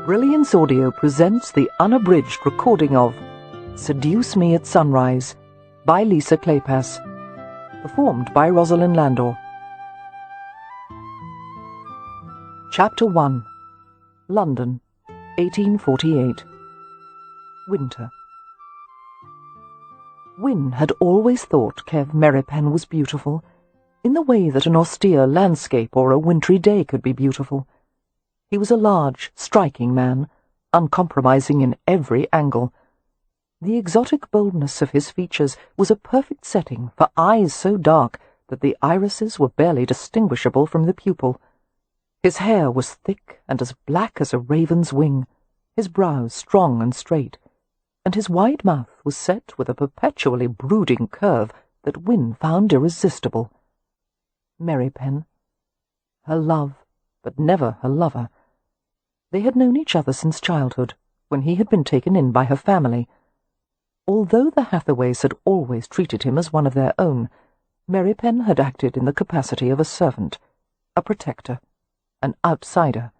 Brilliance Audio presents the unabridged recording of Seduce Me at Sunrise by Lisa Kleypas, performed by Rosalind Landor. Chapter 1. London, 1848. Winter. Wynne had always thought Kev Merripen was beautiful, in the way that an austere landscape or a wintry day could be beautiful. He was a large, striking man, uncompromising in every angle. The exotic boldness of his features was a perfect setting for eyes so dark that the irises were barely distinguishable from the pupil. His hair was thick and as black as a raven's wing, his brows strong and straight, and his wide mouth was set with a perpetually brooding curve that Wynne found irresistible. Merripen. Her love, but never her lover. They had known each other since childhood, when he had been taken in by her family. Although the Hathaways had always treated him as one of their own, Merripen had acted in the capacity of a servant, a protector, an outsider.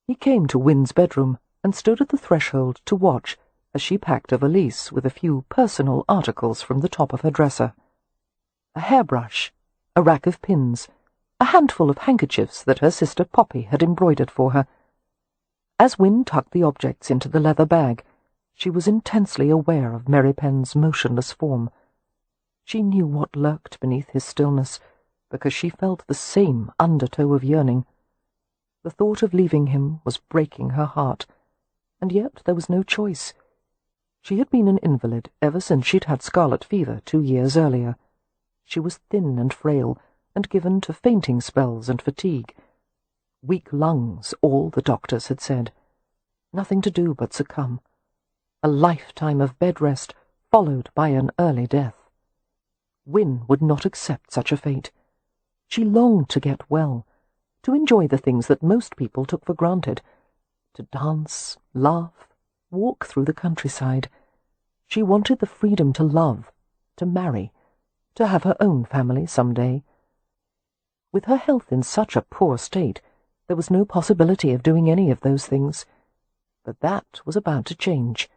He came to Wynne's bedroom and stood at the threshold to watch as she packed a valise with a few personal articles from the top of her dresser. A hairbrush, a rack of pins, a handful of handkerchiefs that her sister Poppy had embroidered for her. As Wynne tucked the objects into the leather bag, she was intensely aware of Merripen's motionless form. She knew what lurked beneath his stillness, because she felt the same undertow of yearning. The thought of leaving him was breaking her heart, and yet there was no choice. She had been an invalid ever since she'd had scarlet fever 2 years earlier. She was thin and frail, and given to fainting spells and fatigue. Weak lungs, all the doctors had said. Nothing to do but succumb. A lifetime of bed rest, followed by an early death. Wynne would not accept such a fate. She longed to get well, to enjoy the things that most people took for granted, to dance, laugh, walk through the countryside. She wanted the freedom to love, to marry, to have her own family some day. With her health in such a poor state, there was no possibility of doing any of those things. But that was about to change.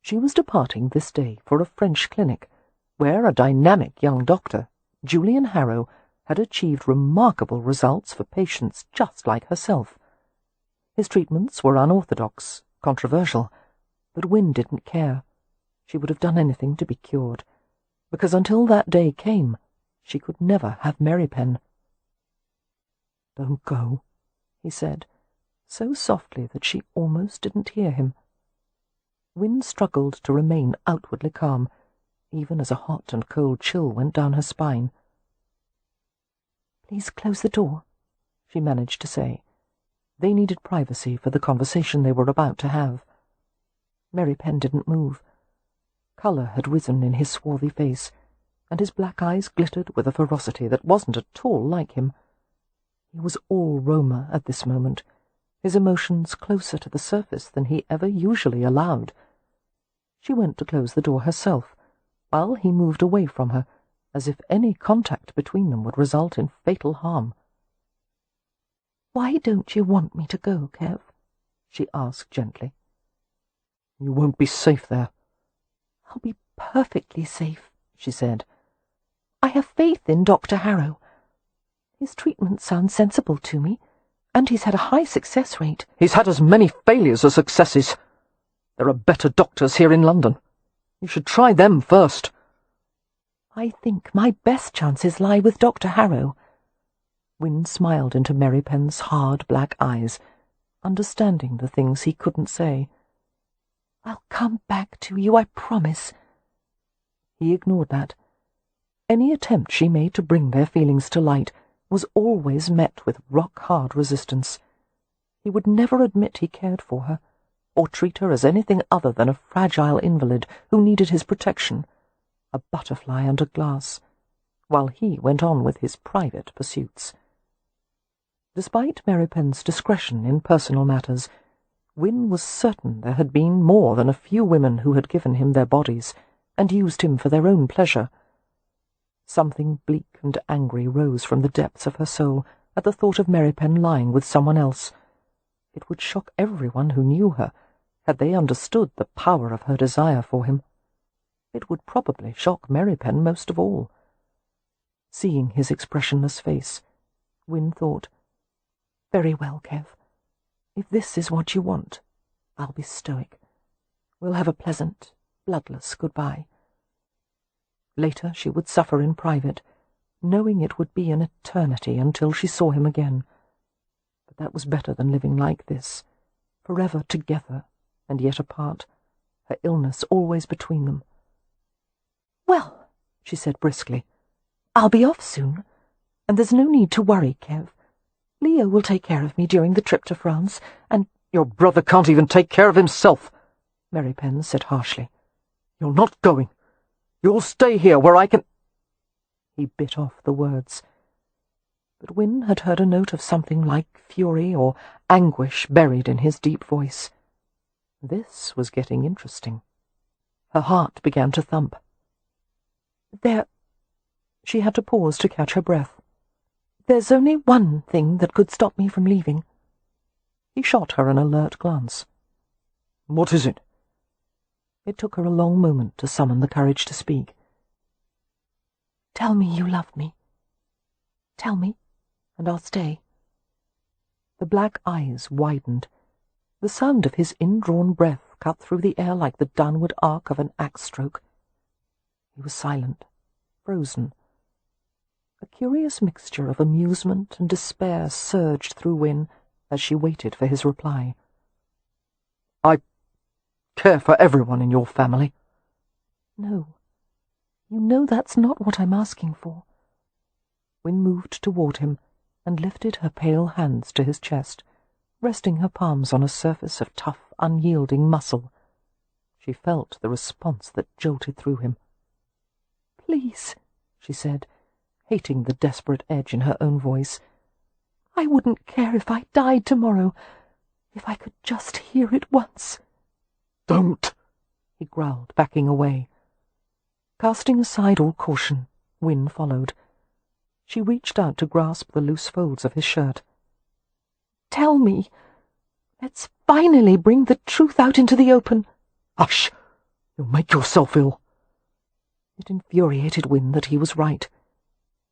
She was departing this day for a French clinic, where a dynamic young doctor, Julian Harrow, had achieved remarkable results for patients just like herself. His treatments were unorthodox, controversial, but Wynne didn't care. She would have done anything to be cured, because until that day came, she could never have Merripen. "Don't go," he said, so softly that she almost didn't hear him. Wynne struggled to remain outwardly calm, even as a hot and cold chill went down her spine. "Please close the door," she managed to say. They needed privacy for the conversation they were about to have. Merripen didn't move. Colour had risen in his swarthy face, and his black eyes glittered with a ferocity that wasn't at all like him. He was all Roma at this moment, his emotions closer to the surface than he ever usually allowed. She went to close the door herself, while he moved away from her, as if any contact between them would result in fatal harm. "Why don't you want me to go, Kev?" she asked gently. "You won't be safe there." "I'll be perfectly safe," she said. "I have faith in Dr. Harrow. His treatment sounds sensible to me, and he's had a high success rate." "He's had as many failures as successes. There are better doctors here in London. You should try them first." "I think my best chances lie with Dr. Harrow." Wynne smiled into Merripen's hard black eyes, understanding the things he couldn't say. "I'll come back to you, I promise." He ignored that. Any attempt she made to bring their feelings to light was always met with rock-hard resistance. He would never admit he cared for her, or treat her as anything other than a fragile invalid who needed his protection, a butterfly under glass, while he went on with his private pursuits. Despite Merripen's discretion in personal matters, Wynne was certain there had been more than a few women who had given him their bodies and used him for their own pleasure. Something bleak and angry rose from the depths of her soul at the thought of Merripen lying with someone else, It would shock everyone who knew her, had they understood the power of her desire for him. It would probably shock Merripen most of all. Seeing his expressionless face, Wynne thought, "Very well, Kev. If this is what you want, I'll be stoic. We'll have a pleasant, bloodless goodbye." Later she would suffer in private, knowing it would be an eternity until she saw him again. But that was better than living like this, forever together and yet apart, her illness always between them. "Well," she said briskly, "I'll be off soon, and there's no need to worry, Kev. Leo will take care of me during the trip to France, and—" "Your brother can't even take care of himself," Merripen said harshly. "You're not going. You'll stay here where I can—" He bit off the words. But Wynne had heard a note of something like fury or anguish buried in his deep voice. This was getting interesting. Her heart began to thump. She had to pause to catch her breath. "There's only one thing that could stop me from leaving." He shot her an alert glance. "What is it?" It took her a long moment to summon the courage to speak. "Tell me you love me. Tell me, and I'll stay." The black eyes widened. The sound of his indrawn breath cut through the air like the downward arc of an axe stroke. He was silent, frozen. A curious mixture of amusement and despair surged through Wynne as she waited for his reply. "I care for everyone in your family." "No, you know that's not what I'm asking for." Wynne moved toward him and lifted her pale hands to his chest, resting her palms on a surface of tough, unyielding muscle. She felt the response that jolted through him. "Please," she said, hating the desperate edge in her own voice. "I wouldn't care if I died tomorrow, if I could just hear it once." "Don't!" he growled, backing away. Casting aside all caution, Wynne followed. She reached out to grasp the loose folds of his shirt. "Tell me. Let's finally bring the truth out into the open." "Hush! You'll make yourself ill." It infuriated Wynne that he was right.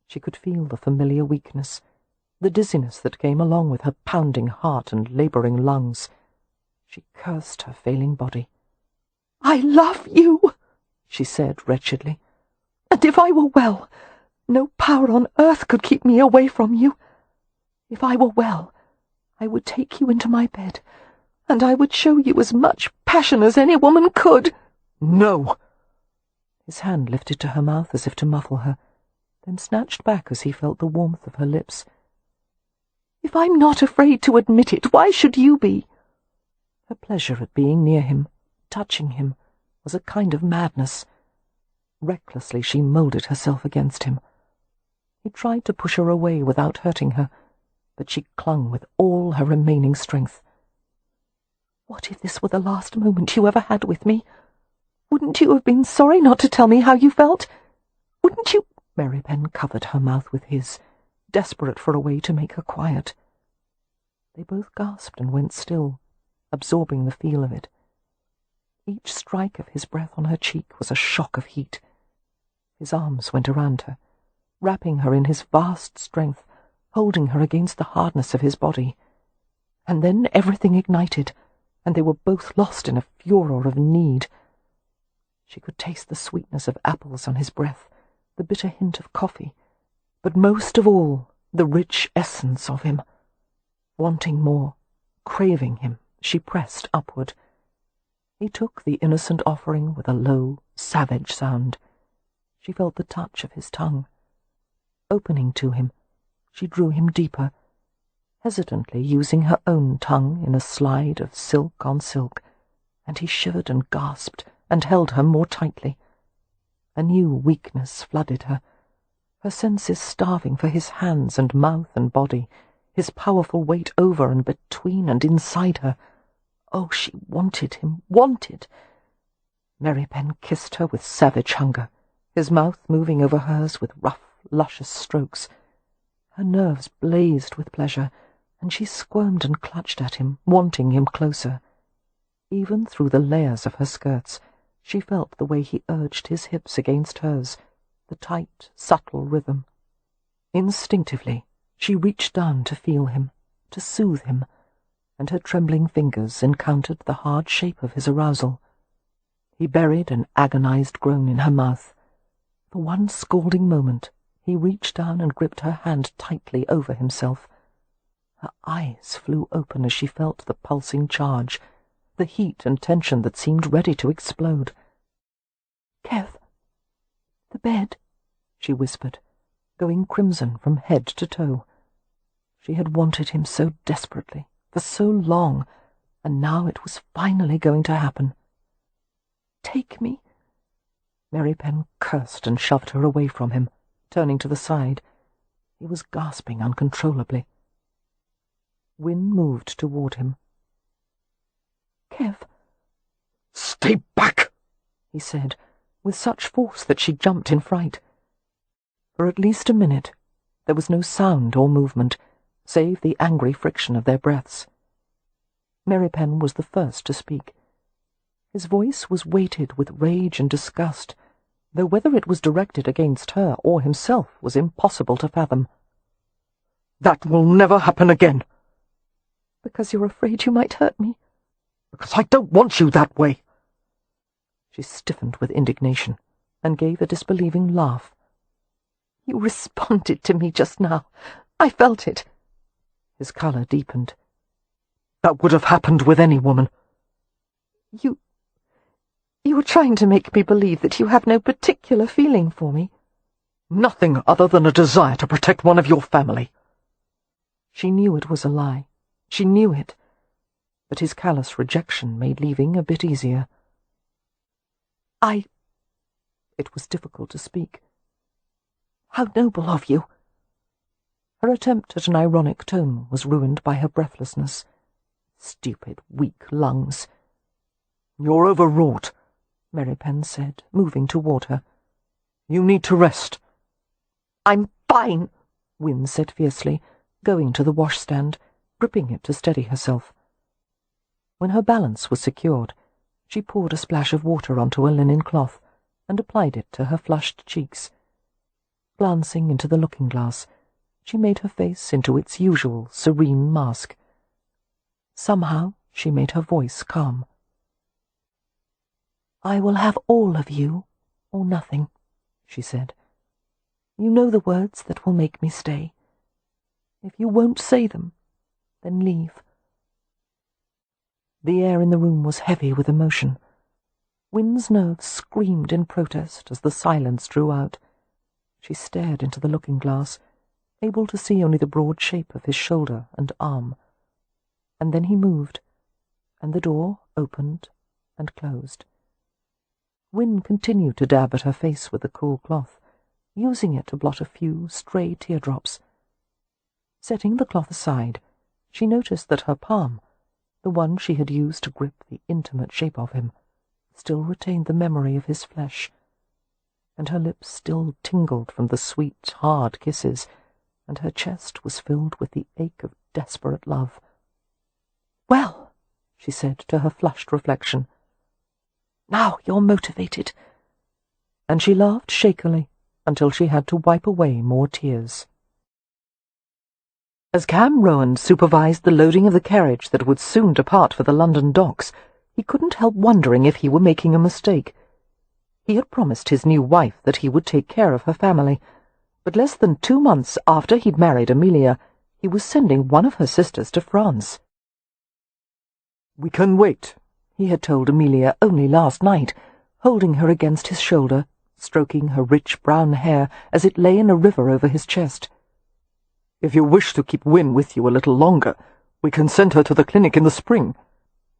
She could feel the familiar weakness, the dizziness that came along with her pounding heart and labouring lungs. She cursed her failing body. "I love you," she said wretchedly. "And if I were well, no power on earth could keep me away from you. If I were well, I would take you into my bed, and I would show you as much passion as any woman could." "No!" His hand lifted to her mouth as if to muffle her, then snatched back as he felt the warmth of her lips. "If I'm not afraid to admit it, why should you be?" Her pleasure at being near him, touching him, was a kind of madness. Recklessly she moulded herself against him. He tried to push her away without hurting her, but she clung with all her remaining strength. "What if this were the last moment you ever had with me? Wouldn't you have been sorry not to tell me how you felt? Wouldn't you—" Merripen covered her mouth with his, desperate for a way to make her quiet. They both gasped and went still, absorbing the feel of it. Each strike of his breath on her cheek was a shock of heat. His arms went around her, wrapping her in his vast strength, holding her against the hardness of his body. And then everything ignited, and they were both lost in a furor of need. She could taste the sweetness of apples on his breath, the bitter hint of coffee, but most of all the rich essence of him. Wanting more, craving him, she pressed upward. He took the innocent offering with a low, savage sound. She felt the touch of his tongue. Opening to him, she drew him deeper, hesitantly using her own tongue in a slide of silk on silk, and he shivered and gasped and held her more tightly. A new weakness flooded her, her senses starving for his hands and mouth and body, his powerful weight over and between and inside her. Oh, she wanted him, wanted. Merripen kissed her with savage hunger, his mouth moving over hers with rough, luscious strokes. Her nerves blazed with pleasure, and she squirmed and clutched at him, wanting him closer. Even through the layers of her skirts, she felt the way he urged his hips against hers, the tight, subtle rhythm. Instinctively, she reached down to feel him, to soothe him, and her trembling fingers encountered the hard shape of his arousal. He buried an agonized groan in her mouth. For one scalding moment, he reached down and gripped her hand tightly over himself. Her eyes flew open as she felt the pulsing charge, the heat and tension that seemed ready to explode. "Kev, the bed," she whispered, going crimson from head to toe. She had wanted him so desperately, for so long, and now it was finally going to happen. "Take me." Merripen cursed and shoved her away from him, turning to the side. He was gasping uncontrollably. Wynne moved toward him. "Kev." "Stay back!" he said, with such force that she jumped in fright. For at least a minute there was no sound or movement, save the angry friction of their breaths. Merripen was the first to speak. His voice was weighted with rage and disgust, though whether it was directed against her or himself was impossible to fathom. "That will never happen again." "Because you're afraid you might hurt me?" "Because I don't want you that way." She stiffened with indignation and gave a disbelieving laugh. "You responded to me just now. I felt it." His colour deepened. "That would have happened with any woman." You were trying to make me believe that you have no particular feeling for me." "Nothing other than a desire to protect one of your family." She knew it was a lie. She knew it. But his callous rejection made leaving a bit easier. It was difficult to speak. "How noble of you." Her attempt at an ironic tone was ruined by her breathlessness. Stupid, weak lungs. "You're overwrought," Merripen said, moving toward her. "You need to rest." "I'm fine," Wynne said fiercely, going to the washstand, gripping it to steady herself. When her balance was secured, she poured a splash of water onto a linen cloth and applied it to her flushed cheeks. Glancing into the looking-glass, she made her face into its usual serene mask. Somehow she made her voice calm. "I will have all of you, or nothing," she said. "You know the words that will make me stay. If you won't say them, then leave." The air in the room was heavy with emotion. Wynne's nerves screamed in protest as the silence drew out. She stared into the looking-glass, able to see only the broad shape of his shoulder and arm. And then he moved, and the door opened and closed. Wynne continued to dab at her face with the cool cloth, using it to blot a few stray teardrops. Setting the cloth aside, she noticed that her palm, the one she had used to grip the intimate shape of him, still retained the memory of his flesh, and her lips still tingled from the sweet, hard kisses, and her chest was filled with the ache of desperate love. "Well," she said to her flushed reflection, "now you're motivated." And she laughed shakily until she had to wipe away more tears. As Cam Rowan supervised the loading of the carriage that would soon depart for the London docks, he couldn't help wondering if he were making a mistake. He had promised his new wife that he would take care of her family, but less than 2 months after he'd married Amelia, he was sending one of her sisters to France. "We can wait," he had told Amelia only last night, holding her against his shoulder, stroking her rich brown hair as it lay in a river over his chest. "If you wish to keep Wynne with you a little longer, we can send her to the clinic in the spring."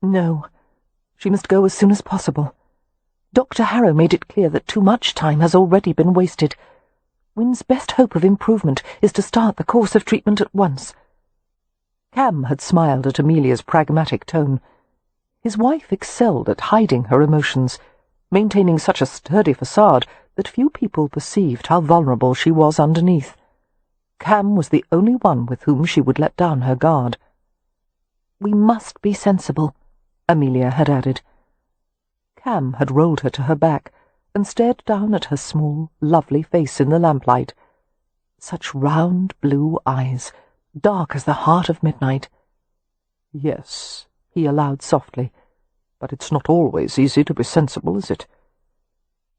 "No, she must go as soon as possible. Dr. Harrow made it clear that too much time has already been wasted. Wynne's best hope of improvement is to start the course of treatment at once." Cam had smiled at Amelia's pragmatic tone. His wife excelled at hiding her emotions, maintaining such a sturdy facade that few people perceived how vulnerable she was underneath. Cam was the only one with whom she would let down her guard. "We must be sensible," Amelia had added. Cam had rolled her to her back and stared down at her small, lovely face in the lamplight. Such round blue eyes, dark as the heart of midnight. "Yes," he allowed softly, "but it's not always easy to be sensible, is it?"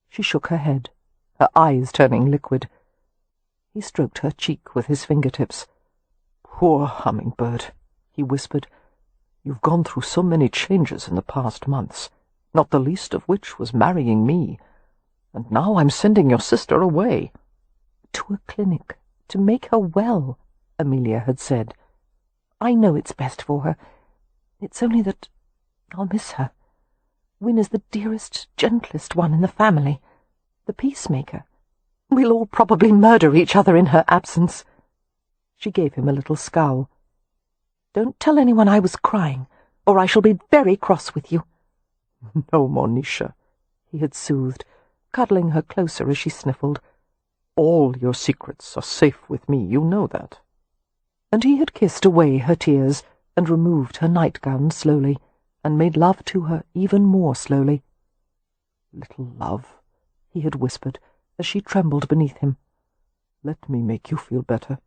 She shook her head, her eyes turning liquid. He stroked her cheek with his fingertips. "Poor hummingbird," he whispered. "You've gone through so many changes in the past months, not the least of which was marrying me, and now I'm sending your sister away." "To a clinic, to make her well," Amelia had said. "I know it's best for her. It's only that I'll miss her. Win is the dearest, gentlest one in the family, the peacemaker. We'll all probably murder each other in her absence." She gave him a little scowl. "Don't tell anyone I was crying, or I shall be very cross with you." "No, Monisha," he had soothed, cuddling her closer as she sniffled. "All your secrets are safe with me, you know that." And he had kissed away her tears and removed her nightgown slowly, and made love to her even more slowly. "Little love," he had whispered, as she trembled beneath him, "let me make you feel better."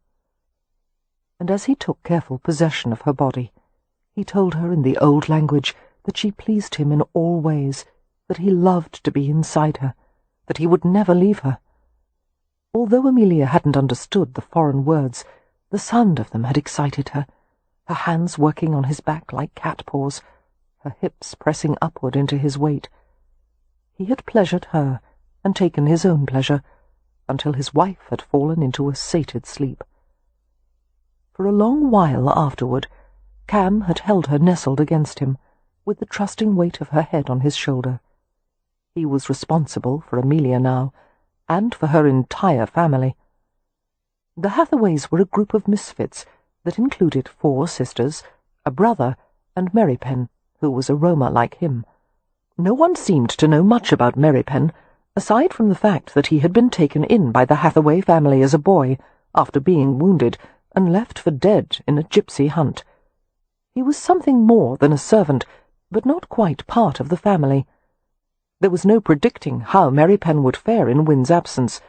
And as he took careful possession of her body, he told her in the old language that she pleased him in all ways, that he loved to be inside her, that he would never leave her. Although Amelia hadn't understood the foreign words, the sound of them had excited her, her hands working on his back like cat paws, her hips pressing upward into his weight. He had pleasured her and taken his own pleasure, until his wife had fallen into a sated sleep. For a long while afterward, Cam had held her nestled against him, with the trusting weight of her head on his shoulder. He was responsible for Amelia now, and for her entire family. The Hathaways were a group of misfits that included 4 sisters, a brother, and Merripen, who was a Roma like him. No one seemed to know much about Merripen, aside from the fact that he had been taken in by the Hathaway family as a boy, after being wounded, and left for dead in a gypsy hunt. He was something more than a servant, but not quite part of the family. There was no predicting how Merripen would fare in Win's absence,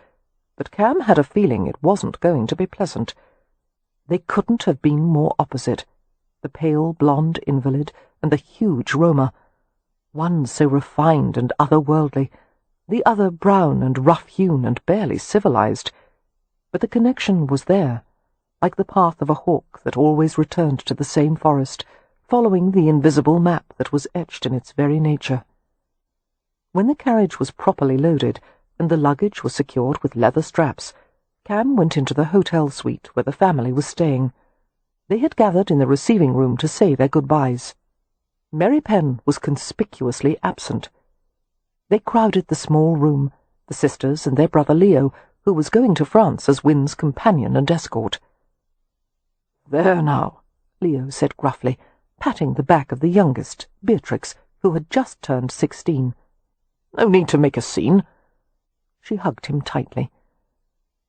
but Cam had a feeling it wasn't going to be pleasant. They couldn't have been more opposite, the pale blonde invalid and the huge Roma, one so refined and otherworldly, the other brown and rough-hewn and barely civilized. But the connection was there, like the path of a hawk that always returned to the same forest, following the invisible map that was etched in its very nature. When the carriage was properly loaded, and the luggage was secured with leather straps, Cam went into the hotel suite where the family was staying. They had gathered in the receiving room to say their goodbyes. Merripen was conspicuously absent. They crowded the small room, the sisters and their brother Leo, who was going to France as Win's companion and escort. "There now," Leo said gruffly, patting the back of the youngest, Beatrix, who had just turned 16. "No need to make a scene." She hugged him tightly.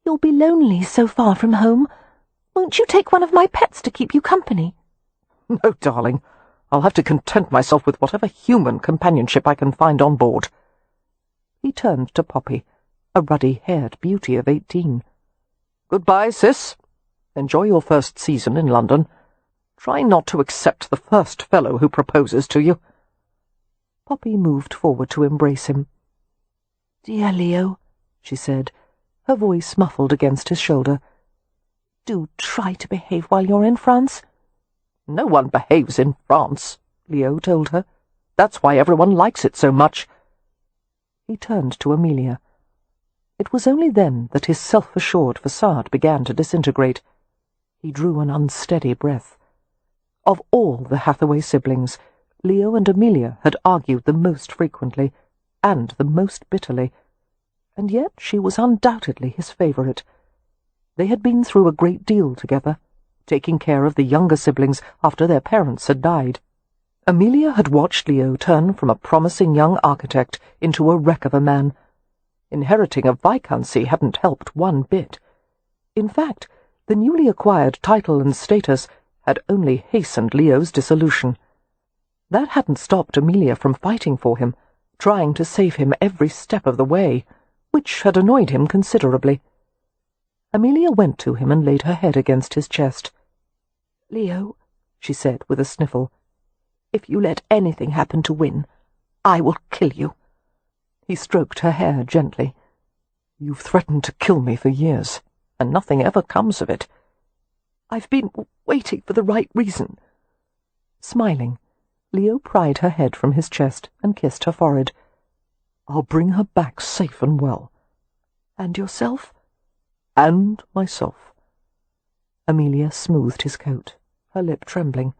"You'll be lonely so far from home. Won't you take one of my pets to keep you company?" "No, darling. I'll have to content myself with whatever human companionship I can find on board." He turned to Poppy, a ruddy-haired beauty of 18. "Goodbye, sis. Enjoy your first season in London. Try not to accept the first fellow who proposes to you." Poppy moved forward to embrace him. "Dear Leo," she said, her voice muffled against his shoulder, "do try to behave while you're in France." "No one behaves in France," Leo told her. "That's why everyone likes it so much." He turned to Amelia. It was only then that his self-assured facade began to disintegrate. He drew an unsteady breath. Of all the Hathaway siblings, Leo and Amelia had argued the most frequently, and the most bitterly, and yet she was undoubtedly his favourite. They had been through a great deal together, taking care of the younger siblings after their parents had died. Amelia had watched Leo turn from a promising young architect into a wreck of a man. Inheriting a viscountcy hadn't helped one bit. In fact, The newly acquired title and status had only hastened Leo's dissolution. That hadn't stopped Amelia from fighting for him, trying to save him every step of the way, which had annoyed him considerably. Amelia went to him and laid her head against his chest. "Leo," she said with a sniffle, "if you let anything happen to Win, I will kill you." He stroked her hair gently. "You've threatened to kill me for years, and nothing ever comes of it." "I've been waiting for the right reason." Smiling, Leo pried her head from his chest and kissed her forehead. "I'll bring her back safe and well." "And yourself?" "And myself." Amelia smoothed his coat, her lip trembling.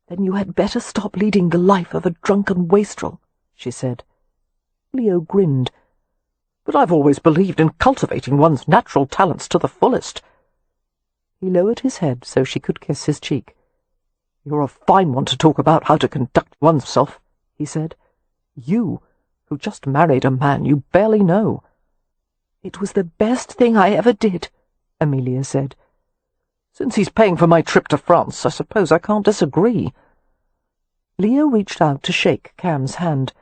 "Then you had better stop leading the life of a drunken wastrel," she said. Leo grinned. "But I've always believed in cultivating one's natural talents to the fullest." He lowered his head so she could kiss his cheek. "You're a fine one to talk about how to conduct oneself," he said. "You, who just married a man you barely know." "It was the best thing I ever did," Amelia said. "Since he's paying for my trip to France, I suppose I can't disagree." Leo reached out to shake Cam's hand.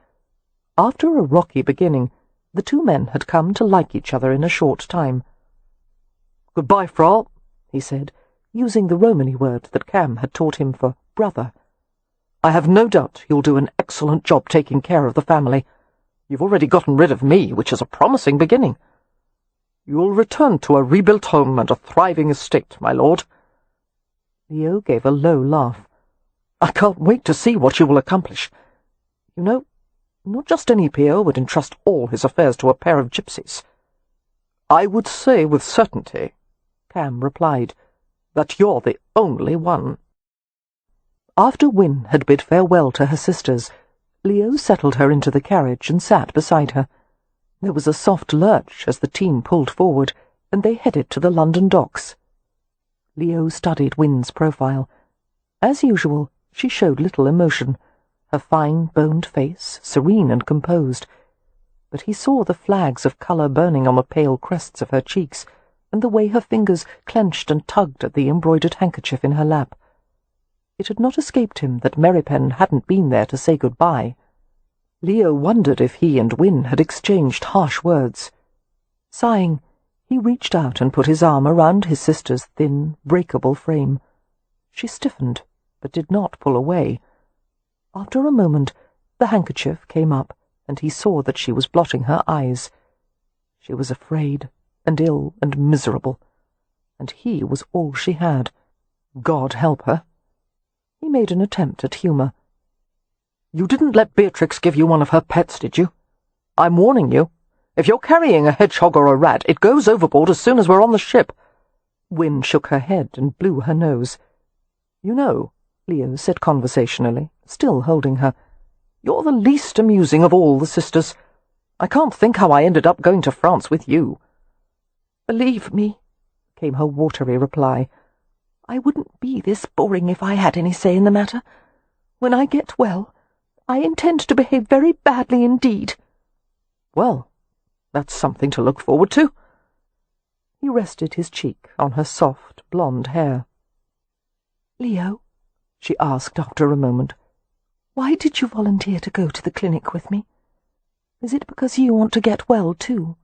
After a rocky beginning, the two men had come to like each other in a short time. "Goodbye, Frau," he said, using the Romany word that Cam had taught him for brother. "I have no doubt you'll do an excellent job taking care of the family. You've already gotten rid of me, which is a promising beginning. You'll return to a rebuilt home and a thriving estate, my lord." Leo gave a low laugh. "I can't wait to see what you will accomplish. You know, not just any peer would entrust all his affairs to a pair of gypsies." "I would say with certainty," Cam replied, "that you're the only one." After Win had bid farewell to her sisters, Leo settled her into the carriage and sat beside her. There was a soft lurch as the team pulled forward, and they headed to the London docks. Leo studied Win's profile. As usual, she showed little emotion, her fine, boned face serene and composed. But he saw the flags of colour burning on the pale crests of her cheeks, and the way her fingers clenched and tugged at the embroidered handkerchief in her lap. It had not escaped him that Merripen hadn't been there to say goodbye. Leo wondered if he and Win had exchanged harsh words. Sighing, he reached out and put his arm around his sister's thin, breakable frame. She stiffened, but did not pull away. After a moment, the handkerchief came up, and he saw that she was blotting her eyes. She was afraid, and ill, and miserable, and he was all she had. God help her. He made an attempt at humour. "You didn't let Beatrix give you one of her pets, did you? I'm warning you. If you're carrying a hedgehog or a rat, it goes overboard as soon as we're on the ship." Win shook her head and blew her nose. "You know," Leo said conversationally, still holding her, "you're the least amusing of all the sisters. I can't think how I ended up going to France with you." "Believe me," came her watery reply, "I wouldn't be this boring if I had any say in the matter. When I get well, I intend to behave very badly indeed." "Well, that's something to look forward to." He rested his cheek on her soft, blonde hair. "Leo," she asked after a moment, "why did you volunteer to go to the clinic with me? Is it because you want to get well, too?"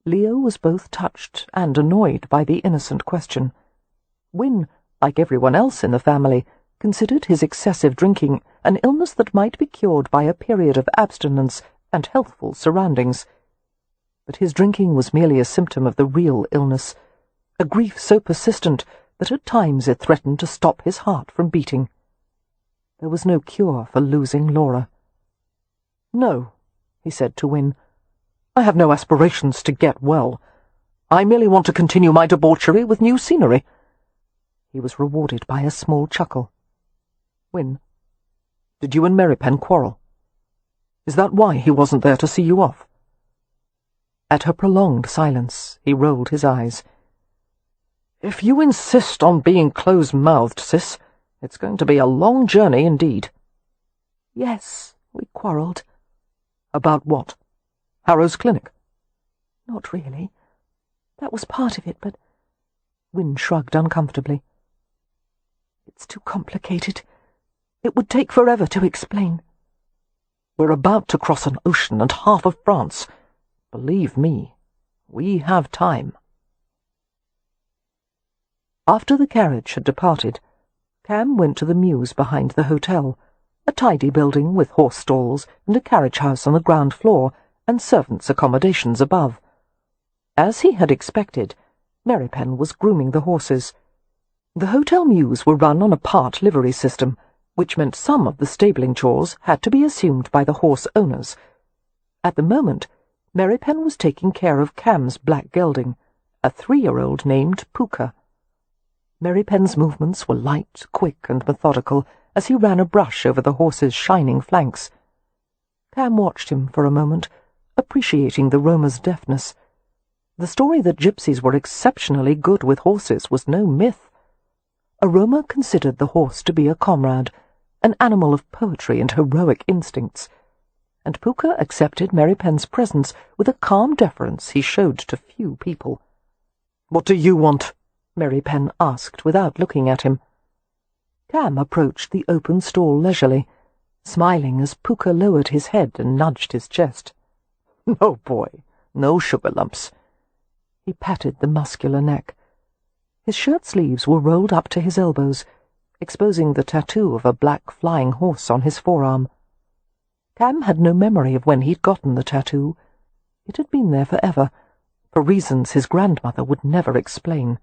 Leo was both touched and annoyed by the innocent question. Win, like everyone else in the family, considered his excessive drinking an illness that might be cured by a period of abstinence and healthful surroundings. But his drinking was merely a symptom of the real illness, a grief so persistent that at times it threatened to stop his heart from beating. There was no cure for losing Laura. "No," he said to Win, "I have no aspirations to get well. I merely want to continue my debauchery with new scenery." He was rewarded by a small chuckle. "Win, did you and Merripen quarrel? Is that why he wasn't there to see you off?" At her prolonged silence, he rolled his eyes. "If you insist on being close-mouthed, sis, it's going to be a long journey indeed." "Yes, we quarrelled." "About what? Harrow's clinic?" "Not really. That was part of it, but Wynne shrugged uncomfortably. It's too complicated. It would take forever to explain. We're about to cross an ocean and half of France. Believe me, we have time. After the carriage had departed, Cam went to the mews behind the hotel, a tidy building with horse stalls and a carriage house on the ground floor and servants' accommodations above. As he had expected, Merripen was grooming the horses. The hotel mews were run on a part livery system, which meant some of the stabling chores had to be assumed by the horse owners. At the moment, Merripen was taking care of Cam's black gelding, a 3-year-old named Puka. Merripen's movements were light, quick, and methodical as he ran a brush over the horse's shining flanks. Cam watched him for a moment, appreciating the roamer's deftness. The story that gypsies were exceptionally good with horses was no myth. A roamer considered the horse to be a comrade, an animal of poetry and heroic instincts, and Puka accepted Merripen's presence with a calm deference he showed to few people. "What do you want?" Merripen asked without looking at him. Cam approached the open stall leisurely, smiling as Puka lowered his head and nudged his chest. "No, boy, no sugar lumps." He patted the muscular neck. His shirt sleeves were rolled up to his elbows, exposing the tattoo of a black flying horse on his forearm. Cam had no memory of when he'd gotten the tattoo. It had been there forever, for reasons his grandmother would never explain.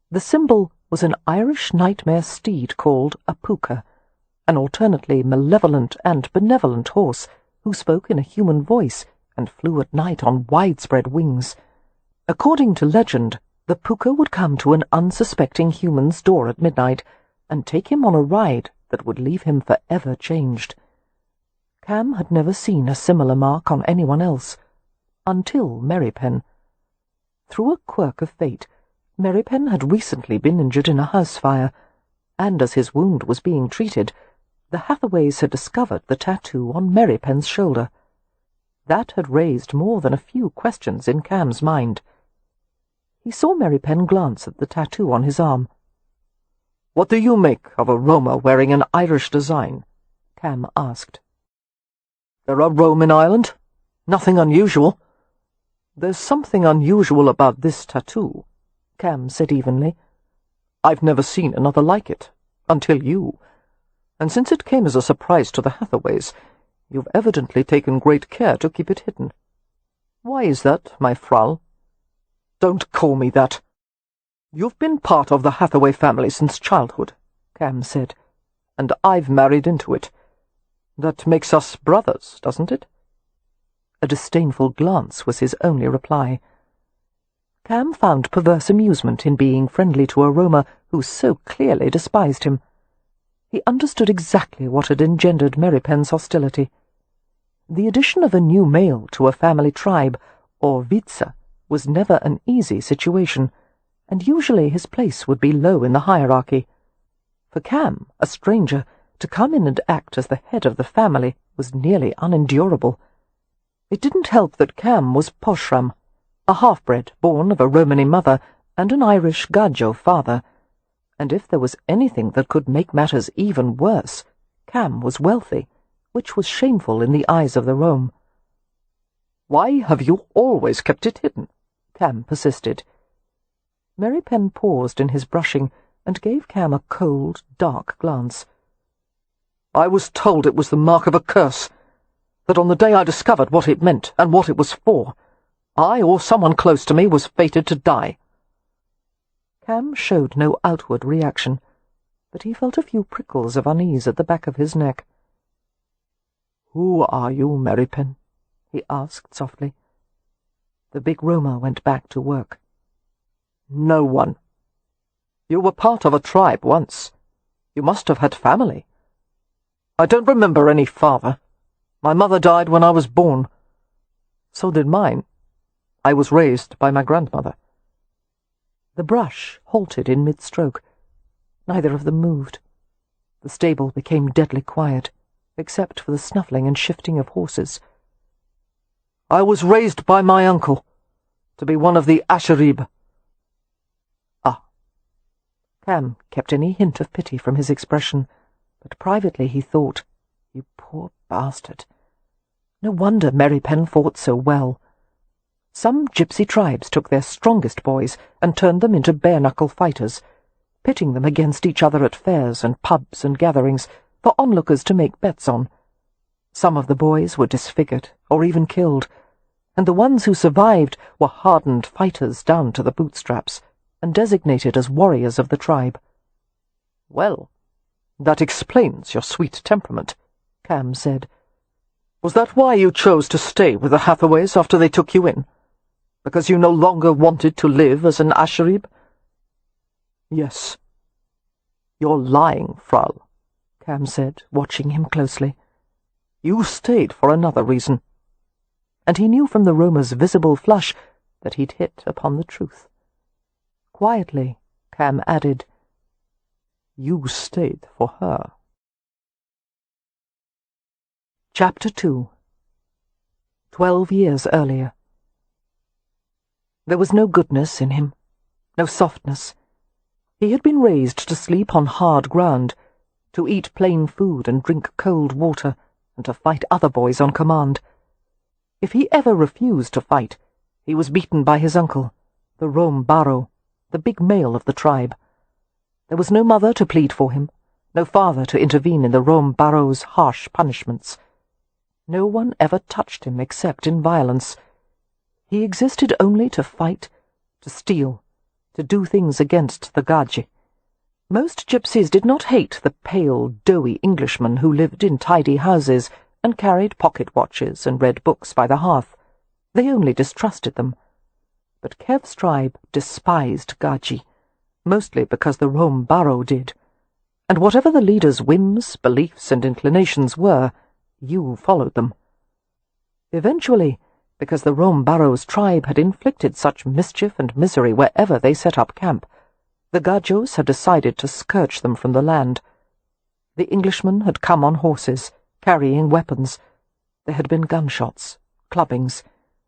The symbol was an Irish nightmare steed called a Puka, an alternately malevolent and benevolent horse who spoke in a human voice and flew at night on widespread wings. According to legend, the Puka would come to an unsuspecting human's door at midnight and take him on a ride that would leave him forever changed. Cam had never seen a similar mark on anyone else, until Merripen. Through a quirk of fate, Merripen had recently been injured in a house fire, and as his wound was being treated, the Hathaways had discovered the tattoo on Merripen's shoulder. That had raised more than a few questions in Cam's mind. He saw Merripen glance at the tattoo on his arm. "What do you make of a roamer wearing an Irish design?" Cam asked. "There are Rome in Ireland. Nothing unusual." "There's something unusual about this tattoo," Cam said evenly. "I've never seen another like it, until you. And since it came as a surprise to the Hathaways, you've evidently taken great care to keep it hidden. Why is that, my Frau?" "Don't call me that. You've been part of the Hathaway family since childhood," Cam said, "and I've married into it. That makes us brothers, doesn't it?" A disdainful glance was his only reply. Cam found perverse amusement in being friendly to a roamer who so clearly despised him. He understood exactly what had engendered Merripen's hostility. The addition of a new male to a family tribe, or vice, was never an easy situation, and usually his place would be low in the hierarchy. For Cam, a stranger, to come in and act as the head of the family was nearly unendurable. It didn't help that Cam was Poshram, a half-bred born of a Romany mother and an Irish Gajo father, and if there was anything that could make matters even worse, Cam was wealthy, which was shameful in the eyes of the Rome. "Why have you always kept it hidden?" Cam persisted. Merripen paused in his brushing and gave Cam a cold, dark glance. "I was told it was the mark of a curse, that on the day I discovered what it meant and what it was for, I or someone close to me was fated to die." Cam showed no outward reaction, but he felt a few prickles of unease at the back of his neck. "Who are you, Merripen?" he asked softly. The big roamer went back to work. "No one. You were part of a tribe once. You must have had family." "I don't remember any father. My mother died when I was born. So did mine. I was raised by my grandmother." The brush halted in mid-stroke. Neither of them moved. The stable became deadly quiet, except for the snuffling and shifting of horses. "I was raised by my uncle, to be one of the Asherib." "A Cam kept any hint of pity from his expression, but privately he thought, "You poor bastard. No wonder Merripen fought so well." Some gypsy tribes took their strongest boys and turned them into bare-knuckle fighters, pitting them against each other at fairs and pubs and gatherings for onlookers to make bets on. Some of the boys were disfigured or even killed, and the ones who survived were hardened fighters down to the bootstraps and designated as warriors of the tribe. "Well, that explains your sweet temperament," Cam said. "Was that why you chose to stay with the Hathaways after they took you in? Because you no longer wanted to live as an Asharib?" "Yes." "You're lying, Frau," Cam said, watching him closely. "You stayed for another reason." And he knew from the roamer's visible flush that he'd hit upon the truth. Quietly, Cam added, "You stayed for her." Chapter 2. 12 years earlier. There was no goodness in him, no softness. He had been raised to sleep on hard ground, to eat plain food and drink cold water, and to fight other boys on command. If he ever refused to fight, he was beaten by his uncle, the Rom Baro, the big male of the tribe. There was no mother to plead for him, no father to intervene in the Rom Baro's harsh punishments. No one ever touched him except in violence. He existed only to fight, to steal, to do things against the Gaji. Most gypsies did not hate the pale, doughy Englishmen who lived in tidy houses and carried pocket watches and read books by the hearth. They only distrusted them. But Kev's tribe despised Gaji, mostly because the Rom Baro did. And whatever the leader's whims, beliefs, and inclinations were, you followed them. Eventually, because the Rom Baro's tribe had inflicted such mischief and misery wherever they set up camp, the Gajos had decided to scourge them from the land. The Englishmen had come on horses, carrying weapons. There had been gunshots, clubbings,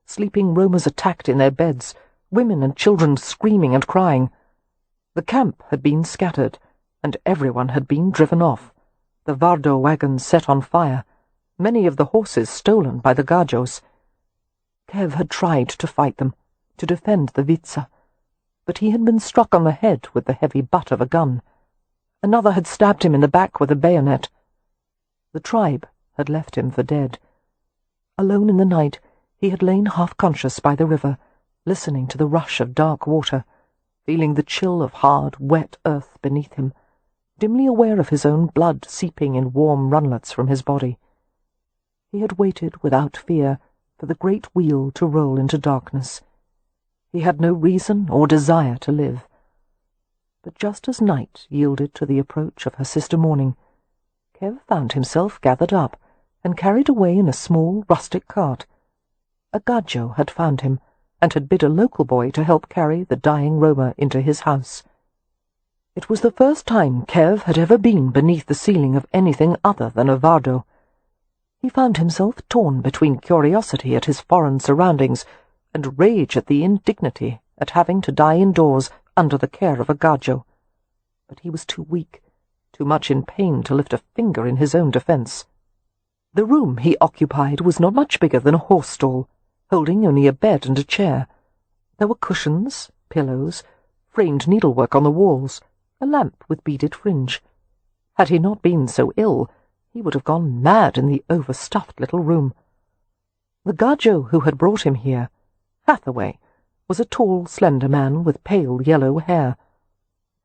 sleeping roamers attacked in their beds, women and children screaming and crying. The camp had been scattered, and everyone had been driven off, the Vardo wagons set on fire, many of the horses stolen by the Gajos. Kev had tried to fight them, to defend the Vitsa, but he had been struck on the head with the heavy butt of a gun. Another had stabbed him in the back with a bayonet. The tribe had left him for dead. Alone in the night, he had lain half-conscious by the river, listening to the rush of dark water, feeling the chill of hard, wet earth beneath him, dimly aware of his own blood seeping in warm runlets from his body. He had waited without fear for the great wheel to roll into darkness. He had no reason or desire to live. But just as night yielded to the approach of her sister morning, Kev found himself gathered up and carried away in a small rustic cart. A Gajo had found him, and had bid a local boy to help carry the dying roamer into his house. It was the first time Kev had ever been beneath the ceiling of anything other than a Vardo. He found himself torn between curiosity at his foreign surroundings and rage at the indignity at having to die indoors under the care of a Gajo. But he was too weak, too much in pain to lift a finger in his own defence. The room he occupied was not much bigger than a horse stall, holding only a bed and a chair. There were cushions, pillows, framed needlework on the walls, a lamp with beaded fringe. Had he not been so ill, he would have gone mad in the overstuffed little room. The Gajo who had brought him here, Hathaway, was a tall, slender man with pale yellow hair.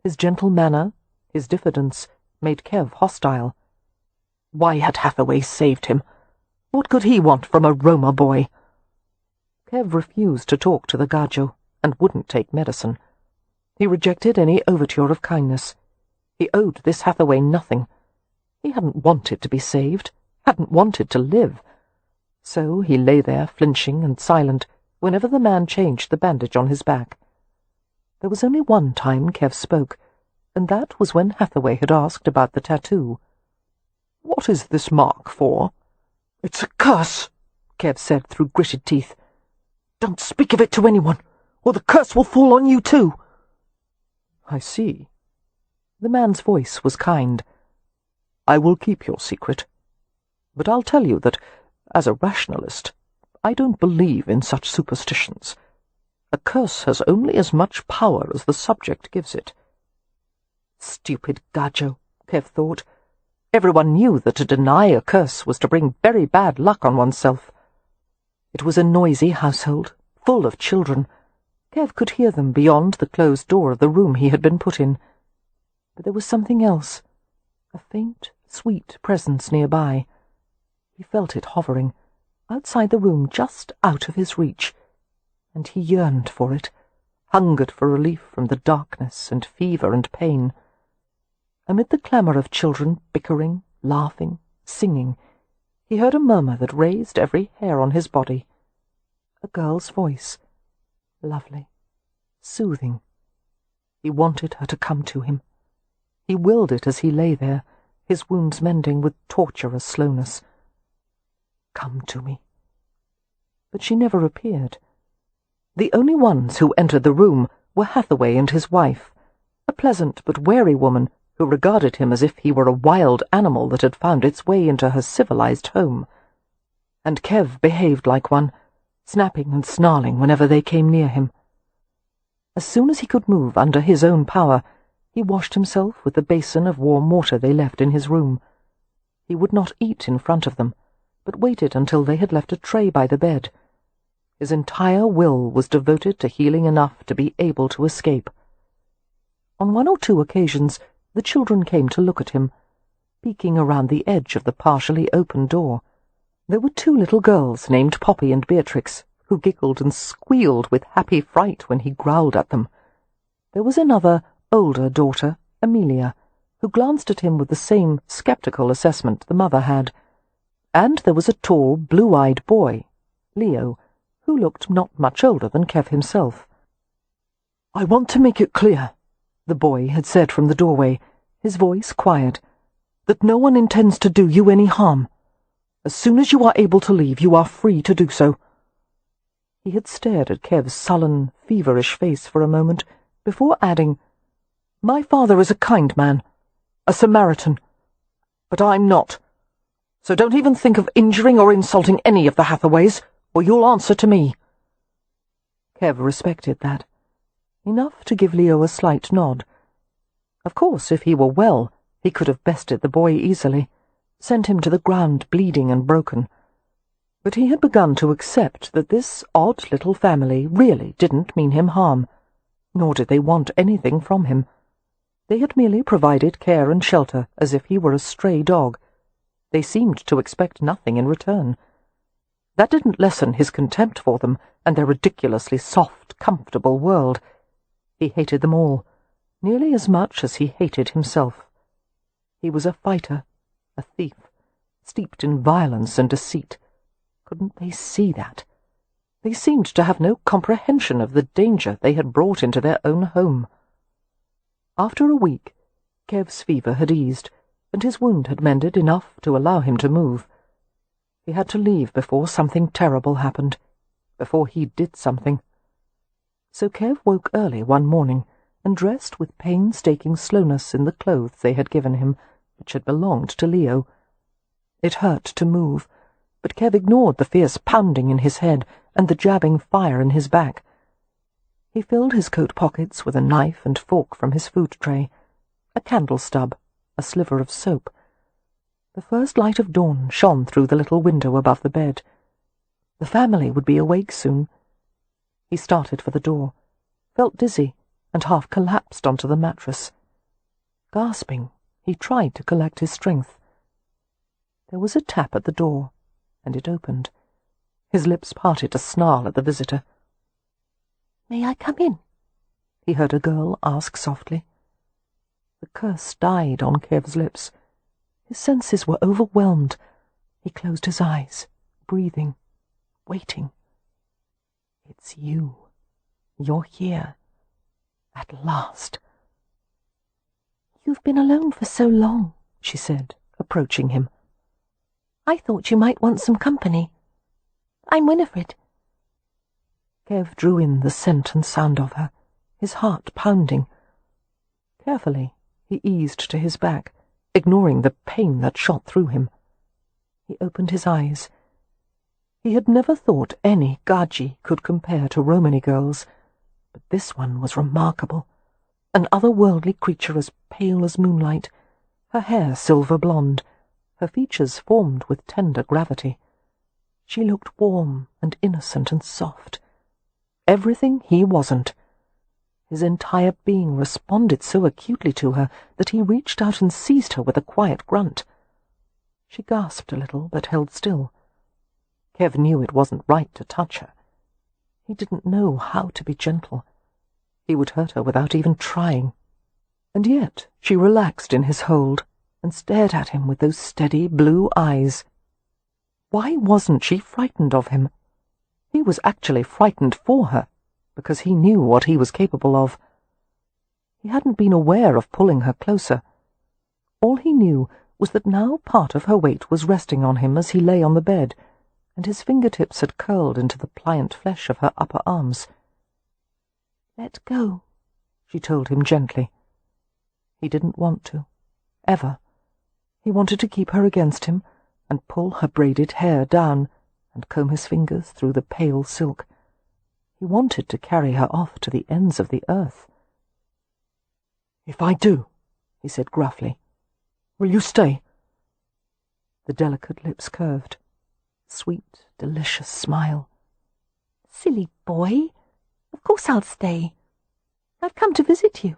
His gentle manner, his diffidence, made Kev hostile. Why had Hathaway saved him? What could he want from a Roma boy? Kev refused to talk to the Gajo, and wouldn't take medicine. He rejected any overture of kindness. He owed this Hathaway nothing. He hadn't wanted to be saved, hadn't wanted to live. So he lay there, flinching and silent, whenever the man changed the bandage on his back. There was only one time Kev spoke, and that was when Hathaway had asked about the tattoo. "What is this mark for?" "It's a curse," Kev said through gritted teeth. "Don't speak of it to anyone, or the curse will fall on you too." "I see," The man's voice was kind. "I will keep your secret. But I'll tell you that, as a rationalist, I don't believe in such superstitions. A curse has only as much power as the subject gives it." Stupid gajo, Kev thought. Everyone knew that to deny a curse was to bring very bad luck on oneself. It was a noisy household, full of children. Kev could hear them beyond the closed door of the room he had been put in. But there was something else, a faint, sweet presence nearby. He felt it hovering, outside the room, just out of his reach, and he yearned for it, hungered for relief from the darkness and fever and pain. Amid the clamour of children bickering, laughing, singing, he heard a murmur that raised every hair on his body. A girl's voice, lovely, soothing. He wanted her to come to him. He willed it as he lay there, his wounds mending with torturous slowness. "Come to me." But she never appeared. The only ones who entered the room were Hathaway and his wife, a pleasant but wary woman who regarded him as if he were a wild animal that had found its way into her civilized home. And Kev behaved like one, snapping and snarling whenever they came near him. As soon as he could move under his own power, he washed himself with the basin of warm water they left in his room. He would not eat in front of them, but waited until they had left a tray by the bed. His entire will was devoted to healing enough to be able to escape. On one or two occasions, the children came to look at him, peeking around the edge of the partially open door. There were two little girls named Poppy and Beatrix, who giggled and squealed with happy fright when he growled at them. There was another, older daughter, Amelia, who glanced at him with the same sceptical assessment the mother had. And there was a tall, blue-eyed boy, Leo, who looked not much older than Kev himself. "I want to make it clear," the boy had said from the doorway, his voice quiet, "that no one intends to do you any harm. As soon as you are able to leave, you are free to do so." He had stared at Kev's sullen, feverish face for a moment, before adding, "My father is a kind man, a Samaritan, but I'm not. So don't even think of injuring or insulting any of the Hathaways, or you'll answer to me." Kev respected that, enough to give Leo a slight nod. Of course, if he were well, he could have bested the boy easily, sent him to the ground bleeding and broken. But he had begun to accept that this odd little family really didn't mean him harm, nor did they want anything from him. They had merely provided care and shelter as if he were a stray dog. They seemed to expect nothing in return. That didn't lessen his contempt for them and their ridiculously soft, comfortable world. He hated them all, nearly as much as he hated himself. He was a fighter, a thief, steeped in violence and deceit. Couldn't they see that? They seemed to have no comprehension of the danger they had brought into their own home. After a week, Kev's fever had eased, and his wound had mended enough to allow him to move. He had to leave before something terrible happened, before he did something. So Kev woke early one morning and dressed with painstaking slowness in the clothes they had given him, which had belonged to Leo. It hurt to move, but Kev ignored the fierce pounding in his head and the jabbing fire in his back. He filled his coat pockets with a knife and fork from his food tray, a candle stub, a sliver of soap. The first light of dawn shone through the little window above the bed. The family would be awake soon. He started for the door, felt dizzy, and half collapsed onto the mattress. Gasping, he tried to collect his strength. There was a tap at the door, and it opened. His lips parted to snarl at the visitor. "May I come in?" he heard a girl ask softly. The curse died on Kev's lips. His senses were overwhelmed. He closed his eyes, breathing, waiting. "It's you. You're here. At last." "You've been alone for so long," she said, approaching him. "I thought you might want some company. I'm Winnifred." Kev drew in the scent and sound of her, his heart pounding. Carefully, He eased to his back, ignoring the pain that shot through him. He opened his eyes. He had never thought any Gaji could compare to Romany girls, but this one was remarkable. An otherworldly creature as pale as moonlight, her hair silver blonde, her features formed with tender gravity. She looked warm and innocent and soft. Everything he wasn't. His entire being responded so acutely to her that he reached out and seized her with a quiet grunt. She gasped a little, but held still. Kev knew it wasn't right to touch her. He didn't know how to be gentle. He would hurt her without even trying. And yet she relaxed in his hold and stared at him with those steady blue eyes. Why wasn't she frightened of him? He was actually frightened for her, because he knew what he was capable of. He hadn't been aware of pulling her closer. All he knew was that now part of her weight was resting on him as he lay on the bed, and his fingertips had curled into the pliant flesh of her upper arms. "Let go," she told him gently. He didn't want to, ever. He wanted to keep her against him and pull her braided hair down and comb his fingers through the pale silk. He wanted to carry her off to the ends of the earth. "If I do," he said gruffly, "will you stay?" The delicate lips curved. Sweet, delicious smile. "Silly boy. Of course I'll stay. I've come to visit you."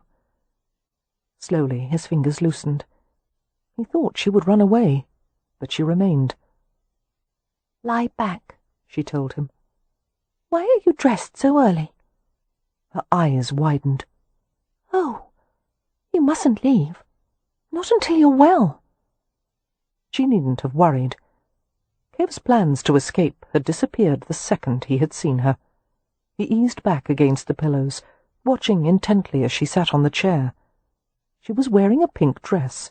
Slowly his fingers loosened. He thought she would run away, but she remained. "Lie back," she told him. "Why are you dressed so early?" Her eyes widened. "Oh, you mustn't leave. Not until you're well." She needn't have worried. Kev's plans to escape had disappeared the second he had seen her. He eased back against the pillows, watching intently as she sat on the chair. She was wearing a pink dress.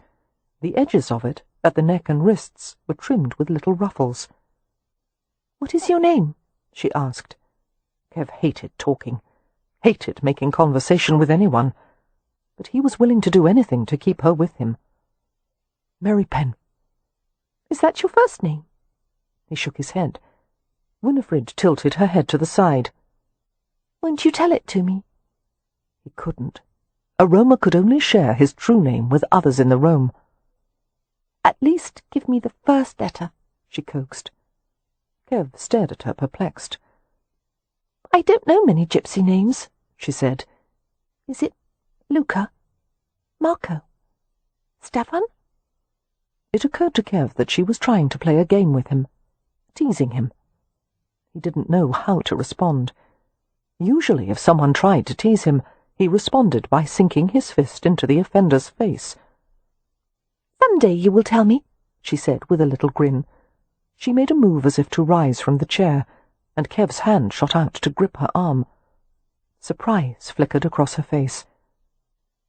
The edges of it, at the neck and wrists, were trimmed with little ruffles. "What is your name?" she asked. Kev hated talking, hated making conversation with anyone, but he was willing to do anything to keep her with him. "Merripen." "Is that your first name?" He shook his head. Winnifred tilted her head to the side. "Won't you tell it to me?" He couldn't. A Roma could only share his true name with others in the Rome. "At least give me the first letter," she coaxed. Kev stared at her, perplexed. "I don't know many Gypsy names," she said. "Is it Luca? Marco? Stefan?" It occurred to Kev that she was trying to play a game with him, teasing him. He didn't know how to respond. Usually, if someone tried to tease him, he responded by sinking his fist into the offender's face. "Someday you will tell me," she said with a little grin. She made a move as if to rise from the chair, and Kev's hand shot out to grip her arm. Surprise flickered across her face.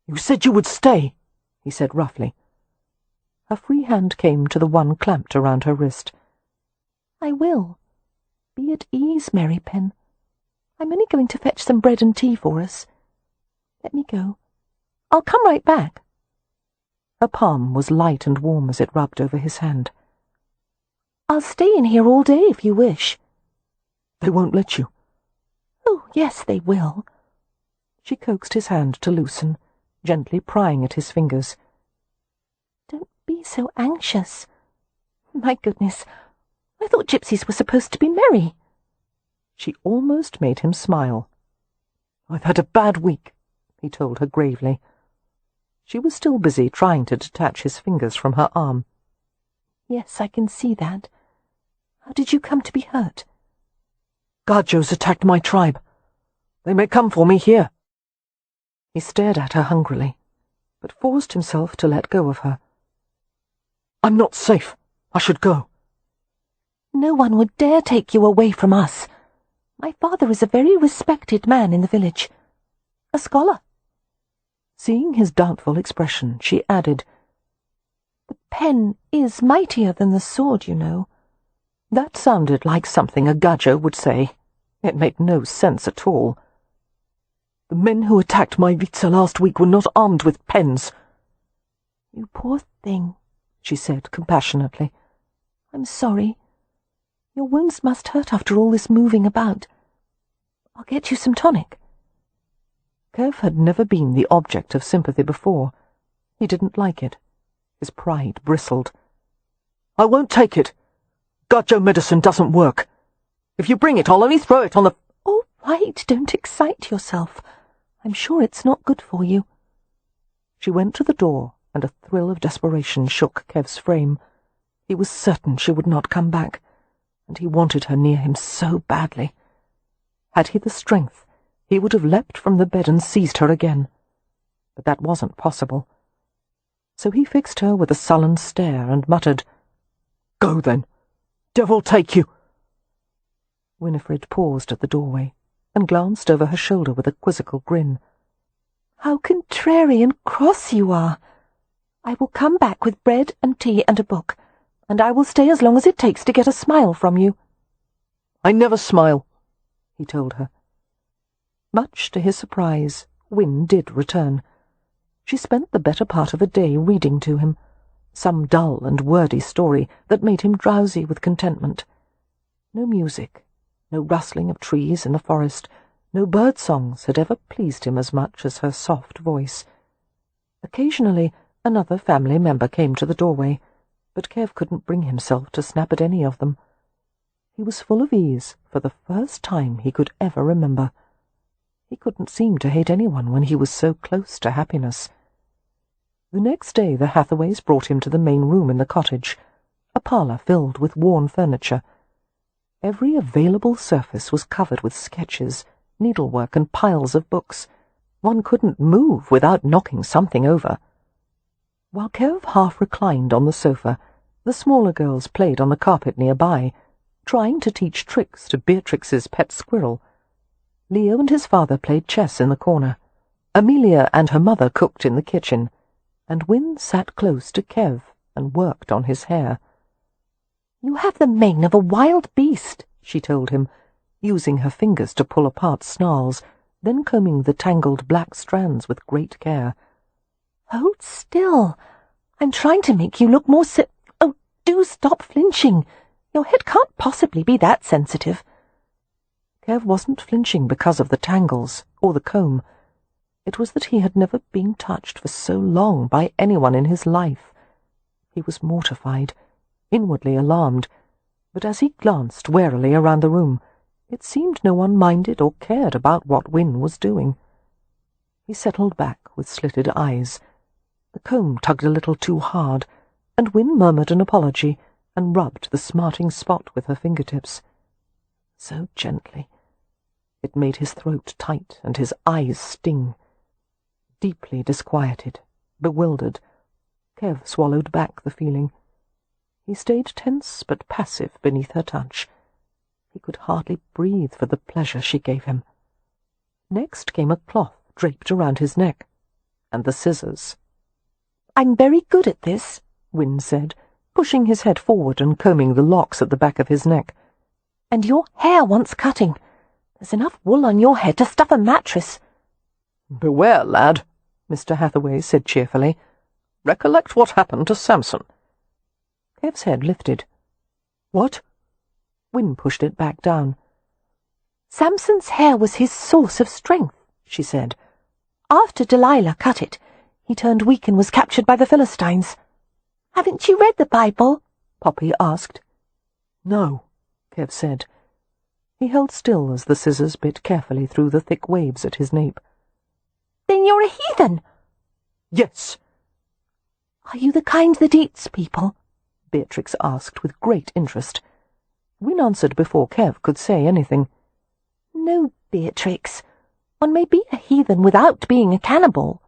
"You said you would stay," he said roughly. Her free hand came to the one clamped around her wrist. "I will. Be at ease, Merripen. I'm only going to fetch some bread and tea for us. Let me go. I'll come right back." Her palm was light and warm as it rubbed over his hand. "I'll stay in here all day if you wish." "They won't let you." "Oh, yes, they will." She coaxed his hand to loosen, gently prying at his fingers. "Don't be so anxious. My goodness, I thought gypsies were supposed to be merry." She almost made him smile. "I've had a bad week," he told her gravely. She was still busy trying to detach his fingers from her arm. "Yes, I can see that. How did you come to be hurt?" "Gajos attacked my tribe. They may come for me here." He stared at her hungrily, but forced himself to let go of her. "I'm not safe. I should go." "No one would dare take you away from us. My father is a very respected man in the village. A scholar." Seeing his doubtful expression, she added, "The pen is mightier than the sword, you know." That sounded like something a Gajo would say. It made no sense at all. "The men who attacked my Vitsa last week were not armed with pens." You poor thing, she said compassionately. I'm sorry. Your wounds must hurt after all this moving about. I'll get you some tonic. Kev had never been the object of sympathy before. He didn't like it. His pride bristled. I won't take it. Gajo medicine doesn't work. If you bring it, I'll only throw it on the... All right, don't excite yourself. I'm sure it's not good for you. She went to the door, and a thrill of desperation shook Kev's frame. He was certain she would not come back, and he wanted her near him so badly. Had he the strength, he would have leapt from the bed and seized her again. But that wasn't possible. So he fixed her with a sullen stare and muttered, Go then! Devil take you! Winnifred paused at the doorway and glanced over her shoulder with a quizzical grin. How contrary and cross you are! I will come back with bread and tea and a book, and I will stay as long as it takes to get a smile from you. I never smile, he told her. Much to his surprise, Win did return. She spent the better part of a day reading to him, some dull and wordy story that made him drowsy with contentment. No music, no rustling of trees in the forest, no bird-songs had ever pleased him as much as her soft voice. Occasionally another family member came to the doorway, but Kev couldn't bring himself to snap at any of them. He was full of ease for the first time he could ever remember. He couldn't seem to hate anyone when he was so close to happiness. The next day the Hathaways brought him to the main room in the cottage, a parlour filled with worn furniture. Every available surface was covered with sketches, needlework, and piles of books. One couldn't move without knocking something over. While Kev half reclined on the sofa, the smaller girls played on the carpet nearby, trying to teach tricks to Beatrix's pet squirrel. Leo and his father played chess in the corner. Amelia and her mother cooked in the kitchen, and Win sat close to Kev and worked on his hair. You have the mane of a wild beast, she told him, using her fingers to pull apart snarls, then combing the tangled black strands with great care. Hold still. I'm trying to make you look more Oh, do stop flinching. Your head can't possibly be that sensitive. Kev wasn't flinching because of the tangles or the comb. It was that he had never been touched for so long by anyone in his life. He was mortified, inwardly alarmed, but as he glanced warily around the room, it seemed no one minded or cared about what Win was doing. He settled back with slitted eyes. The comb tugged a little too hard, and Win murmured an apology and rubbed the smarting spot with her fingertips. So gently. It made his throat tight and his eyes sting. Deeply disquieted, bewildered, Kev swallowed back the feeling. He stayed tense but passive beneath her touch. He could hardly breathe for the pleasure she gave him. Next came a cloth draped around his neck, and the scissors. I'm very good at this, Win said, pushing his head forward and combing the locks at the back of his neck. And your hair wants cutting. There's enough wool on your head to stuff a mattress. Beware, lad, Mr. Hathaway said cheerfully. Recollect what happened to Samson. Kev's head lifted. What? Win pushed it back down. Samson's hair was his source of strength, she said. After Delilah cut it, he turned weak and was captured by the Philistines. Haven't you read the Bible? Poppy asked. No, Kev said. He held still as the scissors bit carefully through the thick waves at his nape. Then you're a heathen. Yes. Are you the kind that eats people? Beatrix asked with great interest. Win answered before Kev could say anything. No, Beatrix. One may be a heathen without being a cannibal.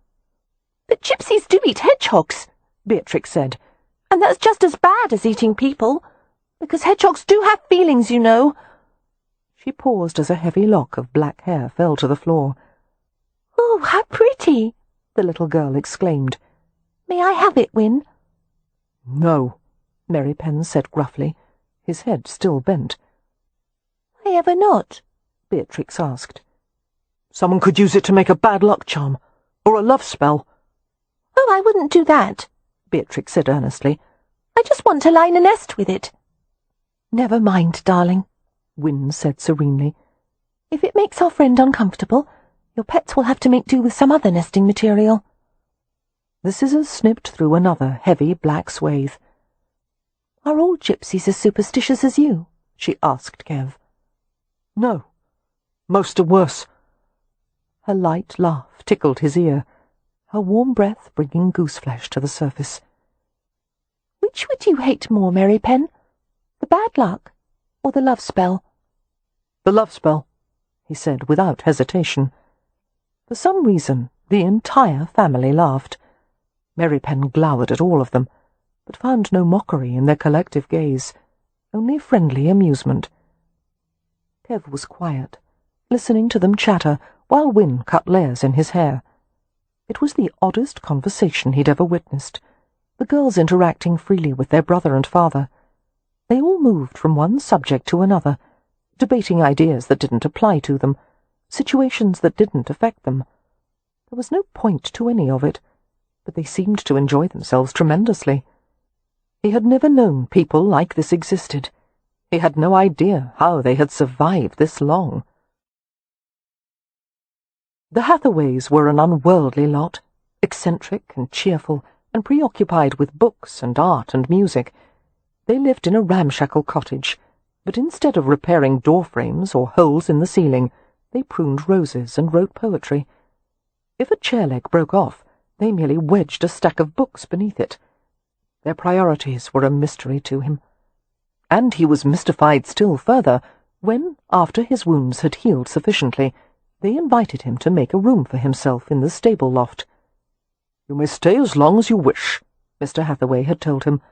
But gypsies do eat hedgehogs, Beatrix said, and that's just as bad as eating people, because hedgehogs do have feelings, you know. She paused as a heavy lock of black hair fell to the floor. Oh, how pretty, the little girl exclaimed. May I have it, Win? No, Merripen said gruffly, his head still bent. Why ever not? Beatrix asked. Someone could use it to make a bad luck charm, or a love spell. Oh, I wouldn't do that, Beatrix said earnestly. I just want to line a nest with it. Never mind, darling, Wynne said serenely. If it makes our friend uncomfortable, your pets will have to make do with some other nesting material. The scissors snipped through another heavy black swathe. Are all gypsies as superstitious as you? She asked Kev. No, most are worse. Her light laugh tickled his ear, her warm breath bringing gooseflesh to the surface. Which would you hate more, Merripen? The bad luck or the love spell? The love spell, he said without hesitation. For some reason, the entire family laughed. Merripen glowered at all of them, but found no mockery in their collective gaze, only friendly amusement. Kev was quiet, listening to them chatter while Wynne cut layers in his hair. It was the oddest conversation he'd ever witnessed, the girls interacting freely with their brother and father. They all moved from one subject to another, debating ideas that didn't apply to them, situations that didn't affect them. There was no point to any of it, but they seemed to enjoy themselves tremendously. He had never known people like this existed. He had no idea how they had survived this long. The Hathaways were an unworldly lot, eccentric and cheerful, and preoccupied with books and art and music. They lived in a ramshackle cottage, but instead of repairing door frames or holes in the ceiling, they pruned roses and wrote poetry. If a chair leg broke off, they merely wedged a stack of books beneath it. Their priorities were a mystery to him. And he was mystified still further when, after his wounds had healed sufficiently, they invited him to make a room for himself in the stable loft. "You may stay as long as you wish," Mr. Hathaway had told him,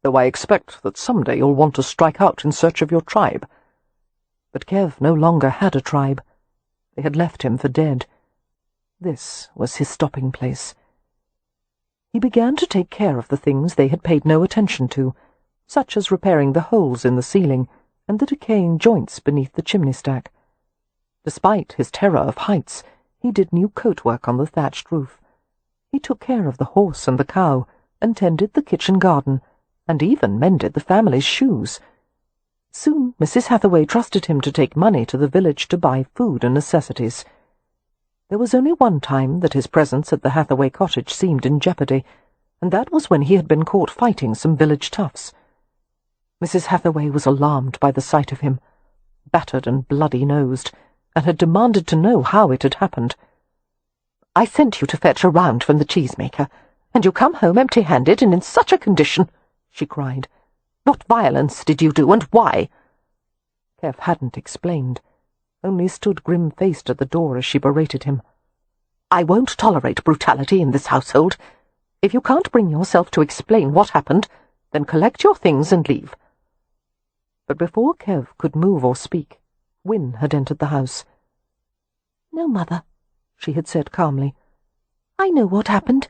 "though I expect that someday you'll want to strike out in search of your tribe." But Kev no longer had a tribe. They had left him for dead. This was his stopping place. He began to take care of the things they had paid no attention to, such as repairing the holes in the ceiling and the decaying joints beneath the chimney stack. Despite his terror of heights, he did new coatwork on the thatched roof. He took care of the horse and the cow, and tended the kitchen garden, and even mended the family's shoes. Soon Mrs. Hathaway trusted him to take money to the village to buy food and necessities. There was only one time that his presence at the Hathaway cottage seemed in jeopardy, and that was when he had been caught fighting some village toughs. Mrs. Hathaway was alarmed by the sight of him, battered and bloody-nosed, and had demanded to know how it had happened. "I sent you to fetch a round from the cheesemaker, and you come home empty-handed and in such a condition," she cried. "What violence did you do, and why?" Kev hadn't explained, only stood grim-faced at the door as she berated him. "I won't tolerate brutality in this household. If you can't bring yourself to explain what happened, then collect your things and leave." But before Kev could move or speak, Wynne had entered the house. "No, Mother," she had said calmly. "I know what happened.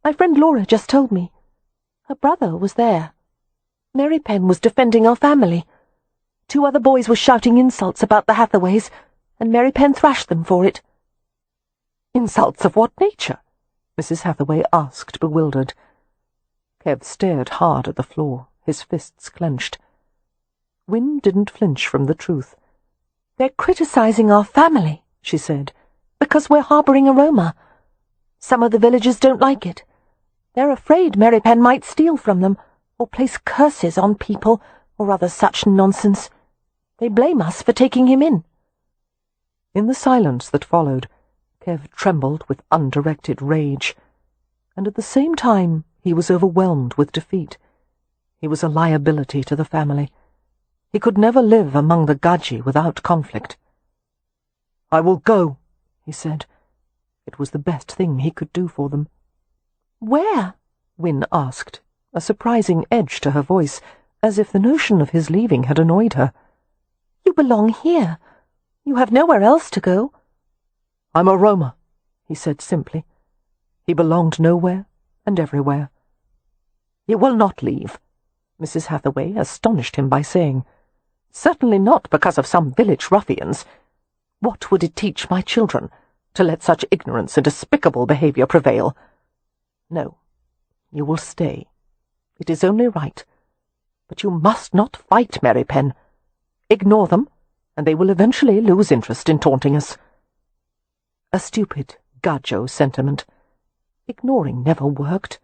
My friend Laura just told me. Her brother was there. Merripen was defending our family. 2 other boys were shouting insults about the Hathaways, and Merripen thrashed them for it." "Insults of what nature?" Mrs. Hathaway asked, bewildered. Kev stared hard at the floor, his fists clenched. Wynne didn't flinch from the truth. "They're criticizing our family," she said, "because we're harboring a Roma. Some of the villagers don't like it. They're afraid Merripen might steal from them, or place curses on people, or other such nonsense. They blame us for taking him in." In the silence that followed, Kev trembled with undirected rage, and at the same time he was overwhelmed with defeat. He was a liability to the family. He could never live among the Gaji without conflict. "I will go," he said. It was the best thing he could do for them. "Where?" Wynne asked, a surprising edge to her voice, as if the notion of his leaving had annoyed her. "You belong here. You have nowhere else to go." "I'm a Roma," he said simply. He belonged nowhere and everywhere. "You will not leave," Mrs. Hathaway astonished him by saying. "Certainly not because of some village ruffians. What would it teach my children, to let such ignorance and despicable behavior prevail? No, You will stay. It is only right. But you must not fight, Merripen. Ignore them, and they will eventually lose interest in taunting us. A stupid, gajo sentiment. Ignoring never worked.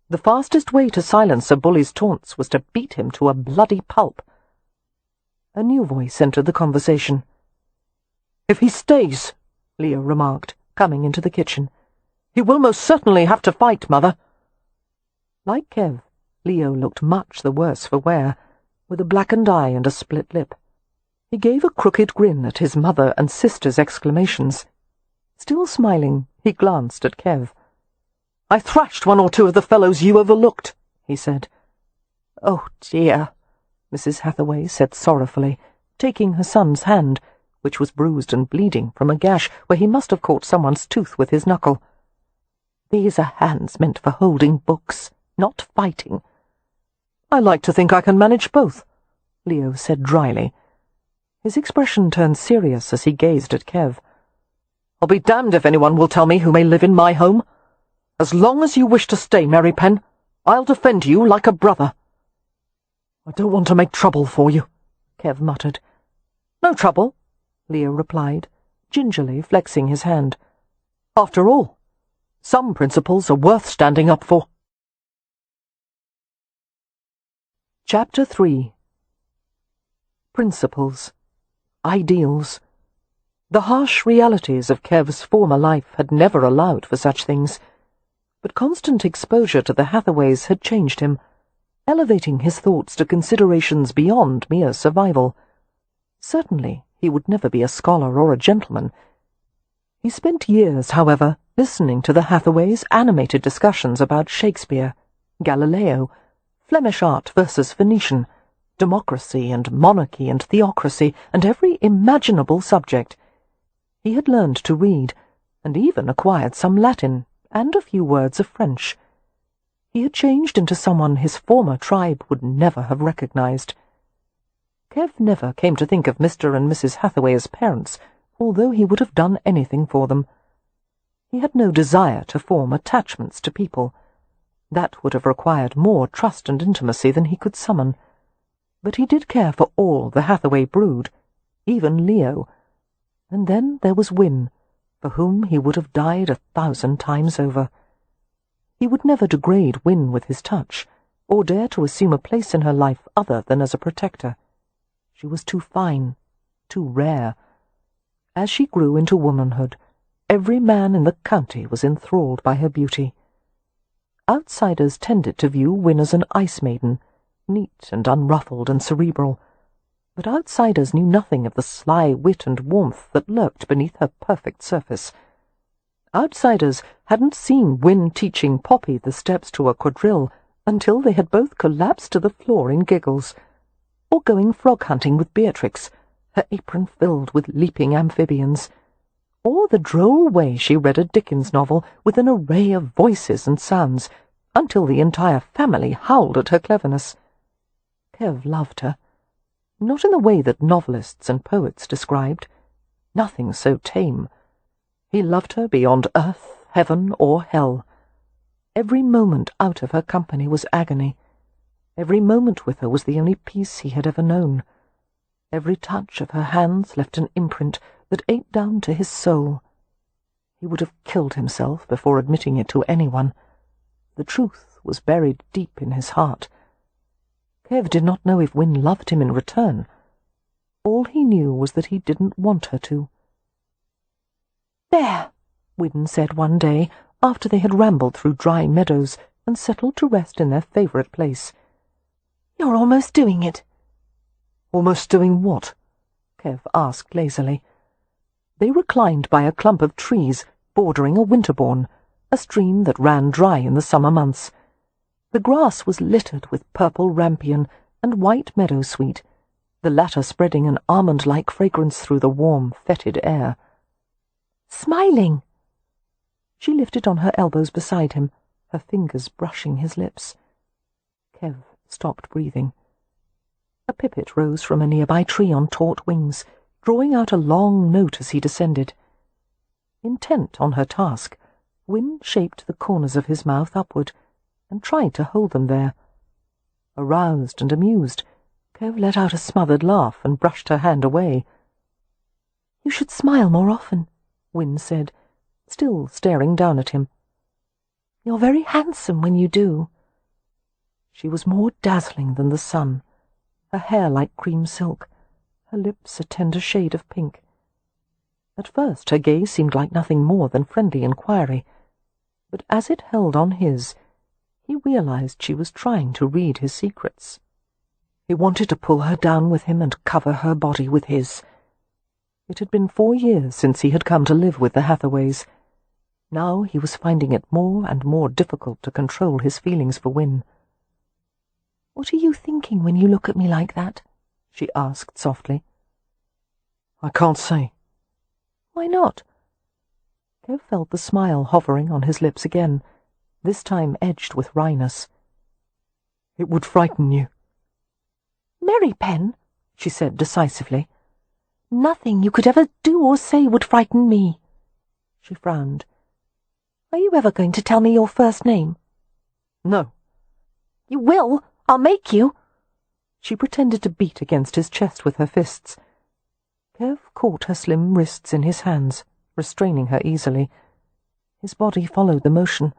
The fastest way to silence a bully's taunts was to beat him to a bloody pulp. A new voice entered the conversation. "If he stays," Leo remarked, coming into the kitchen, "he will most certainly have to fight, Mother." Like Kev, Leo looked much the worse for wear, with a blackened eye and a split lip. He gave a crooked grin at his mother and sister's exclamations. Still smiling, he glanced at Kev. "I thrashed one or two of the fellows you overlooked," he said. "Oh, dear," Mrs. Hathaway said sorrowfully, taking her son's hand, which was bruised and bleeding from a gash where he must have caught someone's tooth with his knuckle. "These are hands meant for holding books, not fighting." "I like to think I can manage both," Leo said dryly. His expression turned serious as he gazed at Kev. "I'll be damned if anyone will tell me who may live in my home. As long as you wish to stay, Merripen, I'll defend you like a brother." "I don't want to make trouble for you," Kev muttered. "No trouble," Leo replied, gingerly flexing his hand. "After all, some principles are worth standing up for." Chapter 3. Principles. Ideals. The harsh realities of Kev's former life had never allowed for such things, but constant exposure to the Hathaways had changed him, elevating his thoughts to considerations beyond mere survival. Certainly he would never be a scholar or a gentleman. He spent years, however, listening to the Hathaways' animated discussions about Shakespeare, Galileo, Flemish art versus Venetian, democracy and monarchy and theocracy, and every imaginable subject. He had learned to read, and even acquired some Latin, and a few words of French. He had changed into someone his former tribe would never have recognized. Kev never came to think of Mr. and Mrs. Hathaway as parents, although he would have done anything for them. He had no desire to form attachments to people. That would have required more trust and intimacy than he could summon. But he did care for all the Hathaway brood, even Leo. And then there was Win, for whom he would have died 1,000 times over. He would never degrade Win with his touch, or dare to assume a place in her life other than as a protector. She was too fine, too rare. As she grew into womanhood, every man in the county was enthralled by her beauty. Outsiders tended to view Win as an ice maiden, neat and unruffled and cerebral, but outsiders knew nothing of the sly wit and warmth that lurked beneath her perfect surface. Outsiders hadn't seen Win teaching Poppy the steps to a quadrille until they had both collapsed to the floor in giggles, or going frog-hunting with Beatrix, her apron filled with leaping amphibians, or the droll way she read a Dickens novel with an array of voices and sounds, until the entire family howled at her cleverness. Kev loved her, not in the way that novelists and poets described. Nothing so tame. He loved her beyond earth, heaven, or hell. Every moment out of her company was agony. Every moment with her was the only peace he had ever known. Every touch of her hands left an imprint that ate down to his soul. He would have killed himself before admitting it to anyone. The truth was buried deep in his heart. Kev did not know if Win loved him in return. All he knew was that he didn't want her to. "There," Win said one day, after they had rambled through dry meadows and settled to rest in their favourite place. "You're almost doing it." "Almost doing what?" Kev asked lazily. They reclined by a clump of trees bordering a winterbourne, a stream that ran dry in the summer months. The grass was littered with purple rampion and white meadowsweet, the latter spreading an almond-like fragrance through the warm, fetid air. "Smiling." She lifted on her elbows beside him, her fingers brushing his lips. Kev stopped breathing. A pipit rose from a nearby tree on taut wings, drawing out a long note as he descended. Intent on her task, Win shaped the corners of his mouth upward, and tried to hold them there. Aroused and amused, Kev let out a smothered laugh and brushed her hand away. "You should smile more often," Wynne said, still staring down at him. "You're very handsome when you do." She was more dazzling than the sun, her hair like cream silk, her lips a tender shade of pink. At first her gaze seemed like nothing more than friendly inquiry, but as it held on his, he realized she was trying to read his secrets. He wanted to pull her down with him and cover her body with his. It had been 4 years since he had come to live with the Hathaways. Now he was finding it more and more difficult to control his feelings for Wynne. "What are you thinking when you look at me like that?" she asked softly. "I can't say." "Why not?" Kev felt the smile hovering on his lips again, this time edged with wryness. "It would frighten you." "Merripen," she said decisively. "Nothing you could ever do or say would frighten me." She frowned. "Are you ever going to tell me your first name?" "No." "You will. I'll make you." She pretended to beat against his chest with her fists. Kev caught her slim wrists in his hands, restraining her easily. His body followed the motion,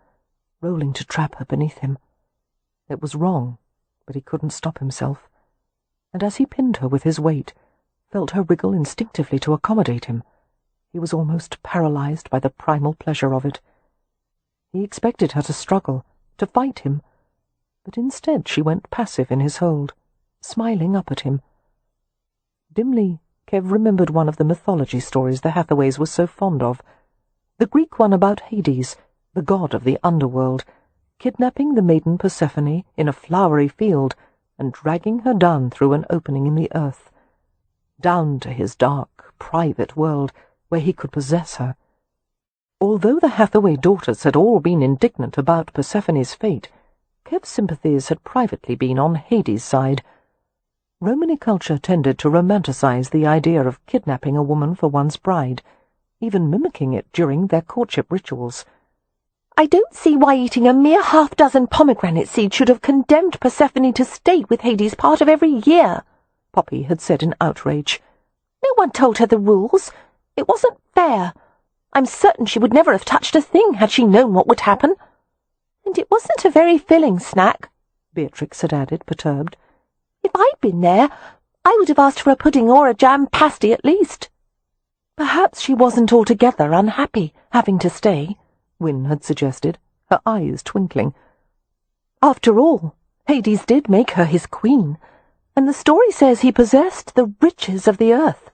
rolling to trap her beneath him. It was wrong, but he couldn't stop himself, and as he pinned her with his weight, felt her wriggle instinctively to accommodate him, he was almost paralyzed by the primal pleasure of it. He expected her to struggle, to fight him, but instead she went passive in his hold, smiling up at him. Dimly, Kev remembered one of the mythology stories the Hathaways were so fond of, the Greek one about Hades, the god of the underworld, kidnapping the maiden Persephone in a flowery field and dragging her down through an opening in the earth, down to his dark, private world where he could possess her. Although the Hathaway daughters had all been indignant about Persephone's fate, Kev's sympathies had privately been on Hades' side. Romany culture tended to romanticize the idea of kidnapping a woman for one's bride, even mimicking it during their courtship rituals. "I don't see why eating a mere half-dozen pomegranate seeds should have condemned Persephone to stay with Hades part of every year," Poppy had said in outrage. "No one told her the rules. It wasn't fair. I'm certain she would never have touched a thing had she known what would happen. And it wasn't a very filling snack," Beatrix had added, perturbed. "If I'd been there, I would have asked for a pudding or a jam pasty at least." "Perhaps she wasn't altogether unhappy having to stay," Wynne had suggested, her eyes twinkling. "After all, Hades did make her his queen, and the story says he possessed the riches of the earth.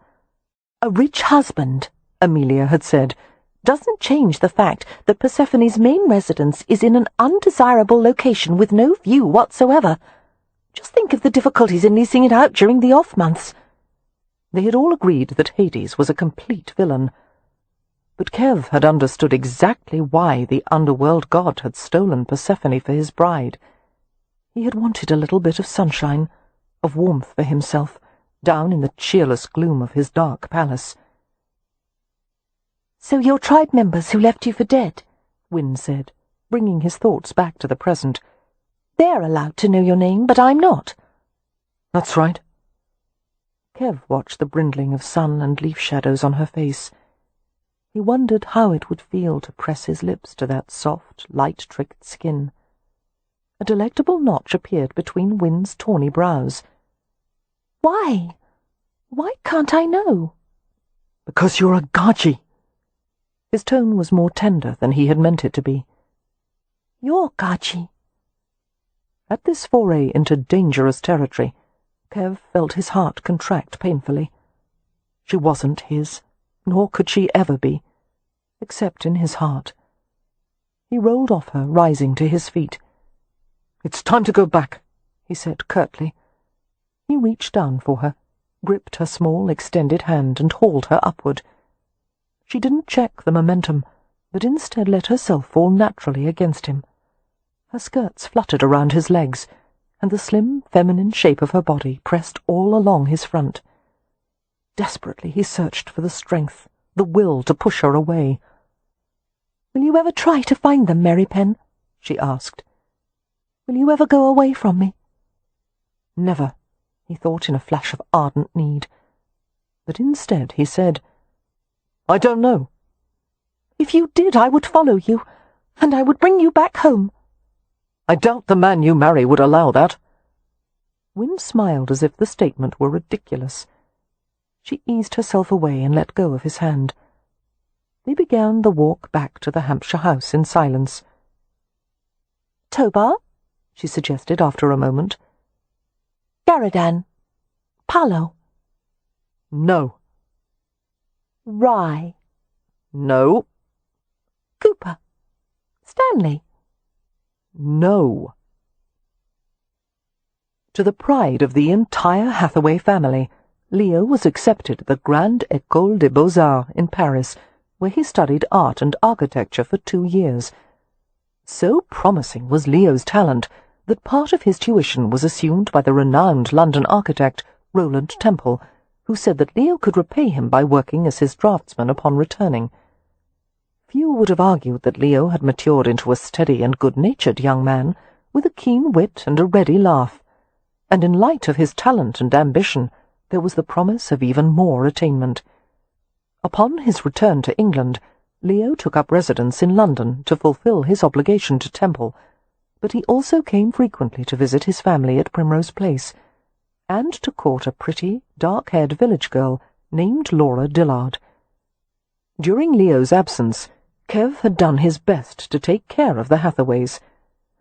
A rich husband," Amelia had said, "doesn't change the fact that Persephone's main residence is in an undesirable location with no view whatsoever. Just think of the difficulties in leasing it out during the off-months." They had all agreed that Hades was a complete villain, but Kev had understood exactly why the underworld god had stolen Persephone for his bride. He had wanted a little bit of sunshine, of warmth for himself, down in the cheerless gloom of his dark palace. "So your tribe members who left you for dead," Wynne said, bringing his thoughts back to the present. "They're allowed to know your name, but I'm not." "That's right." Kev watched the brindling of sun and leaf shadows on her face. He wondered how it would feel to press his lips to that soft, light-tricked skin. A delectable notch appeared between Wynne's tawny brows. "Why? Why can't I know?" "Because you're a Gaji." His tone was more tender than he had meant it to be. "You're Gaji." At this foray into dangerous territory, Kev felt his heart contract painfully. She wasn't his, nor could she ever be, except in his heart. He rolled off her, rising to his feet. "It's time to go back," he said curtly. He reached down for her, gripped her small, extended hand, and hauled her upward. She didn't check the momentum, but instead let herself fall naturally against him. Her skirts fluttered around his legs, and the slim, feminine shape of her body pressed all along his front. Desperately he searched for the strength, the will to push her away. "Will you ever try to find them, Merripen?" she asked. Will you ever go away from me? Never, he thought in a flash of ardent need. But instead he said, I don't know. If you did, I would follow you, and I would bring you back home. I doubt the man you marry would allow that. Wynne smiled as if the statement were ridiculous. She eased herself away and let go of his hand. They began the walk back to the Hampshire house in silence. Tobar, she suggested after a moment. Garadan. Palo. No. Rye. No. Cooper. Stanley. No. To the pride of the entire Hathaway family, Leo was accepted at the Grande École des Beaux-Arts in Paris, where he studied art and architecture for 2 years. So promising was Leo's talent that part of his tuition was assumed by the renowned London architect Roland Temple, who said that Leo could repay him by working as his draftsman upon returning. Few would have argued that Leo had matured into a steady and good-natured young man, with a keen wit and a ready laugh, and in light of his talent and ambition there was the promise of even more attainment. Upon his return to England, Leo took up residence in London to fulfil his obligation to Temple, but he also came frequently to visit his family at Primrose Place, and to court a pretty, dark-haired village girl named Laura Dillard. During Leo's absence, Kev had done his best to take care of the Hathaways,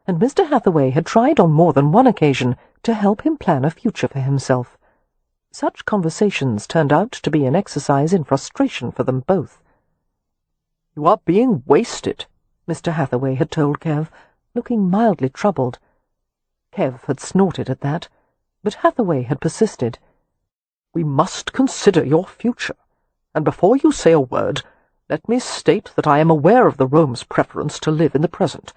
and Mr. Hathaway had tried on more than one occasion to help him plan a future for himself. Such conversations turned out to be an exercise in frustration for them both. "You are being wasted," Mr. Hathaway had told Kev, looking mildly troubled. Kev had snorted at that, but Hathaway had persisted. "We must consider your future, and before you say a word, let me state that I am aware of the Rome's preference to live in the present.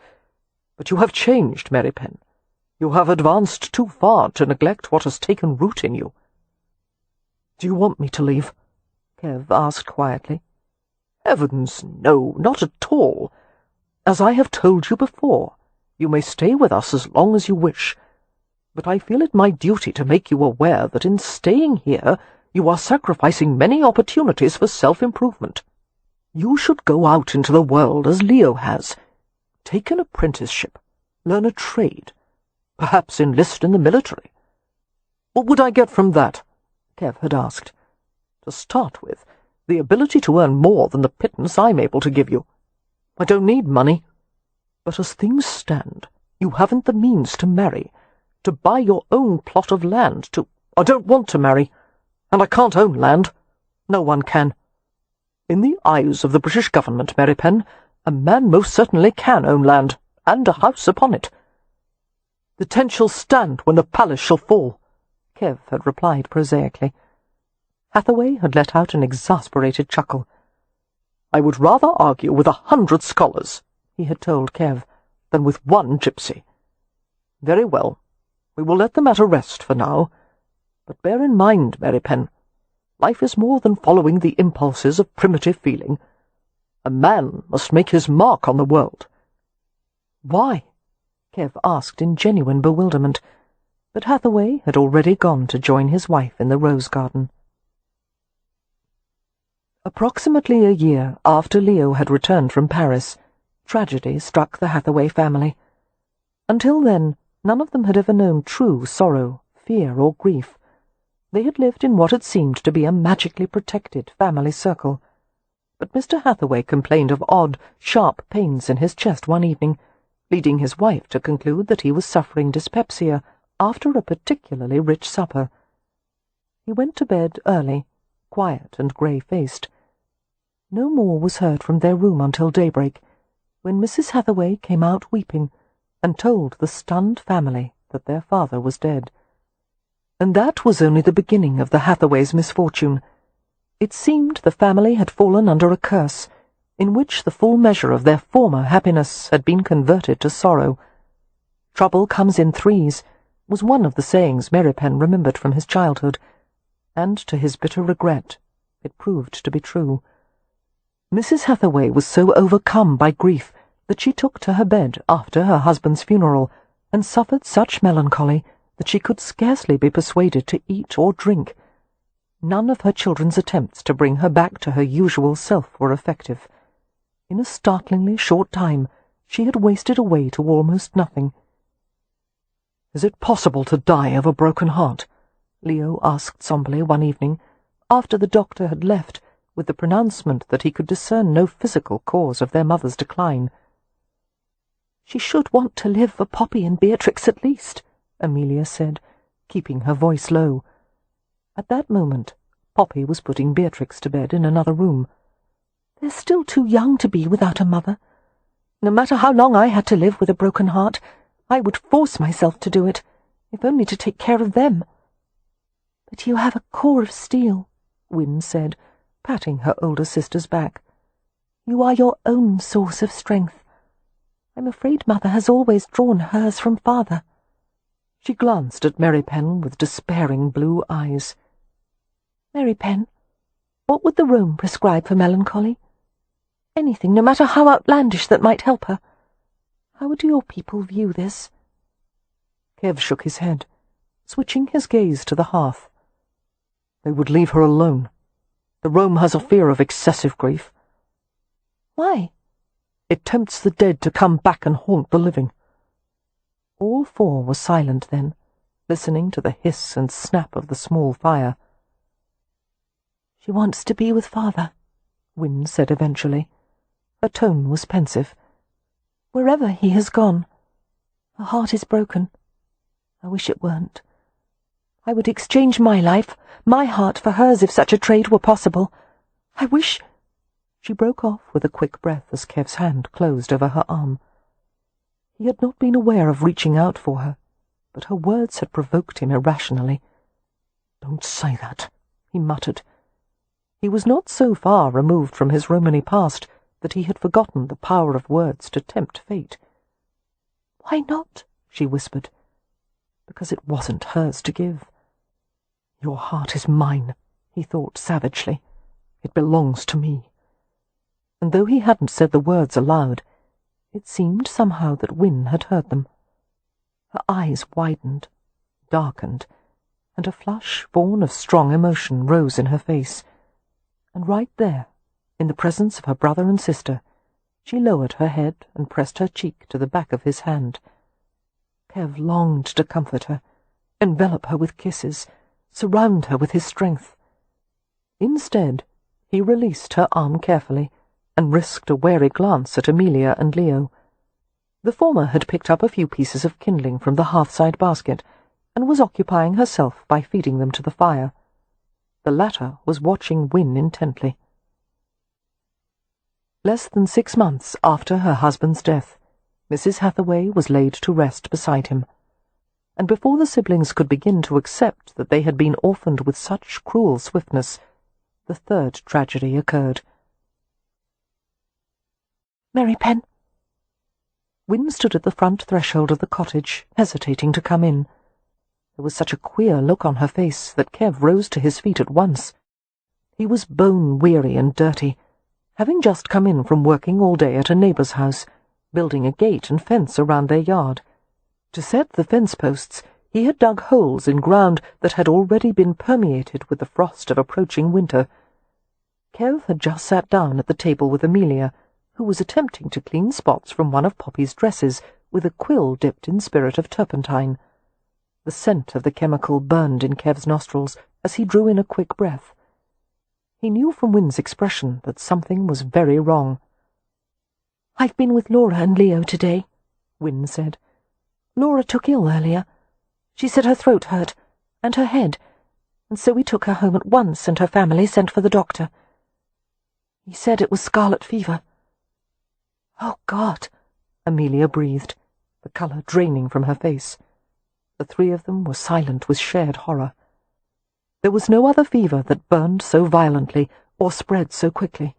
But you have changed, Merripen. You have advanced too far to neglect what has taken root in you." "Do you want me to leave?" Kev asked quietly. "Heavens, no, not at all. As I have told you before, you may stay with us as long as you wish, but I feel it my duty to make you aware that in staying here you are sacrificing many opportunities for self-improvement. You should go out into the world as Leo has. Take an apprenticeship, learn a trade, perhaps enlist in the military." "What would I get from that?" Kev had asked. "To start with, the ability to earn more than the pittance I'm able to give you. I don't need money. But as things stand, you haven't the means to marry, to buy your own plot of land, to—" "I don't want to marry, and I can't own land. No one can. In the eyes of the British government, Merripen, a man most certainly can own land, and a house upon it." "The tent shall stand when the palace shall fall," Kev had replied prosaically. Hathaway had let out an exasperated chuckle. "I would rather argue with 100 scholars," he had told Kev, "than with one gypsy. Very well, we will let the matter rest for now. But bear in mind, Merripen, life is more than following the impulses of primitive feeling. A man must make his mark on the world." "Why?" Kev asked in genuine bewilderment, but Hathaway had already gone to join his wife in the rose garden. Approximately a year after Leo had returned from Paris, tragedy struck the Hathaway family. Until then, none of them had ever known true sorrow, fear, or grief. They had lived in what had seemed to be a magically protected family circle. But Mr. Hathaway complained of odd, sharp pains in his chest one evening, leading his wife to conclude that he was suffering dyspepsia after a particularly rich supper. He went to bed early, quiet and grey-faced. No more was heard from their room until daybreak, when Mrs. Hathaway came out weeping and told the stunned family that their father was dead. And that was only the beginning of the Hathaways' misfortune. It seemed the family had fallen under a curse, in which the full measure of their former happiness had been converted to sorrow. "Trouble comes in threes," was one of the sayings Merripen remembered from his childhood, and to his bitter regret it proved to be true. Mrs. Hathaway was so overcome by grief that she took to her bed after her husband's funeral and suffered such melancholy that she could scarcely be persuaded to eat or drink. None of her children's attempts to bring her back to her usual self were effective. In a startlingly short time, she had wasted away to almost nothing. "Is it possible to die of a broken heart?" Leo asked somberly one evening, after the doctor had left, with the pronouncement that he could discern no physical cause of their mother's decline. "She should want to live for Poppy and Beatrix at least," Amelia said, keeping her voice low. At that moment, Poppy was putting Beatrix to bed in another room. "They're still too young to be without a mother. No matter how long I had to live with a broken heart, I would force myself to do it, if only to take care of them." "But you have a core of steel," Wynne said, patting her older sister's back. "You are your own source of strength. I'm afraid Mother has always drawn hers from Father." She glanced at Merripen with despairing blue eyes. "Merripen, what would the Rome prescribe for melancholy? Anything, no matter how outlandish, that might help her. How would your people view this?" Kev shook his head, switching his gaze to the hearth. "They would leave her alone. The Rome has a fear of excessive grief." "Why?" "It tempts the dead to come back and haunt the living." All four were silent then, listening to the hiss and snap of the small fire. "She wants to be with Father," Wynne said eventually. Her tone was pensive. "Wherever he has gone. Her heart is broken. I wish it weren't. I would exchange my life, my heart, for hers if such a trade were possible. I wish—" She broke off with a quick breath as Kev's hand closed over her arm. He had not been aware of reaching out for her, but her words had provoked him irrationally. "Don't say that," he muttered. He was not so far removed from his Romany past that he had forgotten the power of words to tempt fate. "Why not?" she whispered. "Because it wasn't hers to give. Your heart is mine," he thought savagely. "It belongs to me." And though he hadn't said the words aloud, it seemed somehow that Wynne had heard them. Her eyes widened, darkened, and a flush born of strong emotion rose in her face. And right there, in the presence of her brother and sister, she lowered her head and pressed her cheek to the back of his hand. Kev longed to comfort her, envelop her with kisses, surround her with his strength. Instead, he released her arm carefully and risked a wary glance at Amelia and Leo. The former had picked up a few pieces of kindling from the hearthside basket and was occupying herself by feeding them to the fire. The latter was watching Wynne intently. Less than 6 months after her husband's death, Mrs. Hathaway was laid to rest beside him, and before the siblings could begin to accept that they had been orphaned with such cruel swiftness, the third tragedy occurred. "Merripen." Wynne stood at the front threshold of the cottage, hesitating to come in. There was such a queer look on her face that Kev rose to his feet at once. He was bone-weary and dirty, having just come in from working all day at a neighbour's house, building a gate and fence around their yard. To set the fence posts, he had dug holes in ground that had already been permeated with the frost of approaching winter. Kev had just sat down at the table with Amelia, who was attempting to clean spots from one of Poppy's dresses with a quill dipped in spirit of turpentine. The scent of the chemical burned in Kev's nostrils as he drew in a quick breath. He knew from Wynne's expression that something was very wrong. "I've been with Laura and Leo today," Wynne said. "Laura took ill earlier. She said her throat hurt, and her head, and so we took her home at once, and her family sent for the doctor. He said it was scarlet fever." "Oh, God!" Amelia breathed, the colour draining from her face. The three of them were silent with shared horror. There was no other fever that burned so violently or spread so quickly.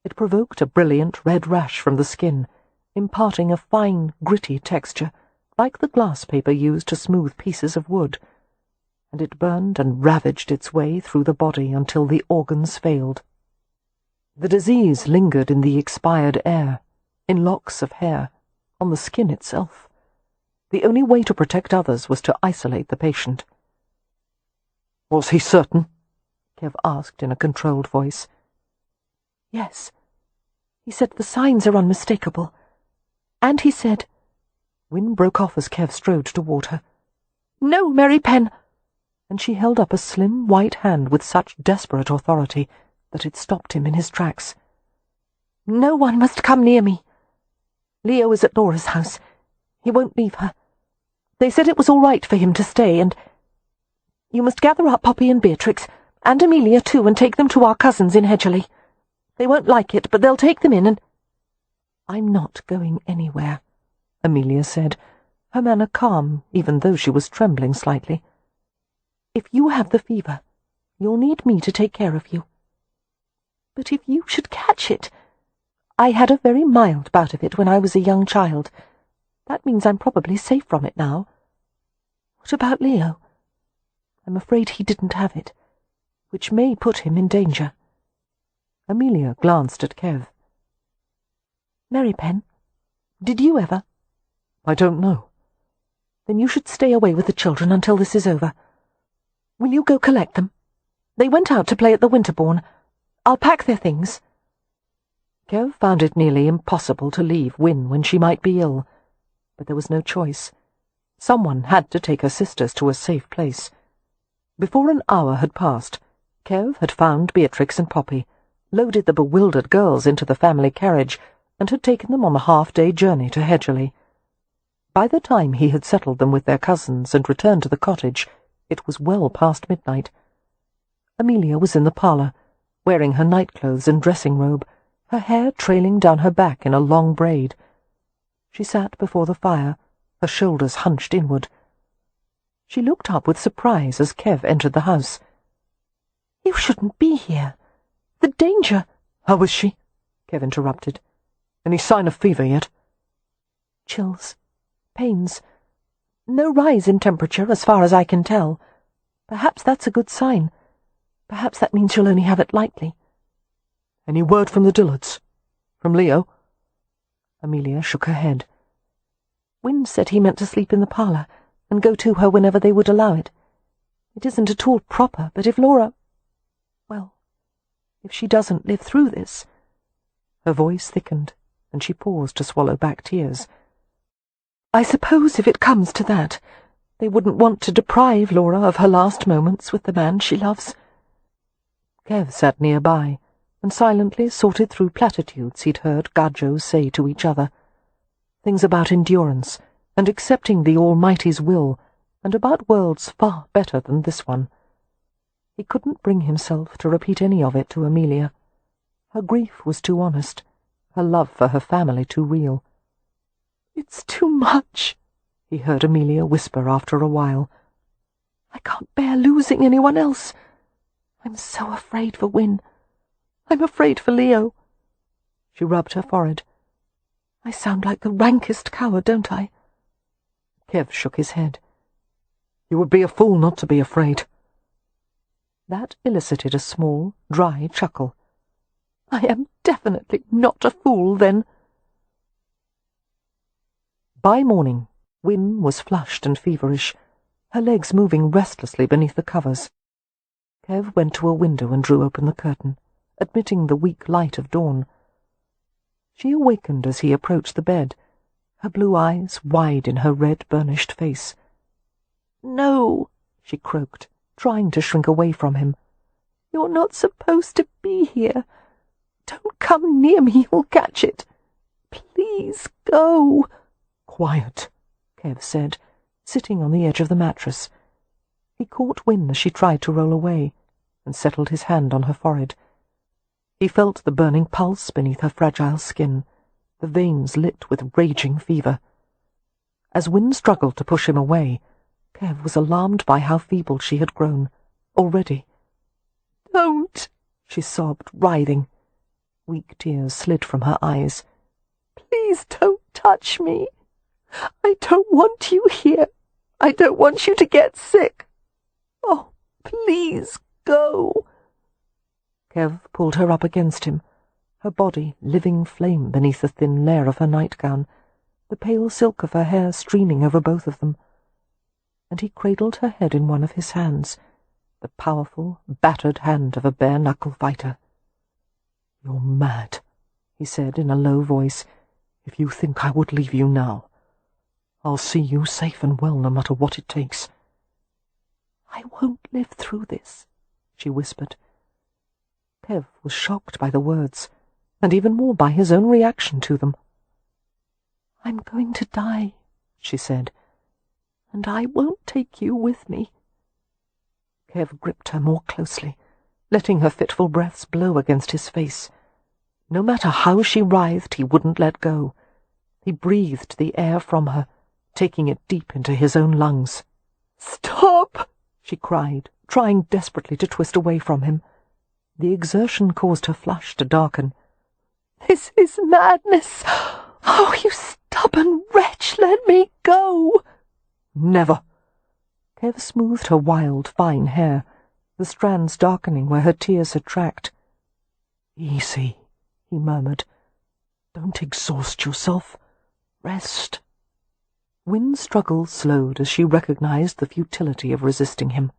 It provoked a brilliant red rash from the skin, imparting a fine, gritty texture, like the glass paper used to smooth pieces of wood, and it burned and ravaged its way through the body until the organs failed. The disease lingered in the expired air, in locks of hair, on the skin itself. The only way to protect others was to isolate the patient. "Was he certain?" Kev asked in a controlled voice. "Yes. He said the signs are unmistakable. And he said—" Wynne broke off as Kev strode toward her. "No, Merripen!" And she held up a slim white hand with such desperate authority that it stopped him in his tracks. "No one must come near me. Leo is at Laura's house. He won't leave her. They said it was all right for him to stay, and you must gather up Poppy and Beatrix, and Amelia too, and take them to our cousins in Hedgerley. They won't like it, but they'll take them in, and—" "I'm not going anywhere," Amelia said, her manner calm, even though she was trembling slightly. "If you have the fever, you'll need me to take care of you." "But if you should catch it—" "I had a very mild bout of it when I was a young child. That means I'm probably safe from it now." "What about Leo?" "I'm afraid he didn't have it, which may put him in danger." Amelia glanced at Kev. "Merripen, did you ever?" "I don't know." "Then you should stay away with the children until this is over. Will you go collect them? They went out to play at the Winterbourne. I'll pack their things." Kev found it nearly impossible to leave Wynne when she might be ill, but there was no choice. Someone had to take her sisters to a safe place. Before an hour had passed, Kev had found Beatrix and Poppy, loaded the bewildered girls into the family carriage, and had taken them on the half-day journey to Hedgerley. By the time he had settled them with their cousins and returned to the cottage, it was well past midnight. Amelia was in the parlour, wearing her nightclothes and dressing robe, her hair trailing down her back in a long braid. She sat before the fire, her shoulders hunched inward. She looked up with surprise as Kev entered the house. "You shouldn't be here. The danger—" "How is she?" Kev interrupted. "Any sign of fever yet?" "Chills. Pains. No rise in temperature, as far as I can tell. Perhaps that's a good sign. Perhaps that means she'll only have it lightly." "Any word from the Dillards? From Leo?" Amelia shook her head. "Wynne said he meant to sleep in the parlour, and go to her whenever they would allow it. It isn't at all proper, but if Laura— well, if she doesn't live through this—" Her voice thickened, and she paused to swallow back tears. "I suppose if it comes to that, they wouldn't want to deprive Laura of her last moments with the man she loves." Kev sat nearby, and silently sorted through platitudes he'd heard Gadjos say to each other. Things about endurance, and accepting the Almighty's will, and about worlds far better than this one. He couldn't bring himself to repeat any of it to Amelia. Her grief was too honest, her love for her family too real. "It's too much," he heard Amelia whisper after a while. "I can't bear losing anyone else. I'm so afraid for Wynne. I'm afraid for Leo." She rubbed her forehead. "I sound like the rankest coward, don't I?" Kev shook his head. "You would be a fool not to be afraid." That elicited a small, dry chuckle. "I am definitely not a fool, then." By morning, Wynne was flushed and feverish, her legs moving restlessly beneath the covers. Kev went to a window and drew open the curtain, admitting the weak light of dawn. She awakened as he approached the bed, her blue eyes wide in her red, burnished face. "No," she croaked, trying to shrink away from him. "You're not supposed to be here. Don't come near me, you'll catch it. Please go." "Quiet," Kev said, sitting on the edge of the mattress. He caught Wynne as she tried to roll away, and settled his hand on her forehead. He felt the burning pulse beneath her fragile skin, the veins lit with raging fever. As Wynne struggled to push him away, Kev was alarmed by how feeble she had grown, already. "Don't," she sobbed, writhing. Weak tears slid from her eyes. "Please don't touch me. I don't want you here. I don't want you to get sick. Oh, please go." Kev pulled her up against him, her body living flame beneath the thin layer of her nightgown, the pale silk of her hair streaming over both of them, and he cradled her head in one of his hands, the powerful, battered hand of a bare-knuckle fighter. "You're mad," he said in a low voice, "if you think I would leave you now. I'll see you safe and well no matter what it takes." "I won't live through this," she whispered. Kev was shocked by the words, and even more by his own reaction to them. "I'm going to die," she said, "and I won't take you with me." Kev gripped her more closely, letting her fitful breaths blow against his face. No matter how she writhed, he wouldn't let go. He breathed the air from her, taking it deep into his own lungs. "Stop!" she cried, trying desperately to twist away from him. The exertion caused her flush to darken. "This is madness! Oh, you stubborn wretch, let me go!" "Never!" Kev smoothed her wild, fine hair, the strands darkening where her tears had tracked. "Easy," he murmured. "Don't exhaust yourself. Rest." Wynn's struggle slowed as she recognized the futility of resisting him.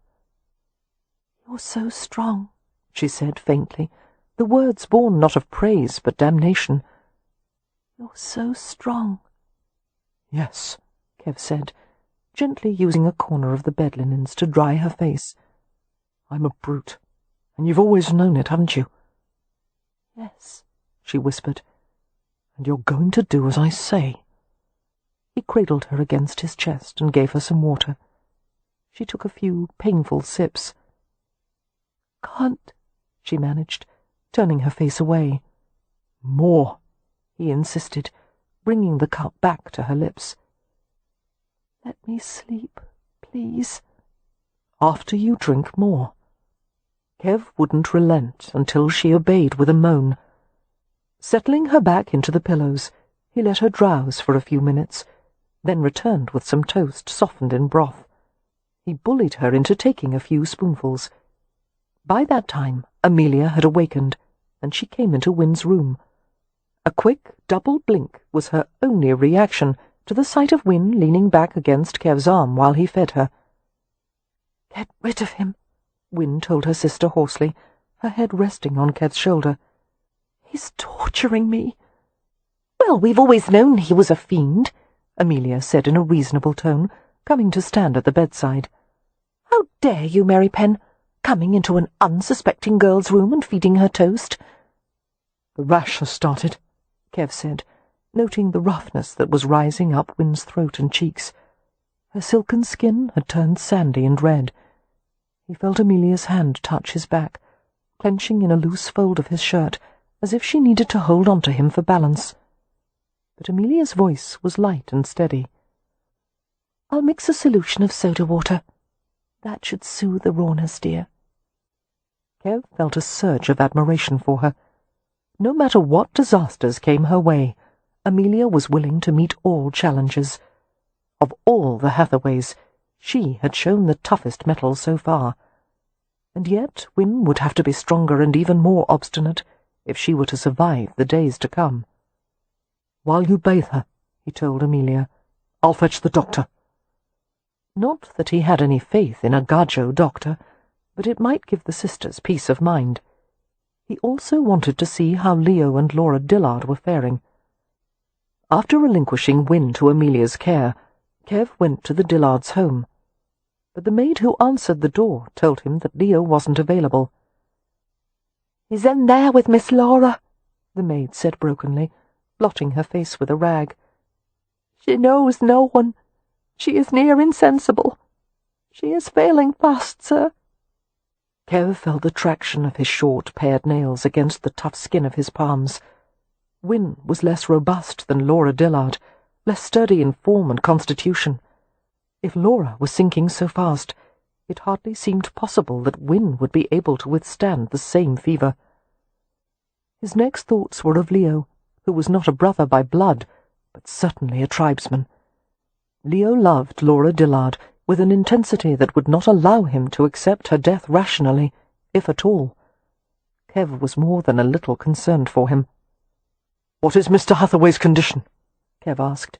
"You're so strong," she said faintly, the words born not of praise but damnation. "You're so strong." "Yes," Kev said, gently using a corner of the bed linens to dry her face. "I'm a brute, and you've always known it, haven't you?" "Yes," she whispered. "And you're going to do as I say." He cradled her against his chest and gave her some water. She took a few painful sips. "Can't," she managed, turning her face away. "More," he insisted, bringing the cup back to her lips. "Let me sleep, please." "After you drink more." Kev wouldn't relent until she obeyed with a moan. Settling her back into the pillows, he let her drowse for a few minutes, then returned with some toast softened in broth. He bullied her into taking a few spoonfuls. By that time, Amelia had awakened, and she came into Wynn's room. A quick double blink was her only reaction to the sight of Wynn leaning back against Kev's arm while he fed her. "Get rid of him," Wynn told her sister hoarsely, her head resting on Kev's shoulder. "He's torturing me." "Well, we've always known he was a fiend," Amelia said in a reasonable tone, coming to stand at the bedside. "How dare you, Merripen, coming into an unsuspecting girl's room and feeding her toast?" "The rash has started," Kev said, noting the roughness that was rising up Wynn's throat and cheeks. Her silken skin had turned sandy and red. He felt Amelia's hand touch his back, clenching in a loose fold of his shirt, as if she needed to hold on to him for balance. But Amelia's voice was light and steady. "I'll mix a solution of soda water. That should soothe the rawness, dear." Kev felt a surge of admiration for her. No matter what disasters came her way, Amelia was willing to meet all challenges. Of all the Hathaways, she had shown the toughest mettle so far. And yet Wynn would have to be stronger and even more obstinate if she were to survive the days to come. "While you bathe her," he told Amelia, "I'll fetch the doctor." Not that he had any faith in a gajo doctor, but it might give the sisters peace of mind. He also wanted to see how Leo and Laura Dillard were faring. After relinquishing Wynn to Amelia's care, Kev went to the Dillards' home. But the maid who answered the door told him that Leo wasn't available. "He's in there with Miss Laura," the maid said brokenly, blotting her face with a rag. "She knows no one. She is near insensible. She is failing fast, sir." Kev felt the traction of his short, pared nails against the tough skin of his palms. Wynn was less robust than Laura Dillard, less sturdy in form and constitution. If Laura was sinking so fast, it hardly seemed possible that Wynn would be able to withstand the same fever. His next thoughts were of Leo, who was not a brother by blood, but certainly a tribesman. Leo loved Laura Dillard with an intensity that would not allow him to accept her death rationally, if at all. Kev was more than a little concerned for him. "What is Mr. Hathaway's condition?" Kev asked,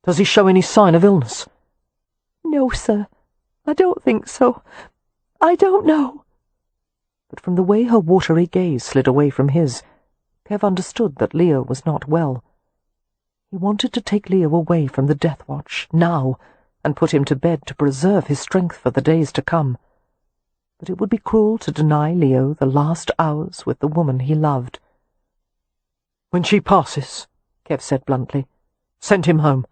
Does he show any sign of illness?" "No, sir. I don't think so. I don't know." But from the way her watery gaze slid away from his, Kev understood that Leo was not well. He wanted to take Leo away from the death watch, now, and put him to bed to preserve his strength for the days to come. But it would be cruel to deny Leo the last hours with the woman he loved. "When she passes," Kev said bluntly, "send him home.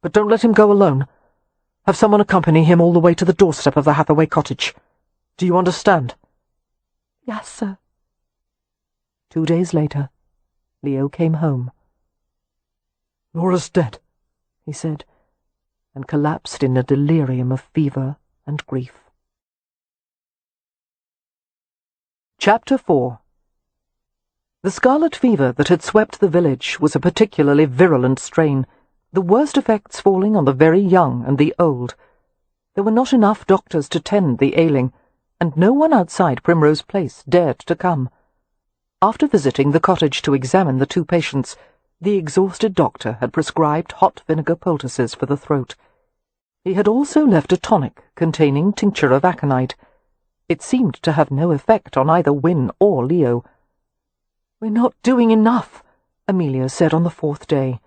But don't let him go alone. Have someone accompany him all the way to the doorstep of the Hathaway cottage. Do you understand?" "Yes, sir." 2 days later, Leo came home. "Laura's dead," he said, and collapsed in a delirium of fever and grief. Chapter 4. The scarlet fever that had swept the village was a particularly virulent strain, the worst effects falling on the very young and the old. There were not enough doctors to tend the ailing, and no one outside Primrose Place dared to come. After visiting the cottage to examine the 2 patients, the exhausted doctor had prescribed hot vinegar poultices for the throat. He had also left a tonic containing tincture of aconite. It seemed to have no effect on either Win or Leo. "We're not doing enough," Amelia said on the 4th day.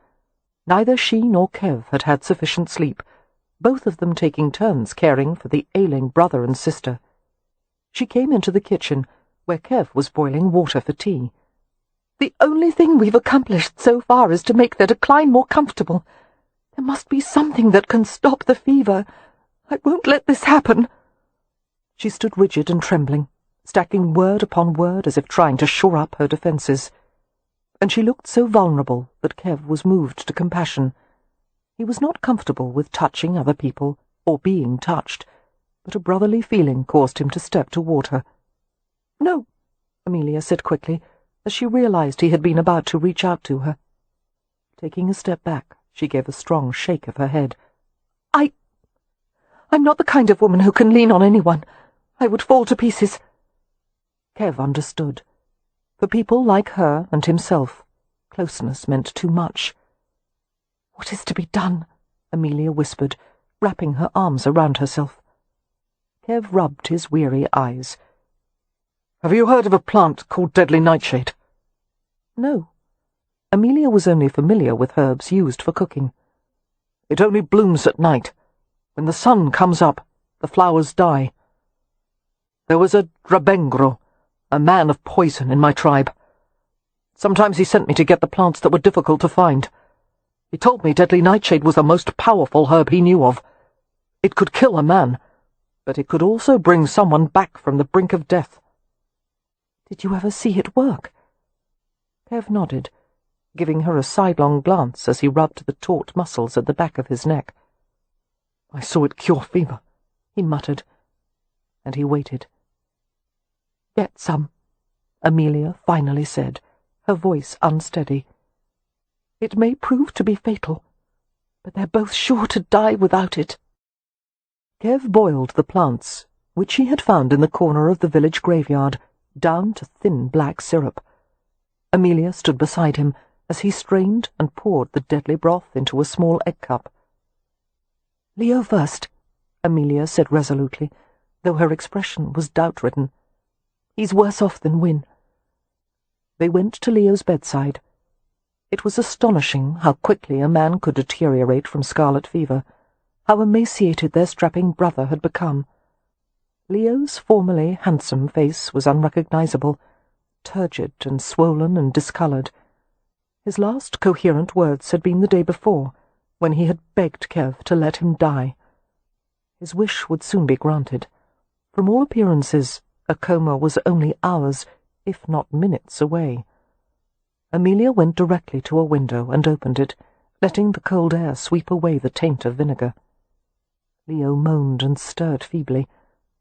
Neither she nor Kev had had sufficient sleep, both of them taking turns caring for the ailing brother and sister. She came into the kitchen, where Kev was boiling water for tea. "The only thing we've accomplished so far is to make their decline more comfortable. There must be something that can stop the fever. I won't let this happen." She stood rigid and trembling, stacking word upon word as if trying to shore up her defences. And she looked so vulnerable that Kev was moved to compassion. He was not comfortable with touching other people or being touched, but a brotherly feeling caused him to step toward her. "No," Amelia said quickly, as she realized he had been about to reach out to her. Taking a step back, she gave a strong shake of her head. I'm not the kind of woman who can lean on anyone. I would fall to pieces." Kev understood. For people like her and himself, closeness meant too much. "What is to be done?" Amelia whispered, wrapping her arms around herself. Kev rubbed his weary eyes. "Have you heard of a plant called deadly nightshade?" No. Amelia was only familiar with herbs used for cooking. "It only blooms at night. When the sun comes up, the flowers die. There was a Drabengro, a man of poison, in my tribe. Sometimes he sent me to get the plants that were difficult to find. He told me deadly nightshade was the most powerful herb he knew of. It could kill a man, but it could also bring someone back from the brink of death." "Did you ever see it work?" Kev nodded, giving her a sidelong glance as he rubbed the taut muscles at the back of his neck. "I saw it cure fever," he muttered, and he waited. "Get some," Amelia finally said, her voice unsteady. "It may prove to be fatal, but they're both sure to die without it." Kev boiled the plants, which he had found in the corner of the village graveyard, down to thin black syrup. Amelia stood beside him as he strained and poured the deadly broth into a small egg cup. "Leo first," Amelia said resolutely, though her expression was doubt-ridden. "He's worse off than Win." They went to Leo's bedside. It was astonishing how quickly a man could deteriorate from scarlet fever, how emaciated their strapping brother had become. Leo's formerly handsome face was unrecognizable, turgid and swollen and discoloured. His last coherent words had been the day before, when he had begged Kev to let him die. His wish would soon be granted. From all appearances, a coma was only hours, if not minutes, away. Amelia went directly to a window and opened it, letting the cold air sweep away the taint of vinegar. Leo moaned and stirred feebly,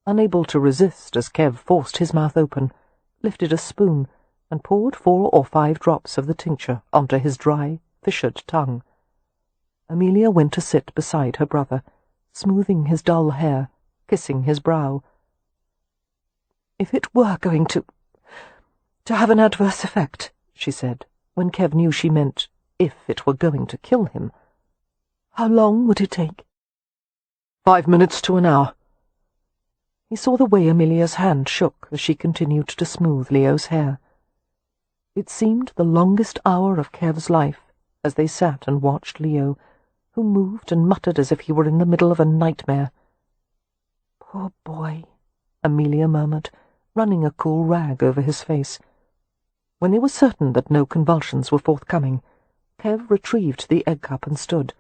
unable to resist as Kev forced his mouth open, lifted a spoon, and poured 4 or 5 drops of the tincture onto his dry, fissured tongue. Amelia went to sit beside her brother, smoothing his dull hair, kissing his brow. "If it were going to have an adverse effect," she said, when Kev knew she meant if it were going to kill him, How long would it take? 5 minutes to an hour. He saw the way Amelia's hand shook as she continued to smooth Leo's hair. It seemed the longest hour of Kev's life as they sat and watched Leo, who moved and muttered as if he were in the middle of a nightmare. "Poor boy," Amelia murmured, running a cool rag over his face. When they were certain that no convulsions were forthcoming, Kev retrieved the egg cup and stood.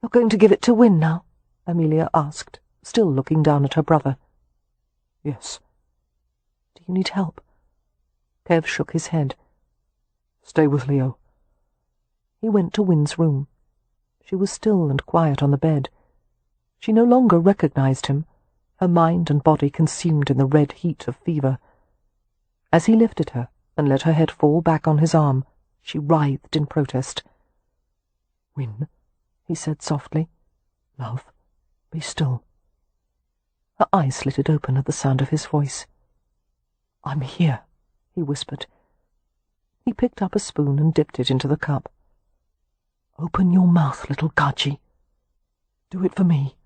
"You're going to give it to Win now?" Amelia asked, still looking down at her brother. "Yes." "Do you need help?" Kev shook his head. "Stay with Leo." He went to Win's room. She was still and quiet on the bed. She no longer recognized him, her mind and body consumed in the red heat of fever. As he lifted her and let her head fall back on his arm, she writhed in protest. "Win," he said softly. "Love, be still." Her eyes slitted open at the sound of his voice. "I'm here," he whispered. He picked up a spoon and dipped it into the cup. "Open your mouth, little Gaji. Do it for me."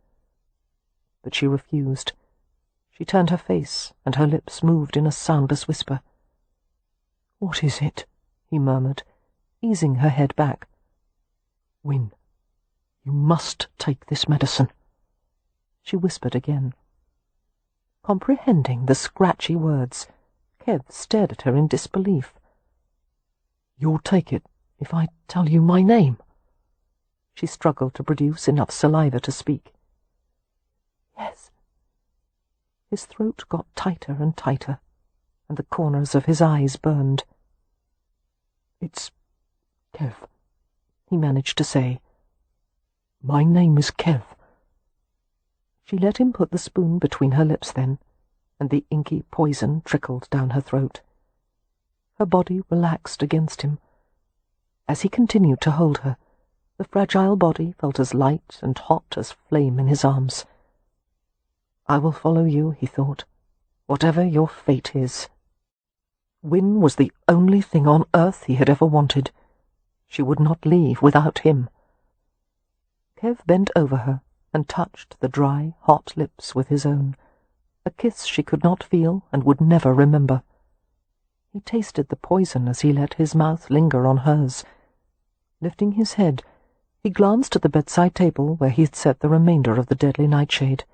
But she refused. She turned her face, and her lips moved in a soundless whisper. "What is it?" he murmured, easing her head back. "Win, you must take this medicine," she whispered again. Comprehending the scratchy words, Kev stared at her in disbelief. "You'll take it if I tell you my name?" She struggled to produce enough saliva to speak. "Yes." His throat got tighter and tighter, and the corners of his eyes burned. "It's Kev," he managed to say. "My name is Kev." She let him put the spoon between her lips then, and the inky poison trickled down her throat. Her body relaxed against him. As he continued to hold her, the fragile body felt as light and hot as flame in his arms. "I will follow you," he thought, "whatever your fate is." Win was the only thing on earth he had ever wanted. She would not leave without him. Kev bent over her and touched the dry, hot lips with his own, a kiss she could not feel and would never remember. He tasted the poison as he let his mouth linger on hers. Lifting his head, he glanced at the bedside table where he had set the remainder of the deadly nightshade.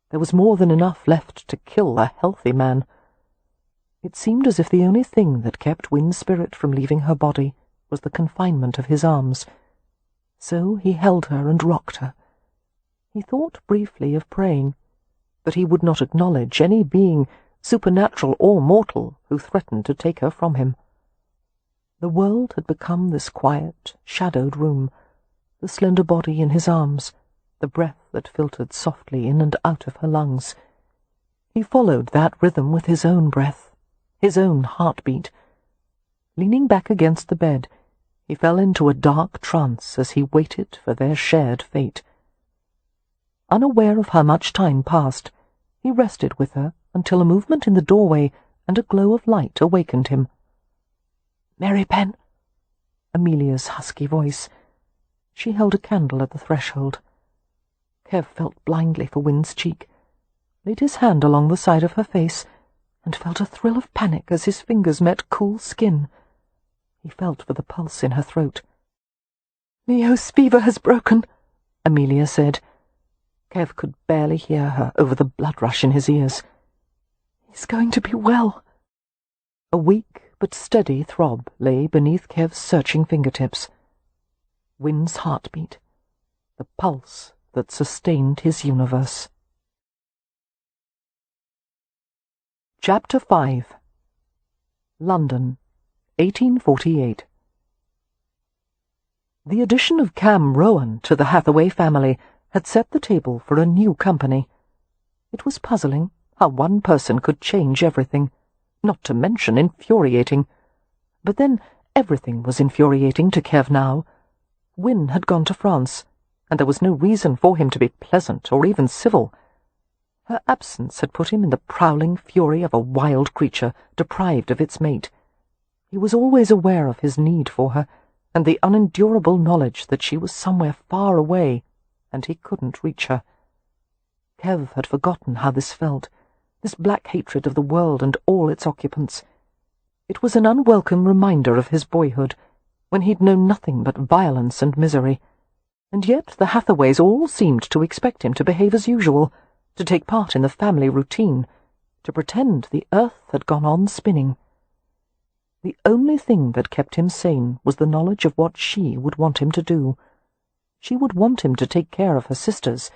There was more than enough left to kill a healthy man. It seemed as if the only thing that kept Win's spirit from leaving her body was the confinement of his arms. So he held her and rocked her. He thought briefly of praying, but he would not acknowledge any being, supernatural or mortal, who threatened to take her from him. The world had become this quiet, shadowed room, the slender body in his arms, the breath that filtered softly in and out of her lungs. He followed that rhythm with his own breath, his own heartbeat. Leaning back against the bed, he fell into a dark trance as he waited for their shared fate. Unaware of how much time passed, he rested with her until a movement in the doorway and a glow of light awakened him. "Merripen," Amelia's husky voice. She held a candle at the threshold. Kev felt blindly for Win's cheek, laid his hand along the side of her face, and felt a thrill of panic as his fingers met cool skin. He felt for the pulse in her throat. "Leo's fever has broken," Amelia said. Kev could barely hear her over the blood rush in his ears. "He's going to be well." A weak but steady throb lay beneath Kev's searching fingertips. Win's heartbeat, the pulse that sustained his universe. Chapter 5. London, 1848. The addition of Cam Rowan to the Hathaway family had set the table for a new company. It was puzzling how one person could change everything, not to mention infuriating. But then everything was infuriating to Kev now. Win had gone to France, and there was no reason for him to be pleasant or even civil. Her absence had put him in the prowling fury of a wild creature deprived of its mate. He was always aware of his need for her, and the unendurable knowledge that she was somewhere far away, and he couldn't reach her. Kev had forgotten how this felt, this black hatred of the world and all its occupants. It was an unwelcome reminder of his boyhood, when he'd known nothing but violence and misery, and yet the Hathaways all seemed to expect him to behave as usual, to take part in the family routine, to pretend the earth had gone on spinning. The only thing that kept him sane was the knowledge of what she would want him to do. She would want him to take care of her sisters,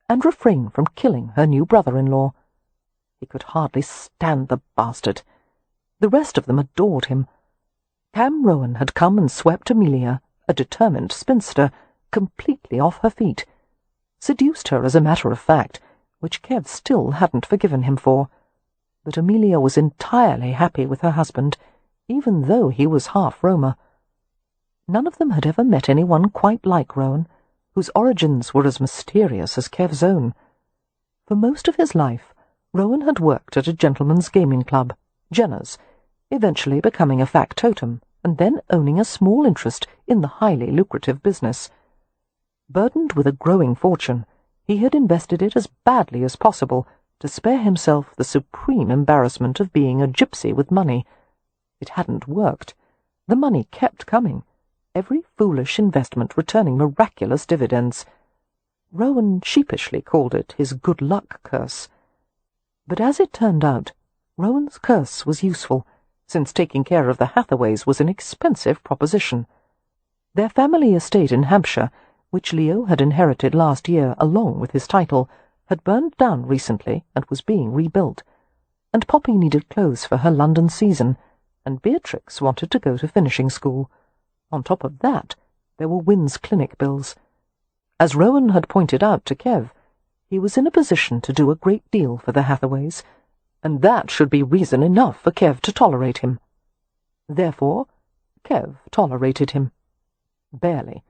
and refrain from killing her new brother-in-law. He could hardly stand the bastard. The rest of them adored him. Cam Rowan had come and swept Amelia, a determined spinster, completely off her feet. Seduced her, as a matter of fact, which Kev still hadn't forgiven him for. But Amelia was entirely happy with her husband, even though he was half Roma. None of them had ever met anyone quite like Rowan, whose origins were as mysterious as Kev's own. For most of his life, Rowan had worked at a gentleman's gaming club, Jenner's, eventually becoming a factotum and then owning a small interest in the highly lucrative business. Burdened with a growing fortune, he had invested it as badly as possible to spare himself the supreme embarrassment of being a gypsy with money. It hadn't worked. The money kept coming, every foolish investment returning miraculous dividends. Rowan sheepishly called it his good luck curse. But as it turned out, Rowan's curse was useful, since taking care of the Hathaways was an expensive proposition. Their family estate in Hampshire, which Leo had inherited last year along with his title, had burned down recently and was being rebuilt, and Poppy needed clothes for her London season, and Beatrix wanted to go to finishing school. On top of that, there were Wynn's clinic bills. As Rowan had pointed out to Kev, he was in a position to do a great deal for the Hathaways, and that should be reason enough for Kev to tolerate him. Therefore, Kev tolerated him. Barely.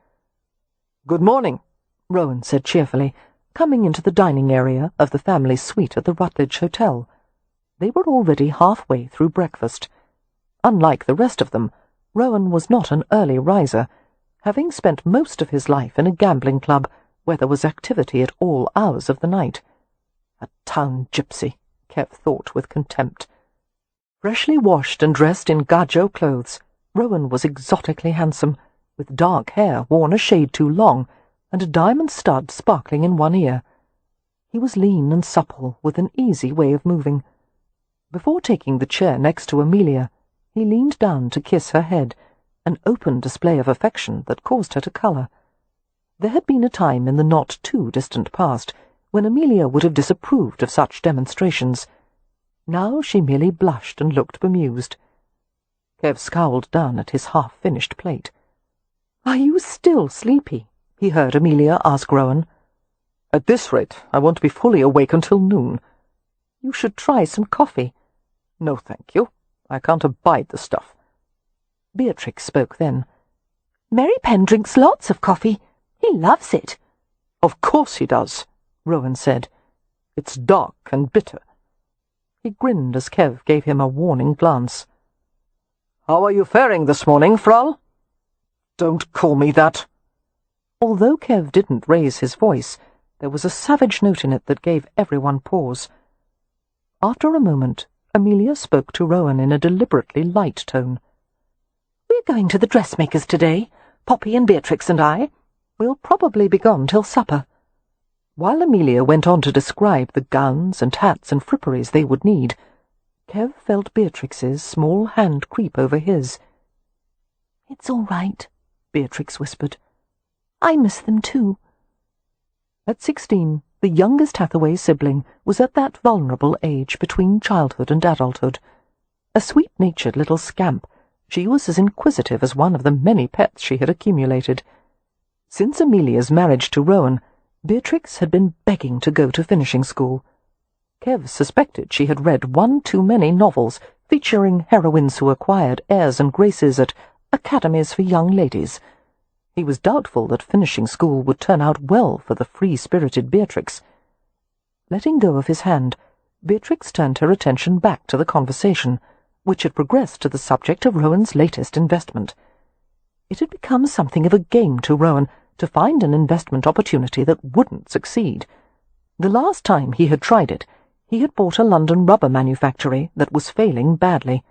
"Good morning," Rowan said cheerfully, coming into the dining area of the family suite at the Rutledge Hotel. They were already halfway through breakfast. Unlike the rest of them, Rowan was not an early riser, having spent most of his life in a gambling club where there was activity at all hours of the night. A town gypsy, Kev thought with contempt. Freshly washed and dressed in gajo clothes, Rowan was exotically handsome, with dark hair worn a shade too long, and a diamond stud sparkling in one ear. He was lean and supple, with an easy way of moving. Before taking the chair next to Amelia, he leaned down to kiss her head, an open display of affection that caused her to colour. There had been a time in the not-too-distant past when Amelia would have disapproved of such demonstrations. Now she merely blushed and looked bemused. Kev scowled down at his half-finished plate. "Are you still sleepy?" he heard Amelia ask Rowan. "At this rate, I won't be fully awake until noon." "You should try some coffee." "No, thank you. I can't abide the stuff." Beatrix spoke then. "Merripen drinks lots of coffee. He loves it." "Of course he does," Rowan said. "It's dark and bitter." He grinned as Kev gave him a warning glance. "How are you faring this morning, Frau?" "Don't call me that." Although Kev didn't raise his voice, there was a savage note in it that gave everyone pause. After a moment, Amelia spoke to Rowan in a deliberately light tone. "We're going to the dressmaker's today, Poppy and Beatrix and I. We'll probably be gone till supper." While Amelia went on to describe the gowns and hats and fripperies they would need, Kev felt Beatrix's small hand creep over his. "It's all right," Beatrix whispered. "I miss them too." At 16, the youngest Hathaway sibling was at that vulnerable age between childhood and adulthood. A sweet-natured little scamp, she was as inquisitive as one of the many pets she had accumulated. Since Amelia's marriage to Rowan, Beatrix had been begging to go to finishing school. Kev suspected she had read one too many novels featuring heroines who acquired airs and graces at academies for young ladies. He was doubtful that finishing school would turn out well for the free-spirited Beatrix. Letting go of his hand, Beatrix turned her attention back to the conversation, which had progressed to the subject of Rowan's latest investment. It had become something of a game to Rowan to find an investment opportunity that wouldn't succeed. The last time he had tried it, he had bought a London rubber manufactory that was failing badly.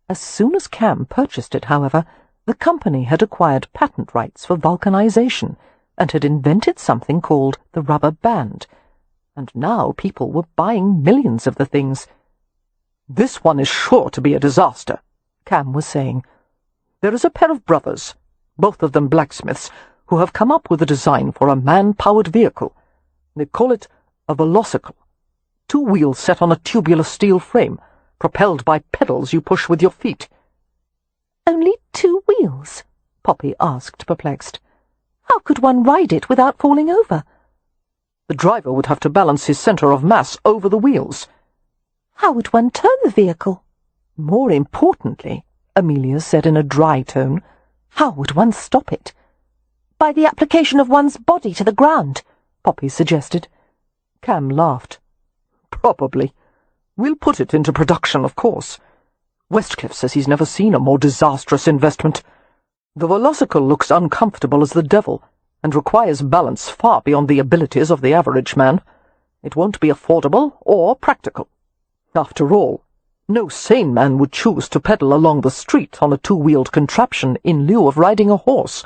As soon as Cam purchased it, however, the company had acquired patent rights for vulcanization and had invented something called the rubber band, and now people were buying millions of the things. "This one is sure to be a disaster," Cam was saying. "There is a pair of brothers, both of them blacksmiths, who have come up with a design for a man-powered vehicle. They call it a velocicle. 2 wheels set on a tubular steel frame, propelled by pedals you push with your feet." "Only 2 wheels?" Poppy asked, perplexed. "How could one ride it without falling over?" "The driver would have to balance his center of mass over the wheels." "How would one turn the vehicle?" "More importantly," Amelia said in a dry tone, "how would one stop it?" "By the application of one's body to the ground," Poppy suggested. Cam laughed. "Probably. We'll put it into production, of course. Westcliff says he's never seen a more disastrous investment. The velocicle looks uncomfortable as the devil, and requires balance far beyond the abilities of the average man. It won't be affordable or practical. After all, no sane man would choose to pedal along the street on a 2-wheeled contraption in lieu of riding a horse."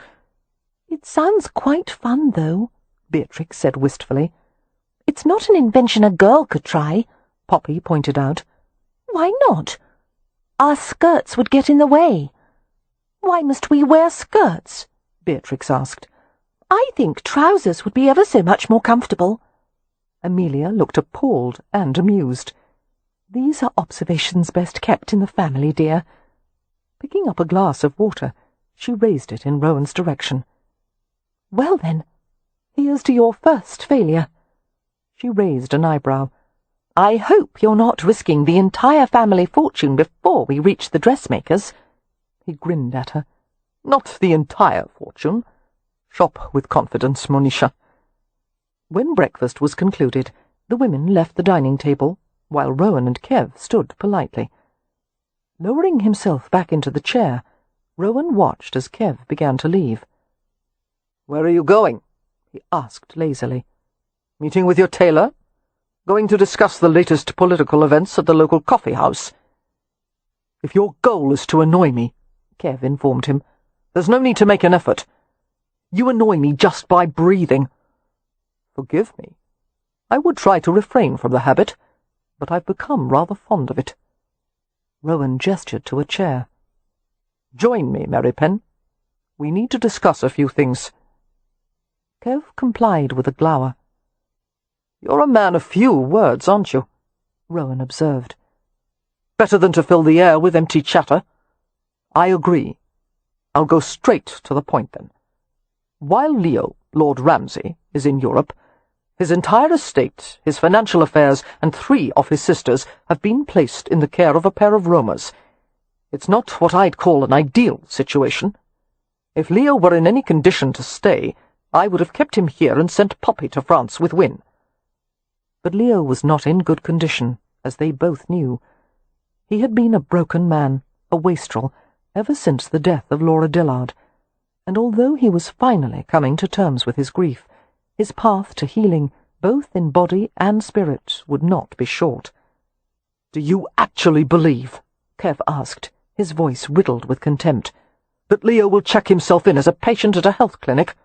"It sounds quite fun, though," Beatrix said wistfully. "It's not an invention a girl could try," Poppy pointed out. "Why not? Our skirts would get in the way." "Why must we wear skirts?" Beatrix asked. "I think trousers would be ever so much more comfortable." Amelia looked appalled and amused. "These are observations best kept in the family, dear." Picking up a glass of water, she raised it in Rowan's direction. "Well, then, here's to your first failure." She raised an eyebrow. "I hope you're not risking the entire family fortune before we reach the dressmaker's." He grinned at her. "Not the entire fortune. Shop with confidence, Monisha." When breakfast was concluded, the women left the dining table, while Rowan and Kev stood politely. Lowering himself back into the chair, Rowan watched as Kev began to leave. "Where are you going?" he asked lazily. "Meeting with your tailor? Going to discuss the latest political events at the local coffee house?" "If your goal is to annoy me," Kev informed him, "there's no need to make an effort. You annoy me just by breathing." "Forgive me. I would try to refrain from the habit, but I've become rather fond of it." Rowan gestured to a chair. "Join me, Merripen. We need to discuss a few things." Kev complied with a glower. "You're a man of few words, aren't you?" Rowan observed. "Better than to fill the air with empty chatter." "I agree. I'll go straight to the point, then. While Leo, Lord Ramsay, is in Europe, his entire estate, his financial affairs, and 3 of his sisters have been placed in the care of a pair of roamers. It's not what I'd call an ideal situation. If Leo were in any condition to stay, I would have kept him here and sent Poppy to France with Win." But Leo was not in good condition, as they both knew. He had been a broken man, a wastrel, ever since the death of Laura Dillard, and although he was finally coming to terms with his grief, his path to healing, both in body and spirit, would not be short. "Do you actually believe," Kev asked, his voice riddled with contempt, "that Leo will check himself in as a patient at a health clinic?"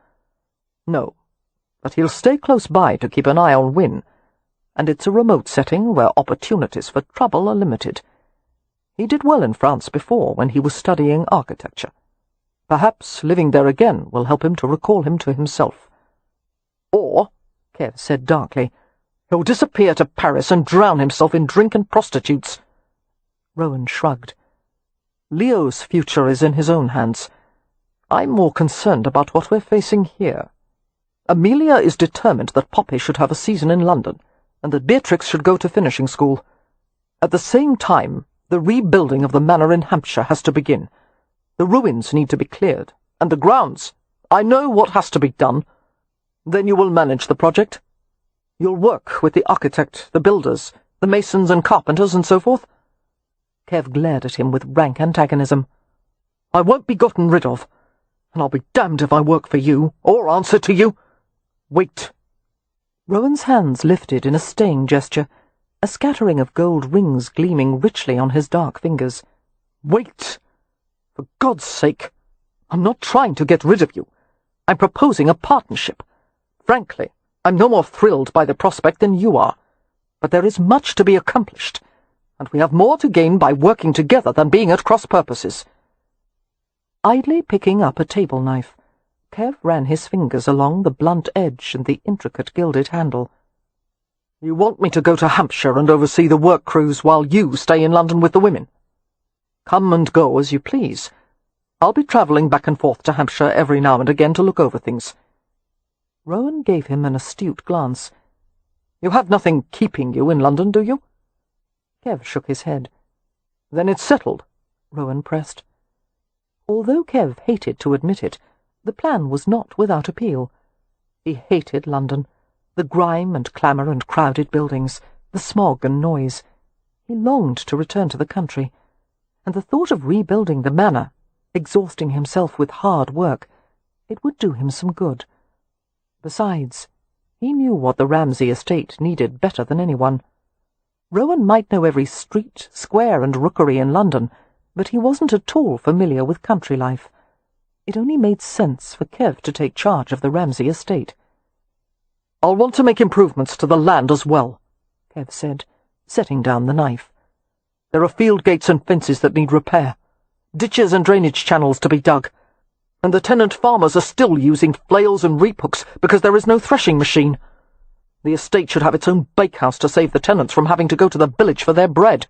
"No, but he'll stay close by to keep an eye on Win, and it's a remote setting where opportunities for trouble are limited. He did well in France before when he was studying architecture. Perhaps living there again will help him to recall him to himself." "Or," Kev said darkly, "he'll disappear to Paris and drown himself in drink and prostitutes." Rowan shrugged. "Leo's future is in his own hands. I'm more concerned about what we're facing here. Amelia is determined that Poppy should have a season in London, and that Beatrix should go to finishing school. At the same time, the rebuilding of the manor in Hampshire has to begin. The ruins need to be cleared, and the grounds. I know what has to be done. Then you will manage the project? You'll work with the architect, the builders, the masons and carpenters, and so forth?" Kev glared at him with rank antagonism. "I won't be gotten rid of. and I'll be damned if I work for you, or answer to you. Wait." Rowan's hands lifted in a staying gesture, a scattering of gold rings gleaming richly on his dark fingers. "Wait! For God's sake! I'm not trying to get rid of you. I'm proposing a partnership. Frankly, I'm no more thrilled by the prospect than you are. But there is much to be accomplished, and we have more to gain by working together than being at cross purposes." Idly picking up a table knife, Kev ran his fingers along the blunt edge and the intricate gilded handle. "You want me to go to Hampshire and oversee the work crews while you stay in London with the women? Come and go as you please. I'll be travelling back and forth to Hampshire every now and again to look over things." Rowan gave him an astute glance. "You have nothing keeping you in London, do you?" Kev shook his head. "Then it's settled," Rowan pressed. Although Kev hated to admit it, the plan was not without appeal. He hated London, the grime and clamour and crowded buildings, the smog and noise. He longed to return to the country, and the thought of rebuilding the manor, exhausting himself with hard work, it would do him some good. Besides, he knew what the Ramsay estate needed better than anyone. Rowan might know every street, square and rookery in London, but he wasn't at all familiar with country life. It only made sense for Kev to take charge of the Ramsay estate. "I'll want to make improvements to the land as well," Kev said, setting down the knife. "There are field gates and fences that need repair, ditches and drainage channels to be dug, and the tenant farmers are still using flails and reap hooks because there is no threshing machine. The estate should have its own bakehouse to save the tenants from having to go to the village for their bread.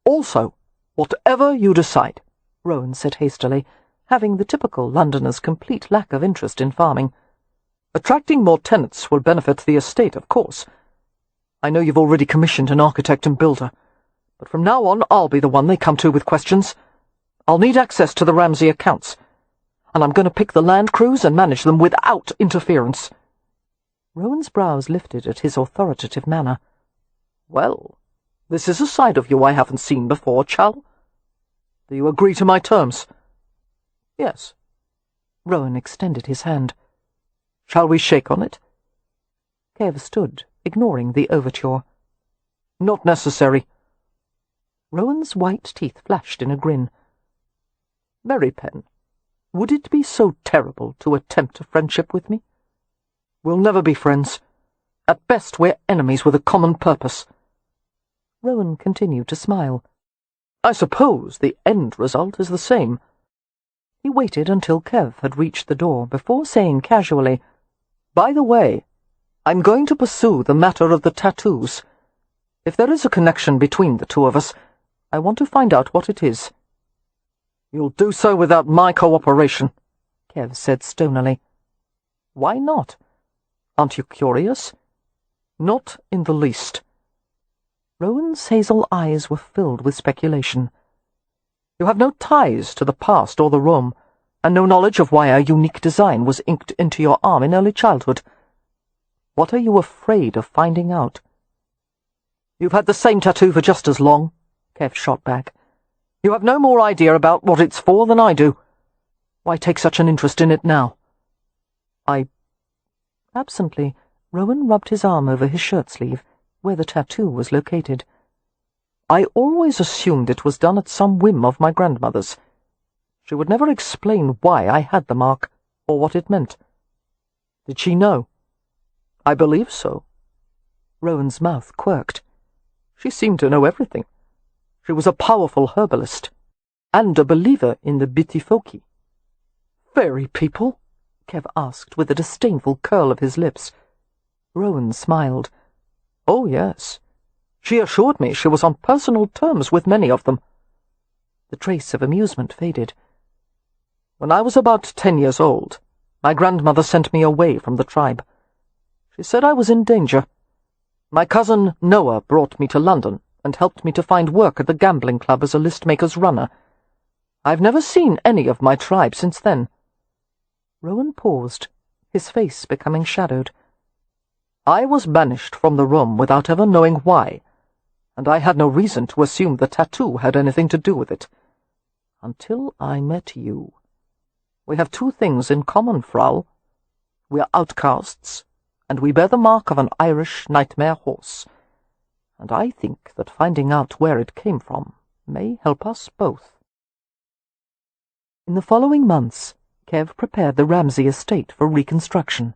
Also, whatever you decide," Rowan said hastily, having the typical Londoner's complete lack of interest in farming. "Attracting more tenants will benefit the estate, of course. I know you've already commissioned an architect and builder, but from now on I'll be the one they come to with questions. I'll need access to the Ramsay accounts, and I'm going to pick the land crews and manage them without interference." Rowan's brows lifted at his authoritative manner. "Well, this is a side of you I haven't seen before, Chal. Do you agree to my terms?" "Yes." Rowan extended his hand. "Shall we shake on it?" Kev stood, ignoring the overture. "Not necessary." Rowan's white teeth flashed in a grin. "Merripen, would it be so terrible to attempt a friendship with me? We'll never be friends. At best, we're enemies with a common purpose." Rowan continued to smile. "I suppose the end result is the same." He waited until Kev had reached the door before saying casually, "By the way, I'm going to pursue the matter of the tattoos. If there is a connection between the two of us, I want to find out what it is." "You'll do so without my cooperation," Kev said stonily. "Why not? Aren't you curious?" "Not in the least." Rowan's hazel eyes were filled with speculation. "You have no ties to the past or the Rome, and no knowledge of why a unique design was inked into your arm in early childhood. What are you afraid of finding out?" "You've had the same tattoo for just as long," Kev shot back. "You have no more idea about what it's for than I do. Why take such an interest in it now?" Absently, Rowan rubbed his arm over his shirt-sleeve, where the tattoo was located. "I always assumed it was done at some whim of my grandmother's. She would never explain why I had the mark, or what it meant. Did she know?" "I believe so." Rowan's mouth quirked. "She seemed to know everything. She was a powerful herbalist, and a believer in the Bittifoki." "Fairy people?" Kev asked with a disdainful curl of his lips. Rowan smiled. "Oh, yes. She assured me she was on personal terms with many of them." The trace of amusement faded. "When I was about 10 years old, my grandmother sent me away from the tribe. She said I was in danger. My cousin Noah brought me to London and helped me to find work at the gambling club as a list-maker's runner. I've never seen any of my tribe since then." Rowan paused, his face becoming shadowed. "I was banished from the room without ever knowing why, and I had no reason to assume the tattoo had anything to do with it. Until I met you. We have two things in common, Frau. We are outcasts, and we bear the mark of an Irish nightmare horse. And I think that finding out where it came from may help us both." In the following months, Kev prepared the Ramsay estate for reconstruction.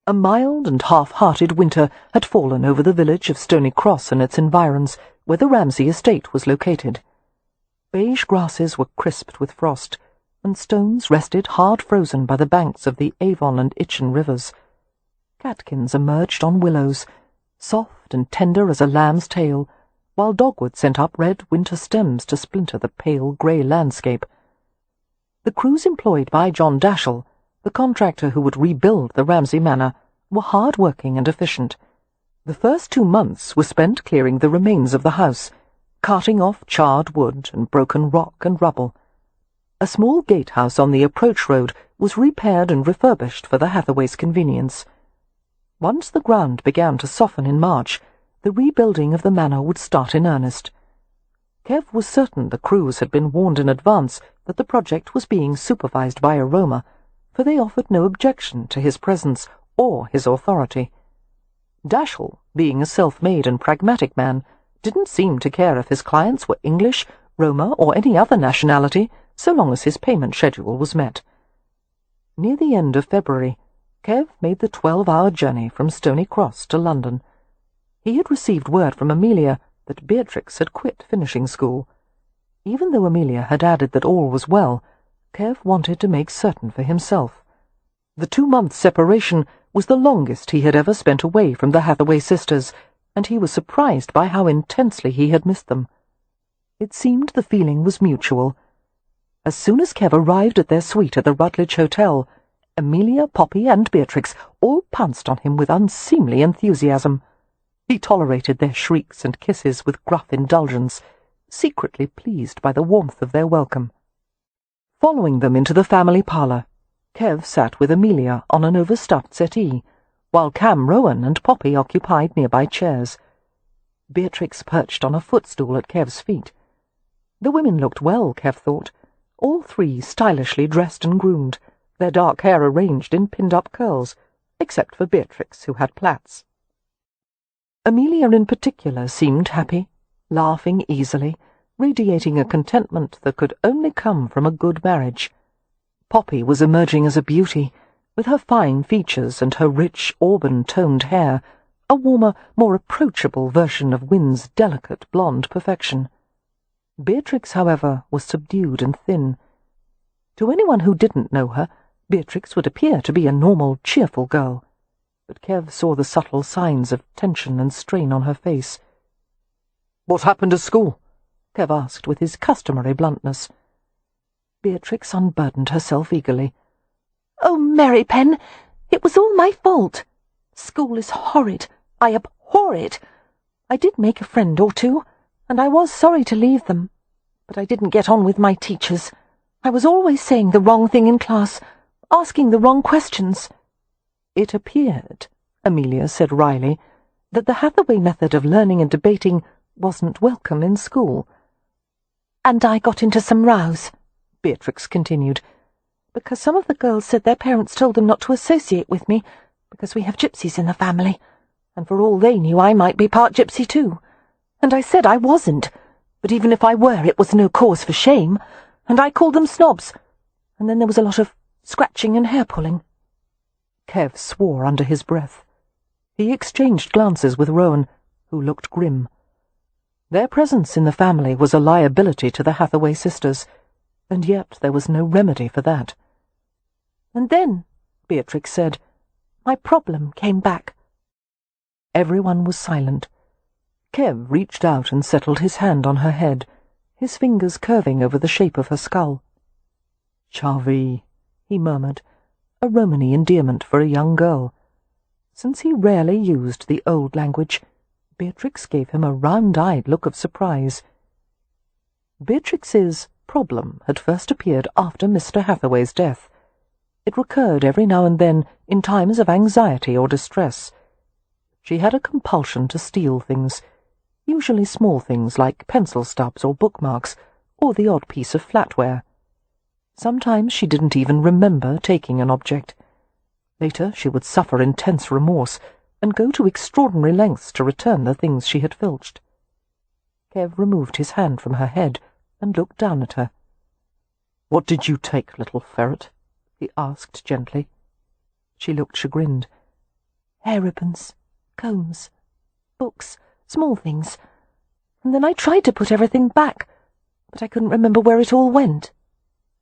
A mild and half-hearted winter had fallen over the village of Stony Cross and its environs, where the Ramsay estate was located. Beige grasses were crisped with frost, and stones rested hard-frozen by the banks of the Avon and Itchen rivers. Catkins emerged on willows, soft and tender as a lamb's tail, while dogwood sent up red winter stems to splinter the pale grey landscape. The crews employed by John Dashel, the contractor who would rebuild the Ramsay Manor, were hard-working and efficient. The first 2 months were spent clearing the remains of the house, carting off charred wood and broken rock and rubble. A small gatehouse on the approach road was repaired and refurbished for the Hathaways' convenience. Once the ground began to soften in March, the rebuilding of the manor would start in earnest. Kev was certain the crews had been warned in advance that the project was being supervised by a Roma, for they offered no objection to his presence or his authority. Dashel, being a self-made and pragmatic man, didn't seem to care if his clients were English, Roma, or any other nationality, so long as his payment schedule was met. Near the end of February, Kev made the 12-hour journey from Stony Cross to London. He had received word from Amelia that Beatrix had quit finishing school. Even though Amelia had added that all was well, Kev wanted to make certain for himself. The 2-month separation was the longest he had ever spent away from the Hathaway sisters, and he was surprised by how intensely he had missed them. It seemed the feeling was mutual. As soon as Kev arrived at their suite at the Rutledge Hotel, Amelia, Poppy, and Beatrix all pounced on him with unseemly enthusiasm. He tolerated their shrieks and kisses with gruff indulgence, secretly pleased by the warmth of their welcome. Following them into the family parlour, Kev sat with Amelia on an overstuffed settee, while Cam Rowan and Poppy occupied nearby chairs. Beatrix perched on a footstool at Kev's feet. The women looked well, Kev thought, all 3 stylishly dressed and groomed, their dark hair arranged in pinned-up curls, except for Beatrix, who had plaits. Amelia in particular seemed happy, laughing easily, radiating a contentment that could only come from a good marriage. Poppy was emerging as a beauty, with her fine features and her rich, auburn-toned hair, a warmer, more approachable version of Wynn's delicate blonde perfection. Beatrix, however, was subdued and thin. To anyone who didn't know her, Beatrix would appear to be a normal, cheerful girl, but Kev saw the subtle signs of tension and strain on her face. "What happened at school?" Kev asked with his customary bluntness. Beatrix unburdened herself eagerly. "Oh, Merripen, it was all my fault. School is horrid. I abhor it. I did make a friend or 2, and I was sorry to leave them. But I didn't get on with my teachers. I was always saying the wrong thing in class, asking the wrong questions." It appeared, Amelia said wryly, that the Hathaway method of learning and debating wasn't welcome in school. "And I got into some rows," Beatrix continued, "because some of the girls said their parents told them not to associate with me, because we have gypsies in the family, and for all they knew I might be part gypsy too. And I said I wasn't, but even if I were it was no cause for shame, and I called them snobs, and then there was a lot of scratching and hair-pulling." Kev swore under his breath. He exchanged glances with Rowan, who looked grim. Their presence in the family was a liability to the Hathaway sisters, and yet there was no remedy for that. "And then," Beatrix said, "my problem came back." Everyone was silent. Kev reached out and settled his hand on her head, his fingers curving over the shape of her skull. "Charvy," he murmured, a Romany endearment for a young girl. Since he rarely used the old language, Beatrix gave him a round-eyed look of surprise. Beatrix's problem had first appeared after Mr. Hathaway's death. It recurred every now and then in times of anxiety or distress. She had a compulsion to steal things, usually small things like pencil stubs or bookmarks, or the odd piece of flatware. Sometimes she didn't even remember taking an object. Later she would suffer intense remorse and go to extraordinary lengths to return the things she had filched. Kev removed his hand from her head and looked down at her. "What did you take, little ferret?" he asked gently. She looked chagrined. "Hair ribbons, combs, books, small things. And then I tried to put everything back, but I couldn't remember where it all went.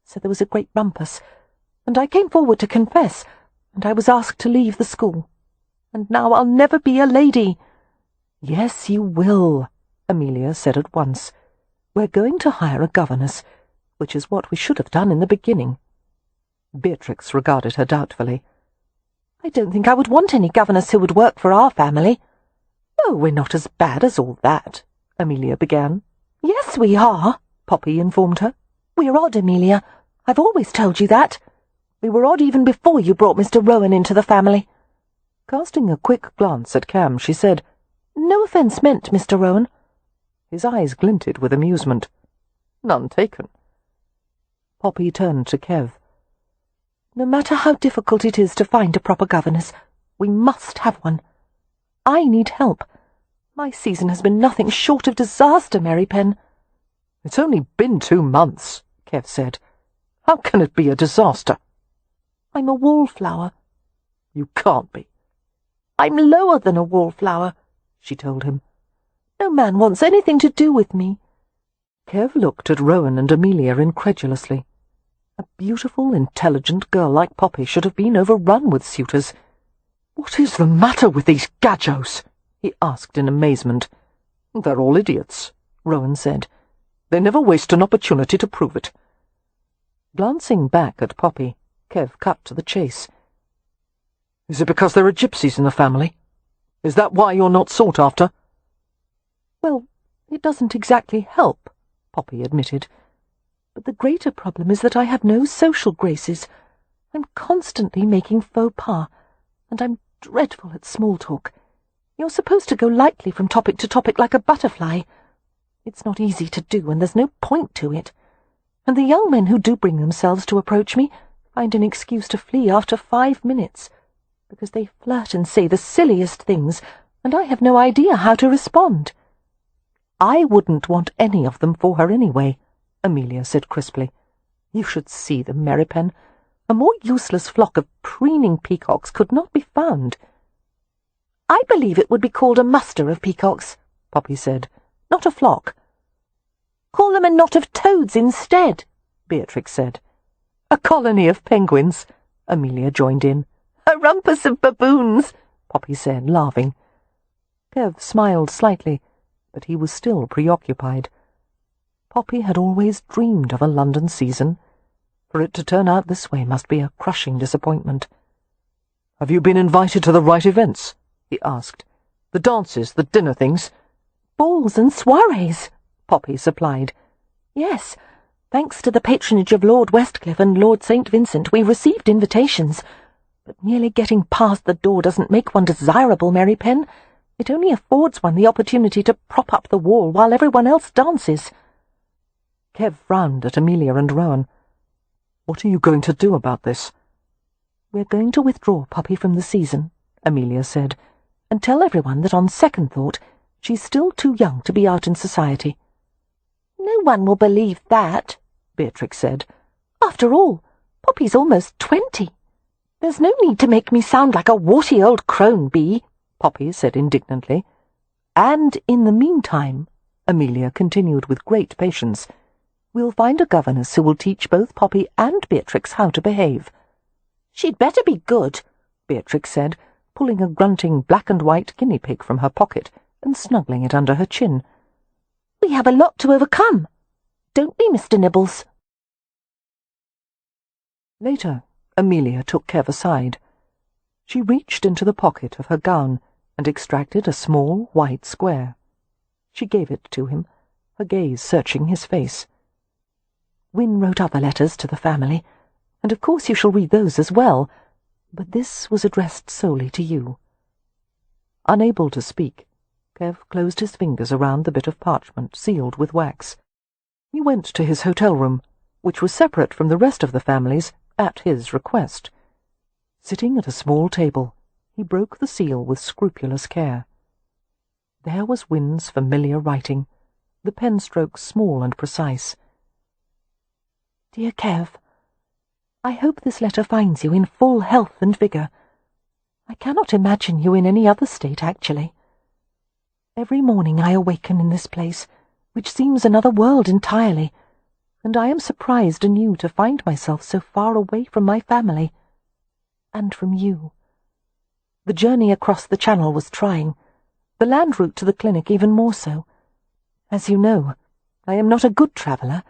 So there was a great rumpus, and I came forward to confess, and I was asked to leave the school. And now I'll never be a lady." "Yes, you will," Amelia said at once. "We're going to hire a governess, which is what we should have done in the beginning." Beatrix regarded her doubtfully. "I don't think I would want any governess who would work for our family." "Oh, we're not as bad as all that," Amelia began. "Yes, we are," Poppy informed her. "We're odd, Amelia. I've always told you that. We were odd even before you brought Mr. Rowan into the family." Casting a quick glance at Cam, she said, "No offence meant, Mr. Rowan." His eyes glinted with amusement. "None taken." Poppy turned to Kev. "No matter how difficult it is to find a proper governess, we must have one. I need help. My season has been nothing short of disaster, Merripen." "It's only been 2 months," Kev said. "How can it be a disaster?" "I'm a wallflower." "You can't be." "I'm lower than a wallflower," she told him. "No man wants anything to do with me." Kev looked at Rowan and Amelia incredulously. A beautiful, intelligent girl like Poppy should have been overrun with suitors. "What is the matter with these gajos?" he asked in amazement. "They're all idiots," Rowan said. "They never waste an opportunity to prove it." Glancing back at Poppy, Kev cut to the chase. "Is it because there are gypsies in the family? Is that why you're not sought after?" "Well, it doesn't exactly help," Poppy admitted. "But the greater problem is that I have no social graces. I'm constantly making faux pas, and I'm dreadful at small talk. You're supposed to go lightly from topic to topic like a butterfly. It's not easy to do, and there's no point to it. And the young men who do bring themselves to approach me find an excuse to flee after 5 minutes, because they flirt and say the silliest things, and I have no idea how to respond." "I wouldn't want any of them for her anyway," Amelia said crisply. "You should see them, Merripen. A more useless flock of preening peacocks could not be found." "I believe it would be called a muster of peacocks," Poppy said, "not a flock." "Call them a knot of toads instead," Beatrix said. "A colony of penguins," Amelia joined in. "A rumpus of baboons," Poppy said, laughing. Kev smiled slightly, but he was still preoccupied. Poppy had always dreamed of a London season. For it to turn out this way must be a crushing disappointment. "Have you been invited to the right events?" he asked. "The dances, the dinner things?" "Balls and soirees," Poppy supplied. "Yes, thanks to the patronage of Lord Westcliff and Lord St. Vincent, we received invitations. But merely getting past the door doesn't make one desirable, Merripen. It only affords one the opportunity to prop up the wall while everyone else dances." Kev frowned at Amelia and Rowan. "What are you going to do about this?" "We're going to withdraw Poppy from the season," Amelia said, "and tell everyone that on second thought she's still too young to be out in society." "No one will believe that," Beatrix said. "After all, Poppy's almost 20. There's no need to make me sound like a warty old crone bee," Poppy said indignantly. "And in the meantime," Amelia continued with great patience, "we'll find a governess who will teach both Poppy and Beatrix how to behave." "She'd better be good," Beatrix said, pulling a grunting black-and-white guinea pig from her pocket and snuggling it under her chin. "We have a lot to overcome, don't we, Mr. Nibbles?" Later, Amelia took Kev aside. She reached into the pocket of her gown and extracted a small white square. She gave it to him, her gaze searching his face. "Wynne wrote other letters to the family, and of course you shall read those as well, but this was addressed solely to you." Unable to speak, Kev closed his fingers around the bit of parchment sealed with wax. He went to his hotel room, which was separate from the rest of the families at his request. Sitting at a small table, he broke the seal with scrupulous care. There was Winn's familiar writing, the pen strokes small and precise. Dear Kev, I hope this letter finds you in full health and vigour. I cannot imagine you in any other state, actually. Every morning I awaken in this place, which seems another world entirely, and I am surprised anew to find myself so far away from my family, and from you. The journey across the Channel was trying, the land route to the clinic even more so. As you know, I am not a good traveller,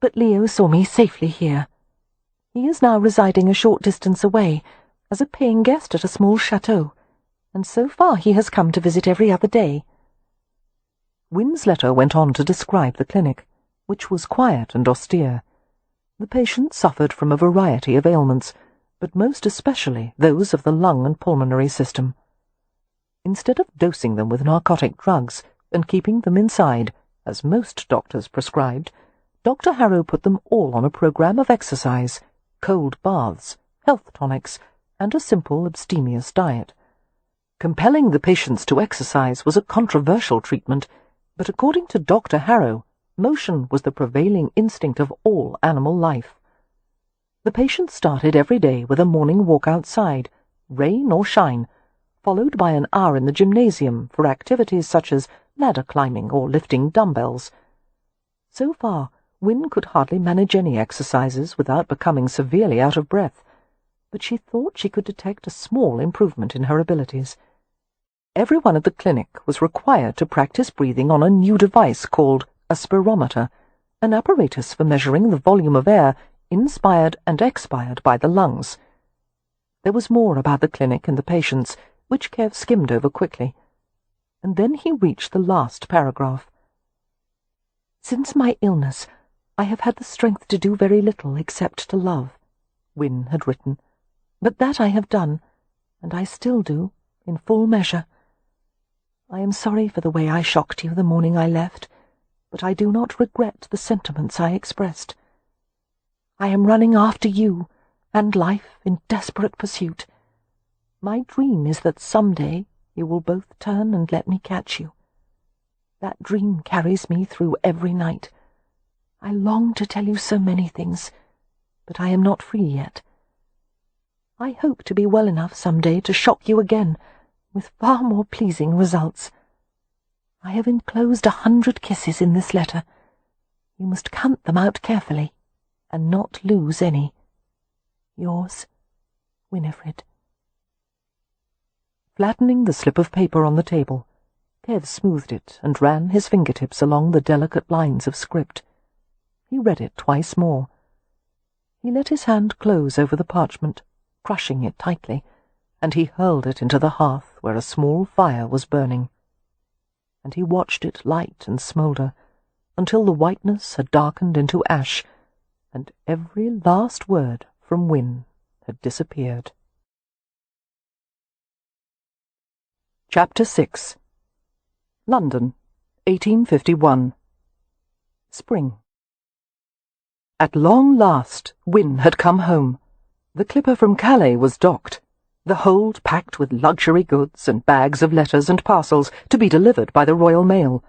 but Leo saw me safely here. He is now residing a short distance away, as a paying guest at a small chateau, and so far he has come to visit every other day. Winn's letter went on to describe the clinic, which was quiet and austere. The patients suffered from a variety of ailments, but most especially those of the lung and pulmonary system. Instead of dosing them with narcotic drugs and keeping them inside, as most doctors prescribed, Dr. Harrow put them all on a program of exercise, cold baths, health tonics, and a simple abstemious diet. Compelling the patients to exercise was a controversial treatment, but according to Dr. Harrow, motion was the prevailing instinct of all animal life. The patients started every day with a morning walk outside, rain or shine, followed by an hour in the gymnasium for activities such as ladder climbing or lifting dumbbells. So far, Winn could hardly manage any exercises without becoming severely out of breath, but she thought she could detect a small improvement in her abilities. Everyone at the clinic was required to practice breathing on a new device called a spirometer, an apparatus for measuring the volume of air inspired and expired by the lungs. There was more about the clinic and the patients, which Kev skimmed over quickly, and then he reached the last paragraph. Since my illness, I have had the strength to do very little except to love, Winn had written, but that I have done, and I still do, in full measure. I am sorry for the way I shocked you the morning I left, but I do not regret the sentiments I expressed. I am running after you and life in desperate pursuit. My dream is that some day you will both turn and let me catch you. That dream carries me through every night. I long to tell you so many things, but I am not free yet. I hope to be well enough some day to shock you again, with far more pleasing results. I have enclosed 100 kisses in this letter. You must count them out carefully, and not lose any. Yours, Winnifred. Flattening the slip of paper on the table, Kev smoothed it and ran his fingertips along the delicate lines of script. He read it twice more. He let his hand close over the parchment, crushing it tightly, and he hurled it into the hearth where a small fire was burning. And he watched it light and smoulder until the whiteness had darkened into ash, and every last word from Winn had disappeared. Chapter 6. London, 1851. Spring. At long last, Winn had come home. The clipper from Calais was docked, the hold packed with luxury goods and bags of letters and parcels to be delivered by the Royal Mail.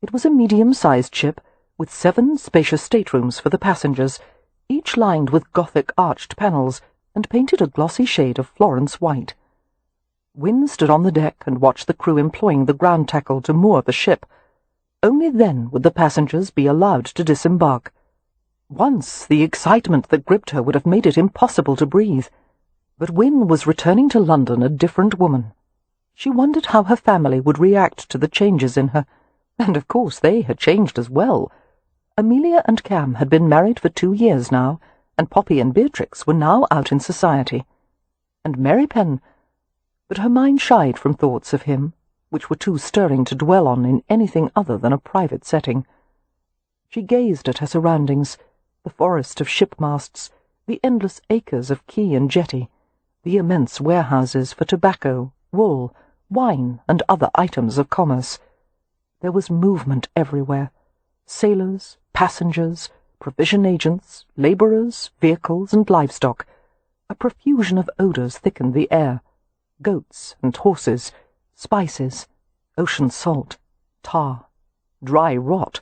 It was a medium-sized ship, with 7 spacious staterooms for the passengers, each lined with Gothic arched panels and painted a glossy shade of Florence white. Winn stood on the deck and watched the crew employing the ground tackle to moor the ship. Only then would the passengers be allowed to disembark. Once the excitement that gripped her would have made it impossible to breathe. But Winn was returning to London a different woman. She wondered how her family would react to the changes in her, and of course they had changed as well. Amelia and Cam had been married for 2 years now, and Poppy and Beatrix were now out in society. And Merripen... But her mind shied from thoughts of him, which were too stirring to dwell on in anything other than a private setting. She gazed at her surroundings, the forest of shipmasts, the endless acres of quay and jetty, the immense warehouses for tobacco, wool, wine, and other items of commerce. There was movement everywhere. Sailors, passengers, provision agents, labourers, vehicles, and livestock. A profusion of odours thickened the air. Goats and horses, spices, ocean salt, tar, dry rot,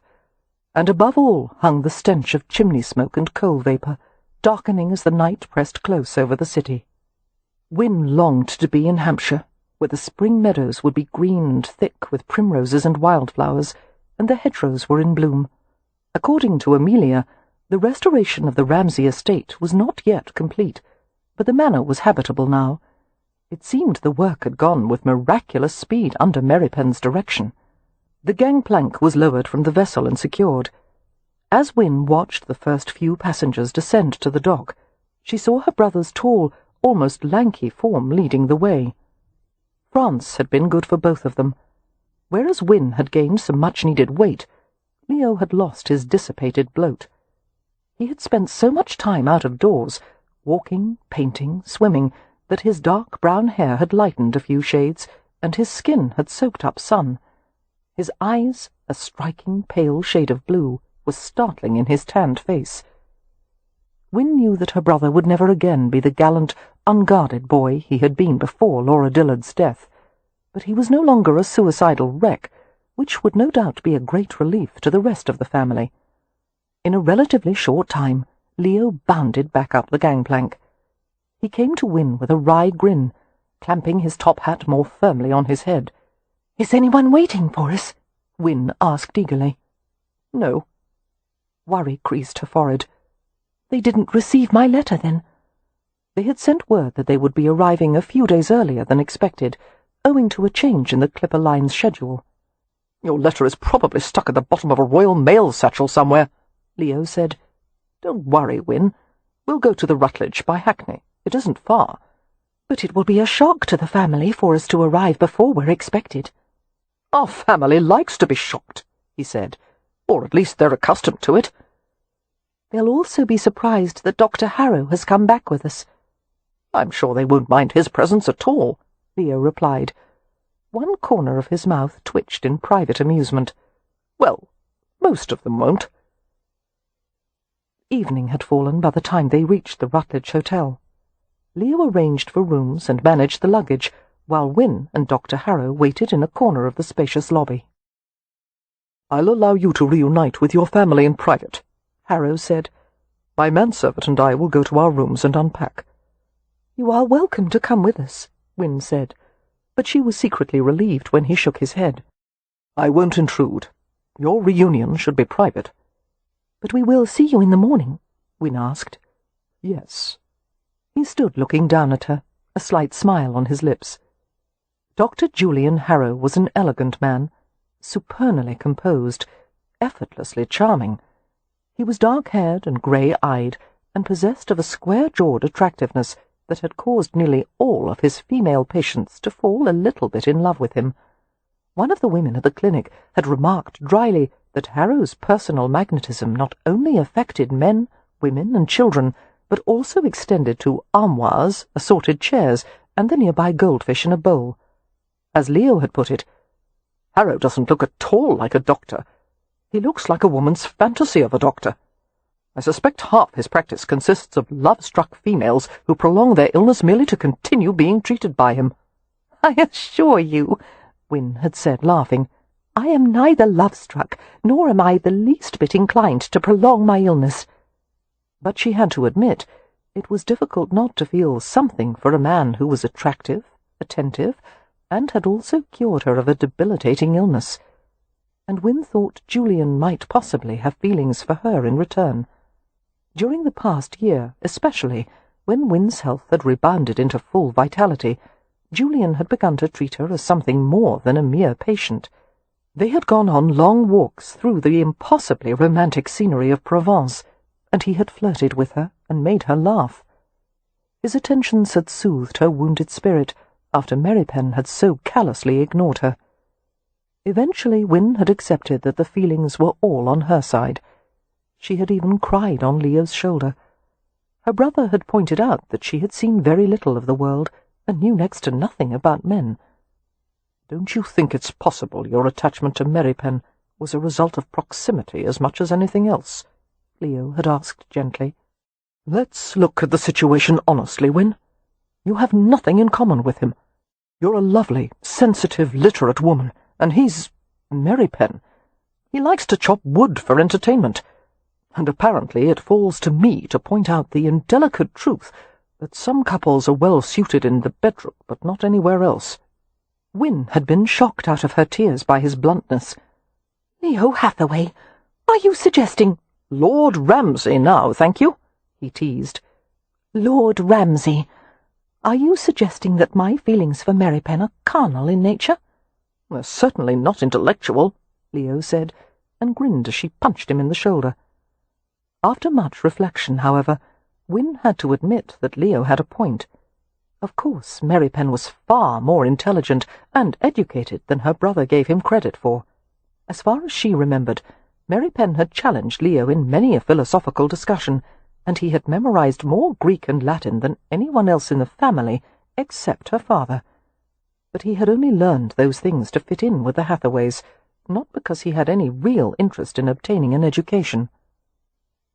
and above all hung the stench of chimney smoke and coal vapour, darkening as the night pressed close over the city. Wynne longed to be in Hampshire, where the spring meadows would be green and thick with primroses and wildflowers, and the hedgerows were in bloom. According to Amelia, the restoration of the Ramsay estate was not yet complete, but the manor was habitable now. It seemed the work had gone with miraculous speed under Merripen's direction. The gangplank was lowered from the vessel and secured. As Wynne watched the first few passengers descend to the dock, she saw her brother's tall, almost lanky form leading the way. France had been good for both of them. Whereas Wynne had gained some much-needed weight, Leo had lost his dissipated bloat. He had spent so much time out of doors, walking, painting, swimming, that his dark brown hair had lightened a few shades, and his skin had soaked up sun. His eyes, a striking pale shade of blue, was startling in his tanned face. Wynne knew that her brother would never again be the gallant, unguarded boy he had been before Laura Dillard's death, but he was no longer a suicidal wreck, which would no doubt be a great relief to the rest of the family. In a relatively short time, Leo bounded back up the gangplank. He came to Wynne with a wry grin, clamping his top hat more firmly on his head. "Is anyone waiting for us?" Wynne asked eagerly. "No." Worry creased her forehead. "They didn't receive my letter, then?" They had sent word that they would be arriving a few days earlier than expected, owing to a change in the Clipper Line's schedule. "Your letter is probably stuck at the bottom of a Royal Mail satchel somewhere," Leo said. "Don't worry, Wynne. We'll go to the Rutledge by Hackney. It isn't far." "But it will be a shock to the family for us to arrive before we're expected." "Our family likes to be shocked," he said, "or at least they're accustomed to it." "They'll also be surprised that Dr. Harrow has come back with us." "I'm sure they won't mind his presence at all," Leo replied. One corner of his mouth twitched in private amusement. "Well, most of them won't." Evening had fallen by the time they reached the Rutledge Hotel. Leo arranged for rooms and managed the luggage, while Wynne and Dr. Harrow waited in a corner of the spacious lobby. "I'll allow you to reunite with your family in private," Harrow said. "My manservant and I will go to our rooms and unpack." "You are welcome to come with us," Wynne said, but she was secretly relieved when he shook his head. "I won't intrude. Your reunion should be private." "But we will see you in the morning?" Wynne asked. "Yes." He stood looking down at her, a slight smile on his lips. Dr. Julian Harrow was an elegant man, supernally composed, effortlessly charming. He was dark-haired and grey-eyed, and possessed of a square-jawed attractiveness that had caused nearly all of his female patients to fall a little bit in love with him. One of the women at the clinic had remarked dryly that Harrow's personal magnetism not only affected men, women, and children, but also extended to armoires, assorted chairs, and the nearby goldfish in a bowl. As Leo had put it, "Harrow doesn't look at all like a doctor. He looks like a woman's fantasy of a doctor. I suspect half his practice consists of love-struck females who prolong their illness merely to continue being treated by him." "I assure you," Wynne had said, laughing, "I am neither love-struck, nor am I the least bit inclined to prolong my illness." But she had to admit it was difficult not to feel something for a man who was attractive, attentive, and had also cured her of a debilitating illness. And Wynne thought Julian might possibly have feelings for her in return. During the past year, especially, when Wynne's health had rebounded into full vitality, Julian had begun to treat her as something more than a mere patient. They had gone on long walks through the impossibly romantic scenery of Provence, and he had flirted with her and made her laugh. His attentions had soothed her wounded spirit after Merripen had so callously ignored her. Eventually Wynne had accepted that the feelings were all on her side. She had even cried on Leo's shoulder. Her brother had pointed out that she had seen very little of the world and knew next to nothing about men. "Don't you think it's possible your attachment to Merripen was a result of proximity as much as anything else?" Leo had asked gently. "Let's look at the situation honestly, Win. You have nothing in common with him. You're a lovely, sensitive, literate woman, and he's Merripen. He likes to chop wood for entertainment, and apparently it falls to me to point out the indelicate truth that some couples are well suited in the bedroom, but not anywhere else." Win had been shocked out of her tears by his bluntness. "Leo Hathaway, are you suggesting—" "Lord Ramsay now, thank you," he teased. "Lord Ramsay, are you suggesting that my feelings for Merripen are carnal in nature?" "They're certainly not intellectual," Leo said, and grinned as she punched him in the shoulder. After much reflection, however, Win had to admit that Leo had a point. Of course, Merripen was far more intelligent and educated than her brother gave him credit for. As far as she remembered, Merripen had challenged Leo in many a philosophical discussion, and he had memorized more Greek and Latin than anyone else in the family except her father. But he had only learned those things to fit in with the Hathaways, not because he had any real interest in obtaining an education.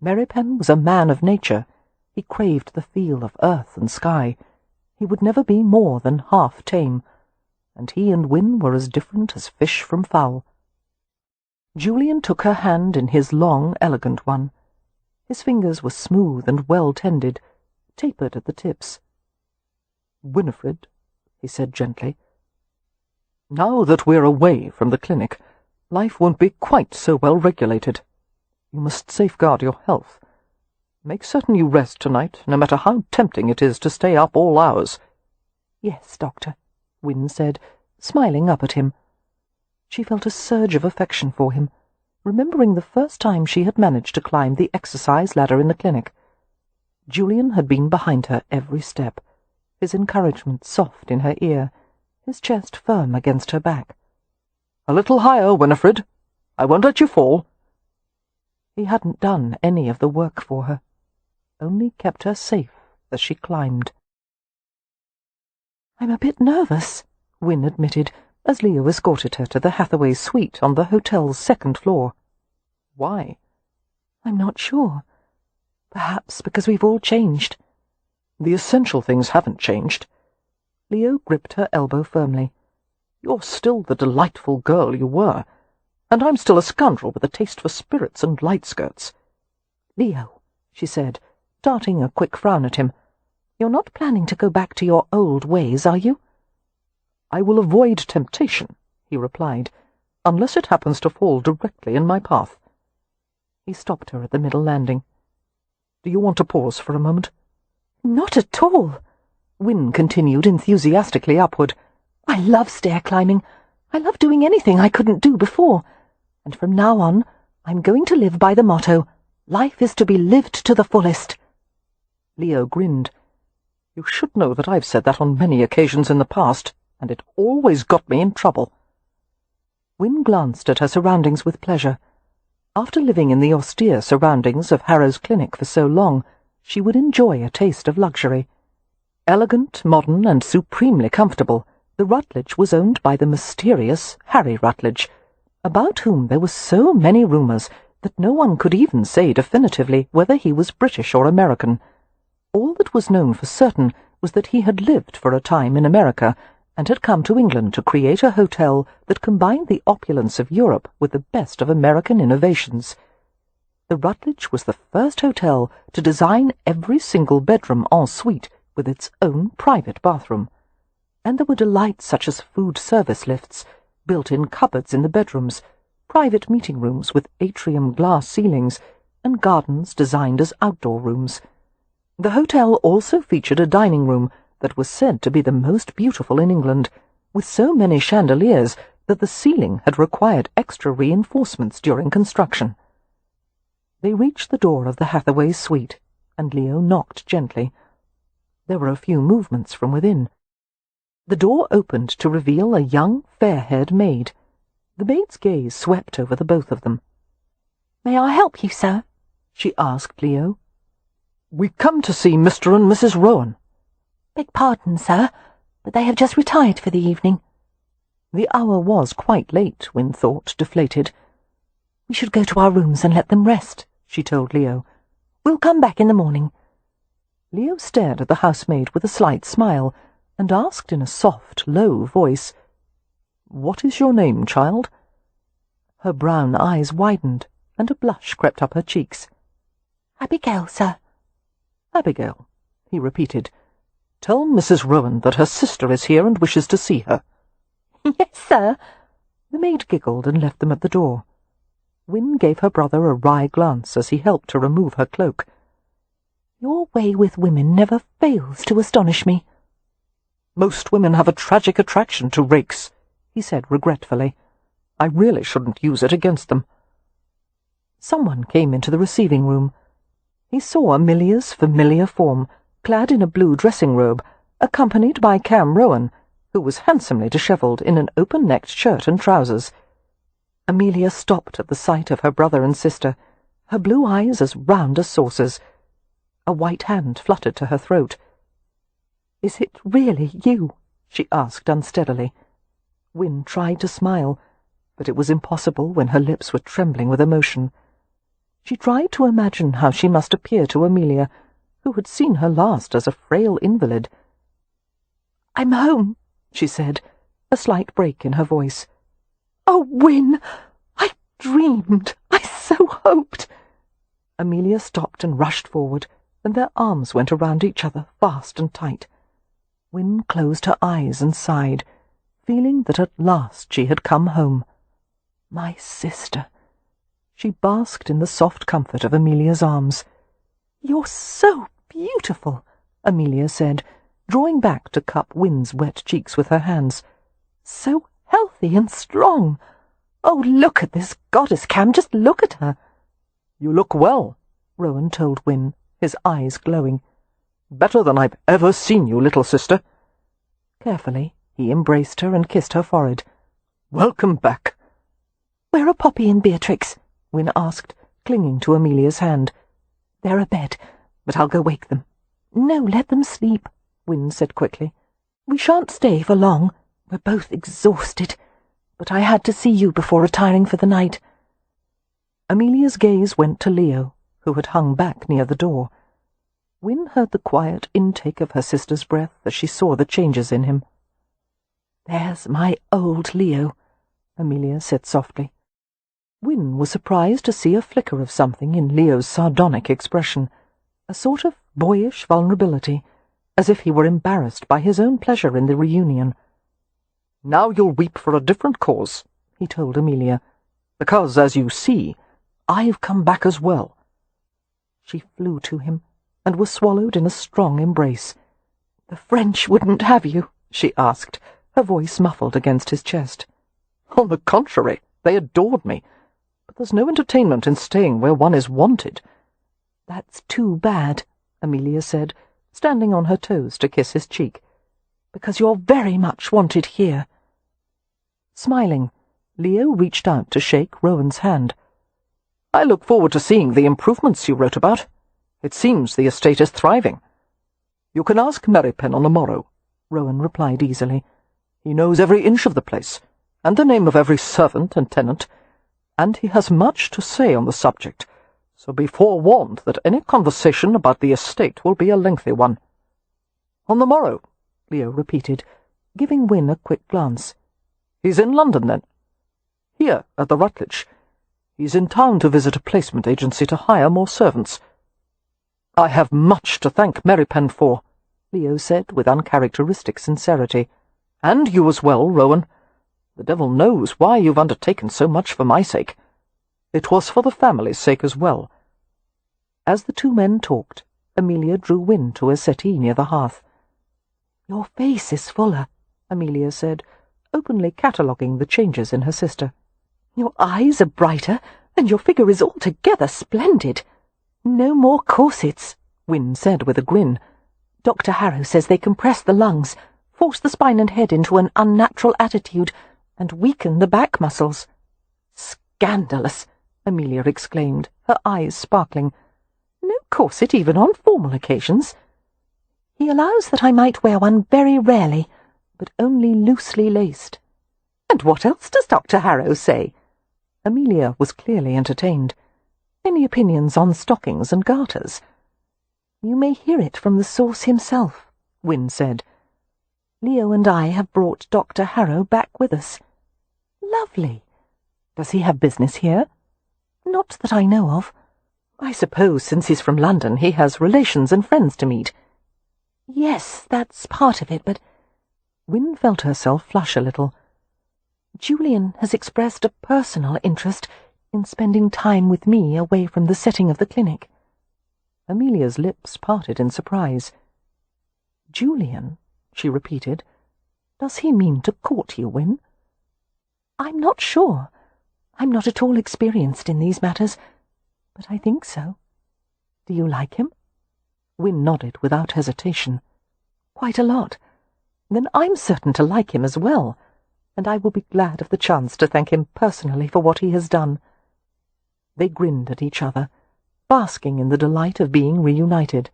Merripen was a man of nature. He craved the feel of earth and sky. He would never be more than half tame, and he and Win were as different as fish from fowl. Julian took her hand in his long, elegant one. His fingers were smooth and well-tended, tapered at the tips. "Winnifred," he said gently, "now that we're away from the clinic, life won't be quite so well regulated. You must safeguard your health. Make certain you rest tonight, no matter how tempting it is to stay up all hours." "Yes, Doctor," Win said, smiling up at him. She felt a surge of affection for him, remembering the first time she had managed to climb the exercise ladder in the clinic. Julian had been behind her every step, his encouragement soft in her ear, his chest firm against her back. "A little higher, Winnifred. I won't let you fall." He hadn't done any of the work for her, only kept her safe as she climbed. "I'm a bit nervous," Win admitted, as Leo escorted her to the Hathaway suite on the hotel's second floor. "Why?" "I'm not sure. Perhaps because we've all changed." "The essential things haven't changed." Leo gripped her elbow firmly. "You're still the delightful girl you were, and I'm still a scoundrel with a taste for spirits and light skirts." "Leo," she said, darting a quick frown at him, "you're not planning to go back to your old ways, are you?" "I will avoid temptation," he replied, "unless it happens to fall directly in my path." He stopped her at the middle landing. "Do you want to pause for a moment?" "Not at all," Win continued enthusiastically upward. "I love stair climbing. I love doing anything I couldn't do before. And from now on, I'm going to live by the motto, life is to be lived to the fullest." Leo grinned. "You should know that I've said that on many occasions in the past, and it always got me in trouble." Win glanced at her surroundings with pleasure. After living in the austere surroundings of Harrow's clinic for so long, she would enjoy a taste of luxury. Elegant, modern, and supremely comfortable, the Rutledge was owned by the mysterious Harry Rutledge, about whom there were so many rumours that no one could even say definitively whether he was British or American. All that was known for certain was that he had lived for a time in America, and had come to England to create a hotel that combined the opulence of Europe with the best of American innovations. The Rutledge was the first hotel to design every single bedroom en suite with its own private bathroom. And there were delights such as food service lifts, built-in cupboards in the bedrooms, private meeting rooms with atrium glass ceilings, and gardens designed as outdoor rooms. The hotel also featured a dining room that was said to be the most beautiful in England, with so many chandeliers that the ceiling had required extra reinforcements during construction. They reached the door of the Hathaways' suite, and Leo knocked gently. There were a few movements from within. The door opened to reveal a young, fair-haired maid. The maid's gaze swept over the both of them. "May I help you, sir?" she asked Leo. "We come to see Mr. and Mrs. Rowan." "Beg pardon, sir, but they have just retired for the evening." The hour was quite late, Win thought, deflated. "We should go to our rooms and let them rest," she told Leo. "We'll come back in the morning." Leo stared at the housemaid with a slight smile, and asked in a soft, low voice, "What is your name, child?" Her brown eyes widened, and a blush crept up her cheeks. "Abigail, sir." "Abigail," he repeated. "Tell Mrs. Rowan that her sister is here and wishes to see her." "Yes, sir." The maid giggled and left them at the door. Wynne gave her brother a wry glance as he helped her remove her cloak. "Your way with women never fails to astonish me." "Most women have a tragic attraction to rakes," he said regretfully. "I really shouldn't use it against them." Someone came into the receiving room. He saw Amelia's familiar form, clad in a blue dressing robe, accompanied by Cam Rowan, who was handsomely dishevelled in an open-necked shirt and trousers. Amelia stopped at the sight of her brother and sister, her blue eyes as round as saucers. A white hand fluttered to her throat. "Is it really you?" she asked unsteadily. Wynne tried to smile, but it was impossible when her lips were trembling with emotion. She tried to imagine how she must appear to Amelia, who had seen her last as a frail invalid. "I'm home," she said, a slight break in her voice. "Oh, Wynne, I dreamed, I so hoped." Amelia stopped and rushed forward, and their arms went around each other fast and tight. Wynne closed her eyes and sighed, feeling that at last she had come home. My sister. She basked in the soft comfort of Amelia's arms. "You're so beautiful," Amelia said, drawing back to cup Wynne's wet cheeks with her hands. "So healthy and strong. Oh, look at this goddess, Cam, just look at her." "You look well," Rowan told Wynne, his eyes glowing. "Better than I've ever seen you, little sister." Carefully, he embraced her and kissed her forehead. "Welcome back." "Where are Poppy and Beatrix?" Wynne asked, clinging to Amelia's hand. "They're abed, but I'll go wake them." "No, let them sleep," Wynne said quickly. "We shan't stay for long. We're both exhausted. But I had to see you before retiring for the night." Amelia's gaze went to Leo, who had hung back near the door. Wynne heard the quiet intake of her sister's breath as she saw the changes in him. "There's my old Leo," Amelia said softly. Wynne was surprised to see a flicker of something in Leo's sardonic expression, a sort of boyish vulnerability, as if he were embarrassed by his own pleasure in the reunion. "Now you'll weep for a different cause," he told Amelia, "because, as you see, I've come back as well." She flew to him, and was swallowed in a strong embrace. "The French wouldn't have you?" she asked, her voice muffled against his chest. "On the contrary, they adored me. But there's no entertainment in staying where one is wanted." "That's too bad," Amelia said, standing on her toes to kiss his cheek, "because you're very much wanted here." Smiling, Leo reached out to shake Rowan's hand. "I look forward to seeing the improvements you wrote about. It seems the estate is thriving." "You can ask Merripen on the morrow," Rowan replied easily. "He knows every inch of the place, and the name of every servant and tenant, and he has much to say on the subject, so be forewarned that any conversation about the estate will be a lengthy one." "On the morrow," Leo repeated, giving Wynne a quick glance. "He's in London, then?" "Here, at the Rutledge. He's in town to visit a placement agency to hire more servants." "I have much to thank Merripen for," Leo said with uncharacteristic sincerity. "And you as well, Rowan. The devil knows why you've undertaken so much for my sake. It was for the family's sake as well." As the two men talked, Amelia drew Wynne to a settee near the hearth. "Your face is fuller," Amelia said, openly cataloguing the changes in her sister. "Your eyes are brighter, and your figure is altogether splendid." "No more corsets," Wynne said with a grin. "Dr. Harrow says they compress the lungs, force the spine and head into an unnatural attitude, and weaken the back muscles." "Scandalous!" Amelia exclaimed, her eyes sparkling. "No corset even on formal occasions?" "He allows that I might wear one very rarely, but only loosely laced." "And what else does Dr. Harrow say?" Amelia was clearly entertained. Any opinions on stockings and garters? You may hear it from the source himself, Wynne said. Leo and I have brought Dr. Harrow back with us. Lovely. Does he have business here? Not that I know of. I suppose since he's from London he has relations and friends to meet. Yes, that's part of it, but... Wynne felt herself flush a little. Julian has expressed a personal interest in spending time with me away from the setting of the clinic. Amelia's lips parted in surprise. Julian, she repeated. Does he mean to court you, Wynne? I'm not sure. I'm not at all experienced in these matters, but I think so. Do you like him? Wynne nodded without hesitation. Quite a lot. Then I'm certain to like him as well, and I will be glad of the chance to thank him personally for what he has done. They grinned at each other, basking in the delight of being reunited.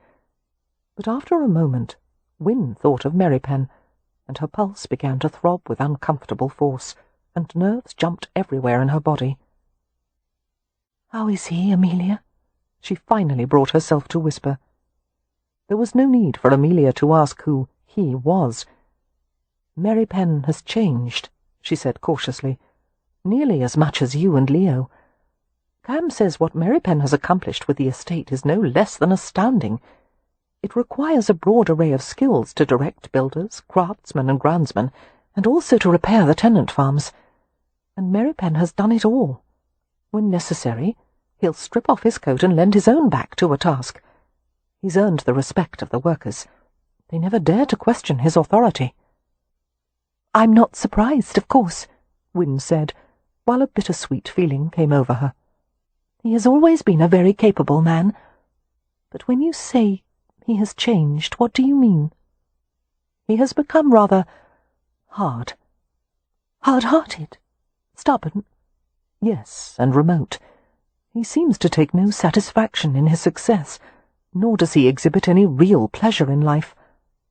But after a moment, Wynne thought of Merripen, and her pulse began to throb with uncomfortable force, and nerves jumped everywhere in her body. "How is he, Amelia?" she finally brought herself to whisper. There was no need for Amelia to ask who he was. "Merripen has changed," she said cautiously, "nearly as much as you and Leo. Cam says what Merripen has accomplished with the estate is no less than astounding. It requires a broad array of skills to direct builders, craftsmen and groundsmen, and also to repair the tenant farms. And Merripen has done it all. When necessary, he'll strip off his coat and lend his own back to a task. He's earned the respect of the workers. They never dare to question his authority." "I'm not surprised, of course," Wynne said, while a bittersweet feeling came over her. "He has always been a very capable man. But when you say he has changed, what do you mean?" "He has become rather hard." "Hard-hearted? Stubborn?" "Yes, and remote. He seems to take no satisfaction in his success, nor does he exhibit any real pleasure in life.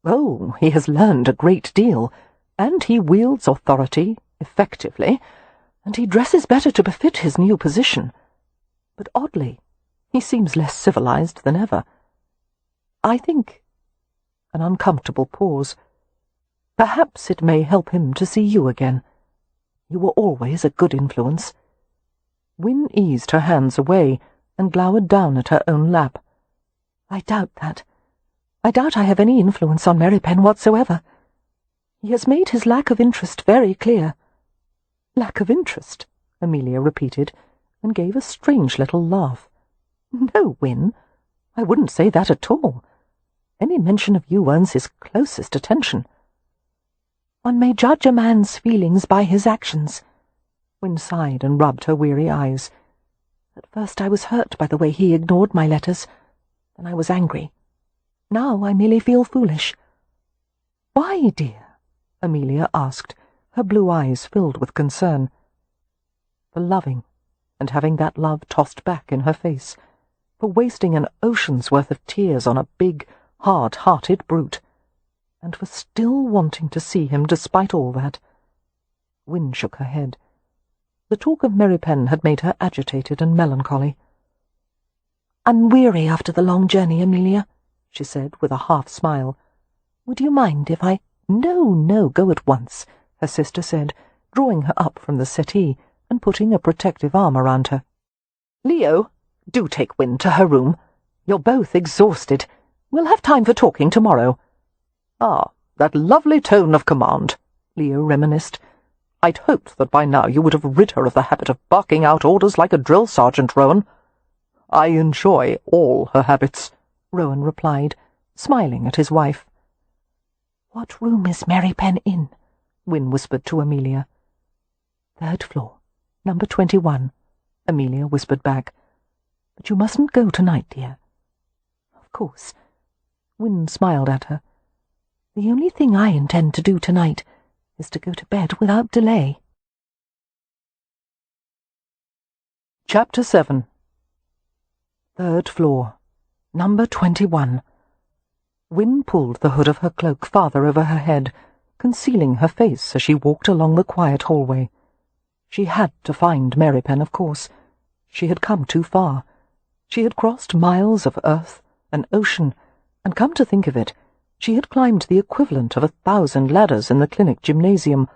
Oh, he has learned a great deal, and he wields authority effectively, and he dresses better to befit his new position. But oddly, he seems less civilized than ever. I think—" an uncomfortable pause. "Perhaps it may help him to see you again. You were always a good influence." Wynne eased her hands away and glowered down at her own lap. "I doubt that. I doubt I have any influence on Merripen whatsoever. He has made his lack of interest very clear." "Lack of interest?" Amelia repeated, and gave a strange little laugh. "No, Wynne, I wouldn't say that at all. Any mention of you earns his closest attention." "One may judge a man's feelings by his actions." Wynne sighed and rubbed her weary eyes. "At first I was hurt by the way he ignored my letters. Then I was angry. Now I merely feel foolish." "Why, dear?" Amelia asked, her blue eyes filled with concern. For loving, and having that love tossed back in her face, for wasting an ocean's worth of tears on a big, hard-hearted brute, and for still wanting to see him despite all that. Wynne shook her head. The talk of Merripen had made her agitated and melancholy. "I'm weary after the long journey, Amelia," she said with a half-smile. "Would you mind if I—" "No, no, go at once," her sister said, drawing her up from the settee and putting a protective arm around her. "Leo, do take Wynne to her room. You're both exhausted. We'll have time for talking tomorrow." "Ah, that lovely tone of command," Leo reminisced. "I'd hoped that by now you would have rid her of the habit of barking out orders like a drill sergeant, Rowan." "I enjoy all her habits," Rowan replied, smiling at his wife. "What room is Merripen in?" Wynne whispered to Amelia. "Third floor, number 21, Amelia whispered back. "But you mustn't go tonight, dear." "Of course." Wynne smiled at her. "The only thing I intend to do tonight is to go to bed without delay." Chapter 7. Third floor, number 21. Wynne pulled the hood of her cloak farther over her head, concealing her face as she walked along the quiet hallway. She had to find Merripen, of course. She had come too far. She had crossed miles of earth and ocean, and come to think of it, she had climbed the equivalent of 1,000 ladders in the clinic gymnasium,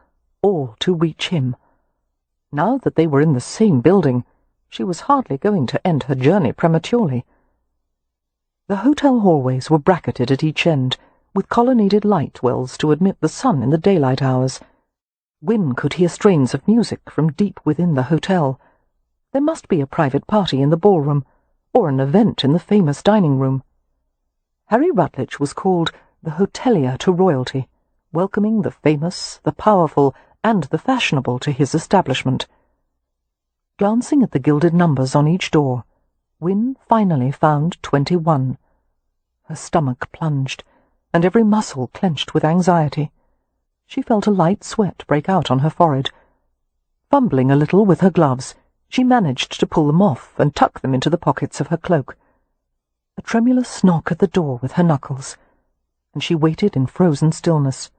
all to reach him. Now that they were in the same building, she was hardly going to end her journey prematurely. The hotel hallways were bracketed at each end, with colonnaded light wells to admit the sun in the daylight hours. Wynne could hear strains of music from deep within the hotel. There must be a private party in the ballroom, or an event in the famous dining room. Harry Rutledge was called the hotelier to royalty, welcoming the famous, the powerful, and the fashionable to his establishment. Glancing at the gilded numbers on each door, Wynne finally found 21. Her stomach plunged, and every muscle clenched with anxiety. She felt a light sweat break out on her forehead. Fumbling a little with her gloves, she managed to pull them off and tuck them into the pockets of her cloak. A tremulous knock at the door with her knuckles, and she waited in frozen stillness,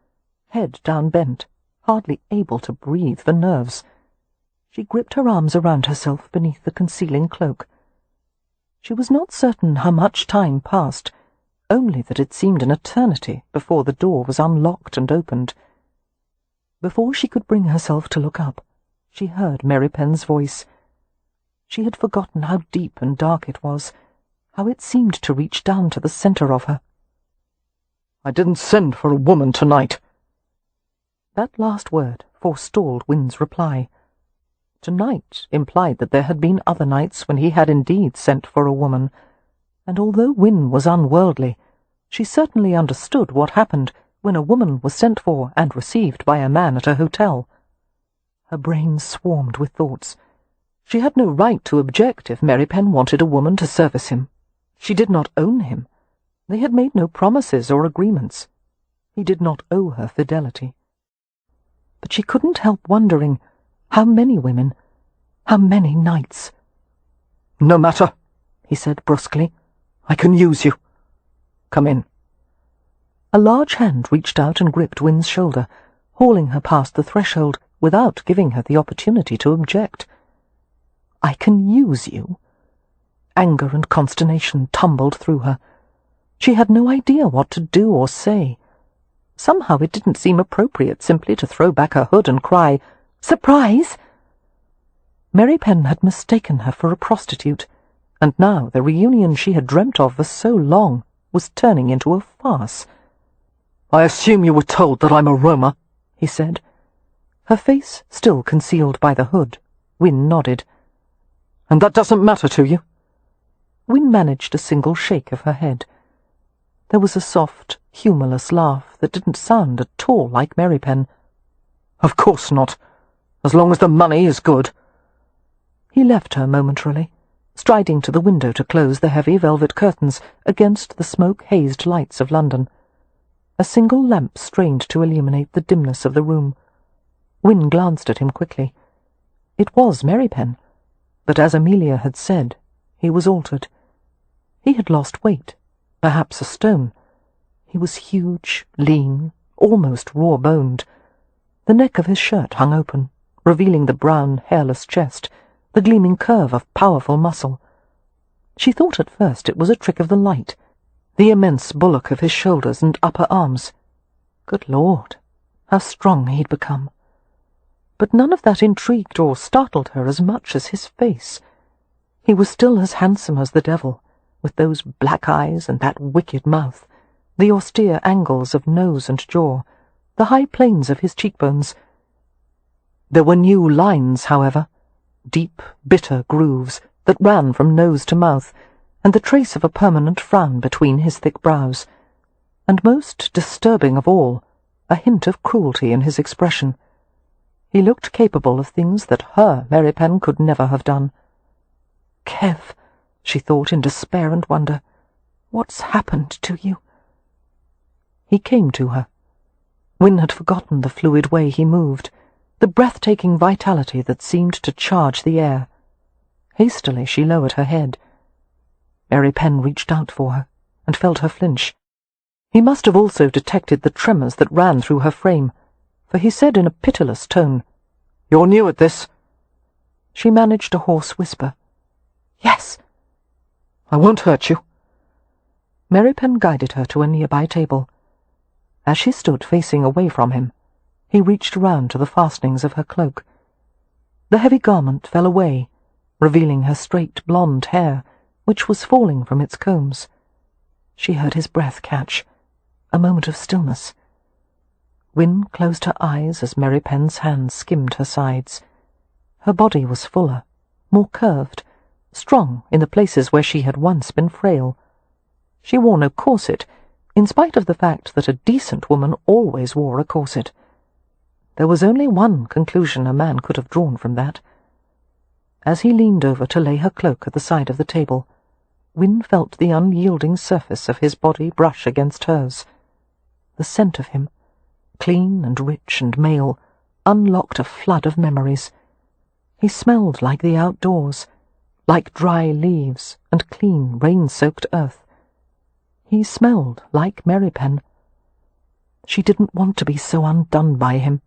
head down bent, hardly able to breathe for nerves. She gripped her arms around herself beneath the concealing cloak. She was not certain how much time passed, only that it seemed an eternity before the door was unlocked and opened. Before she could bring herself to look up, she heard Merripen's voice. She had forgotten how deep and dark it was, how it seemed to reach down to the centre of her. "I didn't send for a woman tonight." That last word forestalled Wynne's reply. Tonight implied that there had been other nights when he had indeed sent for a woman, and although Wynne was unworldly, she certainly understood what happened when a woman was sent for and received by a man at a hotel. Her brain swarmed with thoughts. She had no right to object if Merripen wanted a woman to service him. She did not own him. They had made no promises or agreements. He did not owe her fidelity. But she couldn't help wondering how many women, how many nights. "No matter," he said brusquely. "I can use you. Come in." A large hand reached out and gripped Wynne's shoulder, hauling her past the threshold without giving her the opportunity to object. "I can use you?" Anger and consternation tumbled through her. She had no idea what to do or say. Somehow it didn't seem appropriate simply to throw back her hood and cry, "Surprise!" Merripen had mistaken her for a prostitute, and now the reunion she had dreamt of for so long was turning into a farce. "I assume you were told that I'm a roamer," he said. Her face still concealed by the hood, Wynne nodded. "And that doesn't matter to you?" Wynne managed a single shake of her head. There was a soft, humourless laugh that didn't sound at all like Merripen. "Of course not, as long as the money is good." He left her momentarily, striding to the window to close the heavy velvet curtains against the smoke-hazed lights of London. A single lamp strained to illuminate the dimness of the room. Wynne glanced at him quickly. It was Merripen, but as Amelia had said, he was altered. He had lost weight, perhaps a stone. He was huge, lean, almost raw-boned. The neck of his shirt hung open, revealing the brown, hairless chest, the gleaming curve of powerful muscle. She thought at first it was a trick of the light, the immense bullock of his shoulders and upper arms. Good Lord, how strong he'd become. But none of that intrigued or startled her as much as his face. He was still as handsome as the devil, with those black eyes and that wicked mouth, the austere angles of nose and jaw, the high planes of his cheekbones. There were new lines, however, deep, bitter grooves that ran from nose to mouth, and the trace of a permanent frown between his thick brows, and most disturbing of all, a hint of cruelty in his expression. He looked capable of things that her Merripen could never have done. "Kev," she thought in despair and wonder, "what's happened to you?" He came to her. Wynne had forgotten the fluid way he moved, the breathtaking vitality that seemed to charge the air. Hastily she lowered her head. Merripen reached out for her, and felt her flinch. He must have also detected the tremors that ran through her frame, for he said in a pitiless tone, "You're new at this." She managed a hoarse whisper. "Yes." I won't hurt you." Merripen guided her to a nearby table. As she stood facing away from him, he reached round to the fastenings of her cloak. The heavy garment fell away, revealing her straight blonde hair, which was falling from its combs. She heard his breath catch. A moment of stillness. Wynne closed her eyes as Merripen's hands skimmed her sides. Her body was fuller, more curved, strong in the places where she had once been frail. She wore no corset, in spite of the fact that a decent woman always wore a corset. There was only one conclusion a man could have drawn from that. As he leaned over to lay her cloak at the side of the table, Wynne felt the unyielding surface of his body brush against hers. The scent of him, clean and rich and male, unlocked a flood of memories. He smelled like the outdoors, like dry leaves and clean, rain-soaked earth. He smelled like Merripen. She didn't want to be so undone by him,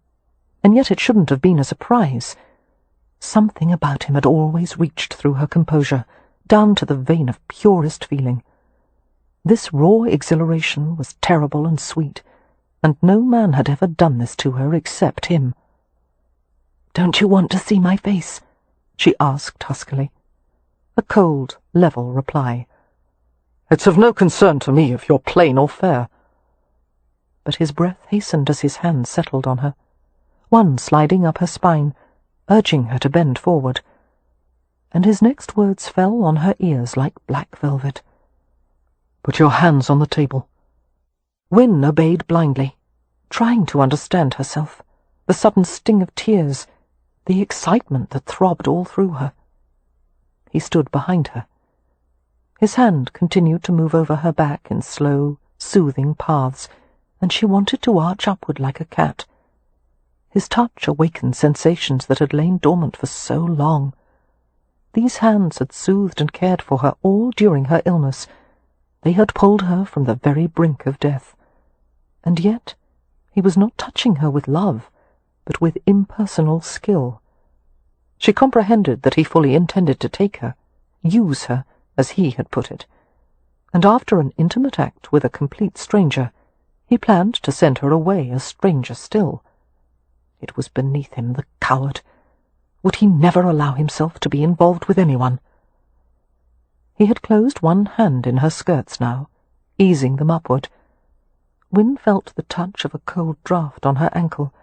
and yet it shouldn't have been a surprise. Something about him had always reached through her composure, down to the vein of purest feeling. This raw exhilaration was terrible and sweet, and no man had ever done this to her except him. "Don't you want to see my face?" she asked huskily. A cold, level reply. "It's of no concern to me if you're plain or fair." But his breath hastened as his hands settled on her, one sliding up her spine, urging her to bend forward. And his next words fell on her ears like black velvet. "Put your hands on the table." Wynne obeyed blindly, trying to understand herself, the sudden sting of tears, the excitement that throbbed all through her. He stood behind her. His hand continued to move over her back in slow, soothing paths, and she wanted to arch upward like a cat. His touch awakened sensations that had lain dormant for so long. These hands had soothed and cared for her all during her illness. They had pulled her from the very brink of death. And yet he was not touching her with love, but with impersonal skill. She comprehended that he fully intended to take her, use her, as he had put it, and after an intimate act with a complete stranger, he planned to send her away a stranger still. It was beneath him, the coward. Would he never allow himself to be involved with anyone? He had closed one hand in her skirts now, easing them upward. Wynne felt the touch of a cold draught on her ankle,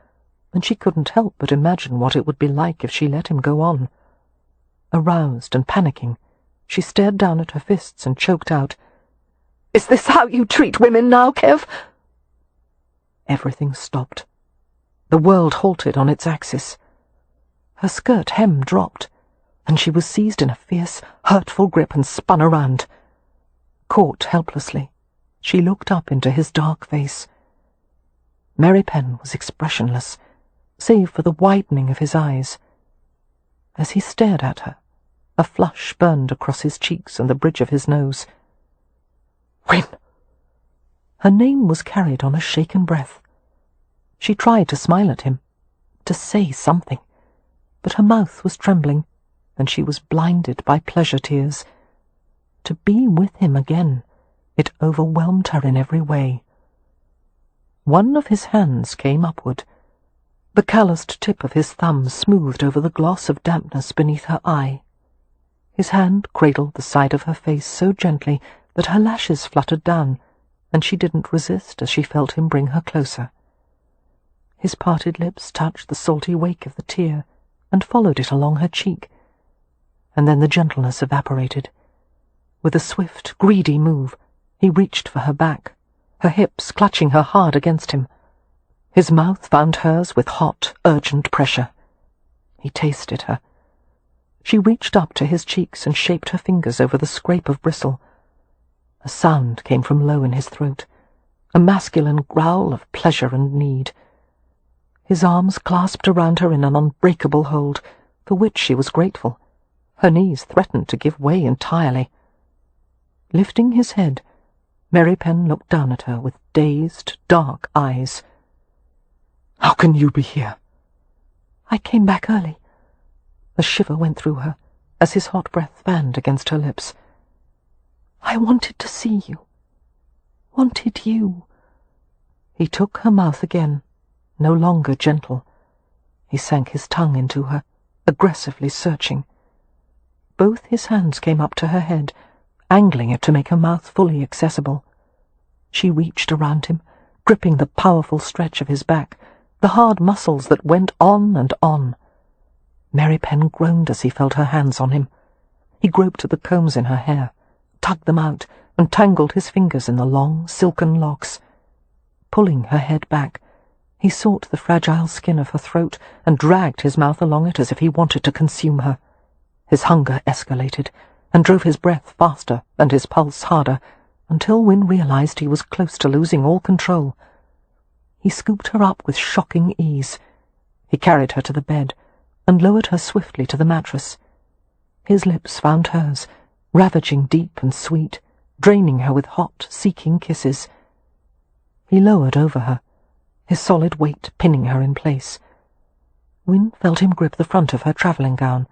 and she couldn't help but imagine what it would be like if she let him go on. Aroused and panicking, she stared down at her fists and choked out, "Is this how you treat women now, Kev?" Everything stopped. The world halted on its axis. Her skirt hem dropped, and she was seized in a fierce, hurtful grip and spun around. Caught helplessly, she looked up into his dark face. Merripen was expressionless, save for the widening of his eyes. As he stared at her, a flush burned across his cheeks and the bridge of his nose. "Wynne!" Her name was carried on a shaken breath. She tried to smile at him, to say something, but her mouth was trembling, and she was blinded by pleasure tears. To be with him again, it overwhelmed her in every way. One of his hands came upward. The calloused tip of his thumb smoothed over the gloss of dampness beneath her eye. His hand cradled the side of her face so gently that her lashes fluttered down, and she didn't resist as she felt him bring her closer. His parted lips touched the salty wake of the tear and followed it along her cheek, and then the gentleness evaporated. With a swift, greedy move, he reached for her back, her hips clutching her hard against him. His mouth found hers with hot, urgent pressure. He tasted her. She reached up to his cheeks and shaped her fingers over the scrape of bristle. A sound came from low in his throat, a masculine growl of pleasure and need. His arms clasped around her in an unbreakable hold, for which she was grateful. Her knees threatened to give way entirely. Lifting his head, Merripen looked down at her with dazed, dark eyes. "How can you be here?" "I came back early." A shiver went through her as his hot breath fanned against her lips. I wanted to see you. Wanted you. He took her mouth again, no longer gentle. He sank his tongue into her, aggressively searching. Both his hands came up to her head, angling it to make her mouth fully accessible. She reached around him, gripping the powerful stretch of his back, the hard muscles that went on and on. Merripen groaned as he felt her hands on him. He groped at the combs in her hair, tugged them out, and tangled his fingers in the long, silken locks. Pulling her head back, he sought the fragile skin of her throat and dragged his mouth along it as if he wanted to consume her. His hunger escalated and drove his breath faster and his pulse harder, until Wynne realized he was close to losing all control. He scooped her up with shocking ease. He carried her to the bed and lowered her swiftly to the mattress. His lips found hers, ravaging deep and sweet, draining her with hot, seeking kisses. He lowered over her, his solid weight pinning her in place. Wynne felt him grip the front of her travelling gown,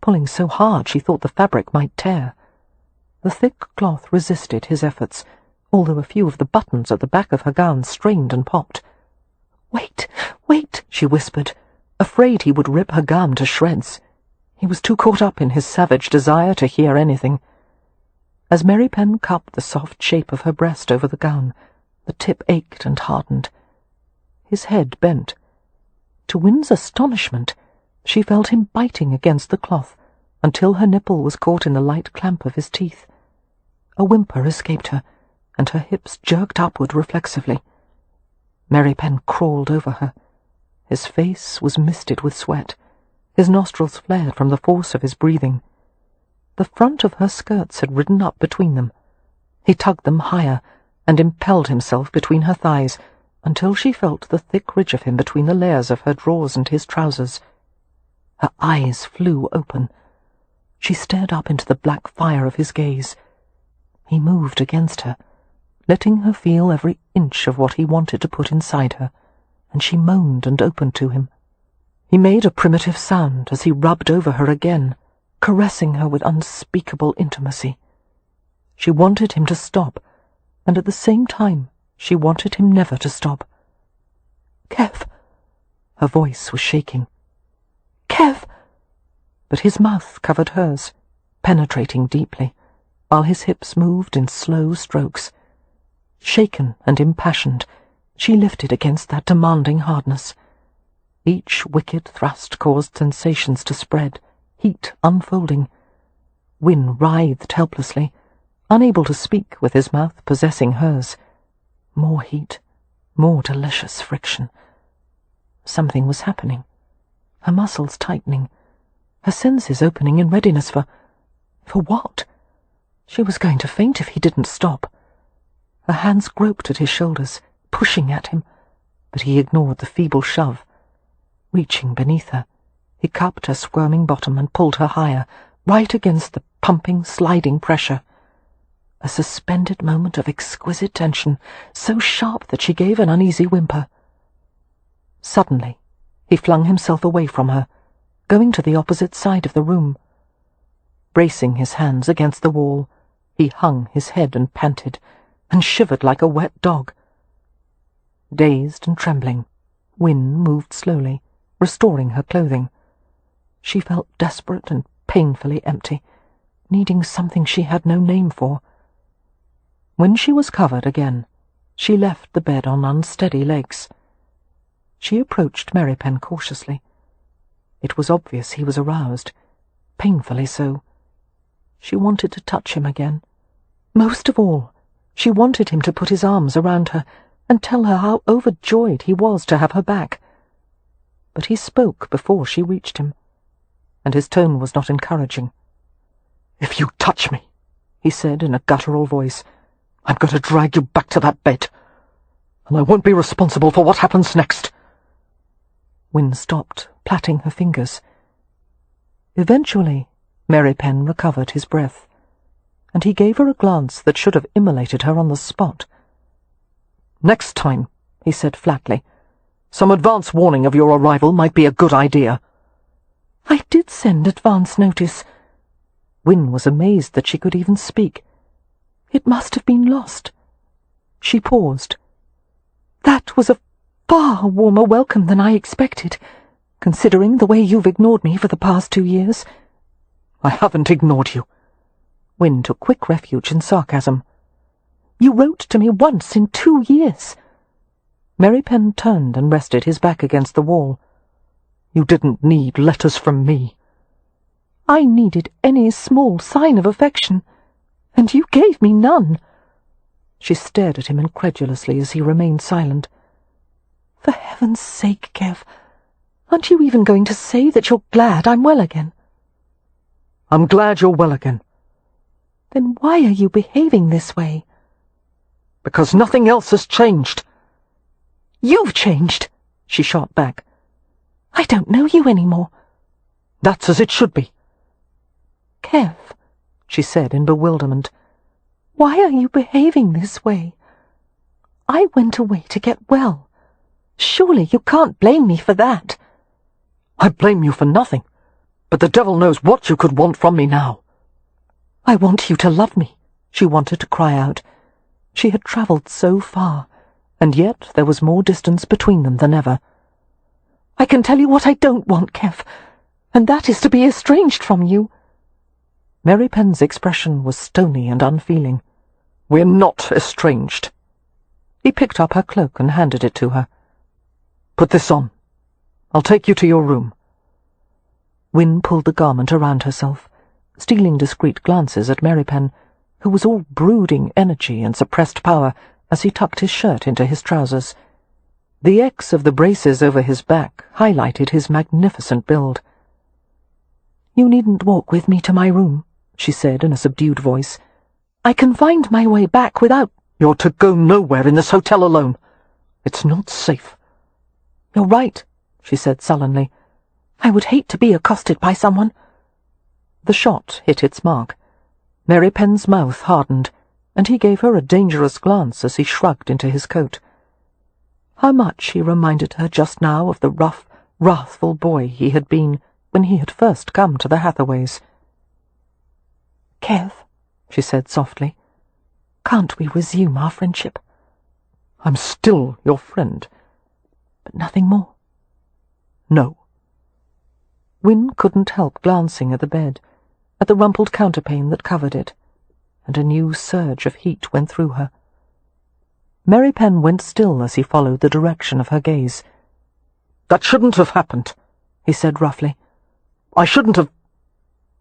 pulling so hard she thought the fabric might tear. The thick cloth resisted his efforts, although a few of the buttons at the back of her gown strained and popped. "Wait, wait," she whispered, afraid he would rip her gown to shreds. He was too caught up in his savage desire to hear anything. As Merripen cupped the soft shape of her breast over the gown, the tip ached and hardened. His head bent. To Wynne's astonishment, she felt him biting against the cloth until her nipple was caught in the light clamp of his teeth. A whimper escaped her, and her hips jerked upward reflexively. Merripen crawled over her. His face was misted with sweat. His nostrils flared from the force of his breathing. The front of her skirts had ridden up between them. He tugged them higher and impelled himself between her thighs until she felt the thick ridge of him between the layers of her drawers and his trousers. Her eyes flew open. She stared up into the black fire of his gaze. He moved against her, letting her feel every inch of what he wanted to put inside her, and she moaned and opened to him. He made a primitive sound as he rubbed over her again, caressing her with unspeakable intimacy. She wanted him to stop, and at the same time she wanted him never to stop. "Kev!" Her voice was shaking. "Kev!" But his mouth covered hers, penetrating deeply, while his hips moved in slow strokes. Shaken and impassioned, she lifted against that demanding hardness. Each wicked thrust caused sensations to spread, heat unfolding. Wynne writhed helplessly, unable to speak with his mouth possessing hers. More heat, more delicious friction. Something was happening. Her muscles tightening, her senses opening in readiness for what? She was going to faint if he didn't stop. Her hands groped at his shoulders, pushing at him, but he ignored the feeble shove. Reaching beneath her, he cupped her squirming bottom and pulled her higher, right against the pumping, sliding pressure. A suspended moment of exquisite tension, so sharp that she gave an uneasy whimper. Suddenly, he flung himself away from her, going to the opposite side of the room. Bracing his hands against the wall, he hung his head and panted, and shivered like a wet dog. Dazed and trembling, Wynne moved slowly, restoring her clothing. She felt desperate and painfully empty, needing something she had no name for. When she was covered again, she left the bed on unsteady legs. She approached Merripen cautiously. It was obvious he was aroused, painfully so. She wanted to touch him again. Most of all, she wanted him to put his arms around her and tell her how overjoyed he was to have her back. But he spoke before she reached him, and his tone was not encouraging. "If you touch me," he said in a guttural voice, "I'm going to drag you back to that bed, and I won't be responsible for what happens next." Wynne stopped, plaiting her fingers. Eventually, Merripen recovered his breath, and he gave her a glance that should have immolated her on the spot. "Next time," he said flatly, "some advance warning of your arrival might be a good idea." "I did send advance notice." Wynne was amazed that she could even speak. It must have been lost. She paused. That was a far warmer welcome than I expected, considering the way you've ignored me for the past 2 years. I haven't ignored you. Wynne took quick refuge in sarcasm. You wrote to me once in 2 years. Merripen turned and rested his back against the wall. You didn't need letters from me. I needed any small sign of affection, and you gave me none. She stared at him incredulously as he remained silent. For heaven's sake, Kev, aren't you even going to say that you're glad I'm well again? I'm glad you're well again. Then why are you behaving this way? Because nothing else has changed. You've changed, she shot back. I don't know you anymore. That's as it should be. Kev, she said in bewilderment, why are you behaving this way? I went away to get well. Surely you can't blame me for that. I blame you for nothing, but the devil knows what you could want from me now. I want you to love me, she wanted to cry out. She had travelled so far, and yet there was more distance between them than ever. I can tell you what I don't want, Kev, and that is to be estranged from you. Merripen's expression was stony and unfeeling. We're not estranged. He picked up her cloak and handed it to her. Put this on. I'll take you to your room. Wynne pulled the garment around herself, stealing discreet glances at Merripen, who was all brooding energy and suppressed power as he tucked his shirt into his trousers. The X of the braces over his back highlighted his magnificent build. You needn't walk with me to my room, she said in a subdued voice. I can find my way back without— You're to go nowhere in this hotel alone. It's not safe. You're right, she said sullenly. I would hate to be accosted by someone. The shot hit its mark. Merripen's mouth hardened, and he gave her a dangerous glance as he shrugged into his coat. How much he reminded her just now of the rough, wrathful boy he had been when he had first come to the Hathaways. Kev, she said softly, can't we resume our friendship? I'm still your friend. But nothing more? No. Wynne couldn't help glancing at the bed, at the rumpled counterpane that covered it, and a new surge of heat went through her. Merripen went still as he followed the direction of her gaze. That shouldn't have happened, he said roughly. I shouldn't have—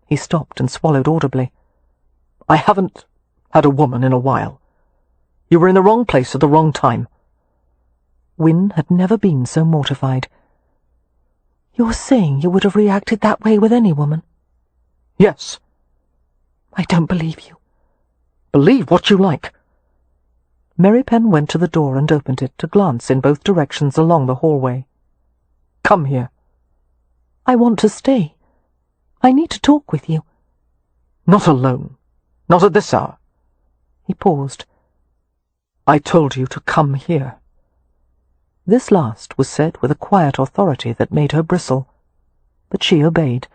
He stopped and swallowed audibly. I haven't had a woman in a while. You were in the wrong place at the wrong time. Wynne had never been so mortified. You're saying you would have reacted that way with any woman? Yes. I don't believe you. Believe what you like. Merripen went to the door and opened it to glance in both directions along the hallway. Come here. I want to stay. I need to talk with you. Not alone. Not at this hour. He paused. I told you to come here. This last was said with a quiet authority that made her bristle, but she obeyed.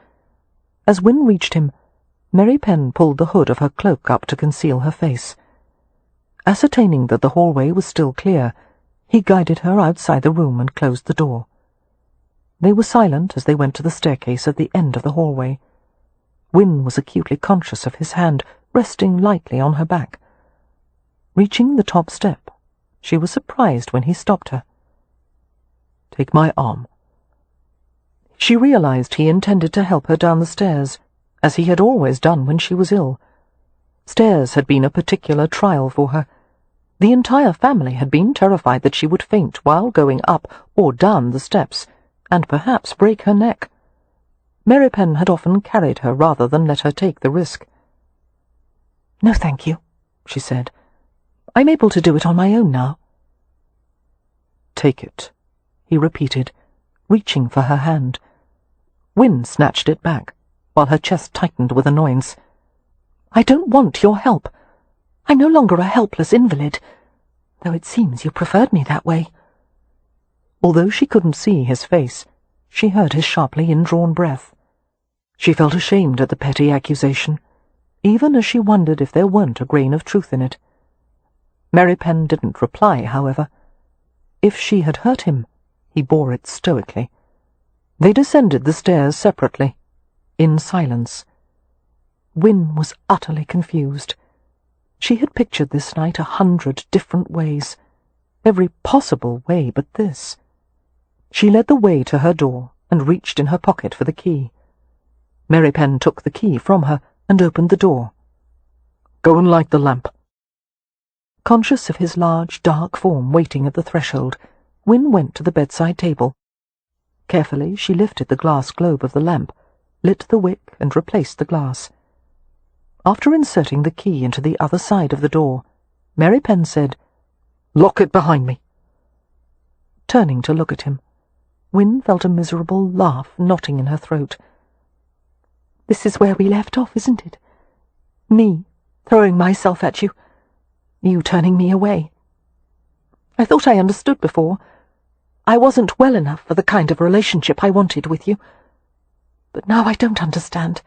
As Wynne reached him, Merripen pulled the hood of her cloak up to conceal her face. Ascertaining that the hallway was still clear, he guided her outside the room and closed the door. They were silent as they went to the staircase at the end of the hallway. Wynne was acutely conscious of his hand resting lightly on her back. Reaching the top step, she was surprised when he stopped her. Take my arm. She realized he intended to help her down the stairs, as he had always done when she was ill. Stairs had been a particular trial for her. The entire family had been terrified that she would faint while going up or down the steps, and perhaps break her neck. Merripen had often carried her rather than let her take the risk. "No, thank you," she said. "I'm able to do it on my own now." "Take it," he repeated, reaching for her hand. Wynne snatched it back, while her chest tightened with annoyance. "I don't want your help. I'm no longer a helpless invalid, though it seems you preferred me that way." Although she couldn't see his face, she heard his sharply indrawn breath. She felt ashamed at the petty accusation. even as she wondered if there weren't a grain of truth in it. Merripen didn't reply, however. If she had hurt him, he bore it stoically. They descended the stairs separately, in silence. Wynne was utterly confused. She had pictured this night 100 different ways, every possible way but this. She led the way to her door and reached in her pocket for the key. Merripen took the key from her and opened the door. "Go and light the lamp." Conscious of his large, dark form waiting at the threshold, Wynne went to the bedside table. Carefully she lifted the glass globe of the lamp, lit the wick and replaced the glass. After inserting the key into the other side of the door, Merripen said, "Lock it behind me." Turning to look at him, Wynne felt a miserable laugh knotting in her throat. "This is where we left off, isn't it? Me throwing myself at you, you turning me away. I thought I understood before. I wasn't well enough for the kind of relationship I wanted with you. But now I don't understand,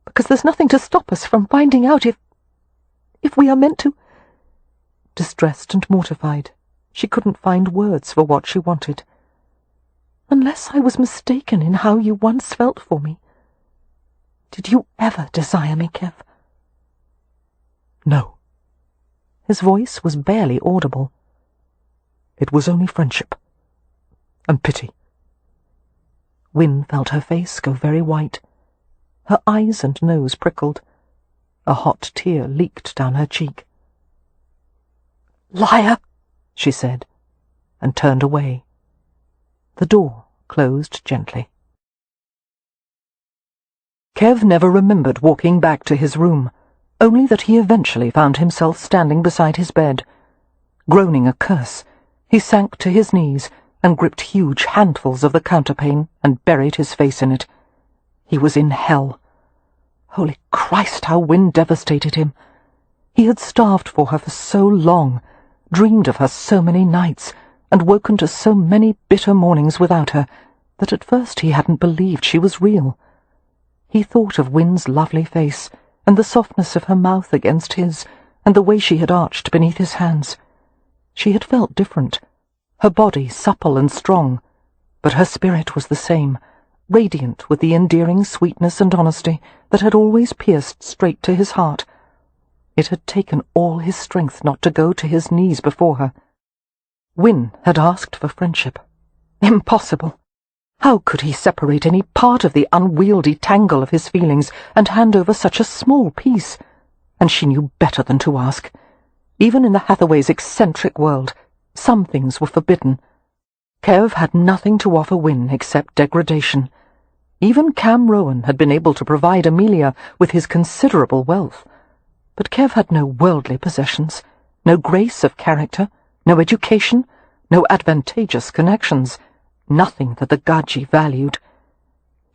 because there's nothing to stop us from finding out if we are meant to—" Distressed and mortified, she couldn't find words for what she wanted. "Unless I was mistaken in how you once felt for me. Did you ever desire me, Kev?" "No." His voice was barely audible. "It was only friendship. And pity." Wynne felt her face go very white. Her eyes and nose prickled. A hot tear leaked down her cheek. "Liar!" she said, and turned away. The door closed gently. Kev never remembered walking back to his room, only that he eventually found himself standing beside his bed. Groaning a curse, he sank to his knees and gripped huge handfuls of the counterpane and buried his face in it. He was in hell. Holy Christ, how Wynne devastated him! He had starved for her for so long, dreamed of her so many nights, and woken to so many bitter mornings without her, that at first he hadn't believed she was real. He thought of Wynne's lovely face, and the softness of her mouth against his, and the way she had arched beneath his hands. She had felt different, her body supple and strong, but her spirit was the same, radiant with the endearing sweetness and honesty that had always pierced straight to his heart. It had taken all his strength not to go to his knees before her. Wynne had asked for friendship. Impossible! How could he separate any part of the unwieldy tangle of his feelings and hand over such a small piece? And she knew better than to ask. Even in the Hathaways' eccentric world, some things were forbidden. Kev had nothing to offer Wynne except degradation. Even Cam Rowan had been able to provide Amelia with his considerable wealth. But Kev had no worldly possessions, no grace of character, no education, no advantageous connections, nothing that the Gaji valued.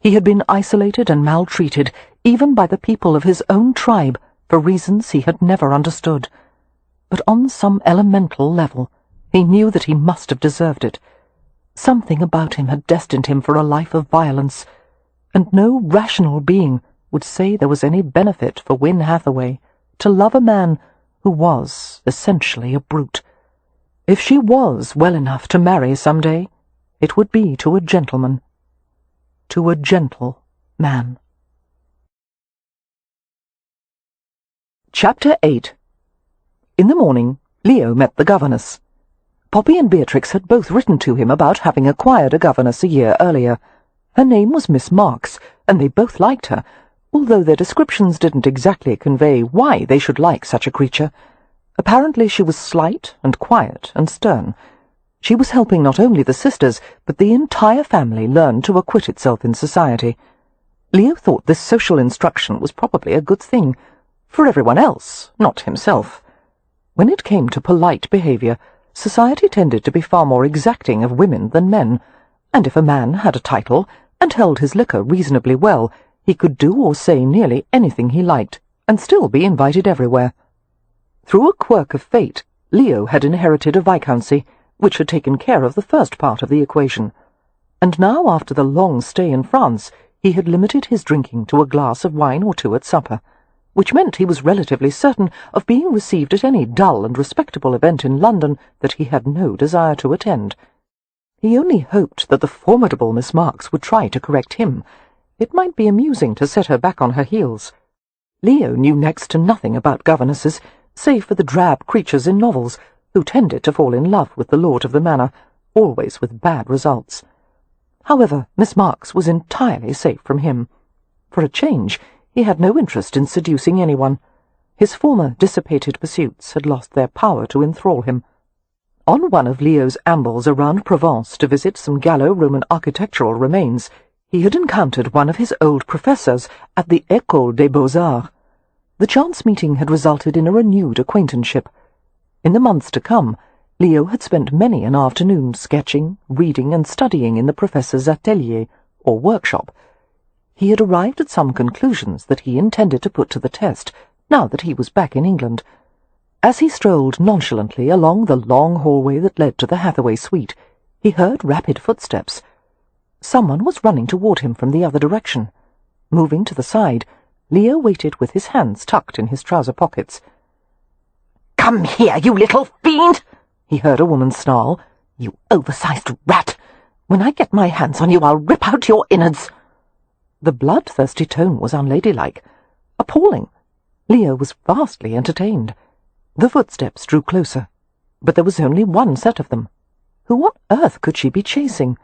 He had been isolated and maltreated, even by the people of his own tribe, for reasons he had never understood. But on some elemental level, he knew that he must have deserved it. Something about him had destined him for a life of violence, and no rational being would say there was any benefit for Wynne Hathaway to love a man who was essentially a brute. If she was well enough to marry some day, it would be to a gentleman. To a gentle man. Chapter 8. In the morning, Leo met the governess. Poppy and Beatrix had both written to him about having acquired a governess a year earlier. Her name was Miss Marks, and they both liked her, although their descriptions didn't exactly convey why they should like such a creature. Apparently she was slight and quiet and stern. She was helping not only the sisters, but the entire family learn to acquit itself in society. Leo thought this social instruction was probably a good thing, for everyone else, not himself. When it came to polite behaviour, society tended to be far more exacting of women than men, and if a man had a title and held his liquor reasonably well, he could do or say nearly anything he liked, and still be invited everywhere. Through a quirk of fate, Leo had inherited a viscountcy, which had taken care of the first part of the equation, and now, after the long stay in France, he had limited his drinking to a glass of wine or two at supper. which meant he was relatively certain of being received at any dull and respectable event in London that he had no desire to attend. He only hoped that the formidable Miss Marks would try to correct him. It might be amusing to set her back on her heels. Leo knew next to nothing about governesses, save for the drab creatures in novels, who tended to fall in love with the lord of the manor, always with bad results. However, Miss Marks was entirely safe from him. For a change, he had no interest in seducing anyone. His former dissipated pursuits had lost their power to enthrall him. On one of Leo's ambles around Provence to visit some Gallo-Roman architectural remains, he had encountered one of his old professors at the École des Beaux-Arts. The chance meeting had resulted in a renewed acquaintanceship. In the months to come, Leo had spent many an afternoon sketching, reading, and studying in the professor's atelier, or workshop. He had arrived at some conclusions that he intended to put to the test, now that he was back in England. As he strolled nonchalantly along the long hallway that led to the Hathaway suite, he heard rapid footsteps. Someone was running toward him from the other direction. Moving to the side, Leo waited with his hands tucked in his trouser pockets. "Come here, you little fiend!" he heard a woman snarl. "You oversized rat! When I get my hands on you, I'll rip out your innards!" The bloodthirsty tone was unladylike, appalling. Leo was vastly entertained. The footsteps drew closer, but there was only one set of them. Who on earth could she be chasing?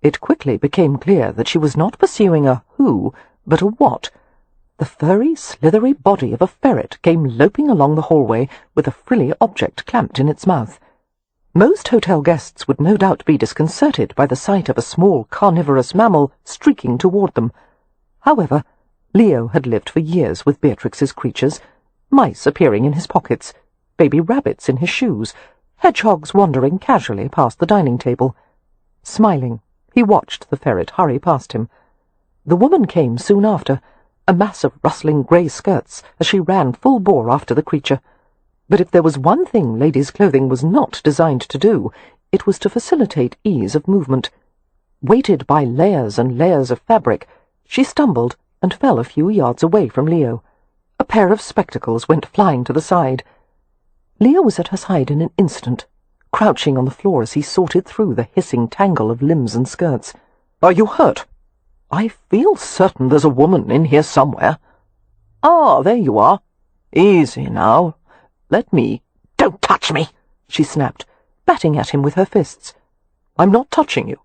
It quickly became clear that she was not pursuing a who, but a what. The furry, slithery body of a ferret came loping along the hallway with a frilly object clamped in its mouth. Most hotel guests would no doubt be disconcerted by the sight of a small carnivorous mammal streaking toward them. However, Leo had lived for years with Beatrix's creatures, mice appearing in his pockets, baby rabbits in his shoes, hedgehogs wandering casually past the dining table. Smiling, he watched the ferret hurry past him. The woman came soon after, a mass of rustling grey skirts as she ran full bore after the creature. But if there was one thing ladies' clothing was not designed to do, it was to facilitate ease of movement. Weighted by layers and layers of fabric, she stumbled and fell a few yards away from Leo. A pair of spectacles went flying to the side. Leo was at her side in an instant, crouching on the floor as he sorted through the hissing tangle of limbs and skirts. "Are you hurt? I feel certain there's a woman in here somewhere. Ah, there you are. Easy now. Let me—" "Don't touch me!" she snapped, batting at him with her fists. "I'm not touching you.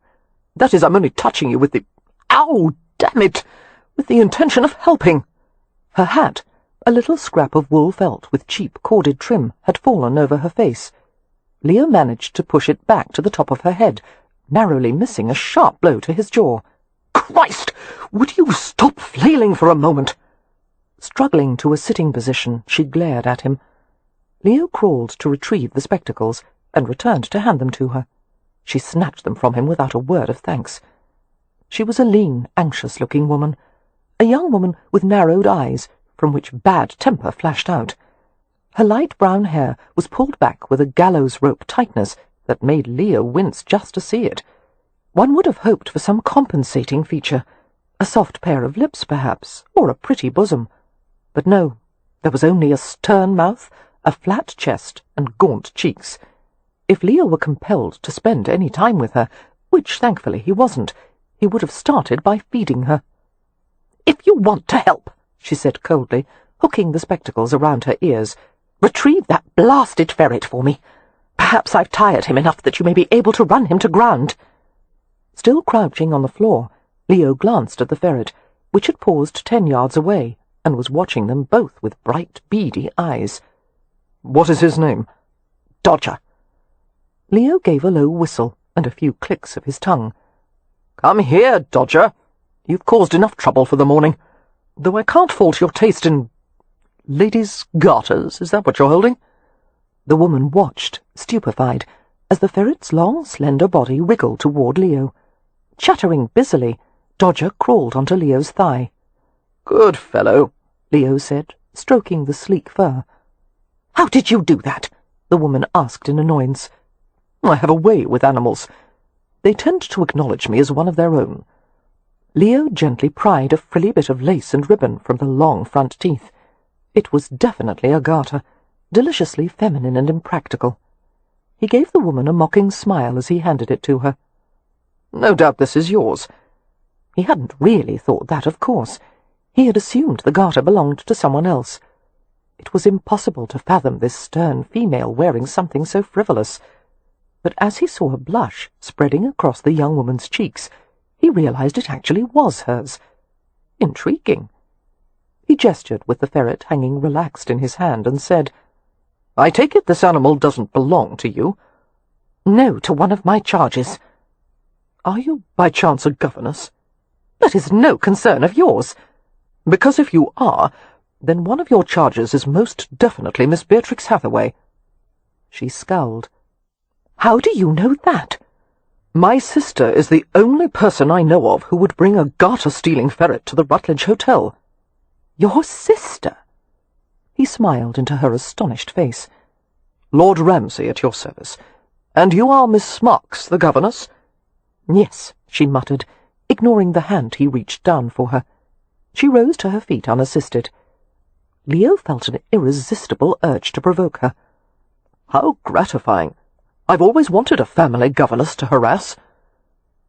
That is, I'm only touching you with the— Ow, damn it! With the intention of helping." Her hat, a little scrap of wool felt with cheap corded trim, had fallen over her face. Leo managed to push it back to the top of her head, narrowly missing a sharp blow to his jaw. "Christ! Would you stop flailing for a moment?" Struggling to a sitting position, she glared at him. Leo crawled to retrieve the spectacles and returned to hand them to her. She snatched them from him without a word of thanks. She was a lean, anxious-looking woman, a young woman with narrowed eyes, from which bad temper flashed out. Her light brown hair was pulled back with a gallows-rope tightness that made Leo wince just to see it. One would have hoped for some compensating feature, a soft pair of lips, perhaps, or a pretty bosom. But no, there was only a stern mouth, a flat chest, and gaunt cheeks. If Leo were compelled to spend any time with her, which thankfully he wasn't, he would have started by feeding her. "If you want to help," she said coldly, hooking the spectacles around her ears, "retrieve that blasted ferret for me. Perhaps I've tired him enough that you may be able to run him to ground." Still crouching on the floor, Leo glanced at the ferret, which had paused 10 yards away, and was watching them both with bright, beady eyes. "What is his name?" "Dodger." Leo gave a low whistle and a few clicks of his tongue. "Come here, Dodger. You've caused enough trouble for the morning, though I can't fault your taste in— ladies' garters, is that what you're holding?" The woman watched, stupefied, as the ferret's long, slender body wriggled toward Leo. Chattering busily, Dodger crawled onto Leo's thigh. "Good fellow," Leo said, stroking the sleek fur. "How did you do that?" the woman asked in annoyance. "I have a way with animals. They tend to acknowledge me as one of their own." Leo gently pried a frilly bit of lace and ribbon from the long front teeth. It was definitely a garter, deliciously feminine and impractical. He gave the woman a mocking smile as he handed it to her. "No doubt this is yours." He hadn't really thought that, of course. He had assumed the garter belonged to someone else. It was impossible to fathom this stern female wearing something so frivolous. But as he saw a blush spreading across the young woman's cheeks, he realized it actually was hers. Intriguing. He gestured with the ferret hanging relaxed in his hand and said, "I take it this animal doesn't belong to you?" "No, to one of my charges." "Are you by chance a governess?" "That is no concern of yours." "Because if you are, then one of your charges is most definitely Miss Beatrix Hathaway." She scowled. "How do you know that?" "My sister is the only person I know of who would bring a garter-stealing ferret to the Rutledge Hotel." "Your sister?" He smiled into her astonished face. "Lord Ramsay at your service. And you are Miss Marks, the governess?" "Yes," she muttered, ignoring the hand he reached down for her. She rose to her feet unassisted. Leo felt an irresistible urge to provoke her. "How gratifying! I've always wanted a family governess to harass."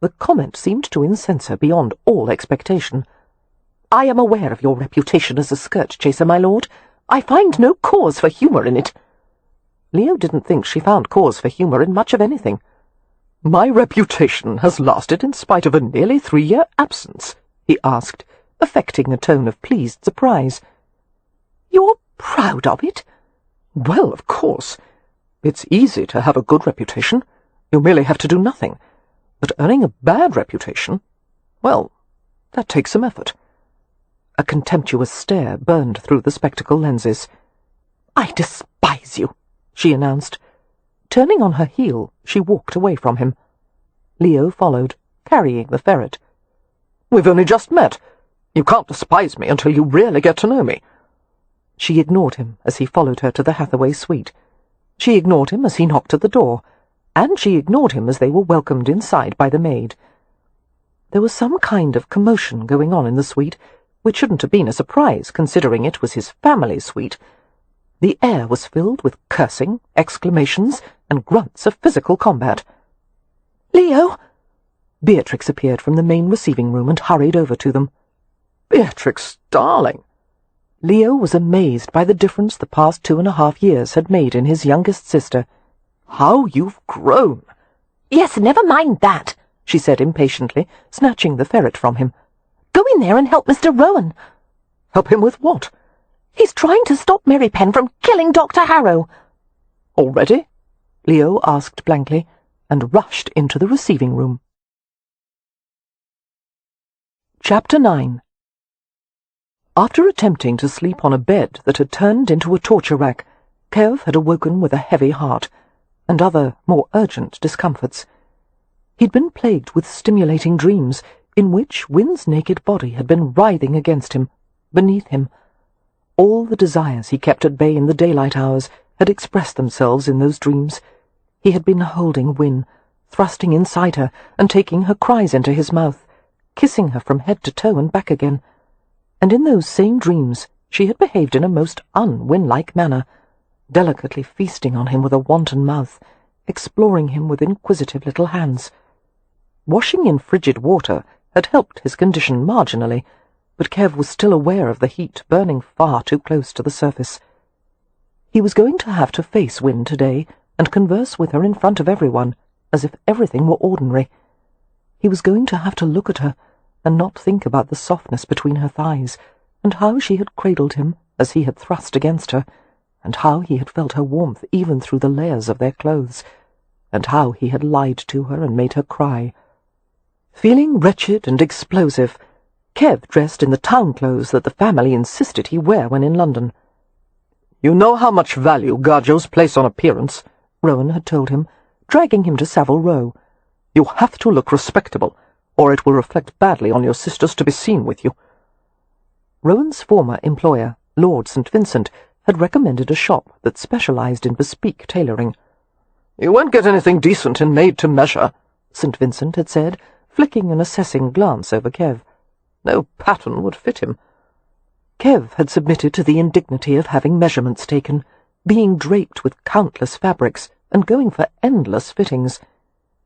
The comment seemed to incense her beyond all expectation. "I am aware of your reputation as a skirt-chaser, my lord. I find no cause for humour in it." Leo didn't think she found cause for humour in much of anything. "My reputation has lasted in spite of a nearly 3-year absence?" he asked, affecting a tone of pleased surprise. "You're proud of it?" "Well, of course. It's easy to have a good reputation. You merely have to do nothing. But earning a bad reputation, well, that takes some effort." A contemptuous stare burned through the spectacle lenses. "I despise you," she announced. Turning on her heel, she walked away from him. Leo followed, carrying the ferret. "We've only just met. You can't despise me until you really get to know me." She ignored him as he followed her to the Hathaway suite. She ignored him as he knocked at the door, and she ignored him as they were welcomed inside by the maid. There was some kind of commotion going on in the suite, which shouldn't have been a surprise, considering it was his family suite. The air was filled with cursing, exclamations, and grunts of physical combat. "Leo!" Beatrix appeared from the main receiving room and hurried over to them. "Beatrix, darling!" Leo was amazed by the difference the past 2.5 years had made in his youngest sister. "How you've grown!" "Yes, never mind that," she said impatiently, snatching the ferret from him. "Go in there and help Mr. Rowan." "Help him with what?" "He's trying to stop Merripen from killing Dr. Harrow." "Already?" Leo asked blankly, and rushed into the receiving room. Chapter 9. After attempting to sleep on a bed that had turned into a torture rack, Kev had awoken with a heavy heart, and other, more urgent discomforts. He'd been plagued with stimulating dreams, in which Wynn's naked body had been writhing against him, beneath him. All the desires he kept at bay in the daylight hours had expressed themselves in those dreams. He had been holding Wynn, thrusting inside her and taking her cries into his mouth, kissing her from head to toe and back again. And in those same dreams she had behaved in a most un-Wynn-like manner, delicately feasting on him with a wanton mouth, exploring him with inquisitive little hands. Washing in frigid water had helped his condition marginally, but Kev was still aware of the heat burning far too close to the surface. He was going to have to face Wynn today and converse with her in front of everyone, as if everything were ordinary. He was going to have to look at her and not think about the softness between her thighs, and how she had cradled him as he had thrust against her, and how he had felt her warmth even through the layers of their clothes, and how he had lied to her and made her cry. Feeling wretched and explosive, Kev dressed in the town clothes that the family insisted he wear when in London. "You know how much value Gargios place on appearance," Rowan had told him, dragging him to Savile Row. "You have to look respectable, or it will reflect badly on your sisters to be seen with you." Rowan's former employer, Lord St. Vincent, had recommended a shop that specialized in bespeak tailoring. "You won't get anything decent in made-to-measure," St. Vincent had said, flicking an assessing glance over Kev. "No pattern would fit him." Kev had submitted to the indignity of having measurements taken, being draped with countless fabrics, and going for endless fittings.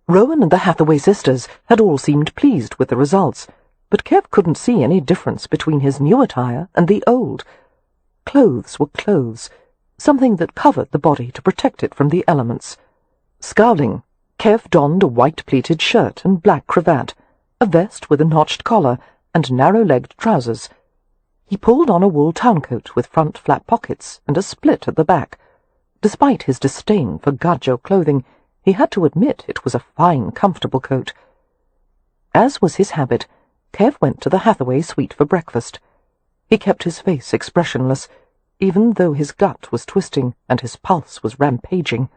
Rowan and the Hathaway sisters had all seemed pleased with the results, but Kev couldn't see any difference between his new attire and the old. Clothes were clothes, something that covered the body to protect it from the elements. Scowling, Kev donned a white pleated shirt and black cravat, a vest with a notched collar, and narrow-legged trousers. He pulled on a wool towncoat with front flap pockets and a split at the back. Despite his disdain for gajo clothing, he had to admit it was a fine, comfortable coat. As was his habit, Kev went to the Hathaway suite for breakfast. He kept his face expressionless, even though his gut was twisting and his pulse was rampaging,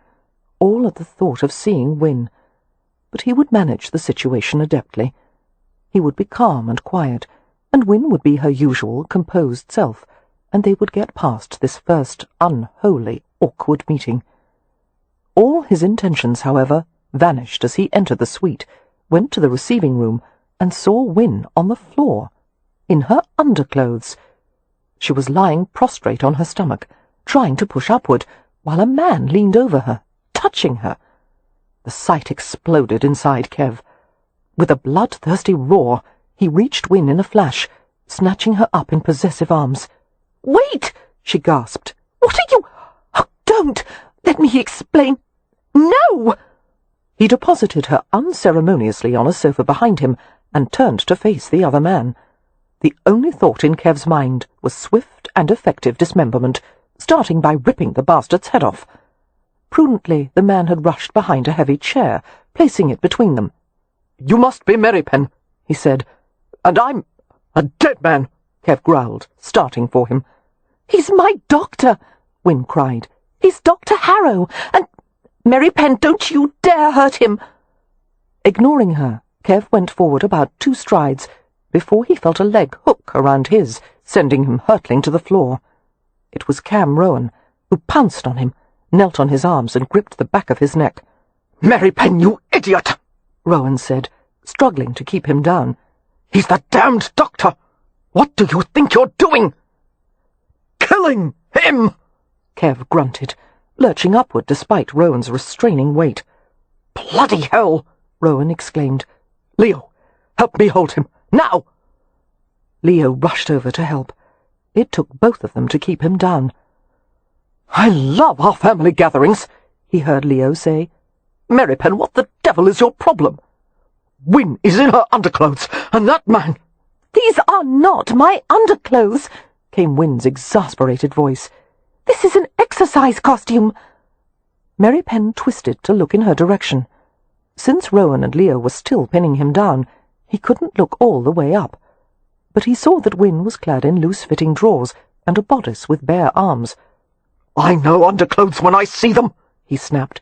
all at the thought of seeing Win. But he would manage the situation adeptly. He would be calm and quiet, and Win would be her usual composed self, and they would get past this first unholy, awkward meeting. All his intentions, however, vanished as he entered the suite, went to the receiving room, and saw Win on the floor, in her underclothes. She was lying prostrate on her stomach, trying to push upward, while a man leaned over her, touching her. The sight exploded inside Kev. With a bloodthirsty roar, he reached Win in a flash, snatching her up in possessive arms. "Wait!" she gasped. "What are you— Oh, don't! Let me explain— No!" He deposited her unceremoniously on a sofa behind him and turned to face the other man. The only thought in Kev's mind was swift and effective dismemberment, starting by ripping the bastard's head off. Prudently, the man had rushed behind a heavy chair, placing it between them. "You must be Merripen," he said. "And I'm a dead man," Kev growled, starting for him. "He's my doctor," Win cried. "He's Dr. Harrow, and— Merripen, don't you dare hurt him!" Ignoring her, Kev went forward about 2 strides before he felt a leg hook around his, sending him hurtling to the floor. It was Cam Rowan, who pounced on him, knelt on his arms and gripped the back of his neck. "Merripen, you idiot!" Rowan said, struggling to keep him down. "He's the damned doctor! What do you think you're doing?" "Killing him!" Kev grunted, lurching upward despite Rowan's restraining weight. "Bloody hell!" Rowan exclaimed. "Leo, help me hold him, now!" Leo rushed over to help. It took both of them to keep him down. "I love our family gatherings," he heard Leo say. "Merripen, what the devil is your problem? Win is in her underclothes, and that man—" "These are not my underclothes," came Win's exasperated voice. "This is an exercise costume." Merripen twisted to look in her direction. Since Rowan and Leo were still pinning him down, he couldn't look all the way up. But he saw that Win was clad in loose-fitting drawers and a bodice with bare arms. "I know underclothes when I see them," he snapped.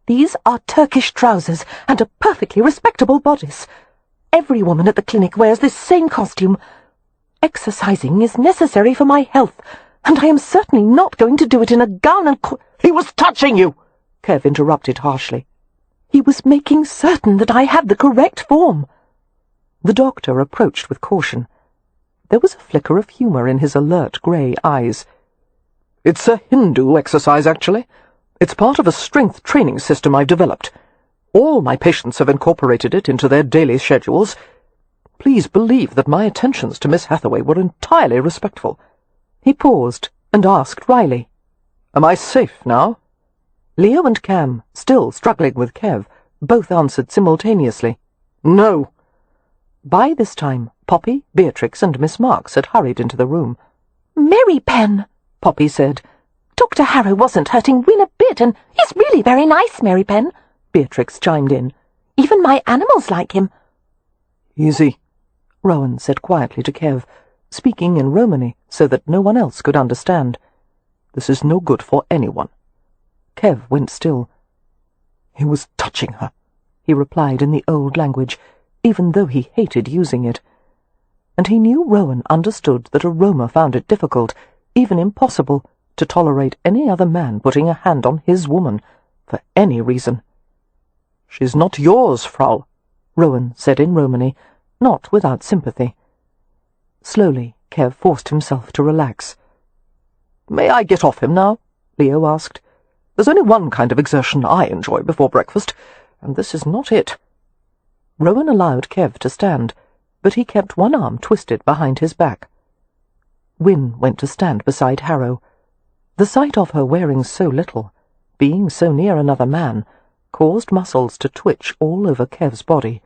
"These are Turkish trousers and a perfectly respectable bodice. Every woman at the clinic wears this same costume. Exercising is necessary for my health, and I am certainly not going to do it in a gown and "He was touching you!" Kev interrupted harshly. "He was making certain that I had the correct form." The doctor approached with caution. There was a flicker of humour in his alert grey eyes. "It's a Hindu exercise, actually. It's part of a strength training system I've developed. All my patients have incorporated it into their daily schedules. Please believe that my attentions to Miss Hathaway were entirely respectful." He paused and asked wryly, "Am I safe now?" Leo and Cam, still struggling with Kev, both answered simultaneously, "No." By this time, Poppy, Beatrix, and Miss Marks had hurried into the room. "Merripen," Poppy said. "Dr. Harrow wasn't hurting Win a bit, and he's really very nice, Merripen," Beatrix chimed in. "Even my animals like him." "Easy," Rowan said quietly to Kev, speaking in Romany so that no one else could understand. "This is no good for anyone." Kev went still. "He was touching her," he replied in the old language, even though he hated using it. And he knew Rowan understood that Aroma found it difficult, even impossible, to tolerate any other man putting a hand on his woman, for any reason. "She's not yours, Frau," Rowan said in Romany, not without sympathy. Slowly, Kev forced himself to relax. "May I get off him now?" Leo asked. "There's only one kind of exertion I enjoy before breakfast, and this is not it." Rowan allowed Kev to stand, but he kept one arm twisted behind his back. Wynne went to stand beside Harrow. The sight of her wearing so little, being so near another man, caused muscles to twitch all over Kev's body.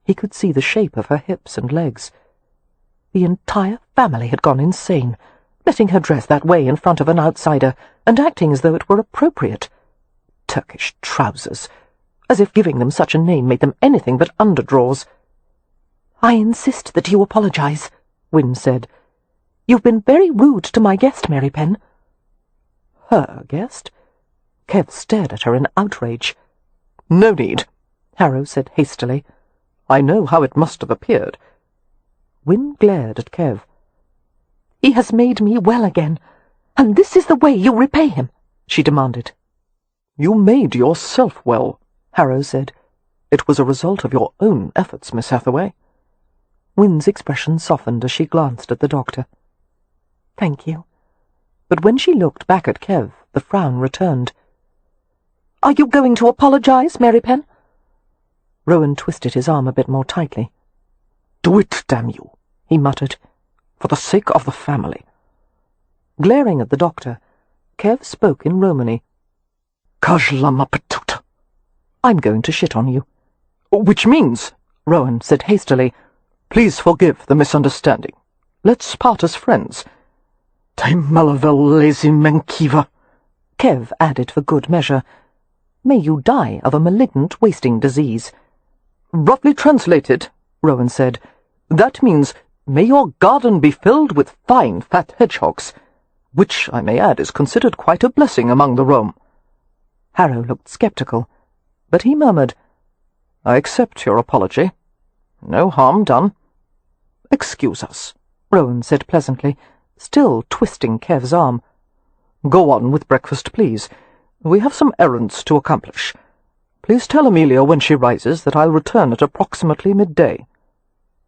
He could see the shape of her hips and legs. The entire family had gone insane, letting her dress that way in front of an outsider and acting as though it were appropriate. Turkish trousers, as if giving them such a name made them anything but underdraws. "I insist that you apologize," Wynne said. "You've been very rude to my guest, Merripen." Her guest? Kev stared at her in outrage. "No need," Harrow said hastily. "I know how it must have appeared." Wynne glared at Kev. "He has made me well again, and this is the way you repay him," she demanded. "You made yourself well," Harrow said. "It was a result of your own efforts, Miss Hathaway." Wynne's expression softened as she glanced at the doctor. "Thank you." But when she looked back at Kev, the frown returned. "Are you going to apologize, Merripen?" Rowan twisted his arm a bit more tightly. "Do it, damn you," he muttered, "for the sake of the family." Glaring at the doctor, Kev spoke in Romany. "Kajlama patut." "I'm going to shit on you." "Which means," Rowan said hastily, "please forgive the misunderstanding. Let's part as friends." "Te malavel lazy menkiva," Kev added for good measure. "May you die of a malignant wasting disease." "Roughly translated," Rowan said, "that means, may your garden be filled with fine fat hedgehogs, which, I may add, is considered quite a blessing among the Rome." Harrow looked sceptical, but he murmured, "I accept your apology. No harm done." "Excuse us," Rowan said pleasantly, still twisting Kev's arm. "Go on with breakfast, please. We have some errands to accomplish. Please tell Amelia when she rises that I'll return at approximately midday."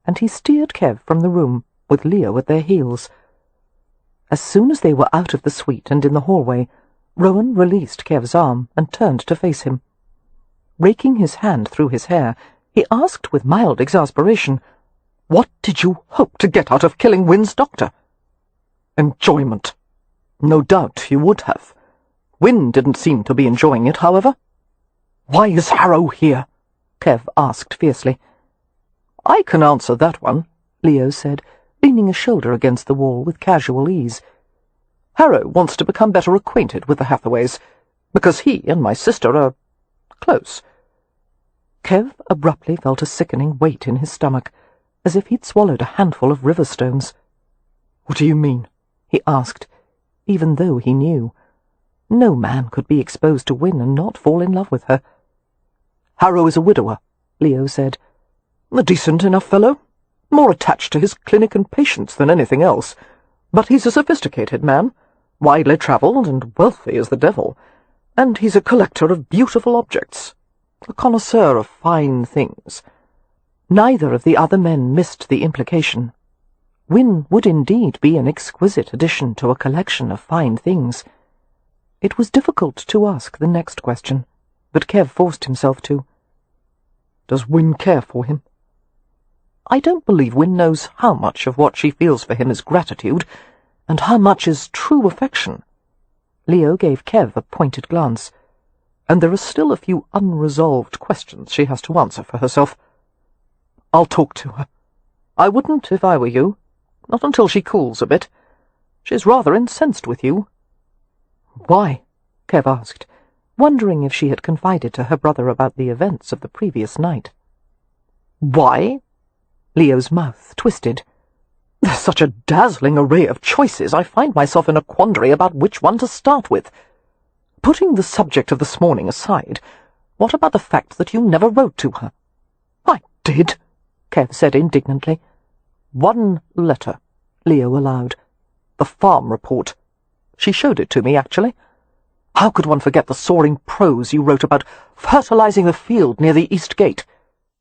And he steered Kev from the room, with Leo at their heels. As soon as they were out of the suite and in the hallway, Rowan released Kev's arm and turned to face him. Raking his hand through his hair, he asked with mild exasperation, "What did you hope to get out of killing Wynne's doctor?" "Enjoyment. No doubt you would have. Wynne didn't seem to be enjoying it, however." "Why is Harrow here?" Kev asked fiercely. "I can answer that one," Leo said, leaning a shoulder against the wall with casual ease. "Harrow wants to become better acquainted with the Hathaways, because he and my sister are close." Kev abruptly felt a sickening weight in his stomach, as if he'd swallowed a handful of river stones. "What do you mean?" he asked, even though he knew. No man could be exposed to Wynne and not fall in love with her. "Harrow is a widower," Leo said. "A decent enough fellow, more attached to his clinic and patients than anything else. But he's a sophisticated man, widely travelled and wealthy as the devil, and he's a collector of beautiful objects, a connoisseur of fine things." Neither of the other men missed the implication. Wynne would indeed be an exquisite addition to a collection of fine things. It was difficult to ask the next question, but Kev forced himself to. "Does Wynne care for him?" "I don't believe Wynne knows how much of what she feels for him is gratitude, and how much is true affection." Leo gave Kev a pointed glance. "And there are still a few unresolved questions she has to answer for herself. I'll talk to her. I wouldn't if I were you. Not until she cools a bit. She's rather incensed with you." "Why?" Kev asked, wondering if she had confided to her brother about the events of the previous night. "Why?" Leo's mouth twisted. "There's such a dazzling array of choices, I find myself in a quandary about which one to start with. Putting the subject of this morning aside, what about the fact that you never wrote to her?" "I did," Kev said indignantly. "One letter," Leo allowed. "The farm report. She showed it to me, actually. How could one forget the soaring prose you wrote about fertilizing the field near the east gate?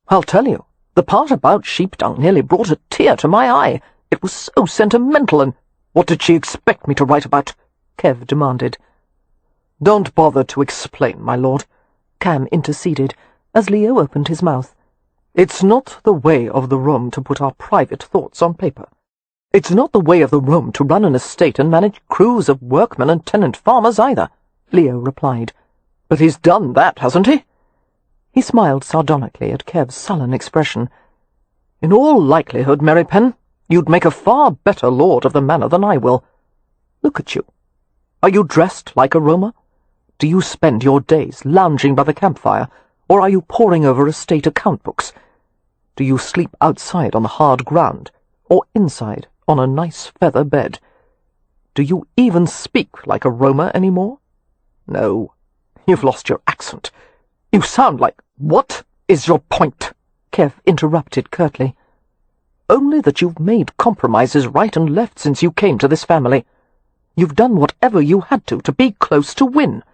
I'll tell you, the part about sheep dung nearly brought a tear to my eye, It was so sentimental, and what did she expect me to write about? Kev demanded. Don't bother to explain, my lord, Cam interceded, as Leo opened his mouth. It's not the way of the room to put our private thoughts on paper. It's not the way of the room to run an estate and manage crews of workmen and tenant farmers either, Leo replied. But he's done that, hasn't he? He smiled sardonically at Kev's sullen expression. In all likelihood, Merripen, you'd make a far better lord of the manor than I will. Look at you. Are you dressed like a Roma? Do you spend your days lounging by the campfire, or are you poring over estate account books? Do you sleep outside on the hard ground, or inside on a nice feather bed? Do you even speak like a Roma any more? No, you've lost your accent. You sound like— What is your point? Kev interrupted curtly. Only that you've made compromises right and left since you came to this family. You've done whatever you had to be close to Win.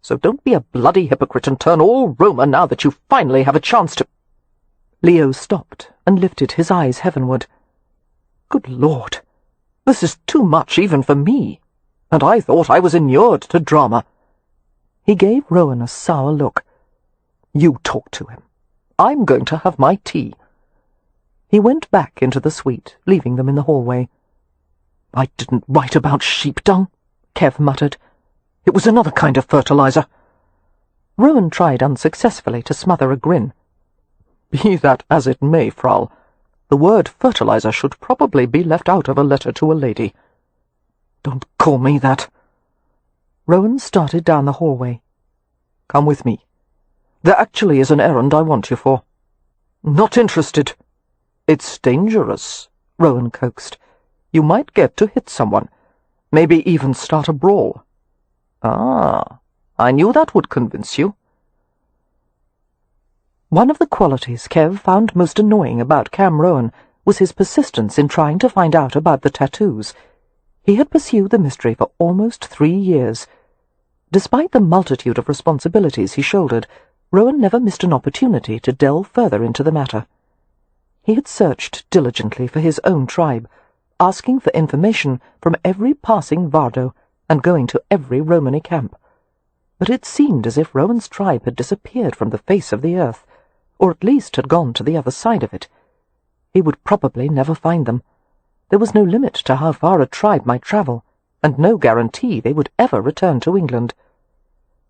So don't be a bloody hypocrite and turn all Roma now that you finally have a chance to— Leo stopped and lifted his eyes heavenward. Good Lord, this is too much even for me, and I thought I was inured to drama. He gave Rowan a sour look. You talk to him. I'm going to have my tea. He went back into the suite, leaving them in the hallway. I didn't write about sheep dung, Kev muttered. It was another kind of fertilizer. Rowan tried unsuccessfully to smother a grin. Be that as it may, Frau, the word fertilizer should probably be left out of a letter to a lady. Don't call me that. Rowan started down the hallway. Come with me. There actually is an errand I want you for. Not interested. It's dangerous, Rowan coaxed. You might get to hit someone, maybe even start a brawl. Ah, I knew that would convince you. One of the qualities Kev found most annoying about Cam Rowan was his persistence in trying to find out about the tattoos. He had pursued the mystery for almost 3 years. Despite the multitude of responsibilities he shouldered, Rowan never missed an opportunity to delve further into the matter. He had searched diligently for his own tribe, asking for information from every passing Vardo and going to every Romany camp. But it seemed as if Rowan's tribe had disappeared from the face of the earth, or at least had gone to the other side of it. He would probably never find them. There was no limit to how far a tribe might travel, and no guarantee they would ever return to England.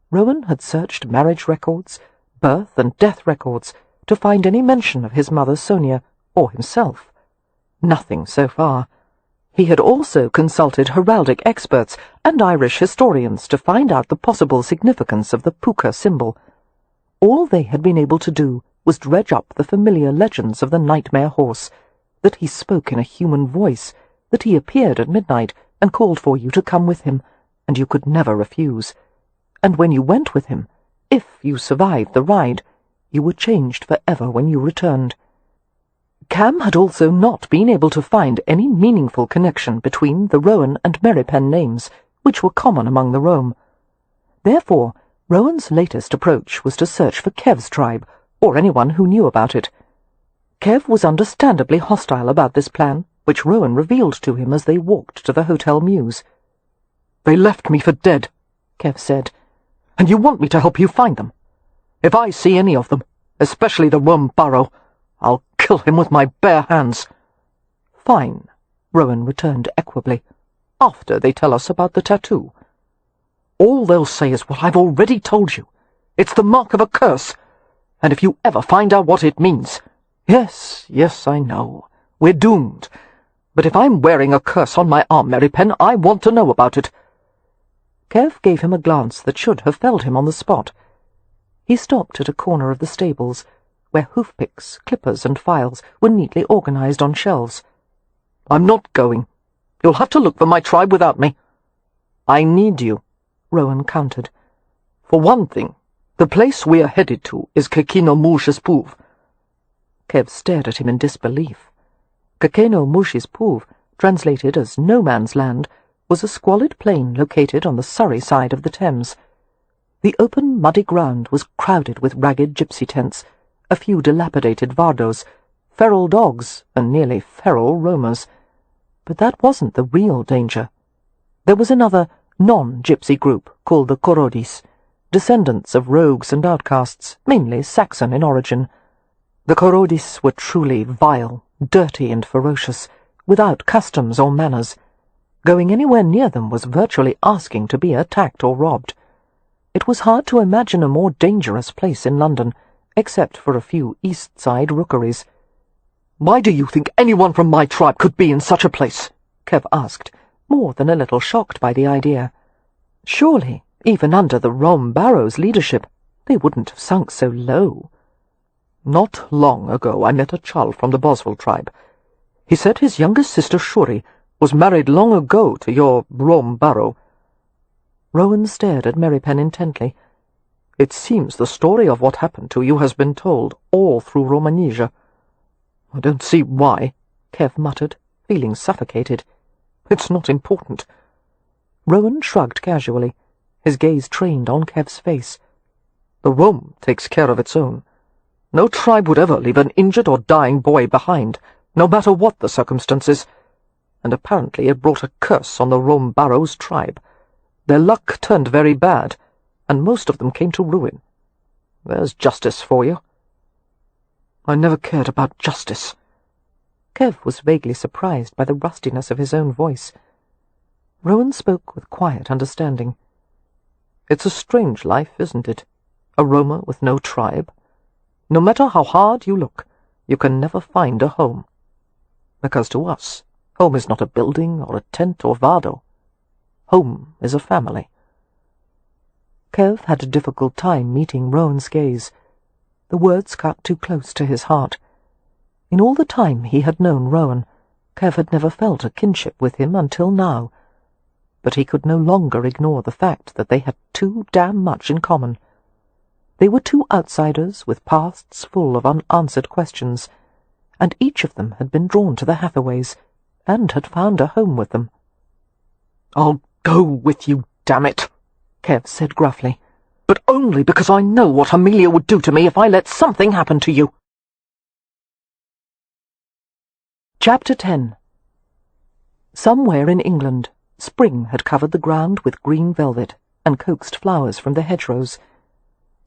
Rowan had searched marriage records, birth and death records, to find any mention of his mother Sonia, or himself. Nothing so far. He had also consulted heraldic experts and Irish historians to find out the possible significance of the puka symbol. All they had been able to do was dredge up the familiar legends of the nightmare horse, that he spoke in a human voice, that he appeared at midnight and called for you to come with him, and you could never refuse. And when you went with him, if you survived the ride, you were changed forever when you returned. Cam had also not been able to find any meaningful connection between the Rowan and Merripen names, which were common among the Rome. Therefore, Rowan's latest approach was to search for Kev's tribe, or anyone who knew about it. Kev was understandably hostile about this plan, which Rowan revealed to him as they walked to the Hotel Mews. They left me for dead, Kev said, and you want me to help you find them. If I see any of them, especially the Rome Barrow, I'll kill him with my bare hands. Fine, Rowan returned equably, after they tell us about the tattoo. All they'll say is what I've already told you. It's the mark of a curse, and if you ever find out what it means— Yes, I know. We're doomed. But if I'm wearing a curse on my arm, Merripen, I want to know about it. Kev gave him a glance that should have felled him on the spot. He stopped at a corner of the stables, where hoof-picks, clippers, and files were neatly organized on shelves. I'm not going. You'll have to look for my tribe without me. I need you, Rowan countered. For one thing, the place we are headed to is Kekino Mushespouv. Kev stared at him in disbelief. Kekeno Mushespouv, translated as No Man's Land, was a squalid plain located on the Surrey side of the Thames. The open, muddy ground was crowded with ragged gypsy tents, a few dilapidated vardos, feral dogs, and nearly feral roamers. But that wasn't the real danger. There was another non-gypsy group called the Korodis, descendants of rogues and outcasts, mainly Saxon in origin. The Korodis were truly vile, dirty and ferocious, without customs or manners. Going anywhere near them was virtually asking to be attacked or robbed. It was hard to imagine a more dangerous place in London, except for a few East Side rookeries. "Why do you think anyone from my tribe could be in such a place?" Kev asked, more than a little shocked by the idea. Surely, even under the Rom Barrow's leadership, they wouldn't have sunk so low. "Not long ago I met a chal from the Boswell tribe. He said his youngest sister Shuri was married long ago to your Rom Barrow." Rowan stared at Merripen intently. "It seems the story of what happened to you has been told all through Romanisia." "I don't see why," Kev muttered, feeling suffocated. "It's not important." Rowan shrugged casually, his gaze trained on Kev's face. "The Rom takes care of its own. No tribe would ever leave an injured or dying boy behind, no matter what the circumstances. And apparently it brought a curse on the Rom Barrow's tribe. Their luck turned very bad, and most of them came to ruin. There's justice for you." "I never cared about justice." Kev was vaguely surprised by the rustiness of his own voice. Rowan spoke with quiet understanding. "It's a strange life, isn't it? A roamer with no tribe. No matter how hard you look, you can never find a home. Because to us, home is not a building or a tent or vado. Home is a family." Kev had a difficult time meeting Rowan's gaze. The words cut too close to his heart. In all the time he had known Rowan, Kev had never felt a kinship with him until now. But he could no longer ignore the fact that they had too damn much in common. They were two outsiders with pasts full of unanswered questions, and each of them had been drawn to the Hathaways, and had found a home with them. "I'll go with you, damn it," Kev said gruffly. "But only because I know what Amelia would do to me if I let something happen to you." Chapter 10. Somewhere in England, spring had covered the ground with green velvet and coaxed flowers from the hedgerows.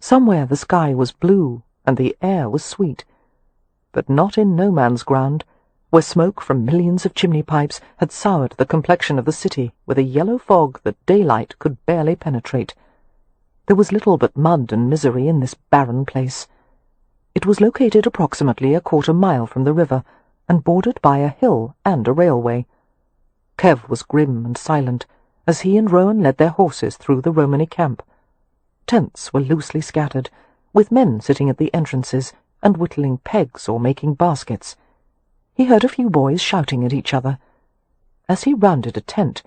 Somewhere the sky was blue and the air was sweet. But not in No Man's Ground, where smoke from millions of chimney pipes had soured the complexion of the city with a yellow fog that daylight could barely penetrate. There was little but mud and misery in this barren place. It was located approximately a quarter-mile from the river, and bordered by a hill and a railway. Kev was grim and silent as he and Rowan led their horses through the Romany camp. Tents were loosely scattered, with men sitting at the entrances and whittling pegs or making baskets. He heard a few boys shouting at each other. As he rounded a tent,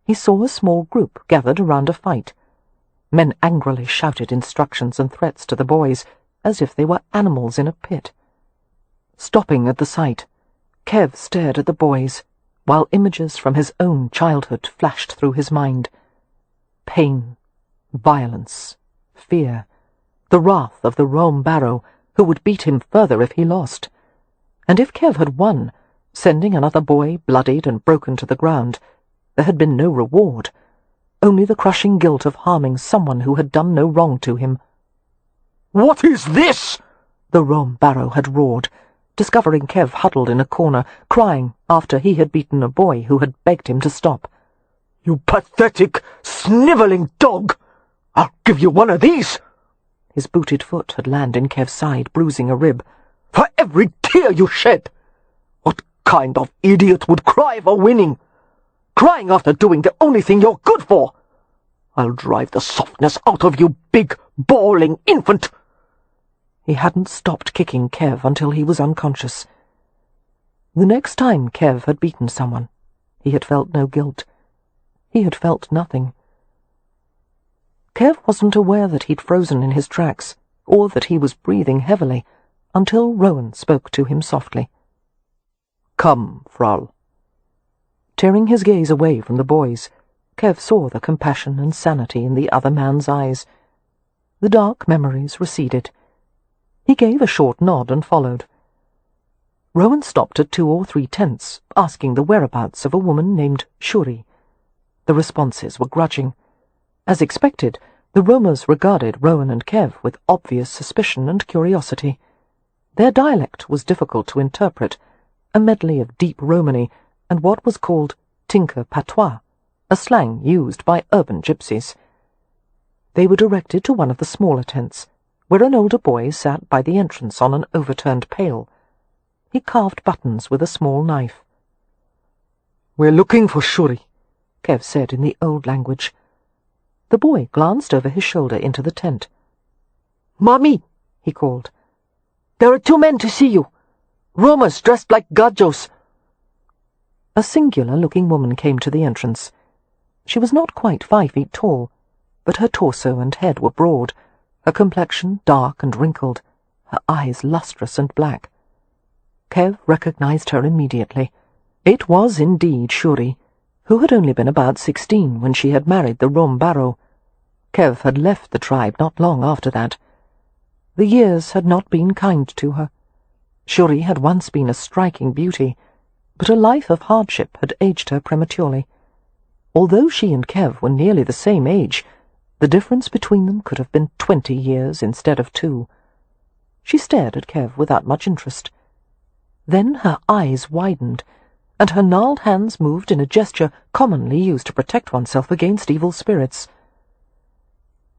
he saw a small group gathered around a fight. Men angrily shouted instructions and threats to the boys, as if they were animals in a pit. Stopping at the sight, Kev stared at the boys, while images from his own childhood flashed through his mind. Pain, violence, fear, the wrath of the Rom Barrow, who would beat him further if he lost. And if Kev had won, sending another boy bloodied and broken to the ground, there had been no reward, only the crushing guilt of harming someone who had done no wrong to him. "What is this?" the Rom Barrow had roared, discovering Kev huddled in a corner, crying after he had beaten a boy who had begged him to stop. "You pathetic, snivelling dog! I'll give you one of these!" His booted foot had landed in Kev's side, bruising a rib. "For every tear you shed! What kind of idiot would cry for winning? Crying after doing the only thing you're good for! I'll drive the softness out of you, big, bawling infant!" He hadn't stopped kicking Kev until he was unconscious. The next time Kev had beaten someone, he had felt no guilt. He had felt nothing. Kev wasn't aware that he'd frozen in his tracks, or that he was breathing heavily, until Rowan spoke to him softly. "Come, Frau." Tearing his gaze away from the boys, Kev saw the compassion and sanity in the other man's eyes. The dark memories receded. He gave a short nod and followed. Rowan stopped at 2 or 3 tents, asking the whereabouts of a woman named Shuri. The responses were grudging. As expected, the roamers regarded Rowan and Kev with obvious suspicion and curiosity. Their dialect was difficult to interpret, a medley of deep Romany and what was called tinker patois, a slang used by urban gypsies. They were directed to one of the smaller tents, where an older boy sat by the entrance on an overturned pail. He carved buttons with a small knife. "We're looking for Shuri," Kev said in the old language. The boy glanced over his shoulder into the tent. "Mommy," he called. "There are 2 men to see you. Roamers dressed like gajos." A singular-looking woman came to the entrance. She was not quite 5 feet tall, but her torso and head were broad, her complexion dark and wrinkled, her eyes lustrous and black. Kev recognized her immediately. It was indeed Shuri, who had only been about 16 when she had married the Rom Barrow. Kev had left the tribe not long after that. The years had not been kind to her. Shuri had once been a striking beauty, but a life of hardship had aged her prematurely. Although she and Kev were nearly the same age, the difference between them could have been 20 years instead of 2. She stared at Kev without much interest. Then her eyes widened, and her gnarled hands moved in a gesture commonly used to protect oneself against evil spirits.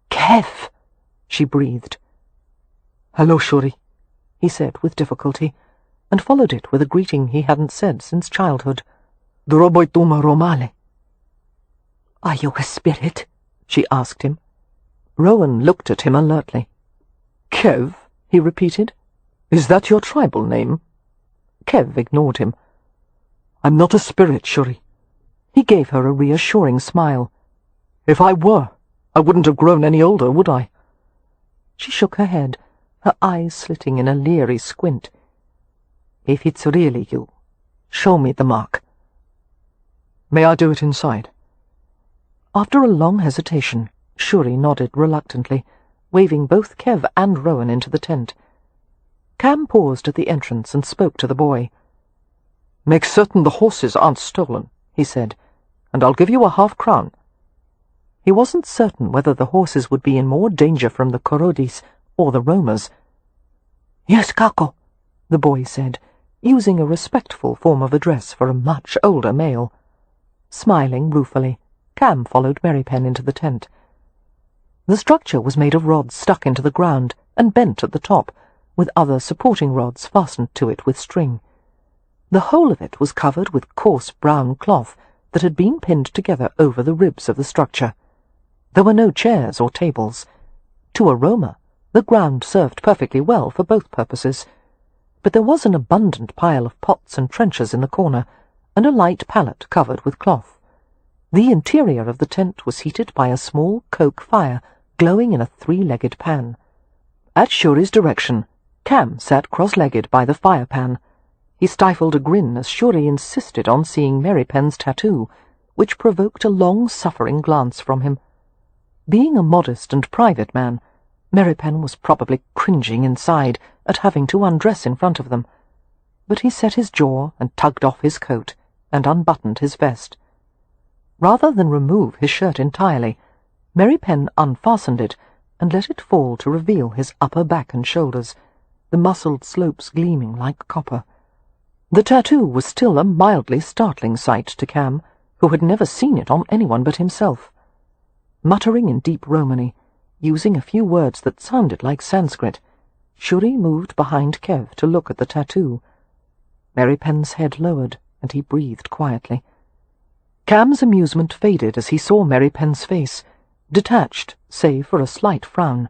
"Kev," she breathed. "Hello, Shuri," he said with difficulty, and followed it with a greeting he hadn't said since childhood. "Droboituma romale." "Are you a spirit?" she asked him. Rowan looked at him alertly. "Kev," he repeated. "Is that your tribal name?" Kev ignored him. "I'm not a spirit, Shuri." He gave her a reassuring smile. "If I were, I wouldn't have grown any older, would I?" She shook her head, her eyes slitting in a leery squint. "If it's really you, show me the mark." "May I do it inside?" After a long hesitation, Shuri nodded reluctantly, waving both Kev and Rowan into the tent. Cam paused at the entrance and spoke to the boy. "Make certain the horses aren't stolen," he said, "and I'll give you a half-crown." He wasn't certain whether the horses would be in more danger from the Korodis or the roamers. "Yes, Kako," the boy said, using a respectful form of address for a much older male. Smiling ruefully, Cam followed Merripen into the tent. The structure was made of rods stuck into the ground and bent at the top, with other supporting rods fastened to it with string. The whole of it was covered with coarse brown cloth that had been pinned together over the ribs of the structure. There were no chairs or tables. To a roamer, the ground served perfectly well for both purposes, but there was an abundant pile of pots and trenchers in the corner, and a light pallet covered with cloth. The interior of the tent was heated by a small coke fire glowing in a 3-legged pan. At Shuri's direction, Cam sat cross-legged by the fire pan. He stifled a grin as Shuri insisted on seeing Merripen's tattoo, which provoked a long-suffering glance from him. Being a modest and private man, Merripen was probably cringing inside at having to undress in front of them, but he set his jaw and tugged off his coat and unbuttoned his vest. Rather than remove his shirt entirely, Merripen unfastened it and let it fall to reveal his upper back and shoulders, the muscled slopes gleaming like copper. The tattoo was still a mildly startling sight to Cam, who had never seen it on anyone but himself. Muttering in deep Romany, using a few words that sounded like Sanskrit, Shuri moved behind Kev to look at the tattoo. Merripen's head lowered, and he breathed quietly. Cam's amusement faded as he saw Merripen's face, detached save for a slight frown.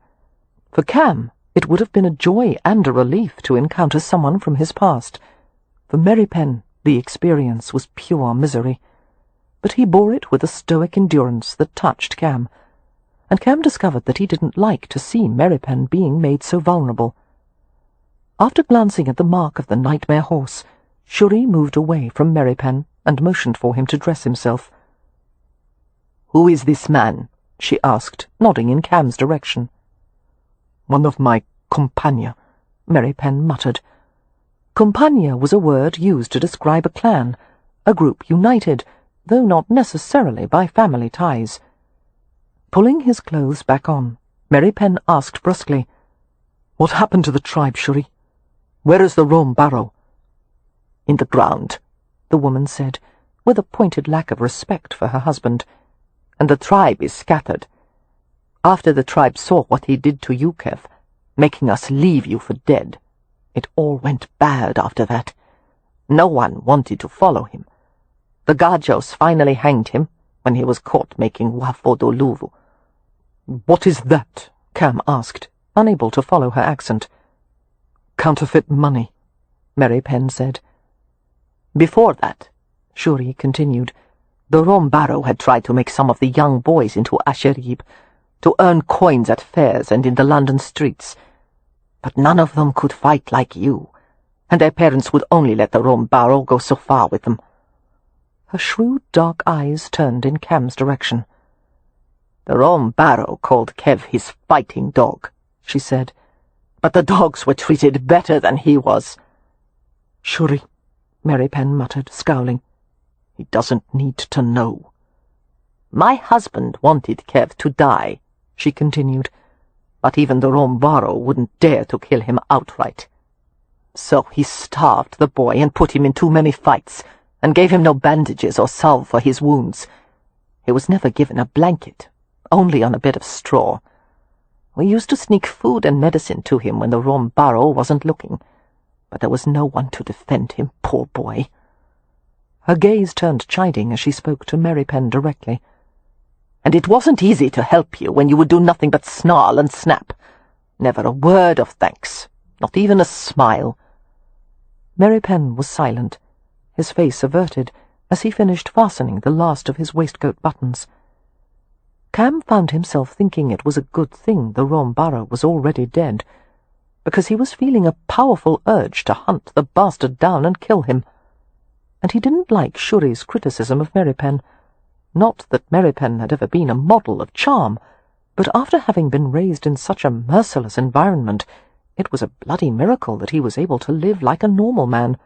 For Cam, it would have been a joy and a relief to encounter someone from his past. For Merripen, the experience was pure misery. But he bore it with a stoic endurance that touched Cam, and Cam discovered that he didn't like to see Merripen being made so vulnerable. After glancing at the mark of the nightmare horse, Shuri moved away from Merripen and motioned for him to dress himself. "Who is this man?" she asked, nodding in Cam's direction. "One of my compania," Merripen muttered. Compagnia was a word used to describe a clan, a group united, though not necessarily by family ties. Pulling his clothes back on, Merripen asked brusquely, "What happened to the tribe, Shuri? Where is the Rome barrow?" "In the ground," the woman said, with a pointed lack of respect for her husband. "And the tribe is scattered. After the tribe saw what he did to you, Kev, making us leave you for dead, it all went bad after that. No one wanted to follow him. The Gajos finally hanged him when he was caught making wafodoluvu." "What is that?" Cam asked, unable to follow her accent. "Counterfeit money," Merripen said. "Before that," Shuri continued, "the Rome barrow had tried to make some of the young boys into asherib, to earn coins at fairs and in the London streets. But none of them could fight like you, and their parents would only let the Rome barrow go so far with them." Her shrewd dark eyes turned in Cam's direction. "The Rome barrow called Kev his fighting dog," she said, "but the dogs were treated better than he was." "Shuri," Merripen muttered, scowling. "He doesn't need to know." "My husband wanted Kev to die," she continued, "but even the Rome barrow wouldn't dare to kill him outright. So he starved the boy and put him in too many fights, and gave him no bandages or salve for his wounds. He was never given a blanket, only on a bit of straw. We used to sneak food and medicine to him when the Rome barrow wasn't looking, but there was no one to defend him, poor boy." Her gaze turned chiding as she spoke to Merripen directly. "And it wasn't easy to help you when you would do nothing but snarl and snap. Never a word of thanks, not even a smile." Merripen was silent, his face averted, as he finished fastening the last of his waistcoat buttons. Cam found himself thinking it was a good thing the Rome barrow was already dead, because he was feeling a powerful urge to hunt the bastard down and kill him. And he didn't like Shuri's criticism of Merripen. Not that Merripen had ever been a model of charm, but after having been raised in such a merciless environment, it was a bloody miracle that he was able to live like a normal man.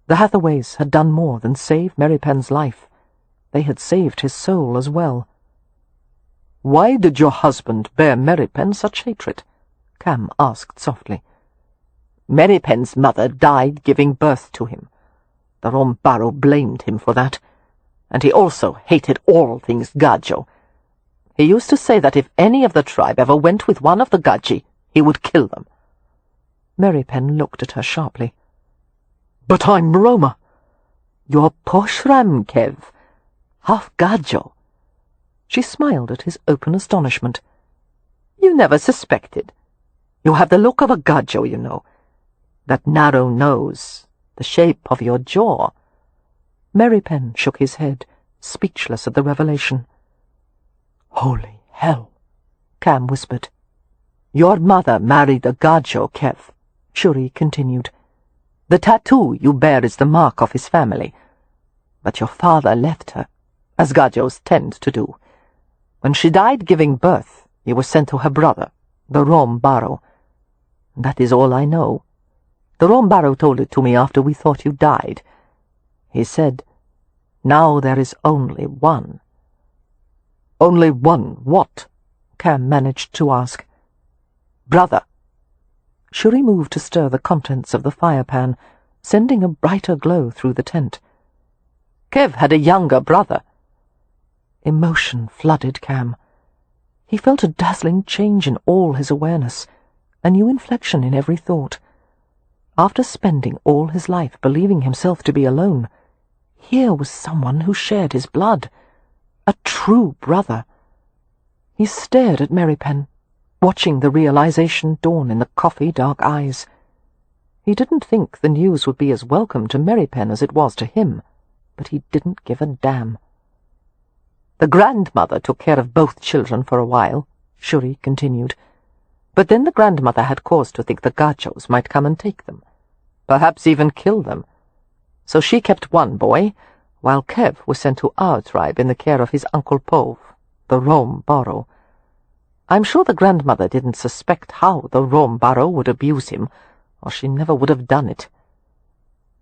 The Hathaways had done more than save Merripen's life. They had saved his soul as well. "Why did your husband bear Merripen such hatred?" Cam asked softly. "Merripen's mother died giving birth to him. The Rome barrow blamed him for that, and he also hated all things Gajo. He used to say that if any of the tribe ever went with one of the Gaji, he would kill them." Merripen looked at her sharply. "But I'm Roma." "You're Poshram, Kev. Half Gajo." She smiled at his open astonishment. "You never suspected. You have the look of a Gajo, you know. That narrow nose, the shape of your jaw." Merripen shook his head, speechless at the revelation. "Holy hell," Cam whispered. "Your mother married a Gajo, Kev," Shuri continued. "The tattoo you bear is the mark of his family. But your father left her, as Gajos tend to do. When she died giving birth, you were sent to her brother, the Rome barrow. That is all I know. The Rome barrow told it to me after we thought you died. He said, 'Now there is only one.'" "Only one what?" Cam managed to ask. "Brother." Shuri moved to stir the contents of the fire-pan, sending a brighter glow through the tent. "Kev had a younger brother." Emotion flooded Cam. He felt a dazzling change in all his awareness, a new inflection in every thought. After spending all his life believing himself to be alone, here was someone who shared his blood, a true brother. He stared at Merripen, watching the realization dawn in the coffee-dark eyes. He didn't think the news would be as welcome to Merripen as it was to him, but he didn't give a damn. "The grandmother took care of both children for a while," Shuri continued. "But then the grandmother had cause to think the Gajos might come and take them, perhaps even kill them. So she kept one boy, while Kev was sent to our tribe in the care of his Uncle Pove, the Rome barrow. I'm sure the grandmother didn't suspect how the Rome barrow would abuse him, or she never would have done it.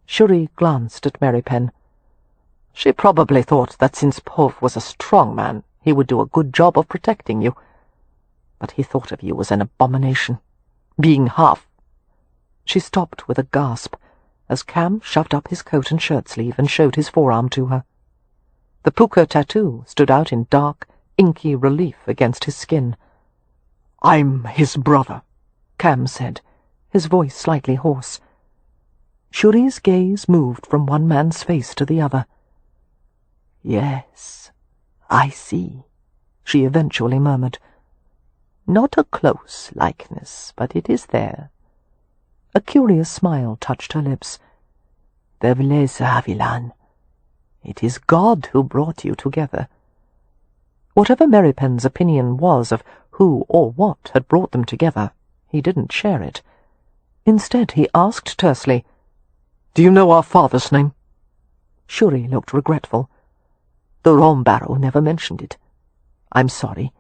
Shuri glanced at Merripen. She probably thought that since Pov was a strong man, he would do a good job of protecting you. But he thought of you as an abomination, being half. She stopped with a gasp as Cam shoved up his coat and shirt sleeve and showed his forearm to her. The puka tattoo stood out in dark, inky relief against his skin. "I'm his brother," Cam said, his voice slightly hoarse. Shuri's gaze moved from one man's face to the other. "Yes, I see," she eventually murmured. "Not a close likeness, but it is there." A curious smile touched her lips. "Devles Havilan. It is God who brought you together." Whatever Merripen's opinion was of who or what had brought them together, he didn't share it. Instead, he asked tersely, "Do you know our father's name?" Shuri looked regretful. "The Rombarrow never mentioned it. I'm sorry."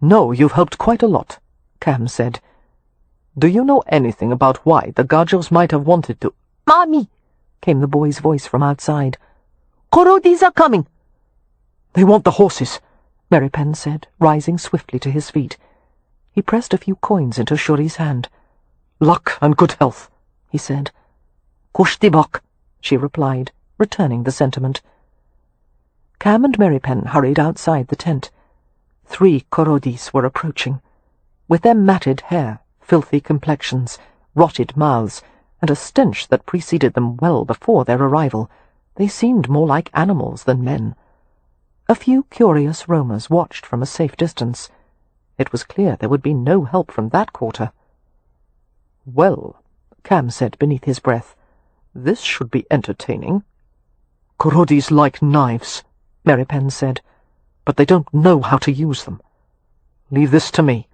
"No, you've helped quite a lot," Cam said. "Do you know anything about why the Gajos might have wanted to—" "Mommy!" came the boy's voice from outside. "Korodis are coming!" "They want the horses," Merripen said, rising swiftly to his feet. He pressed a few coins into Shuri's hand. "Luck and good health," he said. "Kushtibok," she replied, returning the sentiment. Cam and Merripen hurried outside the tent. 3 Korodis were approaching. With their matted hair, filthy complexions, rotted mouths, and a stench that preceded them well before their arrival, they seemed more like animals than men. A few curious roamers watched from a safe distance. It was clear there would be no help from that quarter. "Well," Cam said beneath his breath, "this should be entertaining." "Korodis like knives," Merripen said, "but they don't know how to use them. Leave this to me."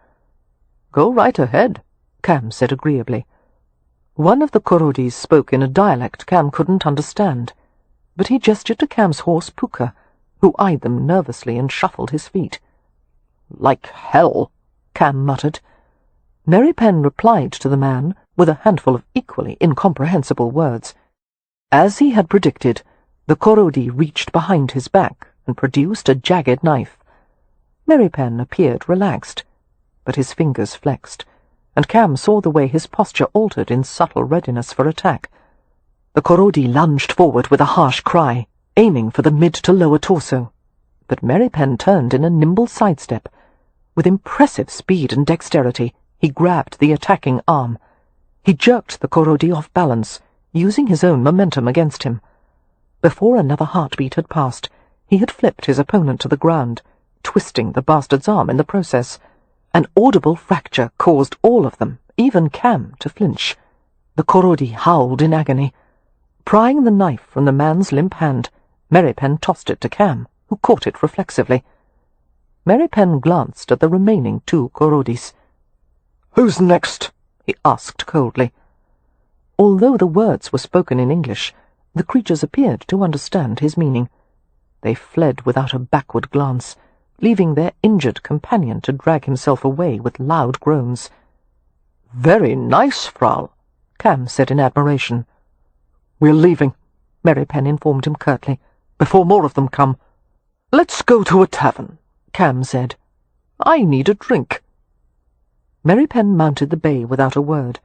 "Go right ahead," Cam said agreeably. One of the Korodis spoke in a dialect Cam couldn't understand, but he gestured to Cam's horse Puka, who eyed them nervously and shuffled his feet. "Like hell," Cam muttered. Merripen replied to the man with a handful of equally incomprehensible words. As he had predicted, the Korodi reached behind his back and produced a jagged knife. Merripen appeared relaxed, but his fingers flexed, and Cam saw the way his posture altered in subtle readiness for attack. The Korodi lunged forward with a harsh cry, aiming for the mid to lower torso, but Merripen turned in a nimble sidestep. With impressive speed and dexterity, he grabbed the attacking arm. He jerked the Korodi off balance, using his own momentum against him. Before another heartbeat had passed, he had flipped his opponent to the ground, twisting the bastard's arm in the process. An audible fracture caused all of them, even Cam, to flinch. The Korodi howled in agony. Prying the knife from the man's limp hand, Merripen tossed it to Cam, who caught it reflexively. Merripen glanced at the remaining 2 Korodis. "Who's next?" he asked coldly. Although the words were spoken in English, the creatures appeared to understand his meaning. They fled without a backward glance, leaving their injured companion to drag himself away with loud groans. "Very nice, Frau," Cam said in admiration. "We're leaving," Merripen informed him curtly, "before more of them come." "Let's go to a tavern," Cam said. "I need a drink." Merripen mounted the bay without a word.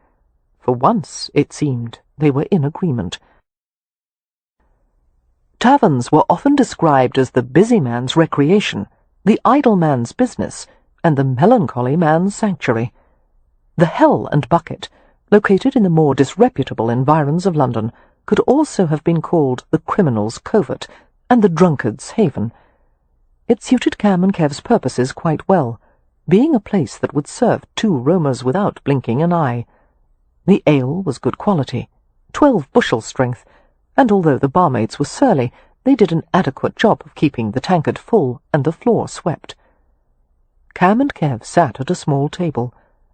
For once, it seemed, they were in agreement. Taverns were often described as the busy man's recreation, the idle man's business, and the melancholy man's sanctuary. The Hell and Bucket, located in the more disreputable environs of London, could also have been called the criminal's covert and the drunkard's haven. It suited Cam and Kev's purposes quite well, being a place that would serve 2 roamers without blinking an eye. The ale was good quality, 12 bushel strength, and although the barmaids were surly, they did an adequate job of keeping the tankard full and the floor swept. Cam and Kev sat at a small table,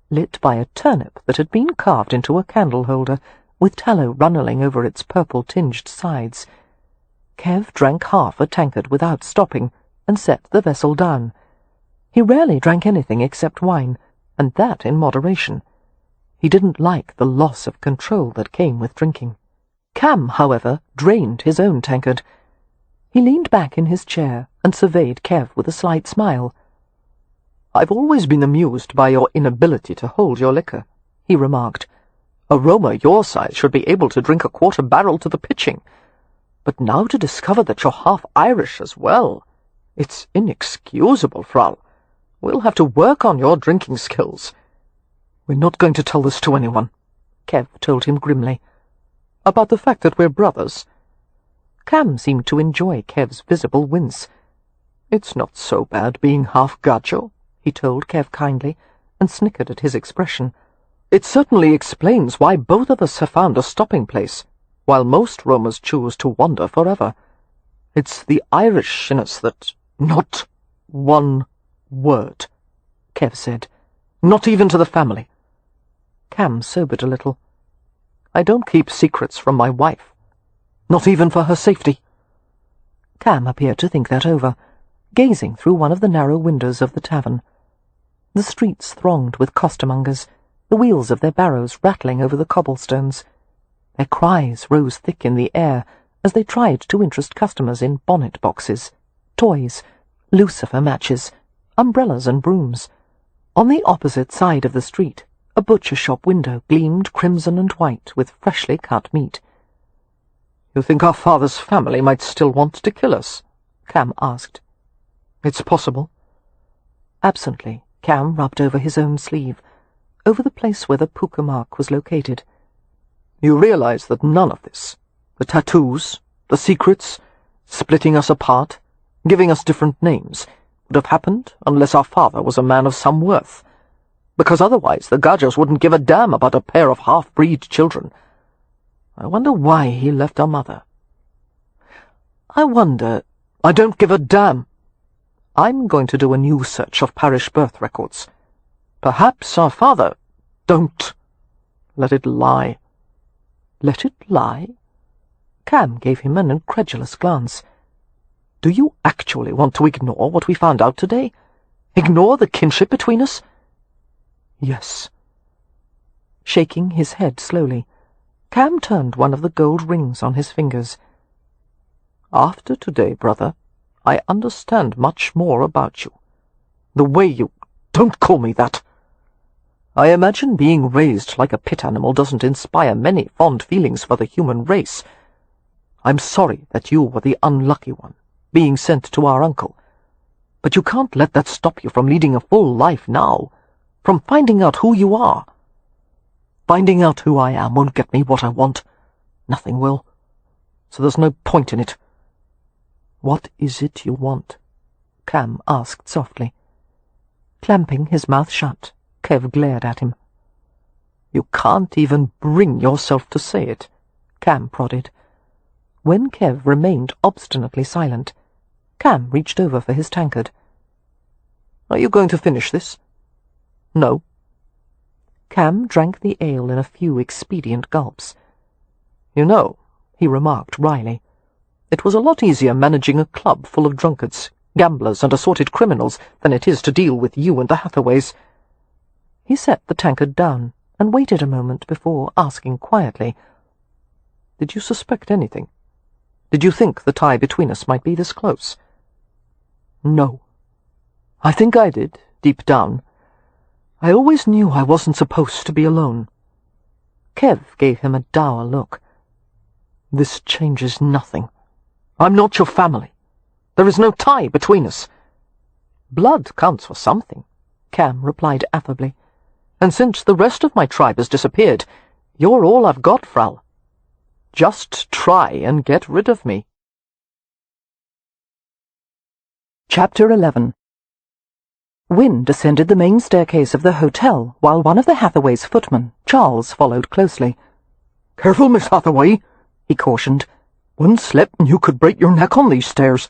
lit by a turnip that had been carved into a candle-holder, with tallow runneling over its purple-tinged sides. Kev drank half a tankard without stopping, and set the vessel down. He rarely drank anything except wine, and that in moderation. He didn't like the loss of control that came with drinking. Cam, however, drained his own tankard. He leaned back in his chair and surveyed Kev with a slight smile. "I've always been amused by your inability to hold your liquor," he remarked. "A roamer your size should be able to drink a quarter-barrel to the pitching. But now to discover that you're half Irish as well, it's inexcusable, Frau. We'll have to work on your drinking skills." "We're not going to tell this to anyone," Kev told him grimly. "About the fact that we're brothers?" Cam seemed to enjoy Kev's visible wince. "It's not so bad being half Gacho," he told Kev kindly, and snickered at his expression. "It certainly explains why both of us have found a stopping place, while most roamers choose to wander forever. It's the Irish in us that—" "Not one word," Kev said. "Not even to the family." Cam sobered a little. "I don't keep secrets from my wife. Not even for her safety." Cam appeared to think that over, gazing through one of the narrow windows of the tavern. The streets thronged with costermongers, the wheels of their barrows rattling over the cobblestones. Their cries rose thick in the air as they tried to interest customers in bonnet boxes, toys, lucifer matches, umbrellas and brooms. On the opposite side of the street, a butcher shop window gleamed crimson and white with freshly cut meat. "You think our father's family might still want to kill us?" Cam asked. "It's possible." Absently, Cam rubbed over his own sleeve, over the place where the puka mark was located. "You realize that none of this, the tattoos, the secrets, splitting us apart, giving us different names, would have happened unless our father was a man of some worth. Because otherwise the Gajos wouldn't give a damn about a pair of half-breed children. I wonder why he left our mother. I don't give a damn. I'm going to do a new search of parish birth records. Perhaps our father— Don't let it lie." "Let it lie?" Cam gave him an incredulous glance. "Do you actually want to ignore what we found out today? Ignore the kinship between us?" "Yes." Shaking his head slowly, Cam turned one of the gold rings on his fingers. "After today, brother, I understand much more about you. The way you— Don't call me that! I imagine being raised like a pit animal doesn't inspire many fond feelings for the human race. I'm sorry that you were the unlucky one, being sent to our uncle. But you can't let that stop you from leading a full life now, from finding out who you are. Finding out who I am won't get me what I want. Nothing will. So there's no point in it." "What is it you want?" Cam asked softly. Clamping his mouth shut, Kev glared at him. "You can't even bring yourself to say it," Cam prodded. When Kev remained obstinately silent, Cam reached over for his tankard. "Are you going to finish this?" "No." Cam drank the ale in a few expedient gulps. "You know," he remarked wryly, "it was a lot easier managing a club full of drunkards, gamblers and assorted criminals than it is to deal with you and the Hathaways." He set the tankard down and waited a moment before asking quietly, "Did you suspect anything? Did you think the tie between us might be this close?" "No. I think I did, deep down. I always knew I wasn't supposed to be alone." Kev gave him a dour look. "This changes nothing. I'm not your family. There is no tie between us." "Blood counts for something," Cam replied affably. "And since the rest of my tribe has disappeared, you're all I've got, Frau. Just try and get rid of me." Chapter 11. Wynne descended the main staircase of the hotel, while one of the Hathaways' footmen, Charles, followed closely. "Careful, Miss Hathaway," he cautioned. "One slip and you could break your neck on these stairs."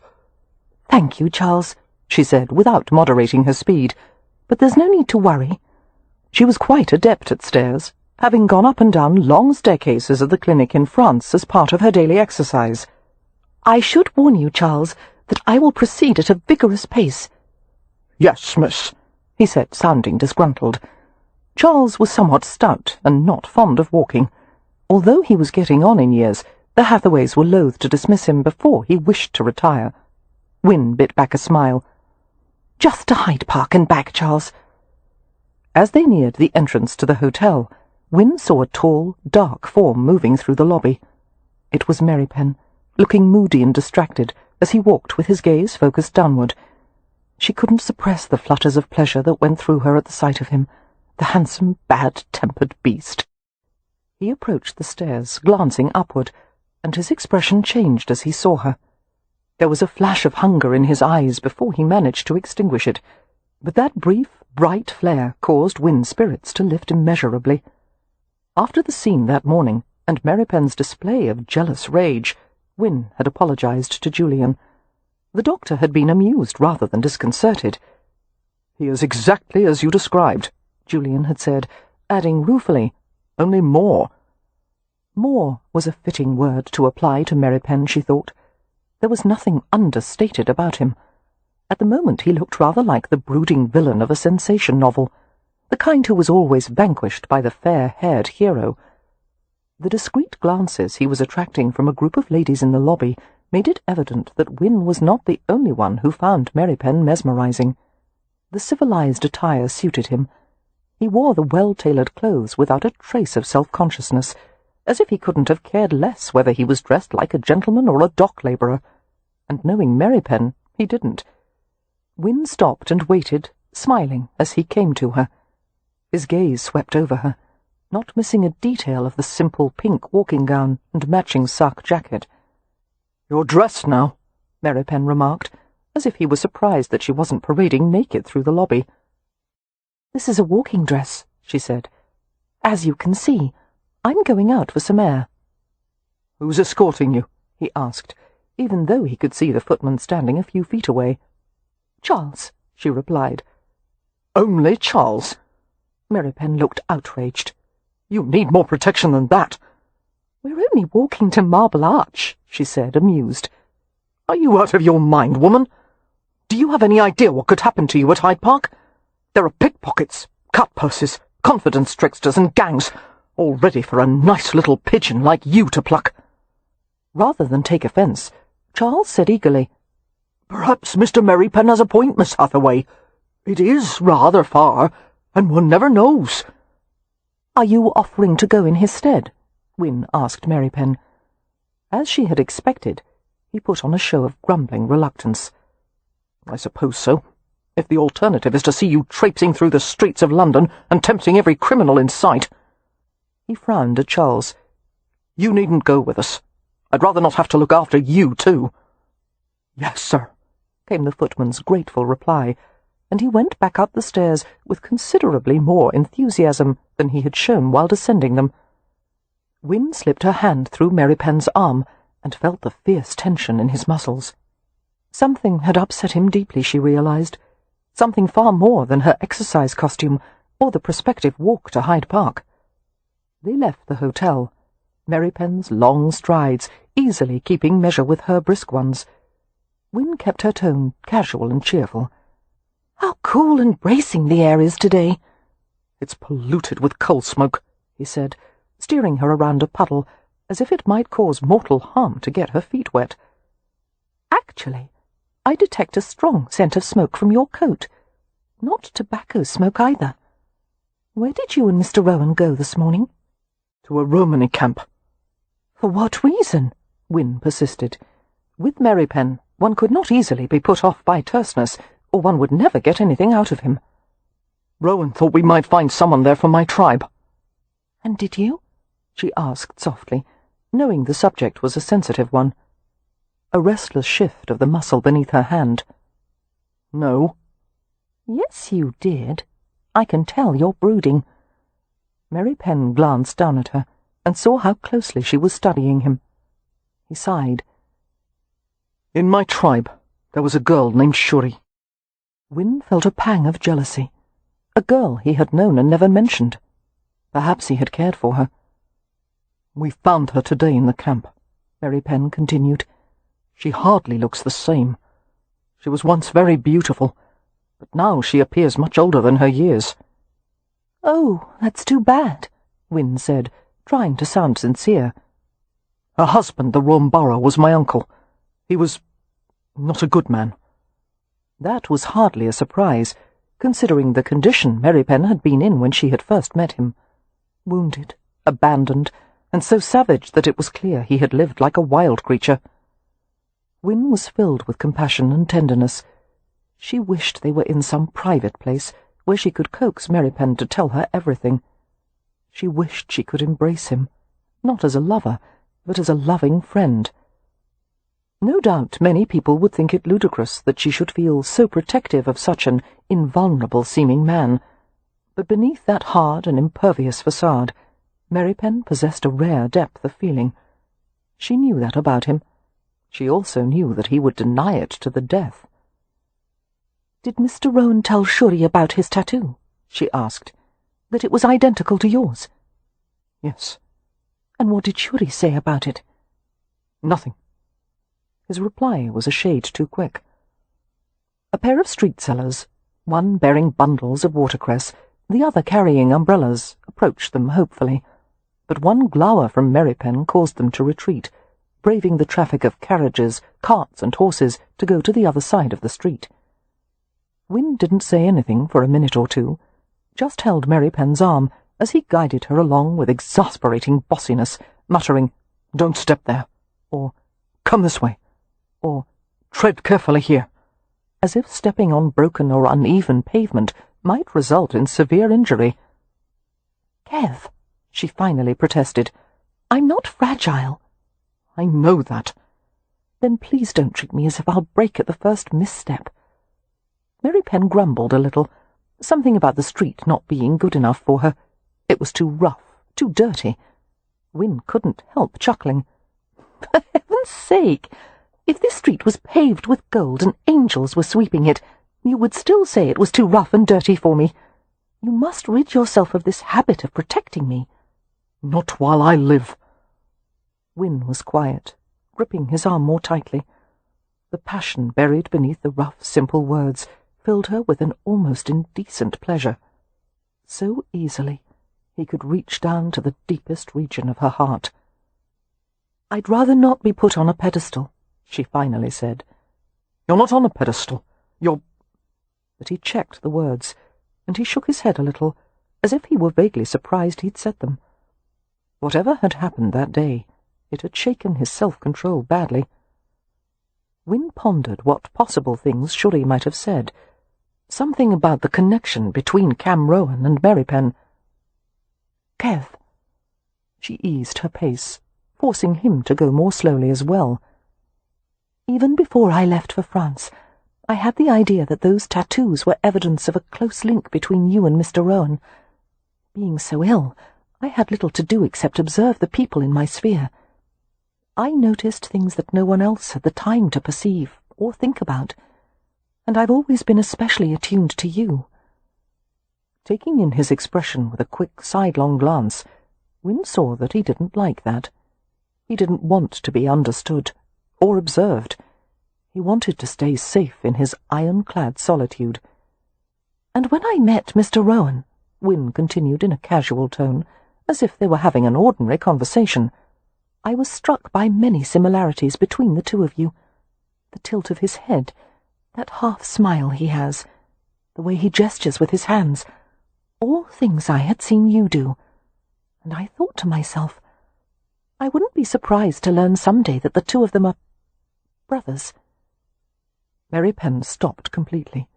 "Thank you, Charles," she said, without moderating her speed. "But there's no need to worry." She was quite adept at stairs, having gone up and down long staircases at the clinic in France as part of her daily exercise. "I should warn you, Charles, that I will proceed at a vigorous pace." "Yes, miss," he said, sounding disgruntled. Charles was somewhat stout and not fond of walking. Although he was getting on in years, The Hathaways were loath to dismiss him before he wished to retire. Wynne bit back a smile. "Just to Hyde Park and back, Charles." As they neared the entrance to the hotel, Wynne saw a tall, dark form moving through the lobby. It was Merripen, looking moody and distracted as he walked with his gaze focused downward. She couldn't suppress the flutters of pleasure that went through her at the sight of him, the handsome, bad-tempered beast. He approached the stairs, glancing upward, and his expression changed as he saw her. There was a flash of hunger in his eyes before he managed to extinguish it, but that brief, bright flare caused Wynne's spirits to lift immeasurably. After the scene that morning, and Merripen's display of jealous rage, Wynne had apologized to Julian. The doctor had been amused rather than disconcerted. "He is exactly as you described," Julian had said, adding ruefully, "only more." More was a fitting word to apply to Merripen, she thought. There was nothing understated about him. At the moment he looked rather like the brooding villain of a sensation novel, the kind who was always vanquished by the fair-haired hero. The discreet glances he was attracting from a group of ladies in the lobby made it evident that Wynne was not the only one who found Merripen mesmerizing. The civilized attire suited him. He wore the well-tailored clothes without a trace of self-consciousness, as if he couldn't have cared less whether he was dressed like a gentleman or a dock-labourer. And knowing Merripen, he didn't. Wynne stopped and waited, smiling as he came to her. His gaze swept over her, not missing a detail of the simple pink walking gown and matching sack jacket. "You're dressed now," Merripen remarked, as if he was surprised that she wasn't parading naked through the lobby. "This is a walking dress," she said. "As you can see, I'm going out for some air." "Who's escorting you?" he asked, even though he could see the footman standing a few feet away. "Charles," she replied. "Only Charles?" Merripen looked outraged. "You need more protection than that." "We're only walking to Marble Arch," she said, amused. "Are you out of your mind, woman? Do you have any idea what could happen to you at Hyde Park? There are pickpockets, cut-purses, confidence tricksters and gangs, all ready for a nice little pigeon like you to pluck." Rather than take offence, Charles said eagerly, "Perhaps Mr. Merripen has a point, Miss Hathaway. It is rather far, and one never knows." "Are you offering to go in his stead?" Wynne asked Merripen. As she had expected, he put on a show of grumbling reluctance. "I suppose so, if the alternative is to see you traipsing through the streets of London and tempting every criminal in sight." He frowned at Charles. "You needn't go with us. I'd rather not have to look after you, too." "Yes, sir," came the footman's grateful reply, and he went back up the stairs with considerably more enthusiasm than he had shown while descending them. Wynne slipped her hand through Merripen's arm and felt the fierce tension in his muscles. Something had upset him deeply, she realized. Something far more than her exercise costume or the prospective walk to Hyde Park. They left the hotel, Merripen's long strides easily keeping measure with her brisk ones. Wynne kept her tone casual and cheerful. "How cool and bracing the air is today." "It's polluted with coal smoke," he said, steering her around a puddle, as if it might cause mortal harm to get her feet wet. "Actually, I detect a strong scent of smoke from your coat. Not tobacco smoke either. Where did you and Mr. Rowan go this morning?" "To a Romany camp." "For what reason?" Wynne persisted. With Merripen, one could not easily be put off by terseness, or one would never get anything out of him. "Rowan thought we might find someone there from my tribe." "And did you?" she asked softly, knowing the subject was a sensitive one. A restless shift of the muscle beneath her hand. "No." "Yes, you did. I can tell you're brooding." Merripen glanced down at her and saw how closely she was studying him. He sighed. "In my tribe, there was a girl named Shuri." Wynne felt a pang of jealousy. A girl he had known and never mentioned. Perhaps he had cared for her. "We found her today in the camp," Merripen continued. "She hardly looks the same. She was once very beautiful, but now she appears much older than her years." "Oh, that's too bad," Wynne said, trying to sound sincere. Her husband, the Rome borough, was my uncle. He was not a good man. That was hardly a surprise, considering the condition Merripen had been in when she had first met him. Wounded, abandoned, and so savage that it was clear he had lived like a wild creature. Wynne was filled with compassion and tenderness. She wished they were in some private place where she could coax Merripen to tell her everything. She wished she could embrace him, not as a lover, but as a loving friend. No doubt many people would think it ludicrous that she should feel so protective of such an invulnerable-seeming man, but beneath that hard and impervious facade, Merripen possessed a rare depth of feeling. She knew that about him. She also knew that he would deny it to the death. "Did Mr. Rowan tell Shuri about his tattoo?" she asked. "That it was identical to yours?" "Yes." "And what did Shuri say about it?" "Nothing." His reply was a shade too quick. A pair of street sellers, one bearing bundles of watercress, the other carrying umbrellas, approached them hopefully, but one glower from Merripen caused them to retreat, braving the traffic of carriages, carts, and horses to go to the other side of the street. Wynne didn't say anything for a minute or two, just held Merripen's arm as he guided her along with exasperating bossiness, muttering, "Don't step there," or "Come this way," or "Tread carefully here," as if stepping on broken or uneven pavement might result in severe injury. "Kev," she finally protested, "I'm not fragile." "I know that." "Then please don't treat me as if I'll break at the first misstep." Merripen grumbled a little, something about the street not being good enough for her. It was too rough, too dirty. Wynne couldn't help chuckling. "For heaven's sake! If this street was paved with gold and angels were sweeping it, you would still say it was too rough and dirty for me. You must rid yourself of this habit of protecting me." "Not while I live." Wynne was quiet, gripping his arm more tightly. The passion buried beneath the rough, simple words filled her with an almost indecent pleasure. So easily he could reach down to the deepest region of her heart. "I'd rather not be put on a pedestal," she finally said. "You're not on a pedestal. You're—" But he checked the words, and he shook his head a little, as if he were vaguely surprised he'd said them. Whatever had happened that day, it had shaken his self-control badly. Wynne pondered what possible things Shuri might have said. Something about the connection between Cam Rowan and Merripen. "Kev." She eased her pace, forcing him to go more slowly as well. "Even before I left for France, I had the idea that those tattoos were evidence of a close link between you and Mr. Rowan. Being so ill, I had little to do except observe the people in my sphere. I noticed things that no one else had the time to perceive or think about, and I've always been especially attuned to you." Taking in his expression with a quick sidelong glance, Wynne saw that he didn't like that. He didn't want to be understood or observed. He wanted to stay safe in his ironclad solitude. "And when I met Mr. Rowan," Wynne continued in a casual tone, as if they were having an ordinary conversation, "I was struck by many similarities between the two of you. The tilt of his head, that half-smile he has, the way he gestures with his hands, all things I had seen you do. And I thought to myself, I wouldn't be surprised to learn someday that the two of them are brothers." Merripen stopped completely.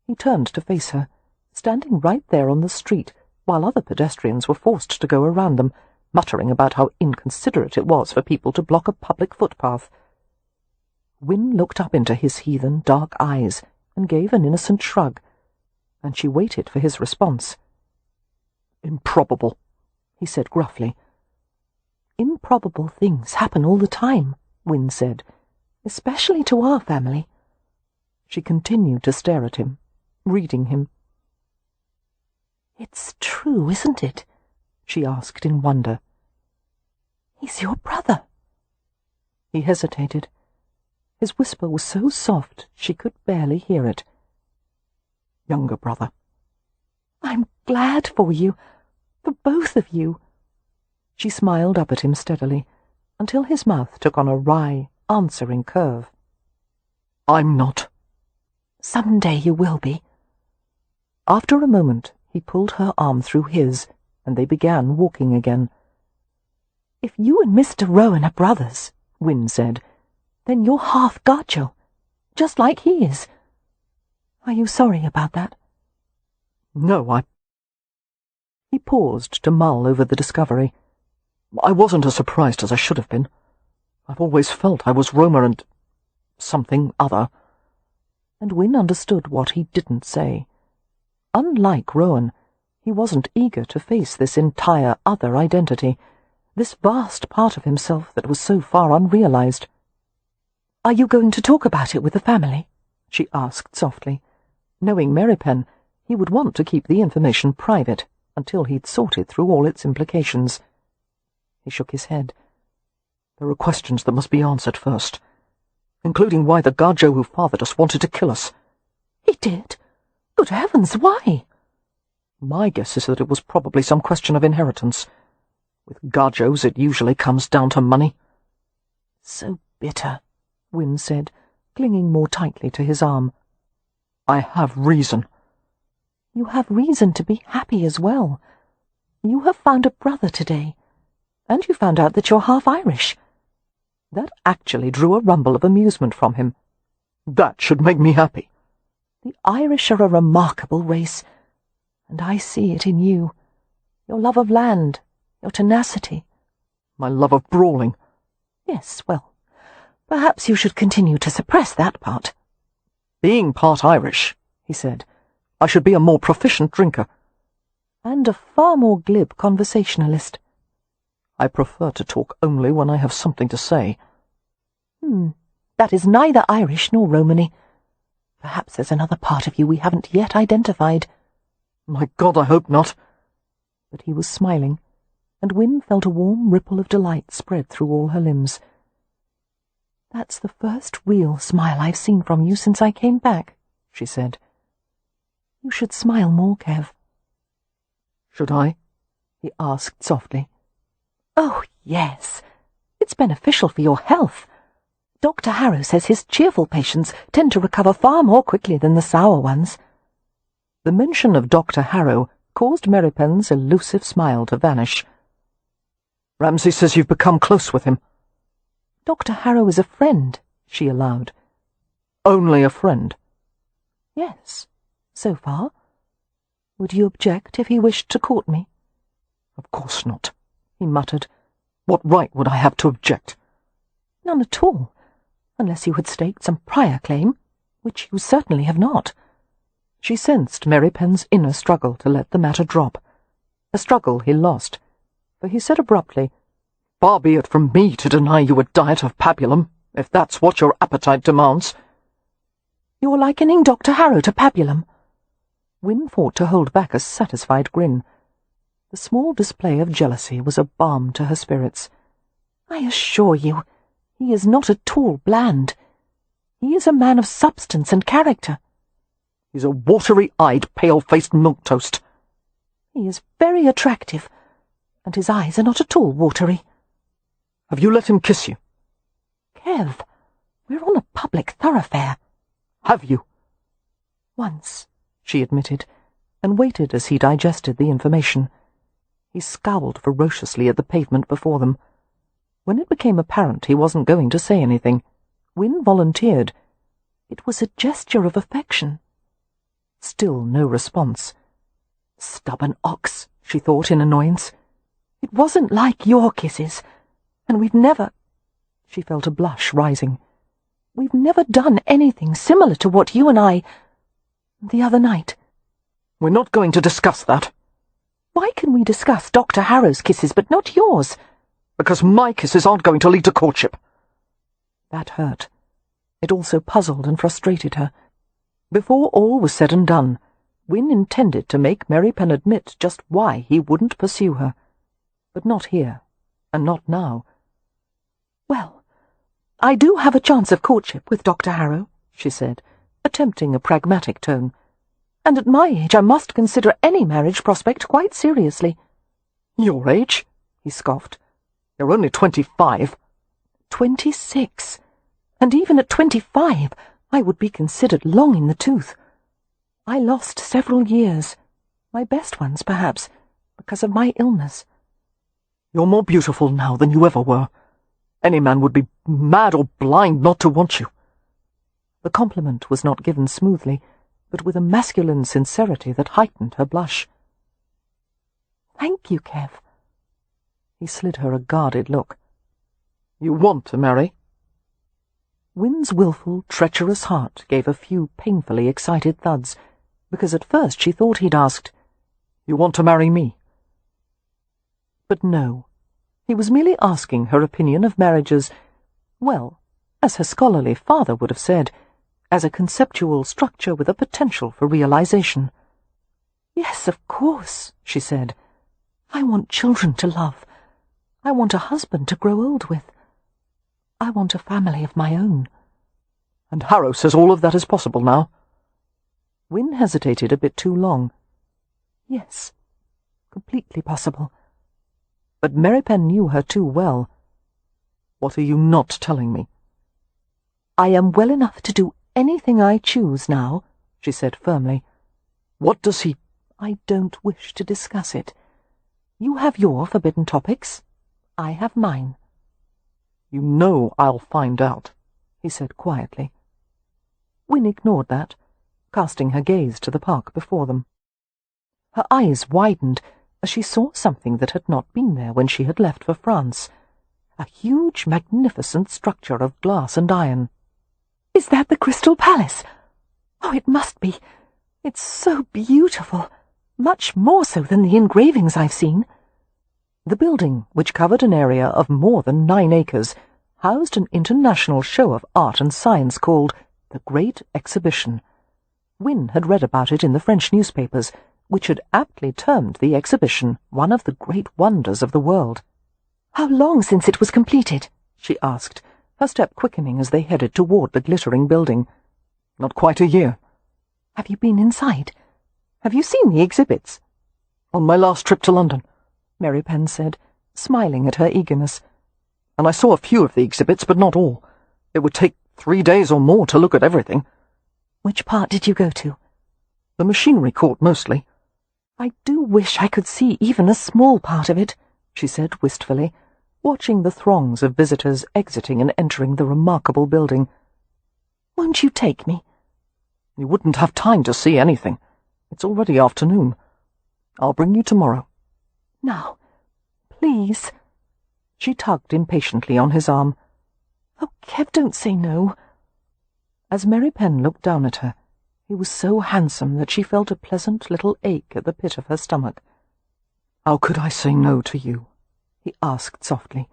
He turned to face her, standing right there on the street, while other pedestrians were forced to go around them, muttering about how inconsiderate it was for people to block a public footpath. Wynne looked up into his heathen, dark eyes and gave an innocent shrug, and she waited for his response. "Improbable," he said gruffly. "Improbable things happen all the time," Wynne said, "especially to our family." She continued to stare at him, reading him. "It's true, isn't it?" she asked in wonder. "He's your brother." He hesitated. His whisper was so soft she could barely hear it. "Younger brother." "I'm glad for you, for both of you." She smiled up at him steadily, until his mouth took on a wry, answering curve. "I'm not." "Some day you will be." After a moment, he pulled her arm through his, and they began walking again. "If you and Mr. Rowan are brothers," Wynne said, "then you're half Gacho, just like he is. Are you sorry about that?" "No, He paused to mull over the discovery. "I wasn't as surprised as I should have been. I've always felt I was Roma and something other." And Wynne understood what he didn't say. Unlike Rowan, he wasn't eager to face this entire other identity, this vast part of himself that was so far unrealized. "Are you going to talk about it with the family?" she asked softly. Knowing Merripen, he would want to keep the information private until he'd sorted through all its implications. He shook his head. "There are questions that must be answered first, including why the Gajo who fathered us wanted to kill us." "He did? Good heavens, why?" "My guess is that it was probably some question of inheritance. With Gajos it usually comes down to money." "So bitter," Wynne said, clinging more tightly to his arm. "I have reason." "You have reason to be happy as well. You have found a brother today, and you found out that you're half Irish." That actually drew a rumble of amusement from him. "That should make me happy." "The Irish are a remarkable race, and I see it in you. Your love of land, your tenacity." "My love of brawling." "Yes, well, perhaps you should continue to suppress that part." "Being part Irish," he said, "I should be a more proficient drinker." "And a far more glib conversationalist." "I prefer to talk only when I have something to say." That is neither Irish nor Romany. Perhaps there's another part of you we haven't yet identified." "My God, I hope not." But he was smiling, and Wynne felt a warm ripple of delight spread through all her limbs. "That's the first real smile I've seen from you since I came back," she said. "You should smile more, Kev." "Should I?" he asked softly. "Oh, yes. It's beneficial for your health. Dr. Harrow says his cheerful patients tend to recover far more quickly than the sour ones." The mention of Dr. Harrow caused Merripen's elusive smile to vanish. "Ramsay says you've become close with him." "Dr. Harrow is a friend," she allowed. "Only a friend?" "Yes, so far. Would you object if he wished to court me?" "Of course not," he muttered. "What right would I have to object?" "None at all, unless you had staked some prior claim, which you certainly have not." She sensed Merripen's inner struggle to let the matter drop, a struggle he lost, for he said abruptly, "Far be it from me to deny you a diet of pabulum, if that's what your appetite demands." "You're likening Dr. Harrow to pabulum?" Wynne fought to hold back a satisfied grin. The small display of jealousy was a balm to her spirits. "I assure you, he is not at all bland. He is a man of substance and character." "He's a watery-eyed, pale-faced milk-toast." "He is very attractive, and his eyes are not at all watery." "Have you let him kiss you?" "Kev, we're on a public thoroughfare." "Have you?" "Once," she admitted, and waited as he digested the information. He scowled ferociously at the pavement before them. When it became apparent he wasn't going to say anything, Wynne volunteered. It was a gesture of affection. Still no response. "Stubborn ox," she thought in annoyance. "It wasn't like your kisses, and we've never—" She felt a blush rising. "We've never done anything similar to what you and I— the other night." "We're not going to discuss that." "Why can we discuss Dr. Harrow's kisses but not yours?" "Because my kisses aren't going to lead to courtship." That hurt. It also puzzled and frustrated her. Before all was said and done, Wynne intended to make Merripen admit just why he wouldn't pursue her. But not here, and not now. "Well, I do have a chance of courtship with Dr. Harrow," she said, attempting a pragmatic tone. "And at my age I must consider any marriage prospect quite seriously." "Your age?" he scoffed. "You're only 25. 26, and even at 25 I would be considered long in the tooth. I lost several years, my best ones perhaps, because of my illness. You're more beautiful now than you ever were. Any man would be mad or blind not to want you. The compliment was not given smoothly, but with a masculine sincerity that heightened her blush. "Thank you, Kev." He slid her a guarded look. You want to marry? Wynn's wilful, treacherous heart gave a few painfully excited thuds, because at first she thought he'd asked, You want to marry me? But no, he was merely asking her opinion of marriage as, well, as her scholarly father would have said, as a conceptual structure with a potential for realization. "Yes, of course," she said. "I want children to love. I want a husband to grow old with. I want a family of my own." And Harrow says all of that is possible now? Wynn hesitated a bit too long. Yes, completely possible. But Merripen knew her too well. What are you not telling me? "I am well enough to do anything I choose now," she said firmly. What does he— "I don't wish to discuss it. You have your forbidden topics. I have mine." You know I'll find out, he said quietly. Wynn ignored that, casting her gaze to the park before them. Her eyes widened as she saw something that had not been there when she had left for France. A huge, magnificent structure of glass and iron. "Is that the Crystal Palace? Oh, it must be. It's so beautiful, much more so than the engravings I've seen." The building, which covered an area of more than 9 acres, housed an international show of art and science called the Great Exhibition. Wynn had read about it in the French newspapers, which had aptly termed the exhibition one of the great wonders of the world. "How long since it was completed?" she asked, her step quickening as they headed toward the glittering building. Not quite a year. "Have you been inside? Have you seen the exhibits?" On my last trip to London, Merripen said, smiling at her eagerness. And I saw a few of the exhibits, but not all. It would take 3 days or more to look at everything. "Which part did you go to?" The machinery court, mostly. "I do wish I could see even a small part of it," she said wistfully, watching the throngs of visitors exiting and entering the remarkable building. "Won't you take me?" You wouldn't have time to see anything. It's already afternoon. I'll bring you tomorrow. "Now, please." She tugged impatiently on his arm. "Oh, Kev, don't say no." As Merripen looked down at her, he was so handsome that she felt a pleasant little ache at the pit of her stomach. How could I say no to you? He asked softly.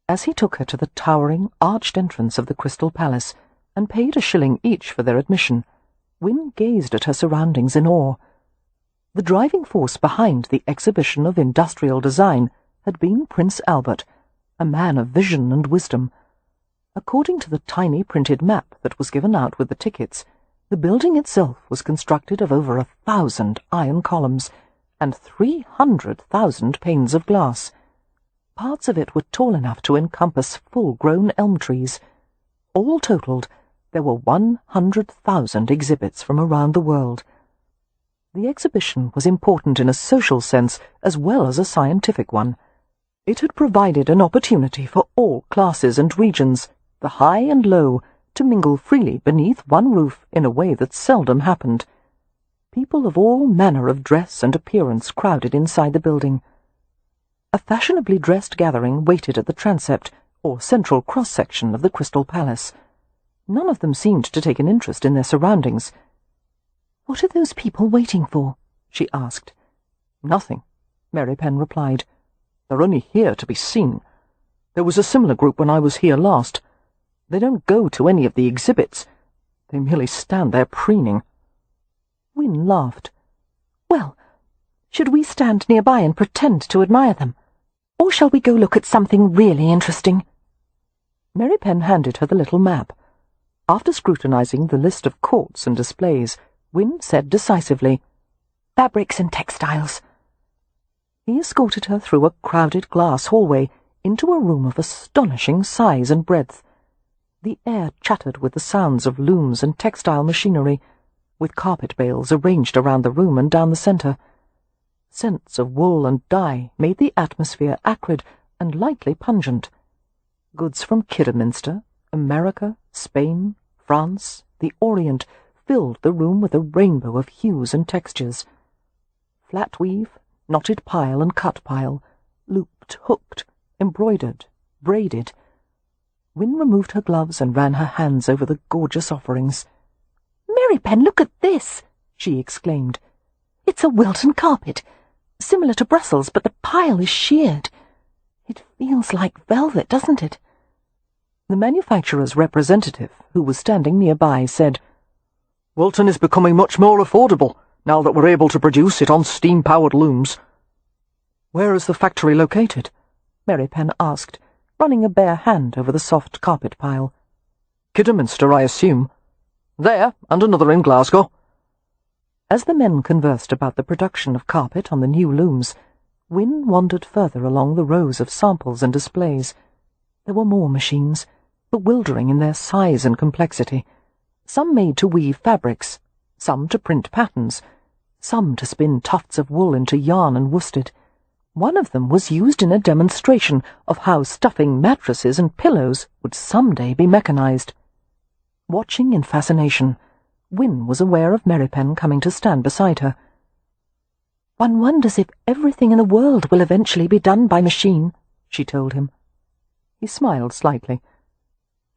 As he took her to the towering, arched entrance of the Crystal Palace and paid a shilling each for their admission, Wynn gazed at her surroundings in awe. The driving force behind the exhibition of industrial design had been Prince Albert, a man of vision and wisdom. According to the tiny printed map that was given out with the tickets, the building itself was constructed of over 1,000 iron columns and 300,000 panes of glass. Parts of it were tall enough to encompass full-grown elm trees. All totaled, there were 100,000 exhibits from around the world. The exhibition was important in a social sense as well as a scientific one. It had provided an opportunity for all classes and regions, the high and low, to mingle freely beneath one roof in a way that seldom happened. People of all manner of dress and appearance crowded inside the building. A fashionably dressed gathering waited at the transept, or central cross-section of the Crystal Palace. None of them seemed to take an interest in their surroundings. "What are those people waiting for?" she asked. "Nothing," Merripen replied. "They're only here to be seen. There was a similar group when I was here last. They don't go to any of the exhibits. They merely stand there preening." Wynn laughed. "Well, should we stand nearby and pretend to admire them? Or shall we go look at something really interesting?" Merripen handed her the little map. After scrutinizing the list of courts and displays, Wynn said decisively, "Fabrics and textiles." He escorted her through a crowded glass hallway into a room of astonishing size and breadth. The air chattered with the sounds of looms and textile machinery, with carpet bales arranged around the room and down the centre. Scents of wool and dye made the atmosphere acrid and lightly pungent. Goods from Kidderminster, America, Spain, France, the Orient filled the room with a rainbow of hues and textures. Flat weave, knotted pile and cut pile, looped, hooked, embroidered, braided. Wynne removed her gloves and ran her hands over the gorgeous offerings. "Merripen, look at this!" she exclaimed. "It's a Wilton carpet, similar to Brussels, but the pile is sheared. It feels like velvet, doesn't it?" The manufacturer's representative, who was standing nearby, said, "Wilton is becoming much more affordable now that we're able to produce it on steam-powered looms." "Where is the factory located?" Merripen asked, running a bare hand over the soft carpet pile. "Kidderminster, I assume." "There, and another in Glasgow." As the men conversed about the production of carpet on the new looms, Wynne wandered further along the rows of samples and displays. There were more machines, bewildering in their size and complexity. Some made to weave fabrics, some to print patterns, some to spin tufts of wool into yarn and worsted. One of them was used in a demonstration of how stuffing mattresses and pillows would someday be mechanized. Watching in fascination, Wynne was aware of Merripen coming to stand beside her. "One wonders if everything in the world will eventually be done by machine," she told him. He smiled slightly.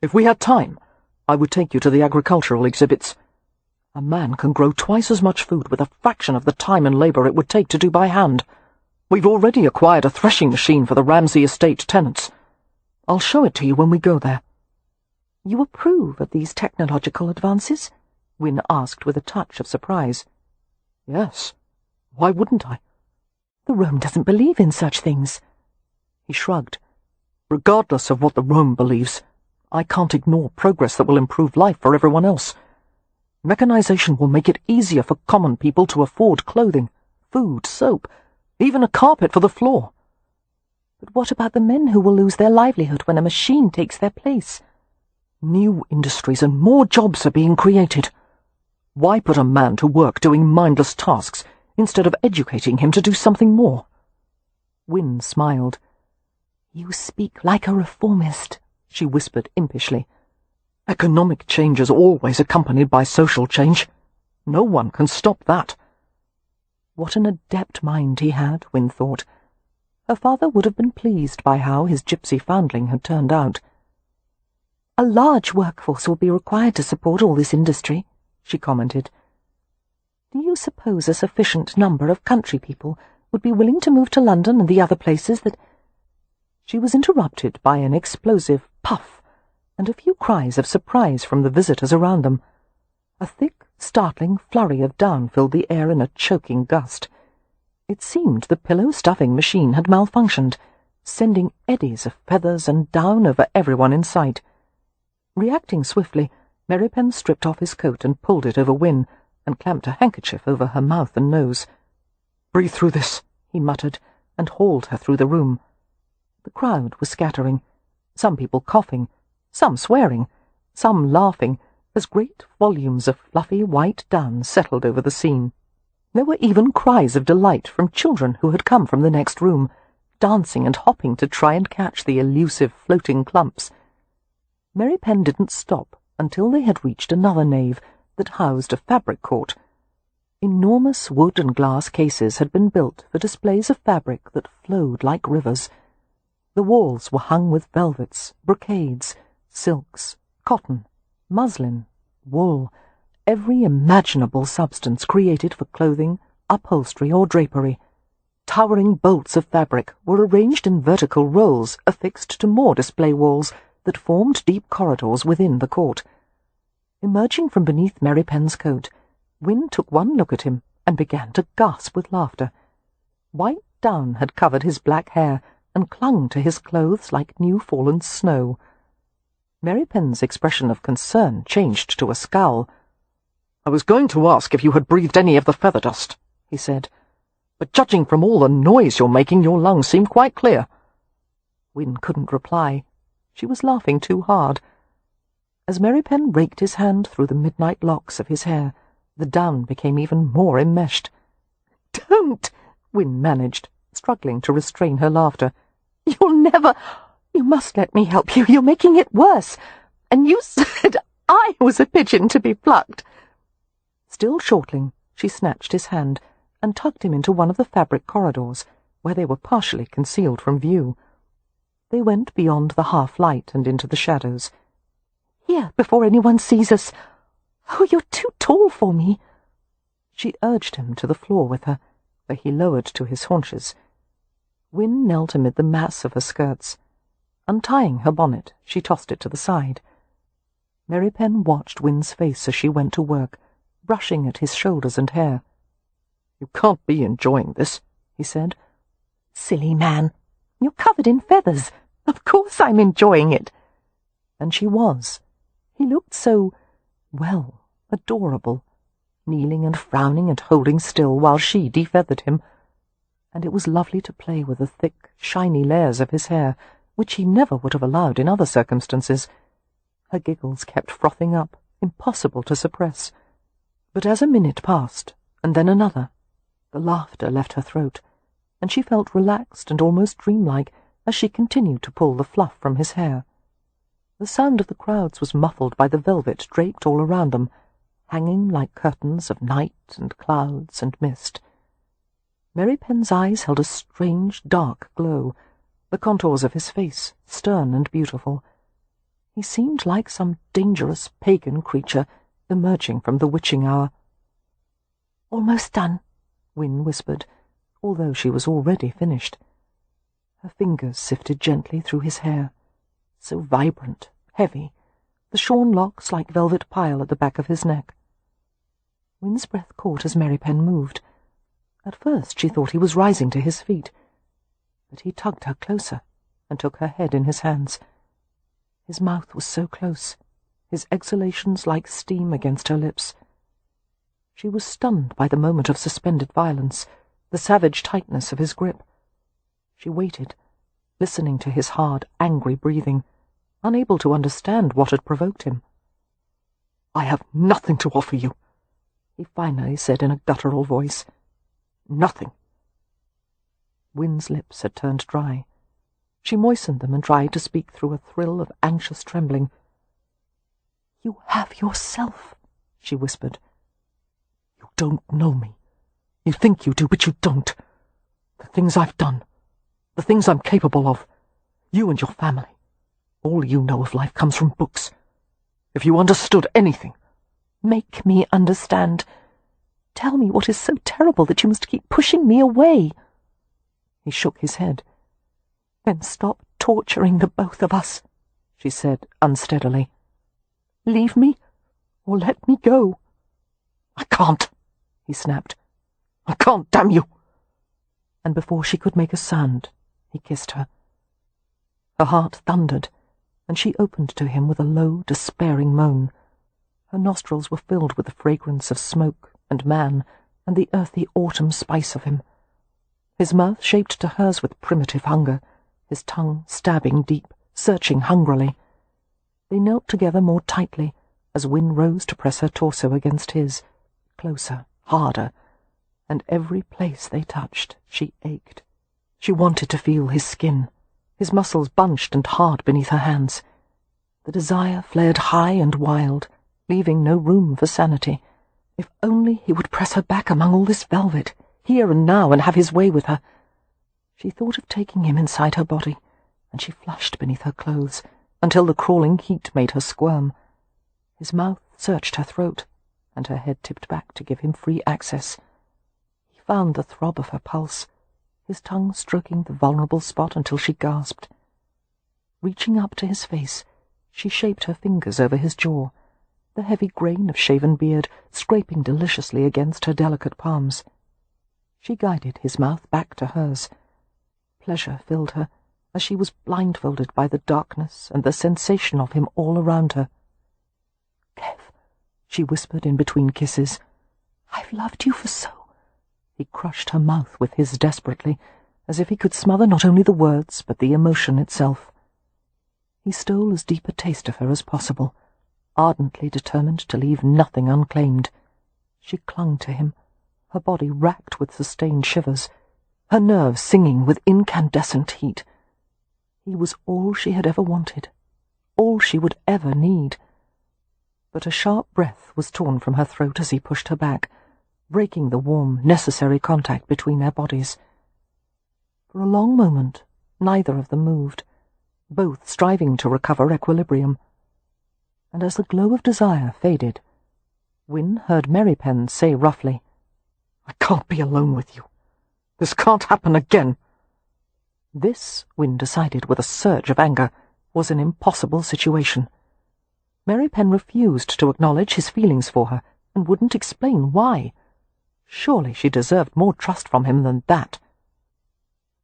"If we had time, I would take you to the agricultural exhibits. A man can grow twice as much food with a fraction of the time and labour it would take to do by hand. We've already acquired a threshing machine for the Ramsay estate tenants. I'll show it to you when we go there." "You approve of these technological advances?" Wynne asked with a touch of surprise. "Yes. Why wouldn't I?" "The Rome doesn't believe in such things." He shrugged. "Regardless of what the Rome believes, I can't ignore progress that will improve life for everyone else. Mechanization will make it easier for common people to afford clothing, food, soap, even a carpet for the floor." "But what about the men who will lose their livelihood when a machine takes their place?" "New industries and more jobs are being created. Why put a man to work doing mindless tasks instead of educating him to do something more?" Wynne smiled. "You speak like a reformist," she whispered impishly. "Economic change is always accompanied by social change. No one can stop that." What an adept mind he had, Wynne thought. Her father would have been pleased by how his gypsy foundling had turned out. "A large workforce will be required to support all this industry," she commented. "Do you suppose a sufficient number of country people would be willing to move to London and the other places that—" She was interrupted by an explosive puff and a few cries of surprise from the visitors around them. A thick, startling flurry of down filled the air in a choking gust. It seemed the pillow-stuffing machine had malfunctioned, sending eddies of feathers and down over everyone in sight. Reacting swiftly, Merripen stripped off his coat and pulled it over Wynne, and clamped a handkerchief over her mouth and nose. "Breathe through this," he muttered, and hauled her through the room. The crowd was scattering, some people coughing, some swearing, some laughing, as great volumes of fluffy white down settled over the scene. There were even cries of delight from children who had come from the next room, dancing and hopping to try and catch the elusive floating clumps. Merripen didn't stop until they had reached another nave that housed a fabric court. Enormous wood and glass cases had been built for displays of fabric that flowed like rivers. The walls were hung with velvets, brocades, silks, cotton, muslin, wool, every imaginable substance created for clothing, upholstery, or drapery. Towering bolts of fabric were arranged in vertical rows affixed to more display walls that formed deep corridors within the court. Emerging from beneath Merripen's coat, Wynne took one look at him and began to gasp with laughter. White down had covered his black hair and clung to his clothes like new-fallen snow. Merripen's expression of concern changed to a scowl. "I was going to ask if you had breathed any of the feather dust," he said, "but judging from all the noise you're making, your lungs seem quite clear." Win couldn't reply. She was laughing too hard. As Merripen raked his hand through the midnight locks of his hair, the down became even more enmeshed. "Don't!" Win managed, struggling to restrain her laughter. "You'll never... You must let me help you. You're making it worse. And you said I was a pigeon to be plucked." Still chortling, she snatched his hand and tugged him into one of the fabric corridors, where they were partially concealed from view. They went beyond the half-light and into the shadows. "Here, before anyone sees us. Oh, you're too tall for me." She urged him to the floor with her, where he lowered to his haunches. Win knelt amid the mass of her skirts. Untying her bonnet, she tossed it to the side. Merripen watched Win's face as she went to work, brushing at his shoulders and hair. "You can't be enjoying this," he said. "Silly man. You're covered in feathers. Of course I'm enjoying it." And she was. He looked so, well, adorable, kneeling and frowning and holding still while she defeathered him. And it was lovely to play with the thick, shiny layers of his hair, which he never would have allowed in other circumstances. Her giggles kept frothing up, impossible to suppress. But as a minute passed, and then another, the laughter left her throat, and she felt relaxed and almost dreamlike as she continued to pull the fluff from his hair. The sound of the crowds was muffled by the velvet draped all around them, hanging like curtains of night and clouds and mist. Merripen's eyes held a strange, dark glow, the contours of his face stern and beautiful. He seemed like some dangerous pagan creature emerging from the witching hour. "Almost done," Win whispered, although she was already finished. Her fingers sifted gently through his hair, so vibrant, heavy, the shorn locks like velvet pile at the back of his neck. Win's breath caught as Merripen moved. At first she thought he was rising to his feet, but he tugged her closer and took her head in his hands. His mouth was so close, his exhalations like steam against her lips. She was stunned by the moment of suspended violence, the savage tightness of his grip. She waited, listening to his hard, angry breathing, unable to understand what had provoked him. "I have nothing to offer you," he finally said in a guttural voice. "Nothing." Win's lips had turned dry. She moistened them and tried to speak through a thrill of anxious trembling. "You have yourself," she whispered. "You don't know me. You think you do, but you don't. The things I've done, the things I'm capable of, you and your family, all you know of life comes from books. If you understood anything—" "Make me understand. Tell me what is so terrible that you must keep pushing me away." He shook his head. "Then stop torturing the both of us," she said unsteadily. "Leave me, or let me go." "I can't," he snapped. "I can't, damn you!" And before she could make a sound, he kissed her. Her heart thundered, and she opened to him with a low, despairing moan. Her nostrils were filled with the fragrance of smoke and man and the earthy autumn spice of him. His mouth shaped to hers with primitive hunger, his tongue stabbing deep, searching hungrily. They knelt together more tightly as Win rose to press her torso against his, closer, harder, and every place they touched she ached. She wanted to feel his skin, his muscles bunched and hard beneath her hands. The desire flared high and wild, leaving no room for sanity. If only he would press her back among all this velvet, here and now, and have his way with her. She thought of taking him inside her body, and she flushed beneath her clothes, until the crawling heat made her squirm. His mouth searched her throat, and her head tipped back to give him free access. He found the throb of her pulse, his tongue stroking the vulnerable spot until she gasped. Reaching up to his face, she shaped her fingers over his jaw, the heavy grain of shaven beard scraping deliciously against her delicate palms. She guided his mouth back to hers. Pleasure filled her, as she was blindfolded by the darkness and the sensation of him all around her. "Kev," she whispered in between kisses, "I've loved you for so—" He crushed her mouth with his desperately, as if he could smother not only the words but the emotion itself. He stole as deep a taste of her as possible, ardently determined to leave nothing unclaimed. She clung to him, her body racked with sustained shivers, her nerves singing with incandescent heat. He was all she had ever wanted, all she would ever need. But a sharp breath was torn from her throat as he pushed her back, breaking the warm, necessary contact between their bodies. For a long moment, neither of them moved, both striving to recover equilibrium. And as the glow of desire faded, Wynne heard Merripen say roughly, "I can't be alone with you. This can't happen again." This, Wynne decided with a surge of anger, was an impossible situation. Merripen refused to acknowledge his feelings for her, and wouldn't explain why. Surely she deserved more trust from him than that.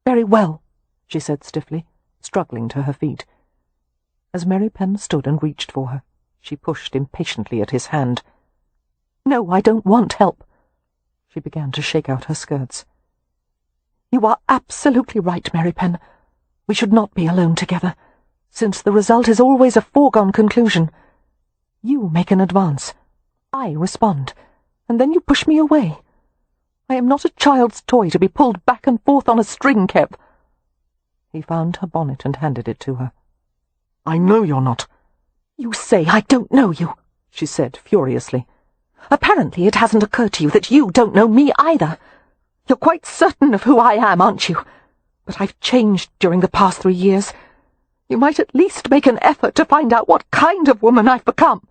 "Very well," she said stiffly, struggling to her feet. As Merripen stood and reached for her, she pushed impatiently at his hand. "No, I don't want help." She began to shake out her skirts. "You are absolutely right, Merripen. We should not be alone together, since the result is always a foregone conclusion. You make an advance, I respond, and then you push me away. I am not a child's toy to be pulled back and forth on a string, Kev." He found her bonnet and handed it to her. "I know you're not." "You say I don't know you," she said furiously. "Apparently it hasn't occurred to you that you don't know me either. You're quite certain of who I am, aren't you? But I've changed during the past 3 years. You might at least make an effort to find out what kind of woman I've become."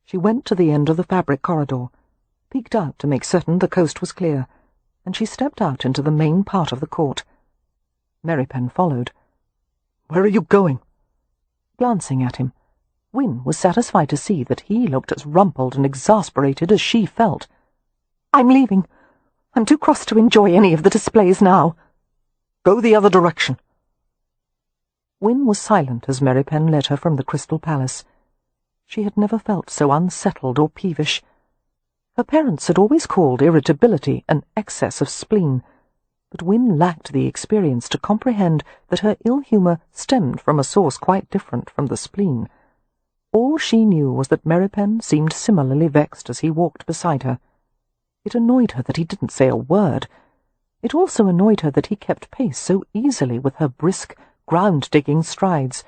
She went to the end of the fabric corridor, peeked out to make certain the coast was clear, and she stepped out into the main part of the court. Merripen followed. "Where are you going?" Glancing at him, Wynne was satisfied to see that he looked as rumpled and exasperated as she felt. "I'm leaving. I'm too cross to enjoy any of the displays now." "Go the other direction." Wynne was silent as Merripen led her from the Crystal Palace. She had never felt so unsettled or peevish. Her parents had always called irritability an excess of spleen, but Wynne lacked the experience to comprehend that her ill-humour stemmed from a source quite different from the spleen. All she knew was that Merripen seemed similarly vexed as he walked beside her. It annoyed her that he didn't say a word. It also annoyed her that he kept pace so easily with her brisk, ground-digging strides,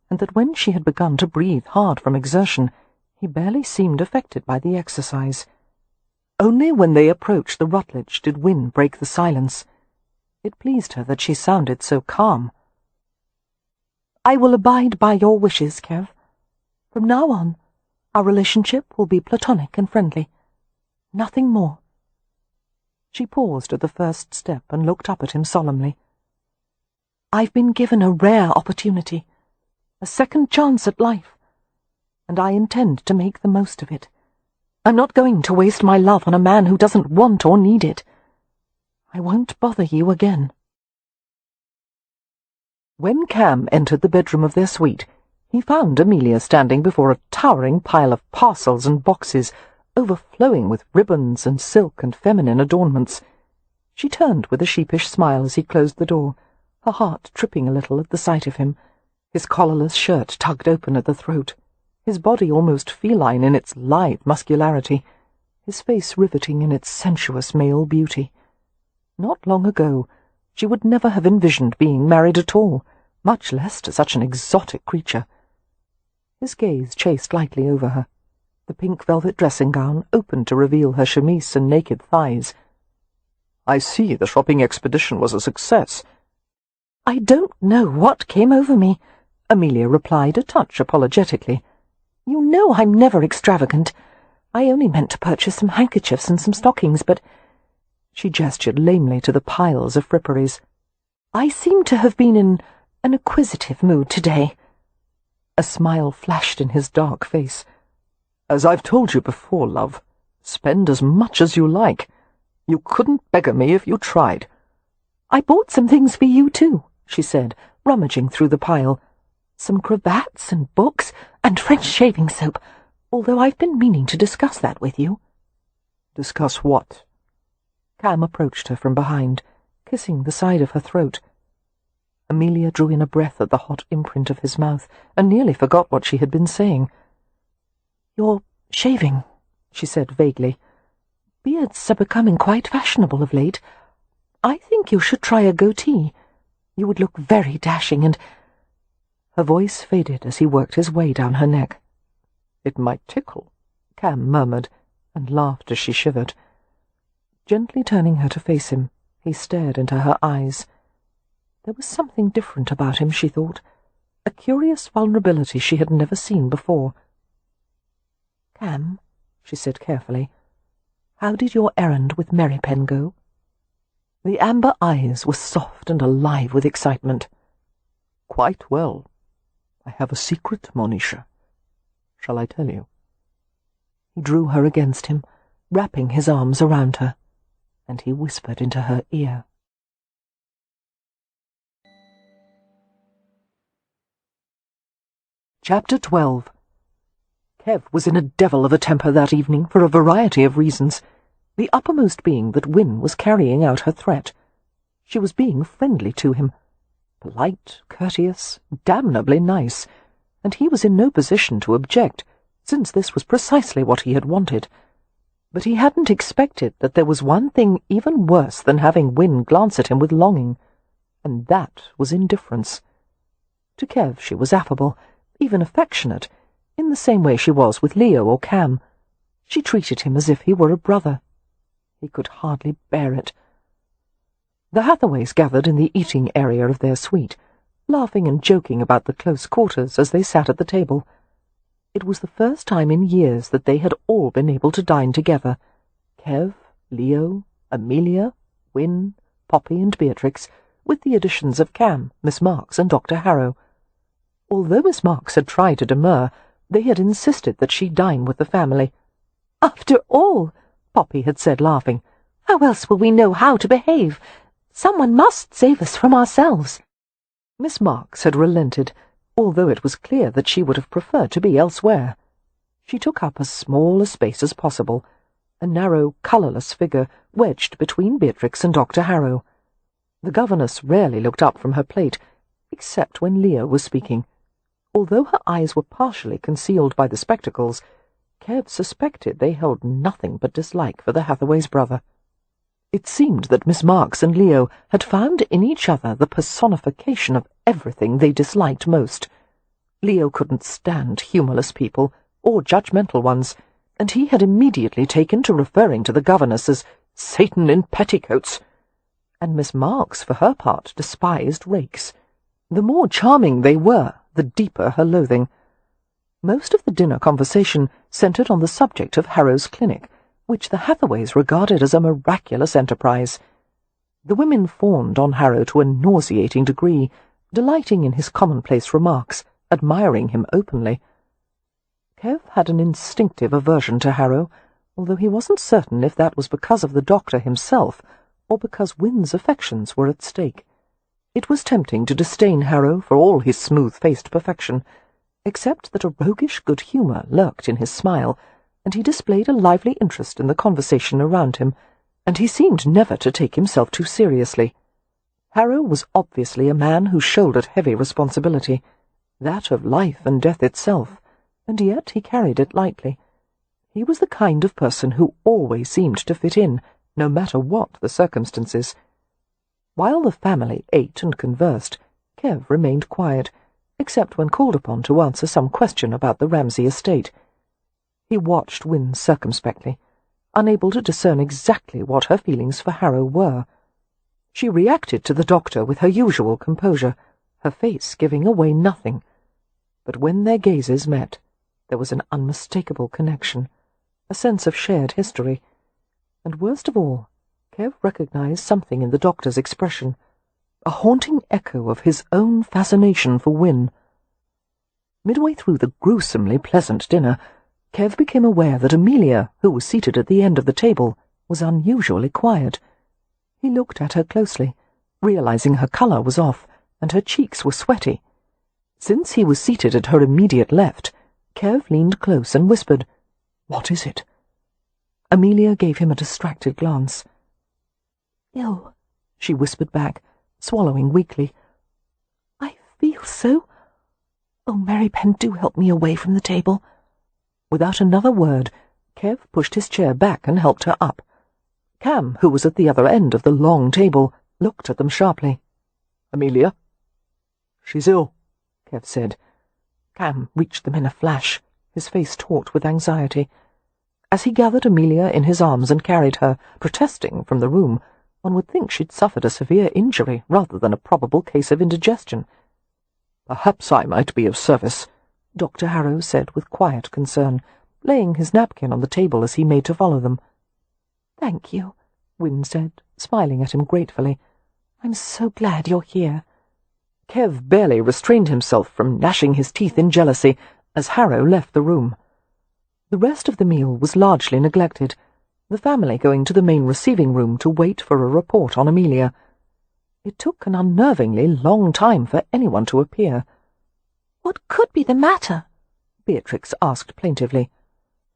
and that when she had begun to breathe hard from exertion, he barely seemed affected by the exercise. Only when they approached the Rutledge did Wynne break the silence. It pleased her that she sounded so calm. "I will abide by your wishes, Kev. From now on, our relationship will be platonic and friendly. Nothing more." She paused at the first step and looked up at him solemnly. "I've been given a rare opportunity, a second chance at life, and I intend to make the most of it. I'm not going to waste my love on a man who doesn't want or need it. I won't bother you again." When Cam entered the bedroom of their suite, he found Amelia standing before a towering pile of parcels and boxes, overflowing with ribbons and silk and feminine adornments. She turned with a sheepish smile as he closed the door, her heart tripping a little at the sight of him, his collarless shirt tugged open at the throat, his body almost feline in its lithe muscularity, his face riveting in its sensuous male beauty. Not long ago, she would never have envisioned being married at all, much less to such an exotic creature. His gaze chased lightly over her. The pink velvet dressing gown opened to reveal her chemise and naked thighs. "I see the shopping expedition was a success." "I don't know what came over me," Amelia replied a touch apologetically. "You know I'm never extravagant. I only meant to purchase some handkerchiefs and some stockings, but—" She gestured lamely to the piles of fripperies. "I seem to have been in an acquisitive mood today." A smile flashed in his dark face. "As I've told you before, love, spend as much as you like. You couldn't beggar me if you tried." "I bought some things for you, too," she said, rummaging through the pile. "Some cravats and books and French shaving soap, although I've been meaning to discuss that with you." "Discuss what?" Cam approached her from behind, kissing the side of her throat. Amelia drew in a breath at the hot imprint of his mouth, and nearly forgot what she had been saying. "You're shaving," she said vaguely. "Beards are becoming quite fashionable of late. I think you should try a goatee. You would look very dashing and—" Her voice faded as he worked his way down her neck. "It might tickle," Cam murmured, and laughed as she shivered. Gently turning her to face him, he stared into her eyes. There was something different about him, she thought, a curious vulnerability she had never seen before. "Cam," she said carefully, "how did your errand with Merripen go?" The amber eyes were soft and alive with excitement. "Quite well. I have a secret, Monisha. Shall I tell you?" He drew her against him, wrapping his arms around her, and he whispered into her ear. Chapter 12. Kev was in a devil of a temper that evening for a variety of reasons, the uppermost being that Wynne was carrying out her threat. She was being friendly to him, polite, courteous, damnably nice, and he was in no position to object, since this was precisely what he had wanted. But he hadn't expected that there was one thing even worse than having Wynne glance at him with longing, and that was indifference. To Kev she was affable, even affectionate, in the same way she was with Leo or Cam. She treated him as if he were a brother. He could hardly bear it. The Hathaways gathered in the eating area of their suite, laughing and joking about the close quarters as they sat at the table. It was the first time in years that they had all been able to dine together. Kev, Leo, Amelia, Wynne, Poppy and Beatrix, with the additions of Cam, Miss Marks and Dr. Harrow. Although Miss Marks had tried to demur, they had insisted that she dine with the family. "After all," Poppy had said, laughing, "how else will we know how to behave? Someone must save us from ourselves." Miss Marks had relented, although it was clear that she would have preferred to be elsewhere. She took up as small a space as possible, a narrow, colourless figure wedged between Beatrix and Dr. Harrow. The governess rarely looked up from her plate, except when Leo was speaking. Although her eyes were partially concealed by the spectacles, Kev suspected they held nothing but dislike for the Hathaways' brother. It seemed that Miss Marks and Leo had found in each other the personification of everything they disliked most. Leo couldn't stand humourless people, or judgmental ones, and he had immediately taken to referring to the governess as Satan in petticoats. And Miss Marks, for her part, despised rakes. The more charming they were, the deeper her loathing. Most of the dinner conversation centred on the subject of Harrow's clinic, which the Hathaways regarded as a miraculous enterprise. The women fawned on Harrow to a nauseating degree, delighting in his commonplace remarks, admiring him openly. Kev had an instinctive aversion to Harrow, although he wasn't certain if that was because of the doctor himself, or because Wynne's affections were at stake. It was tempting to disdain Harrow for all his smooth-faced perfection, except that a roguish good humour lurked in his smile, and he displayed a lively interest in the conversation around him, and he seemed never to take himself too seriously. Harrow was obviously a man who shouldered heavy responsibility, that of life and death itself, and yet he carried it lightly. He was the kind of person who always seemed to fit in, no matter what the circumstances. While the family ate and conversed, Kev remained quiet, except when called upon to answer some question about the Ramsay estate. He watched Wynne circumspectly, unable to discern exactly what her feelings for Harrow were. She reacted to the doctor with her usual composure, her face giving away nothing. But when their gazes met, there was an unmistakable connection, a sense of shared history, and worst of all, Kev recognized something in the doctor's expression, a haunting echo of his own fascination for Wynne. Midway through the gruesomely pleasant dinner, Kev became aware that Amelia, who was seated at the end of the table, was unusually quiet. He looked at her closely, realizing her colour was off, and her cheeks were sweaty. Since he was seated at her immediate left, Kev leaned close and whispered, "What is it?" Amelia gave him a distracted glance. "Ill," she whispered back, swallowing weakly. I feel so. Oh, Merripen, do help me away from the table. Without another word, Kev pushed his chair back and helped her up. Cam, who was at the other end of the long table, looked at them sharply. "Amelia?" "She's ill," Kev said. Cam reached them in a flash, his face taut with anxiety. As he gathered Amelia in his arms and carried her, protesting, from the room, one would think she'd suffered a severe injury rather than a probable case of indigestion. "Perhaps I might be of service," Dr. Harrow said with quiet concern, laying his napkin on the table as he made to follow them. "Thank you," Wynne said, smiling at him gratefully. "I'm so glad you're here." Kev barely restrained himself from gnashing his teeth in jealousy as Harrow left the room. The rest of the meal was largely neglected, the family going to the main receiving room to wait for a report on Amelia. It took an unnervingly long time for anyone to appear. "What could be the matter?" Beatrix asked plaintively.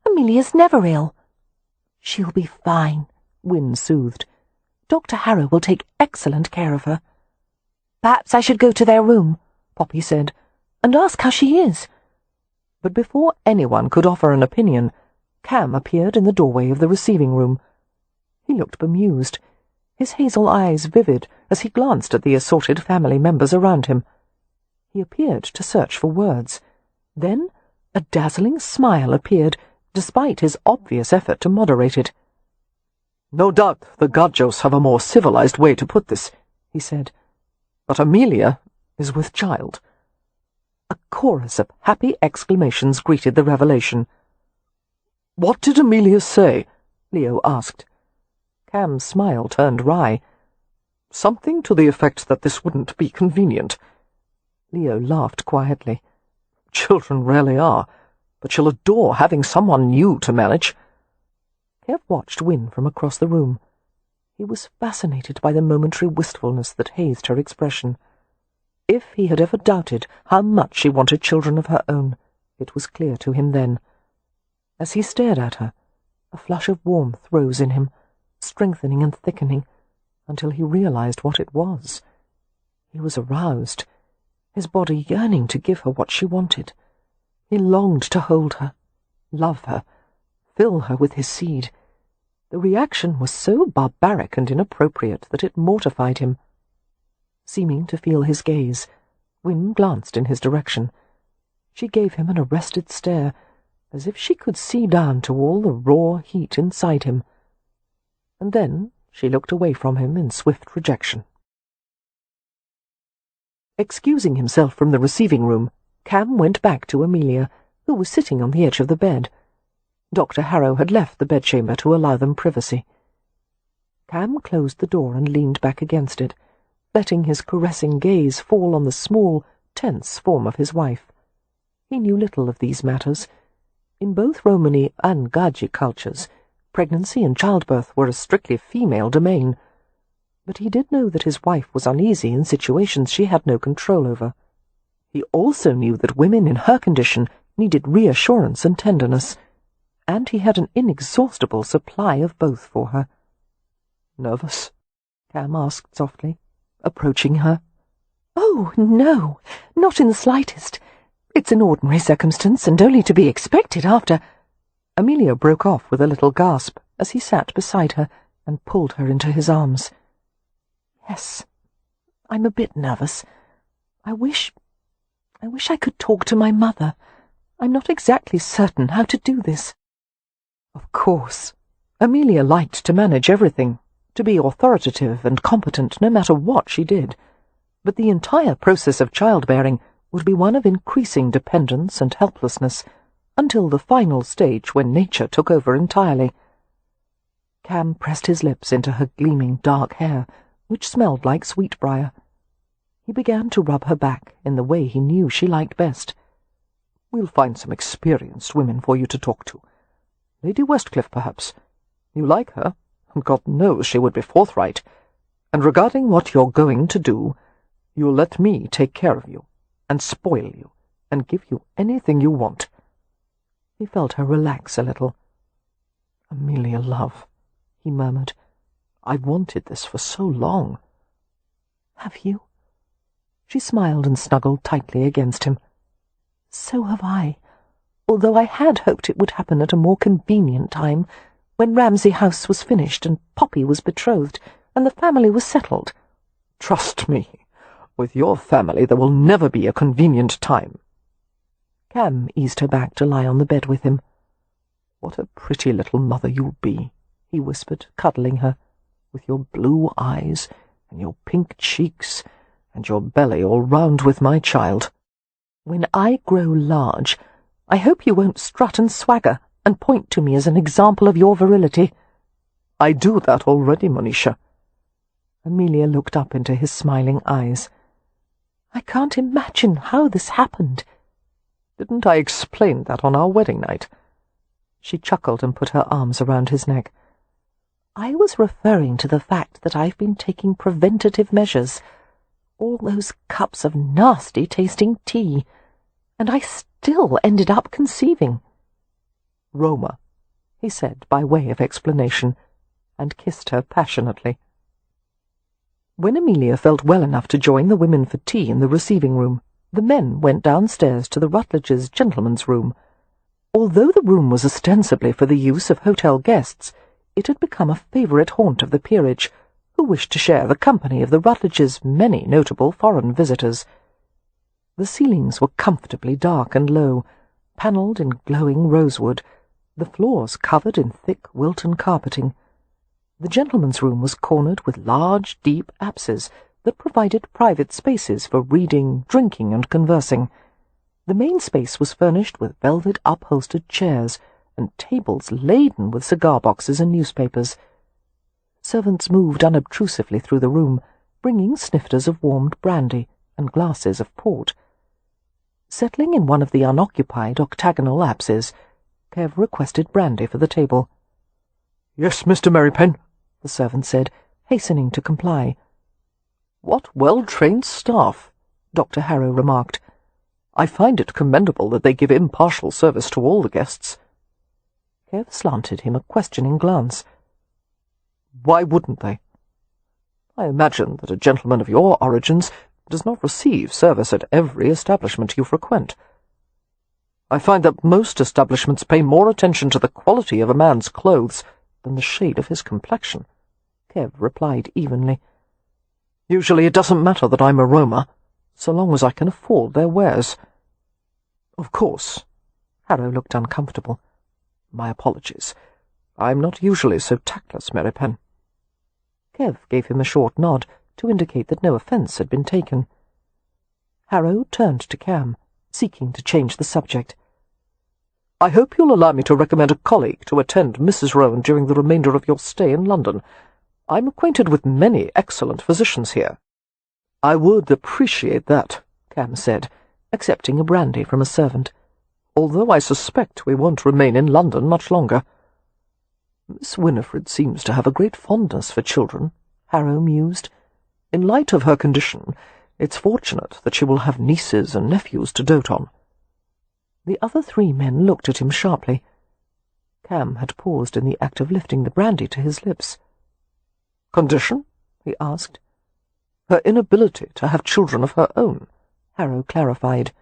"Amelia's never ill." "She'll be fine," Wynne soothed. "Dr. Harrow will take excellent care of her." "Perhaps I should go to their room," Poppy said, "and ask how she is." But before anyone could offer an opinion, Cam appeared in the doorway of the receiving room. He looked bemused, his hazel eyes vivid as he glanced at the assorted family members around him. He appeared to search for words. Then a dazzling smile appeared, despite his obvious effort to moderate it. "No doubt the Gadjos have a more civilized way to put this," he said. "But Amelia is with child." A chorus of happy exclamations greeted the revelation. "What did Amelia say?" Leo asked. Cam's smile turned wry. "Something to the effect that this wouldn't be convenient." Leo laughed quietly. "Children rarely are, but she'll adore having someone new to manage." Kev watched Wynne from across the room. He was fascinated by the momentary wistfulness that hazed her expression. If he had ever doubted how much she wanted children of her own, it was clear to him then. As he stared at her, a flush of warmth rose in him, strengthening and thickening, until he realized what it was. He was aroused, his body yearning to give her what she wanted. He longed to hold her, love her, fill her with his seed. The reaction was so barbaric and inappropriate that it mortified him. Seeming to feel his gaze, Wynne glanced in his direction. She gave him an arrested stare, as if she could see down to all the raw heat inside him. And then she looked away from him in swift rejection. Excusing himself from the receiving room, Cam went back to Amelia, who was sitting on the edge of the bed. Dr. Harrow had left the bedchamber to allow them privacy. Cam closed the door and leaned back against it, letting his caressing gaze fall on the small, tense form of his wife. He knew little of these matters. In both Romani and Gaji cultures, pregnancy and childbirth were a strictly female domain, but he did know that his wife was uneasy in situations she had no control over. He also knew that women in her condition needed reassurance and tenderness, and he had an inexhaustible supply of both for her. "Nervous?" Cam asked softly, approaching her. "Oh, no, not in the slightest. It's an ordinary circumstance, and only to be expected after—" Amelia broke off with a little gasp as he sat beside her and pulled her into his arms. "Yes, I'm a bit nervous. I wish I could talk to my mother. I'm not exactly certain how to do this." Of course, Amelia liked to manage everything, to be authoritative and competent no matter what she did, but the entire process of childbearing would be one of increasing dependence and helplessness, until the final stage when nature took over entirely. Cam pressed his lips into her gleaming dark hair, which smelled like sweetbriar. He began to rub her back in the way he knew she liked best. "We'll find some experienced women for you to talk to. Lady Westcliff, perhaps. You like her, and God knows she would be forthright. And regarding what you're going to do, you'll let me take care of you, and spoil you, and give you anything you want." He felt her relax a little. "Amelia, love," he murmured, "I've wanted this for so long." Have you? She smiled and snuggled tightly against him. So have I, although I had hoped it would happen at a more convenient time, when Ramsay House was finished and Poppy was betrothed and the family was settled. Trust me, with your family there will never be a convenient time. Cam eased her back to lie on the bed with him. What a pretty little mother you'll be, he whispered, cuddling her, with your blue eyes and your pink cheeks and your belly all round with my child. When I grow large, I hope you won't strut and swagger and point to me as an example of your virility. I do that already, Monisha. Amelia looked up into his smiling eyes. I can't imagine how this happened. Didn't I explain that on our wedding night? She chuckled and put her arms around his neck. I was referring to the fact that I've been taking preventative measures. All those cups of nasty-tasting tea, and I still ended up conceiving. Roma, he said by way of explanation, and kissed her passionately. When Amelia felt well enough to join the women for tea in the receiving room, the men went downstairs to the Rutledges' gentlemen's room. Although the room was ostensibly for the use of hotel guests, it had become a favourite haunt of the peerage, who wished to share the company of the Rutledges' many notable foreign visitors. The ceilings were comfortably dark and low, panelled in glowing rosewood, the floors covered in thick Wilton carpeting. The gentlemen's room was cornered with large, deep apses that provided private spaces for reading, drinking, and conversing. The main space was furnished with velvet upholstered chairs and tables laden with cigar boxes and newspapers. Servants moved unobtrusively through the room, bringing snifters of warmed brandy and glasses of port. Settling in one of the unoccupied octagonal apses, Kev requested brandy for the table. "Yes, Mr. Merripen," the servant said, hastening to comply. "What well-trained staff," Dr. Harrow remarked. "I find it commendable that they give impartial service to all the guests." Kev slanted him a questioning glance. "Why wouldn't they? I imagine that a gentleman of your origins does not receive service at every establishment you frequent. I find that most establishments pay more attention to the quality of a man's clothes than the shade of his complexion," Kev replied evenly. "Usually it doesn't matter that I'm a Roma, so long as I can afford their wares. Of course," Harrow looked uncomfortable. "My apologies. I'm not usually so tactless, Merripen." Kev gave him a short nod to indicate that no offence had been taken. Harrow turned to Cam, seeking to change the subject. "I hope you'll allow me to recommend a colleague to attend Mrs. Rowan during the remainder of your stay in London. I'm acquainted with many excellent physicians here." "I would appreciate that," Cam said, accepting a brandy from a servant, "although I suspect we won't remain in London much longer." "Miss Winnifred seems to have a great fondness for children," Harrow mused. "In light of her condition, it's fortunate that she will have nieces and nephews to dote on." The other three men looked at him sharply. Cam had paused in the act of lifting the brandy to his lips. "Condition?" he asked. "Her inability to have children of her own," Harrow clarified.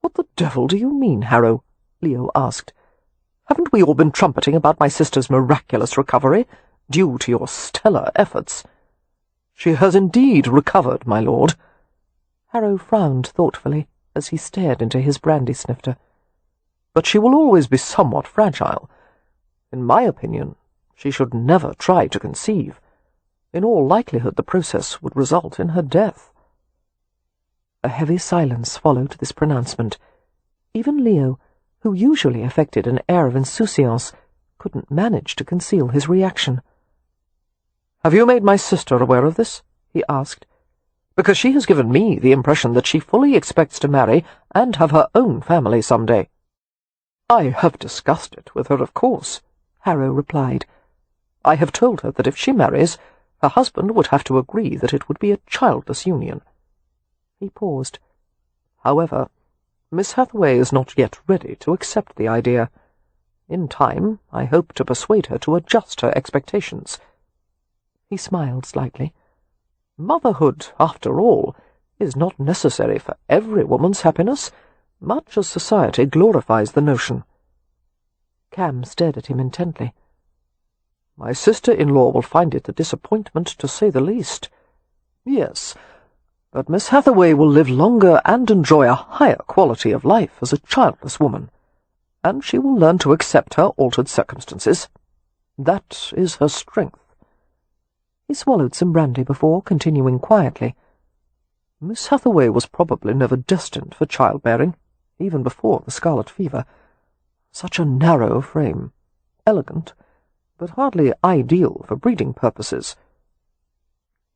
"What the devil do you mean, Harrow?" Leo asked. "Haven't we all been trumpeting about my sister's miraculous recovery, due to your stellar efforts?" "She has indeed recovered, my lord." Harrow frowned thoughtfully as he stared into his brandy-snifter. "But she will always be somewhat fragile. In my opinion, she should never try to conceive. In all likelihood the process would result in her death." A heavy silence followed this pronouncement. Even Leo, who usually affected an air of insouciance, couldn't manage to conceal his reaction. "Have you made my sister aware of this?" he asked. "Because she has given me the impression that she fully expects to marry and have her own family some day." "I have discussed it with her, of course," Harrow replied. "I have told her that if she marries, her husband would have to agree that it would be a childless union." He paused. "However, Miss Hathaway is not yet ready to accept the idea. In time, I hope to persuade her to adjust her expectations." He smiled slightly. Motherhood, after all, is not necessary for every woman's happiness, much as society glorifies the notion. Cam stared at him intently. My sister-in-law will find it a disappointment, to say the least. Yes, but Miss Hathaway will live longer and enjoy a higher quality of life as a childless woman, and she will learn to accept her altered circumstances. That is her strength. He swallowed some brandy before continuing quietly. Miss Hathaway was probably never destined for childbearing, even before the scarlet fever. Such a narrow frame, elegant, but hardly ideal for breeding purposes.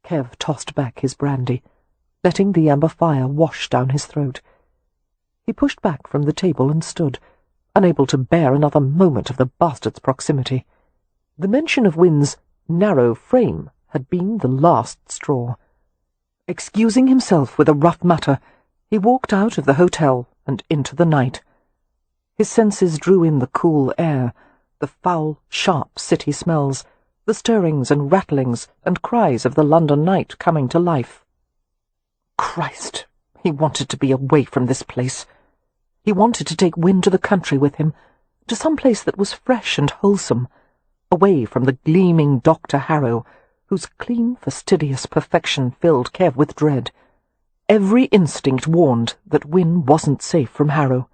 Kev tossed back his brandy, letting the amber fire wash down his throat. He pushed back from the table and stood, unable to bear another moment of the bastard's proximity. The mention of Wynn's narrow frame had been the last straw. Excusing himself with a rough mutter, he walked out of the hotel and into the night. His senses drew in the cool air, the foul, sharp city smells, the stirrings and rattlings and cries of the London night coming to life. Christ, he wanted to be away from this place. He wanted to take Wynn to the country with him, to some place that was fresh and wholesome, away from the gleaming Dr. Harrow, whose clean, fastidious perfection filled Kev with dread. Every instinct warned that Wynn wasn't safe from Harrow,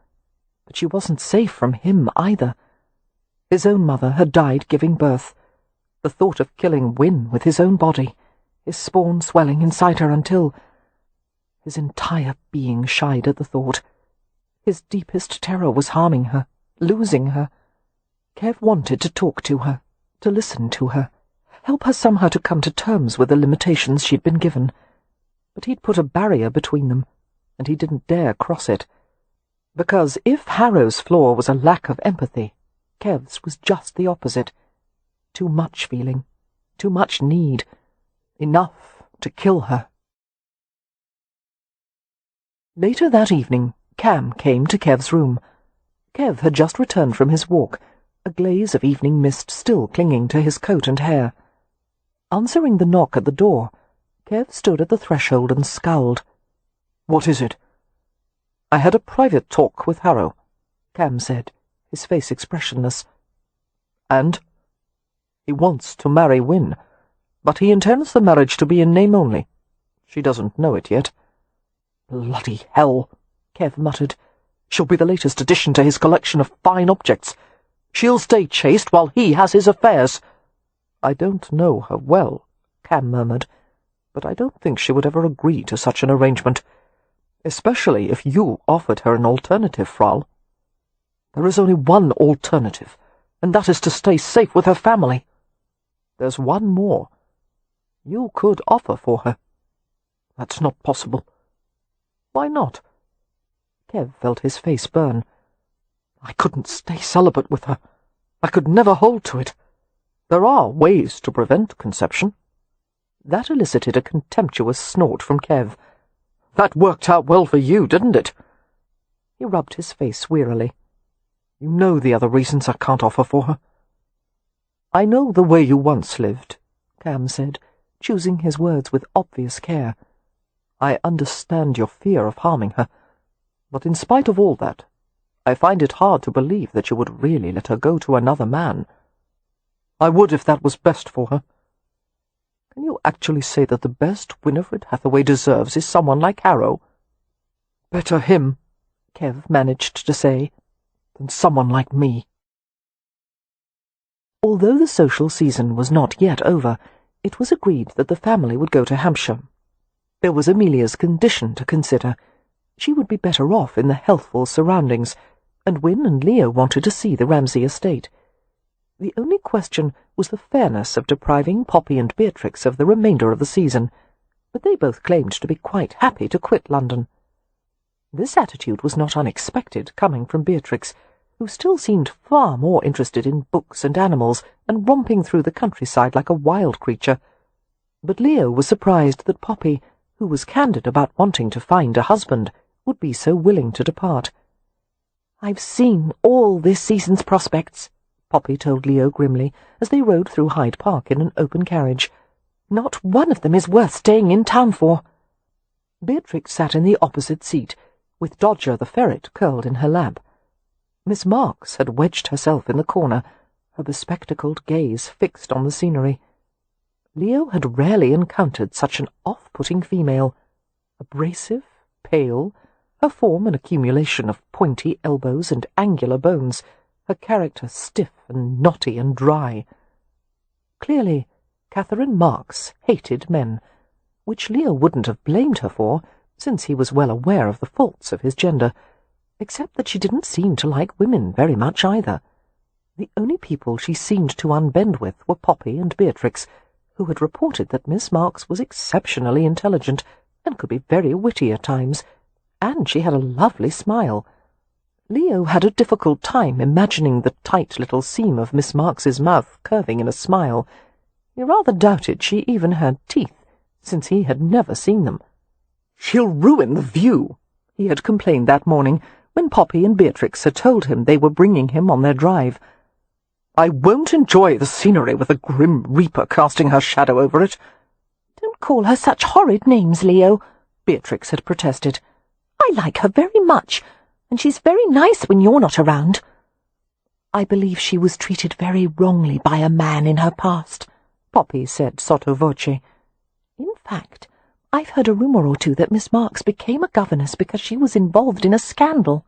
but she wasn't safe from him either. His own mother had died giving birth. The thought of killing Wynn with his own body, his spawn swelling inside her until... His entire being shied at the thought. His deepest terror was harming her, losing her. Kev wanted to talk to her, to listen to her, help her somehow to come to terms with the limitations she'd been given. But he'd put a barrier between them, and he didn't dare cross it. Because if Harrow's flaw was a lack of empathy, Kev's was just the opposite. Too much feeling, too much need, enough to kill her. Later that evening, Cam came to Kev's room. Kev had just returned from his walk, a glaze of evening mist still clinging to his coat and hair. Answering the knock at the door, Kev stood at the threshold and scowled. "What is it?" "I had a private talk with Harrow," Cam said, his face expressionless. "And?" "He wants to marry Wynn, but he intends the marriage to be in name only. She doesn't know it yet." "Bloody hell," Kev muttered. "She'll be the latest addition to his collection of fine objects. She'll stay chaste while he has his affairs." "I don't know her well," Cam murmured, "but I don't think she would ever agree to such an arrangement, especially if you offered her an alternative, Frau." "There is only one alternative, and that is to stay safe with her family." "There's one more. You could offer for her." "That's not possible." "Why not?" Kev felt his face burn. "I couldn't stay celibate with her. I could never hold to it. There are ways to prevent conception." That elicited a contemptuous snort from Kev. "That worked out well for you, didn't it?" He rubbed his face wearily. "You know the other reasons I can't offer for her." "I know the way you once lived," Cam said, choosing his words with obvious care. "I understand your fear of harming her, but in spite of all that, I find it hard to believe that you would really let her go to another man." "I would if that was best for her." "Can you actually say that the best Winnifred Hathaway deserves is someone like Harrow?" "Better him," Kev managed to say, "than someone like me." Although the social season was not yet over, it was agreed that the family would go to Hampshire. There was Amelia's condition to consider. She would be better off in the healthful surroundings, and Wynn and Leo wanted to see the Ramsay estate. The only question was the fairness of depriving Poppy and Beatrix of the remainder of the season, but they both claimed to be quite happy to quit London. This attitude was not unexpected, coming from Beatrix, who still seemed far more interested in books and animals and romping through the countryside like a wild creature. But Leo was surprised that Poppy, who was candid about wanting to find a husband, would be so willing to depart. "I've seen all this season's prospects," Poppy told Leo grimly, as they rode through Hyde Park in an open carriage. Not one of them is worth staying in town for. Beatrix sat in the opposite seat, with Dodger the ferret curled in her lap. Miss Marks had wedged herself in the corner, her bespectacled gaze fixed on the scenery. Leo had rarely encountered such an off-putting female, abrasive, pale, her form an accumulation of pointy elbows and angular bones, her character stiff and knotty and dry. Clearly, Catherine Marks hated men, which Leo wouldn't have blamed her for, since he was well aware of the faults of his gender, except that she didn't seem to like women very much either. The only people she seemed to unbend with were Poppy and Beatrix, who had reported that Miss Marks was exceptionally intelligent and could be very witty at times, and she had a lovely smile. Leo had a difficult time imagining the tight little seam of Miss Marks's mouth curving in a smile. He rather doubted she even had teeth, since he had never seen them. "She'll ruin the view," he had complained that morning, when Poppy and Beatrix had told him they were bringing him on their drive. "I won't enjoy the scenery with a grim reaper casting her shadow over it." "Don't call her such horrid names, Leo," Beatrix had protested. "I like her very much, and she's very nice when you're not around." "I believe she was treated very wrongly by a man in her past," Poppy said sotto voce. "In fact, I've heard a rumour or two that Miss Marks became a governess because she was involved in a scandal."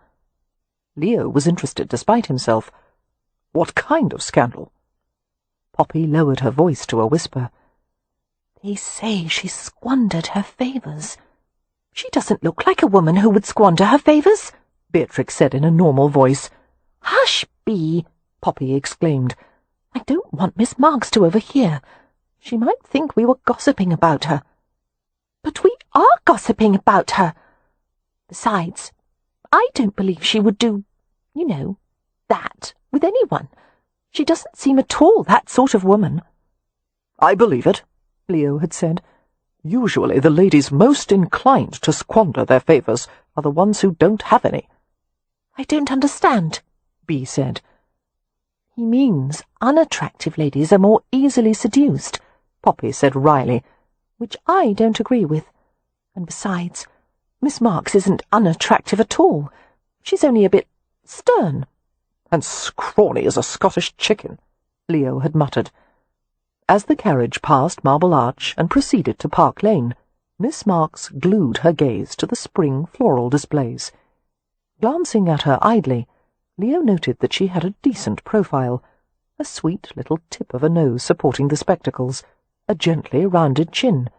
Leo was interested despite himself. "What kind of scandal?" Poppy lowered her voice to a whisper. "They say she squandered her favours." "She doesn't look like a woman who would squander her favours," Beatrix said in a normal voice. "Hush, Bee!" Poppy exclaimed. "I don't want Miss Marks to overhear. She might think we were gossiping about her." "But we are gossiping about her. Besides, I don't believe she would do, that with anyone. She doesn't seem at all that sort of woman." "I believe it," Leo had said. "Usually the ladies most inclined to squander their favours are the ones who don't have any." "I don't understand," Bee said. "He means unattractive ladies are more easily seduced," Poppy said wryly, "which I don't agree with. And besides, Miss Marks isn't unattractive at all. She's only a bit stern." "And scrawny as a Scottish chicken," Leo had muttered. As the carriage passed Marble Arch and proceeded to Park Lane, Miss Marks glued her gaze to the spring floral displays. Glancing at her idly, Leo noted that she had a decent profile, a sweet little tip of a nose supporting the spectacles, a gently rounded chin.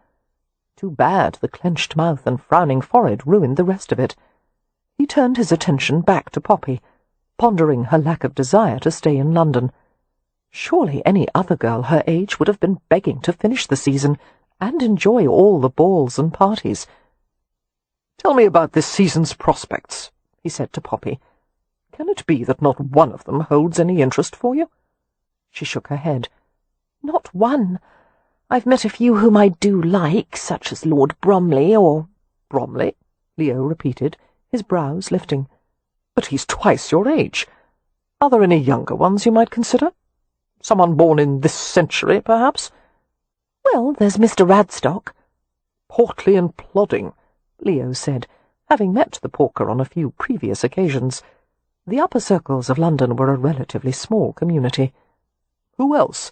Too bad the clenched mouth and frowning forehead ruined the rest of it. He turned his attention back to Poppy, pondering her lack of desire to stay in London. Surely any other girl her age would have been begging to finish the season and enjoy all the balls and parties. "Tell me about this season's prospects," he said to Poppy. "Can it be that not one of them holds any interest for you?" She shook her head. "Not one. I've met a few whom I do like, such as Lord Bromley or—" "Bromley?" Leo repeated, his brows lifting. "But he's twice your age. Are there any younger ones you might consider? Someone born in this century, perhaps?" "Well, there's Mr. Radstock." "Portly and plodding," Leo said, having met the porker on a few previous occasions. The upper circles of London were a relatively small community. "Who else?"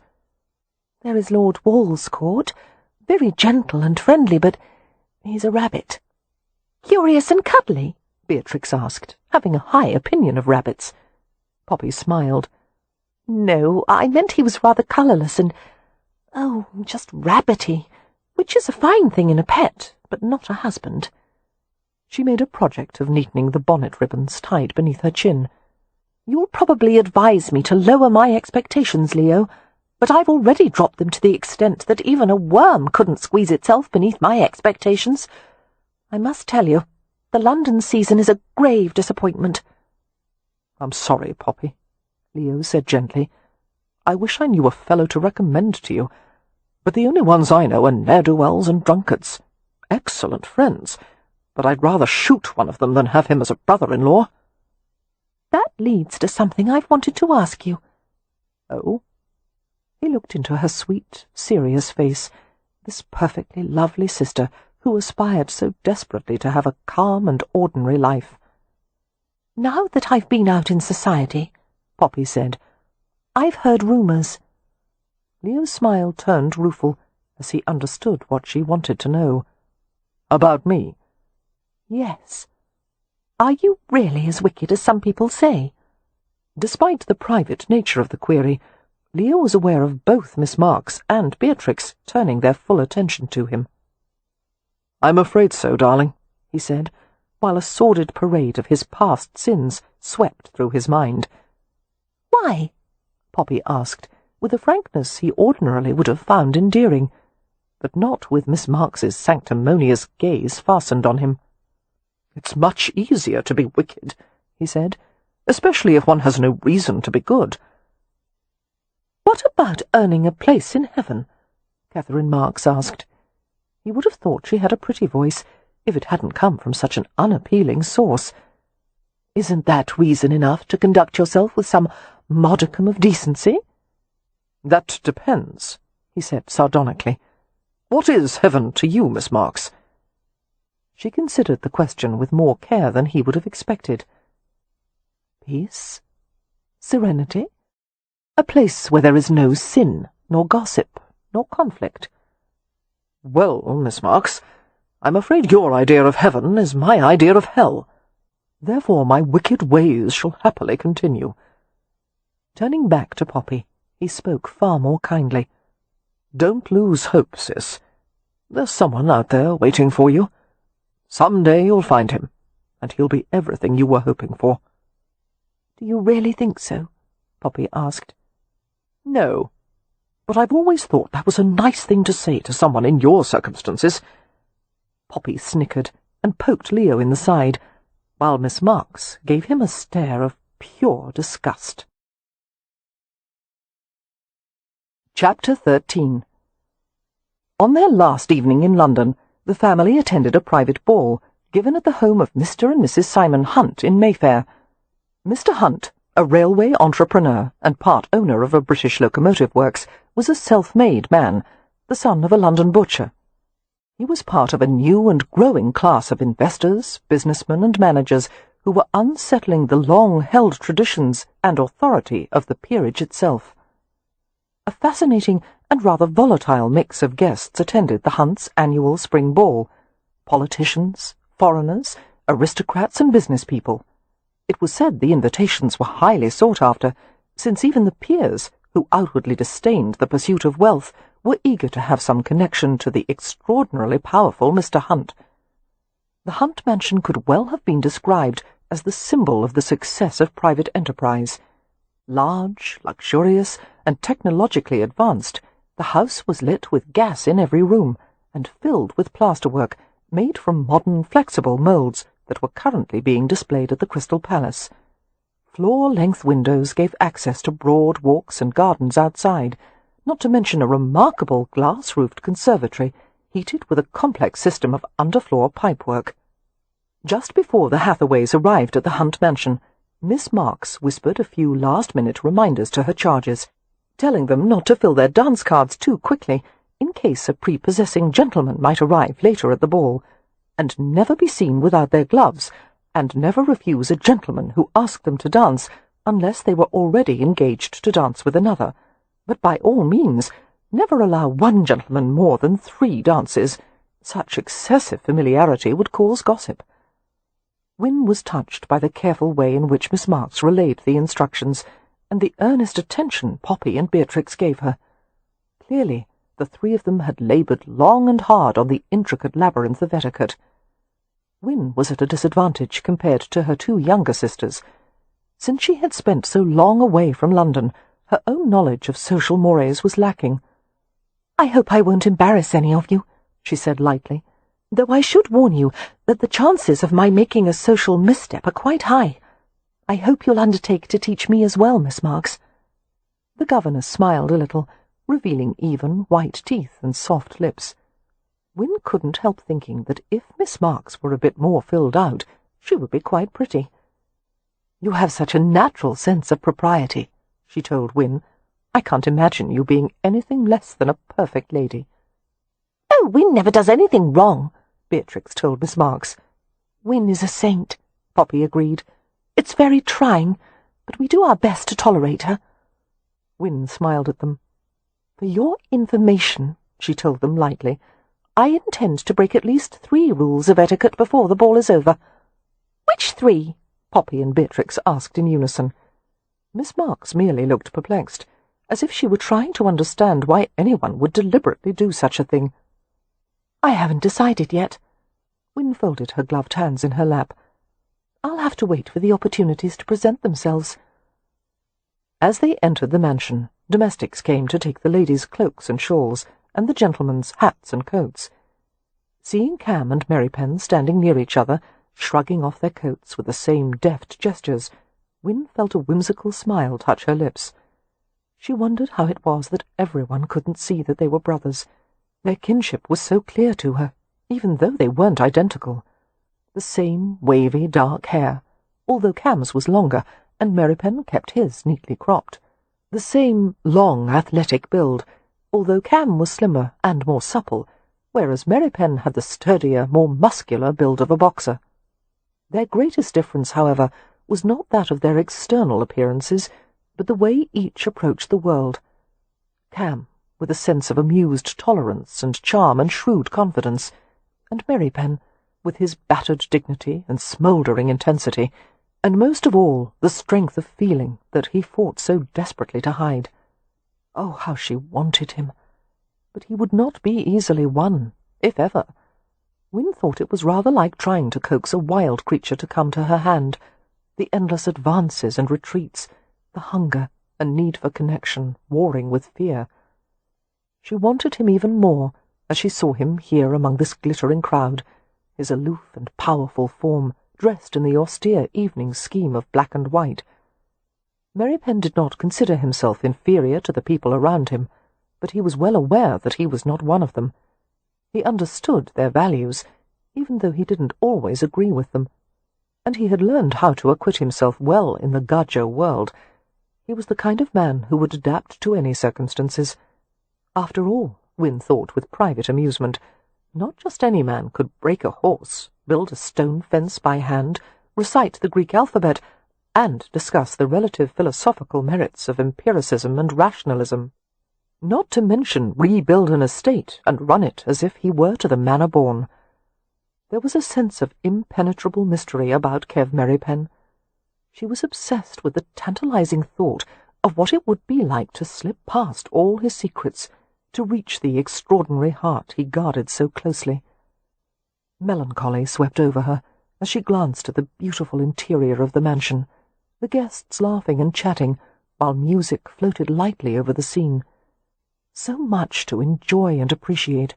"There is Lord Walscourt, very gentle and friendly, but he's a rabbit." "Curious and cuddly?" Beatrix asked, having a high opinion of rabbits. Poppy smiled. "No, I meant he was rather colourless and, just rabbity, which is a fine thing in a pet, but not a husband." She made a project of neatening the bonnet ribbons tied beneath her chin. "You'll probably advise me to lower my expectations, Leo, but I've already dropped them to the extent that even a worm couldn't squeeze itself beneath my expectations. I must tell you, the London season is a grave disappointment." "I'm sorry, Poppy," Leo said gently. "I wish I knew a fellow to recommend to you, but the only ones I know are ne'er-do-wells and drunkards. Excellent friends, but I'd rather shoot one of them than have him as a brother-in-law." "That leads to something I've wanted to ask you." "Oh?" He looked into her sweet, serious face, This perfectly lovely sister who aspired so desperately to have a calm and ordinary life. "Now that I've been out in society," Poppy said, "I've heard rumours." Leo's smile turned rueful as he understood what she wanted to know. "About me?" "Yes. Are you really as wicked as some people say?" Despite the private nature of the query, Leo was aware of both Miss Marks and Beatrix turning their full attention to him. "I'm afraid so, darling," he said, while a sordid parade of his past sins swept through his mind. "Why?" Poppy asked, with a frankness he ordinarily would have found endearing, but not with Miss Marks's sanctimonious gaze fastened on him. "It's much easier to be wicked," he said, "especially if one has no reason to be good." "What about earning a place in heaven?" Catherine Marks asked. He would have thought she had a pretty voice, if it hadn't come from such an unappealing source. "Isn't that reason enough to conduct yourself with some modicum of decency?" "That depends," he said sardonically. "What is heaven to you, Miss Marks?" She considered the question with more care than he would have expected. "Peace, serenity, a place where there is no sin, nor gossip, nor conflict." "Well, Miss Marks, I'm afraid your idea of heaven is my idea of hell. Therefore my wicked ways shall happily continue." Turning back to Poppy, he spoke far more kindly. "Don't lose hope, sis. There's someone out there waiting for you. Some day you'll find him, and he'll be everything you were hoping for." "Do you really think so?" Poppy asked. "No, but I've always thought that was a nice thing to say to someone in your circumstances." Poppy snickered and poked Leo in the side, while Miss Marks gave him a stare of pure disgust. Chapter 13. On their last evening in London, the family attended a private ball, given at the home of Mr. and Mrs. Simon Hunt in Mayfair. Mr. Hunt, a railway entrepreneur and part owner of a British locomotive works, was a self-made man, the son of a London butcher. He was part of a new and growing class of investors, businessmen and managers who were unsettling the long-held traditions and authority of the peerage itself. A fascinating and rather volatile mix of guests attended the Hunts' annual spring ball: politicians, foreigners, aristocrats and business people. It was said the invitations were highly sought after, since even the peers, who outwardly disdained the pursuit of wealth, were eager to have some connection to the extraordinarily powerful Mr. Hunt. The Hunt mansion could well have been described as the symbol of the success of private enterprise. Large, luxurious, and technologically advanced, the house was lit with gas in every room, and filled with plasterwork made from modern flexible moulds that were currently being displayed at the Crystal Palace. Floor-length windows gave access to broad walks and gardens outside, not to mention a remarkable glass-roofed conservatory, heated with a complex system of underfloor pipework. Just before the Hathaways arrived at the Hunt mansion, Miss Marks whispered a few last-minute reminders to her charges, telling them not to fill their dance cards too quickly, in case a prepossessing gentleman might arrive later at the ball, and never be seen without their gloves, and never refuse a gentleman who asked them to dance unless they were already engaged to dance with another, but by all means never allow one gentleman more than 3 dances. Such excessive familiarity would cause gossip. Wynne was touched by the careful way in which Miss Marks relayed the instructions, and the earnest attention Poppy and Beatrix gave her. Clearly, the 3 of them had laboured long and hard on the intricate labyrinth of etiquette. Wynne was at a disadvantage compared to her 2 younger sisters. Since she had spent so long away from London, her own knowledge of social mores was lacking. "I hope I won't embarrass any of you," she said lightly, "though I should warn you that the chances of my making a social misstep are quite high. I hope you'll undertake to teach me as well, Miss Marks." The governess smiled a little, revealing even white teeth and soft lips. Wynne couldn't help thinking that if Miss Marks were a bit more filled out, she would be quite pretty. "You have such a natural sense of propriety," she told Wynne. "I can't imagine you being anything less than a perfect lady." "Oh, Win never does anything wrong," Beatrix told Miss Marks. "Win is a saint," Poppy agreed. "It's very trying, but we do our best to tolerate her." Win smiled at them. "For your information," she told them lightly, "I intend to break at least 3 rules of etiquette before the ball is over." "Which 3?" Poppy and Beatrix asked in unison. Miss Marks merely looked perplexed, as if she were trying to understand why anyone would deliberately do such a thing. "I haven't decided yet." Win folded her gloved hands in her lap. "I'll have to wait for the opportunities to present themselves." As they entered the mansion, domestics came to take the ladies' cloaks and shawls, and the gentlemen's hats and coats. Seeing Cam and Merripen standing near each other, shrugging off their coats with the same deft gestures, Win felt a whimsical smile touch her lips. She wondered how it was that everyone couldn't see that they were brothers. Their kinship was so clear to her, even though they weren't identical. The same wavy dark hair, although Cam's was longer, and Merripen kept his neatly cropped. The same long athletic build, although Cam was slimmer and more supple, whereas Merripen had the sturdier, more muscular build of a boxer. Their greatest difference, however, was not that of their external appearances, but the way each approached the world. Cam, with a sense of amused tolerance and charm and shrewd confidence, and Merripen, with his battered dignity and smouldering intensity, and most of all the strength of feeling that he fought so desperately to hide. Oh, how she wanted him! But he would not be easily won, if ever. Win thought it was rather like trying to coax a wild creature to come to her hand. The endless advances and retreats, the hunger and need for connection warring with fear. She wanted him even more as she saw him here among this glittering crowd, his aloof and powerful form dressed in the austere evening scheme of black and white. Merripen did not consider himself inferior to the people around him, but he was well aware that he was not one of them. He understood their values, even though he didn't always agree with them, and he had learned how to acquit himself well in the gajo world. He was the kind of man who would adapt to any circumstances. After all, Win thought with private amusement, not just any man could break a horse, build a stone fence by hand, recite the Greek alphabet, and discuss the relative philosophical merits of empiricism and rationalism. Not to mention rebuild an estate and run it as if he were to the manor born. There was a sense of impenetrable mystery about Kev Merripen. She was obsessed with the tantalizing thought of what it would be like to slip past all his secrets, to reach the extraordinary heart he guarded so closely. Melancholy swept over her as she glanced at the beautiful interior of the mansion, the guests laughing and chatting, while music floated lightly over the scene. So much to enjoy and appreciate,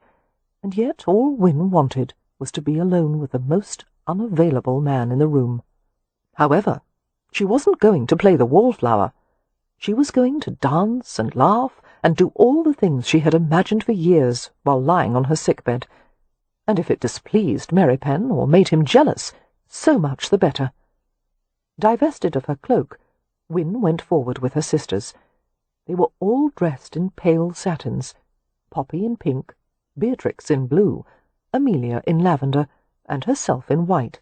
and yet all Win wanted was to be alone with the most unavailable man in the room. However, she wasn't going to play the wallflower. She was going to dance and laugh and do all the things she had imagined for years while lying on her sickbed. And if it displeased Merripen or made him jealous, so much the better. Divested of her cloak, Win went forward with her sisters. They were all dressed in pale satins, Poppy in pink, Beatrix in blue, Amelia in lavender, and herself in white.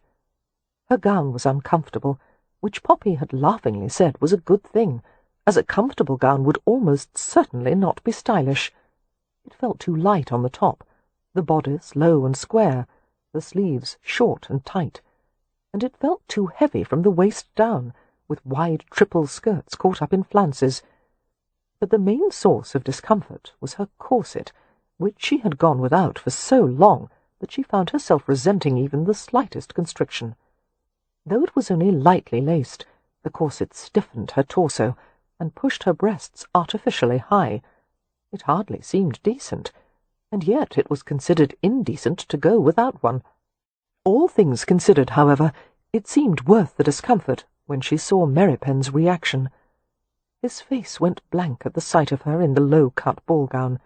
Her gown was uncomfortable, which Poppy had laughingly said was a good thing, as a comfortable gown would almost certainly not be stylish. It felt too light on the top, the bodice low and square, the sleeves short and tight, and it felt too heavy from the waist down, with wide triple skirts caught up in flounces. But the main source of discomfort was her corset, which she had gone without for so long that she found herself resenting even the slightest constriction. Though it was only lightly laced, the corset stiffened her torso and pushed her breasts artificially high. It hardly seemed decent, and yet it was considered indecent to go without one. All things considered, however, it seemed worth the discomfort when she saw Merripen's reaction. His face went blank at the sight of her in the low-cut ball-gown,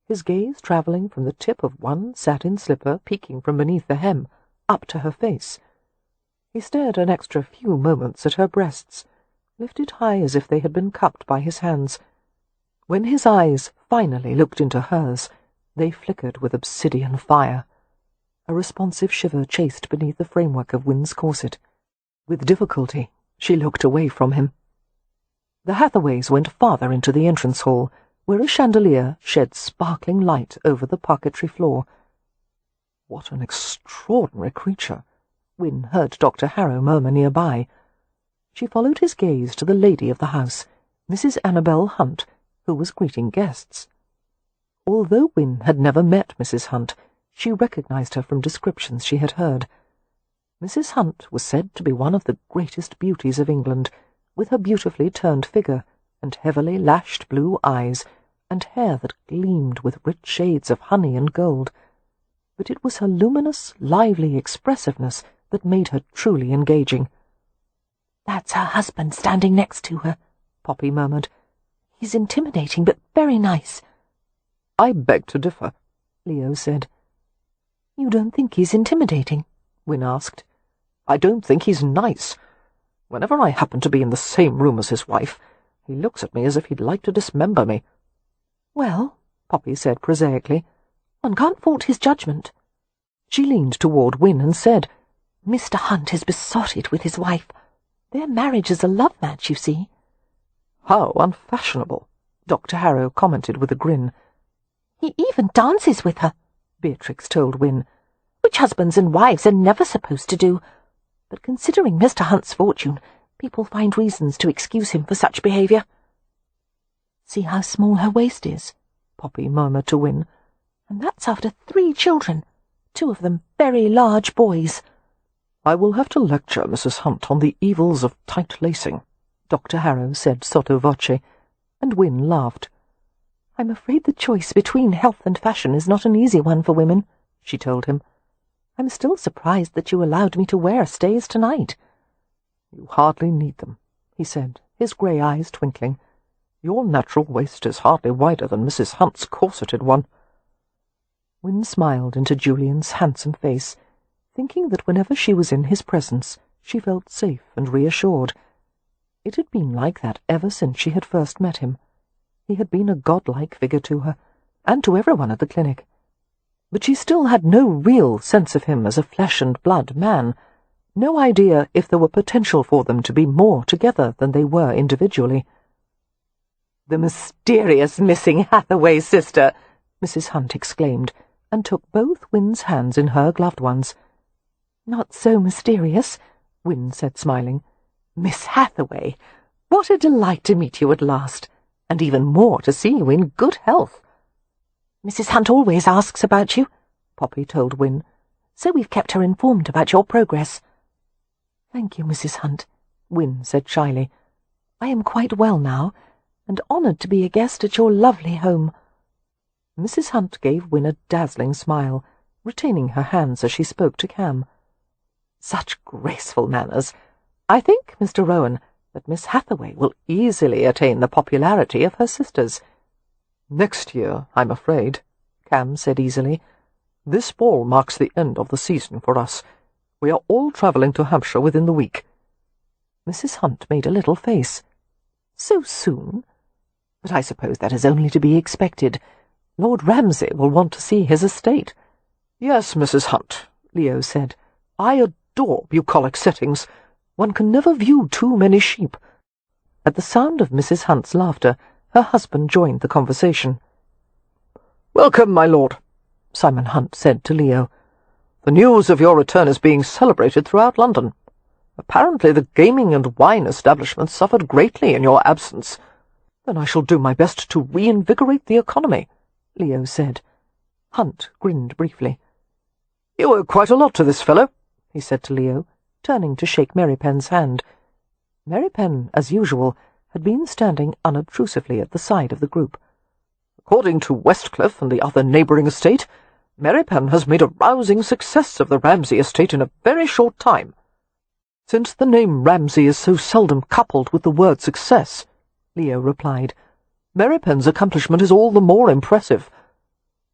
his gaze travelling from the tip of one satin slipper peeking from beneath the hem up to her face. He stared an extra few moments at her breasts, lifted high as if they had been cupped by his hands. When his eyes finally looked into hers, They flickered with obsidian fire. A responsive shiver chased beneath the framework of Winn's corset. With difficulty, she looked away from him. The Hathaways went farther into the entrance hall, where a chandelier shed sparkling light over the parquetry floor. "What an extraordinary creature," Winn heard Dr. Harrow murmur nearby. She followed his gaze to the lady of the house, Mrs. Annabel Hunt, who was greeting guests. Although Winn had never met Mrs. Hunt, she recognized her from descriptions she had heard. Mrs. Hunt was said to be one of the greatest beauties of England, with her beautifully turned figure and heavily lashed blue eyes, and hair that gleamed with rich shades of honey and gold. But it was her luminous, lively expressiveness that made her truly engaging. "That's her husband standing next to her," Poppy murmured. "He's intimidating, but very nice." "I beg to differ," Leo said. "You don't think he's intimidating?" Winn asked. "I don't think he's nice. Whenever I happen to be in the same room as his wife, he looks at me as if he'd like to dismember me." "Well," Poppy said prosaically, "one can't fault his judgment." She leaned toward Winn and said, "Mr. Hunt is besotted with his wife. Their marriage is a love match, you see." "How unfashionable," Dr. Harrow commented with a grin. "He even dances with her," Beatrix told Winn, "which husbands and wives are never supposed to do. But considering Mr. Hunt's fortune, people find reasons to excuse him for such behaviour." "See how small her waist is," Poppy murmured to Winn. "And that's after 3 children, 2 of them very large boys." "I will have to lecture Mrs. Hunt on the evils of tight lacing," Dr. Harrow said sotto voce, and Winn laughed. "I'm afraid the choice between health and fashion is not an easy one for women," she told him. "I'm still surprised that you allowed me to wear stays tonight." "You hardly need them," he said, his grey eyes twinkling. "Your natural waist is hardly wider than Mrs. Hunt's corseted one." Winn smiled into Julian's handsome face, thinking that whenever she was in his presence she felt safe and reassured. It had been like that ever since she had first met him. He had been a godlike figure to her, and to everyone at the clinic. But she still had no real sense of him as a flesh-and-blood man, no idea if there were potential for them to be more together than they were individually. "The mysterious missing Hathaway sister!" Mrs. Hunt exclaimed, and took both Winn's hands in her gloved ones. "Not so mysterious," Winn said, smiling. "Miss Hathaway, what a delight to meet you at last, and even more to see you in good health." "Mrs. Hunt always asks about you," Poppy told Winn, "so we've kept her informed about your progress." "Thank you, Mrs. Hunt," Winn said shyly. "I am quite well now, and honoured to be a guest at your lovely home." Mrs. Hunt gave Winn a dazzling smile, retaining her hands as she spoke to Cam. "Such graceful manners. I think, Mr. Rowan, that Miss Hathaway will easily attain the popularity of her sisters." "Next year, I'm afraid," Cam said easily. "This ball marks the end of the season for us. We are all travelling to Hampshire within the week." Mrs. Hunt made a little face. "So soon? But I suppose that is only to be expected. Lord Ramsay will want to see his estate." "Yes, Mrs. Hunt," Leo said. "I adore bucolic settings. One can never view too many sheep." At the sound of Mrs. Hunt's laughter, her husband joined the conversation. "Welcome, my lord," Simon Hunt said to Leo. "The news of your return is being celebrated throughout London. Apparently the gaming and wine establishments suffered greatly in your absence." "Then I shall do my best to reinvigorate the economy," Leo said. Hunt grinned briefly. "You owe quite a lot to this fellow," he said to Leo, turning to shake Merripen's hand. Merripen, as usual, had been standing unobtrusively at the side of the group. "According to Westcliff and the other neighbouring estate, Merripen has made a rousing success of the Ramsay estate in a very short time." "Since the name Ramsay is so seldom coupled with the word success," Leo replied, "Merripen's accomplishment is all the more impressive."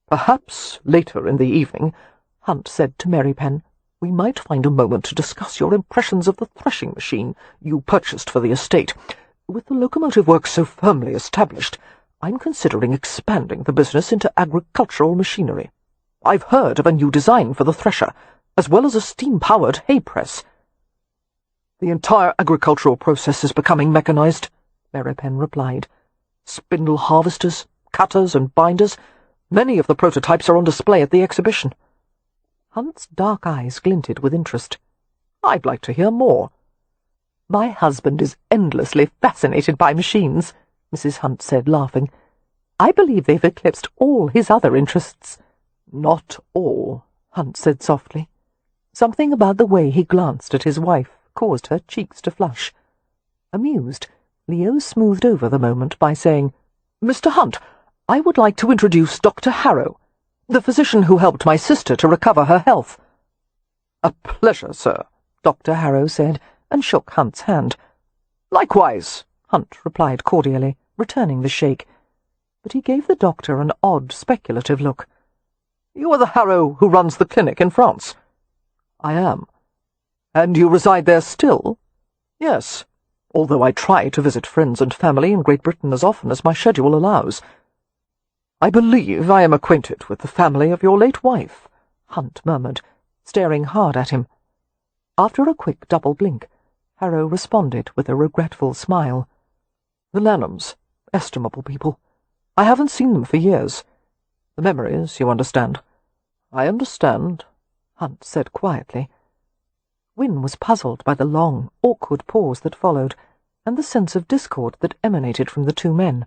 "Perhaps later in the evening," Hunt said to Merripen, "we might find a moment to discuss your impressions of the threshing machine you purchased for the estate. With the locomotive works so firmly established, I'm considering expanding the business into agricultural machinery. I've heard of a new design for the thresher, as well as a steam-powered hay press. The entire agricultural process is becoming mechanized, Merripen replied. Spindle harvesters, cutters, and binders. Many of the prototypes are on display at the exhibition. Hunt's dark eyes glinted with interest. I'd like to hear more. My husband is endlessly fascinated by machines, Mrs. Hunt said, laughing. I believe they've eclipsed all his other interests. Not all, Hunt said softly. Something about the way he glanced at his wife caused her cheeks to flush. Amused, Leo smoothed over the moment by saying, Mr. Hunt, I would like to introduce Dr. Harrow, the physician who helped my sister to recover her health. A pleasure, sir, Dr. Harrow said, and shook Hunt's hand. Likewise, Hunt replied cordially, returning the shake. But he gave the doctor an odd, speculative look. You are the Harrow who runs the clinic in France? I am. And you reside there still? Yes, although I try to visit friends and family in Great Britain as often as my schedule allows. I believe I am acquainted with the family of your late wife, Hunt murmured, staring hard at him. After a quick double blink, Harrow responded with a regretful smile. The Lanhams, estimable people. I haven't seen them for years. The memories, you understand. I understand, Hunt said quietly. Wynne was puzzled by the long, awkward pause that followed, and the sense of discord that emanated from the two men.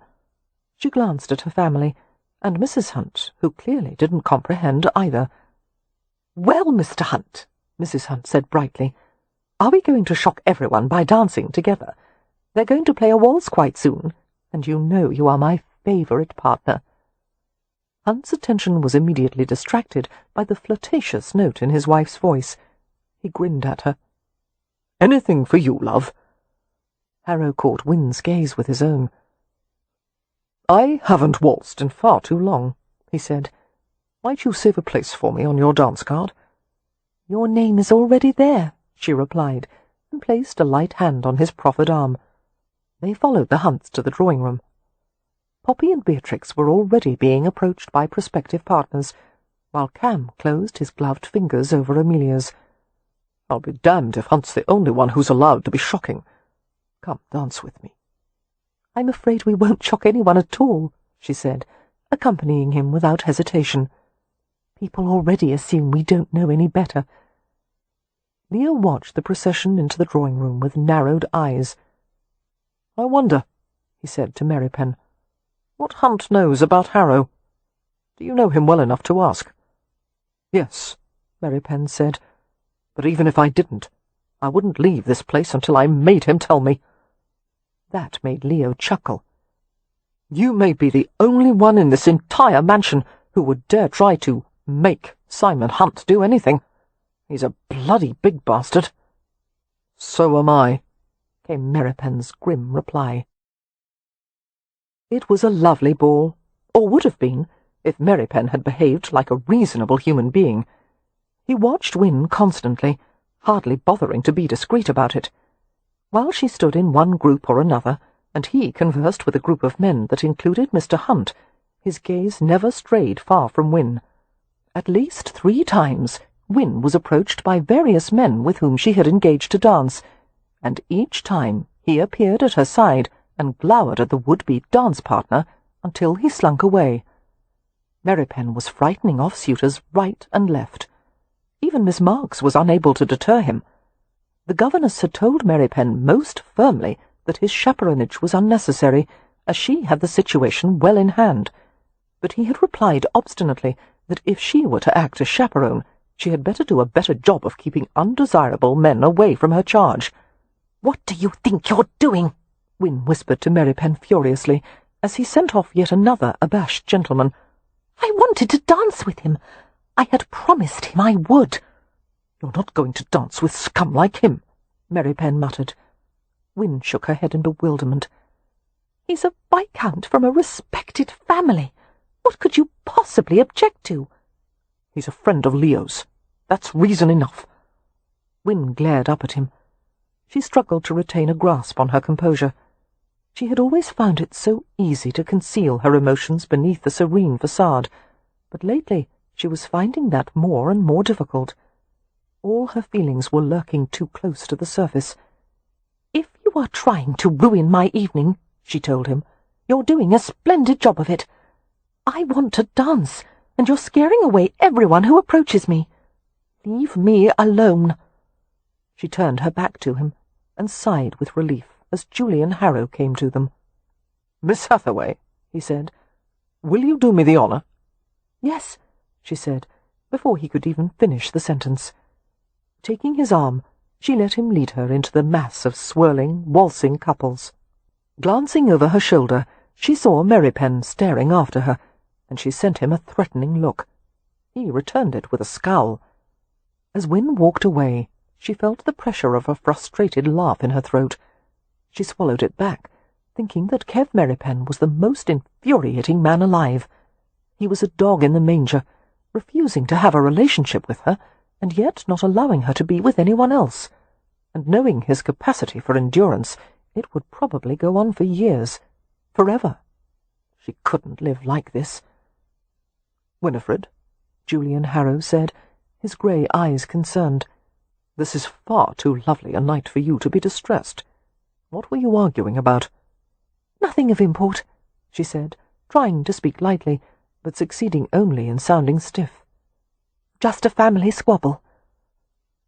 She glanced at her family, and Mrs. Hunt, who clearly didn't comprehend either. Well, Mr. Hunt, Mrs. Hunt said brightly, are we going to shock everyone by dancing together? They're going to play a waltz quite soon, and you know you are my favourite partner. Hunt's attention was immediately distracted by the flirtatious note in his wife's voice. He grinned at her. Anything for you, love. Harrow caught Wynne's gaze with his own. I haven't waltzed in far too long, he said. Might you save a place for me on your dance card? Your name is already there, she replied, and placed a light hand on his proffered arm. They followed the Hunts to the drawing-room. Poppy and Beatrix were already being approached by prospective partners, while Cam closed his gloved fingers over Amelia's. I'll be damned if Hunt's the only one who's allowed to be shocking. Come, dance with me. I'm afraid we won't shock anyone at all, she said, accompanying him without hesitation. People already assume we don't know any better. Leo watched the procession into the drawing-room with narrowed eyes. I wonder, he said to Merripen, what Hunt knows about Harrow. Do you know him well enough to ask? Yes, Merripen said, but even if I didn't, I wouldn't leave this place until I made him tell me. That made Leo chuckle. You may be the only one in this entire mansion who would dare try to make Simon Hunt do anything. He's a bloody big bastard. So am I, came Merripen's grim reply. It was a lovely ball, or would have been, if Merripen had behaved like a reasonable human being. He watched Wynne constantly, hardly bothering to be discreet about it. While she stood in one group or another, and he conversed with a group of men that included Mr. Hunt, his gaze never strayed far from Wynne. At least 3 times Wynne was approached by various men with whom she had engaged to dance, and each time he appeared at her side and glowered at the would-be dance partner until he slunk away. Merripen was frightening off suitors right and left. Even Miss Marks was unable to deter him. The governess had told Merripen most firmly that his chaperonage was unnecessary, as she had the situation well in hand, but he had replied obstinately that if she were to act as chaperone, she had better do a better job of keeping undesirable men away from her charge. "What do you think you're doing?" Wynne whispered to Merripen furiously, as he sent off yet another abashed gentleman. "I wanted to dance with him. I had promised him I would." "You're not going to dance with scum like him," Merripen muttered. Wynne shook her head in bewilderment. "He's a viscount from a respected family. What could you possibly object to?" "He's a friend of Leo's. That's reason enough." Wynne glared up at him. She struggled to retain a grasp on her composure. She had always found it so easy to conceal her emotions beneath the serene facade, but lately she was finding that more and more difficult. All her feelings were lurking too close to the surface. "If you are trying to ruin my evening," she told him, "you're doing a splendid job of it. I want to dance, and you're scaring away everyone who approaches me. Leave me alone." She turned her back to him and sighed with relief as Julian Harrow came to them. "Miss Hathaway," he said, "will you do me the honour?" "Yes," she said, before he could even finish the sentence. Taking his arm, she let him lead her into the mass of swirling, waltzing couples. Glancing over her shoulder, she saw Merripen staring after her, and she sent him a threatening look. He returned it with a scowl. As Wynne walked away, she felt the pressure of a frustrated laugh in her throat. She swallowed it back, thinking that Kev Merripen was the most infuriating man alive. He was a dog in the manger, refusing to have a relationship with her, and yet not allowing her to be with anyone else. And knowing his capacity for endurance, it would probably go on for years, forever. She couldn't live like this. "Winnifred," Julian Harrow said, his grey eyes concerned, "this is far too lovely a night for you to be distressed. What were you arguing about?" "Nothing of import," she said, trying to speak lightly, but succeeding only in sounding stiff. "Just a family squabble."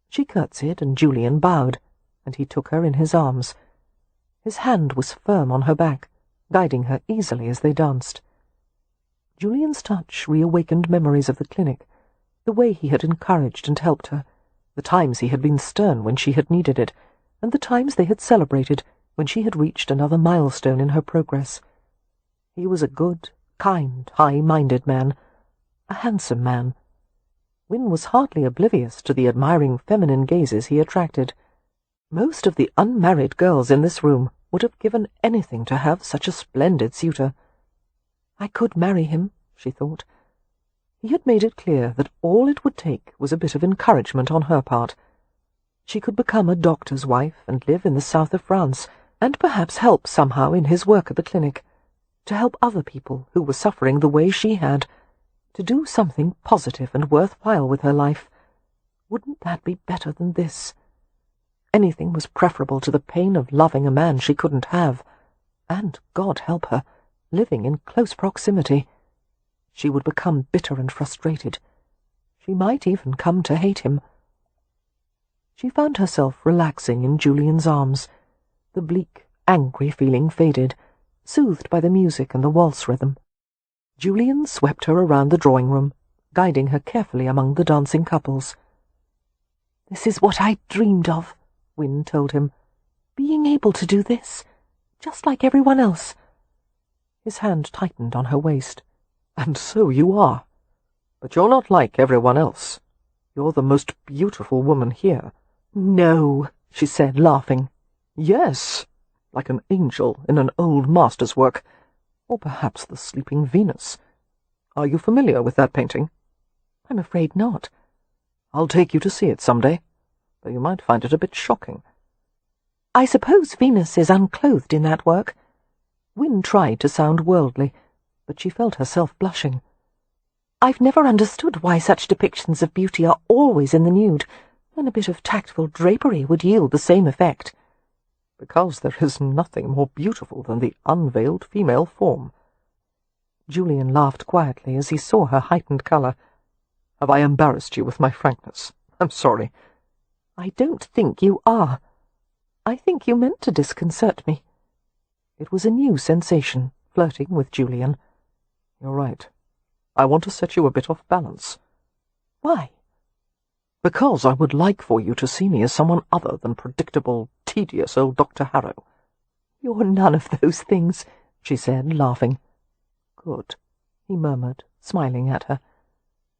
She curtsied, and Julian bowed, and he took her in his arms. His hand was firm on her back, guiding her easily as they danced. Julian's touch reawakened memories of the clinic, the way he had encouraged and helped her, the times he had been stern when she had needed it, and the times they had celebrated when she had reached another milestone in her progress. He was a good, kind, high-minded man, a handsome man. Wynne was hardly oblivious to the admiring feminine gazes he attracted. Most of the unmarried girls in this room would have given anything to have such a splendid suitor. I could marry him, she thought. He had made it clear that all it would take was a bit of encouragement on her part. She could become a doctor's wife and live in the south of France, and perhaps help somehow in his work at the clinic, to help other people who were suffering the way she had, to do something positive and worthwhile with her life. Wouldn't that be better than this? Anything was preferable to the pain of loving a man she couldn't have, and, God help her, living in close proximity. She would become bitter and frustrated. She might even come to hate him. She found herself relaxing in Julian's arms. The bleak, angry feeling faded, soothed by the music and the waltz rhythm. Julian swept her around the drawing-room, guiding her carefully among the dancing couples. "This is what I dreamed of," Wynne told him. "Being able to do this, just like everyone else." His hand tightened on her waist. "And so you are. But you're not like everyone else. You're the most beautiful woman here." "No," she said, laughing. "Yes, like an angel in an old master's work, or perhaps the Sleeping Venus. Are you familiar with that painting?" "I'm afraid not." "I'll take you to see it some day, though you might find it a bit shocking." "I suppose Venus is unclothed in that work." Wynne tried to sound worldly, but she felt herself blushing. "I've never understood why such depictions of beauty are always in the nude, when a bit of tactful drapery would yield the same effect." "Because there is nothing more beautiful than the unveiled female form." Julian laughed quietly as he saw her heightened colour. "Have I embarrassed you with my frankness? I'm sorry." "I don't think you are. I think you meant to disconcert me." It was a new sensation, flirting with Julian. "You're right. I want to set you a bit off balance." "Why?" "Because I would like for you to see me as someone other than predictable, tedious old Dr. Harrow." "You're none of those things," she said, laughing. "Good," he murmured, smiling at her.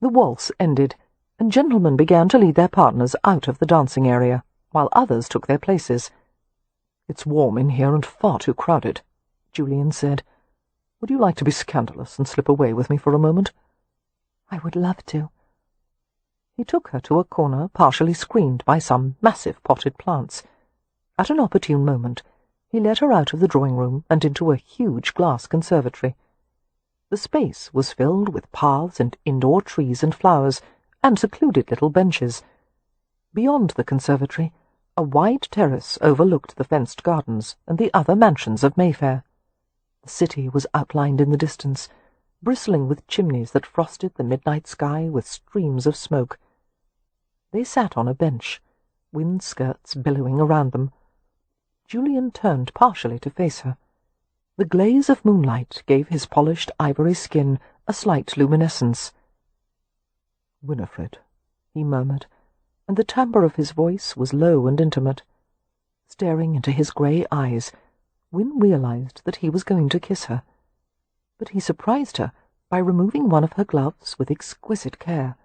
The waltz ended, and gentlemen began to lead their partners out of the dancing area, while others took their places. "It's warm in here and far too crowded," Julian said. "Would you like to be scandalous and slip away with me for a moment?" "I would love to." He took her to a corner partially screened by some massive potted plants. At an opportune moment, He led her out of the drawing-room and into a huge glass conservatory. The space was filled with paths and indoor trees and flowers, and secluded little benches. Beyond the conservatory, a wide terrace overlooked the fenced gardens and the other mansions of Mayfair. The city was outlined in the distance, bristling with chimneys that frosted the midnight sky with streams of smoke. They sat on a bench, wind skirts billowing around them. Julian turned partially to face her. The glaze of moonlight gave his polished ivory skin a slight luminescence. "Winnifred," he murmured, and the timbre of his voice was low and intimate. Staring into his grey eyes, Wynne realized that he was going to kiss her. But he surprised her by removing one of her gloves with exquisite care,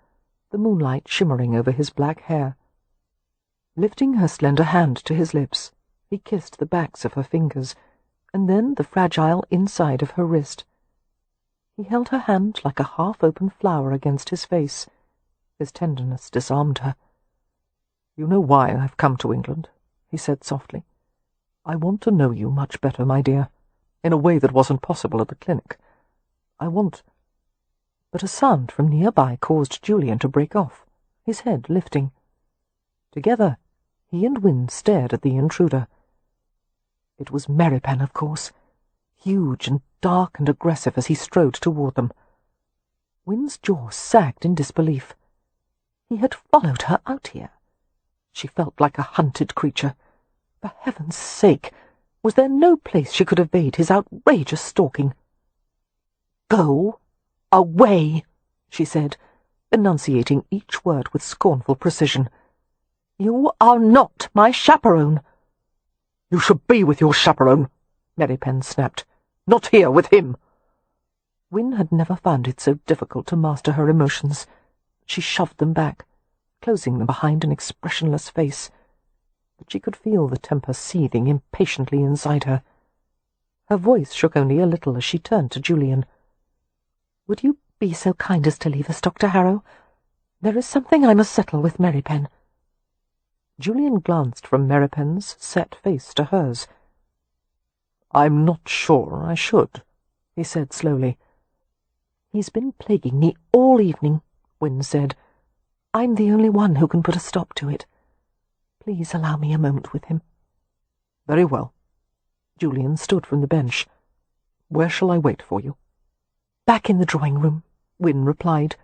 the moonlight shimmering over his black hair. Lifting her slender hand to his lips, he kissed the backs of her fingers, and then the fragile inside of her wrist. He held her hand like a half-open flower against his face. His tenderness disarmed her. "You know why I've come to England," he said softly. "I want to know you much better, my dear, in a way that wasn't possible at the clinic. I want—" But a sound from nearby caused Julian to break off, his head lifting. Together, he and Wynne stared at the intruder. It was Merripen, of course, huge and dark and aggressive as he strode toward them. Wynne's jaw sagged in disbelief. He had followed her out here. She felt like a hunted creature. For heaven's sake, was there no place she could evade his outrageous stalking? "Go away," she said, enunciating each word with scornful precision. "You are not my chaperone." "You should be with your chaperone," Merripen snapped. "Not here with him." Wynne had never found it so difficult to master her emotions. She shoved them back, closing them behind an expressionless face. But she could feel the temper seething impatiently inside her. Her voice shook only a little as she turned to Julian. "Would you be so kind as to leave us, Dr. Harrow? There is something I must settle with Merripen." Julian glanced from Merripen's set face to hers. "I'm not sure I should," he said slowly. "He's been plaguing me all evening," Wynne said. "I'm the only one who can put a stop to it. Please allow me a moment with him." "Very well." Julian stood from the bench. "Where shall I wait for you?" "Back in the drawing-room," Wynne replied,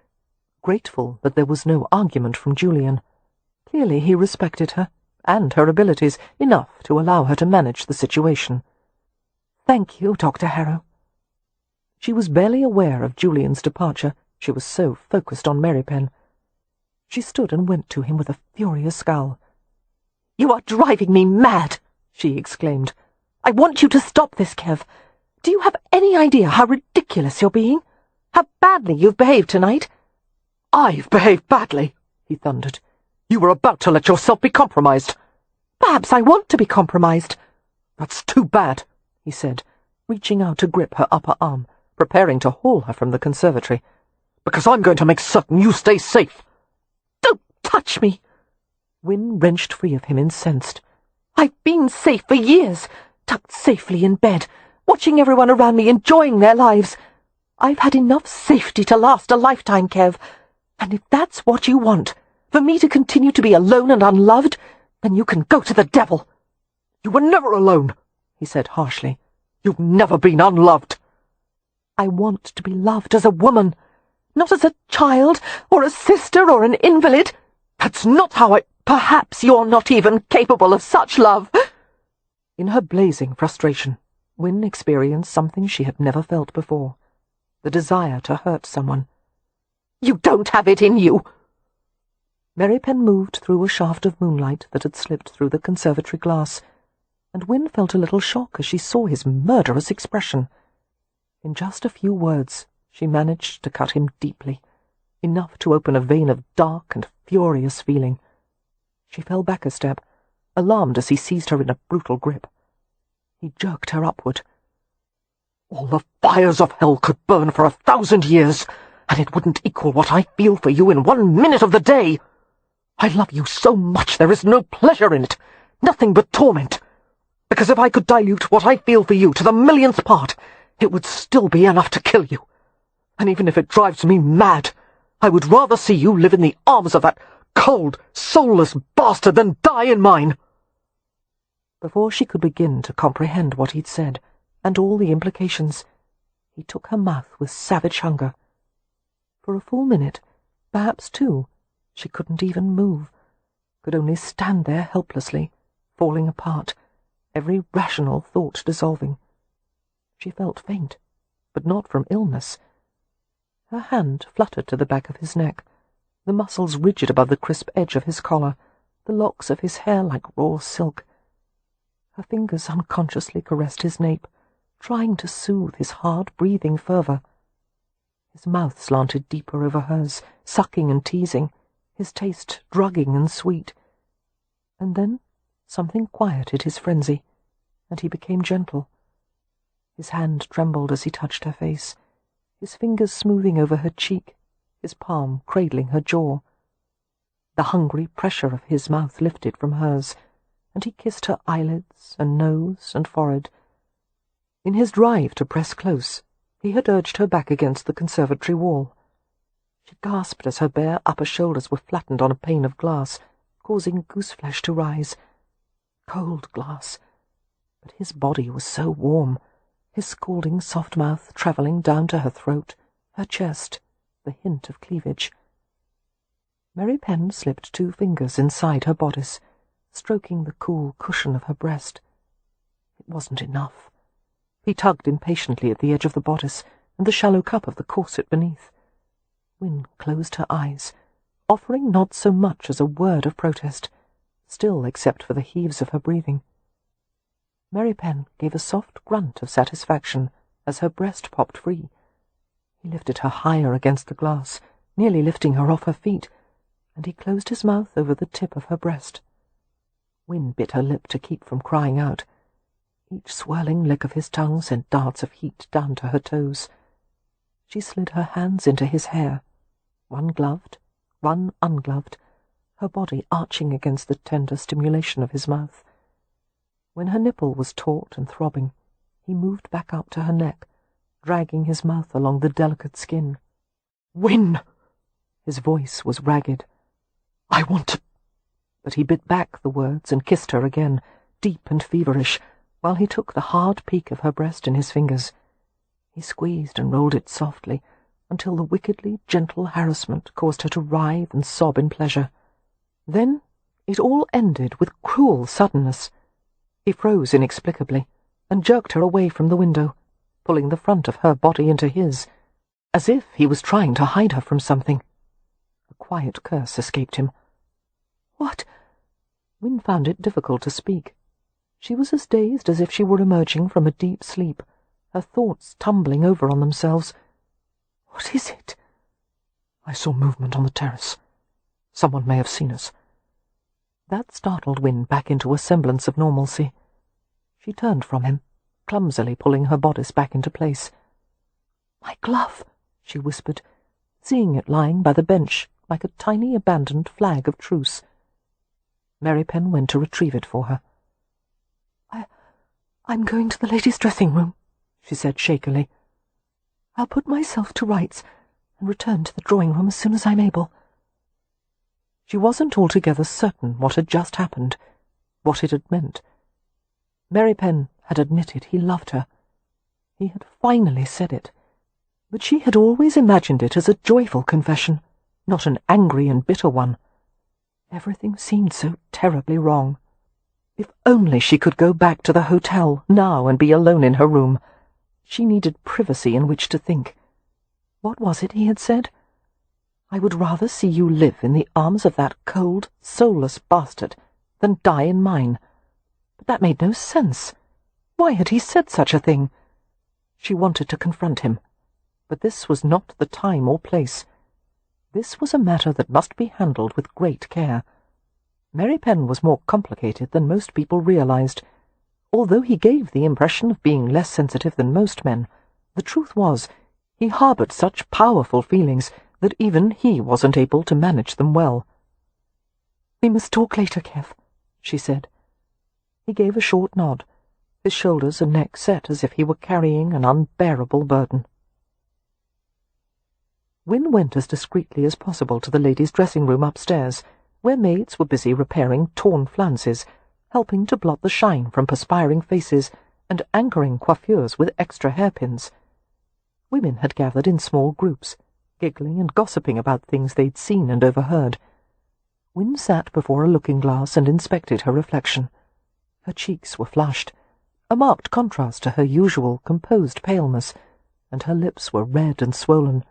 grateful that there was no argument from Julian. Clearly he respected her, and her abilities, enough to allow her to manage the situation. "Thank you, Dr. Harrow." She was barely aware of Julian's departure. She was so focused on Merripen. She stood and went to him with a furious scowl. "You are driving me mad!" she exclaimed. "I want you to stop this, Kev. Do you have any idea how ridiculous you're being? How badly you've behaved tonight?" "I've behaved badly," he thundered. "You were about to let yourself be compromised." "Perhaps I want to be compromised." "That's too bad," he said, reaching out to grip her upper arm, preparing to haul her from the conservatory. "Because I'm going to make certain you stay safe." "Don't touch me!" Wynne wrenched free of him, incensed. "I've been safe for years, tucked safely in bed, watching everyone around me enjoying their lives. I've had enough safety to last a lifetime, Kev. And if that's what you want, for me to continue to be alone and unloved, then you can go to the devil." "You were never alone," he said harshly. "You've never been unloved." "I want to be loved as a woman, not as a child, or a sister, or an invalid. That's not how I— Perhaps you're not even capable of such love." In her blazing frustration, Wynne experienced something she had never felt before, the desire to hurt someone. "You don't have it in you!" Merripen moved through a shaft of moonlight that had slipped through the conservatory glass, and Wynne felt a little shock as she saw his murderous expression. In just a few words, she managed to cut him deeply, enough to open a vein of dark and furious feeling. She fell back a step, alarmed as he seized her in a brutal grip. He jerked her upward. "All the fires of hell could burn for 1,000 years, and it wouldn't equal what I feel for you in 1 minute of the day. I love you so much there is no pleasure in it, nothing but torment. because if I could dilute what I feel for you to the millionth part, it would still be enough to kill you. And even if it drives me mad, I would rather see you live in the arms of that cold, soulless bastard than die in mine." Before she could begin to comprehend what he'd said, and all the implications, he took her mouth with savage hunger. For a full minute, perhaps two, she couldn't even move, could only stand there helplessly, falling apart, every rational thought dissolving. She felt faint, but not from illness. Her hand fluttered to the back of his neck, the muscles rigid above the crisp edge of his collar, the locks of his hair like raw silk. Her fingers unconsciously caressed his nape, trying to soothe his hard-breathing fervour. His mouth slanted deeper over hers, sucking and teasing, his taste drugging and sweet. And then something quieted his frenzy, and he became gentle. His hand trembled as he touched her face, his fingers smoothing over her cheek, his palm cradling her jaw. The hungry pressure of his mouth lifted from hers, and he kissed her eyelids and nose and forehead. In his drive to press close, he had urged her back against the conservatory wall. She gasped as her bare upper shoulders were flattened on a pane of glass, causing gooseflesh to rise. Cold glass. But his body was so warm, his scalding soft mouth travelling down to her throat, her chest, the hint of cleavage. Merripen slipped 2 fingers inside her bodice, stroking the cool cushion of her breast. It wasn't enough. He tugged impatiently at the edge of the bodice and the shallow cup of the corset beneath. Wynne closed her eyes, offering not so much as a word of protest, still except for the heaves of her breathing. Merripen gave a soft grunt of satisfaction as her breast popped free. He lifted her higher against the glass, nearly lifting her off her feet, and he closed his mouth over the tip of her breast. Wynne bit her lip to keep from crying out. Each swirling lick of his tongue sent darts of heat down to her toes. She slid her hands into his hair, one gloved, one ungloved, her body arching against the tender stimulation of his mouth. When her nipple was taut and throbbing, he moved back up to her neck, dragging his mouth along the delicate skin. "Wynne!" His voice was ragged. "I want to—" But he bit back the words and kissed her again, deep and feverish, while he took the hard peak of her breast in his fingers. He squeezed and rolled it softly, until the wickedly gentle harassment caused her to writhe and sob in pleasure. Then it all ended with cruel suddenness. He froze inexplicably, and jerked her away from the window, pulling the front of her body into his, as if he was trying to hide her from something. A quiet curse escaped him. "What?" Wynne found it difficult to speak. She was as dazed as if she were emerging from a deep sleep, her thoughts tumbling over on themselves. "What is it?" "I saw movement on the terrace. Someone may have seen us." That startled Wynne back into a semblance of normalcy. She turned from him, clumsily pulling her bodice back into place. "My glove," she whispered, seeing it lying by the bench like a tiny abandoned flag of truce. Merripen went to retrieve it for her. I'm going to the ladies' dressing-room," she said shakily. "I'll put myself to rights and return to the drawing-room as soon as I'm able." She wasn't altogether certain what had just happened, what it had meant. Merripen had admitted he loved her. He had finally said it, but she had always imagined it as a joyful confession, not an angry and bitter one. Everything seemed so terribly wrong. If only she could go back to the hotel now and be alone in her room. She needed privacy in which to think. What was it he had said? "I would rather see you live in the arms of that cold, soulless bastard than die in mine." But that made no sense. Why had he said such a thing? She wanted to confront him, but this was not the time or place. This was a matter that must be handled with great care. Merripen was more complicated than most people realized. Although he gave the impression of being less sensitive than most men, the truth was he harbored such powerful feelings that even he wasn't able to manage them well. "We must talk later, Kev," she said. He gave a short nod, his shoulders and neck set as if he were carrying an unbearable burden. Wynne went as discreetly as possible to the ladies' dressing-room upstairs, where maids were busy repairing torn flounces, helping to blot the shine from perspiring faces, and anchoring coiffures with extra hairpins. Women had gathered in small groups, giggling and gossiping about things they'd seen and overheard. Wynne sat before a looking-glass and inspected her reflection. Her cheeks were flushed, a marked contrast to her usual composed paleness, and her lips were red and swollen.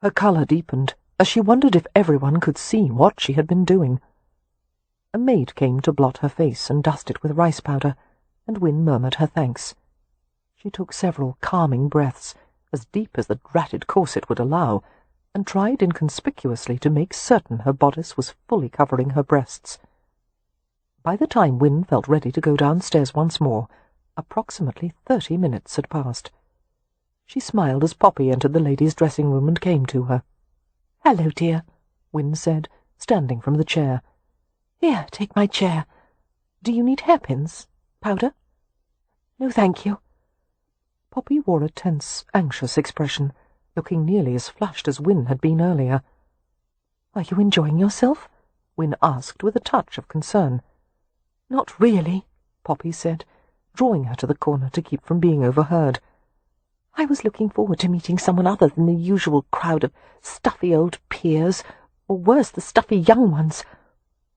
Her colour deepened as she wondered if everyone could see what she had been doing. A maid came to blot her face and dust it with rice powder, and Wynne murmured her thanks. She took several calming breaths, as deep as the dratted corset would allow, and tried inconspicuously to make certain her bodice was fully covering her breasts. By the time Wynne felt ready to go downstairs once more, approximately 30 minutes had passed. She smiled as Poppy entered the ladies' dressing-room and came to her. "Hello, dear," Wynne said, standing from the chair. "Here, take my chair. Do you need hairpins? Powder?" "No, thank you." Poppy wore a tense, anxious expression, looking nearly as flushed as Wynne had been earlier. "Are you enjoying yourself?" Wynne asked with a touch of concern. "Not really," Poppy said, drawing her to the corner to keep from being overheard. "I was looking forward to meeting someone other than the usual crowd of stuffy old peers, or worse, the stuffy young ones.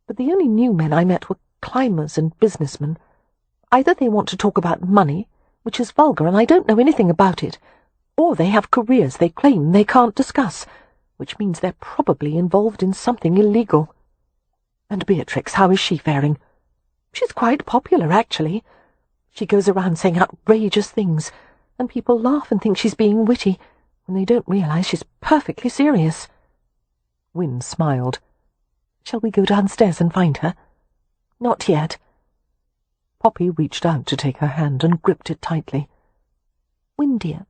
But the only new men I met were climbers and businessmen. Either they want to talk about money, which is vulgar and I don't know anything about it, or they have careers they claim they can't discuss, which means they're probably involved in something illegal. And Beatrix, how is she faring? She's quite popular, actually. She goes around saying outrageous things, and people laugh and think she's being witty, when they don't realize she's perfectly serious." Wynne smiled. "Shall we go downstairs and find her?" "Not yet." Poppy reached out to take her hand and gripped it tightly. "Wynne, dear,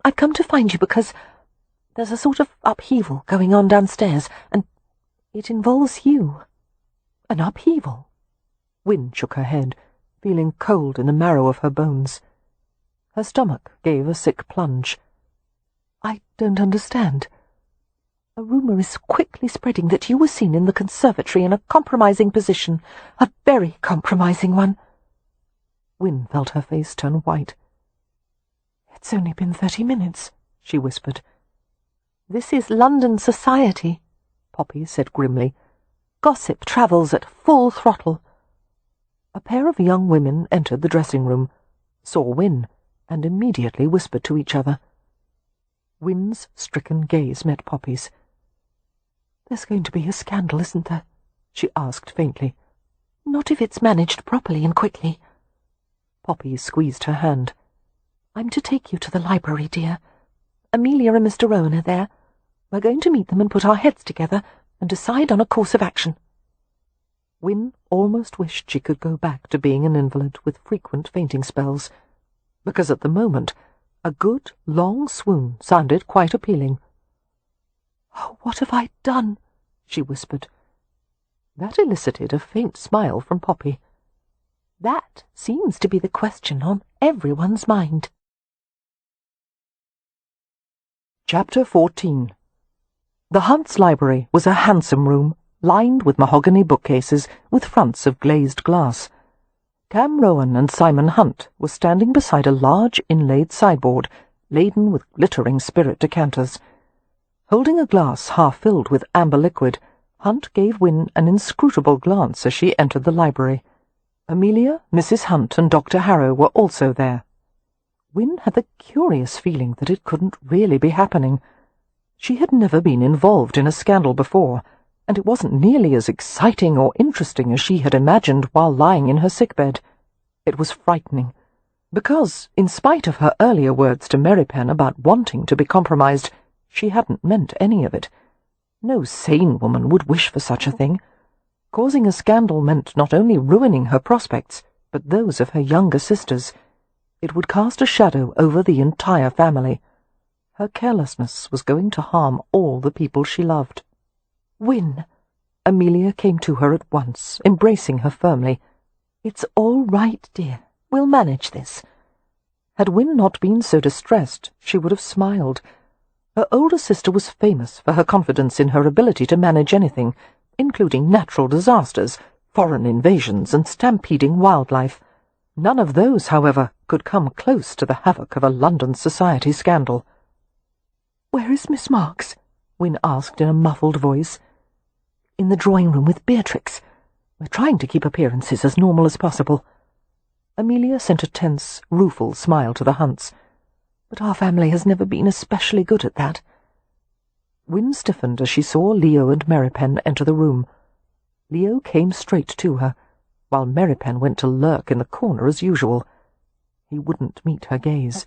I've come to find you because there's a sort of upheaval going on downstairs, and it involves you." "An upheaval?" Wynne shook her head, feeling cold in the marrow of her bones. Her stomach gave a sick plunge. "I don't understand." "A rumour is quickly spreading that you were seen in the conservatory in a compromising position, a very compromising one." Wynne felt her face turn white. "It's only been 30 minutes, she whispered. "This is London society," Poppy said grimly. "Gossip travels at full throttle." A pair of young women entered the dressing-room, saw Wynne, and immediately whispered to each other. Wynne's stricken gaze met Poppy's. "There's going to be a scandal, isn't there?" she asked faintly. "Not if it's managed properly and quickly." Poppy squeezed her hand. "I'm to take you to the library, dear. Amelia and Mr. Rowan are there. We're going to meet them and put our heads together and decide on a course of action." Wynne almost wished she could go back to being an invalid with frequent fainting spells, because at the moment a good, long swoon sounded quite appealing. "Oh, what have I done?" she whispered. That elicited a faint smile from Poppy. "That seems to be the question on everyone's mind." Chapter 14. The Hunts' library was a handsome room, lined with mahogany bookcases with fronts of glazed glass. Cam Rowan and Simon Hunt were standing beside a large inlaid sideboard, laden with glittering spirit decanters. Holding a glass half-filled with amber liquid, Hunt gave Wynne an inscrutable glance as she entered the library. Amelia, Mrs. Hunt, and Dr. Harrow were also there. Wynne had the curious feeling that it couldn't really be happening. She had never been involved in a scandal before, and it wasn't nearly as exciting or interesting as she had imagined while lying in her sickbed. It was frightening, because, in spite of her earlier words to Merripen about wanting to be compromised, she hadn't meant any of it. No sane woman would wish for such a thing. Causing a scandal meant not only ruining her prospects, but those of her younger sisters. It would cast a shadow over the entire family. Her carelessness was going to harm all the people she loved. "Wynne!" Amelia came to her at once, embracing her firmly. "It's all right, dear. We'll manage this." Had Win not been so distressed, she would have smiled. Her older sister was famous for her confidence in her ability to manage anything, including natural disasters, foreign invasions, and stampeding wildlife. None of those, however, could come close to the havoc of a London society scandal. "Where is Miss Marks?" Win asked in a muffled voice. "In the drawing-room with Beatrix. We're trying to keep appearances as normal as possible." Amelia sent a tense, rueful smile to the Hunts. "But our family has never been especially good at that." Win stiffened as she saw Leo and Merripen enter the room. Leo came straight to her, while Merripen went to lurk in the corner as usual. He wouldn't meet her gaze.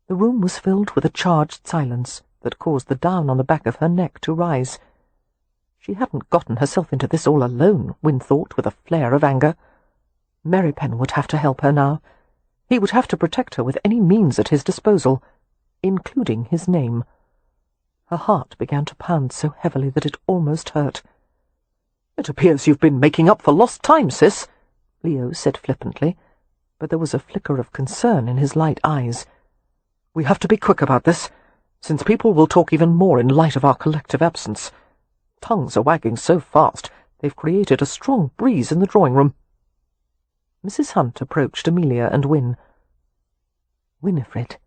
The room was filled with a charged silence that caused the down on the back of her neck to rise. She hadn't gotten herself into this all alone, Win thought with a flare of anger. Merripen would have to help her now. He would have to protect her with any means at his disposal, including his name. Her heart began to pound so heavily that it almost hurt. "It appears you've been making up for lost time, sis," Leo said flippantly, but there was a flicker of concern in his light eyes. "We have to be quick about this, since people will talk even more in light of our collective absence. Tongues are wagging so fast they've created a strong breeze in the drawing-room." Mrs. Hunt approached Amelia and Win. "Winnifred,"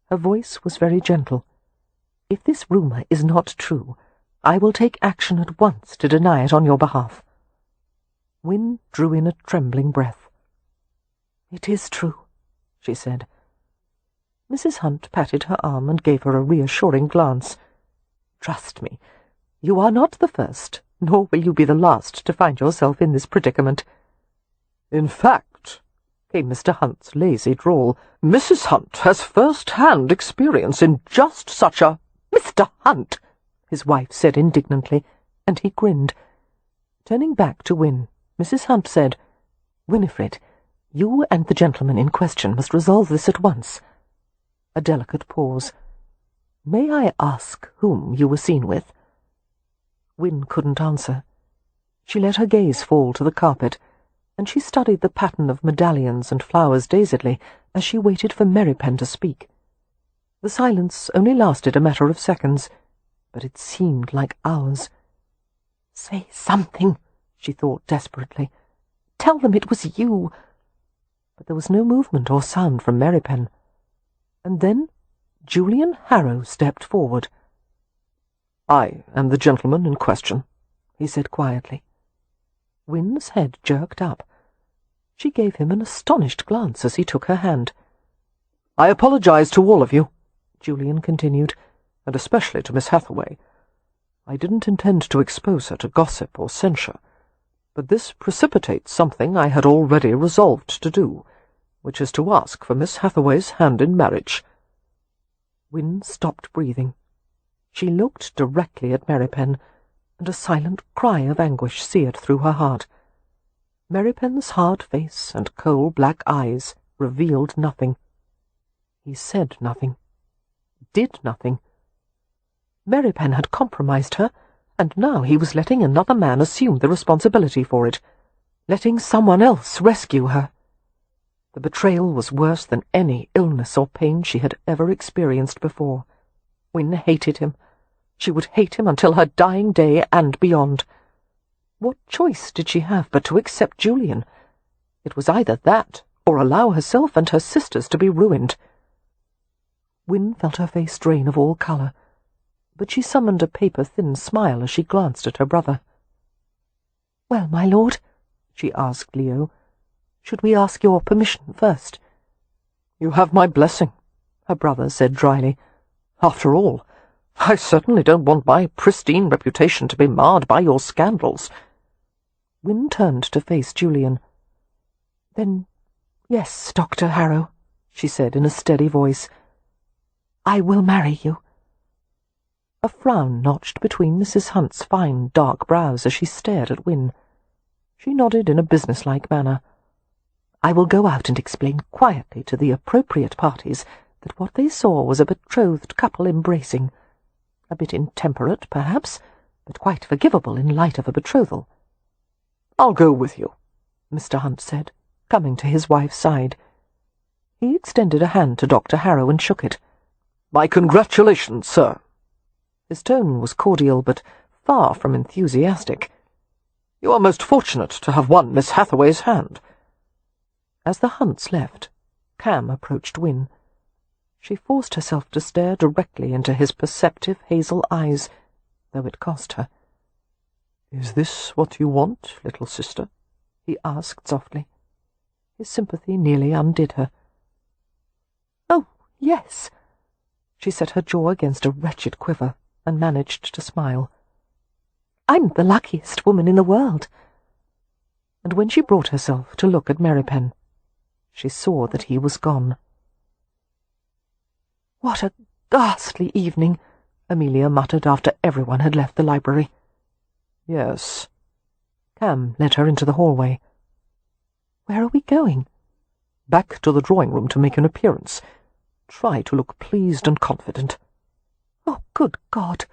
her voice was very gentle, "if this rumour is not true, I will take action at once to deny it on your behalf." Win drew in a trembling breath. "It is true," she said. Mrs. Hunt patted her arm and gave her a reassuring glance. "Trust me, you are not the first, nor will you be the last to find yourself in this predicament." "In fact," came Mr. Hunt's lazy drawl, "Mrs. Hunt has first-hand experience in just such a—" "Mr. Hunt!" his wife said indignantly, and he grinned. Turning back to Win, Mrs. Hunt said, "Winnifred, you and the gentleman in question must resolve this at once." A delicate pause. "May I ask whom you were seen with?" Win couldn't answer. She let her gaze fall to the carpet, and she studied the pattern of medallions and flowers dazedly as she waited for Merripen to speak. The silence only lasted a matter of seconds, but it seemed like hours. "Say something," she thought desperately. "Tell them it was you." But there was no movement or sound from Merripen. And then Julian Harrow stepped forward. "I am the gentleman in question," he said quietly. Win's head jerked up. She gave him an astonished glance as he took her hand. "I apologize to all of you," Julian continued, "and especially to Miss Hathaway. I didn't intend to expose her to gossip or censure, but this precipitates something I had already resolved to do, which is to ask for Miss Hathaway's hand in marriage." Win stopped breathing. She looked directly at Merripen, and a silent cry of anguish seared through her heart. Merripen's hard face and coal-black eyes revealed nothing. He said nothing, did nothing. Merripen had compromised her, and now he was letting another man assume the responsibility for it, letting someone else rescue her. The betrayal was worse than any illness or pain she had ever experienced before. Win hated him. She would hate him until her dying day and beyond. What choice did she have but to accept Julian? It was either that, or allow herself and her sisters to be ruined. Win felt her face drain of all colour, but she summoned a paper-thin smile as she glanced at her brother. "Well, my lord," she asked Leo, "should we ask your permission first?" "You have my blessing," her brother said dryly. "After all, I certainly don't want my pristine reputation to be marred by your scandals." Win turned to face Julian. "Then, yes, Dr. Harrow," she said in a steady voice. "I will marry you." A frown notched between Mrs. Hunt's fine, dark brows as she stared at Win. She nodded in a businesslike manner. "I will go out and explain quietly to the appropriate parties that what they saw was a betrothed couple embracing. A bit intemperate, perhaps, but quite forgivable in light of a betrothal." "I'll go with you," Mr. Hunt said, coming to his wife's side. He extended a hand to Dr. Harrow and shook it. "My congratulations, sir." His tone was cordial, but far from enthusiastic. "You are most fortunate to have won Miss Hathaway's hand." As the Hunts left, Cam approached Win. She forced herself to stare directly into his perceptive hazel eyes, though it cost her. "Is this what you want, little sister?" he asked softly. His sympathy nearly undid her. "Oh, yes." She set her jaw against a wretched quiver and managed to smile. "I'm the luckiest woman in the world." And when she brought herself to look at Merripen, she saw that he was gone. "What a ghastly evening," Amelia muttered after everyone had left the library. "Yes." Cam led her into the hallway. "Where are we going?" "Back to the drawing-room to make an appearance. Try to look pleased and confident." "Oh, good God!"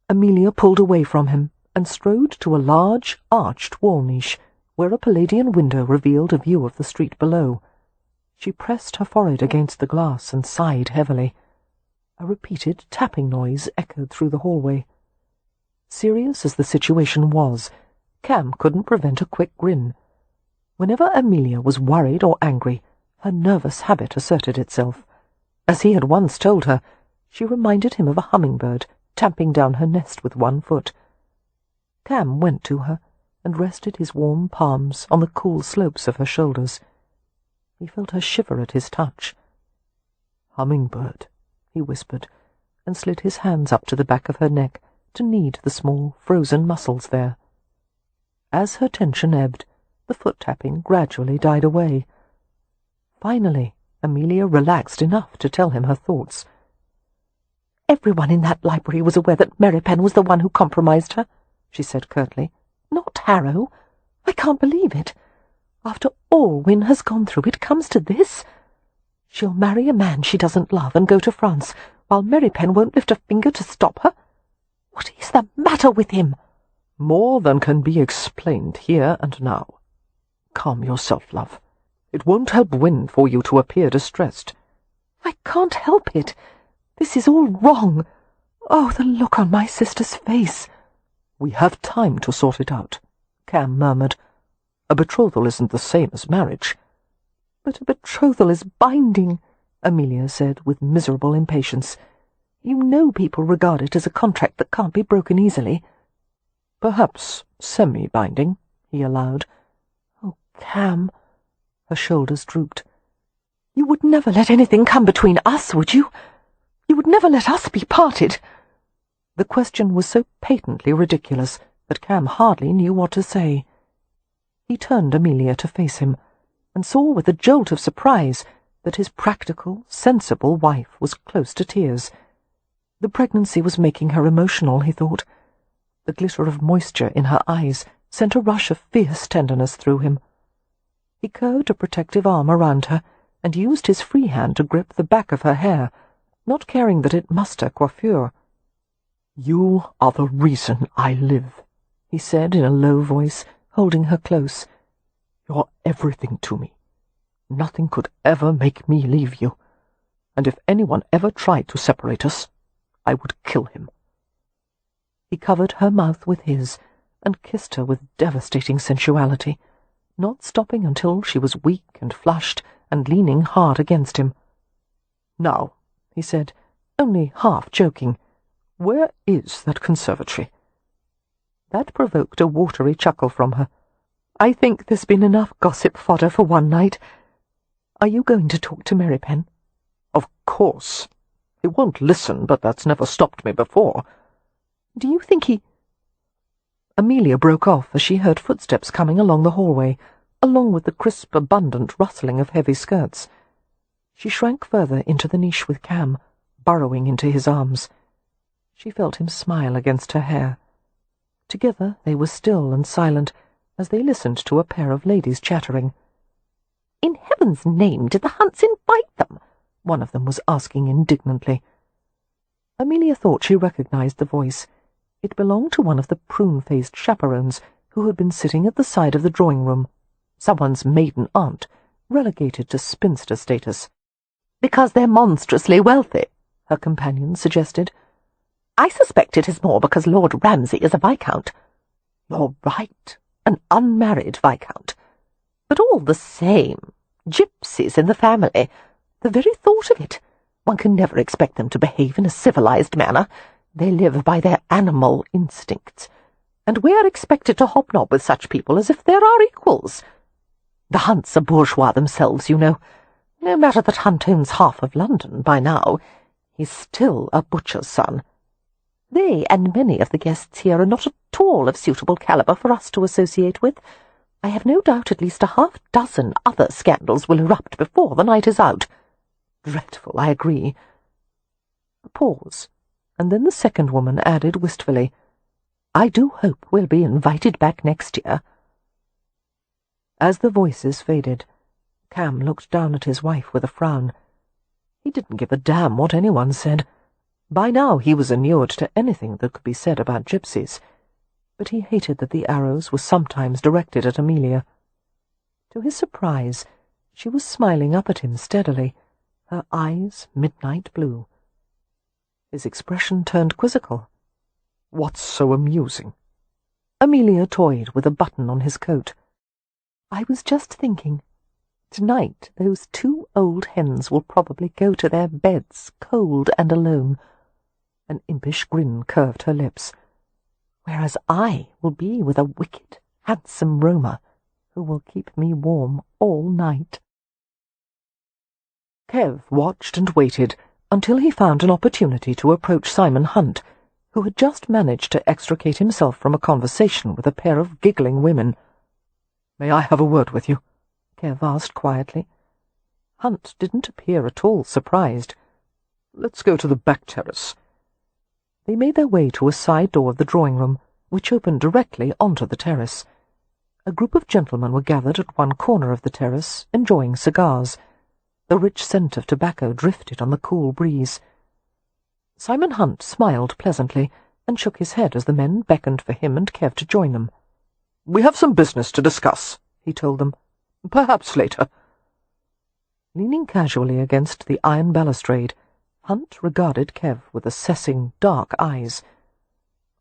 Amelia pulled away from him and strode to a large, arched wall niche, where a Palladian window revealed a view of the street below. She pressed her forehead against the glass and sighed heavily. A repeated tapping noise echoed through the hallway. Serious as the situation was, Cam couldn't prevent a quick grin. Whenever Amelia was worried or angry, her nervous habit asserted itself. As he had once told her, she reminded him of a hummingbird tamping down her nest with one foot. Cam went to her and rested his warm palms on the cool slopes of her shoulders. He felt her shiver at his touch. "Hummingbird," he whispered, and slid his hands up to the back of her neck to knead the small, frozen muscles there. As her tension ebbed, the foot-tapping gradually died away. Finally, Amelia relaxed enough to tell him her thoughts. "Everyone in that library was aware that Merripen was the one who compromised her," she said curtly. "Not Harrow. I can't believe it. After all Win has gone through, it comes to this. She'll marry a man she doesn't love and go to France, while Merripen won't lift a finger to stop her. What is the matter with him?" "More than can be explained here and now. Calm yourself, love. It won't help Win for you to appear distressed." "I can't help it. This is all wrong. Oh, the look on my sister's face." "We have time to sort it out," Cam murmured. "A betrothal isn't the same as marriage." "But a betrothal is binding," Amelia said with miserable impatience. "You know people regard it as a contract that can't be broken easily." "Perhaps semi-binding," he allowed. "Oh, Cam." Her shoulders drooped. "You would never let anything come between us, would you? You would never let us be parted?" The question was so patently ridiculous that Cam hardly knew what to say. He turned Amelia to face him, and saw with a jolt of surprise that his practical, sensible wife was close to tears. The pregnancy was making her emotional, he thought. The glitter of moisture in her eyes sent a rush of fierce tenderness through him. He curved a protective arm around her and used his free hand to grip the back of her hair, not caring that it mussed her coiffure. "You are the reason I live," he said in a low voice, holding her close. "You're everything to me. Nothing could ever make me leave you. And if anyone ever tried to separate us, I would kill him." He covered her mouth with his and kissed her with devastating sensuality, not stopping until she was weak and flushed and leaning hard against him. "Now," he said, only half joking, "where is that conservatory?" That provoked a watery chuckle from her. "I think there's been enough gossip fodder for one night. Are you going to talk to Merripen?" "Of course. He won't listen, but that's never stopped me before." "Do you think he—" Amelia broke off as she heard footsteps coming along the hallway, along with the crisp, abundant rustling of heavy skirts. She shrank further into the niche with Cam, burrowing into his arms. She felt him smile against her hair. Together they were still and silent as they listened to a pair of ladies chattering. "In heaven's name, did the Hunts invite them?" one of them was asking indignantly. Amelia thought she recognized the voice. It belonged to one of the prune-faced chaperones who had been sitting at the side of the drawing-room, someone's maiden aunt, relegated to spinster status. "Because they're monstrously wealthy," her companion suggested. "I suspect it is more because Lord Ramsay is a viscount." "You're right, an unmarried viscount. But all the same, gypsies in the family. The very thought of it. One can never expect them to behave in a civilized manner. They live by their animal instincts, and we're expected to hobnob with such people as if they're our equals. The Hunts are bourgeois themselves, you know. No matter that Hunt owns half of London by now, he's still a butcher's son. They and many of the guests here are not at all of suitable calibre for us to associate with. I have no doubt at least a half-dozen other scandals will erupt before the night is out." "Dreadful, I agree." A pause, and then the second woman added wistfully, "I do hope we'll be invited back next year." As the voices faded, Cam looked down at his wife with a frown. He didn't give a damn what anyone said. By now he was inured to anything that could be said about gypsies, but he hated that the arrows were sometimes directed at Amelia. To his surprise, she was smiling up at him steadily, her eyes midnight blue. His expression turned quizzical. "What's so amusing?" Amelia toyed with a button on his coat. "I was just thinking, tonight those two old hens will probably go to their beds cold and alone." An impish grin curved her lips. "Whereas I will be with a wicked, handsome roamer who will keep me warm all night." Kev watched and waited until he found an opportunity to approach Simon Hunt, who had just managed to extricate himself from a conversation with a pair of giggling women. "May I have a word with you?" Kev asked quietly. Hunt didn't appear at all surprised. "Let's go to the back terrace." They made their way to a side door of the drawing-room, which opened directly onto the terrace. A group of gentlemen were gathered at one corner of the terrace, enjoying cigars. The rich scent of tobacco drifted on the cool breeze. Simon Hunt smiled pleasantly and shook his head as the men beckoned for him and Kev to join them. "We have some business to discuss," he told them. "Perhaps later." Leaning casually against the iron balustrade, Hunt regarded Kev with assessing, dark eyes.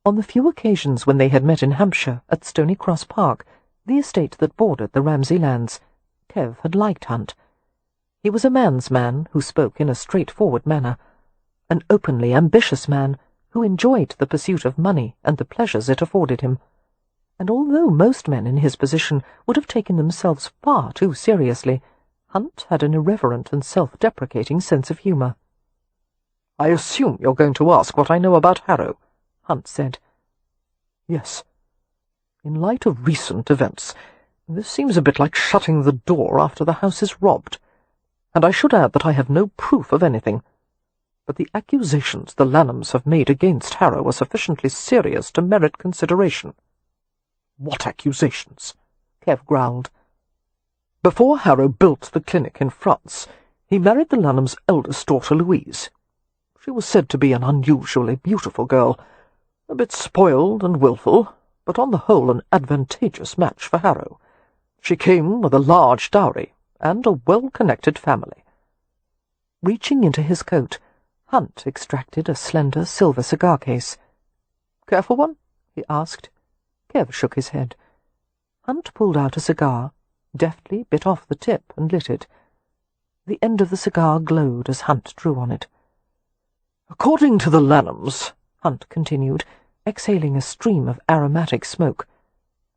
On the few occasions when they had met in Hampshire at Stony Cross Park, the estate that bordered the Ramsay lands, Kev had liked Hunt. He was a man's man who spoke in a straightforward manner, an openly ambitious man who enjoyed the pursuit of money and the pleasures it afforded him. And although most men in his position would have taken themselves far too seriously, Hunt had an irreverent and self-deprecating sense of humour. "I assume you're going to ask what I know about Harrow," Hunt said. "Yes. In light of recent events, this seems a bit like shutting the door after the house is robbed. And I should add that I have no proof of anything. But the accusations the Lanhams have made against Harrow are sufficiently serious to merit consideration." "What accusations?" Kev growled. "Before Harrow built the clinic in France, he married the Lanhams' eldest daughter, Louise. She was said to be an unusually beautiful girl, a bit spoiled and wilful, but on the whole an advantageous match for Harrow. She came with a large dowry and a well-connected family." Reaching into his coat, Hunt extracted a slender silver cigar case. "Care for one?" he asked. Kev shook his head. Hunt pulled out a cigar, deftly bit off the tip and lit it. The end of the cigar glowed as Hunt drew on it. "According to the Lanhams," Hunt continued, exhaling a stream of aromatic smoke,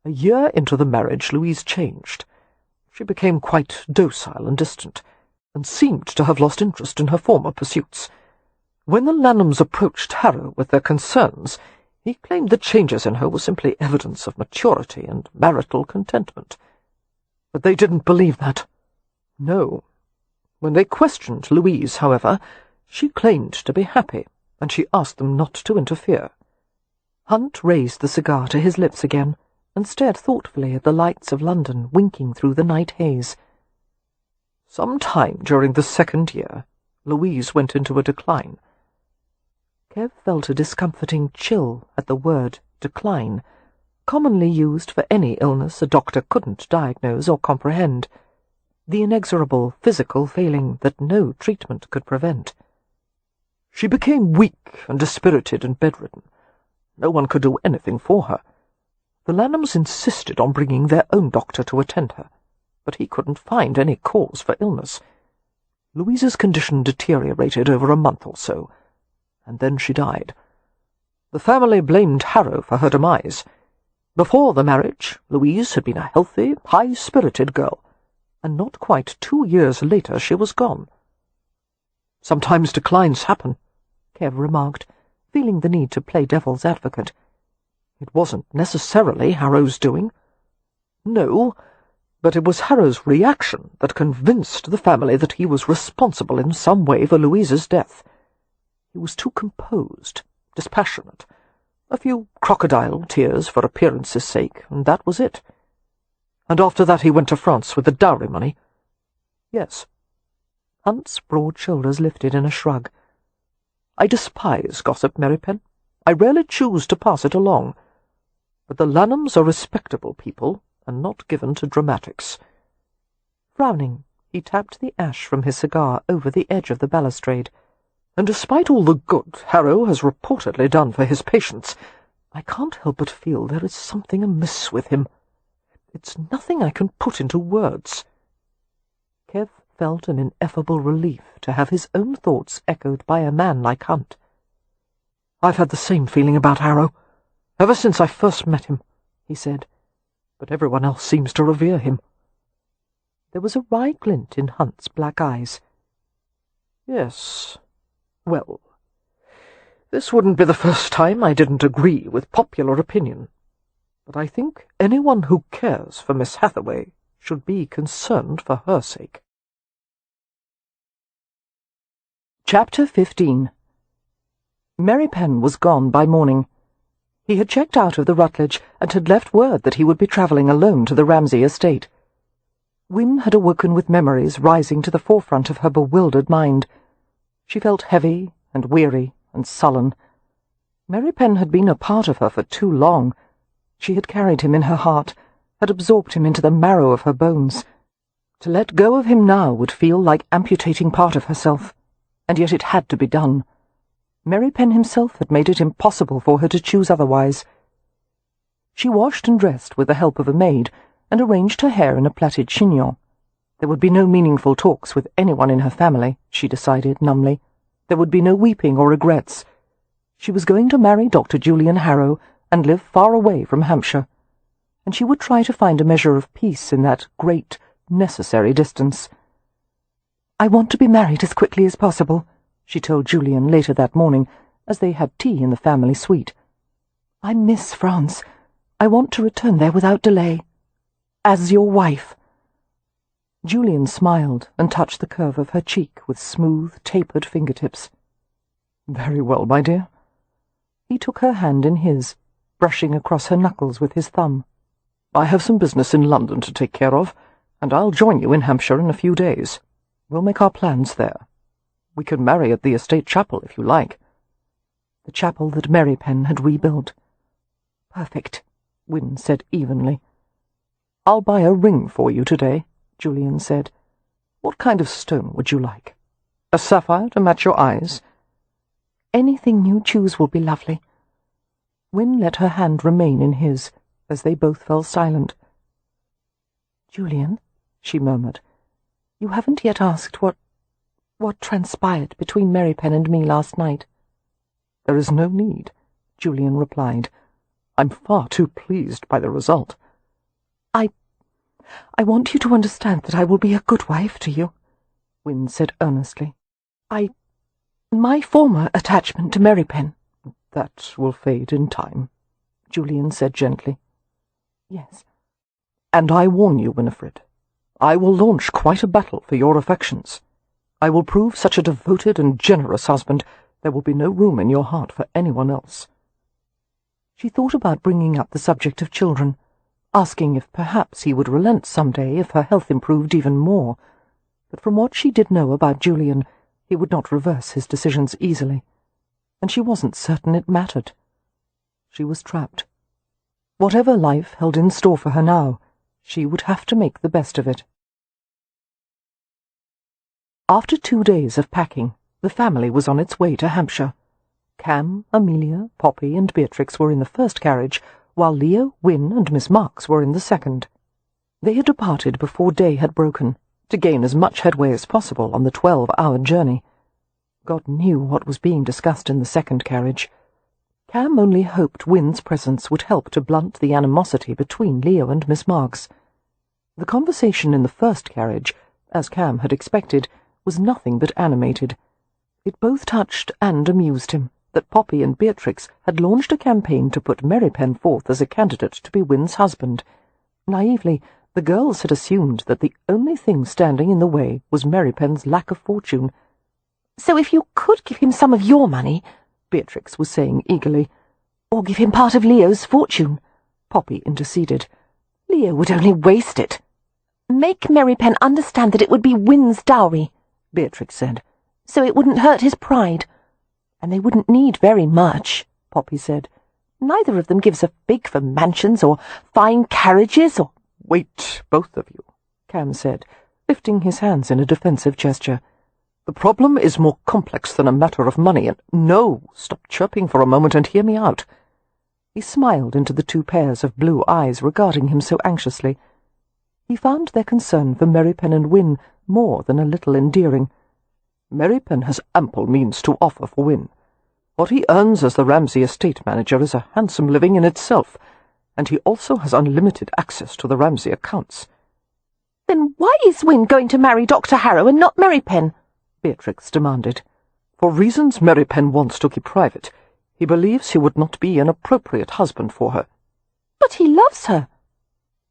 "a year into the marriage Louise changed. She became quite docile and distant, and seemed to have lost interest in her former pursuits. When the Lanhams approached Harrow with their concerns, he claimed the changes in her were simply evidence of maturity and marital contentment. But they didn't believe that. No. When they questioned Louise, however, she claimed to be happy, and she asked them not to interfere." Hunt raised the cigar to his lips again, and stared thoughtfully at the lights of London winking through the night haze. "Some time during the second year, Louise went into a decline." Kev felt a discomforting chill at the word decline, commonly used for any illness a doctor couldn't diagnose or comprehend, the inexorable physical failing that no treatment could prevent. She became weak and dispirited and bedridden. No one could do anything for her. The Lanhams insisted on bringing their own doctor to attend her, but he couldn't find any cause for illness. Louise's condition deteriorated over a month or so, and then she died. The family blamed Harrow for her demise. Before the marriage, Louise had been a healthy, high-spirited girl, and not quite 2 years later she was gone. "Sometimes declines happen," Kev remarked, feeling the need to play devil's advocate. It wasn't necessarily Harrow's doing. No, but it was Harrow's reaction that convinced the family that he was responsible in some way for Louise's death. He was too composed, dispassionate. A few crocodile tears for appearance's sake, and that was it. And after that he went to France with the dowry money. Yes. Hunt's broad shoulders lifted in a shrug. I despise gossip, Merripen. I rarely choose to pass it along. But the Lanhams are respectable people, and not given to dramatics. Frowning, he tapped the ash from his cigar over the edge of the balustrade. And despite all the good Harrow has reportedly done for his patients, I can't help but feel there is something amiss with him. It's nothing I can put into words. Kev felt an ineffable relief to have his own thoughts echoed by a man like Hunt. "I've had the same feeling about Harrow, ever since I first met him," he said, "but everyone else seems to revere him." There was a wry glint in Hunt's black eyes. "Yes, well, this wouldn't be the first time I didn't agree with popular opinion, but I think anyone who cares for Miss Hathaway should be concerned for her sake." Chapter 15. Merripen was gone by morning. He had checked out of the Rutledge and had left word that he would be travelling alone to the Ramsay estate. Wynne had awoken with memories rising to the forefront of her bewildered mind. She felt heavy and weary and sullen. Merripen had been a part of her for too long. She had carried him in her heart, had absorbed him into the marrow of her bones. To let go of him now would feel like amputating part of herself, and yet it had to be done. Merripen himself had made it impossible for her to choose otherwise. She washed and dressed with the help of a maid, and arranged her hair in a plaited chignon. There would be no meaningful talks with anyone in her family, she decided numbly. There would be no weeping or regrets. She was going to marry Dr. Julian Harrow and live far away from Hampshire, and she would try to find a measure of peace in that great, necessary distance. "I want to be married as quickly as possible," she told Julian later that morning, as they had tea in the family suite. "I miss France. I want to return there without delay. As your wife." Julian smiled and touched the curve of her cheek with smooth, tapered fingertips. "Very well, my dear." He took her hand in his, brushing across her knuckles with his thumb. "I have some business in London to take care of, and I'll join you in Hampshire in a few days. We'll make our plans there. We can marry at the estate chapel if you like." The chapel that Merripen had rebuilt. "Perfect," Wynne said evenly. "I'll buy a ring for you today," Julian said. "What kind of stone would you like? A sapphire to match your eyes?" "Anything you choose will be lovely." Wynne let her hand remain in his, as they both fell silent. "Julian," she murmured, "you haven't yet asked what transpired between Merripen and me last night." "There is no need," Julian replied. "I'm far too pleased by the result." I want you to understand that I will be a good wife to you," Wynne said earnestly. My former attachment to Merripen—" "That will fade in time," Julian said gently. "Yes." "And I warn you, Winnifred, I will launch quite a battle for your affections. I will prove such a devoted and generous husband there will be no room in your heart for anyone else." She thought about bringing up the subject of children, asking if perhaps he would relent some day if her health improved even more, but from what she did know about Julian, he would not reverse his decisions easily, and she wasn't certain it mattered. She was trapped. Whatever life held in store for her now, she would have to make the best of it. After 2 days of packing, the family was on its way to Hampshire. Cam, Amelia, Poppy, and Beatrix were in the first carriage, while Leo, Win, and Miss Marks were in the second. They had departed before day had broken, to gain as much headway as possible on the 12-hour journey. God knew what was being discussed in the second carriage. Cam only hoped Win's presence would help to blunt the animosity between Leo and Miss Marks. The conversation in the first carriage, as Cam had expected, was nothing but animated. It both touched and amused him that Poppy and Beatrix had launched a campaign to put Merripen forth as a candidate to be Win's husband. Naively, the girls had assumed that the only thing standing in the way was Merripen's lack of fortune. "So if you could give him some of your money," Beatrix was saying eagerly, "or give him part of Leo's fortune," Poppy interceded. "Leo would only waste it." "Make Merripen understand that it would be Win's dowry," Beatrix said, "so it wouldn't hurt his pride. And they wouldn't need very much," Poppy said. "Neither of them gives a fig for mansions or fine carriages or—" "Wait, both of you," Cam said, lifting his hands in a defensive gesture. "The problem is more complex than a matter of money, and no, stop chirping for a moment and hear me out." He smiled into the 2 pairs of blue eyes regarding him so anxiously. He found their concern for Merripen and Win more than a little endearing. Merripen has ample means to offer for Win. What he earns as the Ramsay estate manager is a handsome living in itself, and he also has unlimited access to the Ramsay accounts. "Then why is Win going to marry Dr. Harrow and not Merripen?" Beatrix demanded. "For reasons Merripen wants to keep private. He believes he would not be an appropriate husband for her." "But he loves her."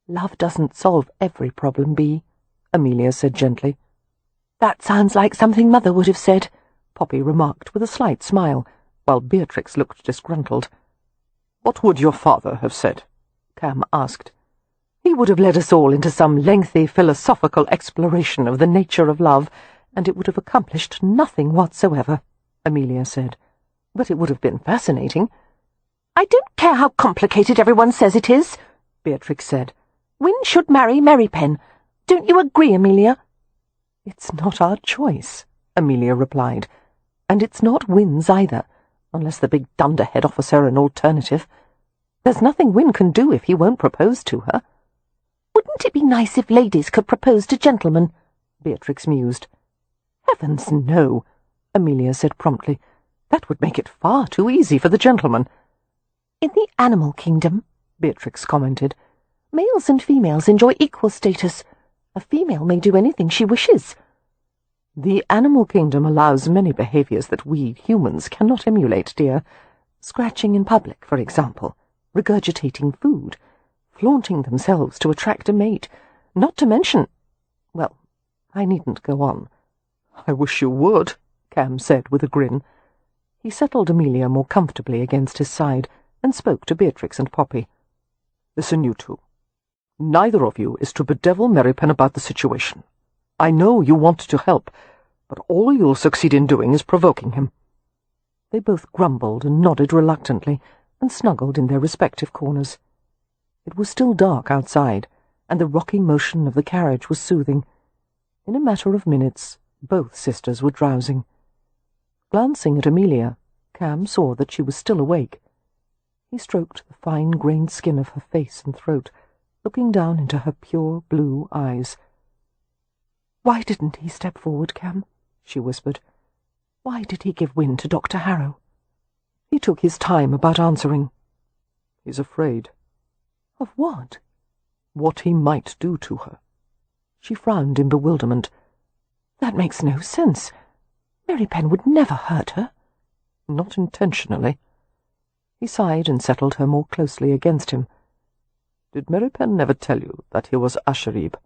"Love doesn't solve every problem, Bee," Amelia said gently. "That sounds like something Mother would have said," Poppy remarked with a slight smile, while Beatrix looked disgruntled. "What would your father have said?" Cam asked. "He would have led us all into some lengthy philosophical exploration of the nature of love, and it would have accomplished nothing whatsoever," Amelia said. "But it would have been fascinating." "I don't care how complicated everyone says it is," Beatrix said. "Win should marry Merripen. Don't you agree, Amelia?" "It's not our choice," Amelia replied, "and it's not Win's either, unless the big dunderhead offers her an alternative. There's nothing Win can do if he won't propose to her." "Wouldn't it be nice if ladies could propose to gentlemen?" Beatrix mused. "Heavens, no," Amelia said promptly. "That would make it far too easy for the gentleman." "In the animal kingdom," Beatrix commented, "males and females enjoy equal status. A female may do anything she wishes." "The animal kingdom allows many behaviours that we humans cannot emulate, dear. Scratching in public, for example, regurgitating food, flaunting themselves to attract a mate, not to mention— Well, I needn't go on." "I wish you would," Cam said with a grin. He settled Amelia more comfortably against his side and spoke to Beatrix and Poppy. "Listen, you two. Neither of you is to bedevil Merripen about the situation. I know you want to help, but all you'll succeed in doing is provoking him." They both grumbled and nodded reluctantly and snuggled in their respective corners. It was still dark outside, and the rocking motion of the carriage was soothing. In a matter of minutes, both sisters were drowsing. Glancing at Amelia, Cam saw that she was still awake. He stroked the fine-grained skin of her face and throat, looking down into her pure blue eyes. "Why didn't he step forward, Cam?" she whispered. "Why did he give Win to Dr. Harrow?" He took his time about answering. "He's afraid." "Of what?" "What he might do to her." She frowned in bewilderment. "That makes no sense. Merripen would never hurt her." "Not intentionally." He sighed and settled her more closely against him. "Did Merripen never tell you that he was Asharib?"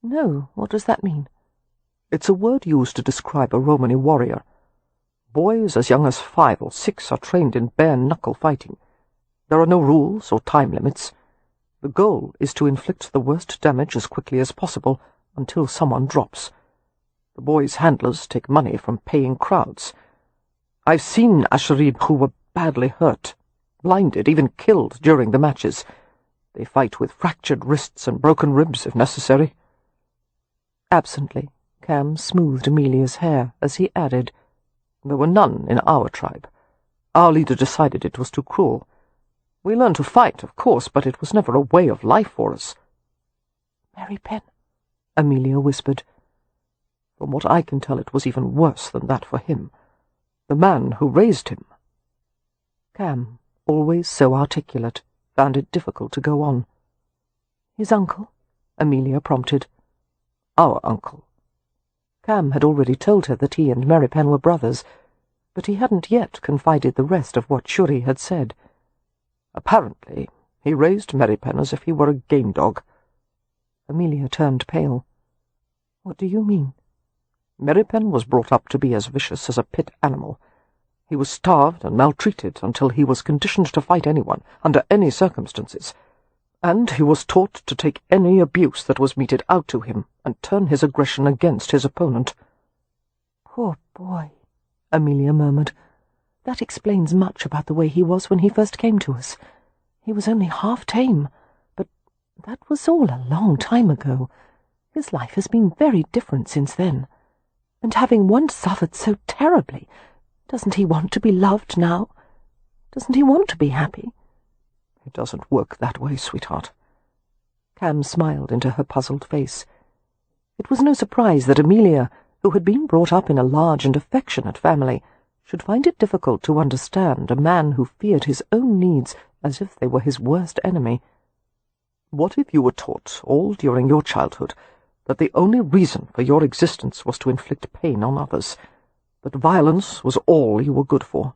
"No, what does that mean?" "It's a word used to describe a Romany warrior. Boys as young as 5 or 6 are trained in bare-knuckle fighting. There are no rules or time limits. The goal is to inflict the worst damage as quickly as possible until someone drops. The boys' handlers take money from paying crowds. I've seen Asharib who were badly hurt, blinded, even killed during the matches. They fight with fractured wrists and broken ribs, if necessary." Absently, Cam smoothed Amelia's hair as he added, "There were none in our tribe. Our leader decided it was too cruel. We learned to fight, of course, but it was never a way of life for us." "Merripen," Amelia whispered. "From what I can tell, it was even worse than that for him. The man who raised him." Cam, always so articulate, found it difficult to go on. "His uncle?" Amelia prompted. "Our uncle." Cam had already told her that he and Merripen were brothers, but he hadn't yet confided the rest of what Shuri had said. "Apparently, he raised Merripen as if he were a game dog." Amelia turned pale. "What do you mean?" "Merripen was brought up to be as vicious as a pit animal. He was starved and maltreated until he was conditioned to fight anyone, under any circumstances. And he was taught to take any abuse that was meted out to him and turn his aggression against his opponent." "Poor boy," Amelia murmured. "That explains much about the way he was when he first came to us. He was only half tame, but that was all a long time ago. His life has been very different since then. And having once suffered so terribly, doesn't he want to be loved now? Doesn't he want to be happy?" "It doesn't work that way, sweetheart." Cam smiled into her puzzled face. It was no surprise that Amelia, who had been brought up in a large and affectionate family, should find it difficult to understand a man who feared his own needs as if they were his worst enemy. "What if you were taught, all during your childhood, that the only reason for your existence was to inflict pain on others, that violence was all you were good for?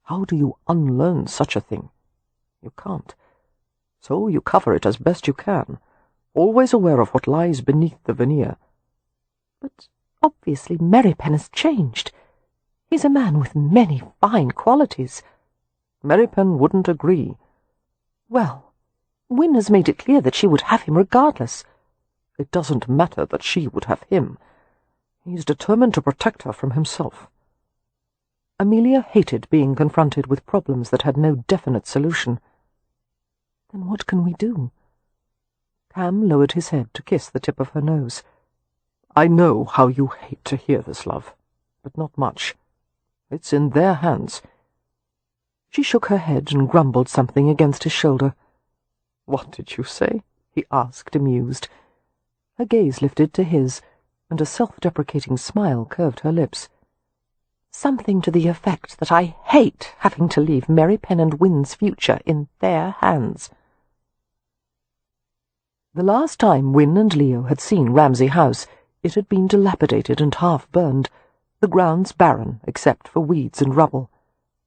How do you unlearn such a thing? You can't. So you cover it as best you can, always aware of what lies beneath the veneer." "But obviously Merripen has changed. He's a man with many fine qualities." "Merripen wouldn't agree." "Well, Wynne has made it clear that she would have him regardless." "It doesn't matter that she would have him. He's determined to protect her from himself." Amelia hated being confronted with problems that had no definite solution. "Then what can we do?" Cam lowered his head to kiss the tip of her nose. "I know how you hate to hear this, love, but not much. It's in their hands." She shook her head and grumbled something against his shoulder. "What did you say?" he asked, amused. Her gaze lifted to his, and a self-deprecating smile curved her lips. "Something to the effect that I hate having to leave Merripen and Wynne's future in their hands." The last time Wynne and Leo had seen Ramsay House, it had been dilapidated and half-burned, the grounds barren except for weeds and rubble,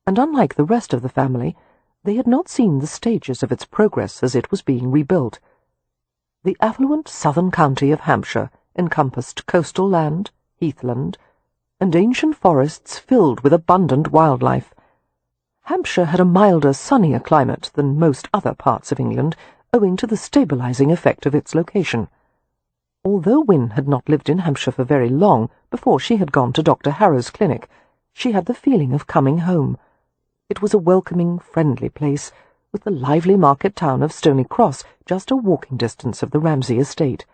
and unlike the rest of the family, they had not seen the stages of its progress as it was being rebuilt. The affluent southern county of Hampshire encompassed coastal land, heathland, and ancient forests filled with abundant wildlife. Hampshire had a milder, sunnier climate than most other parts of England, owing to the stabilizing effect of its location. Although Wynne had not lived in Hampshire for very long before she had gone to Dr. Harrow's clinic, she had the feeling of coming home. It was a welcoming, friendly place, with the lively market town of Stony Cross just a walking distance of the Ramsay estate.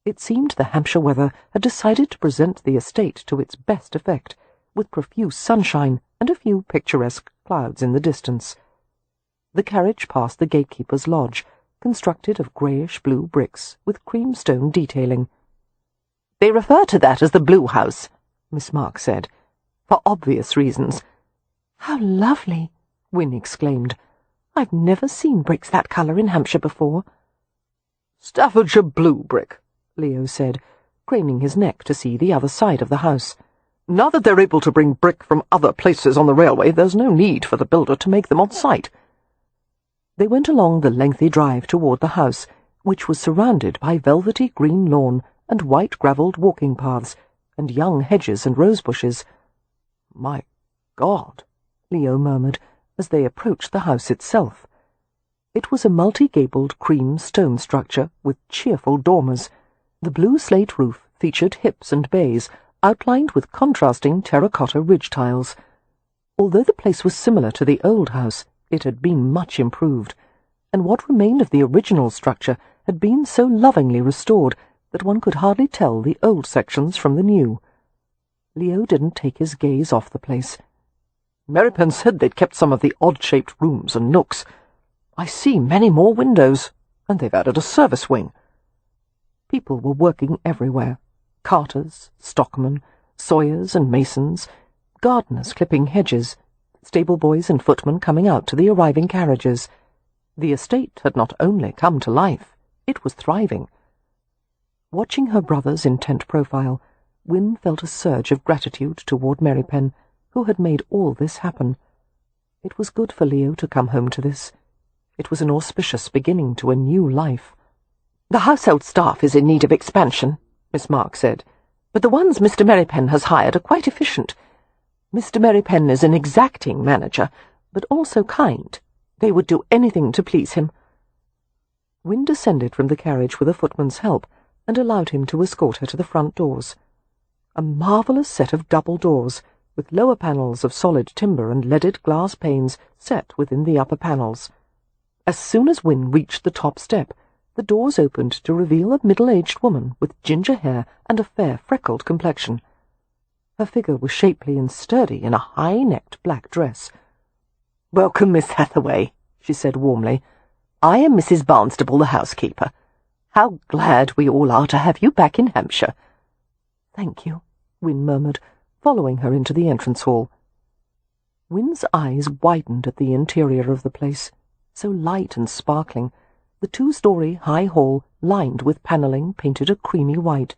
It seemed the Hampshire weather had decided to present the estate to its best effect, with profuse sunshine and a few picturesque clouds in the distance. The carriage passed the gatekeeper's lodge, constructed of greyish-blue bricks with creamstone detailing. "They refer to that as the Blue House," Miss Mark said, "for obvious reasons." "How lovely!" Wynne exclaimed. "I've never seen bricks that colour in Hampshire before." "Staffordshire blue brick," Leo said, craning his neck to see the other side of the house. "Now that they're able to bring brick from other places on the railway, there's no need for the builder to make them on site." They went along the lengthy drive toward the house, which was surrounded by velvety green lawn and white-gravelled walking paths, and young hedges and rose-bushes. "My God," Leo murmured, as they approached the house itself. It was a multi-gabled cream stone structure with cheerful dormers. The blue slate roof featured hips and bays, outlined with contrasting terracotta ridge tiles. Although the place was similar to the old house, It had been much improved, and what remained of the original structure had been so lovingly restored that one could hardly tell the old sections from the new. Leo didn't take his gaze off the place. Merripen said they'd kept some of the odd-shaped rooms and nooks. I see many more windows, and they've added a service wing. People were working everywhere. Carters, stockmen, sawyers and masons, gardeners clipping hedges, stable boys and footmen coming out to the arriving carriages. The estate had not only come to life, it was thriving. Watching her brother's intent profile, Wynne felt a surge of gratitude toward Merripen, who had made all this happen. It was good for Leo to come home to this. It was an auspicious beginning to a new life. "The household staff is in need of expansion," Miss Mark said, "but the ones Mr. Merripen has hired are quite efficient. Mr. Merripen is an exacting manager, but also kind. They would do anything to please him." Wynne descended from the carriage with a footman's help and allowed him to escort her to the front doors. A marvellous set of double doors, with lower panels of solid timber and leaded glass panes set within the upper panels. As soon as Wynne reached the top step, the doors opened to reveal a middle-aged woman with ginger hair and a fair freckled complexion. Her figure was shapely and sturdy in a high-necked black dress. "Welcome, Miss Hathaway," she said warmly. "I am Mrs. Barnstable, the housekeeper. How glad we all are to have you back in Hampshire." "Thank you," Wynne murmured, following her into the entrance hall. Wynne's eyes widened at the interior of the place, so light and sparkling, the two-story high hall lined with panelling painted a creamy white.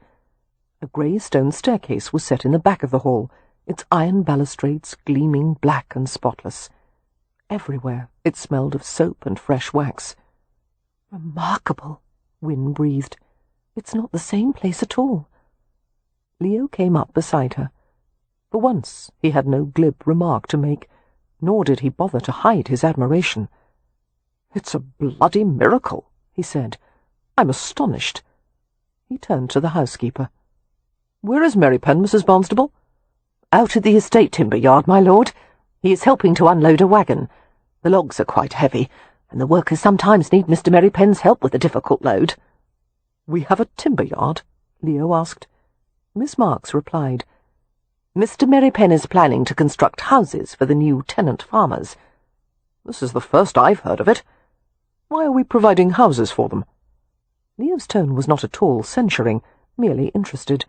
A grey stone staircase was set in the back of the hall, its iron balustrades gleaming black and spotless. Everywhere it smelled of soap and fresh wax. "Remarkable," Wynne breathed. "It's not the same place at all." Leo came up beside her. For once he had no glib remark to make, nor did he bother to hide his admiration. "It's a bloody miracle," he said. "I'm astonished." He turned to the housekeeper. "Where is Merripen, Mrs. Barnstable?" "Out at the estate timber yard, my lord. He is helping to unload a wagon. The logs are quite heavy, and the workers sometimes need Mr. Merripen's help with a difficult load." "We have a timber yard?" Leo asked. Miss Marks replied, "Mr. Merripen is planning to construct houses for the new tenant farmers." "This is the first I've heard of it. Why are we providing houses for them?" Leo's tone was not at all censuring, merely interested,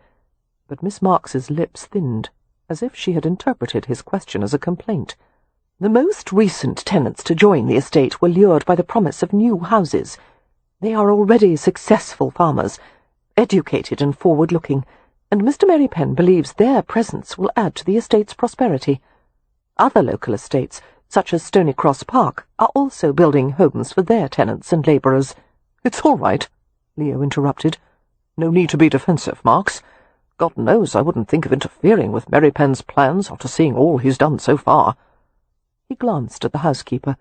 but Miss Marks's lips thinned, as if she had interpreted his question as a complaint. "The most recent tenants to join the estate were lured by the promise of new houses. They are already successful farmers, educated and forward-looking, and Mr. Merripen believes their presence will add to the estate's prosperity. Other local estates, such as Stony Cross Park, are also building homes for their tenants and labourers." "It's all right," Leo interrupted. "No need to be defensive, Marks. God knows I wouldn't think of interfering with Merripen's plans after seeing all he's done so far." He glanced at the housekeeper.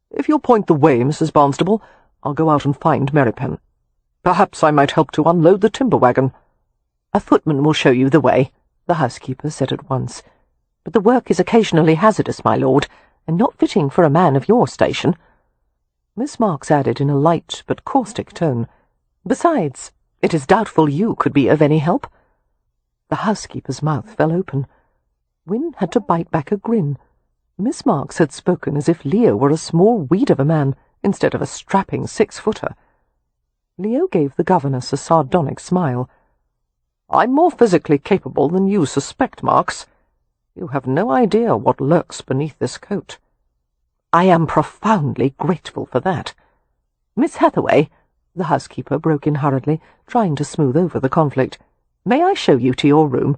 "If you'll point the way, Mrs. Barnstable, I'll go out and find Merripen. Perhaps I might help to unload the timber wagon." "A footman will show you the way," the housekeeper said at once. "But the work is occasionally hazardous, my lord, and not fitting for a man of your station." Miss Marks added in a light but caustic tone, "Besides, it is doubtful you could be of any help." The housekeeper's mouth fell open. Wynne had to bite back a grin. Miss Marks had spoken as if Leo were a small weed of a man instead of a strapping 6-footer. Leo gave the governess a sardonic smile. "I'm more physically capable than you suspect, Marks. You have no idea what lurks beneath this coat." "I am profoundly grateful for that. Miss Hathaway," the housekeeper broke in hurriedly, trying to smooth over the conflict, "may I show you to your room?"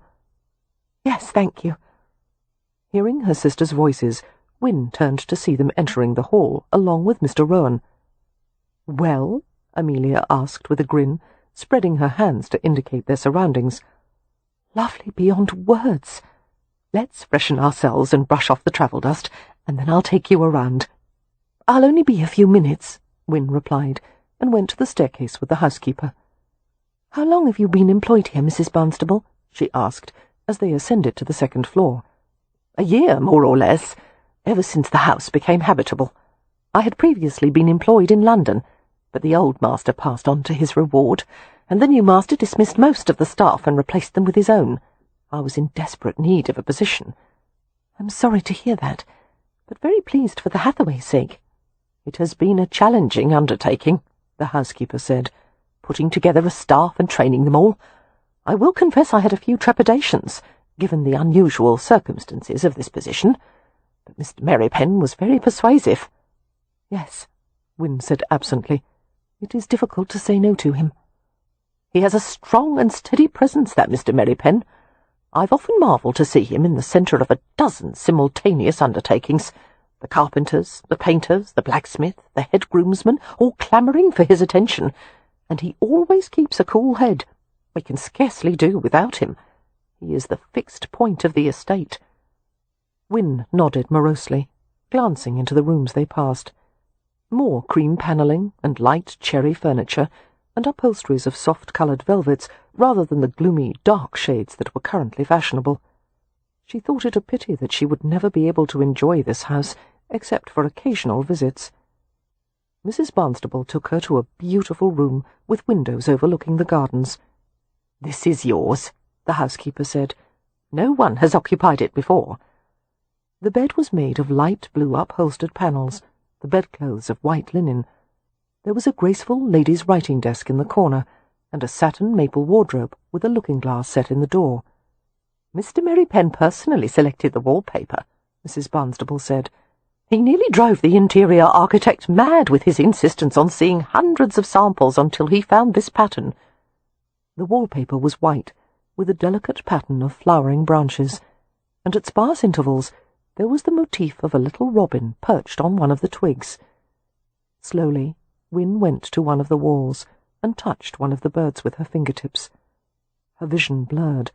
"Yes, thank you." Hearing her sisters' voices, Wynne turned to see them entering the hall, along with Mr. Rowan. "Well?" Amelia asked with a grin, spreading her hands to indicate their surroundings. "Lovely beyond words. Let's freshen ourselves and brush off the travel dust, and then I'll take you around." "I'll only be a few minutes," Wynne replied, and went to the staircase with the housekeeper. "How long have you been employed here, Mrs. Barnstable?" she asked, as they ascended to the second floor. "A year, more or less. ever since the house became habitable. I had previously been employed in London, but the old master passed on to his reward, and the new master dismissed most of the staff and replaced them with his own. I was in desperate need of a position. I'm sorry to hear that, but very pleased for the Hathaways' sake. It has been a challenging undertaking, the housekeeper said, putting together a staff and training them all. I will confess I had a few trepidations, given the unusual circumstances of this position, but Mr. Merripen was very persuasive. Yes, Wynne said absently. It is difficult to say no to him. He has a strong and steady presence, that Mr. Merripen. I've often marvelled to see him in the centre of a dozen simultaneous undertakings, the carpenters, the painters, the blacksmith, the head groomsman, all clamouring for his attention, and he always keeps a cool head. We can scarcely do without him. He is the fixed point of the estate. Wynne nodded morosely, glancing into the rooms they passed. More cream panelling and light cherry furniture, and upholsteries of soft-coloured velvets rather than the gloomy, dark shades that were currently fashionable. She thought it a pity that she would never be able to enjoy this house, except for occasional visits. Mrs. Barnstable took her to a beautiful room with windows overlooking the gardens. "This is yours," the housekeeper said. "No one has occupied it before." The bed was made of light blue upholstered panels, the bedclothes of white linen. There was a graceful lady's writing desk in the corner, and a satin maple wardrobe with a looking-glass set in the door. "Mr. Merripen personally selected the wallpaper," Mrs. Barnstable said. "He nearly drove the interior architect mad with his insistence on seeing hundreds of samples until he found this pattern." The wallpaper was white, with a delicate pattern of flowering branches, and at sparse intervals there was the motif of a little robin perched on one of the twigs. Slowly, Wynne went to one of the walls and touched one of the birds with her fingertips. Her vision blurred.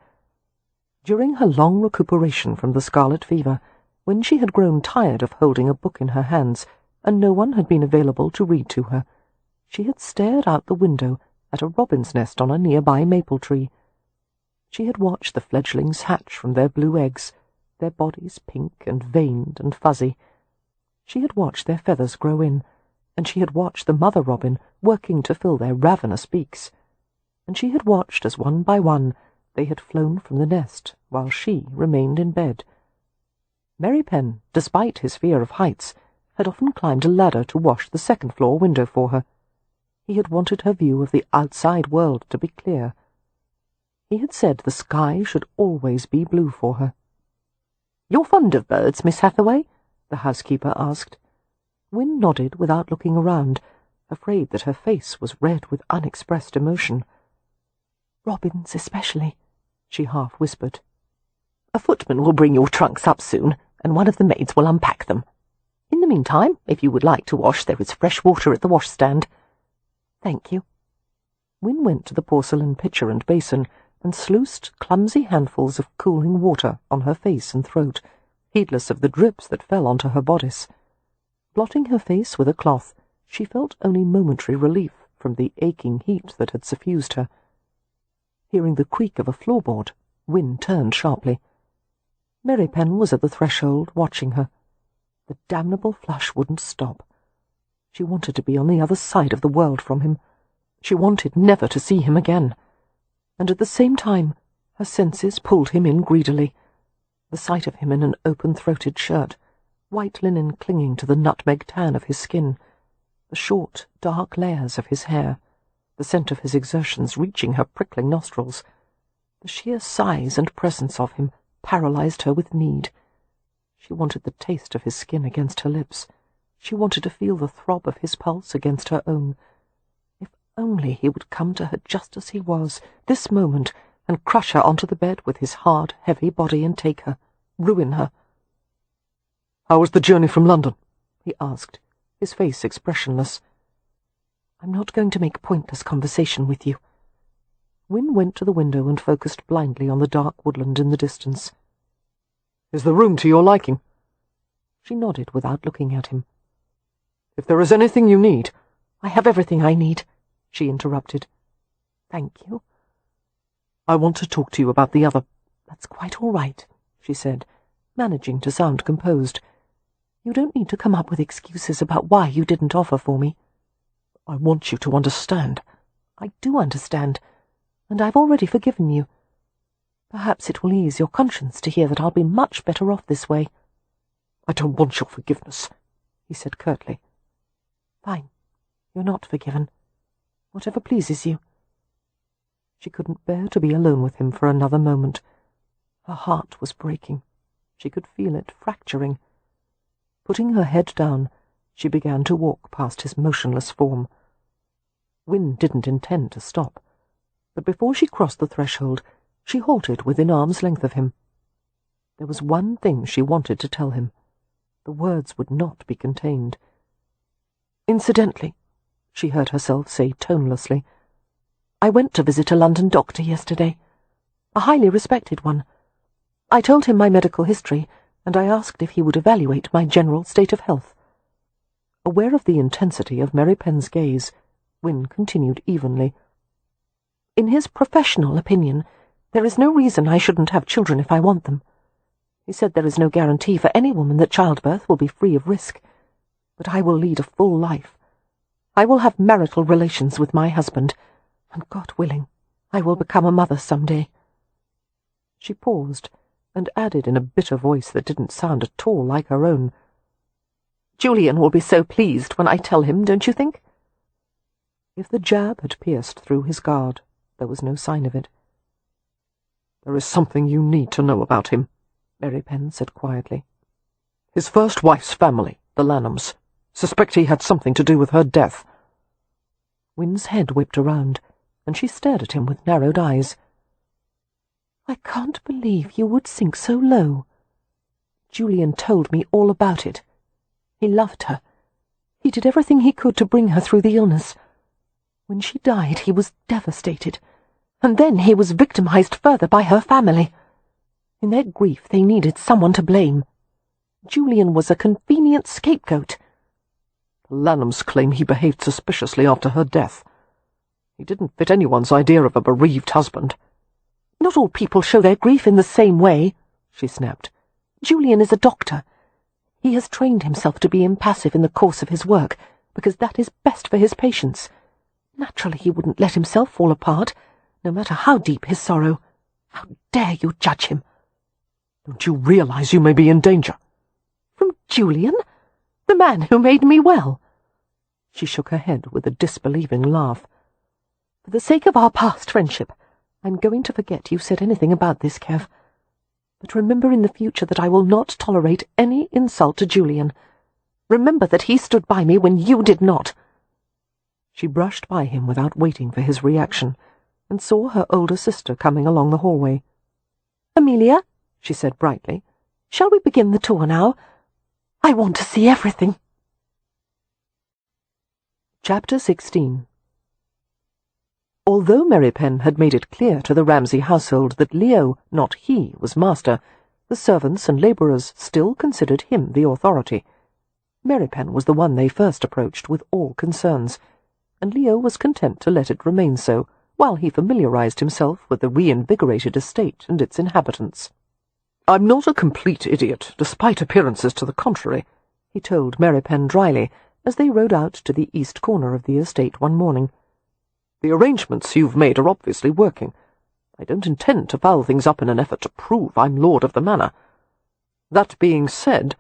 During her long recuperation from the scarlet fever, when she had grown tired of holding a book in her hands and no one had been available to read to her, she had stared out the window at a robin's nest on a nearby maple tree. She had watched the fledglings hatch from their blue eggs, their bodies pink and veined and fuzzy. She had watched their feathers grow in, and she had watched the mother robin working to fill their ravenous beaks, and she had watched as one by one they had flown from the nest while she remained in bed. Merripen, despite his fear of heights, had often climbed a ladder to wash the second-floor window for her. He had wanted her view of the outside world to be clear. He had said the sky should always be blue for her. "You're fond of birds, Miss Hathaway?" the housekeeper asked. Wynne nodded without looking around, afraid that her face was red with unexpressed emotion. "Robins especially," she half-whispered. "A footman will bring your trunks up soon, and one of the maids will unpack them. In the meantime, if you would like to wash, there is fresh water at the washstand." "Thank you." Wynne went to the porcelain pitcher and basin and sluiced clumsy handfuls of cooling water on her face and throat, heedless of the drips that fell onto her bodice. Blotting her face with a cloth, she felt only momentary relief from the aching heat that had suffused her. Hearing the creak of a floorboard, Wynne turned sharply. Merripen was at the threshold, watching her. The damnable flush wouldn't stop. She wanted to be on the other side of the world from him. She wanted never to see him again. And at the same time, her senses pulled him in greedily. The sight of him in an open-throated shirt, white linen clinging to the nutmeg tan of his skin, the short, dark layers of his hair, the scent of his exertions reaching her prickling nostrils. The sheer size and presence of him paralyzed her with need. She wanted the taste of his skin against her lips. She wanted to feel the throb of his pulse against her own. If only he would come to her just as he was, this moment, and crush her onto the bed with his hard, heavy body and take her, ruin her. "How was the journey from London?" he asked, his face expressionless. "I'm not going to make pointless conversation with you." Wynne went to the window and focused blindly on the dark woodland in the distance. "Is the room to your liking?" She nodded without looking at him. "If there is anything you need—" "I have everything I need," she interrupted. "Thank you." "I want to talk to you about the other—" "That's quite all right," she said, managing to sound composed. You don't need to come up with excuses about why you didn't offer for me. I want you to understand. I do understand, and I've already forgiven you. Perhaps it will ease your conscience to hear that I'll be much better off this way. I don't want your forgiveness, he said curtly. Fine. You're not forgiven. Whatever pleases you. She couldn't bear to be alone with him for another moment. Her heart was breaking. She could feel it fracturing. Putting her head down, she began to walk past his motionless form. Wynne didn't intend to stop, but before she crossed the threshold, she halted within arm's length of him. There was one thing she wanted to tell him. The words would not be contained. Incidentally, she heard herself say tonelessly, I went to visit a London doctor yesterday, a highly respected one. I told him my medical history, and I asked if he would evaluate my general state of health. Aware of the intensity of Merripen's gaze, Wynne continued evenly. In his professional opinion, there is no reason I shouldn't have children if I want them. He said there is no guarantee for any woman that childbirth will be free of risk, but I will lead a full life. I will have marital relations with my husband, and God willing, I will become a mother some day. She paused, and added in a bitter voice that didn't sound at all like her own, Julian will be so pleased when I tell him, don't you think? If the jab had pierced through his guard, there was no sign of it. There is something you need to know about him, Merripen said quietly. His first wife's family, the Lanhams, suspect he had something to do with her death. Wynne's head whipped around, and she stared at him with narrowed eyes. I can't believe you would sink so low. Julian told me all about it. He loved her. He did everything he could to bring her through the illness. When she died, he was devastated, and then he was victimized further by her family. In their grief, they needed someone to blame. Julian was a convenient scapegoat. The Lanhams claim he behaved suspiciously after her death. He didn't fit anyone's idea of a bereaved husband. Not all people show their grief in the same way, she snapped. Julian is a doctor. He has trained himself to be impassive in the course of his work, because that is best for his patients. Naturally he wouldn't let himself fall apart, no matter how deep his sorrow. How dare you judge him? Don't you realize you may be in danger? From Julian? The man who made me well? She shook her head with a disbelieving laugh. For the sake of our past friendship, I'm going to forget you said anything about this, Kev. But remember in the future that I will not tolerate any insult to Julian. Remember that he stood by me when you did not. She brushed by him without waiting for his reaction, and saw her older sister coming along the hallway. Amelia, she said brightly, shall we begin the tour now? I want to see everything. Chapter 16. Although Merripen had made it clear to the Ramsay household that Leo, not he, was master, the servants and labourers still considered him the authority. Merripen was the one they first approached with all concerns, and Leo was content to let it remain so, while he familiarized himself with the reinvigorated estate and its inhabitants. I'm not a complete idiot, despite appearances to the contrary, he told Merripen dryly, as they rode out to the east corner of the estate one morning. The arrangements you've made are obviously working. I don't intend to foul things up in an effort to prove I'm lord of the manor. That being said,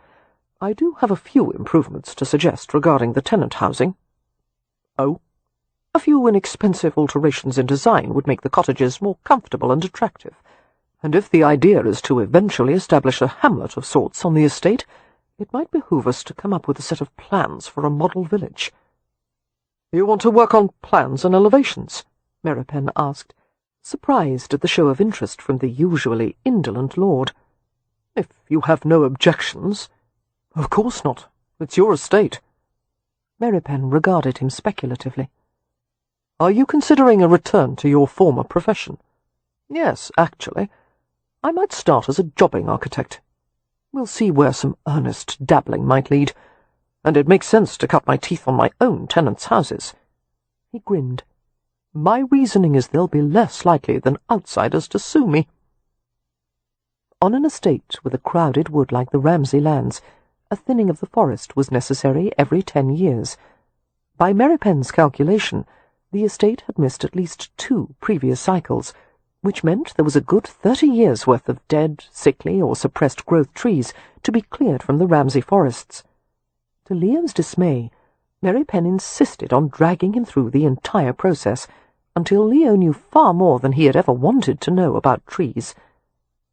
I do have a few improvements to suggest regarding the tenant housing. Oh? A few inexpensive alterations in design would make the cottages more comfortable and attractive, and if the idea is to eventually establish a hamlet of sorts on the estate, it might behoove us to come up with a set of plans for a model village. You want to work on plans and elevations? Merripen asked, surprised at the show of interest from the usually indolent lord. If you have no objections. Of course not. It's your estate. Merripen regarded him speculatively. Are you considering a return to your former profession? Yes, actually. I might start as a jobbing architect. We'll see where some earnest dabbling might lead, and it makes sense to cut my teeth on my own tenants' houses. He grinned. My reasoning is they'll be less likely than outsiders to sue me. On an estate with a crowded wood like the Ramsay lands, a thinning of the forest was necessary every 10 years. By Merripen's calculation, the estate had missed at least 2 previous cycles, which meant there was a good 30 years' worth of dead, sickly, or suppressed growth trees to be cleared from the Ramsay forests. To Leo's dismay, Merripen insisted on dragging him through the entire process, until Leo knew far more than he had ever wanted to know about trees.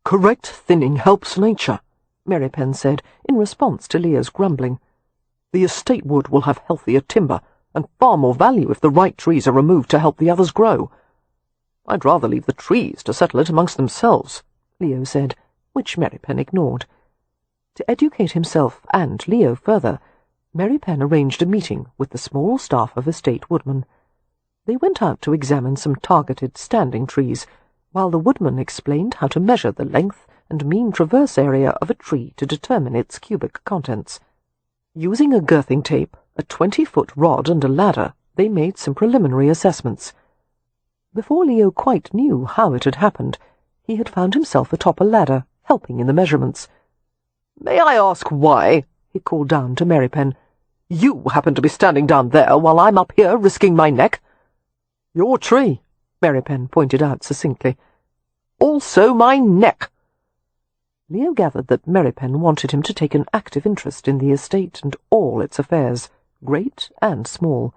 "Correct thinning helps nature," Merripen said, in response to Leo's grumbling. "The estate wood will have healthier timber, and far more value if the right trees are removed to help the others grow." "I'd rather leave the trees to settle it amongst themselves," Leo said, which Merripen ignored. To educate himself and Leo further, Merripen arranged a meeting with the small staff of estate woodmen. They went out to examine some targeted standing trees, while the woodman explained how to measure the length and mean traverse area of a tree to determine its cubic contents. Using a girthing tape, a 20-foot rod and a ladder, they made some preliminary assessments. Before Leo quite knew how it had happened, he had found himself atop a ladder, helping in the measurements. "May I ask why," he called down to Merripen, "you happen to be standing down there while I'm up here risking my neck?" "Your tree," Merripen pointed out succinctly. "Also my neck." Leo gathered that Merripen wanted him to take an active interest in the estate and all its affairs, great and small.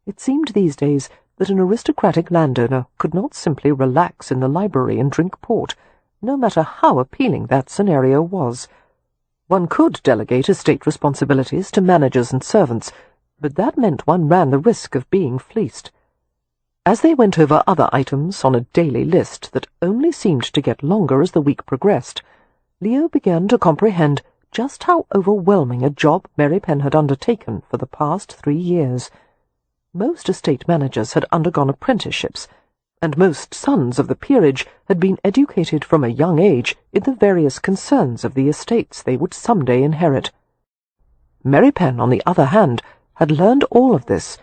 It seemed these days that an aristocratic landowner could not simply relax in the library and drink port, no matter how appealing that scenario was. One could delegate estate responsibilities to managers and servants, but that meant one ran the risk of being fleeced. As they went over other items on a daily list that only seemed to get longer as the week progressed, Leo began to comprehend just how overwhelming a job Merripen had undertaken for the past 3 years. Most estate managers had undergone apprenticeships, and most sons of the peerage had been educated from a young age in the various concerns of the estates they would someday inherit. Merripen, on the other hand, had learned all of this,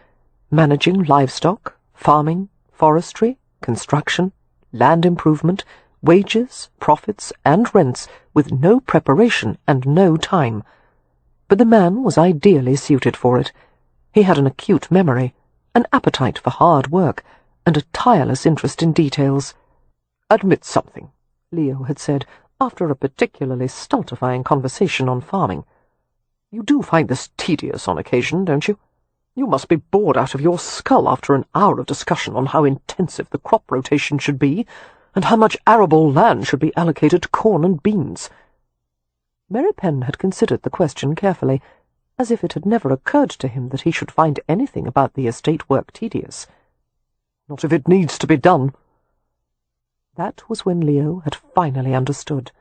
managing livestock, farming, forestry, construction, land improvement, wages, profits, and rents, with no preparation and no time. But the man was ideally suited for it. He had an acute memory, an appetite for hard work, and a tireless interest in details. "Admit something," Leo had said, after a particularly stultifying conversation on farming. "You do find this tedious on occasion, don't you? You must be bored out of your skull after an hour of discussion on how intensive the crop rotation should be, and how much arable land should be allocated to corn and beans." Merripen had considered the question carefully, as if it had never occurred to him that he should find anything about the estate work tedious. "Not if it needs to be done." That was when Leo had finally understood.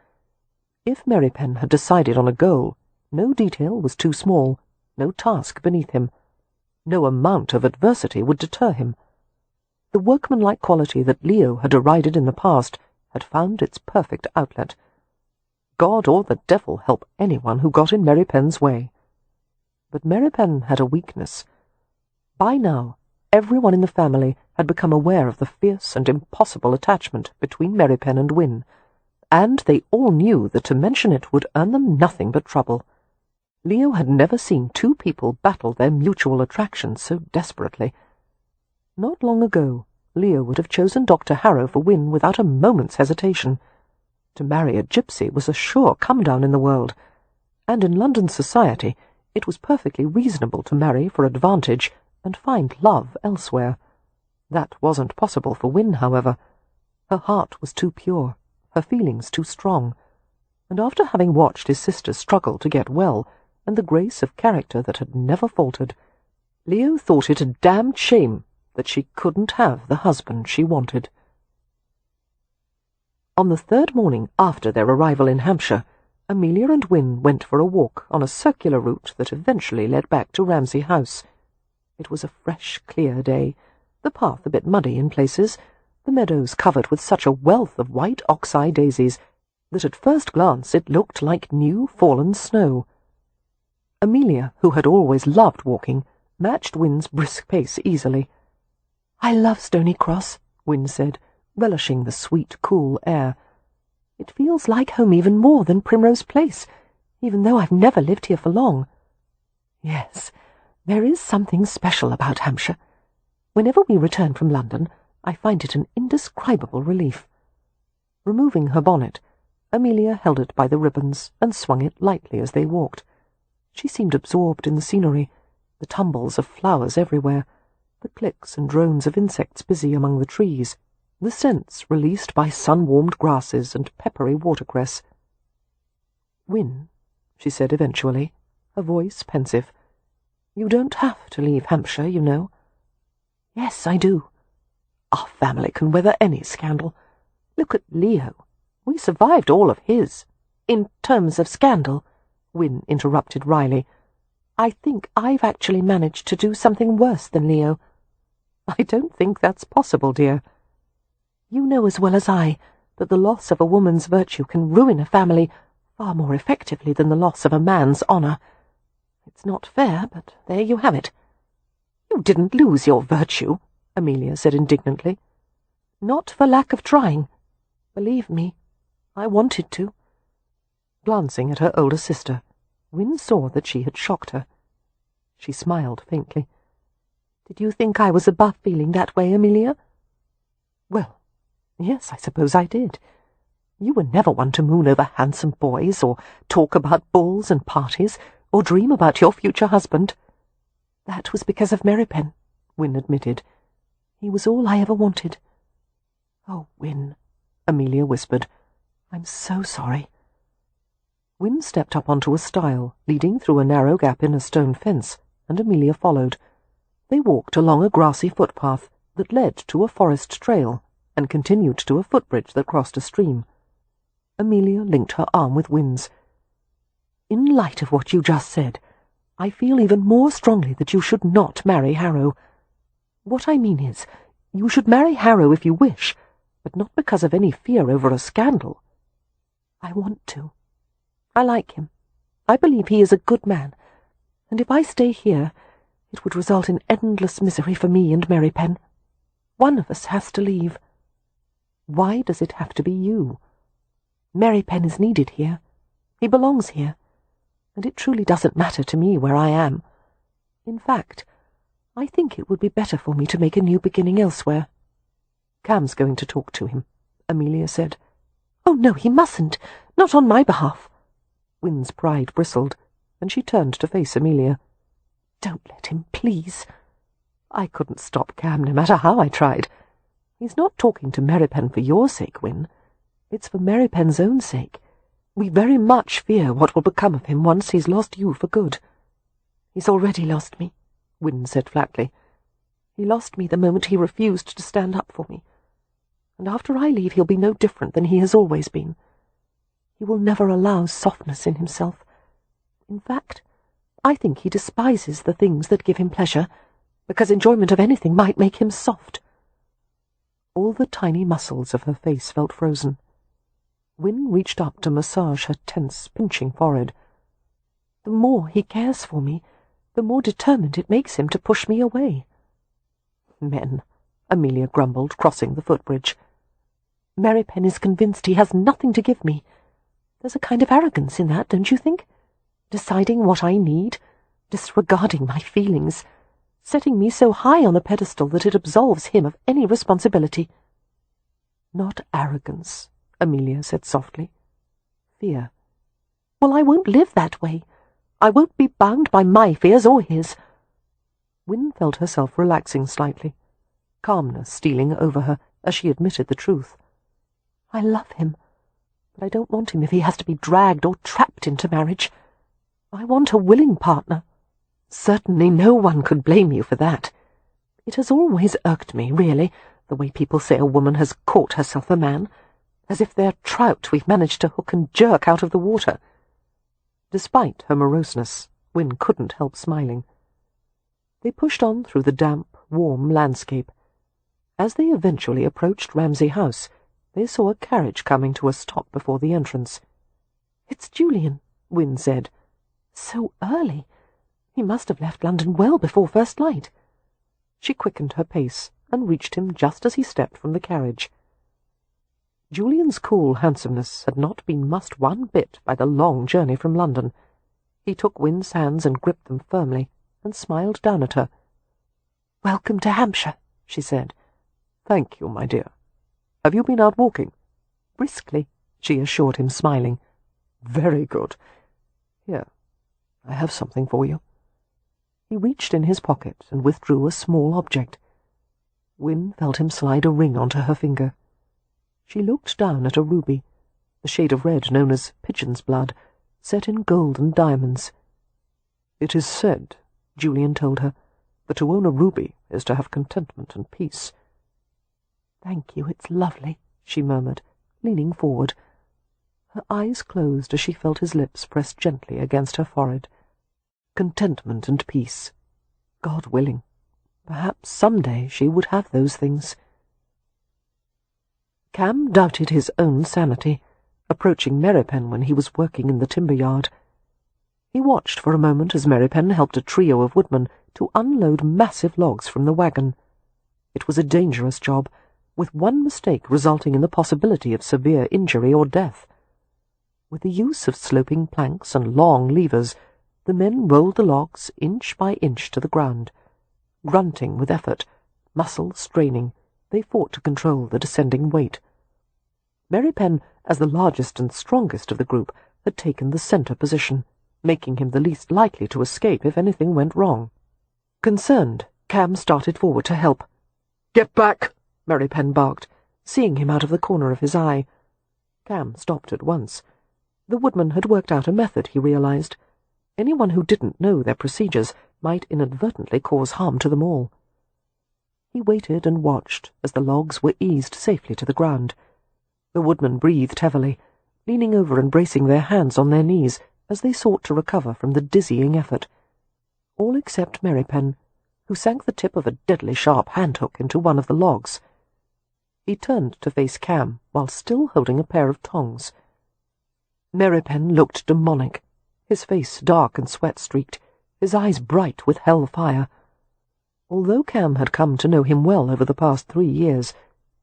If Merripen had decided on a goal, no detail was too small, no task beneath him. No amount of adversity would deter him. The workmanlike quality that Leo had derided in the past had found its perfect outlet. God or the devil help anyone who got in Merripen's way. But Merripen had a weakness. By now, everyone in the family had become aware of the fierce and impossible attachment between Merripen and Wynne, and they all knew that to mention it would earn them nothing but trouble. Leo had never seen 2 people battle their mutual attraction so desperately. Not long ago, Leo would have chosen Dr. Harrow for Wynne without a moment's hesitation. To marry a gypsy was a sure come-down in the world, and in London society it was perfectly reasonable to marry for advantage and find love elsewhere. That wasn't possible for Wynne, however. Her heart was too pure, her feelings too strong, and after having watched his sister struggle to get well, and the grace of character that had never faltered, Leo thought it a damned shame that she couldn't have the husband she wanted. On the 3rd morning after their arrival in Hampshire, Amelia and Wynne went for a walk on a circular route that eventually led back to Ramsay House. It was a fresh, clear day, the path a bit muddy in places, the meadows covered with such a wealth of white ox-eye daisies that at first glance it looked like new fallen snow. Amelia, who had always loved walking, matched Wynne's brisk pace easily. "I love Stony Cross," Wynne said, relishing the sweet, cool air. "It feels like home even more than Primrose Place. even though I've never lived here for long. Yes, there is something special about Hampshire. Whenever we return from London, I find it an indescribable relief. Removing her bonnet, Amelia held it by the ribbons and swung it lightly as they walked. She seemed absorbed in the scenery, the tumbles of flowers everywhere, the clicks and drones of insects busy among the trees, the scents released by sun-warmed grasses and peppery watercress. "Win," she said eventually, her voice pensive, "you don't have to leave Hampshire, you know." "Yes, I do. Our family can weather any scandal. Look at Leo. We survived all of his." "In terms of scandal," Win interrupted wryly, "I think I've actually managed to do something worse than Leo." "I don't think that's possible, dear." "You know as well as I that the loss of a woman's virtue can ruin a family far more effectively than the loss of a man's honour. It's not fair, but there you have it." "You didn't lose your virtue," Amelia said indignantly. "Not for lack of trying. Believe me, I wanted to." Glancing at her older sister, Win saw that she had shocked her. She smiled faintly. "Did you think I was above feeling that way, Amelia?" "Well, yes, I suppose I did. You were never one to moon over handsome boys, or talk about balls and parties, or dream about your future husband." "That was because of Merripen," Win admitted. "He was all I ever wanted." "Oh, Win," Amelia whispered, "I'm so sorry." Win stepped up onto a stile, leading through a narrow gap in a stone fence, and Amelia followed. They walked along a grassy footpath that led to a forest trail and continued to a footbridge that crossed a stream. Amelia linked her arm with Win's. "In light of what you just said, I feel even more strongly that you should not marry Harrow. What I mean is, you should marry Harrow if you wish, but not because of any fear over a scandal." "I want to. I like him. I believe he is a good man, and if I stay here, it would result in endless misery for me and Merripen. One of us has to leave." "Why does it have to be you?" "Merripen is needed here. He belongs here, and it truly doesn't matter to me where I am. In fact, I think it would be better for me to make a new beginning elsewhere." "Cam's going to talk to him," Amelia said. "Oh, no, he mustn't. Not on my behalf." Win's pride bristled, and she turned to face Amelia. "Don't let him, please." "I couldn't stop Cam no matter how I tried. He's not talking to Merripen for your sake, Win. It's for Merripen's own sake. We very much fear what will become of him once he's lost you for good." "He's already lost me," Win said flatly. "He lost me the moment he refused to stand up for me. And after I leave he'll be no different than he has always been. He will never allow softness in himself. In fact, I think he despises the things that give him pleasure, because enjoyment of anything might make him soft." All the tiny muscles of her face felt frozen. Win reached up to massage her tense, pinching forehead. "The more he cares for me, the more determined it makes him to push me away." "Men," Amelia grumbled, crossing the footbridge. "Merripen is convinced he has nothing to give me. There's a kind of arrogance in that, don't you think? Deciding what I need, disregarding my feelings, setting me so high on a pedestal that it absolves him of any responsibility." "Not arrogance," Amelia said softly. "Fear." "Well, I won't live that way. I won't be bound by my fears or his." Win felt herself relaxing slightly, calmness stealing over her as she admitted the truth. "I love him, but I don't want him if he has to be dragged or trapped into marriage. I want a willing partner. Certainly no one could blame you for that. It has always irked me, really, the way people say a woman has caught herself a man, as if they're trout we've managed to hook and jerk out of the water." Despite her moroseness, Win couldn't help smiling. They pushed on through the damp, warm landscape. As they eventually approached Ramsay House, they saw a carriage coming to a stop before the entrance. "It's Julian," Win said. "So early. He must have left London well before first light." She quickened her pace and reached him just as he stepped from the carriage. Julian's cool handsomeness had not been mussed one bit by the long journey from London. He took Win's hands and gripped them firmly, and smiled down at her. "Welcome to Hampshire," she said. "Thank you, my dear. Have you been out walking?" "Briskly," she assured him, smiling. "Very good. Here, I have something for you." He reached in his pocket and withdrew a small object. Win felt him slide a ring onto her finger. She looked down at a ruby, the shade of red known as pigeon's blood, set in gold and diamonds. "It is said," Julian told her, "that to own a ruby is to have contentment and peace." "Thank you, it's lovely," she murmured, leaning forward. Her eyes closed as she felt his lips press gently against her forehead. Contentment and peace. God willing. Perhaps some day she would have those things. Cam doubted his own sanity, approaching Merripen when he was working in the timber yard. He watched for a moment as Merripen helped a trio of woodmen to unload massive logs from the wagon. It was a dangerous job, with one mistake resulting in the possibility of severe injury or death. With the use of sloping planks and long levers, the men rolled the logs inch by inch to the ground. Grunting with effort, muscles straining, they fought to control the descending weight. Merripen, as the largest and strongest of the group, had taken the centre position, making him the least likely to escape if anything went wrong. Concerned, Cam started forward to help. "Get back!" Merripen barked, seeing him out of the corner of his eye. Cam stopped at once. The woodman had worked out a method, he realized. Anyone who didn't know their procedures might inadvertently cause harm to them all. He waited and watched as the logs were eased safely to the ground. The woodmen breathed heavily, leaning over and bracing their hands on their knees as they sought to recover from the dizzying effort. All except Merripen, who sank the tip of a deadly sharp hand-hook into one of the logs. He turned to face Cam while still holding a pair of tongs. Merripen looked demonic, his face dark and sweat-streaked, his eyes bright with hell-fire. Although Cam had come to know him well over the past 3 years,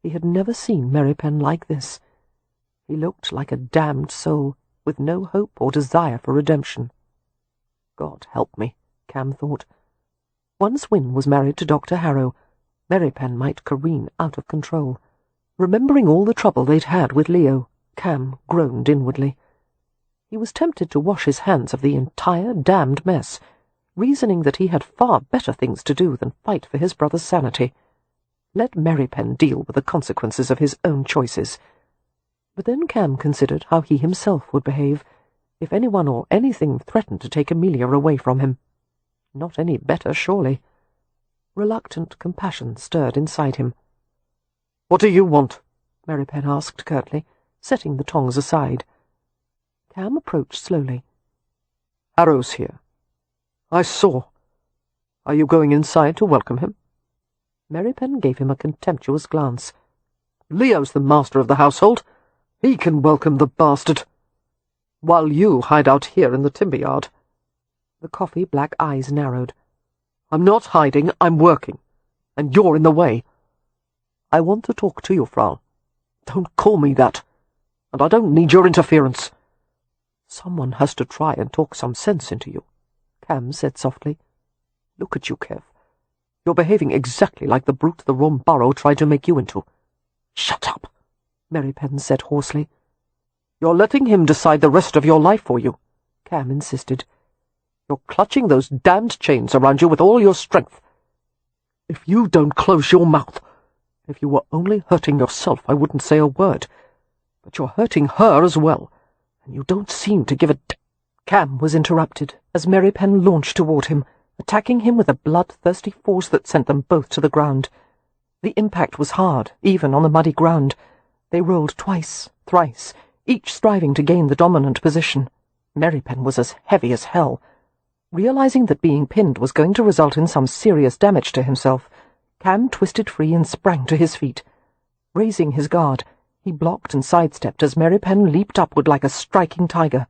he had never seen Merripen like this. He looked like a damned soul, with no hope or desire for redemption. God help me, Cam thought. Once Win was married to Dr. Harrow, Merripen might careen out of control. Remembering all the trouble they'd had with Leo, Cam groaned inwardly. He was tempted to wash his hands of the entire damned mess, reasoning that he had far better things to do than fight for his brother's sanity. Let Merripen deal with the consequences of his own choices. But then Cam considered how he himself would behave if anyone or anything threatened to take Amelia away from him. Not any better, surely. Reluctant compassion stirred inside him. "What do you want?" Merripen asked curtly, setting the tongs aside. Cam approached slowly. "Harrow's here. I saw. Are you going inside to welcome him?" Merripen gave him a contemptuous glance. "Leo's the master of the household. He can welcome the bastard. While you hide out here in the timber yard." The coffee-black eyes narrowed. "I'm not hiding, I'm working, and you're in the way. I want to talk to you, Frau. Don't call me that, and I don't need your interference." "Someone has to try and talk some sense into you," Cam said softly. "Look at you, Kev. You're behaving exactly like the brute the Rum Burrow tried to make you into." "Shut up," Merripen said hoarsely. "You're letting him decide the rest of your life for you," Cam insisted. "You're clutching those damned chains around you with all your strength. If you don't close your mouth, if you were only hurting yourself, I wouldn't say a word. But you're hurting her as well, and you don't seem to give a d—" Cam was interrupted as Merripen launched toward him, attacking him with a bloodthirsty force that sent them both to the ground. The impact was hard, even on the muddy ground. They rolled twice, thrice, each striving to gain the dominant position. Merripen was as heavy as hell. Realizing that being pinned was going to result in some serious damage to himself, Cam twisted free and sprang to his feet. Raising his guard, he blocked and sidestepped as Merripen leaped upward like a striking tiger.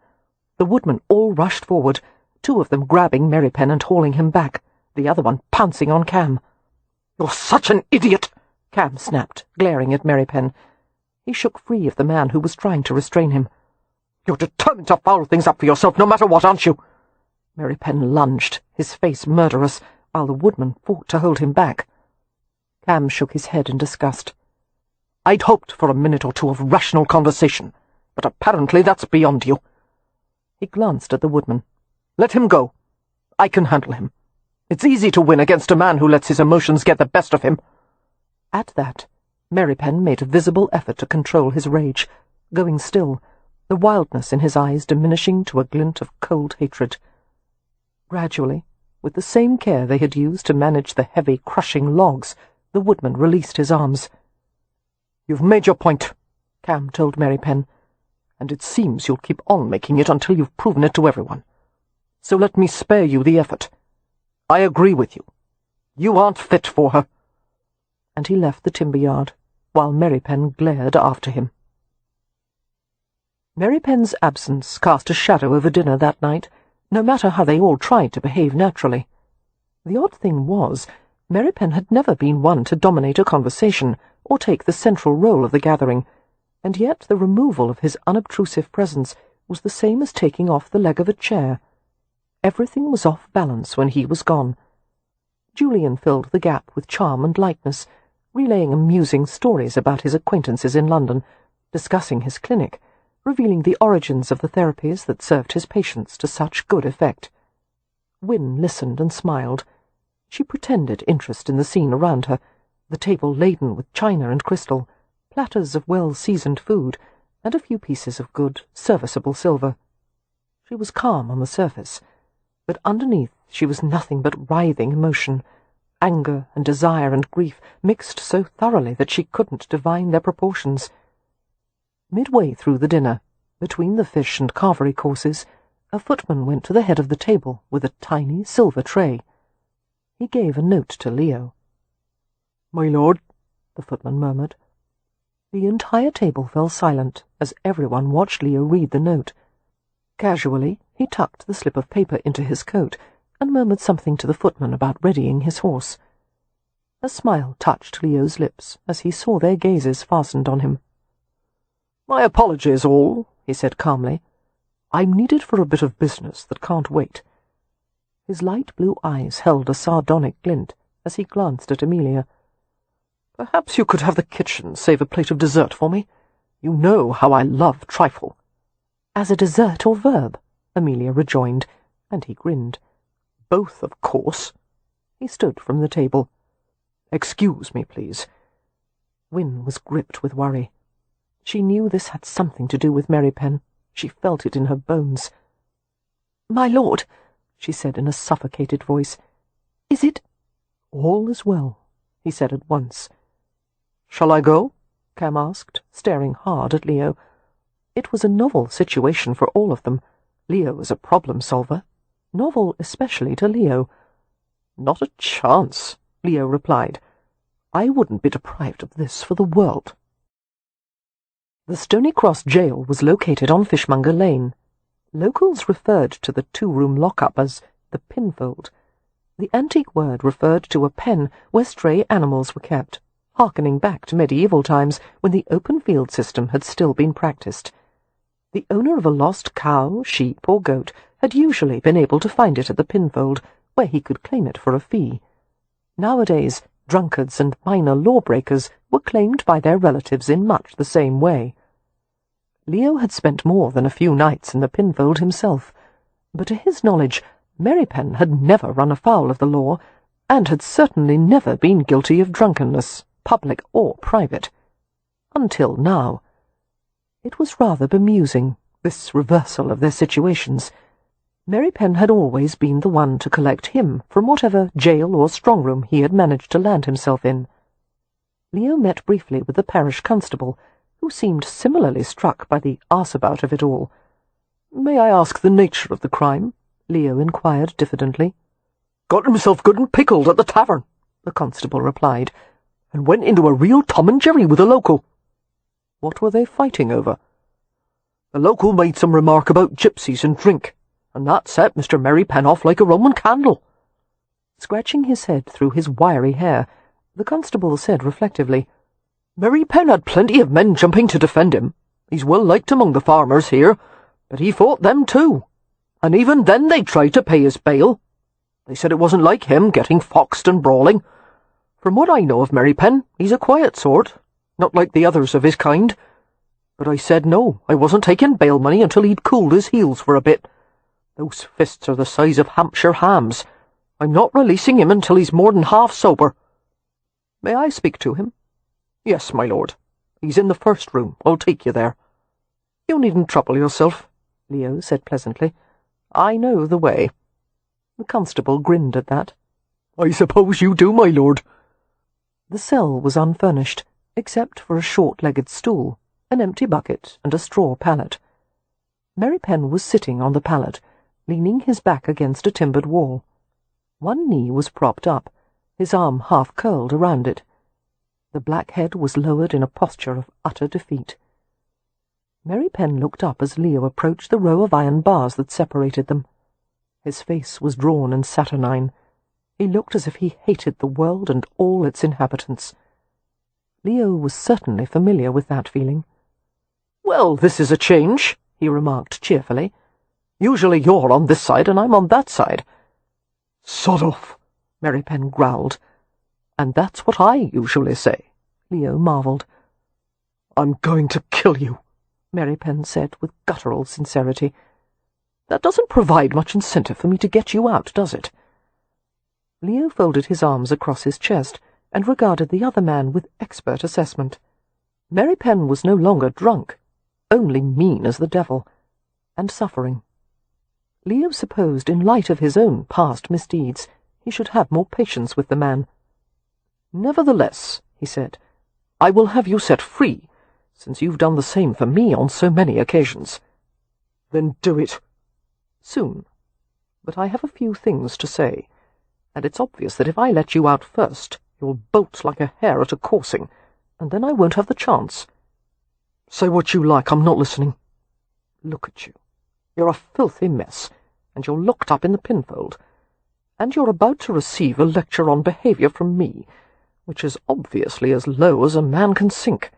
The woodmen all rushed forward, 2 of them grabbing Merripen and hauling him back, the other one pouncing on Cam. "You're such an idiot!" Cam snapped, glaring at Merripen. He shook free of the man who was trying to restrain him. "You're determined to foul things up for yourself, no matter what, aren't you?" Merripen lunged, his face murderous, while the woodman fought to hold him back. Cam shook his head in disgust. "I'd hoped for a minute or two of rational conversation, but apparently that's beyond you." He glanced at the woodman. "Let him go. I can handle him. It's easy to win against a man who lets his emotions get the best of him." At that, Merripen made a visible effort to control his rage, going still, the wildness in his eyes diminishing to a glint of cold hatred. Gradually, with the same care they had used to manage the heavy, crushing logs, the woodman released his arms. "You've made your point," Cam told Merripen, "and it seems you'll keep on making it until you've proven it to everyone. So let me spare you the effort. I agree with you. You aren't fit for her." And he left the timber yard, while Merripen glared after him. Merripen's absence cast a shadow over dinner that night, no matter how they all tried to behave naturally. The odd thing was, Merripen had never been one to dominate a conversation or take the central role of the gathering, and yet the removal of his unobtrusive presence was the same as taking off the leg of a chair. Everything was off balance when he was gone. Julian filled the gap with charm and lightness, relaying amusing stories about his acquaintances in London, discussing his clinic, revealing the origins of the therapies that served his patients to such good effect. Wynne listened and smiled. She pretended interest in the scene around her, the table laden with china and crystal, platters of well-seasoned food, and a few pieces of good, serviceable silver. She was calm on the surface, but underneath she was nothing but writhing emotion. Anger and desire and grief mixed so thoroughly that she couldn't divine their proportions. Midway through the dinner, between the fish and carvery courses, a footman went to the head of the table with a tiny silver tray. He gave a note to Leo. "My lord," the footman murmured. The entire table fell silent as everyone watched Leo read the note. Casually, he tucked the slip of paper into his coat and murmured something to the footman about readying his horse. A smile touched Leo's lips as he saw their gazes fastened on him. "My apologies, all," he said calmly. "I'm needed for a bit of business that can't wait." His light blue eyes held a sardonic glint as he glanced at Amelia. "Perhaps you could have the kitchen save a plate of dessert for me. You know how I love trifle." "As a dessert or verb?" Amelia rejoined, and he grinned. "Both, of course." He stood from the table. "Excuse me, please." Wynne was gripped with worry. She knew this had something to do with Merripen. She felt it in her bones. "My lord," she said in a suffocated voice, "is it—" "All is well," he said at once. "Shall I go?" Cam asked, staring hard at Leo. It was a novel situation for all of them. Leo was a problem-solver. Novel especially to Leo. "Not a chance," Leo replied. "I wouldn't be deprived of this for the world." The Stony Cross jail was located on Fishmonger Lane. Locals referred to the two-room lock-up as the pinfold. The antique word referred to a pen where stray animals were kept, harkening back to medieval times when the open-field system had still been practiced. The owner of a lost cow, sheep, or goat had usually been able to find it at the pinfold, where he could claim it for a fee. Nowadays, drunkards and minor lawbreakers were claimed by their relatives in much the same way. Leo had spent more than a few nights in the pinfold himself, but to his knowledge Merripen had never run afoul of the law, and had certainly never been guilty of drunkenness, public or private. Until now. It was rather bemusing, this reversal of their situations. Merripen had always been the one to collect him from whatever jail or strong-room he had managed to land himself in. Leo met briefly with the parish constable, who seemed similarly struck by the arse-about of it all. "May I ask the nature of the crime?" Leo inquired diffidently. "Got himself good and pickled at the tavern," the constable replied, "and went into a real Tom and Jerry with a local." "What were they fighting over?" "The local made some remark about gypsies and drink, and that set Mr. Merripen off like a Roman candle." Scratching his head through his wiry hair, the constable said reflectively, Merripen had plenty of men jumping to defend him. He's well liked among the farmers here, but he fought them too. And even then they tried to pay his bail. They said it wasn't like him getting foxed and brawling. From what I know of Merripen, he's a quiet sort, not like the others of his kind. But I said no, I wasn't taking bail money until he'd cooled his heels for a bit. Those fists are the size of Hampshire hams. I'm not releasing him until he's more than half sober. May I speak to him? Yes, my lord. He's in the first room. I'll take you there. You needn't trouble yourself, Leo said pleasantly. I know the way. The constable grinned at that. I suppose you do, my lord. The cell was unfurnished, except for a short-legged stool, an empty bucket, and a straw pallet. Merripen was sitting on the pallet, leaning his back against a timbered wall. One knee was propped up, his arm half curled around it. The black head was lowered in a posture of utter defeat. Merripen looked up as Leo approached the row of iron bars that separated them. His face was drawn and saturnine. He looked as if he hated the world and all its inhabitants. Leo was certainly familiar with that feeling. "Well, this is a change," he remarked cheerfully. "Usually you're on this side and I'm on that side." "Sod off," Merripen growled. "And that's what I usually say," Leo marvelled. "I'm going to kill you," Merripen said with guttural sincerity. "That doesn't provide much incentive for me to get you out, does it?" Leo folded his arms across his chest and regarded the other man with expert assessment. Merripen was no longer drunk, only mean as the devil, and suffering. Leo supposed, in light of his own past misdeeds, he should have more patience with the man. "Nevertheless," he said, "I will have you set free, since you've done the same for me on so many occasions." "Then do it." "Soon. But I have a few things to say, and it's obvious that if I let you out first, you'll bolt like a hare at a coursing, and then I won't have the chance." "Say what you like, I'm not listening." "Look at you. You're a filthy mess, and you're locked up in the pinfold, and you're about to receive a lecture on behaviour from me, which is obviously as low as a man can sink."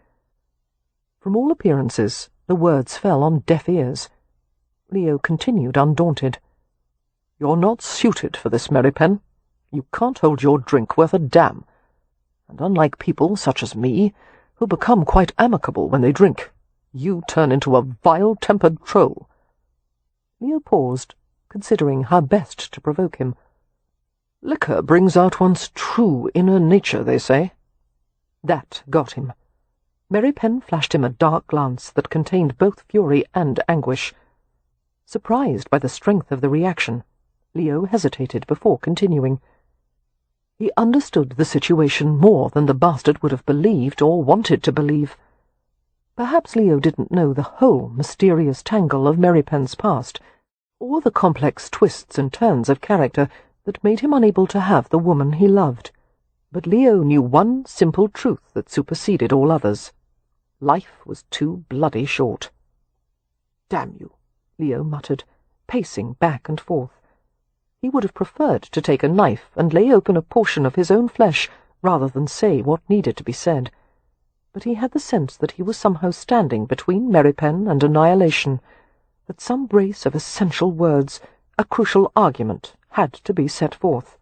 From all appearances, the words fell on deaf ears. Leo continued undaunted. "You're not suited for this, Merripen. You can't hold your drink worth a damn. And unlike people such as me, who become quite amicable when they drink, you turn into a vile-tempered troll." Leo paused, considering how best to provoke him. "Liquor brings out one's true inner nature, they say." That got him. Merripen flashed him a dark glance that contained both fury and anguish. Surprised by the strength of the reaction, Leo hesitated before continuing. He understood the situation more than the bastard would have believed or wanted to believe. Perhaps Leo didn't know the whole mysterious tangle of Merripen's past, or the complex twists and turns of character that made him unable to have the woman he loved. But Leo knew one simple truth that superseded all others. Life was too bloody short. "Damn you," Leo muttered, pacing back and forth. He would have preferred to take a knife and lay open a portion of his own flesh rather than say what needed to be said. But he had the sense that he was somehow standing between Merripen and annihilation, that some brace of essential words, a crucial argument, had to be set forth.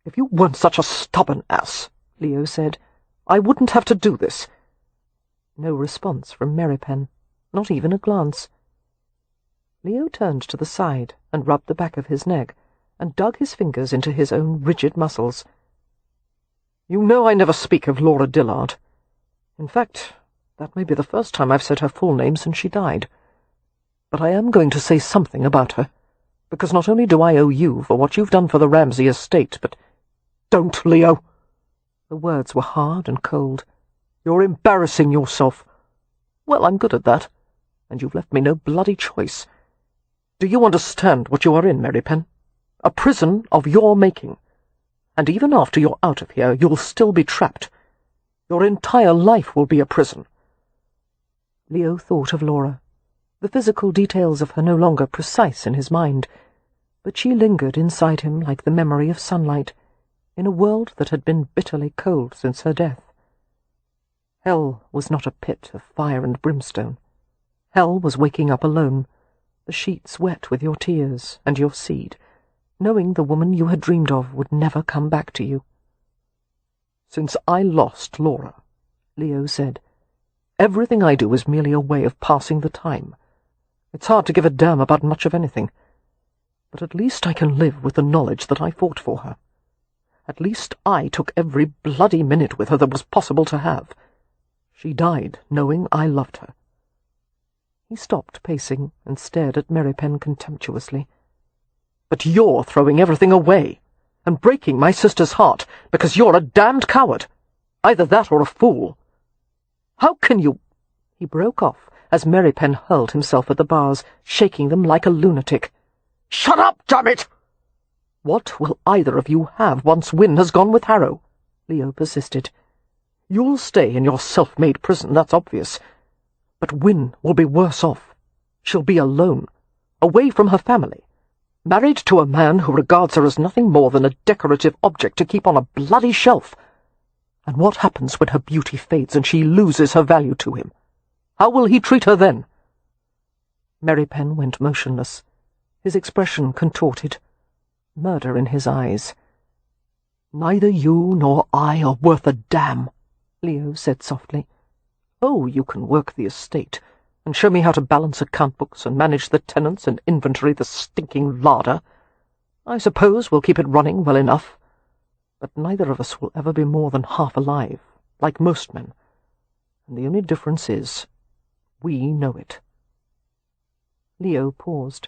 "If you weren't such a stubborn ass," Leo said, "I wouldn't have to do this." No response from Merripen, not even a glance. Leo turned to the side and rubbed the back of his neck, and dug his fingers into his own rigid muscles. "You know I never speak of Laura Dillard. In fact, that may be the first time I've said her full name since she died. But I am going to say something about her, because not only do I owe you for what you've done for the Ramsay estate, but—" "Don't, Leo!" The words were hard and cold. "You're embarrassing yourself." "Well, I'm good at that, and you've left me no bloody choice. Do you understand what you are in, Merripen? A prison of your making. And even after you're out of here, you'll still be trapped. Your entire life will be a prison." Leo thought of Laura, the physical details of her no longer precise in his mind, but she lingered inside him like the memory of sunlight, in a world that had been bitterly cold since her death. Hell was not a pit of fire and brimstone. Hell was waking up alone, the sheets wet with your tears and your seed, knowing the woman you had dreamed of would never come back to you. "Since I lost Laura," Leo said, "everything I do is merely a way of passing the time. It's hard to give a damn about much of anything. But at least I can live with the knowledge that I fought for her. At least I took every bloody minute with her that was possible to have. She died knowing I loved her." He stopped pacing and stared at Merripen contemptuously. "But you're throwing everything away, and breaking my sister's heart because you're a damned coward. Either that or a fool. How can you—" He broke off as Merripen hurled himself at the bars, shaking them like a lunatic. "Shut up, damn it!" "What will either of you have once Wynne has gone with Harrow?" Leo persisted. "You'll stay in your self-made prison, that's obvious. But Wynne will be worse off. She'll be alone, away from her family, married to a man who regards her as nothing more than a decorative object to keep on a bloody shelf. And what happens when her beauty fades and she loses her value to him? How will he treat her then?" Merripen went motionless, his expression contorted, murder in his eyes. "Neither you nor I are worth a damn," Leo said softly. "Oh, you can work the estate, and show me how to balance account books and manage the tenants and inventory the stinking larder. I suppose we'll keep it running well enough. But neither of us will ever be more than half alive, like most men. And the only difference is, we know it." Leo paused,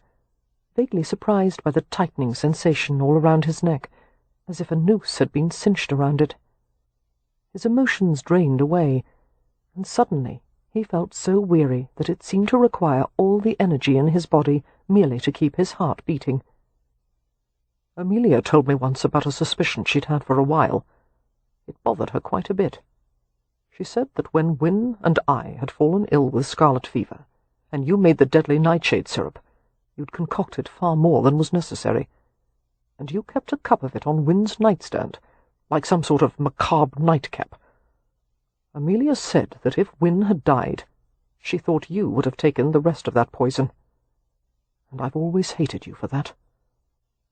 vaguely surprised by the tightening sensation all around his neck, as if a noose had been cinched around it. His emotions drained away, and suddenly he felt so weary that it seemed to require all the energy in his body merely to keep his heart beating. "Amelia told me once about a suspicion she'd had for a while. It bothered her quite a bit. She said that when Wynne and I had fallen ill with scarlet fever, and you made the deadly nightshade syrup, you'd concocted far more than was necessary, and you kept a cup of it on Wynne's nightstand, like some sort of macabre nightcap. Amelia said that if Wynne had died, she thought you would have taken the rest of that poison. And I've always hated you for that,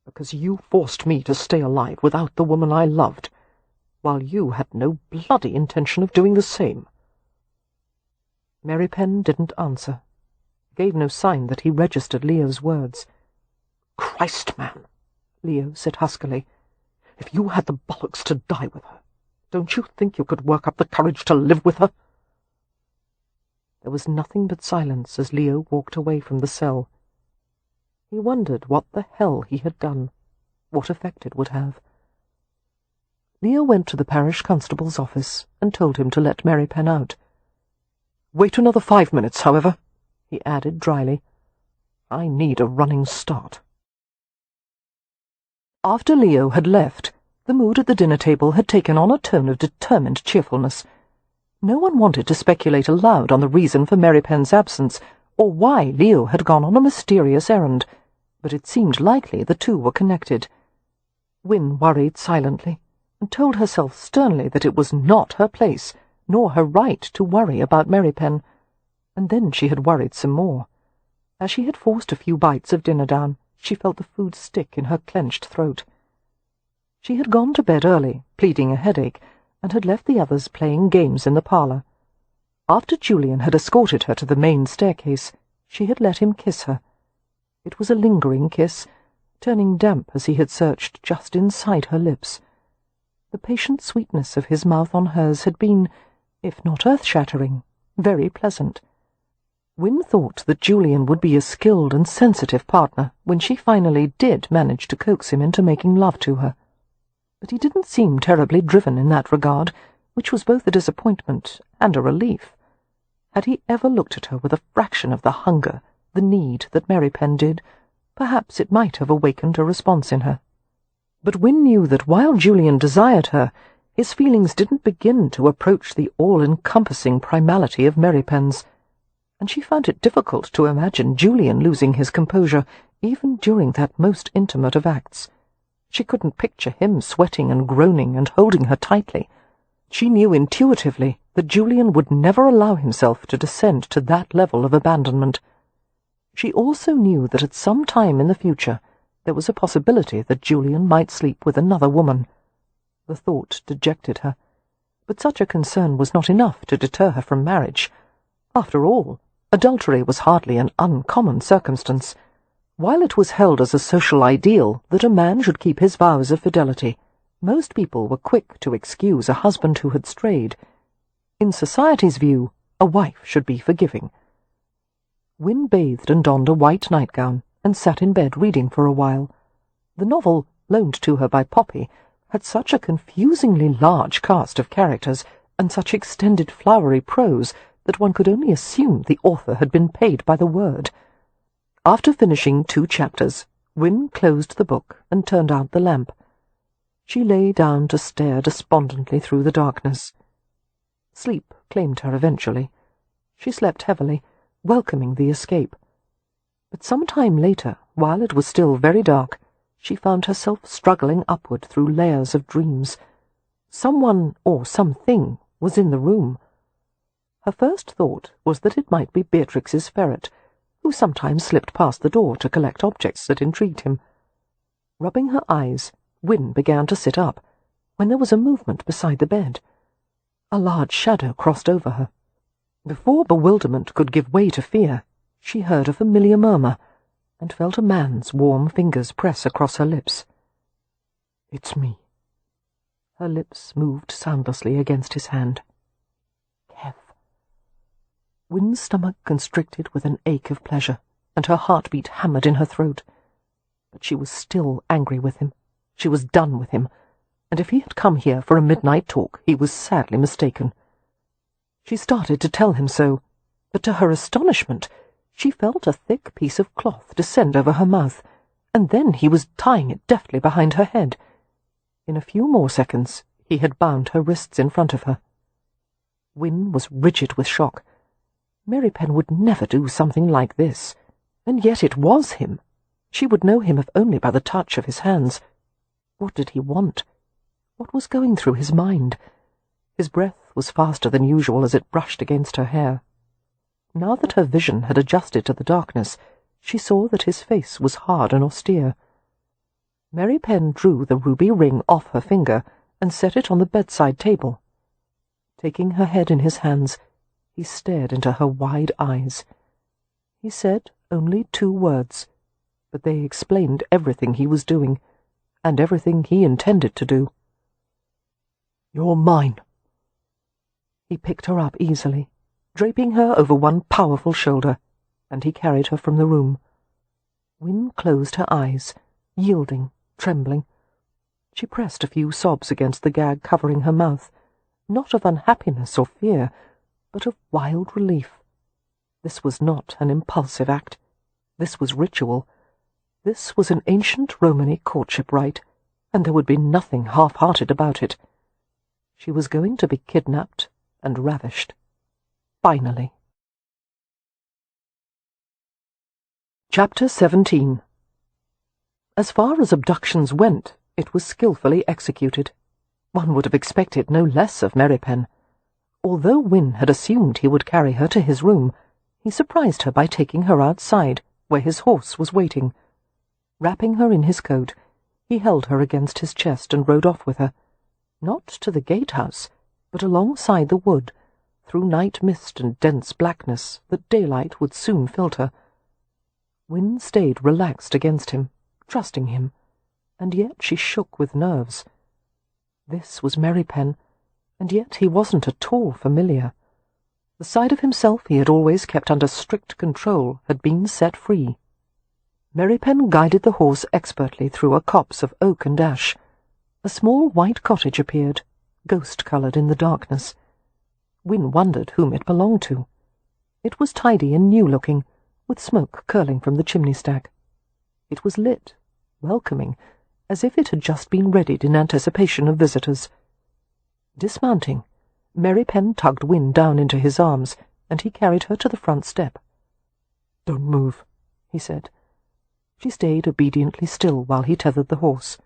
because you forced me to stay alive without the woman I loved, while you had no bloody intention of doing the same." Merripen didn't answer, gave no sign that he registered Leo's words. "Christ, man," Leo said huskily, "if you had the bollocks to die with her, don't you think you could work up the courage to live with her?" There was nothing but silence as Leo walked away from the cell. He wondered what the hell he had done, what effect it would have. Leo went to the parish constable's office and told him to let Merripen out. "Wait another 5 minutes, however," he added dryly. "I need a running start." After Leo had left, the mood at the dinner table had taken on a tone of determined cheerfulness. No one wanted to speculate aloud on the reason for Merripen's absence, or why Leo had gone on a mysterious errand, but it seemed likely the two were connected. Wynne worried silently, and told herself sternly that it was not her place, nor her right to worry about Merripen, and then she had worried some more. As she had forced a few bites of dinner down, she felt the food stick in her clenched throat. She had gone to bed early, pleading a headache, and had left the others playing games in the parlour. After Julian had escorted her to the main staircase, she had let him kiss her. It was a lingering kiss, turning damp as he had searched just inside her lips. The patient sweetness of his mouth on hers had been, if not earth-shattering, very pleasant. Wynne thought that Julian would be a skilled and sensitive partner when she finally did manage to coax him into making love to her. But he didn't seem terribly driven in that regard, which was both a disappointment and a relief. Had he ever looked at her with a fraction of the hunger, the need that Merripen did, perhaps it might have awakened a response in her. But Wynne knew that while Julian desired her, his feelings didn't begin to approach the all-encompassing primality of Merripen's, and she found it difficult to imagine Julian losing his composure even during that most intimate of acts. She couldn't picture him sweating and groaning and holding her tightly. She knew intuitively that Julian would never allow himself to descend to that level of abandonment. She also knew that at some time in the future there was a possibility that Julian might sleep with another woman. The thought dejected her, but such a concern was not enough to deter her from marriage. After all, adultery was hardly an uncommon circumstance. While it was held as a social ideal that a man should keep his vows of fidelity, most people were quick to excuse a husband who had strayed. In society's view, a wife should be forgiving. Wynne bathed and donned a white nightgown and sat in bed reading for a while. The novel, loaned to her by Poppy, had such a confusingly large cast of characters and such extended flowery prose that one could only assume the author had been paid by the word. After finishing 2 chapters, Wynne closed the book and turned out the lamp. She lay down to stare despondently through the darkness. Sleep claimed her eventually. She slept heavily, welcoming the escape. But some time later, while it was still very dark, she found herself struggling upward through layers of dreams. Someone or something was in the room. Her first thought was that it might be Beatrix's ferret, who sometimes slipped past the door to collect objects that intrigued him. Rubbing her eyes, Wynne began to sit up, when there was a movement beside the bed. A large shadow crossed over her. Before bewilderment could give way to fear, she heard a familiar murmur, and felt a man's warm fingers press across her lips. "It's me." Her lips moved soundlessly against his hand. "Kev." Wynne's stomach constricted with an ache of pleasure, and her heartbeat hammered in her throat. But she was still angry with him. She was done with him, and if he had come here for a midnight talk, he was sadly mistaken. She started to tell him so, but to her astonishment, she felt a thick piece of cloth descend over her mouth, and then he was tying it deftly behind her head. In a few more seconds, he had bound her wrists in front of her. Wynne was rigid with shock. Merripen would never do something like this, and yet it was him. She would know him if only by the touch of his hands. What did he want? What was going through his mind? His breath was faster than usual as it brushed against her hair. Now that her vision had adjusted to the darkness, she saw that his face was hard and austere. Merripen drew the ruby ring off her finger and set it on the bedside table. Taking her head in his hands, he stared into her wide eyes. He said only 2 words, but they explained everything he was doing, and everything he intended to do. "You're mine." He picked her up easily, draping her over one powerful shoulder, and he carried her from the room. Wynne closed her eyes, yielding, trembling. She pressed a few sobs against the gag covering her mouth, not of unhappiness or fear, but of wild relief. This was not an impulsive act. This was ritual. This was an ancient Romany courtship rite, and there would be nothing half-hearted about it. She was going to be kidnapped and ravished. Finally. Chapter 17. As far as abductions went, it was skillfully executed. One would have expected no less of Merripen. Although Wynne had assumed he would carry her to his room, he surprised her by taking her outside, where his horse was waiting. Wrapping her in his coat, he held her against his chest and rode off with her, not to the gatehouse, but alongside the wood, through night mist and dense blackness that daylight would soon filter. Wynne stayed relaxed against him, trusting him, and yet she shook with nerves. This was Merripen, and yet he wasn't at all familiar. The side of himself he had always kept under strict control had been set free. Merripen guided the horse expertly through a copse of oak and ash. A small white cottage appeared, ghost-coloured in the darkness. Wynne wondered whom it belonged to. It was tidy and new-looking, with smoke curling from the chimney-stack. It was lit, welcoming, as if it had just been readied in anticipation of visitors. Dismounting, Merripen tugged Wynne down into his arms, and he carried her to the front step. "Don't move," he said. She stayed obediently still while he tethered the horse.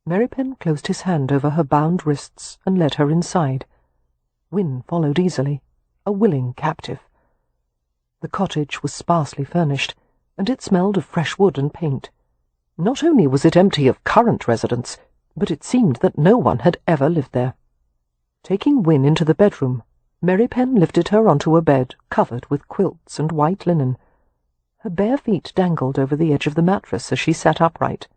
Merripen closed his hand over her bound wrists and led her inside. Win followed easily, a willing captive. The cottage was sparsely furnished, and it smelled of fresh wood and paint. Not only was it empty of current residents, but it seemed that no one had ever lived there. Taking Win into the bedroom, Merripen lifted her onto a bed covered with quilts and white linen. Her bare feet dangled over the edge of the mattress as she sat upright.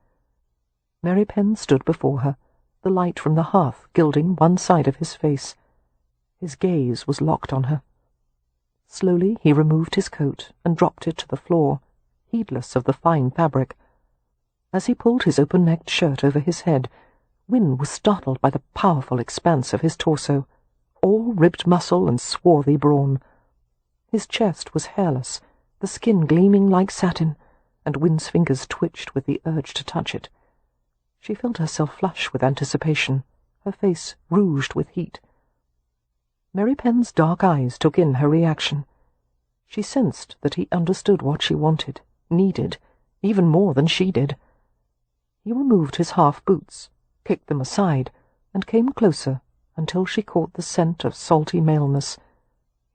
Merripen stood before her, the light from the hearth gilding one side of his face. His gaze was locked on her. Slowly he removed his coat and dropped it to the floor, heedless of the fine fabric. As he pulled his open-necked shirt over his head, Win was startled by the powerful expanse of his torso, all ribbed muscle and swarthy brawn. His chest was hairless, the skin gleaming like satin, and Win's fingers twitched with the urge to touch it. She felt herself flush with anticipation, her face rouged with heat. Merripen's dark eyes took in her reaction. She sensed that he understood what she wanted, needed, even more than she did. He removed his half-boots, kicked them aside, and came closer until she caught the scent of salty maleness.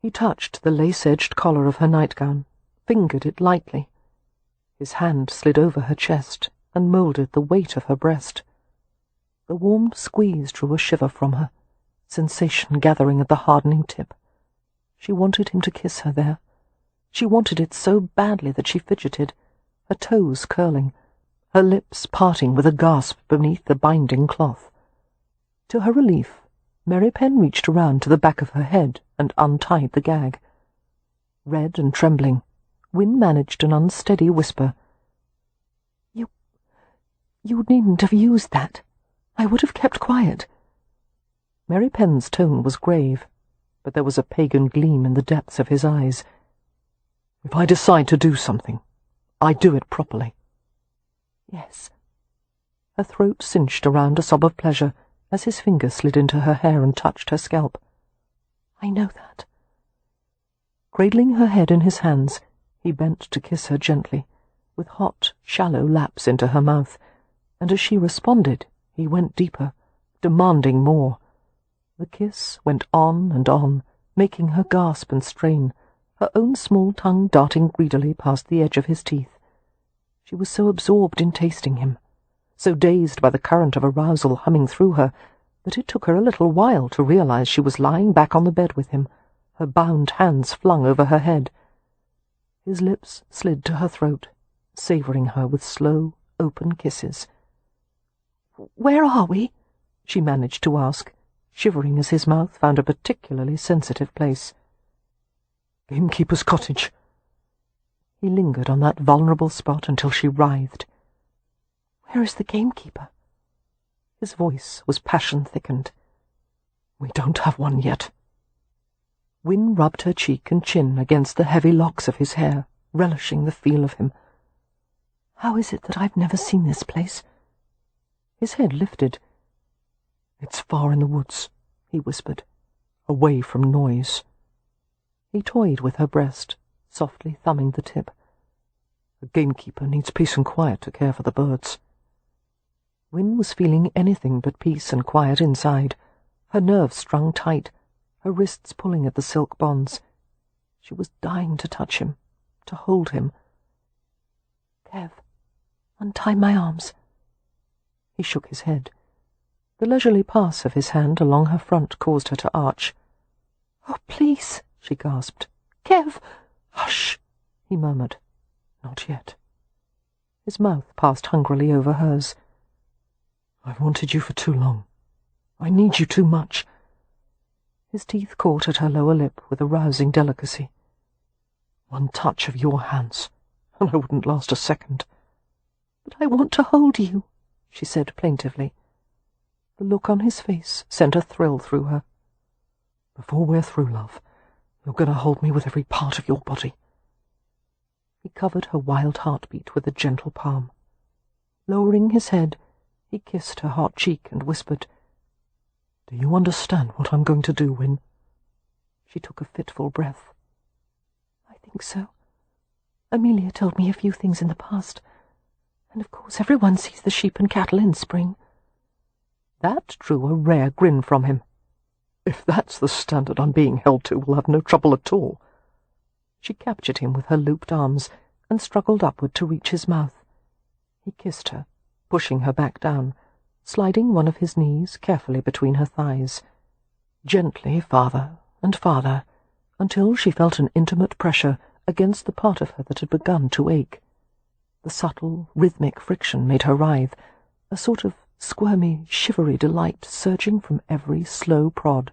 He touched the lace-edged collar of her nightgown, fingered it lightly. His hand slid over her chest and moulded the weight of her breast. The warm squeeze drew a shiver from her, sensation gathering at the hardening tip. She wanted him to kiss her there. She wanted it so badly that she fidgeted, her toes curling, her lips parting with a gasp beneath the binding cloth. To her relief, Merripen reached around to the back of her head and untied the gag. Red and trembling, Win managed an unsteady whisper. You needn't have used that. I would have kept quiet." Merripen's tone was grave, but there was a pagan gleam in the depths of his eyes. "If I decide to do something, I do it properly." "Yes." Her throat cinched around a sob of pleasure as his finger slid into her hair and touched her scalp. "I know that." Cradling her head in his hands, he bent to kiss her gently, with hot, shallow laps into her mouth, and as she responded, he went deeper, demanding more. The kiss went on and on, making her gasp and strain, her own small tongue darting greedily past the edge of his teeth. She was so absorbed in tasting him, so dazed by the current of arousal humming through her, that it took her a little while to realize she was lying back on the bed with him, her bound hands flung over her head. His lips slid to her throat, savoring her with slow, open kisses. "Where are we?" she managed to ask, shivering as his mouth found a particularly sensitive place. "Gamekeeper's cottage." He lingered on that vulnerable spot until she writhed. "Where is the gamekeeper?" His voice was passion-thickened. "We don't have one yet." Win rubbed her cheek and chin against the heavy locks of his hair, relishing the feel of him. "How is it that I've never seen this place?" His head lifted. "It's far in the woods," he whispered, "away from noise." He toyed with her breast, softly thumbing the tip. "The gamekeeper needs peace and quiet to care for the birds." Win was feeling anything but peace and quiet inside, her nerves strung tight, her wrists pulling at the silk bonds. She was dying to touch him, to hold him. "Kev, untie my arms." He shook his head. The leisurely pass of his hand along her front caused her to arch. "Oh, please," she gasped. "Kev!" "Hush," he murmured. "Not yet." His mouth passed hungrily over hers. "I've wanted you for too long. I need you too much." His teeth caught at her lower lip with a rousing delicacy. "One touch of your hands, and I wouldn't last a second." "But I want to hold you," she said plaintively. The look on his face sent a thrill through her. "Before we're through, love, you're going to hold me with every part of your body." He covered her wild heartbeat with a gentle palm. Lowering his head, he kissed her hot cheek and whispered, "Do you understand what I'm going to do, Win?" She took a fitful breath. "I think so. Amelia told me a few things in the past, and of course everyone sees the sheep and cattle in spring." That drew a rare grin from him. If that's the standard I'm being held to, we'll have no trouble at all. She captured him with her looped arms and struggled upward to reach his mouth. He kissed her, pushing her back down, sliding one of his knees carefully between her thighs. Gently farther and farther, until she felt an intimate pressure against the part of her that had begun to ache. The subtle, rhythmic friction made her writhe, a sort of squirmy, shivery delight surging from every slow prod.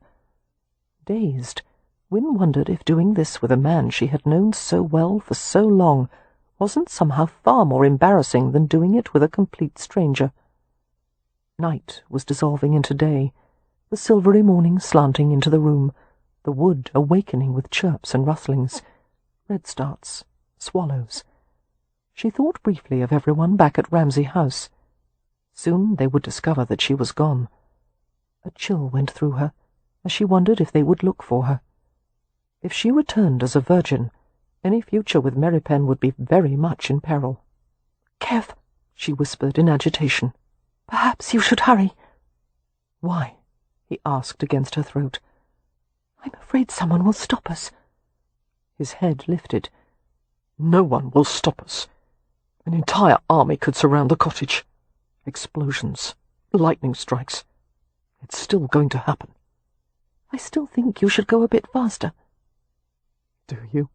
Dazed, Wynne wondered if doing this with a man she had known so well for so long wasn't somehow far more embarrassing than doing it with a complete stranger. Night was dissolving into day, the silvery morning slanting into the room, the wood awakening with chirps and rustlings, redstarts, swallows. She thought briefly of everyone back at Ramsay House. Soon they would discover that she was gone. A chill went through her as she wondered if they would look for her. If she returned as a virgin, any future with Merripen would be very much in peril. "Kev," she whispered in agitation. "Perhaps you should hurry." "Why?" he asked against her throat. "I'm afraid someone will stop us." His head lifted. "No one will stop us. An entire army could surround the cottage. Explosions, lightning strikes. It's still going to happen." "I still think you should go a bit faster." "Do you?"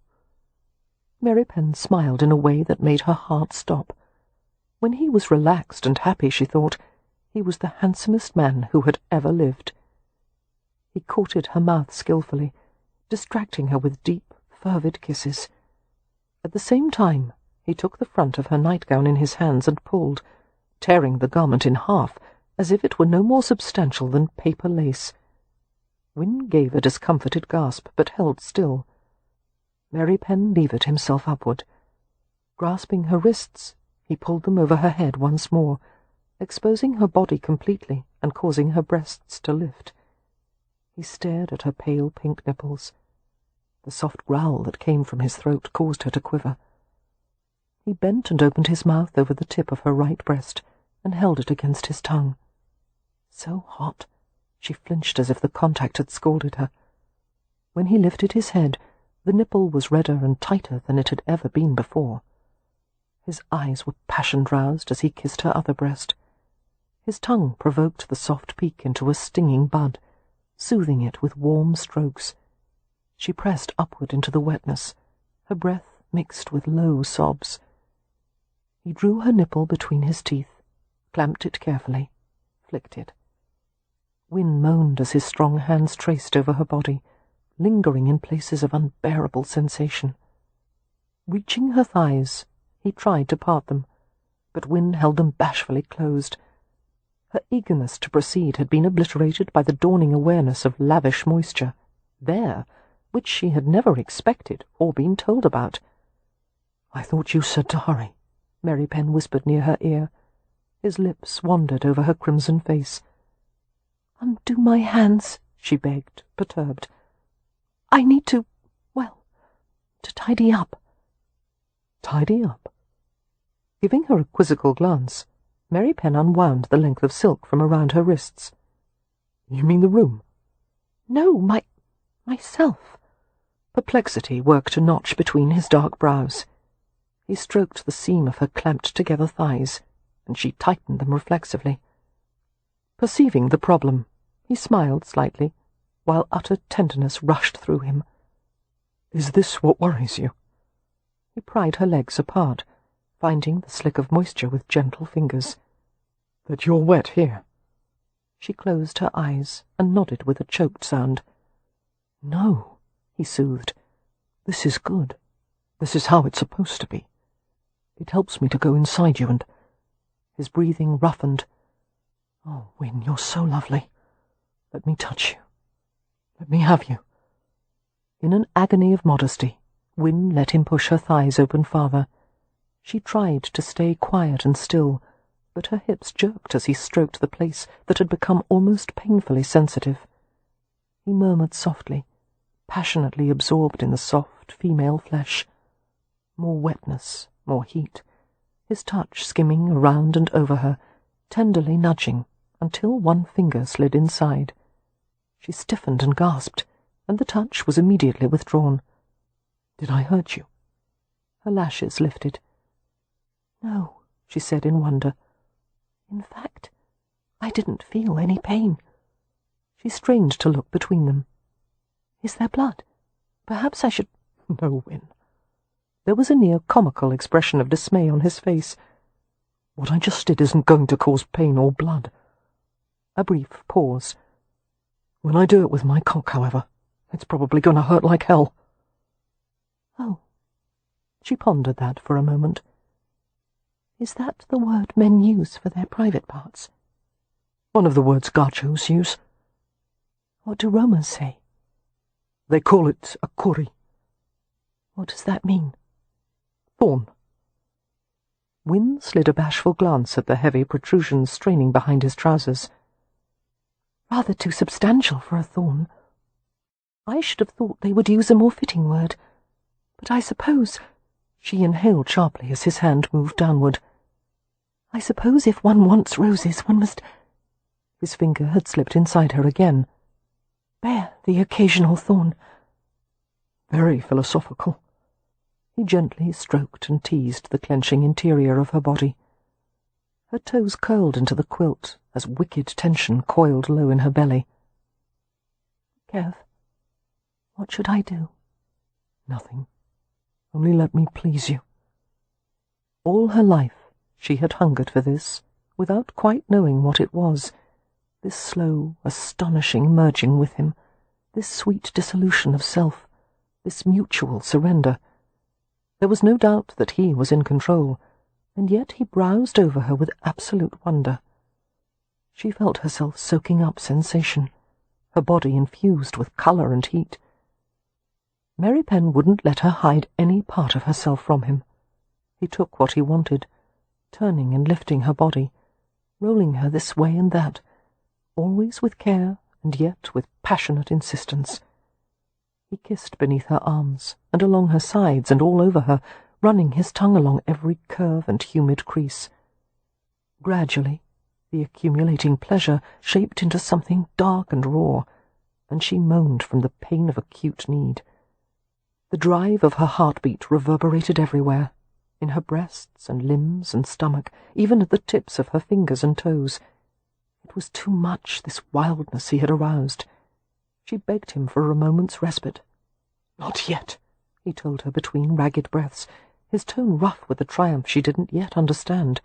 Merripen smiled in a way that made her heart stop. When he was relaxed and happy, she thought, he was the handsomest man who had ever lived. He courted her mouth skillfully, distracting her with deep, fervid kisses. At the same time, he took the front of her nightgown in his hands and pulled, tearing the garment in half, as if it were no more substantial than paper lace. Wynne gave a discomforted gasp, but held still. Merripen levered himself upward. Grasping her wrists, he pulled them over her head once more, exposing her body completely and causing her breasts to lift. He stared at her pale pink nipples. The soft growl that came from his throat caused her to quiver. He bent and opened his mouth over the tip of her right breast and held it against his tongue. So hot, she flinched as if the contact had scalded her. When he lifted his head, the nipple was redder and tighter than it had ever been before. His eyes were passion-roused as he kissed her other breast. His tongue provoked the soft peak into a stinging bud, soothing it with warm strokes. She pressed upward into the wetness, her breath mixed with low sobs. He drew her nipple between his teeth, clamped it carefully, flicked it. Wynne moaned as his strong hands traced over her body, lingering in places of unbearable sensation. Reaching her thighs, he tried to part them, but Wynne held them bashfully closed. Her eagerness to proceed had been obliterated by the dawning awareness of lavish moisture, there, which she had never expected or been told about. "I thought you said to hurry," Merripen whispered near her ear. His lips wandered over her crimson face. "Undo my hands," she begged, perturbed. "I need to tidy up." "Tidy up?" Giving her a quizzical glance, Merripen unwound the length of silk from around her wrists. "You mean the room?" "No, myself." Perplexity worked a notch between his dark brows. He stroked the seam of her clamped-together thighs, and she tightened them reflexively. Perceiving the problem, he smiled slightly, while utter tenderness rushed through him. "Is this what worries you?" He pried her legs apart, finding the slick of moisture with gentle fingers. "That you're wet here?" She closed her eyes and nodded with a choked sound. "No," he soothed. "This is good. This is how it's supposed to be. It helps me to go inside you and—" His breathing roughened. "Oh, Wynne, you're so lovely. Let me touch you. Let me have you." In an agony of modesty, Wynne let him push her thighs open farther. She tried to stay quiet and still, but her hips jerked as he stroked the place that had become almost painfully sensitive. He murmured softly, passionately absorbed in the soft female flesh. More wetness, more heat, his touch skimming around and over her, tenderly nudging, until one finger slid inside. She stiffened and gasped, and the touch was immediately withdrawn. "Did I hurt you?" Her lashes lifted. "No," she said in wonder. "In fact, I didn't feel any pain." She strained to look between them. "Is there blood? Perhaps I should—" "No, Win." There was a near comical expression of dismay on his face. "What I just did isn't going to cause pain or blood." A brief pause. "When I do it with my cock, however, it's probably going to hurt like hell." "Oh." She pondered that for a moment. "Is that the word men use for their private parts?" "One of the words gachos use." "What do Romans say?" "They call it a kuri." "What does that mean?" "Thorn." Wynne slid a bashful glance at the heavy protrusions straining behind his trousers. "Rather too substantial for a thorn. I should have thought they would use a more fitting word. But I suppose—" She inhaled sharply as his hand moved downward. "I suppose if one wants roses, one must—" His finger had slipped inside her again. "Bear the occasional thorn." "Very philosophical." He gently stroked and teased the clenching interior of her body. Her toes curled into the quilt as wicked tension coiled low in her belly. "Kev, what should I do?" "Nothing. Only let me please you." All her life she had hungered for this, without quite knowing what it was, this slow, astonishing merging with him, this sweet dissolution of self, this mutual surrender. There was no doubt that he was in control, and yet he browsed over her with absolute wonder. She felt herself soaking up sensation, her body infused with colour and heat. Merripen wouldn't let her hide any part of herself from him. He took what he wanted, turning and lifting her body, rolling her this way and that, always with care and yet with passionate insistence. He kissed beneath her arms and along her sides and all over her, running his tongue along every curve and humid crease. Gradually, the accumulating pleasure shaped into something dark and raw, and she moaned from the pain of acute need. The drive of her heartbeat reverberated everywhere, in her breasts and limbs and stomach, even at the tips of her fingers and toes. It was too much, this wildness he had aroused. She begged him for a moment's respite. "Not yet," he told her between ragged breaths, his tone rough with a triumph she didn't yet understand.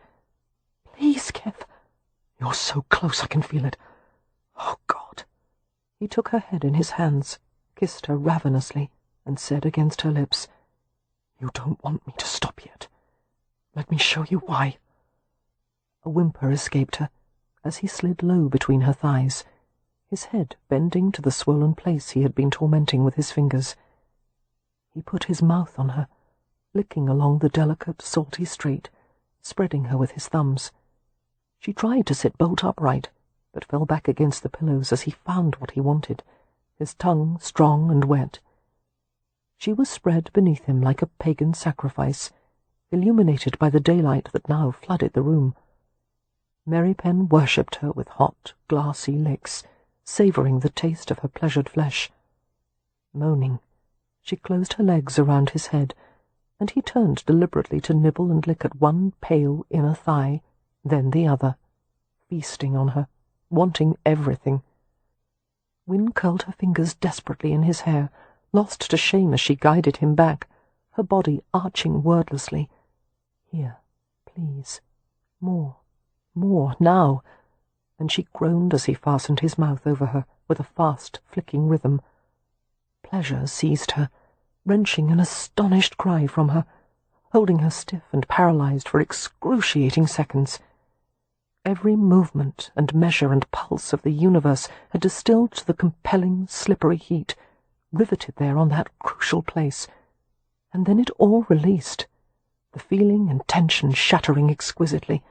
"Please, Kev." "You're so close I can feel it. Oh, God." He took her head in his hands, kissed her ravenously, and said against her lips, "You don't want me to stop yet. Let me show you why." A whimper escaped her as he slid low between her thighs, his head bending to the swollen place he had been tormenting with his fingers. He put his mouth on her, licking along the delicate, salty straight, spreading her with his thumbs. She tried to sit bolt upright, but fell back against the pillows as he found what he wanted, his tongue strong and wet. She was spread beneath him like a pagan sacrifice, illuminated by the daylight that now flooded the room. Merripen worshipped her with hot, glassy licks, savouring the taste of her pleasured flesh. Moaning, she closed her legs around his head, and he turned deliberately to nibble and lick at one pale inner thigh, then the other, feasting on her, wanting everything. Wynne curled her fingers desperately in his hair, lost to shame as she guided him back, her body arching wordlessly. "Here, please. More, now," and she groaned as he fastened his mouth over her with a fast, flicking rhythm. Pleasure seized her, wrenching an astonished cry from her, holding her stiff and paralyzed for excruciating seconds. Every movement and measure and pulse of the universe had distilled to the compelling, slippery heat, riveted there on that crucial place, and then it all released, the feeling and tension shattering exquisitely,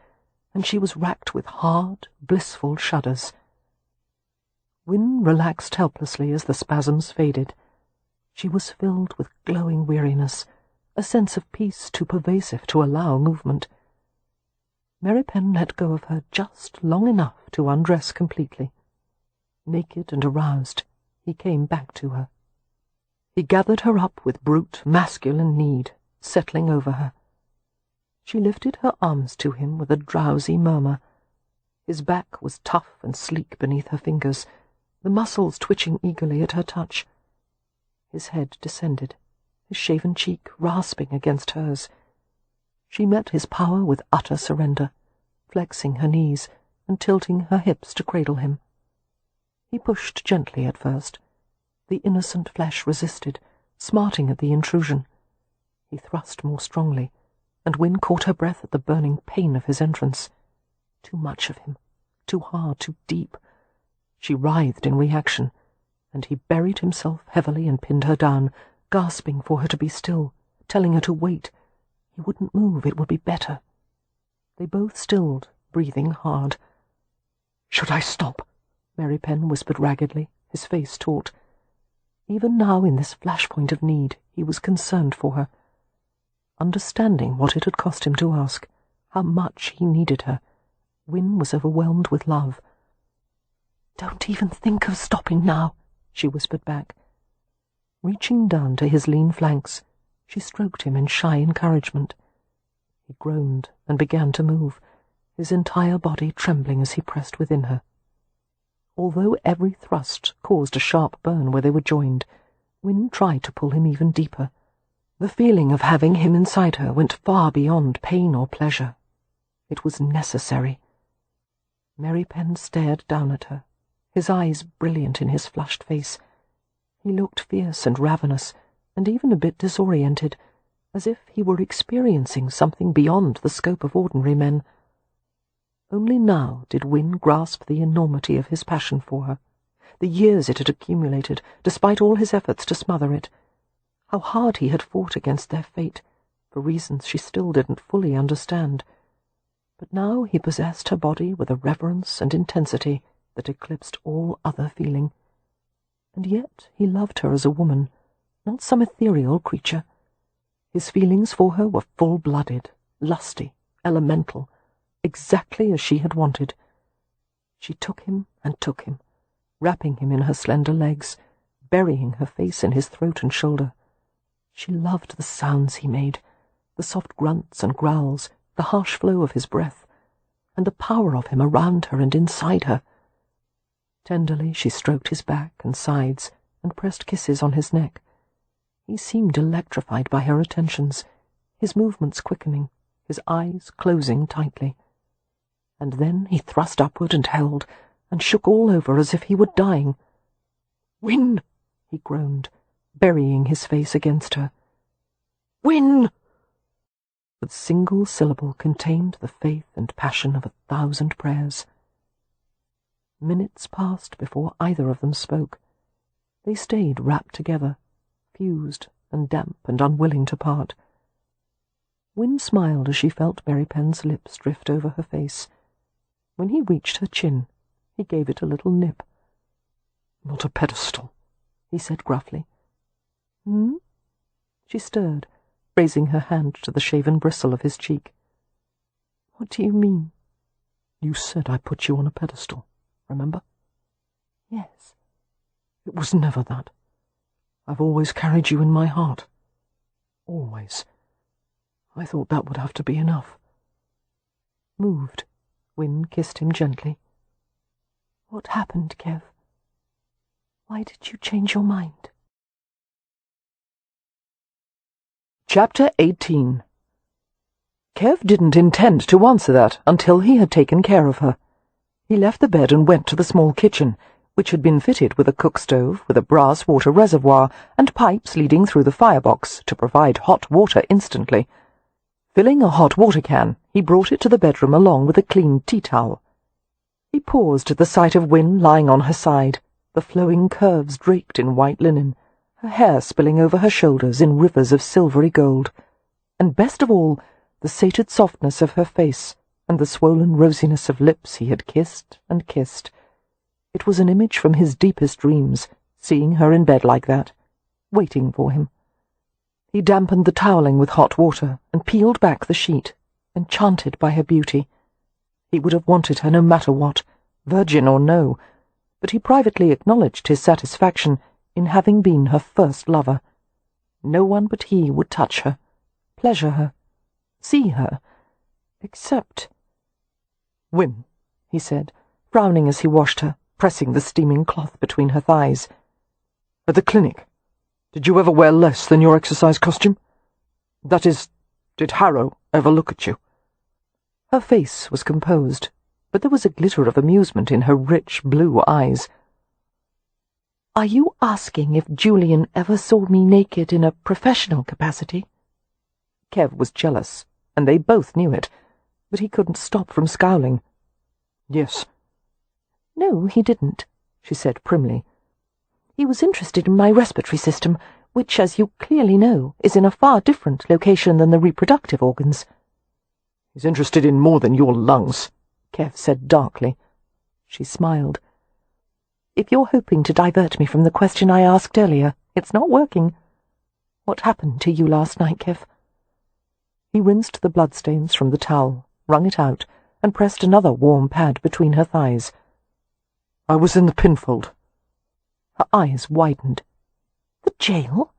and she was racked with hard, blissful shudders. Wynne relaxed helplessly as the spasms faded. She was filled with glowing weariness, a sense of peace too pervasive to allow movement. Merripen let go of her just long enough to undress completely. Naked and aroused, he came back to her. He gathered her up with brute masculine need, settling over her. She lifted her arms to him with a drowsy murmur. His back was tough and sleek beneath her fingers, the muscles twitching eagerly at her touch. His head descended, his shaven cheek rasping against hers. She met his power with utter surrender, flexing her knees and tilting her hips to cradle him. He pushed gently at first. The innocent flesh resisted, smarting at the intrusion. He thrust more strongly, and Wynne caught her breath at the burning pain of his entrance. Too much of him, too hard, too deep. She writhed in reaction, and he buried himself heavily and pinned her down, gasping for her to be still, telling her to wait. He wouldn't move, it would be better. They both stilled, breathing hard. "Should I stop?" Merripen whispered raggedly, his face taut. Even now, in this flashpoint of need, he was concerned for her. Understanding what it had cost him to ask, how much he needed her, Wynne was overwhelmed with love. "Don't even think of stopping now," she whispered back. Reaching down to his lean flanks, she stroked him in shy encouragement. He groaned and began to move, his entire body trembling as he pressed within her. Although every thrust caused a sharp burn where they were joined, Wynne tried to pull him even deeper. The feeling of having him inside her went far beyond pain or pleasure. It was necessary. Merripen stared down at her, his eyes brilliant in his flushed face. He looked fierce and ravenous, and even a bit disoriented, as if he were experiencing something beyond the scope of ordinary men. Only now did Wynne grasp the enormity of his passion for her, the years it had accumulated, despite all his efforts to smother it. How hard he had fought against their fate, for reasons she still didn't fully understand. But now he possessed her body with a reverence and intensity that eclipsed all other feeling. And yet he loved her as a woman, not some ethereal creature. His feelings for her were full-blooded, lusty, elemental, exactly as she had wanted. She took him and took him, wrapping him in her slender legs, burying her face in his throat and shoulder. She loved the sounds he made, the soft grunts and growls, the harsh flow of his breath, and the power of him around her and inside her. Tenderly she stroked his back and sides and pressed kisses on his neck. He seemed electrified by her attentions, his movements quickening, his eyes closing tightly. And then he thrust upward and held, and shook all over as if he were dying. "Wynne!" he groaned, burying his face against her. "Wynne!" The single syllable contained the faith and passion of 1,000 prayers. Minutes passed before either of them spoke. They stayed wrapped together, fused and damp and unwilling to part. Wynne smiled as she felt Merripen's lips drift over her face. When he reached her chin, he gave it a little nip. "Not a pedestal," he said gruffly. "Hmm?" She stirred, raising her hand to the shaven bristle of his cheek. "What do you mean?" "You said I put you on a pedestal, remember?" "Yes." "It was never that. I've always carried you in my heart. Always. I thought that would have to be enough." Moved, Wynne kissed him gently. "What happened, Kev? Why did you change your mind?" Chapter 18. Kev didn't intend to answer that until he had taken care of her. He left the bed and went to the small kitchen, which had been fitted with a cook stove with a brass water reservoir and pipes leading through the firebox to provide hot water instantly. Filling a hot water can, he brought it to the bedroom along with a clean tea towel. He paused at the sight of Wynne lying on her side, the flowing curves draped in white linen, her hair spilling over her shoulders in rivers of silvery gold, and best of all, the sated softness of her face and the swollen rosiness of lips he had kissed and kissed. It was an image from his deepest dreams, seeing her in bed like that, waiting for him. He dampened the toweling with hot water and peeled back the sheet, enchanted by her beauty. He would have wanted her no matter what, virgin or no, but he privately acknowledged his satisfaction in having been her first lover. No one but he would touch her, pleasure her, see her, except— "Win," he said, frowning as he washed her, pressing the steaming cloth between her thighs. "At the clinic, did you ever wear less than your exercise costume? That is, did Harrow ever look at you?" Her face was composed, but there was a glitter of amusement in her rich blue eyes. "Are you asking if Julian ever saw me naked in a professional capacity?" Kev was jealous, and they both knew it, but he couldn't stop from scowling. "Yes." "No, he didn't," she said primly. "He was interested in my respiratory system, which, as you clearly know, is in a far different location than the reproductive organs." "He's interested in more than your lungs," Kev said darkly. She smiled. "If you're hoping to divert me from the question I asked earlier, it's not working. What happened to you last night, Kev?" He rinsed the bloodstains from the towel, wrung it out, and pressed another warm pad between her thighs. "I was in the pinfold." Her eyes widened. "The jail?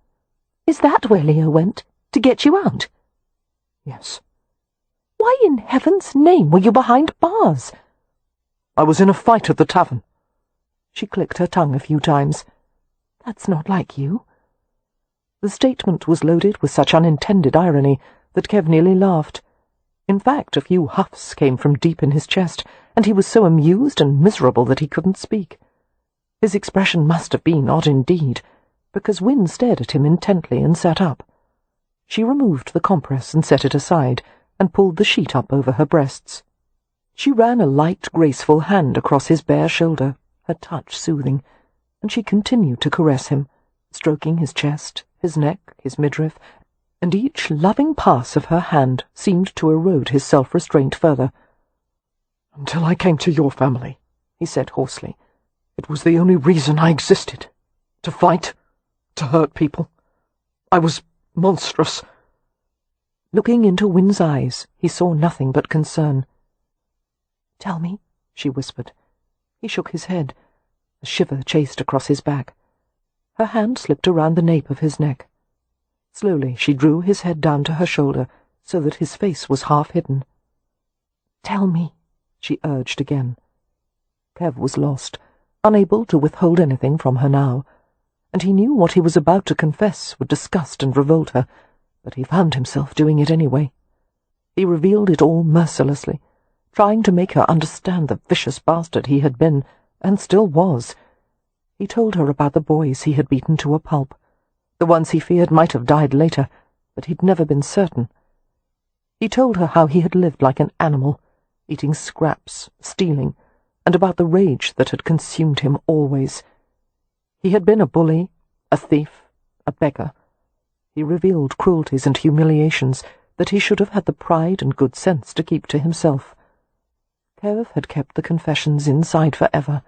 Is that where Leo went, to get you out?" "Yes." "Why in heaven's name were you behind bars?" "I was in a fight at the tavern." She clicked her tongue a few times. "That's not like you." The statement was loaded with such unintended irony that Kev nearly laughed. In fact, a few huffs came from deep in his chest, and he was so amused and miserable that he couldn't speak. His expression must have been odd indeed, because Wynne stared at him intently and sat up. She removed the compress and set it aside, and pulled the sheet up over her breasts. She ran a light, graceful hand across his bare shoulder, her touch soothing, and she continued to caress him, stroking his chest, his neck, his midriff, and each loving pass of her hand seemed to erode his self-restraint further. "Until I came to your family," he said hoarsely. "It was the only reason I existed. To fight, to hurt people. I was monstrous." Looking into Wynne's eyes, he saw nothing but concern. "Tell me," she whispered. He shook his head. A shiver chased across his back. Her hand slipped around the nape of his neck. Slowly she drew his head down to her shoulder, so that his face was half hidden. "Tell me," she urged again. Kev was lost, unable to withhold anything from her now, and he knew what he was about to confess would disgust and revolt her, but he found himself doing it anyway. He revealed it all mercilessly, trying to make her understand the vicious bastard he had been, and still was. He told her about the boys he had beaten to a pulp, the ones he feared might have died later, but he'd never been certain. He told her how he had lived like an animal, eating scraps, stealing, and about the rage that had consumed him always. He had been a bully, a thief, a beggar. He revealed cruelties and humiliations that he should have had the pride and good sense to keep to himself. Kev had kept the confessions inside forever,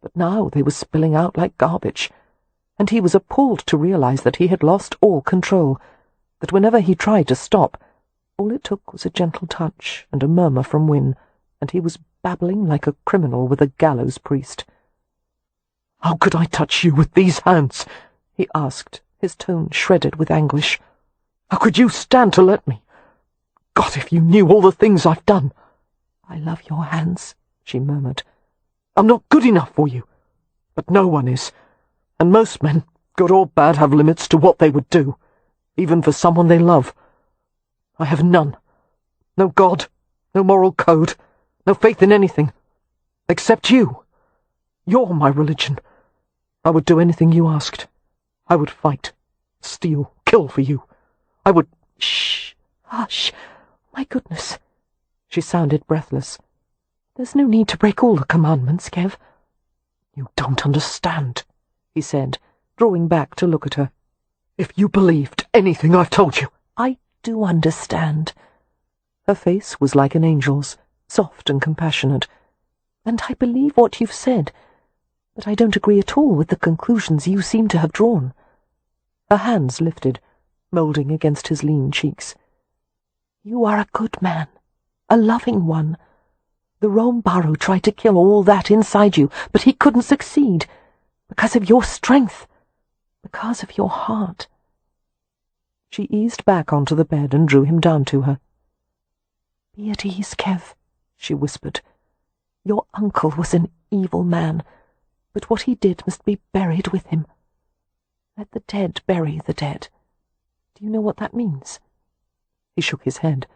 but now they were spilling out like garbage, and he was appalled to realize that he had lost all control, that whenever he tried to stop, all it took was a gentle touch and a murmur from Wynne, and he was babbling like a criminal with a gallows priest. "How could I touch you with these hands?" he asked, his tone shredded with anguish. "How could you stand to let me? God, if you knew all the things I've done!" "I love your hands," she murmured. "I'm not good enough for you, but no one is, and most men, good or bad, have limits to what they would do, even for someone they love. I have none. No God, no moral code, no faith in anything, except you. You're my religion. I would do anything you asked. I would fight, steal, kill for you. I would—" "Shh! Hush! My goodness!" She sounded breathless. "There's no need to break all the commandments, Kev." "You don't understand," he said, drawing back to look at her. "If you believed anything I've told you—" "I do understand." Her face was like an angel's, soft and compassionate. "And I believe what you've said, but I don't agree at all with the conclusions you seem to have drawn." Her hands lifted, moulding against his lean cheeks. "You are a good man, a loving one." The The Rombarrow tried to kill all that inside you, but he couldn't succeed. Because of your strength. Because of your heart. She eased back onto the bed and drew him down to her. "Be at ease, Kev," she whispered. "Your uncle was an evil man, but what he did must be buried with him. Let the dead bury the dead. Do you know what that means?" He shook his head.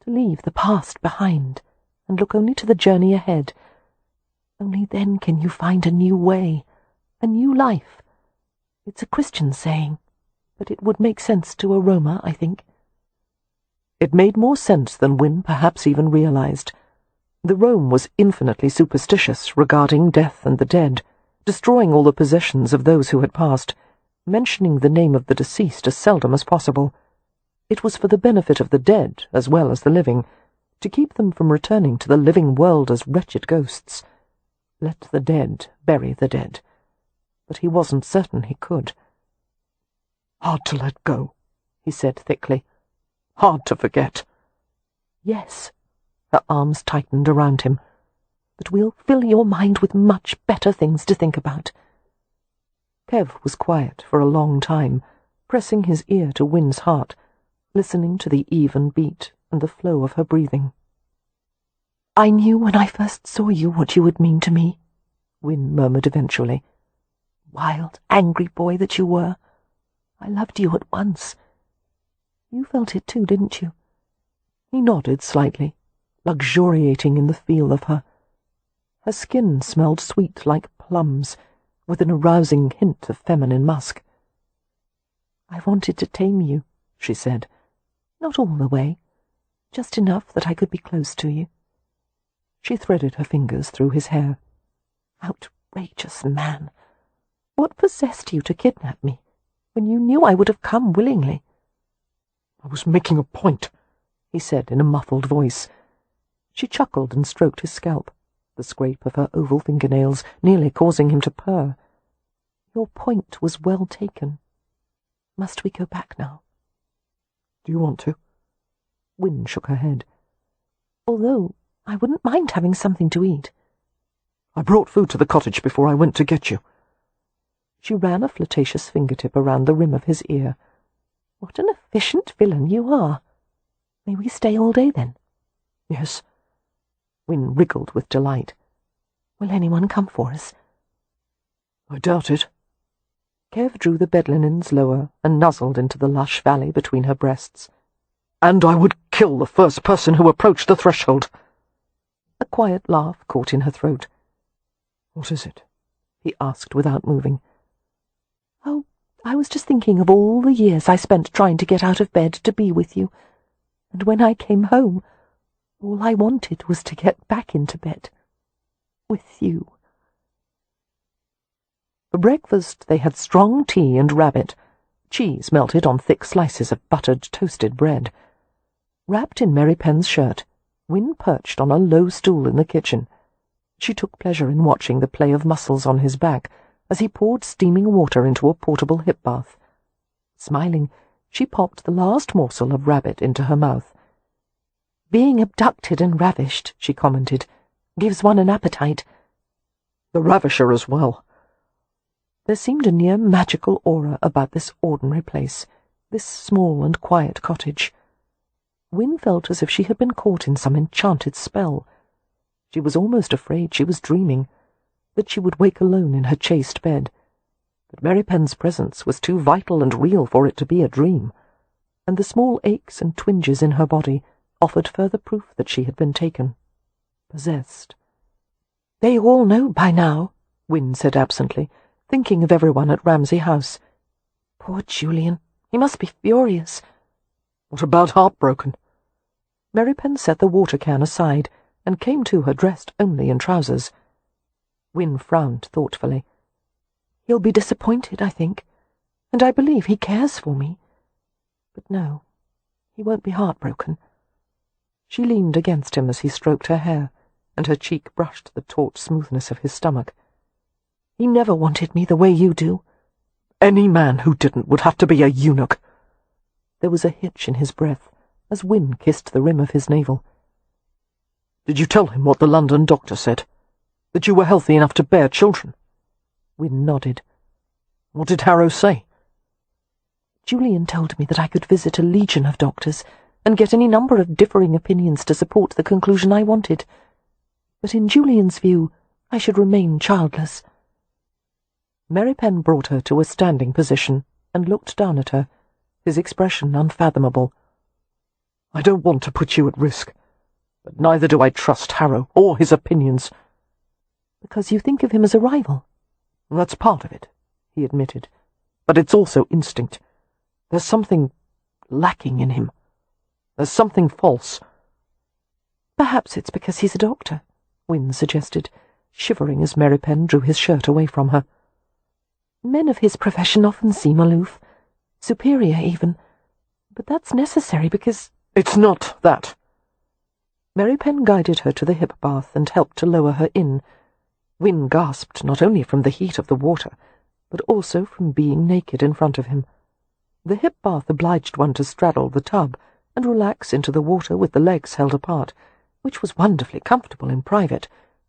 "To leave the past behind and look only to the journey ahead. Only then can you find a new way, a new life. It's a Christian saying, but it would make sense to a Roma, I think." It made more sense than Wynne perhaps even realized. The Rome was infinitely superstitious regarding death and the dead, destroying all the possessions of those who had passed, mentioning the name of the deceased as seldom as possible. It was for the benefit of the dead as well as the living, to keep them from returning to the living world as wretched ghosts. Let the dead bury the dead. But he wasn't certain he could. "Hard to let go," he said thickly. "Hard to forget." "Yes." Her arms tightened around him. "But we'll fill your mind with much better things to think about." Kev was quiet for a long time, pressing his ear to Wynne's heart, listening to the even beat and the flow of her breathing. "I knew when I first saw you what you would mean to me," Wynne murmured eventually. "Wild, angry boy that you were. I loved you at once. You felt it too, didn't you?" He nodded slightly, luxuriating in the feel of her. Her skin smelled sweet like plums, with an arousing hint of feminine musk. "I wanted to tame you," she said. "Not all the way, just enough that I could be close to you." She threaded her fingers through his hair. "Outrageous man! What possessed you to kidnap me, when you knew I would have come willingly?" "I was making a point," he said in a muffled voice. She chuckled and stroked his scalp, the scrape of her oval fingernails nearly causing him to purr. "Your point was well taken. Must we go back now?" "Do you want to?" Wynne shook her head. "Although I wouldn't mind having something to eat." "I brought food to the cottage before I went to get you." She ran a flirtatious fingertip around the rim of his ear. "What an efficient villain you are. May we stay all day, then?" "Yes." Wynne wriggled with delight. "Will anyone come for us?" "I doubt it." Kev drew the bed linens lower and nuzzled into the lush valley between her breasts. "And I would kill the first person who approached the threshold." A quiet laugh caught in her throat. "What is it?" he asked without moving. "Oh, I was just thinking of all the years I spent trying to get out of bed to be with you. And when I came home, all I wanted was to get back into bed. With you." For breakfast they had strong tea and rabbit, cheese melted on thick slices of buttered toasted bread. Wrapped in Merripen's shirt, Wynne perched on a low stool in the kitchen. She took pleasure in watching the play of muscles on his back as he poured steaming water into a portable hip bath. Smiling, she popped the last morsel of rabbit into her mouth. "Being abducted and ravished," she commented, "gives one an appetite." "The ravisher as well." There seemed a near magical aura about this ordinary place, this small and quiet cottage. Wynne felt as if she had been caught in some enchanted spell. She was almost afraid she was dreaming, that she would wake alone in her chaste bed. But Merripen's presence was too vital and real for it to be a dream, and the small aches and twinges in her body offered further proof that she had been taken, possessed. "They all know by now," Wynne said absently, thinking of everyone at Ramsay House. "Poor Julian. He must be furious." "What about heartbroken?" Merripen set the water can aside and came to her dressed only in trousers. Wynne frowned thoughtfully. "He'll be disappointed, I think, and I believe he cares for me. But no, he won't be heartbroken." She leaned against him as he stroked her hair, and her cheek brushed the taut smoothness of his stomach. "He never wanted me the way you do." "Any man who didn't would have to be a eunuch." There was a hitch in his breath as Wynne kissed the rim of his navel. Did you tell him what the London doctor said? That you were healthy enough to bear children? Wynne nodded. What did Harrow say? Julian told me that I could visit a legion of doctors and get any number of differing opinions to support the conclusion I wanted. But in Julian's view, I should remain childless. Merripen brought her to a standing position and looked down at her, his expression unfathomable. I don't want to put you at risk, but neither do I trust Harrow or his opinions. Because you think of him as a rival? That's part of it, he admitted, but it's also instinct. There's something lacking in him. There's something false. Perhaps it's because he's a doctor, Wynne suggested, shivering as Merripen drew his shirt away from her. Men of his profession often seem aloof, superior even, but that's necessary because— It's not that. Merripen guided her to the hip bath and helped to lower her in. Wynne gasped not only from the heat of the water, but also from being naked in front of him. The hip bath obliged one to straddle the tub and relax into the water with the legs held apart, which was wonderfully comfortable in private,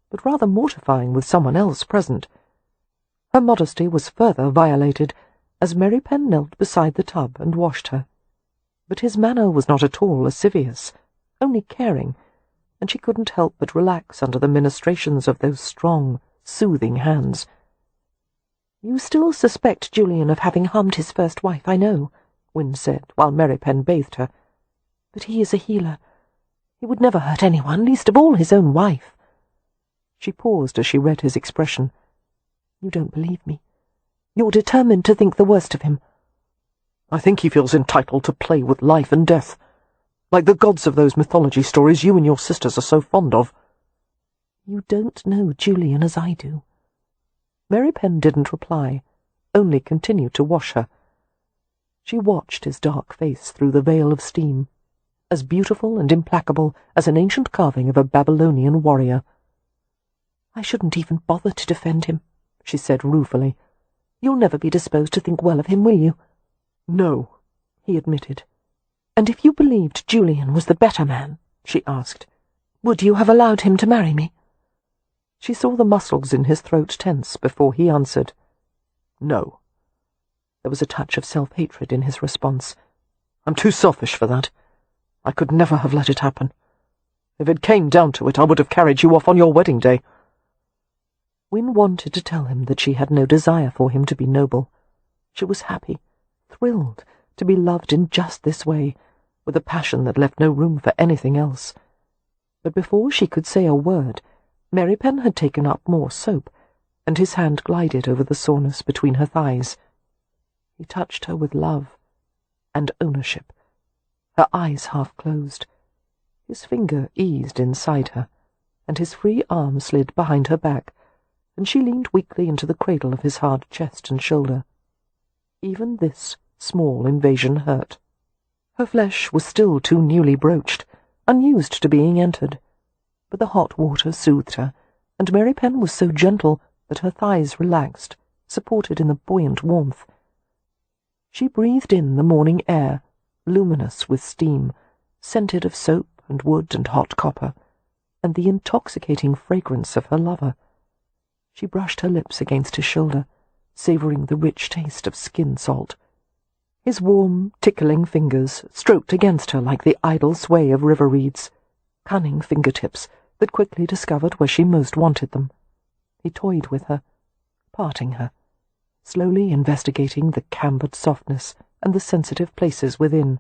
but rather mortifying with someone else present. Her modesty was further violated as Merripen knelt beside the tub and washed her. But his manner was not at all lascivious, only caring, and she couldn't help but relax under the ministrations of those strong, soothing hands. "You still suspect Julian of having harmed his first wife, I know," Wynne said, while Merripen bathed her. "But he is a healer. He would never hurt anyone, least of all his own wife." She paused as she read his expression. "You don't believe me. You're determined to think the worst of him." I think he feels entitled to play with life and death, like the gods of those mythology stories you and your sisters are so fond of. You don't know Julian as I do." Merripen didn't reply, only continued to wash her. She watched his dark face through the veil of steam, as beautiful and implacable as an ancient carving of a Babylonian warrior. "I shouldn't even bother to defend him," she said ruefully. "You'll never be disposed to think well of him, will you?" "No," he admitted. "And if you believed Julian was the better man," she asked, "would you have allowed him to marry me?" She saw the muscles in his throat tense before he answered. "No." There was a touch of self-hatred in his response. "I'm too selfish for that. I could never have let it happen. If it came down to it, I would have carried you off on your wedding day." Wynne wanted to tell him that she had no desire for him to be noble. She was happy, thrilled, to be loved in just this way, with a passion that left no room for anything else. But before she could say a word, Merripen had taken up more soap, and his hand glided over the soreness between her thighs. He touched her with love and ownership, her eyes half closed. His finger eased inside her, and his free arm slid behind her back, and she leaned weakly into the cradle of his hard chest and shoulder. Even this small invasion hurt. Her flesh was still too newly broached, unused to being entered, but the hot water soothed her, and Merripen was so gentle that her thighs relaxed, supported in the buoyant warmth. She breathed in the morning air, luminous with steam, scented of soap and wood and hot copper, and the intoxicating fragrance of her lover. She brushed her lips against his shoulder, savouring the rich taste of skin salt. His warm, tickling fingers stroked against her like the idle sway of river reeds, cunning fingertips that quickly discovered where she most wanted them. He toyed with her, parting her, slowly investigating the cambered softness and the sensitive places within.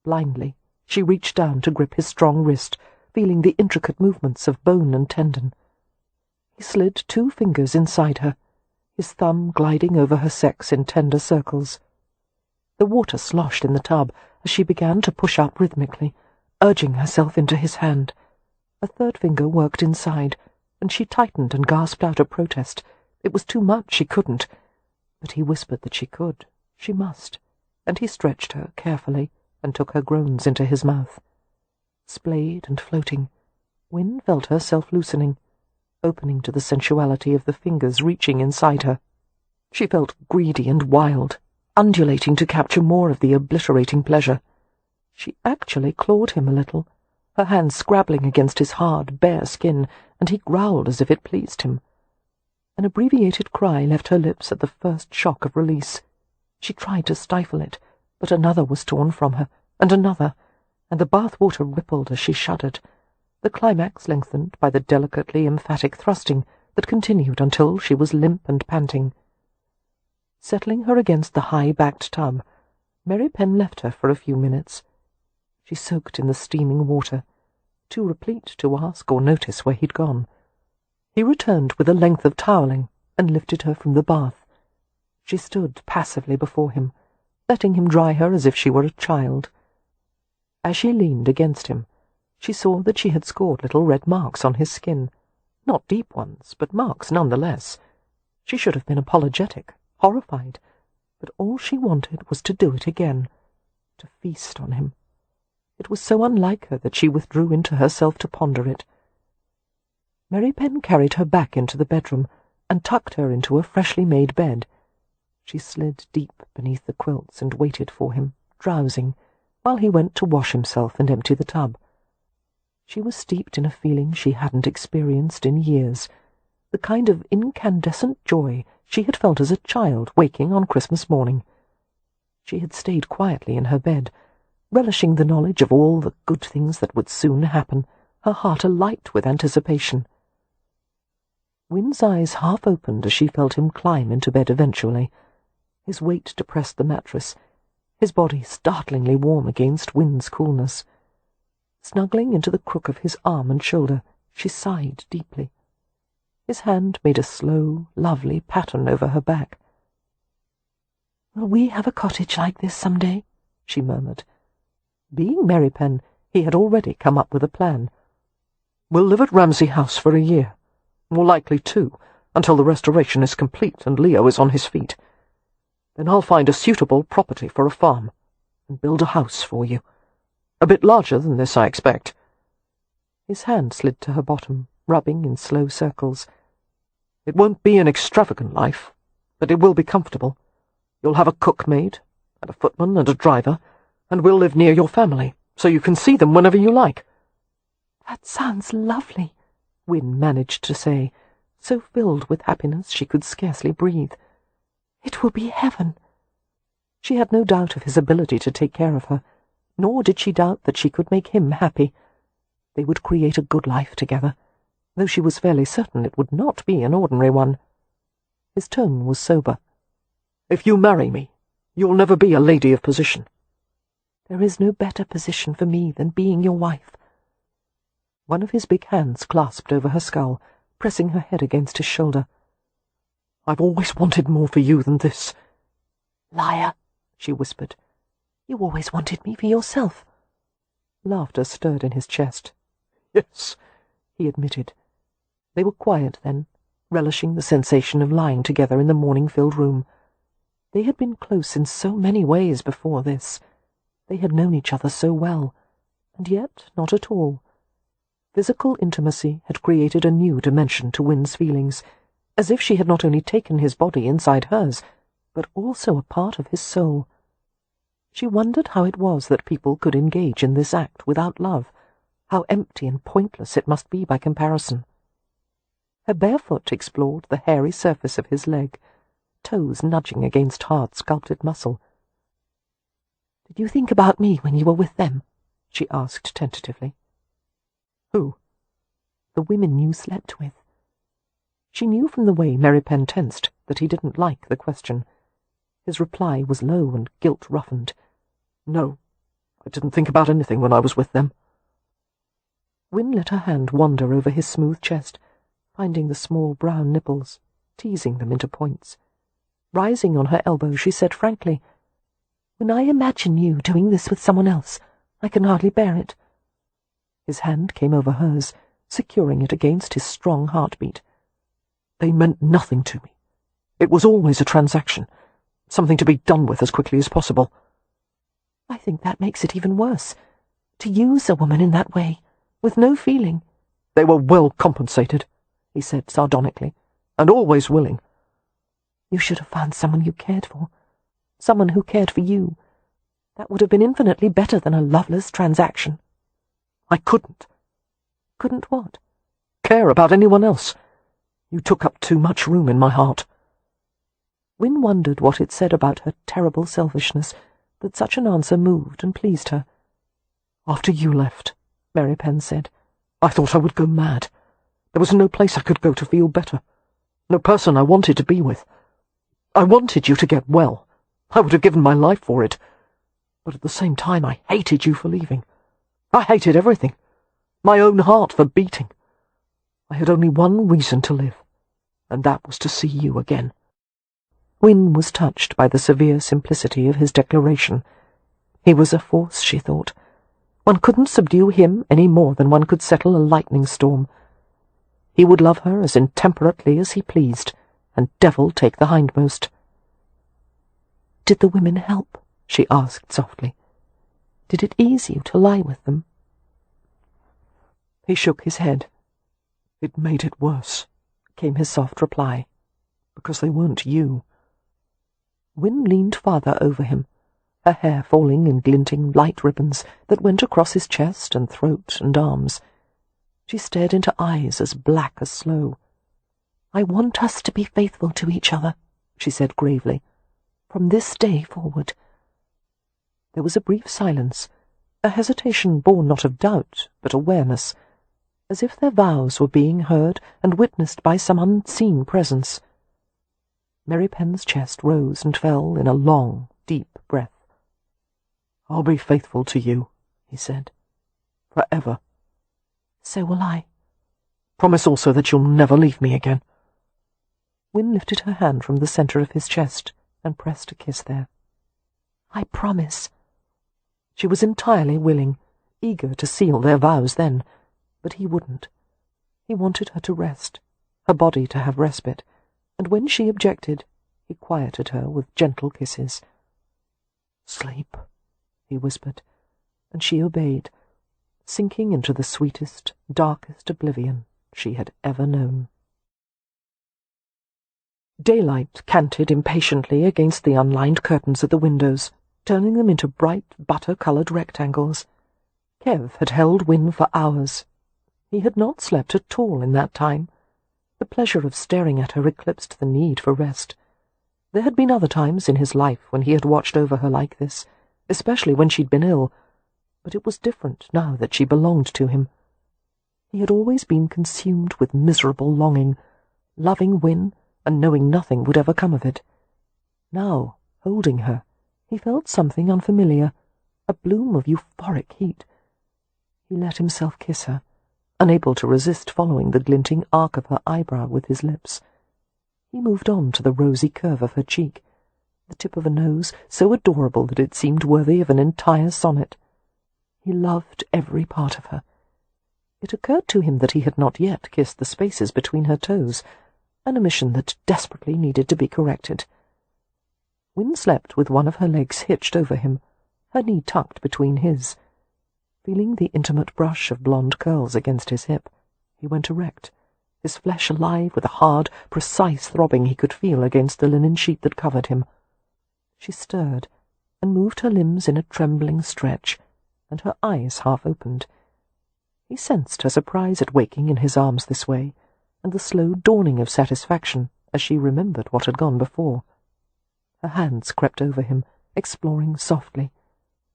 Blindly, she reached down to grip his strong wrist, feeling the intricate movements of bone and tendon. He slid 2 fingers inside her, his thumb gliding over her sex in tender circles. The water sloshed in the tub as she began to push up rhythmically, urging herself into his hand. A 3rd finger worked inside, and she tightened and gasped out a protest. It was too much, she couldn't. But he whispered that she could, she must, and he stretched her carefully and took her groans into his mouth. Splayed and floating, Wynne felt herself loosening, opening to the sensuality of the fingers reaching inside her. She felt greedy and wild, undulating to capture more of the obliterating pleasure. She actually clawed him a little, her hands scrabbling against his hard, bare skin, and he growled as if it pleased him. An abbreviated cry left her lips at the first shock of release. She tried to stifle it, but another was torn from her, and another, and the bath-water rippled as she shuddered. The climax lengthened by the delicately emphatic thrusting that continued until she was limp and panting. Settling her against the high-backed tub, Merripen left her for a few minutes. She soaked in the steaming water, too replete to ask or notice where he'd gone. He returned with a length of toweling and lifted her from the bath. She stood passively before him, letting him dry her as if she were a child. As she leaned against him, she saw that she had scored little red marks on his skin. Not deep ones, but marks nonetheless. She should have been apologetic, horrified, but all she wanted was to do it again, to feast on him. It was so unlike her that she withdrew into herself to ponder it. Merripen carried her back into the bedroom and tucked her into a freshly made bed. She slid deep beneath the quilts and waited for him, drowsing, while he went to wash himself and empty the tub. She was steeped in a feeling she hadn't experienced in years, the kind of incandescent joy she had felt as a child waking on Christmas morning. She had stayed quietly in her bed, relishing the knowledge of all the good things that would soon happen, her heart alight with anticipation. Wynn's eyes half opened as she felt him climb into bed eventually. His weight depressed the mattress, his body startlingly warm against Wynn's coolness. Snuggling into the crook of his arm and shoulder, she sighed deeply. His hand made a slow, lovely pattern over her back. "Will we have a cottage like this some day?" she murmured. Being Merripen, he had already come up with a plan. "We'll live at Ramsey House for a year. More likely 2, until the restoration is complete and Leo is on his feet. Then I'll find a suitable property for a farm, and build a house for you. A bit larger than this, I expect." His hand slid to her bottom, rubbing in slow circles. "It won't be an extravagant life, but it will be comfortable. You'll have a cook maid, and a footman and a driver, and we'll live near your family, so you can see them whenever you like." "That sounds lovely," Wynn managed to say, so filled with happiness she could scarcely breathe. "It will be heaven." She had no doubt of his ability to take care of her, nor did she doubt that she could make him happy. They would create a good life together, though she was fairly certain it would not be an ordinary one. His tone was sober. "If you marry me, you'll never be a lady of position." "There is no better position for me than being your wife." One of his big hands clasped over her skull, pressing her head against his shoulder. "I've always wanted more for you than this." "Liar," she whispered. "You always wanted me for yourself." Laughter stirred in his chest. "Yes," he admitted. They were quiet then, relishing the sensation of lying together in the morning-filled room. They had been close in so many ways before this. They had known each other so well, and yet not at all. Physical intimacy had created a new dimension to Wynn's feelings, as if she had not only taken his body inside hers, but also a part of his soul. She wondered how it was that people could engage in this act without love, how empty and pointless it must be by comparison. Her bare foot explored the hairy surface of his leg, toes nudging against hard sculpted muscle. "Did you think about me when you were with them?" she asked tentatively. "Who?" "The women you slept with." She knew from the way Merripen tensed that he didn't like the question. His reply was low and guilt-roughened. "No, I didn't think about anything when I was with them." Wynn let her hand wander over his smooth chest, finding the small brown nipples, teasing them into points. Rising on her elbow, she said frankly, "When I imagine you doing this with someone else, I can hardly bear it." His hand came over hers, securing it against his strong heartbeat. "They meant nothing to me. It was always a transaction, something to be done with as quickly as possible." "I think that makes it even worse. To use a woman in that way, with no feeling." "They were well compensated," he said sardonically, "and always willing." "You should have found someone you cared for, someone who cared for you. That would have been infinitely better than a loveless transaction." I couldn't. Couldn't what? Care about anyone else. You took up too much room in my heart. Wynne wondered what it said about her terrible selfishness, that such an answer moved and pleased her. After you left, Merripen said, I thought I would go mad. There was no place I could go to feel better. No person I wanted to be with. I wanted you to get well. I would have given my life for it. But at the same time, I hated you for leaving. I hated everything. My own heart for beating. I had only one reason to live, and that was to see you again. Wynne was touched by the severe simplicity of his declaration. He was a force, she thought. One couldn't subdue him any more than one could settle a lightning storm. He would love her as intemperately as he pleased, and devil take the hindmost. "Did the women help?" she asked softly. "Did it ease you to lie with them?" He shook his head. "It made it worse," came his soft reply, "because they weren't you." Wynne leaned farther over him, her hair falling in glinting light ribbons that went across his chest and throat and arms. She stared into eyes as black as sloe. "I want us to be faithful to each other," she said gravely, "from this day forward." There was a brief silence, a hesitation born not of doubt, but awareness, as if their vows were being heard and witnessed by some unseen presence. Merripen's chest rose and fell in a long, deep breath. "I'll be faithful to you," he said. "Forever." "So will I." "Promise also that you'll never leave me again." Wynne lifted her hand from the centre of his chest and pressed a kiss there. "I promise." She was entirely willing, eager to seal their vows then, but he wouldn't. He wanted her to rest, her body to have respite, and when she objected, he quieted her with gentle kisses. "Sleep," he whispered, and she obeyed, sinking into the sweetest, darkest oblivion she had ever known. Daylight canted impatiently against the unlined curtains at the windows, turning them into bright, butter-coloured rectangles. Kev had held Wynne for hours. He had not slept at all in that time. The pleasure of staring at her eclipsed the need for rest. There had been other times in his life when he had watched over her like this, especially when she'd been ill, but it was different now that she belonged to him. He had always been consumed with miserable longing, loving Wynne and knowing nothing would ever come of it. Now, holding her, he felt something unfamiliar, a bloom of euphoric heat. He let himself kiss her, unable to resist following the glinting arc of her eyebrow with his lips. He moved on to the rosy curve of her cheek, the tip of a nose so adorable that it seemed worthy of an entire sonnet. He loved every part of her. It occurred to him that he had not yet kissed the spaces between her toes, an omission that desperately needed to be corrected. Wynne slept with one of her legs hitched over him, her knee tucked between his. Feeling the intimate brush of blonde curls against his hip, he went erect, his flesh alive with a hard, precise throbbing he could feel against the linen sheet that covered him. She stirred, and moved her limbs in a trembling stretch, and her eyes half opened. He sensed her surprise at waking in his arms this way, and the slow dawning of satisfaction as she remembered what had gone before. Her hands crept over him, exploring softly.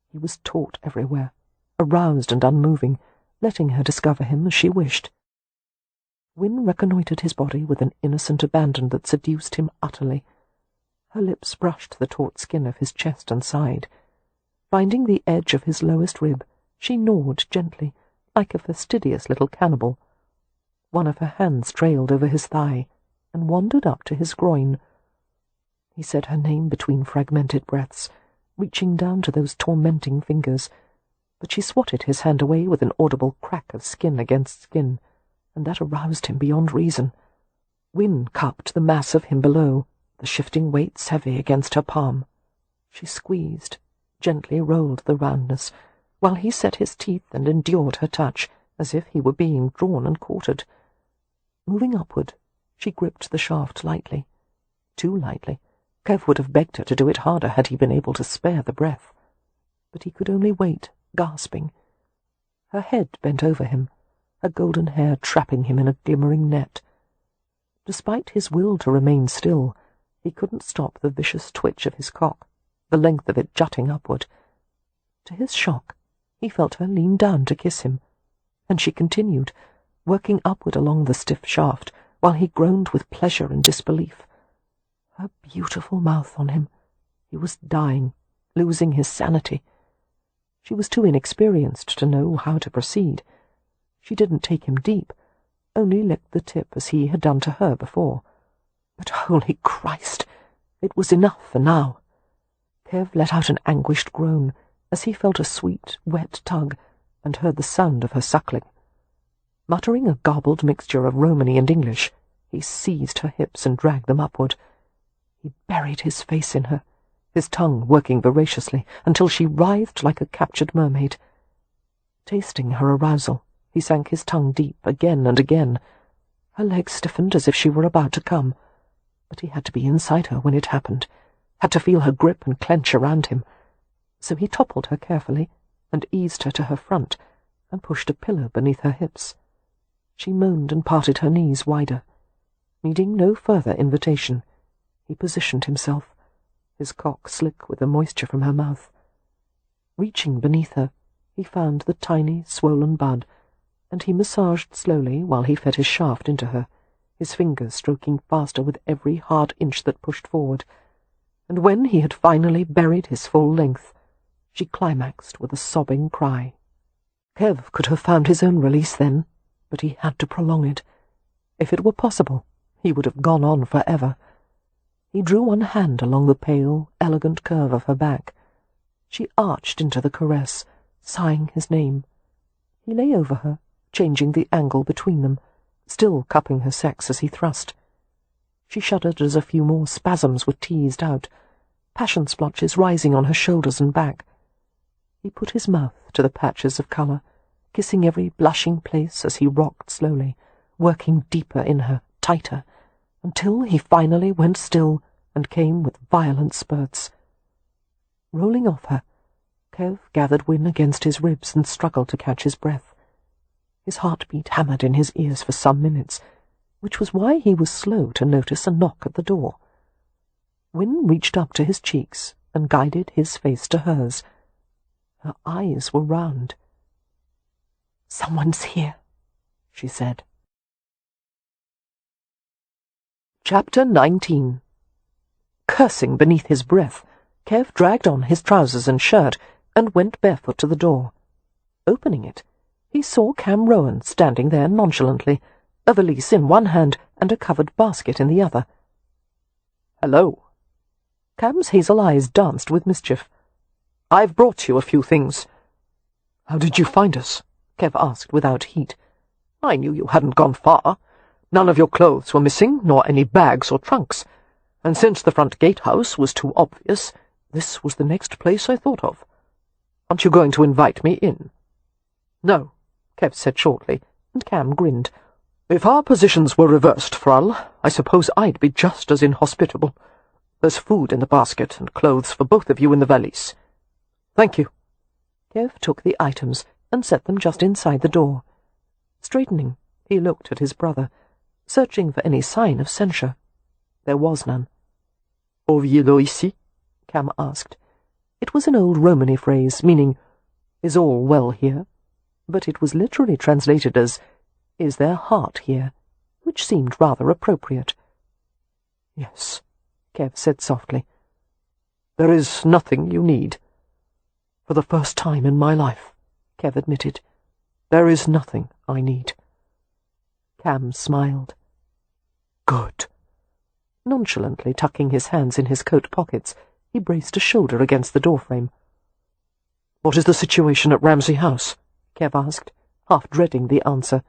He was taut everywhere, aroused and unmoving, letting her discover him as she wished. Wynne reconnoitred his body with an innocent abandon that seduced him utterly. Her lips brushed the taut skin of his chest and side. Finding the edge of his lowest rib, she gnawed gently, like a fastidious little cannibal. One of her hands trailed over his thigh and wandered up to his groin. He said her name between fragmented breaths, reaching down to those tormenting fingers, but she swatted his hand away with an audible crack of skin against skin, and that aroused him beyond reason. Wynne cupped the mass of him below, the shifting weights heavy against her palm. She squeezed, gently rolled the roundness, while he set his teeth and endured her touch, as if he were being drawn and quartered. Moving upward, she gripped the shaft lightly. Too lightly. Kev would have begged her to do it harder had he been able to spare the breath. But he could only wait, gasping. Her head bent over him, her golden hair trapping him in a glimmering net. Despite his will to remain still, he couldn't stop the vicious twitch of his cock, the length of it jutting upward. To his shock, he felt her lean down to kiss him, and she continued, working upward along the stiff shaft, while he groaned with pleasure and disbelief. Her beautiful mouth on him. He was dying, losing his sanity. She was too inexperienced to know how to proceed. She didn't take him deep, only licked the tip as he had done to her before. But holy Christ! It was enough for now. Kev let out an anguished groan as he felt a sweet, wet tug and heard the sound of her suckling. Muttering a garbled mixture of Romany and English, he seized her hips and dragged them upward. He buried his face in her, his tongue working voraciously until she writhed like a captured mermaid. Tasting her arousal, he sank his tongue deep again and again. Her legs stiffened as if she were about to come, but he had to be inside her when it happened, had to feel her grip and clench around him. So he toppled her carefully and eased her to her front and pushed a pillow beneath her hips. She moaned and parted her knees wider. Needing no further invitation, he positioned himself, his cock slick with the moisture from her mouth. Reaching beneath her, he found the tiny, swollen bud, and he massaged slowly while he fed his shaft into her, his fingers stroking faster with every hard inch that pushed forward. And when he had finally buried his full length, she climaxed with a sobbing cry. Kev could have found his own release then, but he had to prolong it. If it were possible, he would have gone on forever. He drew one hand along the pale, elegant curve of her back. She arched into the caress, sighing his name. He lay over her, changing the angle between them, still cupping her sex as he thrust. She shuddered as a few more spasms were teased out, passion splotches rising on her shoulders and back. He put his mouth to the patches of colour, kissing every blushing place as he rocked slowly, working deeper in her, tighter, until he finally went still and came with violent spurts. Rolling off her, Kev gathered Wynne against his ribs and struggled to catch his breath. His heartbeat hammered in his ears for some minutes, which was why he was slow to notice a knock at the door. Wynne reached up to his cheeks and guided his face to hers. Her eyes were round. "Someone's here," she said. Chapter 19. Cursing beneath his breath, Kev dragged on his trousers and shirt and went barefoot to the door. Opening it, he saw Cam Rowan standing there nonchalantly, a valise in one hand and a covered basket in the other. "Hello." Cam's hazel eyes danced with mischief. "I've brought you a few things." "How did you find us?" Kev asked without heat. "I knew you hadn't gone far. None of your clothes were missing, nor any bags or trunks. And since the front gatehouse was too obvious, this was the next place I thought of. Aren't you going to invite me in?" "No," Kev said shortly, and Cam grinned. "If our positions were reversed, Frall, I suppose I'd be just as inhospitable. There's food in the basket and clothes for both of you in the valise." "Thank you." Kev took the items and set them just inside the door. Straightening, he looked at his brother, searching for any sign of censure. There was none. "Ouviez-le ici?" Cam asked. It was an old Romany phrase meaning, "Is all well here?" but it was literally translated as, "Is there heart here?" which seemed rather appropriate. "Yes," Kev said softly. "There is nothing you need." "For the first time in my life," Kev admitted, "there is nothing I need." Cam smiled. "Good." Nonchalantly tucking his hands in his coat pockets, he braced a shoulder against the doorframe. "What is the situation at Ramsey House?" Kev asked, half dreading the answer.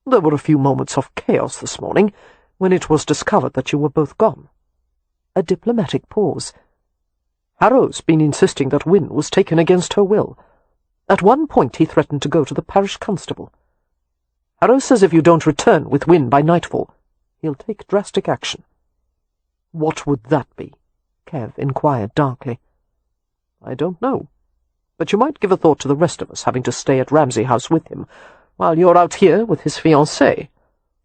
"There were a few moments of chaos this morning, when it was discovered that you were both gone." A diplomatic pause. "Harrow's been insisting that Wynne was taken against her will. At one point he threatened to go to the parish constable. Harrow says if you don't return with Wynne by nightfall, he'll take drastic action." "What would that be?" Kev inquired darkly. "I don't know. but you might give a thought to the rest of us having to stay at Ramsay House with him, while you're out here with his fiancée.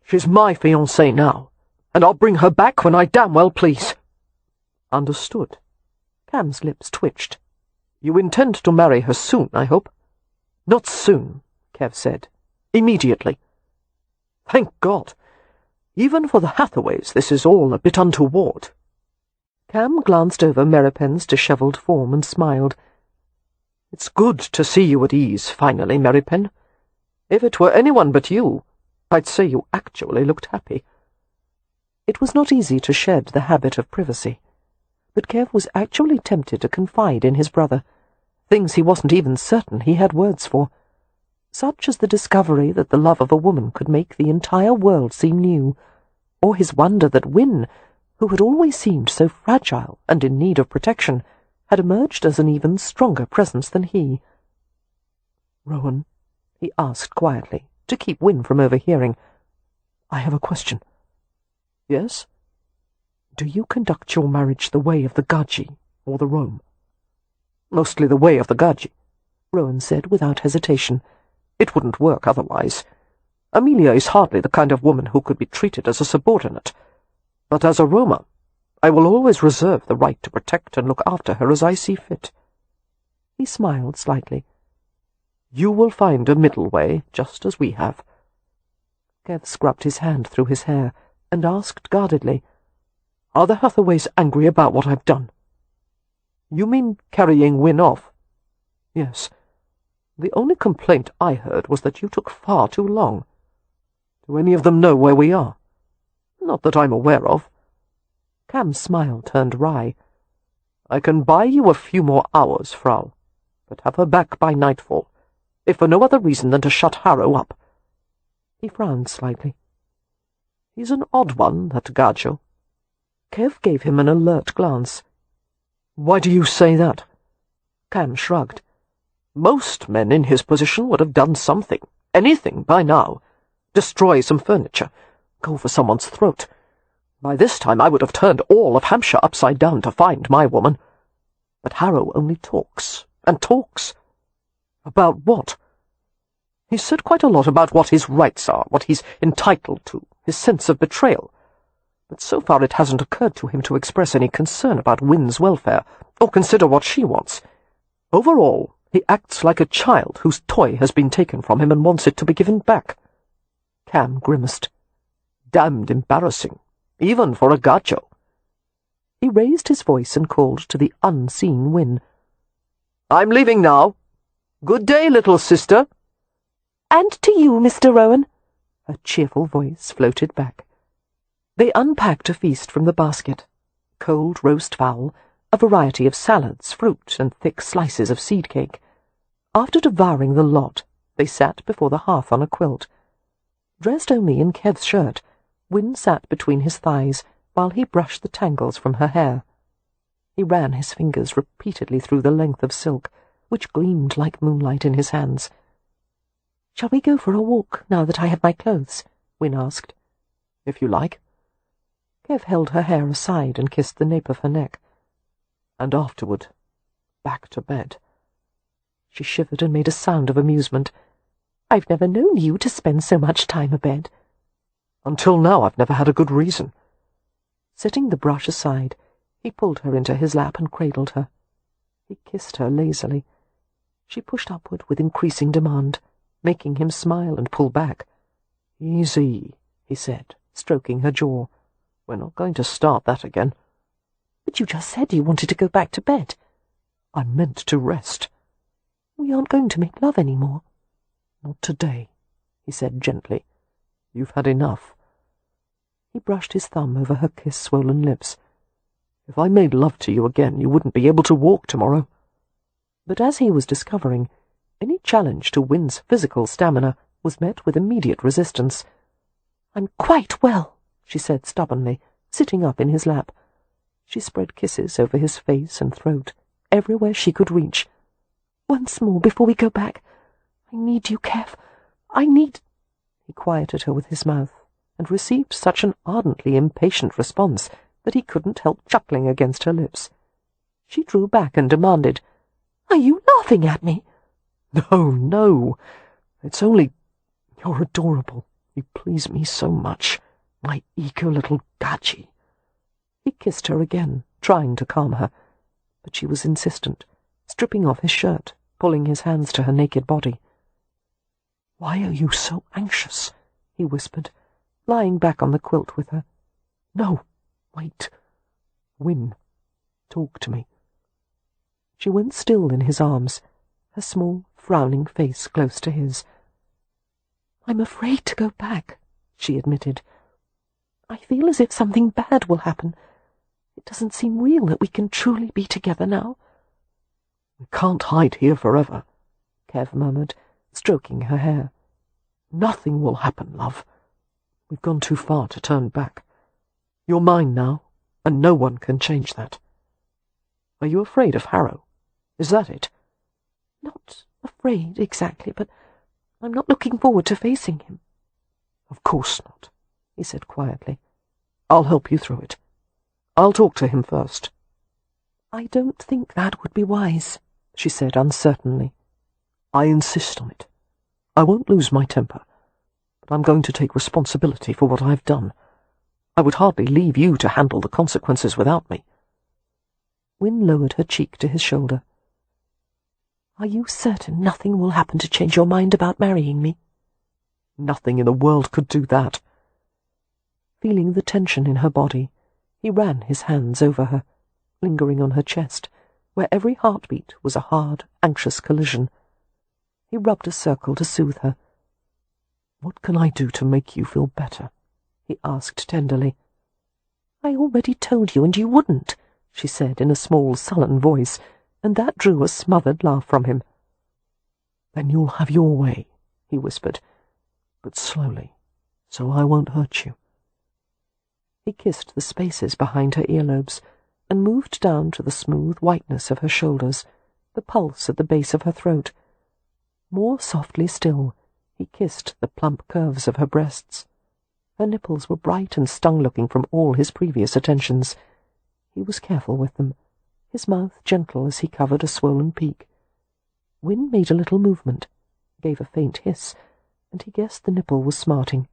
She's my fiancée now, and I'll bring her back when I damn well please." "Understood." Cam's lips twitched. "You intend to marry her soon, I hope?" "Not soon," Kev said. "Immediately." "Thank God. Even for the Hathaways, this is all a bit untoward." Cam glanced over Merripen's dishevelled form and smiled. "It's good to see you at ease, finally, Merripen. If it were anyone but you, I'd say you actually looked happy." It was not easy to shed the habit of privacy, but Kev was actually tempted to confide in his brother, things he wasn't even certain he had words for, such as the discovery that the love of a woman could make the entire world seem new, or his wonder that Win, who had always seemed so fragile and in need of protection, had emerged as an even stronger presence than he. "Rowan," he asked quietly, to keep Win from overhearing, "I have a question." "Yes?" "Do you conduct your marriage the way of the Gaji or the Rome?" "Mostly the way of the Gaji," Rowan said without hesitation. "It wouldn't work otherwise. Amelia is hardly the kind of woman who could be treated as a subordinate. But as a Roma, I will always reserve the right to protect and look after her as I see fit." He smiled slightly. "You will find a middle way, just as we have." Kev scrubbed his hand through his hair and asked guardedly, "Are the Hathaways angry about what I've done?" "You mean carrying Win off?" "Yes. The only complaint I heard was that you took far too long. Do any of them know where we are?" "Not that I'm aware of." Cam's smile turned wry. "I can buy you a few more hours, Frau, but have her back by nightfall, if for no other reason than to shut Harrow up." He frowned slightly. "He's an odd one, that Gajo." Kev gave him an alert glance. "Why do you say that?" Cam shrugged. "Most men in his position would have done something, anything, by now. Destroy some furniture, go for someone's throat. By this time I would have turned all of Hampshire upside down to find my woman. But Harrow only talks, and talks." "About what?" "He's said quite a lot about what his rights are, what he's entitled to, his sense of betrayal. But so far it hasn't occurred to him to express any concern about Win's welfare, or consider what she wants. Overall, he acts like a child whose toy has been taken from him and wants it to be given back." Cam grimaced. "Damned embarrassing, even for a Gajo." He raised his voice and called to the unseen Win. "I'm leaving now. Good day, little sister." "And to you, Mr. Rowan," her cheerful voice floated back. They unpacked a feast from the basket: cold roast fowl, a variety of salads, fruit, and thick slices of seed cake. After devouring the lot, they sat before the hearth on a quilt. Dressed only in Kev's shirt, Win sat between his thighs while he brushed the tangles from her hair. He ran his fingers repeatedly through the length of silk, which gleamed like moonlight in his hands. "Shall we go for a walk, now that I have my clothes?" Win asked. "If you like." Kev held her hair aside and kissed the nape of her neck. "And afterward, back to bed." She shivered and made a sound of amusement. "I've never known you to spend so much time abed." "Until now I've never had a good reason." Setting the brush aside, he pulled her into his lap and cradled her. He kissed her lazily. She pushed upward with increasing demand, making him smile and pull back. "Easy," he said, stroking her jaw. "We're not going to start that again." "But you just said you wanted to go back to bed." "I meant to rest." "We aren't going to make love any more." "Not today," he said gently. "You've had enough." He brushed his thumb over her kiss-swollen lips. "If I made love to you again, you wouldn't be able to walk tomorrow." But as he was discovering, any challenge to Win's physical stamina was met with immediate resistance. "I'm quite well," she said stubbornly, sitting up in his lap. She spread kisses over his face and throat, everywhere she could reach. "Once more before we go back. I need you, Kev. I need—" He quieted her with his mouth, and received such an ardently impatient response that he couldn't help chuckling against her lips. She drew back and demanded, Are you laughing at me? No, no. It's only... You're adorable. You please me so much. My eager little gadgie. He kissed her again, trying to calm her, but she was insistent, stripping off his shirt, pulling his hands to her naked body. "Why are you so anxious?" he whispered, lying back on the quilt with her. "No, wait. Win, talk to me." She went still in his arms, her small, frowning face close to his. "I'm afraid to go back," she admitted. "I feel as if something bad will happen. It doesn't seem real that we can truly be together now." "We can't hide here forever," Kev murmured, stroking her hair. "Nothing will happen, love. We've gone too far to turn back. You're mine now, and no one can change that. Are you afraid of Harrow? Is that it?" "Not afraid exactly, but I'm not looking forward to facing him." "Of course not," he said quietly. "I'll help you through it. I'll talk to him first." "I don't think that would be wise," she said uncertainly. "I insist on it. I won't lose my temper, but I'm going to take responsibility for what I've done. I would hardly leave you to handle the consequences without me." Wynne lowered her cheek to his shoulder. "Are you certain nothing will happen to change your mind about marrying me?" "Nothing in the world could do that." Feeling the tension in her body, he ran his hands over her, lingering on her chest, where every heartbeat was a hard, anxious collision. He rubbed a circle to soothe her. "What can I do to make you feel better?" he asked tenderly. "I already told you, and you wouldn't," she said in a small, sullen voice, and that drew a smothered laugh from him. "Then you'll have your way," he whispered, "but slowly, so I won't hurt you." He kissed the spaces behind her earlobes and moved down to the smooth whiteness of her shoulders, the pulse at the base of her throat. More softly still, he kissed the plump curves of her breasts. Her nipples were bright and stung-looking from all his previous attentions. He was careful with them, his mouth gentle as he covered a swollen peak. Wynne made a little movement, gave a faint hiss, and he guessed the nipple was smarting.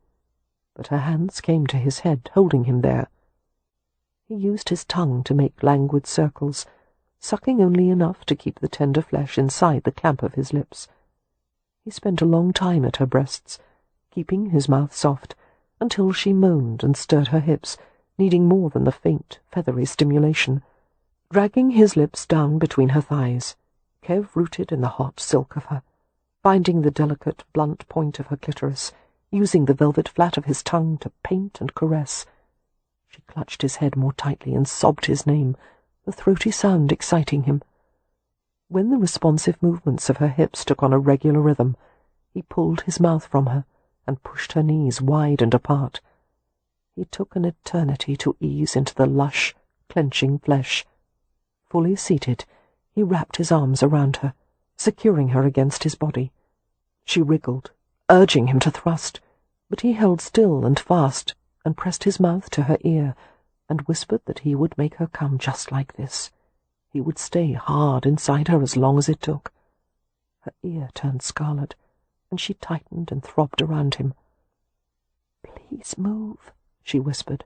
But her hands came to his head, holding him there. He used his tongue to make languid circles, sucking only enough to keep the tender flesh inside the clamp of his lips. He spent a long time at her breasts, keeping his mouth soft, until she moaned and stirred her hips, needing more than the faint, feathery stimulation. Dragging his lips down between her thighs, Kev rooted in the hot silk of her, finding the delicate, blunt point of her clitoris, using the velvet flat of his tongue to paint and caress. She clutched his head more tightly and sobbed his name, the throaty sound exciting him. When the responsive movements of her hips took on a regular rhythm, he pulled his mouth from her and pushed her knees wide and apart. It took an eternity to ease into the lush, clenching flesh. Fully seated, he wrapped his arms around her, securing her against his body. She wriggled, urging him to thrust, but he held still and fast and pressed his mouth to her ear and whispered that he would make her come just like this. He would stay hard inside her as long as it took. Her ear turned scarlet, and she tightened and throbbed around him. "Please move," she whispered,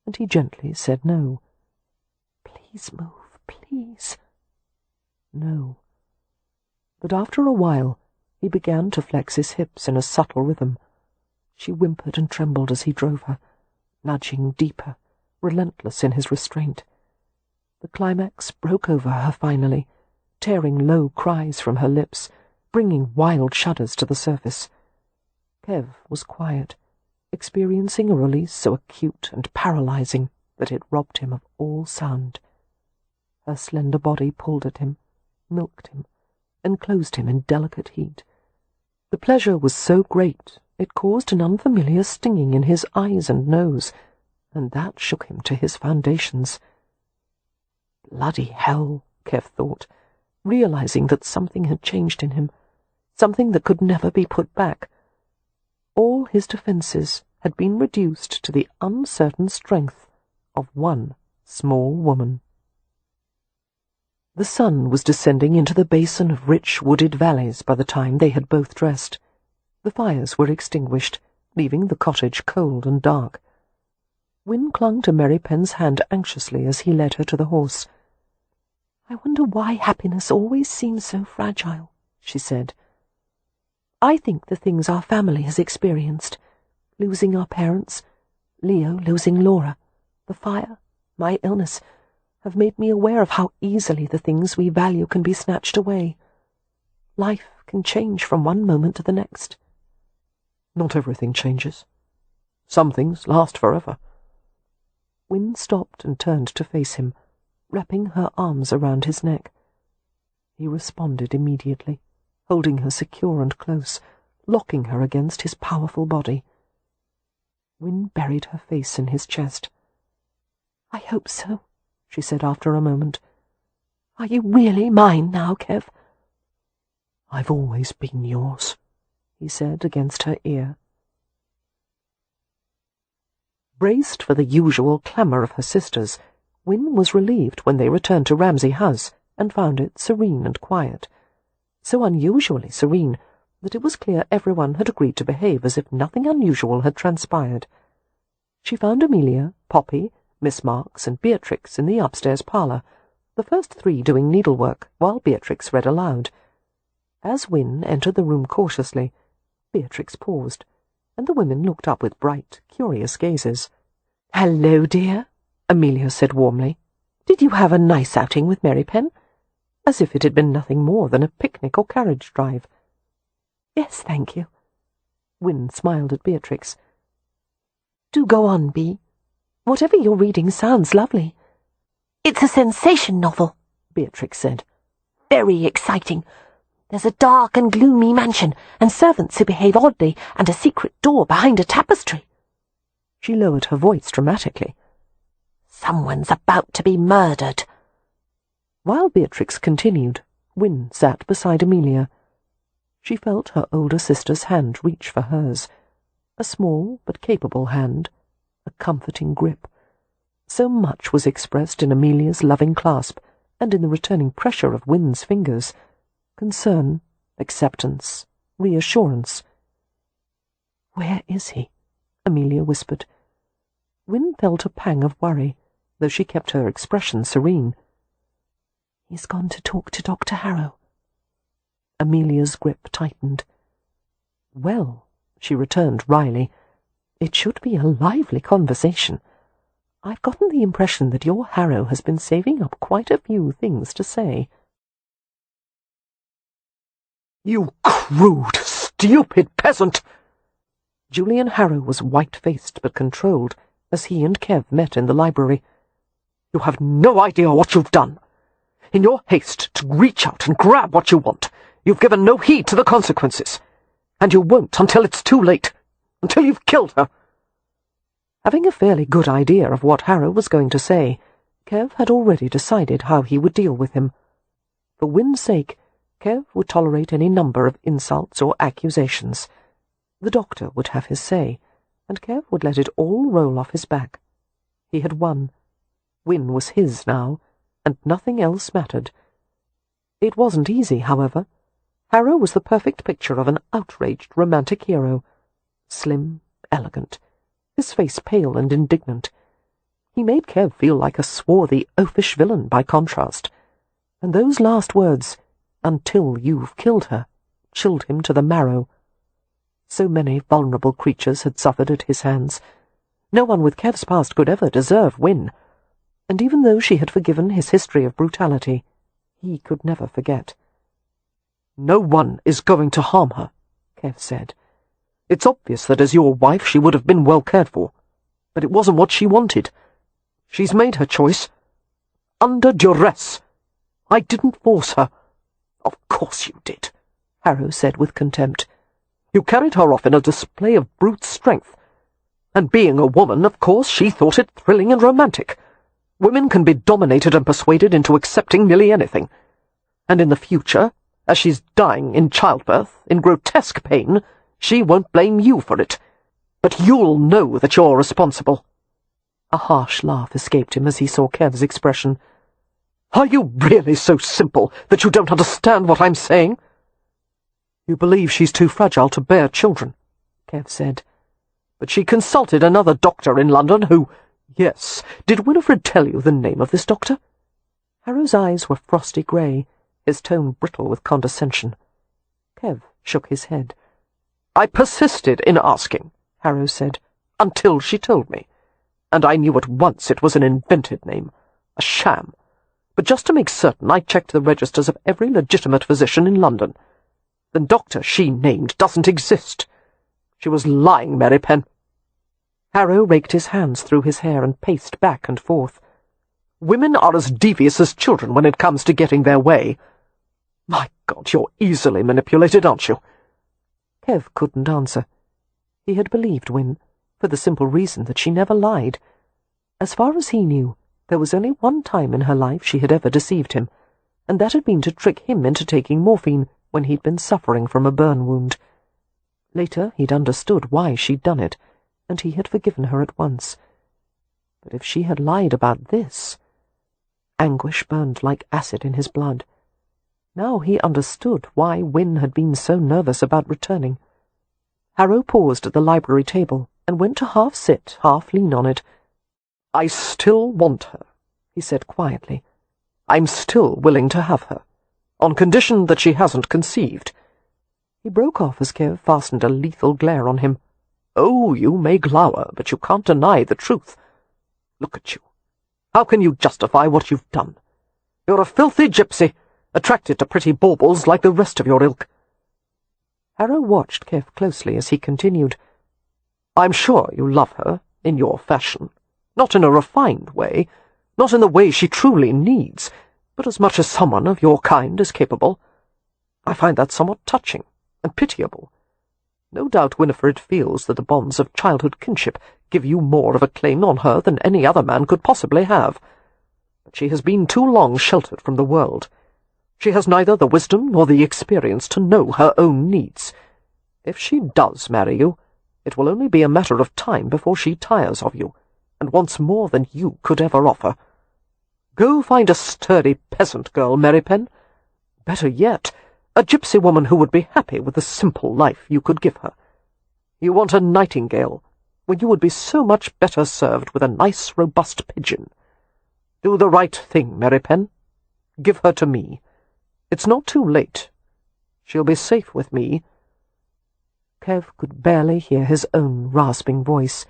and he gently said no. "Please move, please." No. But after a while, he began to flex his hips in a subtle rhythm. She whimpered and trembled as he drove her, nudging deeper, relentless in his restraint. The climax broke over her finally, tearing low cries from her lips, bringing wild shudders to the surface. Kev was quiet, experiencing a release so acute and paralyzing that it robbed him of all sound. Her slender body pulled at him, milked him, enclosed him in delicate heat. The pleasure was so great it caused an unfamiliar stinging in his eyes and nose, and that shook him to his foundations. Bloody hell, Kev thought, realizing that something had changed in him, something that could never be put back. All his defenses had been reduced to the uncertain strength of one small woman. The sun was descending into the basin of rich wooded valleys by the time they had both dressed. The fires were extinguished, leaving the cottage cold and dark. Wynne clung to Merripen's hand anxiously as he led her to the horse. "I wonder why happiness always seems so fragile," she said. "I think the things our family has experienced, losing our parents, Leo losing Laura, the fire, my illness, have made me aware of how easily the things we value can be snatched away. Life can change from one moment to the next." "Not everything changes. Some things last forever." Wynne stopped and turned to face him, wrapping her arms around his neck. He responded immediately, holding her secure and close, locking her against his powerful body. Wynne buried her face in his chest. "I hope so," she said after a moment. "Are you really mine now, Kev?" "I've always been yours," he said against her ear. Braced for the usual clamour of her sisters, Wynne was relieved when they returned to Ramsay House and found it serene and quiet, so unusually serene that it was clear everyone had agreed to behave as if nothing unusual had transpired. She found Amelia, Poppy, Miss Marks, and Beatrix in the upstairs parlour, the first three doing needlework, while Beatrix read aloud. As Wynne entered the room cautiously, Beatrix paused, and the women looked up with bright, curious gazes. "Hello, dear," Amelia said warmly. "Did you have a nice outing with Merripen?" As if it had been nothing more than a picnic or carriage drive. "Yes, thank you." Wynne smiled at Beatrix. "Do go on, Bee. Whatever you're reading sounds lovely." "It's a sensation novel," Beatrix said. "Very exciting. There's a dark and gloomy mansion, and servants who behave oddly, and a secret door behind a tapestry." She lowered her voice dramatically. "Someone's about to be murdered." While Beatrix continued, Wynne sat beside Amelia. She felt her older sister's hand reach for hers, a small but capable hand, a comforting grip. So much was expressed in Amelia's loving clasp, and in the returning pressure of Wynne's fingers. Concern, acceptance, reassurance. "Where is he?" Amelia whispered. Wynne felt a pang of worry, though she kept her expression serene. "He's gone to talk to Dr. Harrow." Amelia's grip tightened. "Well," she returned wryly, "it should be a lively conversation. I've gotten the impression that your Harrow has been saving up quite a few things to say." "You crude, stupid peasant!" Julian Harrow was white-faced but controlled as he and Kev met in the library. "You have no idea what you've done. In your haste to reach out and grab what you want, you've given no heed to the consequences. And you won't until it's too late, until you've killed her." Having a fairly good idea of what Harrow was going to say, Kev had already decided how he would deal with him. For Wynne's sake, Kev would tolerate any number of insults or accusations. The doctor would have his say, and Kev would let it all roll off his back. He had won. Wynne was his now, and nothing else mattered. It wasn't easy, however. Harrow was the perfect picture of an outraged romantic hero. Slim, elegant, his face pale and indignant. He made Kev feel like a swarthy, oafish villain by contrast. And those last words, "until you've killed her," chilled him to the marrow. So many vulnerable creatures had suffered at his hands. No one with Kev's past could ever deserve Wynne. And even though she had forgiven his history of brutality, he could never forget. "No one is going to harm her," Kev said. "It's obvious that as your wife she would have been well cared for, but it wasn't what she wanted. She's made her choice. Under duress. I didn't force her." "Of course you did," Harrow said with contempt. "You carried her off in a display of brute strength. And being a woman, of course, she thought it thrilling and romantic. Women can be dominated and persuaded into accepting nearly anything. And in the future, as she's dying in childbirth, in grotesque pain, she won't blame you for it. But you'll know that you're responsible." A harsh laugh escaped him as he saw Kev's expression. Are you really so simple that you don't understand what I'm saying? You believe she's too fragile to bear children, Kev said. But she consulted another doctor in London who— Yes, did Winnifred tell you the name of this doctor? Harrow's eyes were frosty grey, his tone brittle with condescension. Kev shook his head. I persisted in asking, Harrow said, until she told me. And I knew at once it was an invented name, a sham. But just to make certain, I checked the registers of every legitimate physician in London. The doctor she named doesn't exist. She was lying, Merripen. Harrow raked his hands through his hair and paced back and forth. Women are as devious as children when it comes to getting their way. My God, you're easily manipulated, aren't you? Kev couldn't answer. He had believed Win, for the simple reason that she never lied. As far as he knew, there was only one time in her life she had ever deceived him, and that had been to trick him into taking morphine when he'd been suffering from a burn wound. Later he'd understood why she'd done it, and he had forgiven her at once. But if she had lied about this— Anguish burned like acid in his blood. Now he understood why Win had been so nervous about returning. Harrow paused at the library table and went to half sit, half lean on it. I still want her, he said quietly. I'm still willing to have her, on condition that she hasn't conceived. He broke off as Kev fastened a lethal glare on him. Oh, you may glower, but you can't deny the truth. Look at you. How can you justify what you've done? You're a filthy gypsy, attracted to pretty baubles like the rest of your ilk. Harrow watched Kev closely as he continued. I'm sure you love her, in your fashion. Not in a refined way, not in the way she truly needs, but as much as someone of your kind is capable. I find that somewhat touching and pitiable. No doubt Winnifred feels that the bonds of childhood kinship give you more of a claim on her than any other man could possibly have. But she has been too long sheltered from the world. She has neither the wisdom nor the experience to know her own needs. If she does marry you, it will only be a matter of time before she tires of you, and wants more than you could ever offer. Go find a sturdy peasant girl, Merripen. Better yet, a gypsy woman who would be happy with the simple life you could give her. You want a nightingale, when you would be so much better served with a nice, robust pigeon. Do the right thing, Merripen. Give her to me. It's not too late. She'll be safe with me. Kev could barely hear his own rasping voice,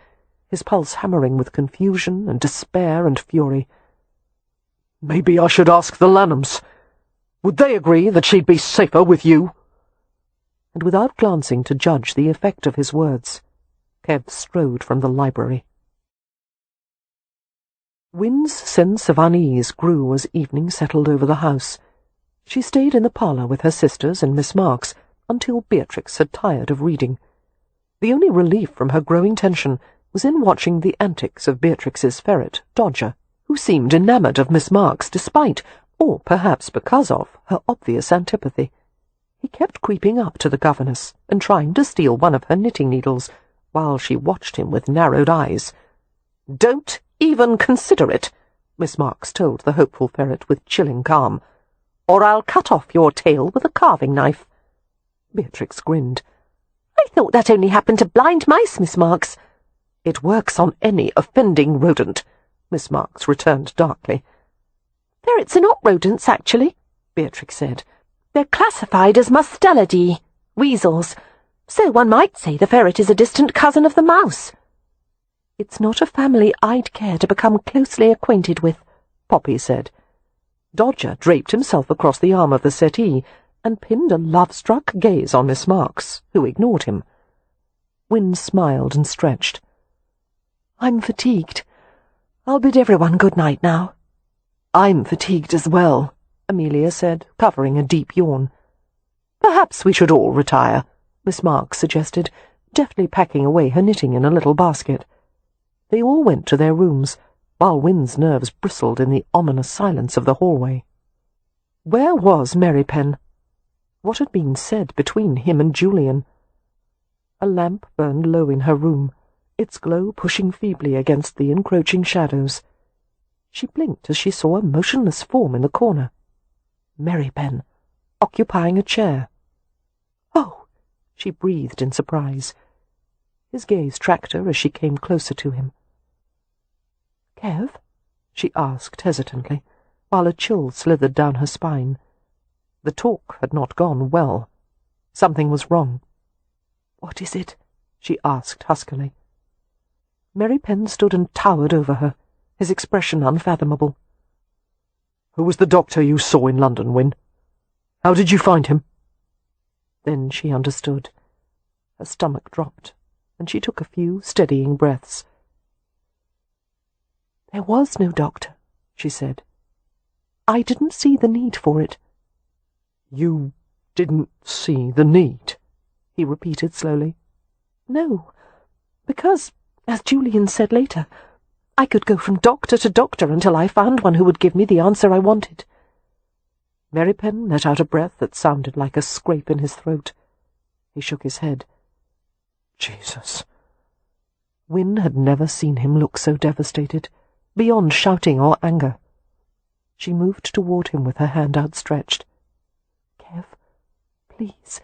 his pulse hammering with confusion and despair and fury. Maybe I should ask the Lanhams. Would they agree that she'd be safer with you? And without glancing to judge the effect of his words, Kev strode from the library. Win's sense of unease grew as evening settled over the house. She stayed in the parlour with her sisters and Miss Marks until Beatrix had tired of reading. The only relief from her growing tension was in watching the antics of Beatrix's ferret, Dodger, who seemed enamoured of Miss Marks despite, or perhaps because of, her obvious antipathy. He kept creeping up to the governess and trying to steal one of her knitting needles, while she watched him with narrowed eyes. "Don't even consider it," Miss Marks told the hopeful ferret with chilling calm, "or I'll cut off your tail with a carving knife." Beatrix grinned. "I thought that only happened to blind mice, Miss Marks." "It works on any offending rodent," Miss Marks returned darkly. "Ferrets are not rodents, actually," Beatrix said. "They're classified as Mustelidae, weasels, so one might say the ferret is a distant cousin of the mouse." "It's not a family I'd care to become closely acquainted with," Poppy said. Dodger draped himself across the arm of the settee and pinned a love-struck gaze on Miss Marks, who ignored him. Wynne smiled and stretched. "I'm fatigued. I'll bid everyone good night now." "I'm fatigued as well," Amelia said, covering a deep yawn. "Perhaps we should all retire," Miss Marks suggested, deftly packing away her knitting in a little basket. They all went to their rooms, while Wynne's nerves bristled in the ominous silence of the hallway. Where was Merripen? What had been said between him and Julian? A lamp burned low in her room, its glow pushing feebly against the encroaching shadows. She blinked as she saw a motionless form in the corner. Merripen, occupying a chair. "Oh!" she breathed in surprise. His gaze tracked her as she came closer to him. "Kev?" she asked hesitantly, while a chill slithered down her spine. The talk had not gone well. Something was wrong. "What is it?" she asked huskily. Merripen stood and towered over her, his expression unfathomable. "Who was the doctor you saw in London, Win? How did you find him?" Then she understood. Her stomach dropped, and she took a few steadying breaths. "There was no doctor," she said. "I didn't see the need for it." "You didn't see the need?" he repeated slowly. "No, because, as Julian said later, I could go from doctor to doctor until I found one who would give me the answer I wanted." Merripen let out a breath that sounded like a scrape in his throat. He shook his head. Jesus. Win had never seen him look so devastated, beyond shouting or anger. She moved toward him with her hand outstretched. "Kev, please,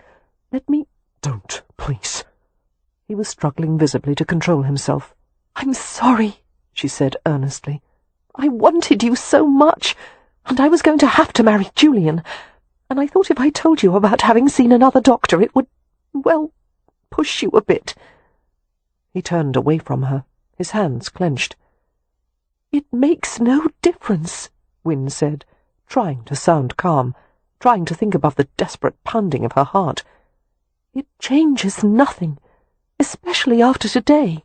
let me—" "Don't, please." He was struggling visibly to control himself. "I'm sorry," she said earnestly. "I wanted you so much, and I was going to have to marry Julian, and I thought if I told you about having seen another doctor it would, well, push you a bit." He turned away from her, his hands clenched. "It makes no difference," Win said, trying to sound calm, trying to think above the desperate pounding of her heart. "It changes nothing, especially after today."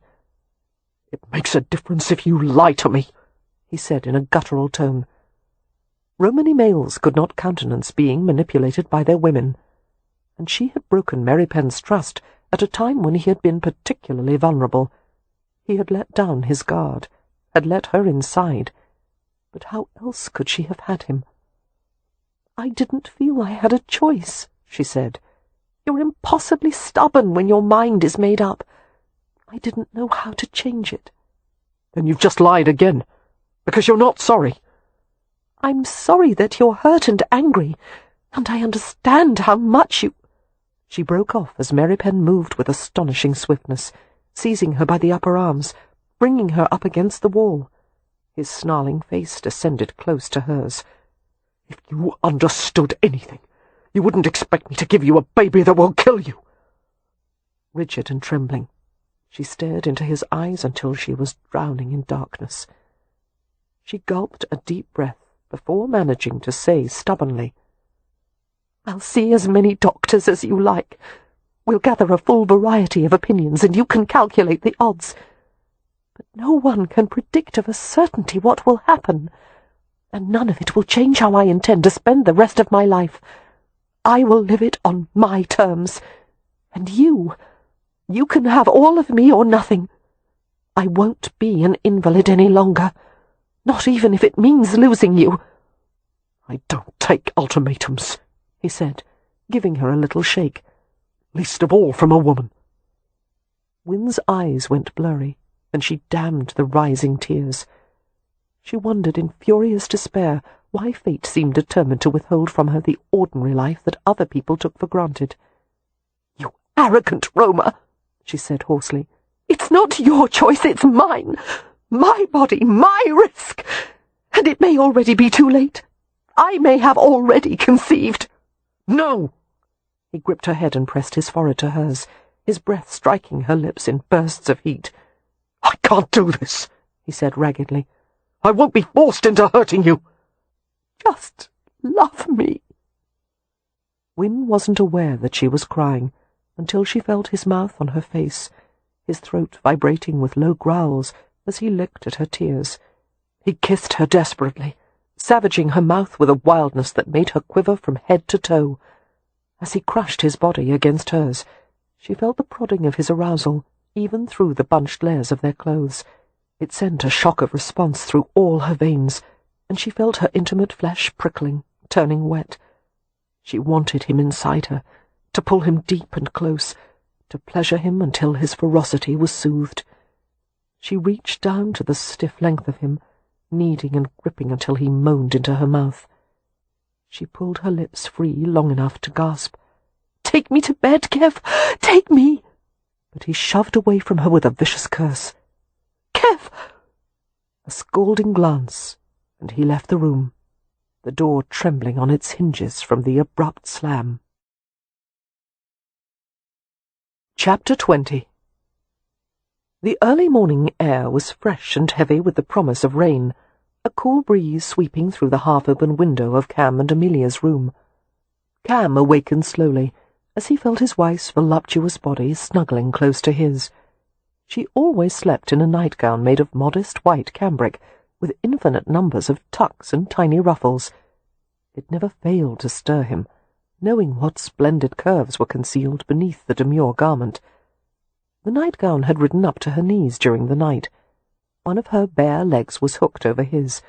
"It makes a difference if you lie to me," he said in a guttural tone. Romany males could not countenance being manipulated by their women, and she had broken Merripen's trust at a time when he had been particularly vulnerable. He had let down his guard, had let her inside, but how else could she have had him? "I didn't feel I had a choice," she said. "You're impossibly stubborn when your mind is made up. I didn't know how to change it." "Then you've just lied again, because you're not sorry." "I'm sorry that you're hurt and angry, and I understand how much you—" She broke off as Merripen moved with astonishing swiftness, seizing her by the upper arms, bringing her up against the wall. His snarling face descended close to hers. "If you understood anything, you wouldn't expect me to give you a baby that will kill you." Rigid and trembling, she stared into his eyes until she was drowning in darkness. She gulped a deep breath before managing to say stubbornly, "I'll see as many doctors as you like. We'll gather a full variety of opinions, and you can calculate the odds. But no one can predict of a certainty what will happen, and none of it will change how I intend to spend the rest of my life. I will live it on my terms, and you can have all of me or nothing. I won't be an invalid any longer, not even if it means losing you." "I don't take ultimatums," he said, giving her a little shake. "Least of all from a woman." Win's eyes went blurry, and she damned the rising tears. She wondered in furious despair why fate seemed determined to withhold from her the ordinary life that other people took for granted. "You arrogant Roma," she said hoarsely. "It's not your choice, it's mine. My body, my risk. And it may already be too late. I may have already conceived." "No!" He gripped her head and pressed his forehead to hers, his breath striking her lips in bursts of heat. "I can't do this," he said raggedly. "I won't be forced into hurting you." "Just love me." Win wasn't aware that she was crying until she felt his mouth on her face, his throat vibrating with low growls as he licked at her tears. He kissed her desperately, savaging her mouth with a wildness that made her quiver from head to toe. As he crushed his body against hers, she felt the prodding of his arousal, even through the bunched layers of their clothes. It sent a shock of response through all her veins, and she felt her intimate flesh prickling, turning wet. She wanted him inside her, to pull him deep and close, to pleasure him until his ferocity was soothed. She reached down to the stiff length of him, kneading and gripping until he moaned into her mouth. She pulled her lips free long enough to gasp, "Take me to bed, Kev! Take me!" But he shoved away from her with a vicious curse. "Kev!" A scalding glance, and he left the room, the door trembling on its hinges from the abrupt slam. Chapter 20. The early morning air was fresh and heavy with the promise of rain, a cool breeze sweeping through the half-open window of Cam and Amelia's room. Cam awakened slowly, as he felt his wife's voluptuous body snuggling close to his. She always slept in a nightgown made of modest white cambric, with infinite numbers of tucks and tiny ruffles. It never failed to stir him, knowing what splendid curves were concealed beneath the demure garment. The nightgown had ridden up to her knees during the night. One of her bare legs was hooked over his,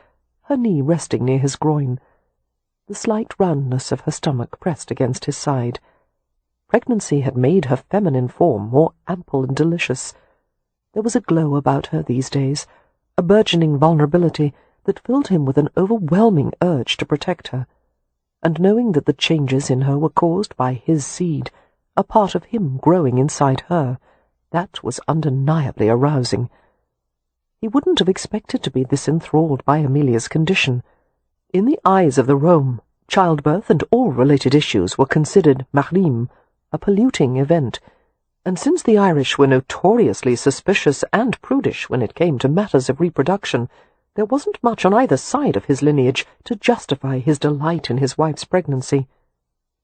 her knee resting near his groin. The slight roundness of her stomach pressed against his side. Pregnancy had made her feminine form more ample and delicious. There was a glow about her these days, a burgeoning vulnerability that filled him with an overwhelming urge to protect her. And knowing that the changes in her were caused by his seed, a part of him growing inside her, that was undeniably arousing. He wouldn't have expected to be this enthralled by Amelia's condition. In the eyes of the Rome, childbirth and all related issues were considered mahrim, a polluting event, and since the Irish were notoriously suspicious and prudish when it came to matters of reproduction, there wasn't much on either side of his lineage to justify his delight in his wife's pregnancy.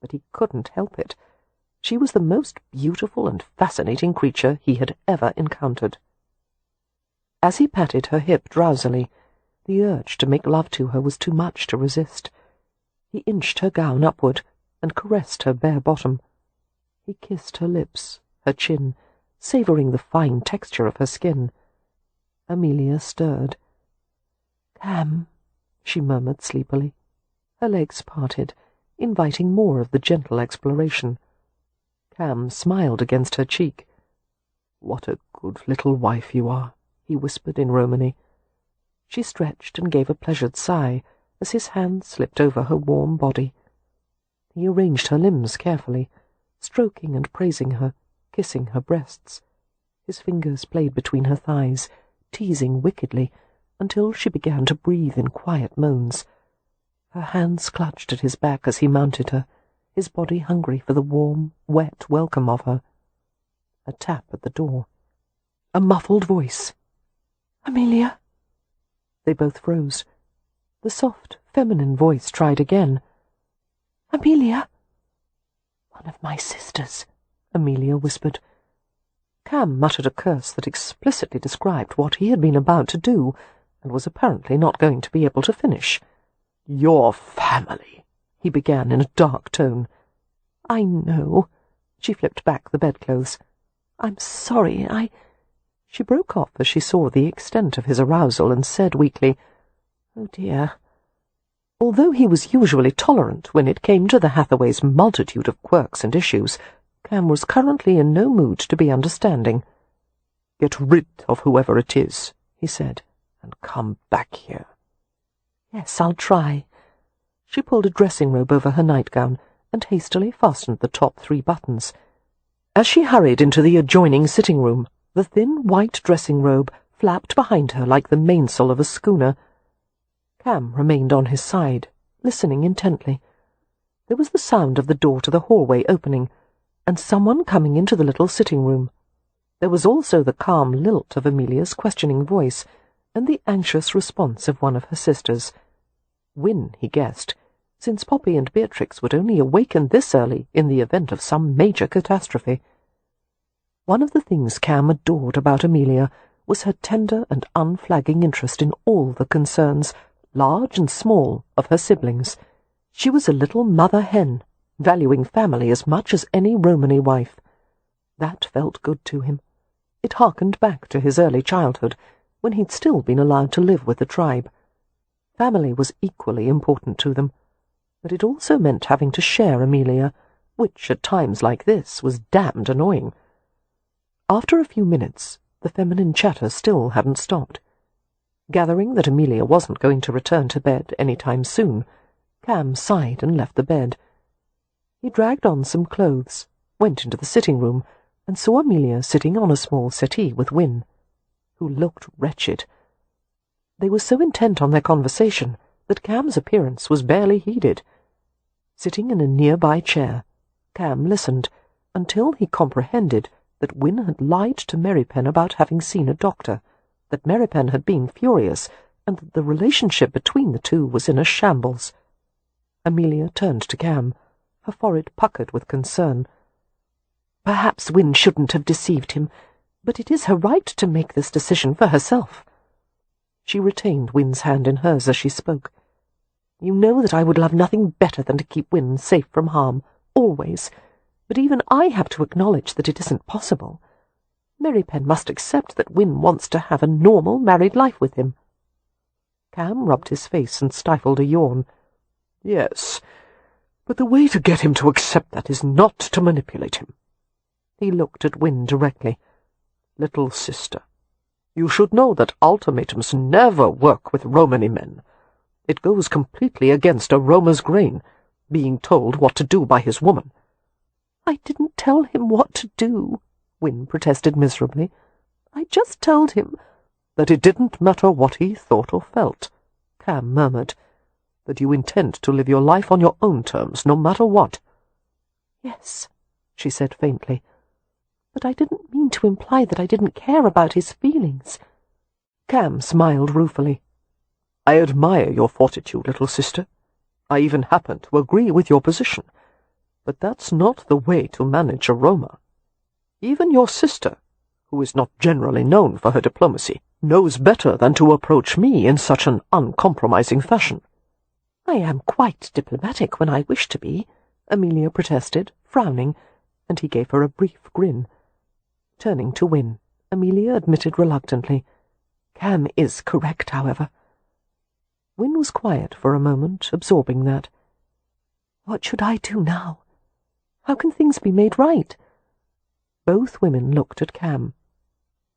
But he couldn't help it. She was the most beautiful and fascinating creature he had ever encountered. As he patted her hip drowsily, the urge to make love to her was too much to resist. He inched her gown upward and caressed her bare bottom. He kissed her lips, her chin, savouring the fine texture of her skin. Amelia stirred. "Cam," she murmured sleepily. Her legs parted, inviting more of the gentle exploration. Cam smiled against her cheek. "What a good little wife you are," he whispered in Romany. She stretched and gave a pleasured sigh as his hand slipped over her warm body. He arranged her limbs carefully, stroking and praising her, kissing her breasts. His fingers played between her thighs, teasing wickedly, until she began to breathe in quiet moans. Her hands clutched at his back as he mounted her, his body hungry for the warm, wet welcome of her. A tap at the door. A muffled voice. "Amelia?" They both froze. The soft, feminine voice tried again. "Amelia?" "One of my sisters," Amelia whispered. Cam muttered a curse that explicitly described what he had been about to do, and was apparently not going to be able to finish. "Your family," he began in a dark tone. "I know." She flipped back the bedclothes. "I'm sorry, She broke off as she saw the extent of his arousal and said weakly, "Oh dear." Although he was usually tolerant when it came to the Hathaways' multitude of quirks and issues, Cam was currently in no mood to be understanding. "Get rid of whoever it is," he said, "and come back here." "Yes, I'll try." She pulled a dressing robe over her nightgown and hastily fastened the top 3 buttons. As she hurried into the adjoining sitting room, the thin white dressing robe flapped behind her like the mainsail of a schooner. Cam remained on his side, listening intently. There was the sound of the door to the hallway opening, and someone coming into the little sitting room. There was also the calm lilt of Amelia's questioning voice, and the anxious response of one of her sisters. Win, he guessed, since Poppy and Beatrix would only awaken this early in the event of some major catastrophe. One of the things Cam adored about Amelia was her tender and unflagging interest in all the concerns, large and small, of her siblings. She was a little mother hen, valuing family as much as any Romany wife. That felt good to him. It harkened back to his early childhood, when he'd still been allowed to live with the tribe. Family was equally important to them, but it also meant having to share Amelia, which at times like this was damned annoying. After a few minutes, the feminine chatter still hadn't stopped. Gathering that Amelia wasn't going to return to bed any time soon, Cam sighed and left the bed. He dragged on some clothes, went into the sitting room, and saw Amelia sitting on a small settee with Win, who looked wretched. They were so intent on their conversation that Cam's appearance was barely heeded. Sitting in a nearby chair, Cam listened until he comprehended that Win had lied to Merripen about having seen a doctor, that Merripen had been furious, and that the relationship between the two was in a shambles. Amelia turned to Cam, her forehead puckered with concern. "Perhaps Win shouldn't have deceived him, but it is her right to make this decision for herself." She retained Win's hand in hers as she spoke. "You know that I would love nothing better than to keep Win safe from harm, always, but even I have to acknowledge that it isn't possible. Merripen must accept that Win wants to have a normal married life with him." Cam rubbed his face and stifled a yawn. "Yes, but the way to get him to accept that is not to manipulate him." He looked at Win directly. "Little sister, you should know that ultimatums never work with Romany men. It goes completely against a Romer's grain, being told what to do by his woman." "I didn't tell him what to do," Win protested miserably. "I just told him—" "That it didn't matter what he thought or felt," Cam murmured. "That you intend to live your life on your own terms, no matter what." "Yes," she said faintly, "but I didn't mean to imply that I didn't care about his feelings." Cam smiled ruefully. "I admire your fortitude, little sister. I even happen to agree with your position. But that's not the way to manage a Roma. Even your sister, who is not generally known for her diplomacy, knows better than to approach me in such an uncompromising fashion." "I am quite diplomatic when I wish to be," Amelia protested, frowning, and he gave her a brief grin. Turning to Win, Amelia admitted reluctantly, "Cam is correct, however." Win was quiet for a moment, absorbing that. "What should I do now? How can things be made right?" Both women looked at Cam.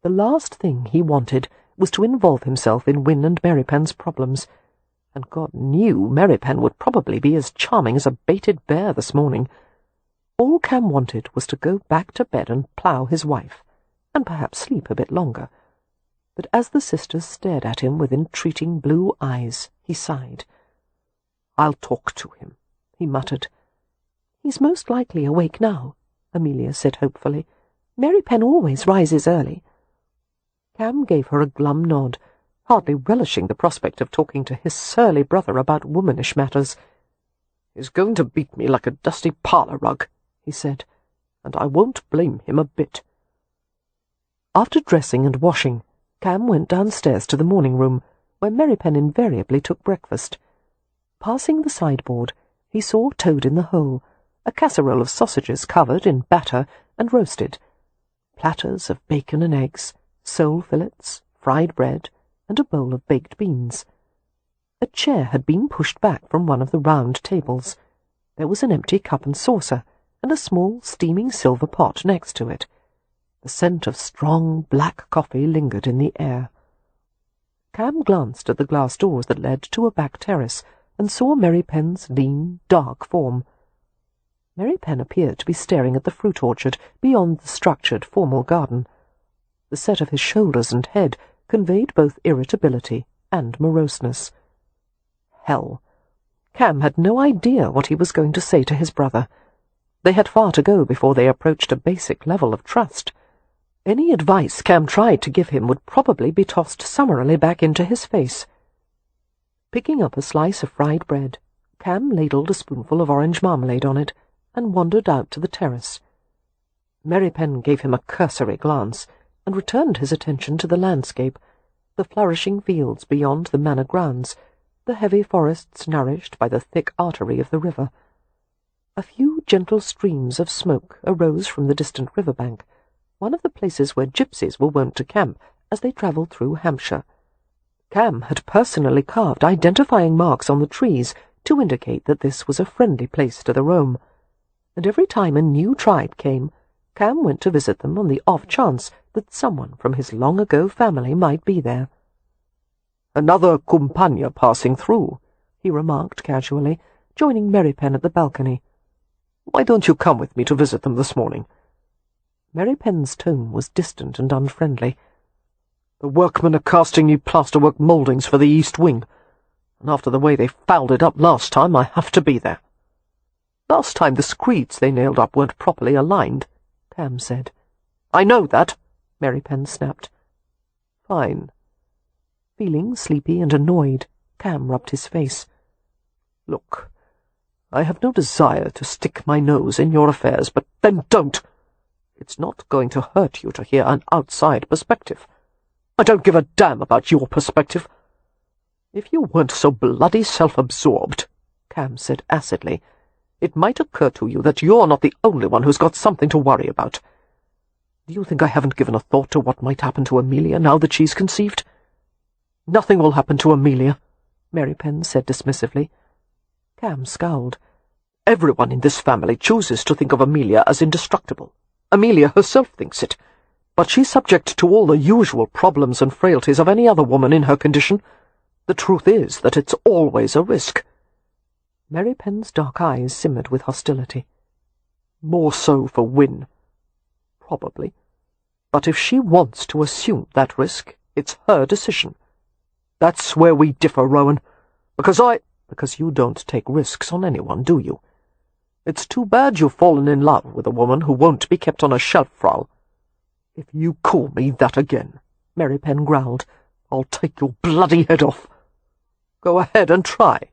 The last thing he wanted was to involve himself in Win and Merripen's problems, and God knew Merripen would probably be as charming as a baited bear this morning. All Cam wanted was to go back to bed and plough his wife, and perhaps sleep a bit longer. But as the sisters stared at him with entreating blue eyes, he sighed. "I'll talk to him," he muttered. "He's most likely awake now," Amelia said hopefully. "Merripen always rises early." Cam gave her a glum nod, hardly relishing the prospect of talking to his surly brother about womanish matters. "He's going to beat me like a dusty parlour rug," he said, "and I won't blame him a bit." After dressing and washing, Cam went downstairs to the morning room, where Merripen invariably took breakfast. Passing the sideboard, he saw Toad in the hole, a casserole of sausages covered in batter and roasted, platters of bacon and eggs, sole fillets, fried bread, and a bowl of baked beans. A chair had been pushed back from one of the round tables. There was an empty cup and saucer, and a small steaming silver pot next to it. The scent of strong black coffee lingered in the air. Cam glanced at the glass doors that led to a back terrace, and saw Merripen's lean, dark form. Merripen appeared to be staring at the fruit orchard beyond the structured, formal garden. The set of his shoulders and head conveyed both irritability and moroseness. Hell! Cam had no idea what he was going to say to his brother. They had far to go before they approached a basic level of trust. Any advice Cam tried to give him would probably be tossed summarily back into his face. Picking up a slice of fried bread, Cam ladled a spoonful of orange marmalade on it, and wandered out to the terrace. Merripen gave him a cursory glance, and returned his attention to the landscape, the flourishing fields beyond the manor grounds, the heavy forests nourished by the thick artery of the river. A few gentle streams of smoke arose from the distant river-bank, one of the places where gypsies were wont to camp as they travelled through Hampshire. Cam had personally carved identifying marks on the trees to indicate that this was a friendly place to the roam, and every time a new tribe came, Cam went to visit them on the off chance that someone from his long-ago family might be there. "Another compagna passing through," he remarked casually, joining Merripen at the balcony. "Why don't you come with me to visit them this morning?" Merripen's tone was distant and unfriendly. "The workmen are casting new plasterwork mouldings for the east wing, and after the way they fouled it up last time, I have to be there." "Last time the screeds they nailed up weren't properly aligned," Cam said. "I know that," Merripen snapped. "Fine." Feeling sleepy and annoyed, Cam rubbed his face. "Look, I have no desire to stick my nose in your affairs, but then don't. It's not going to hurt you to hear an outside perspective. I don't give a damn about your perspective." "If you weren't so bloody self-absorbed," Cam said acidly, "it might occur to you that you're not the only one who's got something to worry about. Do you think I haven't given a thought to what might happen to Amelia now that she's conceived?" "Nothing will happen to Amelia," Merripen said dismissively. Cam scowled. "Everyone in this family chooses to think of Amelia as indestructible. Amelia herself thinks it, but she's subject to all the usual problems and frailties of any other woman in her condition. The truth is that it's always a risk." Merripen's dark eyes simmered with hostility. "More so for Win. Probably. But if she wants to assume that risk, it's her decision. That's where we differ, Rowan. Because you don't take risks on anyone, do you? It's too bad you've fallen in love with a woman who won't be kept on a shelf, Frau." "If you call me that again," Merripen growled, "I'll take your bloody head off." "Go ahead and try."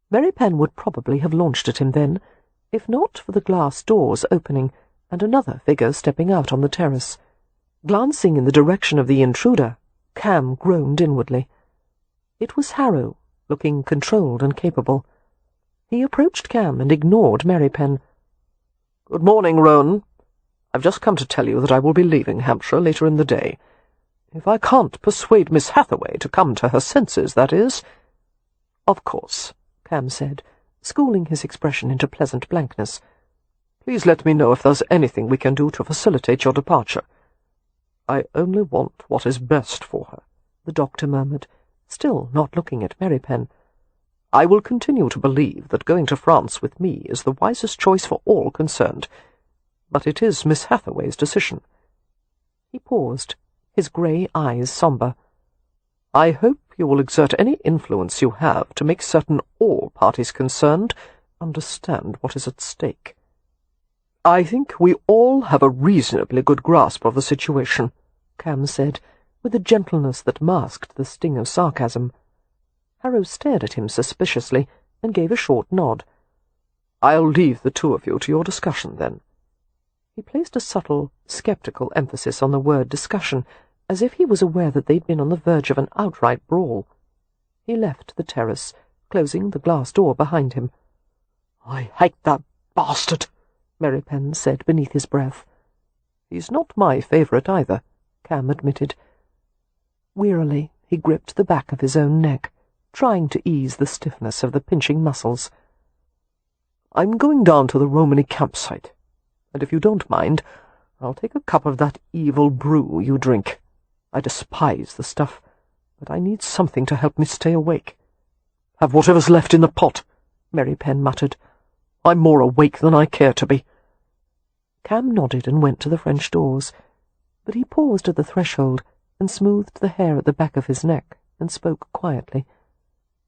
Merripen would probably have launched at him then, if not for the glass doors opening and another figure stepping out on the terrace. Glancing in the direction of the intruder, Cam groaned inwardly. It was Harrow, looking controlled and capable. He approached Cam and ignored Merripen. "Good morning, Rowan. I've just come to tell you that I will be leaving Hampshire later in the day. If I can't persuade Miss Hathaway to come to her senses, that is." "Of course," Cam said, schooling his expression into pleasant blankness. "Please let me know if there's anything we can do to facilitate your departure." "I only want what is best for her," the doctor murmured, still not looking at Merripen. "I will continue to believe that going to France with me is the wisest choice for all concerned, but it is Miss Hathaway's decision." He paused, his grey eyes sombre. "I hope you will exert any influence you have to make certain all parties concerned understand what is at stake. I think we all have a reasonably good grasp of the situation," Cam said, with a gentleness that masked the sting of sarcasm. Harrow stared at him suspiciously and gave a short nod. "I'll leave the two of you to your discussion, then." He placed a subtle, sceptical emphasis on the word discussion, as if he was aware that they'd been on the verge of an outright brawl. He left the terrace, closing the glass door behind him. "I hate that bastard," Merripen said beneath his breath. "He's not my favourite either," Cam admitted. Wearily he gripped the back of his own neck, trying to ease the stiffness of the pinching muscles. "I'm going down to the Romany campsite, and if you don't mind, I'll take a cup of that evil brew you drink. I despise the stuff, but I need something to help me stay awake." "Have whatever's left in the pot," Merripen muttered. "I'm more awake than I care to be." Cam nodded and went to the French doors, but he paused at the threshold and smoothed the hair at the back of his neck and spoke quietly.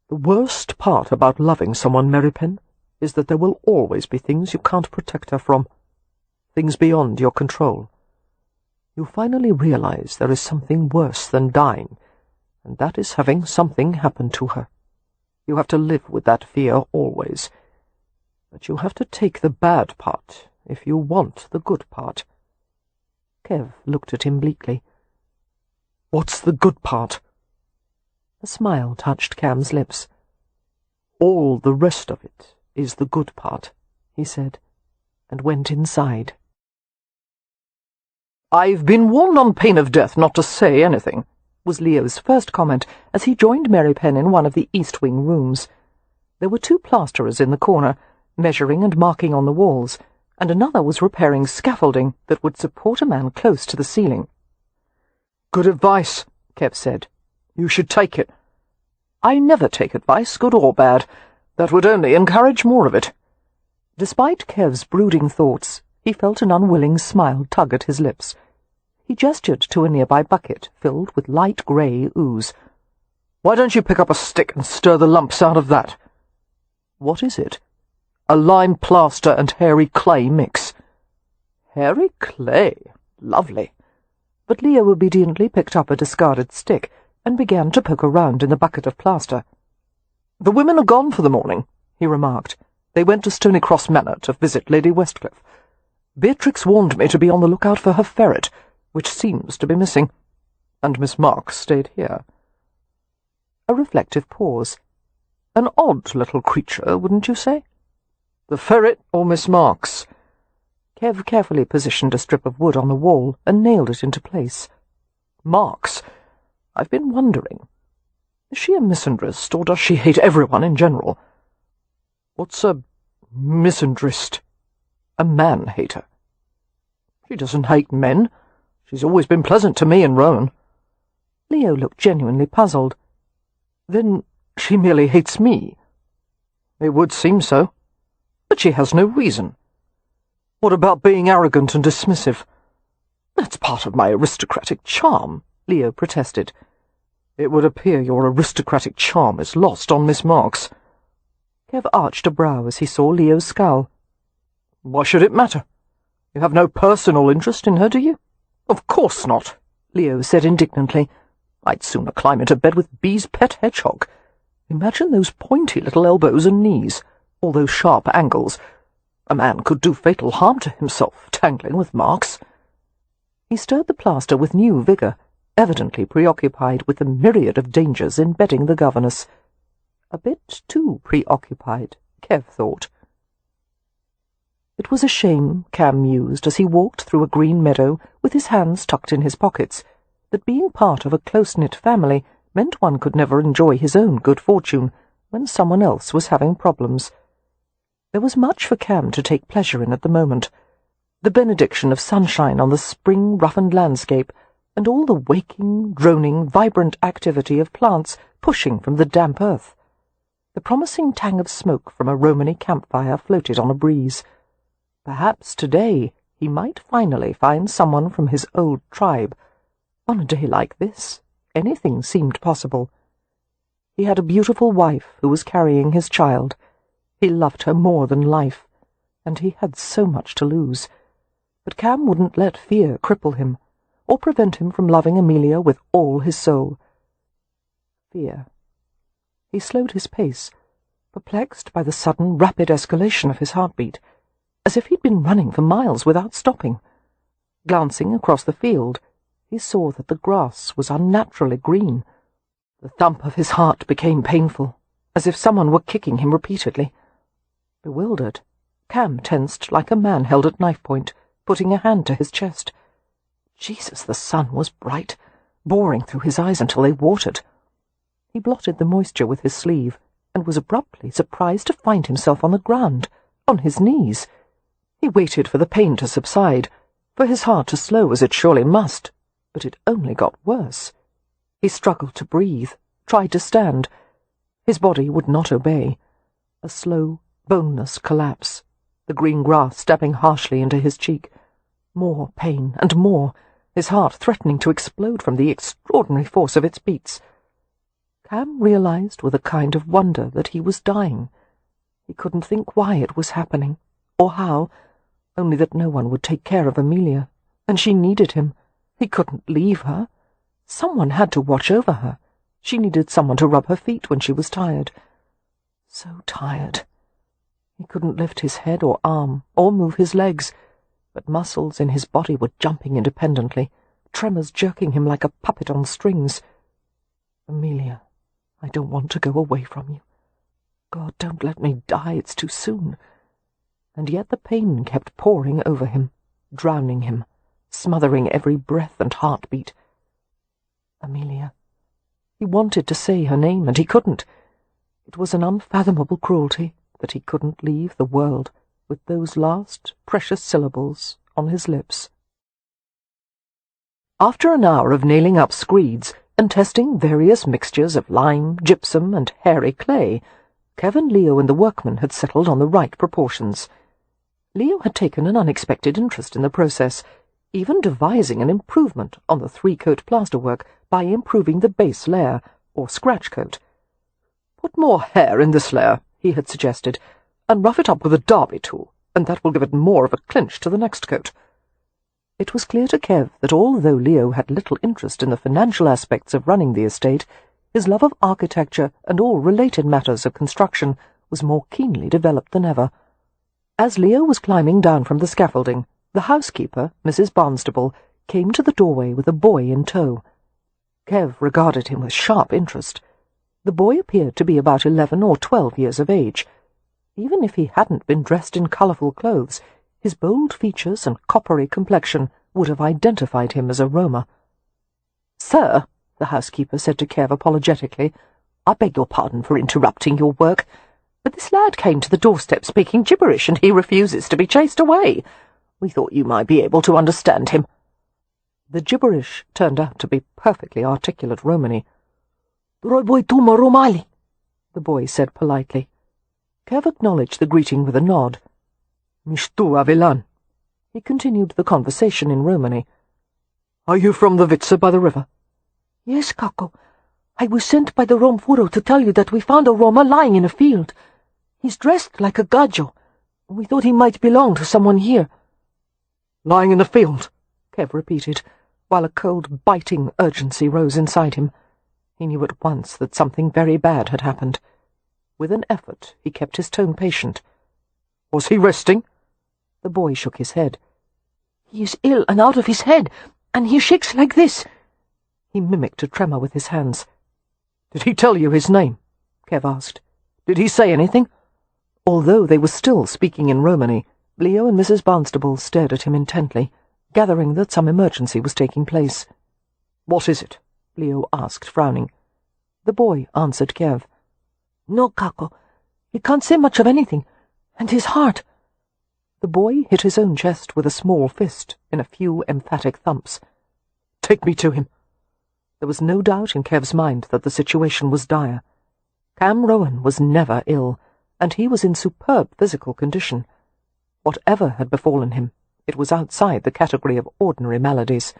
"The worst part about loving someone, Merripen, is that there will always be things you can't protect her from, things beyond your control. You finally realize there is something worse than dying, and that is having something happen to her. You have to live with that fear always, but you have to take the bad part if you want the good part." Kev looked at him bleakly. "What's the good part?" A smile touched Cam's lips. "All the rest of it is the good part," he said, and went inside. "I've been warned on pain of death not to say anything," was Leo's first comment as he joined Merripen in one of the East Wing rooms. There were 2 plasterers in the corner, measuring and marking on the walls, and another was repairing scaffolding that would support a man close to the ceiling. "Good advice," Kev said. You should take it. I never take advice, good or bad. That would only encourage more of it. Despite Kev's brooding thoughts, he felt an unwilling smile tug at his lips. He gestured to a nearby bucket filled with light grey ooze. Why don't you pick up a stick and stir the lumps out of that? What is it? A lime plaster and hairy clay mix. Hairy clay? Lovely. But Leo obediently picked up a discarded stick and began to poke around in the bucket of plaster. The women are gone for the morning, he remarked. They went to Stonycross Manor to visit Lady Westcliff. Beatrix warned me to be on the lookout for her ferret, which seems to be missing, and Miss Marks stayed here. A reflective pause. An odd little creature, wouldn't you say? The ferret or Miss Marks? Kev carefully positioned a strip of wood on the wall and nailed it into place. Marks? I've been wondering. Is she a misandrist, or does she hate everyone in general? What's a misandrist? A man-hater. She doesn't hate men. She's always been pleasant to me and Rowan. Leo looked genuinely puzzled. Then she merely hates me. It would seem so. But she has no reason. What about being arrogant and dismissive? That's part of my aristocratic charm, Leo protested. It would appear your aristocratic charm is lost on Miss Marks. Kev arched a brow as he saw Leo's scowl. Why should it matter? You have no personal interest in her, do you? Of course not, Leo said indignantly. I'd sooner climb into bed with Bee's pet hedgehog. Imagine those pointy little elbows and knees, all those sharp angles. A man could do fatal harm to himself, tangling with Marks. He stirred the plaster with new vigour, evidently preoccupied with the myriad of dangers embedding the governess. A bit too preoccupied, Kev thought. It was a shame, Cam mused as he walked through a green meadow with his hands tucked in his pockets, that being part of a close-knit family meant one could never enjoy his own good fortune when someone else was having problems. There was much for Cam to take pleasure in at the moment. The benediction of sunshine on the spring-roughened landscape, and all the waking, droning, vibrant activity of plants pushing from the damp earth. The promising tang of smoke from a Romany campfire floated on a breeze. Perhaps today he might finally find someone from his old tribe. On a day like this, anything seemed possible. He had a beautiful wife who was carrying his child. He loved her more than life, and he had so much to lose. But Cam wouldn't let fear cripple him, or prevent him from loving Amelia with all his soul. Fear. He slowed his pace, perplexed by the sudden, rapid escalation of his heartbeat, as if he'd been running for miles without stopping. Glancing across the field, he saw that the grass was unnaturally green. The thump of his heart became painful, as if someone were kicking him repeatedly. Bewildered, Cam tensed like a man held at knife-point, putting a hand to his chest. Jesus, the sun was bright, boring through his eyes until they watered. He blotted the moisture with his sleeve, and was abruptly surprised to find himself on the ground, on his knees. He waited for the pain to subside, for his heart to slow as it surely must, but it only got worse. He struggled to breathe, tried to stand. His body would not obey. A slow, boneless collapse, the green grass stabbing harshly into his cheek. More pain and more, his heart threatening to explode from the extraordinary force of its beats. Cam realized with a kind of wonder that he was dying. He couldn't think why it was happening, or how, only that no one would take care of Amelia, and she needed him. He couldn't leave her. Someone had to watch over her. She needed someone to rub her feet when she was tired. So tired. He couldn't lift his head or arm, or move his legs, but muscles in his body were jumping independently, tremors jerking him like a puppet on strings. Amelia, I don't want to go away from you. God, don't let me die, it's too soon. And yet the pain kept pouring over him, drowning him, smothering every breath and heartbeat. Amelia. He wanted to say her name, and he couldn't. It was an unfathomable cruelty that he couldn't leave the world with those last precious syllables on his lips. After an hour of nailing up screeds, and testing various mixtures of lime, gypsum, and hairy clay, Kev and Leo and the workman had settled on the right proportions. Leo had taken an unexpected interest in the process, even devising an improvement on the three-coat plasterwork by improving the base layer, or scratch coat. "Put more hair in this layer," he had suggested, "and rough it up with a derby tool, and that will give it more of a clinch to the next coat." It was clear to Kev that although Leo had little interest in the financial aspects of running the estate, his love of architecture and all related matters of construction was more keenly developed than ever. As Leo was climbing down from the scaffolding, the housekeeper, Mrs. Barnstable, came to the doorway with a boy in tow. Kev regarded him with sharp interest. The boy appeared to be about 11 or 12 years of age. Even if he hadn't been dressed in colourful clothes, his bold features and coppery complexion would have identified him as a Roma. "Sir," the housekeeper said to Kev apologetically, "I beg your pardon for interrupting your work, but this lad came to the doorstep speaking gibberish, and he refuses to be chased away. We thought you might be able to understand him." The gibberish turned out to be perfectly articulate Romany. "Droi tuma Romali," the boy said politely. Kev acknowledged the greeting with a nod. "Mishtu Avilan." He continued the conversation in Romany. "Are you from the Vitsa by the river?" "Yes, Kako. I was sent by the Rom Furo to tell you that we found a Roma lying in a field. He's dressed like a gajo. We thought he might belong to someone here." "Lying in a field," Kev repeated, while a cold, biting urgency rose inside him. He knew at once that something very bad had happened. With an effort, he kept his tone patient. "Was he resting?" The boy shook his head. "He is ill and out of his head, and he shakes like this." He mimicked a tremor with his hands. "Did he tell you his name?" Kev asked. "Did he say anything?" Although they were still speaking in Romany, Leo and Mrs. Barnstable stared at him intently, gathering that some emergency was taking place. "What is it?" Leo asked, frowning. The boy answered Kev. "No, Kako. He can't say much of anything. And his heart—" The boy hit his own chest with a small fist in a few emphatic thumps. "Take me to him." There was no doubt in Kev's mind that the situation was dire. Cam Rowan was never ill, and he was in superb physical condition. Whatever had befallen him, it was outside the category of ordinary maladies.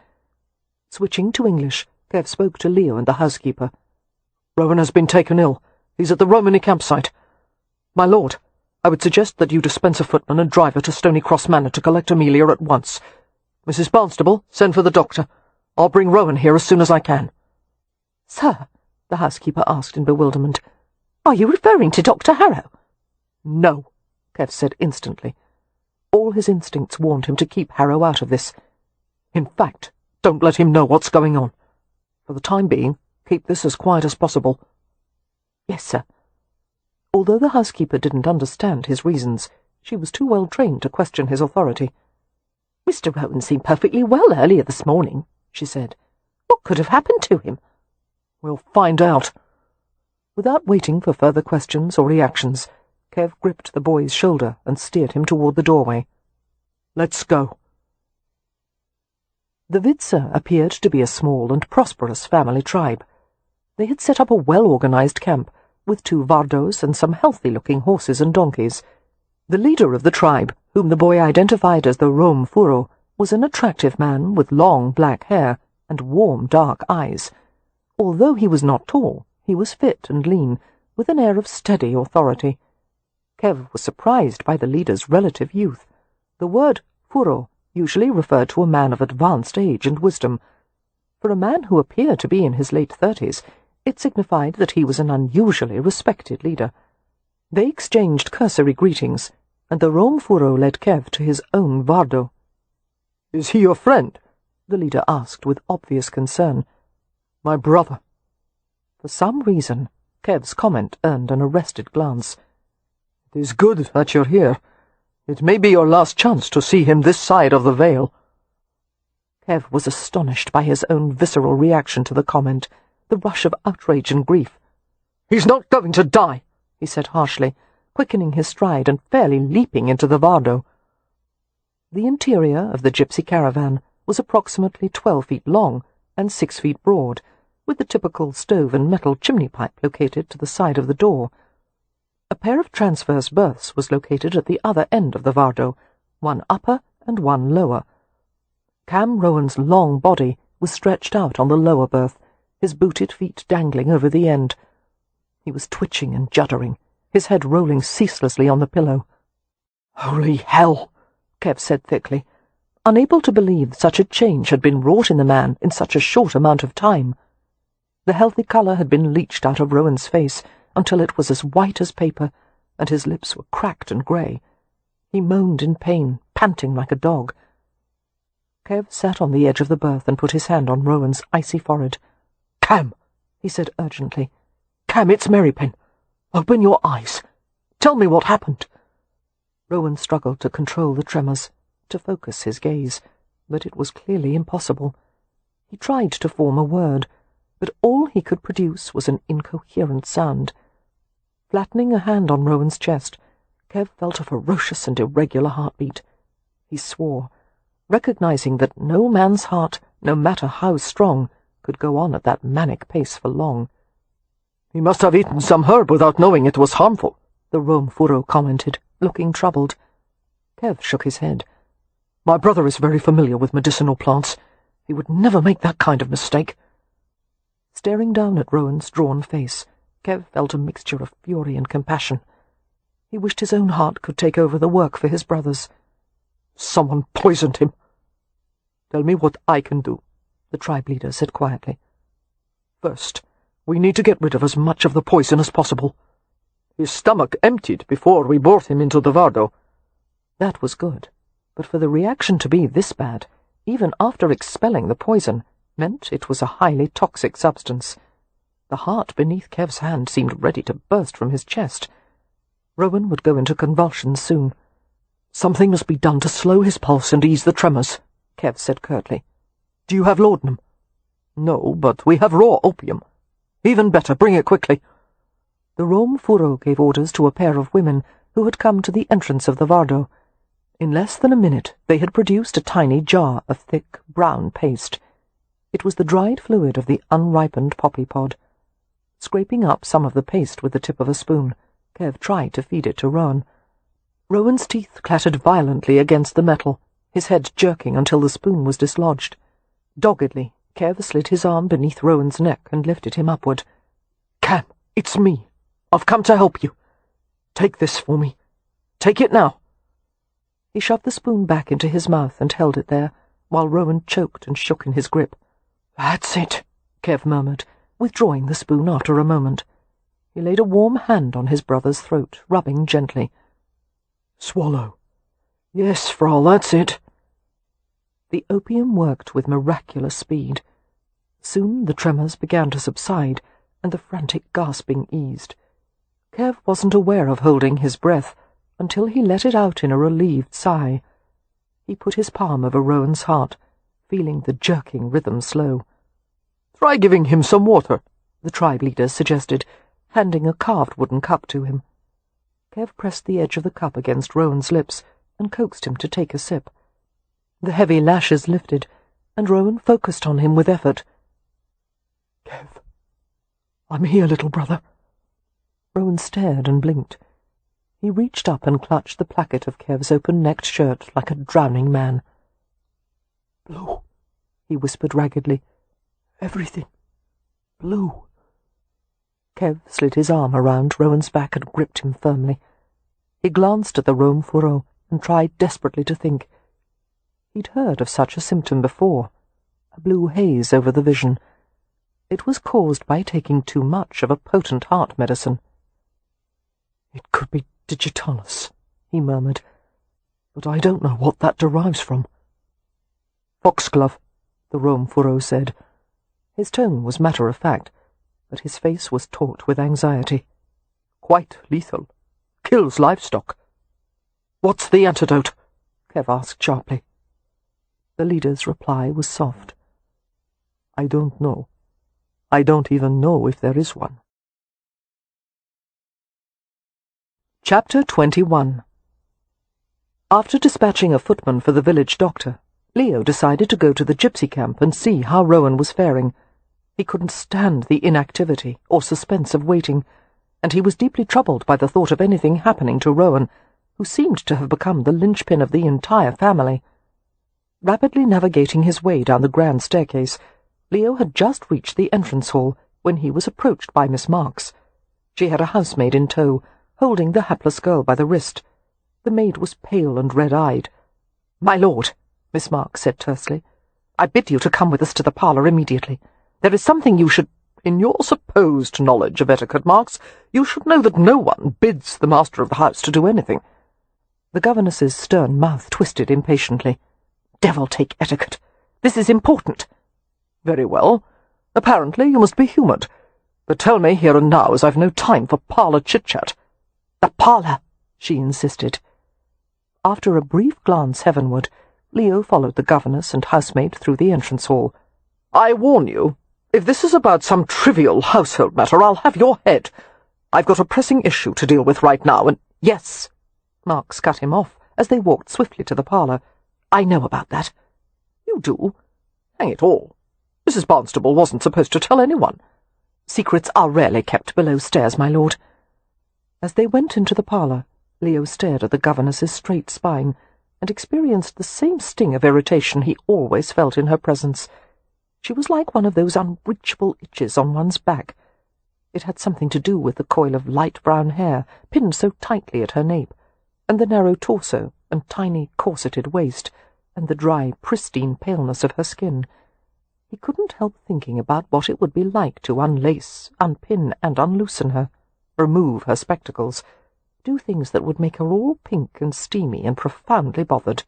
Switching to English, Kev spoke to Leo and the housekeeper. "Rowan has been taken ill. He's at the Romany campsite. My lord, I would suggest that you dispense a footman and driver to Stony Cross Manor to collect Amelia at once. Mrs. Barnstable, send for the doctor. I'll bring Rowan here as soon as I can." "Sir," the housekeeper asked in bewilderment, "are you referring to Dr. Harrow?" "No," Kev said instantly. All his instincts warned him to keep Harrow out of this. "In fact, don't let him know what's going on. For the time being, keep this as quiet as possible." "Yes, sir." Although the housekeeper didn't understand his reasons, she was too well trained to question his authority. "Mr. Rowan seemed perfectly well earlier this morning," she said. "What could have happened to him?" "We'll find out." Without waiting for further questions or reactions, Kev gripped the boy's shoulder and steered him toward the doorway. "Let's go." The Vitsa appeared to be a small and prosperous family tribe. They had set up a well-organized camp, with 2 vardos and some healthy-looking horses and donkeys. The leader of the tribe, whom the boy identified as the Rom Furo, was an attractive man with long black hair and warm dark eyes. Although he was not tall, he was fit and lean, with an air of steady authority. Kev was surprised by the leader's relative youth. The word Furo usually referred to a man of advanced age and wisdom. For a man who appeared to be in his late 30s, it signified that he was an unusually respected leader. They exchanged cursory greetings, and the Rom Furo led Kev to his own vardo. "Is he your friend?" the leader asked with obvious concern. "My brother." For some reason, Kev's comment earned an arrested glance. "It is good that you're here. It may be your last chance to see him this side of the veil." Kev was astonished by his own visceral reaction to the comment, the rush of outrage and grief. "He's not going to die," he said harshly, quickening his stride and fairly leaping into the vardo. The interior of the gypsy caravan was approximately 12 feet long and 6 feet broad, with the typical stove and metal chimney pipe located to the side of the door. A pair of transverse berths was located at the other end of the Vardo, one upper and one lower. Cam Rowan's long body was stretched out on the lower berth, his booted feet dangling over the end. He was twitching and juddering, his head rolling ceaselessly on the pillow. "Holy hell!" Kev said thickly, unable to believe such a change had been wrought in the man in such a short amount of time. The healthy colour had been leached out of Rowan's face until it was as white as paper, and his lips were cracked and grey. He moaned in pain, panting like a dog. Kev sat on the edge of the berth and put his hand on Rowan's icy forehead. "Cam," he said urgently. "Cam, it's Merripen. Open your eyes. Tell me what happened." Rowan struggled to control the tremors, to focus his gaze, but it was clearly impossible. He tried to form a word, but all he could produce was an incoherent sound. Flattening a hand on Rowan's chest, Kev felt a ferocious and irregular heartbeat. He swore, recognizing that no man's heart, no matter how strong, could go on at that manic pace for long. "He must have eaten some herb without knowing it was harmful," the Rome Furo commented, looking troubled. Kev shook his head. "My brother is very familiar with medicinal plants. He would never make that kind of mistake." Staring down at Rowan's drawn face, Kev felt a mixture of fury and compassion. He wished his own heart could take over the work for his brothers. "Someone poisoned him." "Tell me what I can do," the tribe leader said quietly. "First, we need to get rid of as much of the poison as possible. His stomach emptied before we brought him into the Vardo." That was good, but for the reaction to be this bad, even after expelling the poison, meant it was a highly toxic substance. The heart beneath Kev's hand seemed ready to burst from his chest. Rowan would go into convulsions soon. "Something must be done to slow his pulse and ease the tremors," Kev said curtly. "Do you have laudanum?" "No, but we have raw opium." "Even better, bring it quickly." The Rome Furo gave orders to a pair of women who had come to the entrance of the Vardo. In less than a minute they had produced a tiny jar of thick, brown paste. It was the dried fluid of the unripened poppy pod. Scraping up some of the paste with the tip of a spoon, Kev tried to feed it to Rowan. Rowan's teeth clattered violently against the metal, his head jerking until the spoon was dislodged. Doggedly, Kev slid his arm beneath Rowan's neck and lifted him upward. "Cam, it's me. I've come to help you. Take this for me. Take it now." He shoved the spoon back into his mouth and held it there, while Rowan choked and shook in his grip. "That's it," Kev murmured, withdrawing the spoon after a moment. He laid a warm hand on his brother's throat, rubbing gently. "Swallow. Yes, Frau, that's it." The opium worked with miraculous speed. Soon the tremors began to subside, and the frantic gasping eased. Kev wasn't aware of holding his breath until he let it out in a relieved sigh. He put his palm over Rowan's heart, feeling the jerking rhythm slow. "Try giving him some water," the tribe leader suggested, handing a carved wooden cup to him. Kev pressed the edge of the cup against Rowan's lips and coaxed him to take a sip. The heavy lashes lifted, and Rowan focused on him with effort. "Kev, I'm here, little brother." Rowan stared and blinked. He reached up and clutched the placket of Kev's open-necked shirt like a drowning man. "Blue," he whispered raggedly. "Everything. Blue." Kev slid his arm around Rowan's back and gripped him firmly. He glanced at the Rome Furo and tried desperately to think. He'd heard of such a symptom before, a blue haze over the vision. It was caused by taking too much of a potent heart medicine. "It could be digitalis," he murmured, "but I don't know what that derives from." "Foxglove," the Rome Furo said. His tone was matter-of-fact, but his face was taut with anxiety. "Quite lethal. Kills livestock." "What's the antidote?" Kev asked sharply. The leader's reply was soft. "I don't know. I don't even know if there is one." Chapter 21. After dispatching a footman for the village doctor, Leo decided to go to the gypsy camp and see how Rowan was faring. He couldn't stand the inactivity or suspense of waiting, and he was deeply troubled by the thought of anything happening to Rowan, who seemed to have become the linchpin of the entire family. Rapidly navigating his way down the grand staircase, Leo had just reached the entrance hall when he was approached by Miss Marks. She had a housemaid in tow, holding the hapless girl by the wrist. The maid was pale and red-eyed. "My lord," Miss Marks said tersely, "I bid you to come with us to the parlour immediately. There is something you should—" "In your supposed knowledge of etiquette, Marks, you should know that no one bids the master of the house to do anything." The governess's stern mouth twisted impatiently. "Devil take etiquette! This is important." "Very well. Apparently you must be humoured. But tell me here and now, as I've no time for parlour chit-chat." "The parlour," she insisted. After a brief glance heavenward, Leo followed the governess and housemaid through the entrance hall. "I warn you, if this is about some trivial household matter, I'll have your head. I've got a pressing issue to deal with right now, and—" "Yes," Marks cut him off as they walked swiftly to the parlour. "I know about that." "You do? Hang it all. Mrs. Barnstable wasn't supposed to tell anyone." "Secrets are rarely kept below stairs, my lord." As they went into the parlour, Leo stared at the governess's straight spine and experienced the same sting of irritation he always felt in her presence. She was like one of those unreachable itches on one's back. It had something to do with the coil of light brown hair pinned so tightly at her nape, and the narrow torso and tiny corseted waist, and the dry, pristine paleness of her skin. He couldn't help thinking about what it would be like to unlace, unpin, and unloosen her, remove her spectacles, do things that would make her all pink and steamy and profoundly bothered.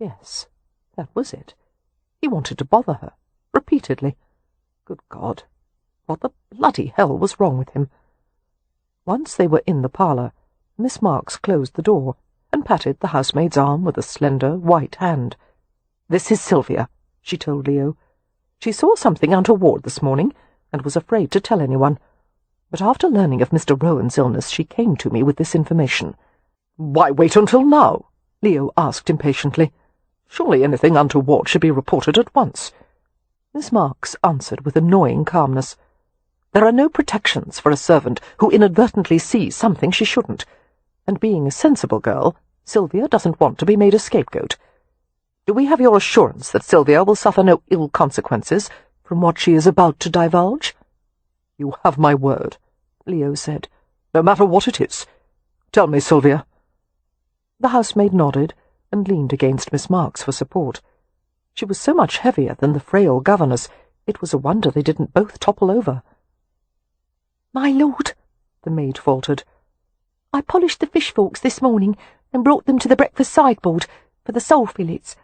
Yes, that was it. He wanted to bother her, repeatedly. Good God, what the bloody hell was wrong with him? Once they were in the parlour, Miss Marks closed the door and patted the housemaid's arm with a slender, white hand. "This is Sylvia," she told Leo. "She saw something untoward this morning, and was afraid to tell anyone. But after learning of Mr. Rowan's illness, she came to me with this information." "Why wait until now?" Leo asked impatiently. "Surely anything untoward should be reported at once." Miss Marks answered with annoying calmness. "There are no protections for a servant who inadvertently sees something she shouldn't, and being a sensible girl, Sylvia doesn't want to be made a scapegoat. Do we have your assurance that Sylvia will suffer no ill consequences from what she is about to divulge?" "You have my word," Leo said, "no matter what it is. Tell me, Sylvia." The housemaid nodded and leaned against Miss Marks for support. She was so much heavier than the frail governess, it was a wonder they didn't both topple over. "My lord," the maid faltered, "I polished the fish forks this morning and brought them to the breakfast sideboard for the sole fillets.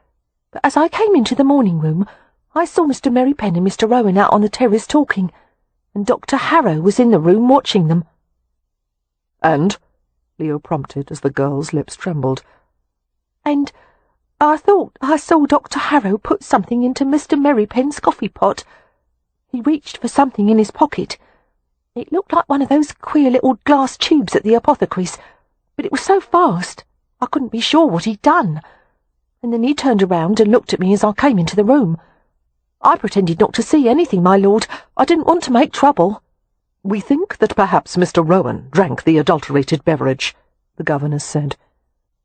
But as I came into the morning-room, I saw Mr. Merripen and Mr. Rowan out on the terrace talking, and Dr. Harrow was in the room watching them." "And?" Leo prompted as the girl's lips trembled. "And I thought I saw Dr. Harrow put something into Mr. Merripen's coffee-pot. He reached for something in his pocket. It looked like one of those queer little glass tubes at the apothecary's, but it was so fast I couldn't be sure what he'd done. And then he turned around and looked at me as I came into the room. I pretended not to see anything, my lord. I didn't want to make trouble." "We think that perhaps Mr. Rowan drank the adulterated beverage," the governess said.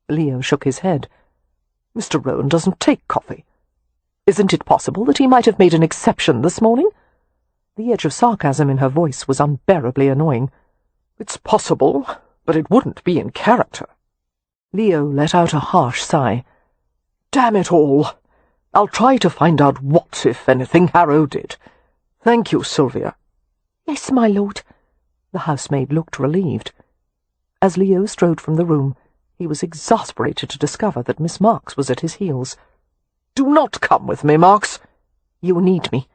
Leo shook his head. "Mr. Rowan doesn't take coffee. Isn't it possible that he might have made an exception this morning?" The edge of sarcasm in her voice was unbearably annoying. "It's possible, but it wouldn't be in character." Leo let out a harsh sigh. "Damn it all! I'll try to find out what, if anything, Harrow did. Thank you, Sylvia." "Yes, my lord." The housemaid looked relieved. As Leo strode from the room, he was exasperated to discover that Miss Marks was at his heels. "Do not come with me, Marks." "You need me."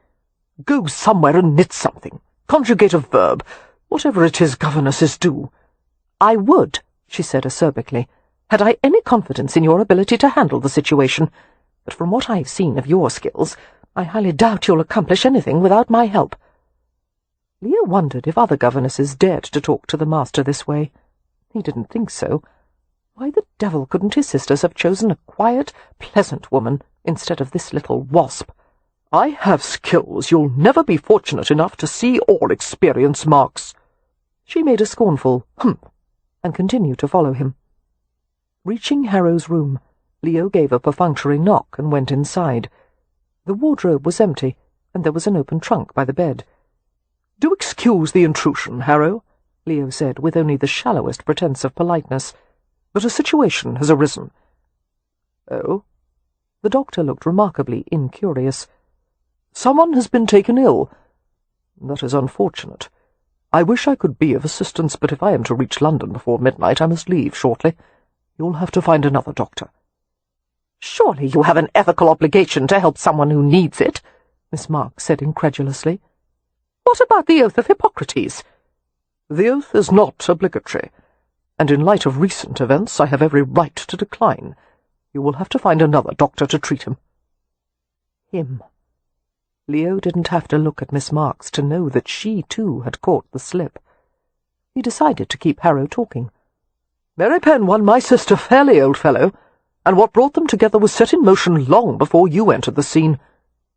"Go somewhere and knit something. Conjugate a verb. Whatever it is governesses do." "I would," she said acerbically, "had I any confidence in your ability to handle the situation. But from what I have seen of your skills, I highly doubt you'll accomplish anything without my help." Leo wondered if other governesses dared to talk to the master this way. He didn't think so. Why the devil couldn't his sisters have chosen a quiet, pleasant woman instead of this little wasp? I have skills you'll never be fortunate enough to see or experience, Marks. She made a scornful humph and continued to follow him. Reaching Harrow's room, Leo gave a perfunctory knock and went inside. The wardrobe was empty, and there was an open trunk by the bed. "Do excuse the intrusion, Harrow," Leo said, with only the shallowest pretence of politeness, "but a situation has arisen." "Oh?" The doctor looked remarkably incurious. "Someone has been taken ill. That is unfortunate. I wish I could be of assistance, but if I am to reach London before midnight, I must leave shortly. You'll have to find another doctor." "Surely you have an ethical obligation to help someone who needs it," Miss Marks said incredulously. "What about the oath of Hippocrates?" "The oath is not obligatory, and in light of recent events I have every right to decline. You will have to find another doctor to treat him." Him. Leo didn't have to look at Miss Marks to know that she, too, had caught the slip. He decided to keep Harrow talking. "Merripen won my sister fairly, old fellow, and what brought them together was set in motion long before you entered the scene.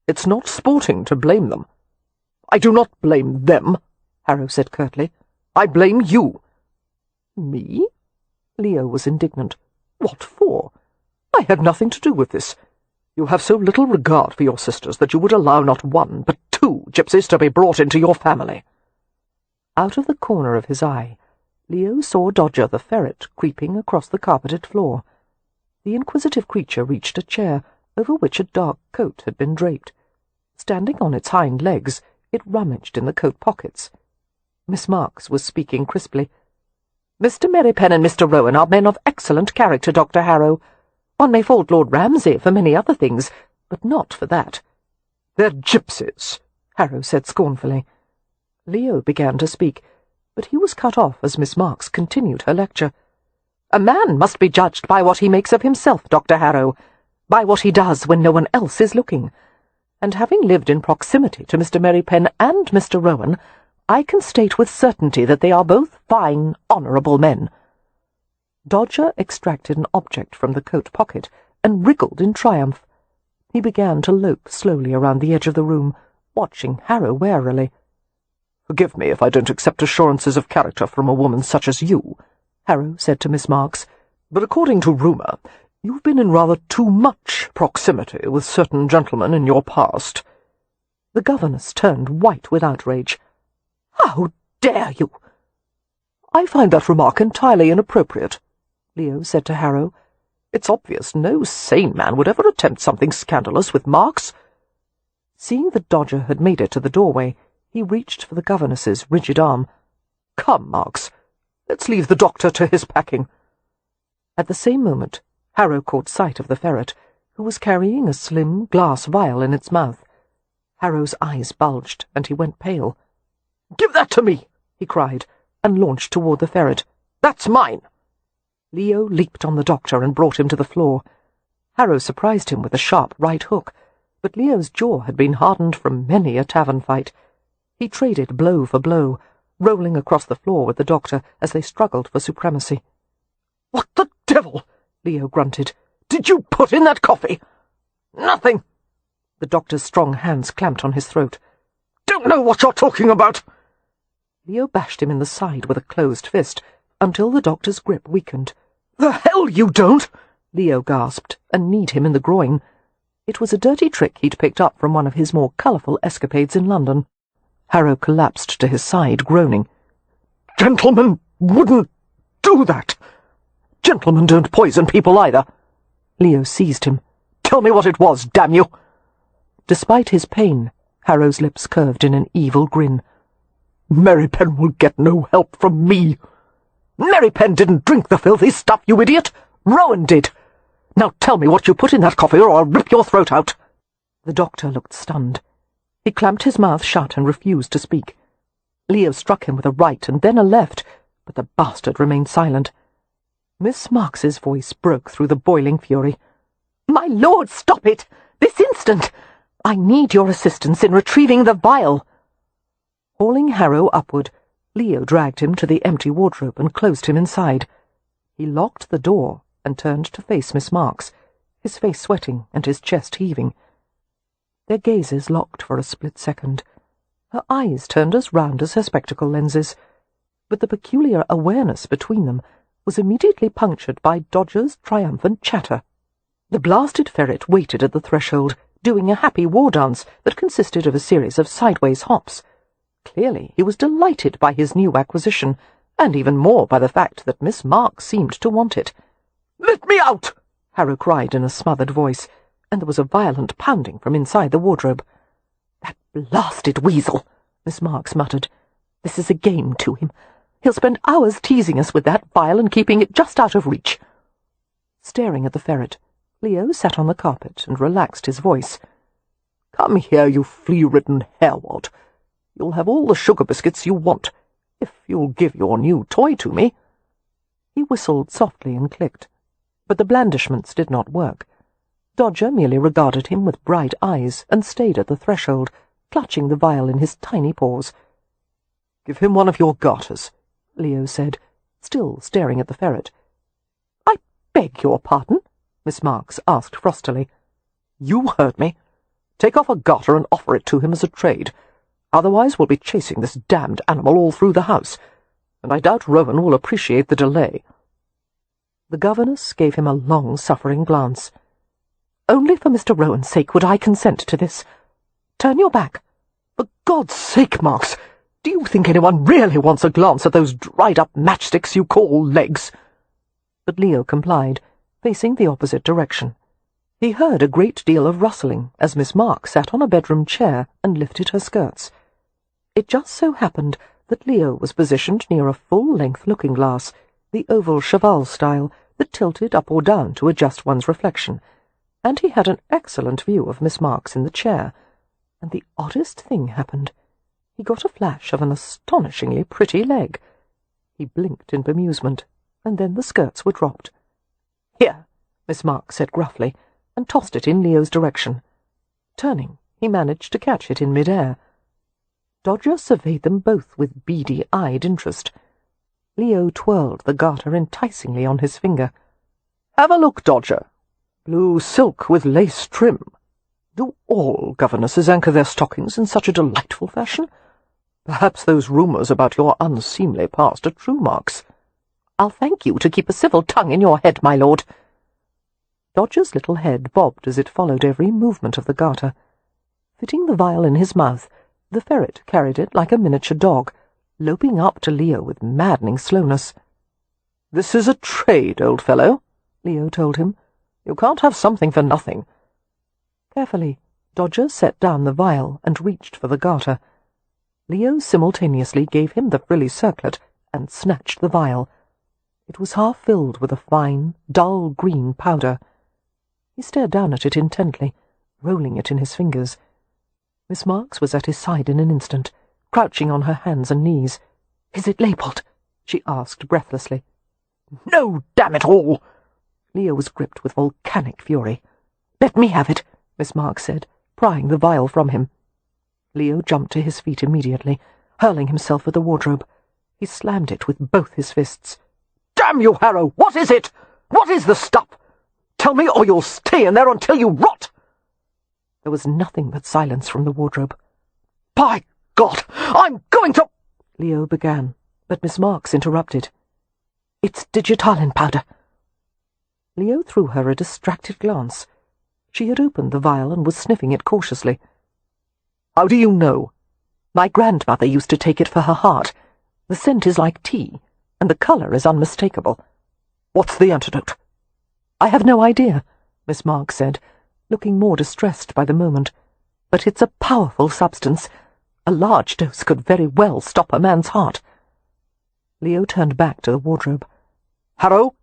It's not sporting to blame them." "I do not blame them," Harrow said curtly. "I blame you." "Me?" Leo was indignant. "What for? I had nothing to do with this. You have so little regard for your sisters that you would allow not one, but two gypsies to be brought into your family." Out of the corner of his eye, Leo saw Dodger the ferret creeping across the carpeted floor. The inquisitive creature reached a chair, over which a dark coat had been draped. Standing on its hind legs, it rummaged in the coat pockets. Miss Marks was speaking crisply. "Mr. Merripen and Mr. Rowan are men of excellent character, Dr. Harrow. One may fault Lord Ramsay for many other things, but not for that." "They're gypsies," Harrow said scornfully. Leo began to speak, but he was cut off as Miss Marks continued her lecture. "A man must be judged by what he makes of himself, Dr. Harrow, by what he does when no one else is looking. And having lived in proximity to Mr. Merripen and Mr. Rowan, I can state with certainty that they are both fine, honourable men." Dodger extracted an object from the coat pocket and wriggled in triumph. He began to lope slowly around the edge of the room, watching Harrow warily. "Forgive me if I don't accept assurances of character from a woman such as you," Harrow said to Miss Marks, "but according to rumour, you've been in rather too much proximity with certain gentlemen in your past." The governess turned white with outrage. "How dare you?" "I find that remark entirely inappropriate," Leo said to Harrow. "It's obvious no sane man would ever attempt something scandalous with Marks." Seeing that Dodger had made it to the doorway, he reached for the governess's rigid arm. "Come, Marks, let's leave the doctor to his packing." At the same moment, Harrow caught sight of the ferret, who was carrying a slim glass vial in its mouth. Harrow's eyes bulged, and he went pale. "Give that to me!" he cried, and launched toward the ferret. "That's mine!" Leo leaped on the doctor and brought him to the floor. Harrow surprised him with a sharp right hook, but Leo's jaw had been hardened from many a tavern fight. He traded blow for blow, rolling across the floor with the doctor as they struggled for supremacy. "What the devil?" Leo grunted. "Did you put in that coffee?" "Nothing." The doctor's strong hands clamped on his throat. "Don't know what you're talking about." Leo bashed him in the side with a closed fist, until the doctor's grip weakened. "The hell you don't!" Leo gasped, and kneed him in the groin. It was a dirty trick he'd picked up from one of his more colourful escapades in London. Harrow collapsed to his side, groaning. "Gentlemen wouldn't do that. Gentlemen don't poison people either." Leo seized him. "Tell me what it was, damn you!" Despite his pain, Harrow's lips curved in an evil grin. "Merripen will get no help from me." "Merripen didn't drink the filthy stuff, you idiot! Rowan did! Now tell me what you put in that coffee, or I'll rip your throat out." The doctor looked stunned. He clamped his mouth shut and refused to speak. Leo struck him with a right and then a left, but the bastard remained silent. Miss Marks's voice broke through the boiling fury. "My lord, stop it! This instant! I need your assistance in retrieving the vial." Hauling Harrow upward, Leo dragged him to the empty wardrobe and closed him inside. He locked the door and turned to face Miss Marks, his face sweating and his chest heaving. Their gazes locked for a split second. Her eyes turned as round as her spectacle lenses, but the peculiar awareness between them was immediately punctured by Dodger's triumphant chatter. The blasted ferret waited at the threshold, doing a happy war dance that consisted of a series of sideways hops. Clearly he was delighted by his new acquisition, and even more by the fact that Miss Marks seemed to want it. "Let me out!" Harrow cried in a smothered voice, and there was a violent pounding from inside the wardrobe. "That blasted weasel," Miss Marks muttered. "This is a game to him. He'll spend hours teasing us with that vial and keeping it just out of reach." Staring at the ferret, Leo sat on the carpet and relaxed his voice. "Come here, you flea-ridden harewad. You'll have all the sugar biscuits you want, if you'll give your new toy to me." He whistled softly and clicked, but the blandishments did not work. Dodger merely regarded him with bright eyes and stayed at the threshold, clutching the vial in his tiny paws. "Give him one of your garters," Leo said, still staring at the ferret. "I beg your pardon?" Miss Marks asked frostily. "You heard me. Take off a garter and offer it to him as a trade. Otherwise we'll be chasing this damned animal all through the house, and I doubt Rowan will appreciate the delay." The governess gave him a long-suffering glance. "Only for Mr. Rowan's sake would I consent to this. Turn your back." "For God's sake, Marks, do you think anyone really wants a glance at those dried-up matchsticks you call legs?" But Leo complied, facing the opposite direction. He heard a great deal of rustling as Miss Marks sat on a bedroom chair and lifted her skirts. It just so happened that Leo was positioned near a full-length looking-glass, the oval cheval style that tilted up or down to adjust one's reflection, and he had an excellent view of Miss Marks in the chair, and the oddest thing happened. He got a flash of an astonishingly pretty leg. He blinked in bemusement, and then the skirts were dropped. "Here," Miss Marks said gruffly, and tossed it in Leo's direction. Turning, he managed to catch it in mid-air. Dodger surveyed them both with beady-eyed interest. Leo twirled the garter enticingly on his finger. "Have a look, Dodger. Blue silk with lace trim. Do all governesses anchor their stockings in such a delightful fashion? Perhaps those rumours about your unseemly past are true, Marks." "I'll thank you to keep a civil tongue in your head, my lord." Dodger's little head bobbed as it followed every movement of the garter. Fitting the vial in his mouth, the ferret carried it like a miniature dog, loping up to Leo with maddening slowness. "This is a trade, old fellow," Leo told him. "You can't have something for nothing." Carefully, Dodger set down the vial and reached for the garter. Leo simultaneously gave him the frilly circlet and snatched the vial. It was half filled with a fine, dull green powder. He stared down at it intently, rolling it in his fingers. Miss Marks was at his side in an instant, crouching on her hands and knees. "Is it labelled?" she asked breathlessly. "No, damn it all!" Leo was gripped with volcanic fury. "Let me have it," Miss Marks said, prying the vial from him. Leo jumped to his feet immediately, hurling himself at the wardrobe. He slammed it with both his fists. "Damn you, Harrow! What is it? What is the stuff? Tell me, or you'll stay in there until you rot!" There was nothing but silence from the wardrobe. "By God, I'm going to—" Leo began, but Miss Marks interrupted. "It's digitalin powder." Leo threw her a distracted glance. She had opened the vial and was sniffing it cautiously. "How do you know?" "My grandmother used to take it for her heart. The scent is like tea, and the colour is unmistakable." "What's the antidote?" "I have no idea," Miss Marks said, looking more distressed by the moment. "But it's a powerful substance. A large dose could very well stop a man's heart." Leo turned back to the wardrobe. "Harrow,"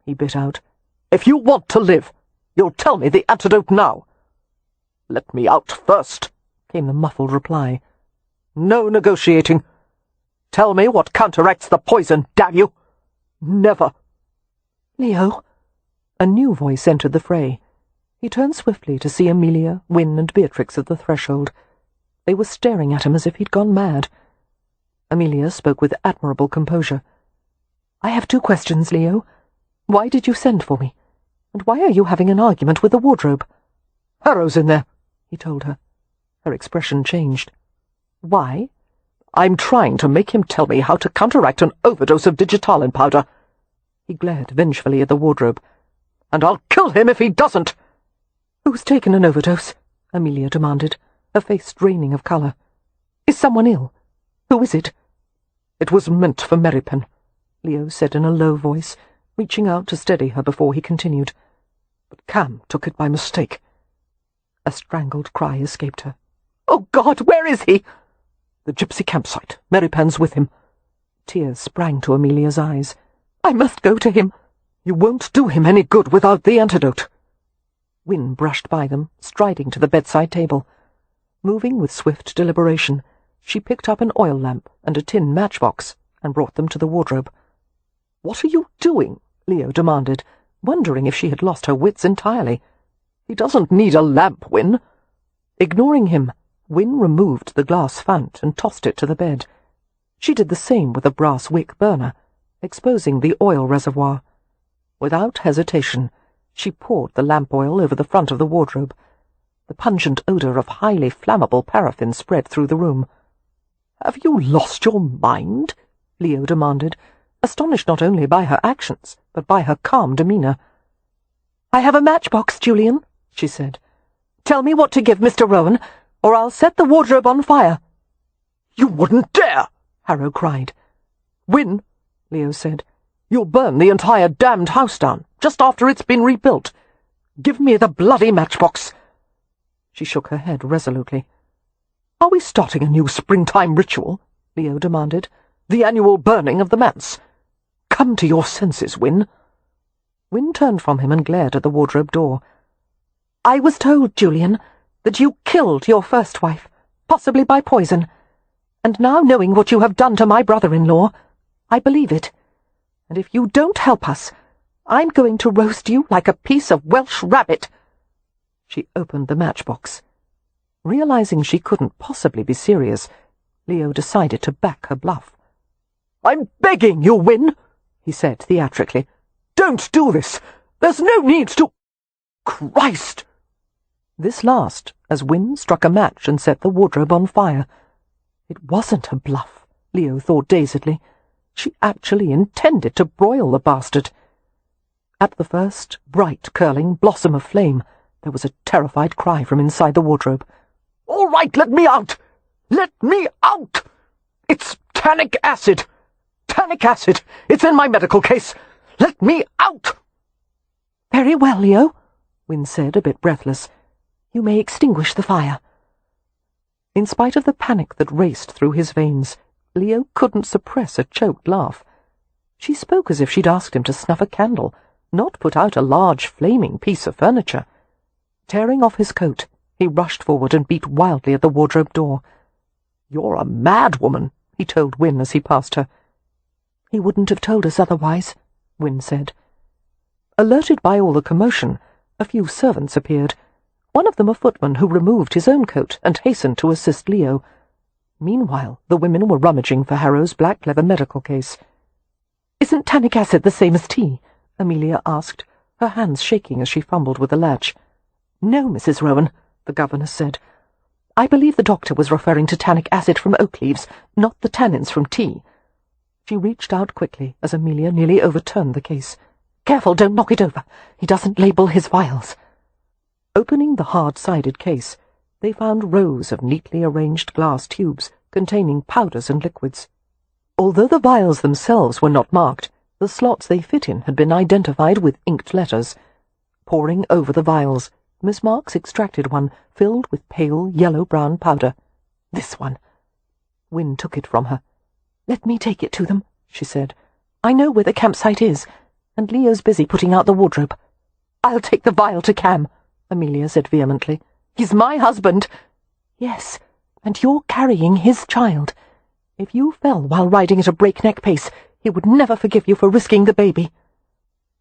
he bit out, "if you want to live, you'll tell me the antidote now." "Let me out first," came the muffled reply. "No negotiating. Tell me what counteracts the poison, damn you!" "Never." "Leo!" A new voice entered the fray. He turned swiftly to see Amelia, Wynne, and Beatrix at the threshold. They were staring at him as if he'd gone mad. Amelia spoke with admirable composure. "I have 2 questions, Leo. Why did you send for me? And why are you having an argument with the wardrobe?" "Harrow's in there," he told her. Her expression changed. "Why?" "I'm trying to make him tell me how to counteract an overdose of digitalin powder." He glared vengefully at the wardrobe. "And I'll kill him if he doesn't!" "Who's taken an overdose?" Amelia demanded, her face draining of colour. "Is someone ill? Who is it?" "It was meant for Merripen," Leo said in a low voice, reaching out to steady her before he continued. "But Cam took it by mistake." A strangled cry escaped her. "Oh, God, where is he?" "The Gypsy campsite. Merripen's with him." Tears sprang to Amelia's eyes. "I must go to him." "You won't do him any good without the antidote." Wynne brushed by them, striding to the bedside table. Moving with swift deliberation, she picked up an oil lamp and a tin matchbox and brought them to the wardrobe. "What are you doing?" Leo demanded, wondering if she had lost her wits entirely. "He doesn't need a lamp, Wynne." Ignoring him, Wynne removed the glass fount and tossed it to the bed. She did the same with a brass wick burner, exposing the oil reservoir. Without hesitation, she poured the lamp oil over the front of the wardrobe. The pungent odour of highly flammable paraffin spread through the room. "Have you lost your mind?" Leo demanded, astonished not only by her actions, but by her calm demeanour. "I have a matchbox, Julian," she said. "Tell me what to give Mr. Rowan, or I'll set the wardrobe on fire." "You wouldn't dare!" Harrow cried. "Wynne," Leo said, "you'll burn the entire damned house down, just after it's been rebuilt. Give me the bloody matchbox." She shook her head resolutely. "Are we starting a new springtime ritual?" Leo demanded. "The annual burning of the manse? Come to your senses, Wynne." Wynne turned from him and glared at the wardrobe door. "I was told, Julian, that you killed your first wife, possibly by poison. And now, knowing what you have done to my brother-in-law, I believe it. And if you don't help us, I'm going to roast you like a piece of Welsh rabbit." She opened the matchbox. Realizing she couldn't possibly be serious, Leo decided to back her bluff. "I'm begging you, Wynne," he said theatrically. "Don't do this. There's no need to—" "Christ!" This last, as Wynne struck a match and set the wardrobe on fire. It wasn't a bluff, Leo thought dazedly. She actually intended to broil the bastard. At the first bright, curling blossom of flame, there was a terrified cry from inside the wardrobe. "All right, let me out! Let me out! It's tannic acid! Tannic acid! It's in my medical case! Let me out!" "Very well, Leo," Wynne said, a bit breathless. "You may extinguish the fire." In spite of the panic that raced through his veins, Leo couldn't suppress a choked laugh. She spoke as if she'd asked him to snuff a candle, not put out a large flaming piece of furniture. Tearing off his coat, he rushed forward and beat wildly at the wardrobe door. "You're a mad woman," he told Wynne as he passed her. "He wouldn't have told us otherwise," Wynne said. Alerted by all the commotion, a few servants appeared, one of them a footman who removed his own coat and hastened to assist Leo. Meanwhile, the women were rummaging for Harrow's black leather medical case. "Isn't tannic acid the same as tea?" Amelia asked, her hands shaking as she fumbled with the latch. "No, Mrs. Rowan," the governess said. "I believe the doctor was referring to tannic acid from oak leaves, not the tannins from tea." She reached out quickly as Amelia nearly overturned the case. "Careful, don't knock it over. He doesn't label his vials." Opening the hard-sided case, they found rows of neatly arranged glass tubes containing powders and liquids. Although the vials themselves were not marked, the slots they fit in had been identified with inked letters. Poring over the vials, Miss Marks extracted one filled with pale yellow-brown powder. "This one." Wynne took it from her. "Let me take it to them," she said. "I know where the campsite is, and Leo's busy putting out the wardrobe." "I'll take the vial to Cam," Amelia said vehemently. "He's my husband." "Yes, and you're carrying his child. If you fell while riding at a breakneck pace, he would never forgive you for risking the baby."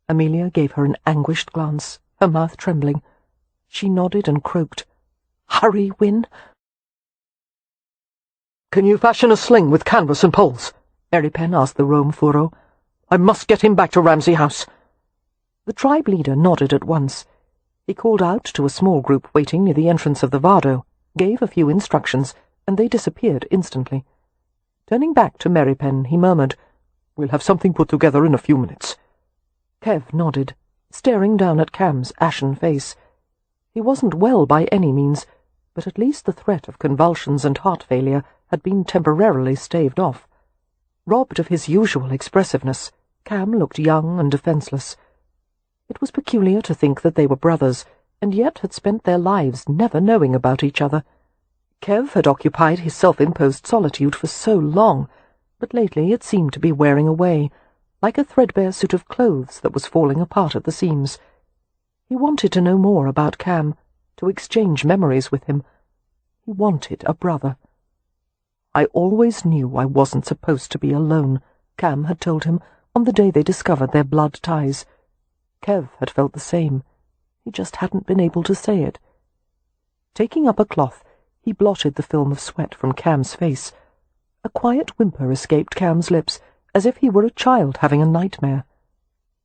Amelia gave her an anguished glance, her mouth trembling. She nodded and croaked. "Hurry, Wynne." "Can you fashion a sling with canvas and poles?" Merripen asked the Rome furrow. "I must get him back to Ramsey House." The tribe leader nodded at once. He called out to a small group waiting near the entrance of the Vado. gave a few instructions, and they disappeared instantly. Turning back to Merripen, he murmured, "We'll have something put together in a few minutes." Kev nodded, staring down at Cam's ashen face. He wasn't well by any means, but at least the threat of convulsions and heart failure had been temporarily staved off. Robbed of his usual expressiveness, Cam looked young and defenceless. It was peculiar to think that they were brothers, and yet had spent their lives never knowing about each other. Kev had occupied his self-imposed solitude for so long, but lately it seemed to be wearing away, like a threadbare suit of clothes that was falling apart at the seams. He wanted to know more about Cam, to exchange memories with him. He wanted a brother. "I always knew I wasn't supposed to be alone," Cam had told him on the day they discovered their blood ties. Kev had felt the same. He just hadn't been able to say it. Taking up a cloth, he blotted the film of sweat from Cam's face. A quiet whimper escaped Cam's lips, as if he were a child having a nightmare.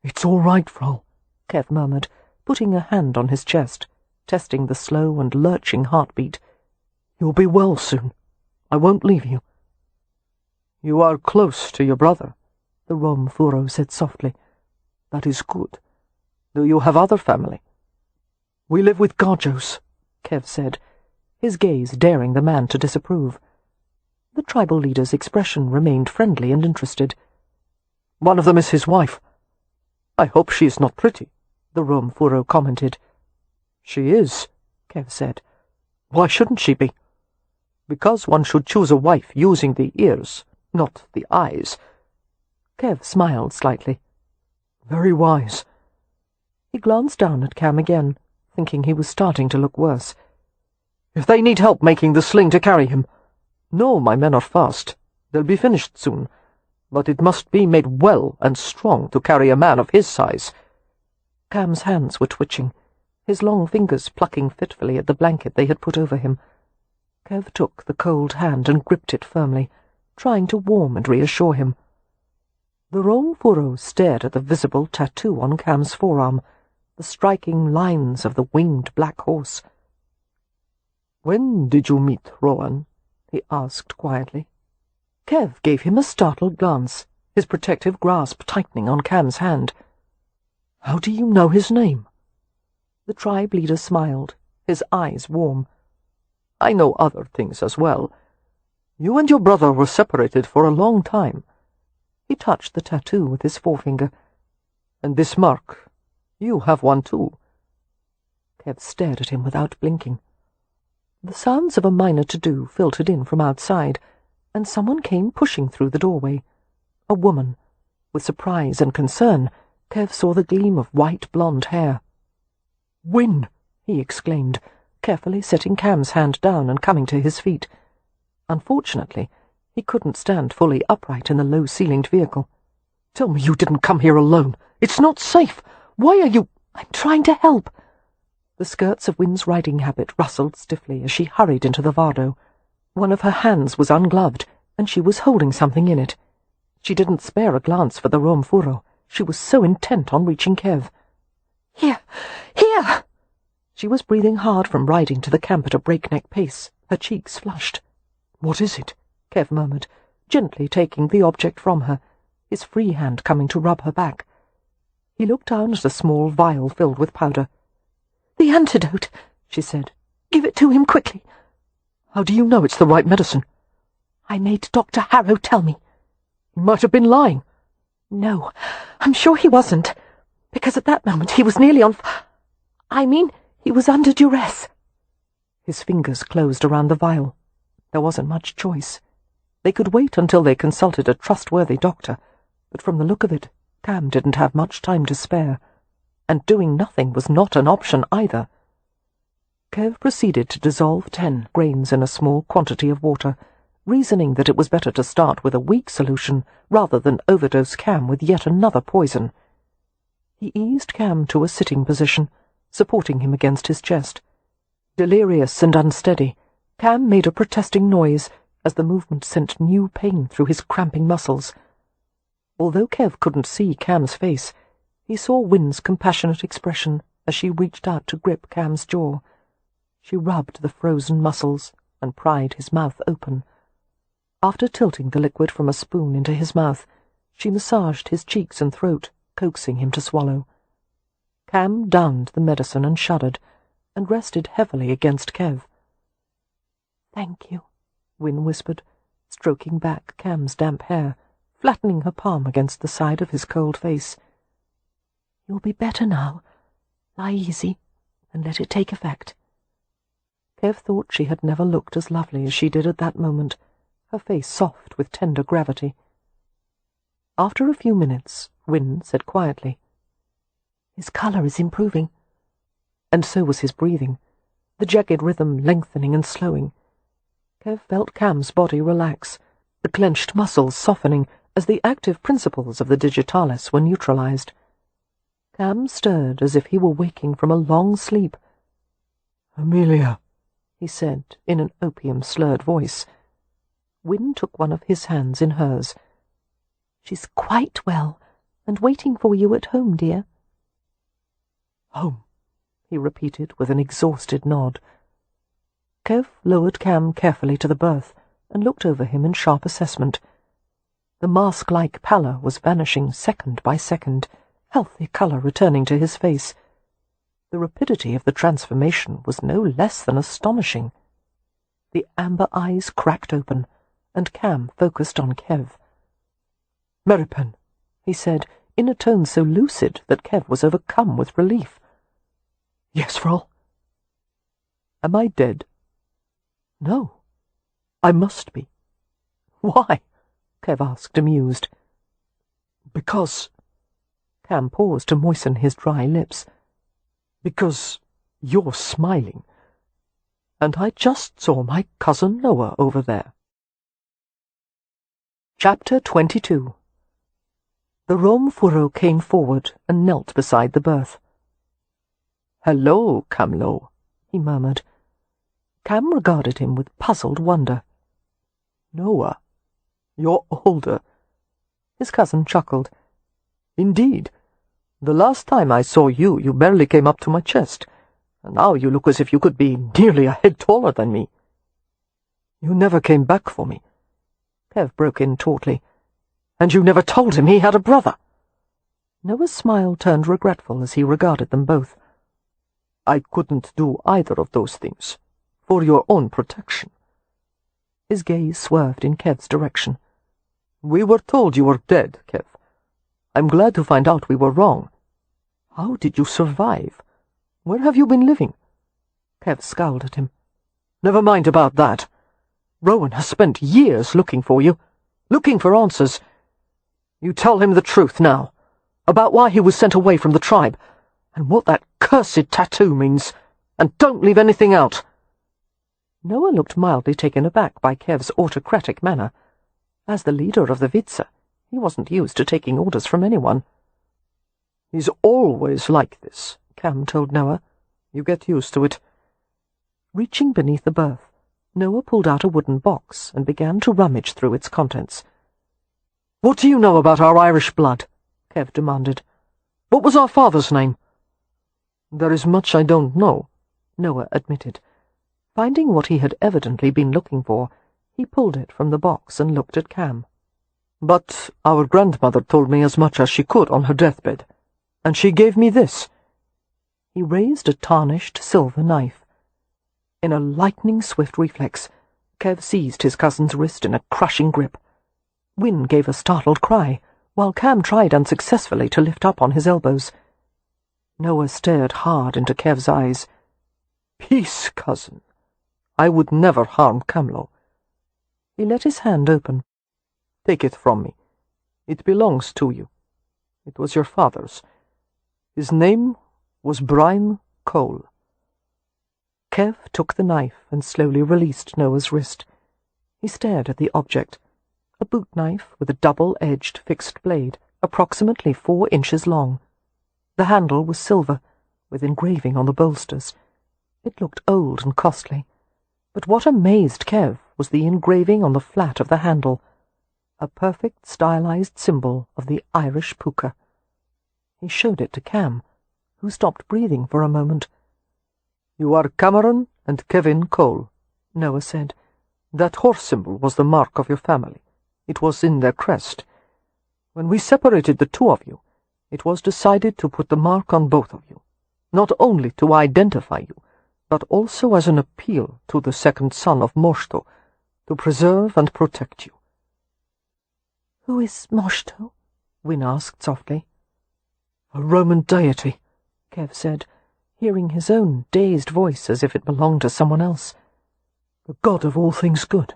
"It's all right, Frau," Kev murmured, putting a hand on his chest, testing the slow and lurching heartbeat. "You'll be well soon. I won't leave you." "You are close to your brother," the Rom Furo said softly. "That is good. Do you have other family?" "We live with Garjos," Kev said, his gaze daring the man to disapprove. The tribal leader's expression remained friendly and interested. "One of them is his wife. I hope she is not pretty," the Rom Furo commented. "She is," Kev said. "Why shouldn't she be?" "Because one should choose a wife using the ears, not the eyes." Kev smiled slightly. "Very wise." He glanced down at Cam again, thinking he was starting to look worse. "If they need help making the sling to carry him—" "No, my men are fast. They'll be finished soon. But it must be made well and strong to carry a man of his size." Cam's hands were twitching, his long fingers plucking fitfully at the blanket they had put over him. Kev took the cold hand and gripped it firmly, trying to warm and reassure him. The Rom Furo stared at the visible tattoo on Cam's forearm, the striking lines of the winged black horse. "When did you meet Rowan?" he asked quietly. Kev gave him a startled glance, his protective grasp tightening on Cam's hand. "How do you know his name?" The tribe leader smiled, his eyes warm. "I know other things as well. You and your brother were separated for a long time." He touched the tattoo with his forefinger. "And this mark, you have one too." Kev stared at him without blinking. The sounds of a minor to-do filtered in from outside, and someone came pushing through the doorway. A woman. With surprise and concern, Kev saw the gleam of white blonde hair. "Win!" he exclaimed, carefully setting Cam's hand down and coming to his feet. Unfortunately, he couldn't stand fully upright in the low-ceilinged vehicle. "Tell me you didn't come here alone. It's not safe. Why are you—" "I'm trying to help." The skirts of Win's riding habit rustled stiffly as she hurried into the Vardo. One of her hands was ungloved, and she was holding something in it. She didn't spare a glance for the Rom Furo. She was so intent on reaching Kev. "Here! Here!" She was breathing hard from riding to the camp at a breakneck pace, her cheeks flushed. "What is it?" Kev murmured, gently taking the object from her, his free hand coming to rub her back. He looked down at a small vial filled with powder. "The antidote," she said. "Give it to him quickly." "How do you know it's the right medicine?" "I made Dr. Harrow tell me." "He might have been lying." "No, I'm sure he wasn't, because at that moment he was nearly on he was under duress." His fingers closed around the vial. There wasn't much choice. They could wait until they consulted a trustworthy doctor, but from the look of it, Cam didn't have much time to spare, and doing nothing was not an option either. Kev proceeded to dissolve 10 grains in a small quantity of water, reasoning that it was better to start with a weak solution rather than overdose Cam with yet another poison. He eased Cam to a sitting position, supporting him against his chest. Delirious and unsteady, Cam made a protesting noise as the movement sent new pain through his cramping muscles. Although Kev couldn't see Cam's face, he saw Win's compassionate expression as she reached out to grip Cam's jaw. She rubbed the frozen muscles and pried his mouth open. After tilting the liquid from a spoon into his mouth, she massaged his cheeks and throat, coaxing him to swallow. Cam downed the medicine and shuddered, and rested heavily against Kev. "Thank you," Win whispered, stroking back Cam's damp hair, flattening her palm against the side of his cold face. "You'll be better now. Lie easy, and let it take effect." Kev thought she had never looked as lovely as she did at that moment, her face soft with tender gravity. After a few minutes, Win said quietly, "His colour is improving." And so was his breathing, the jagged rhythm lengthening and slowing. Kev felt Cam's body relax, the clenched muscles softening as the active principles of the digitalis were neutralized. Cam stirred as if he were waking from a long sleep. "Amelia," he said in an opium-slurred voice. Win took one of his hands in hers. "She's quite well, and waiting for you at home, dear." "Home," he repeated with an exhausted nod. Kev lowered Cam carefully to the berth and looked over him in sharp assessment. The mask-like pallor was vanishing second by second, healthy colour returning to his face. The rapidity of the transformation was no less than astonishing. The amber eyes cracked open, and Cam focused on Kev. "Merripen," he said, in a tone so lucid that Kev was overcome with relief. "Yes, Frau." "Am I dead?" "No. I must be." "Why?" Kev asked, amused. "Because—" Cam paused to moisten his dry lips. "Because you're smiling. And I just saw my cousin Noah over there." Chapter 22. The Rom Furrow came forward and knelt beside the berth. "Hello, Camlo," he murmured. Cam regarded him with puzzled wonder. "Noah, you're older." His cousin chuckled. "Indeed. The last time I saw you, you barely came up to my chest, and now you look as if you could be nearly a head taller than me." "You never came back for me," Kev broke in tautly. "And you never told him he had a brother." Noah's smile turned regretful as he regarded them both. "I couldn't do either of those things, for your own protection." His gaze swerved in Kev's direction. "We were told you were dead, Kev. I'm glad to find out we were wrong. How did you survive? Where have you been living?" Kev scowled at him. "Never mind about that. Rowan has spent years looking for you, looking for answers. You tell him the truth now, about why he was sent away from the tribe, and what that cursed tattoo means, and don't leave anything out." Noah looked mildly taken aback by Kev's autocratic manner. As the leader of the Vitsa, he wasn't used to taking orders from anyone. "He's always like this," Cam told Noah. "You get used to it." Reaching beneath the berth, Noah pulled out a wooden box and began to rummage through its contents. "What do you know about our Irish blood?" Kev demanded. "What was our father's name?" "There is much I don't know," Noah admitted. Finding what he had evidently been looking for, he pulled it from the box and looked at Cam. "But our grandmother told me as much as she could on her deathbed, and she gave me this." He raised a tarnished silver knife. In a lightning-swift reflex, Kev seized his cousin's wrist in a crushing grip. Win gave a startled cry, while Cam tried unsuccessfully to lift up on his elbows. Noah stared hard into Kev's eyes. "Peace, cousin. I would never harm Camlo." He let his hand open. "Take it from me. It belongs to you. It was your father's. His name was Brian Cole." Kev took the knife and slowly released Noah's wrist. He stared at the object, a boot knife with a double-edged fixed blade, approximately 4 inches long. The handle was silver, with engraving on the bolsters. It looked old and costly, but what amazed Kev was the engraving on the flat of the handle, a perfect stylized symbol of the Irish puka. He showed it to Cam, who stopped breathing for a moment. "You are Cameron "And Kevin Cole," Noah said. "That horse symbol was the mark of your family. It was in their crest. When we separated the two of you, it was decided to put the mark on both of you, not only to identify you, but also as an appeal to the second son of Moshto, to preserve and protect you." "Who is Moshto?" Win asked softly. "A Roman deity," Kev said, hearing his own dazed voice as if it belonged to someone else. "The god of all things good."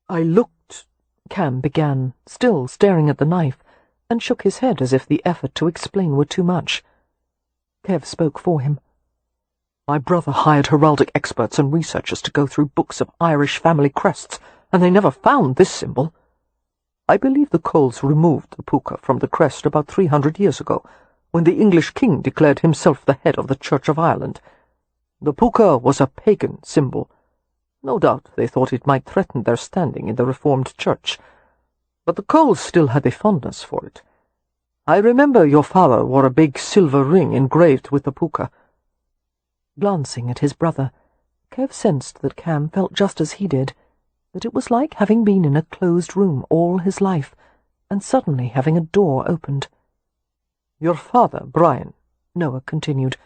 "I looked," Cam began, still staring at the knife, and shook his head as if the effort to explain were too much. Kev spoke for him. "My brother hired heraldic experts and researchers to go through books of Irish family crests, and they never found this symbol. I believe the Coles removed the puka from the crest about 300 years ago, when the English king declared himself the head of the Church of Ireland. The puka was a pagan symbol. No doubt they thought it might threaten their standing in the Reformed Church, but the Coles still had a fondness for it. I remember your father wore a big silver ring engraved with the puka." Glancing at his brother, Kev sensed that Cam felt just as he did, that it was like having been in a closed room all his life, and suddenly having a door opened. "Your father, Brian," Noah continued,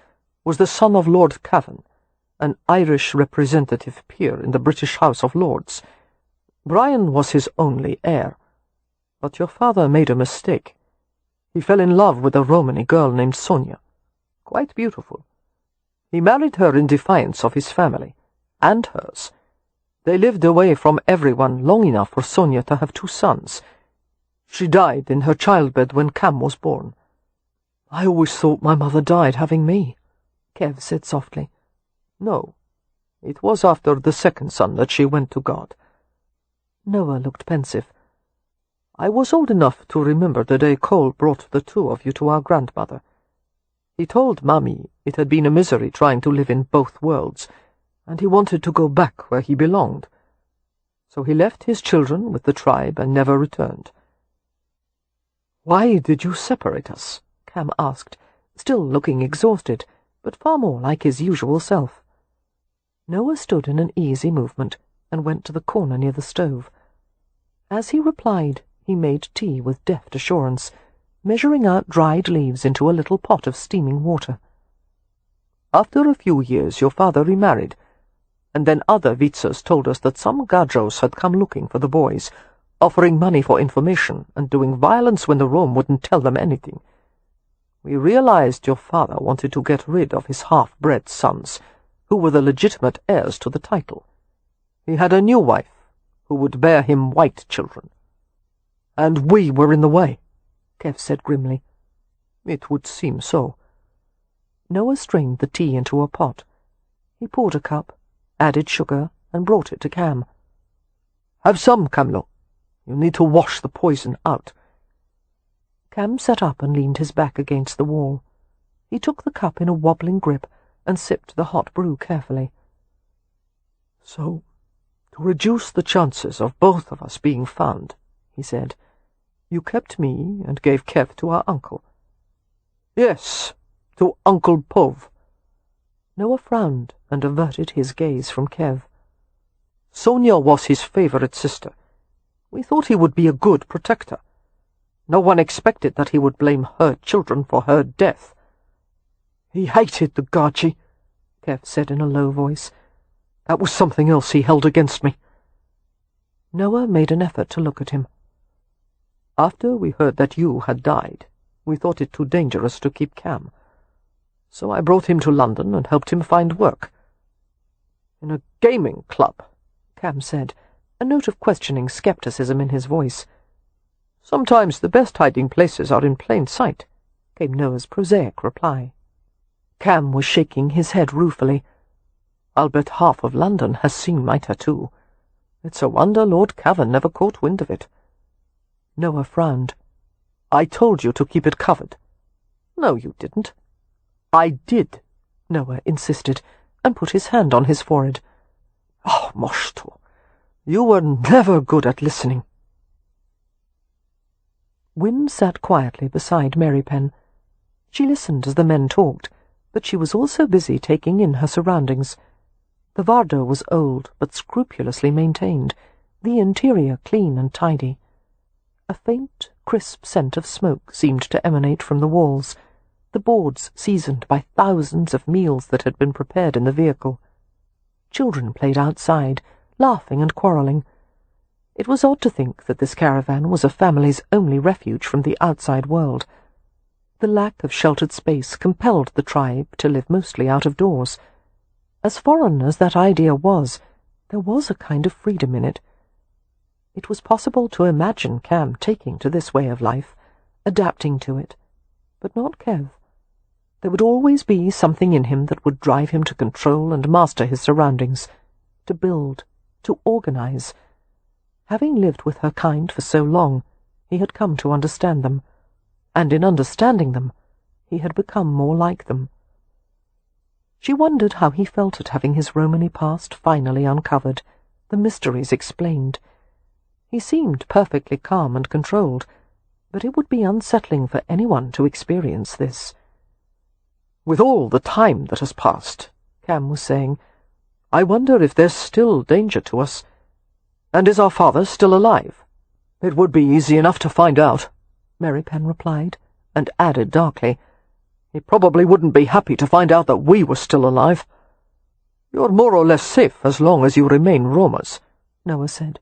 "was the son of Lord Cavan, an Irish representative peer in the British House of Lords. Brian was his only heir. But your father made a mistake. He fell in love with a Romany girl named Sonia. Quite beautiful. He married her in defiance of his family, and hers. They lived away from everyone long enough for Sonia to have 2 sons. She died in her childbed when Cam was born. I always thought my mother died having me," Kev said softly. "No, it was after the second son that she went to God." Noah looked pensive. "I was old enough to remember the day Cole brought the 2 of you to our grandmother. He told Mammy it had been a misery trying to live in both worlds, and he wanted to go back where he belonged. So he left his children with the tribe and never returned." "Why did you separate us?" Cam asked, still looking exhausted, but far more like his usual self. Noah stood in an easy movement and went to the corner near the stove. As he replied, he made tea with deft assurance, measuring out dried leaves into a little pot of steaming water. "After a few years your father remarried, and then other Vitsas told us that some Gajos had come looking for the boys, offering money for information and doing violence when the Rome wouldn't tell them anything. We realized your father wanted to get rid of his half-bred sons, who were the legitimate heirs to the title. He had a new wife, who would bear him white children. And we were in the way," Kev said grimly. "It would seem so." Noah strained the tea into a pot. He poured a cup, added sugar, and brought it to Cam. "Have some, Camlo. You need to wash the poison out." Cam sat up and leaned his back against the wall. He took the cup in a wobbling grip and sipped the hot brew carefully. "So, to reduce the chances of both of us being found," he said, "you kept me and gave Kev to our uncle." "Yes, to Uncle Pov." Noah frowned and averted his gaze from Kev. "Sonia was his favorite sister. We thought he would be a good protector. No one expected that he would blame her children for her death." "He hated the Gachi," Kev said in a low voice. "That was something else he held against me." Noah made an effort to look at him. "After we heard that you had died, we thought it too dangerous to keep Cam. So I brought him to London and helped him find work." "In a gaming club," Cam said, a note of questioning skepticism in his voice. "Sometimes the best hiding places are in plain sight," came Noah's prosaic reply. Cam was shaking his head ruefully. "I'll bet half of London has seen my tattoo. It's a wonder Lord Cavan never caught wind of it." Noah frowned. "I told you to keep it covered." "No, you didn't." "I did," Noah insisted, and put his hand on his forehead. "Oh, Moshto, you were never good at listening." Wynne sat quietly beside Merripen. She listened as the men talked, but she was also busy taking in her surroundings, The Vardo was old, but scrupulously maintained, the interior clean and tidy. A faint, crisp scent of smoke seemed to emanate from the walls, the boards seasoned by thousands of meals that had been prepared in the vehicle. Children played outside, laughing and quarrelling. It was odd to think that this caravan was a family's only refuge from the outside world. The lack of sheltered space compelled the tribe to live mostly out of doors. As foreign as that idea was, there was a kind of freedom in it. It was possible to imagine Cam taking to this way of life, adapting to it, but not Kev. There would always be something in him that would drive him to control and master his surroundings, to build, to organize. Having lived with her kind for so long, he had come to understand them, and in understanding them, he had become more like them. She wondered how he felt at having his Romany past finally uncovered, the mysteries explained. He seemed perfectly calm and controlled, but it would be unsettling for anyone to experience this. "With all the time that has passed," Cam was saying, "I wonder if there's still danger to us. And is our father still alive?" "It would be easy enough to find out," Merripen replied, and added darkly, "He probably wouldn't be happy to find out that we were still alive." "You're more or less safe as long as you remain Romas," Noah said.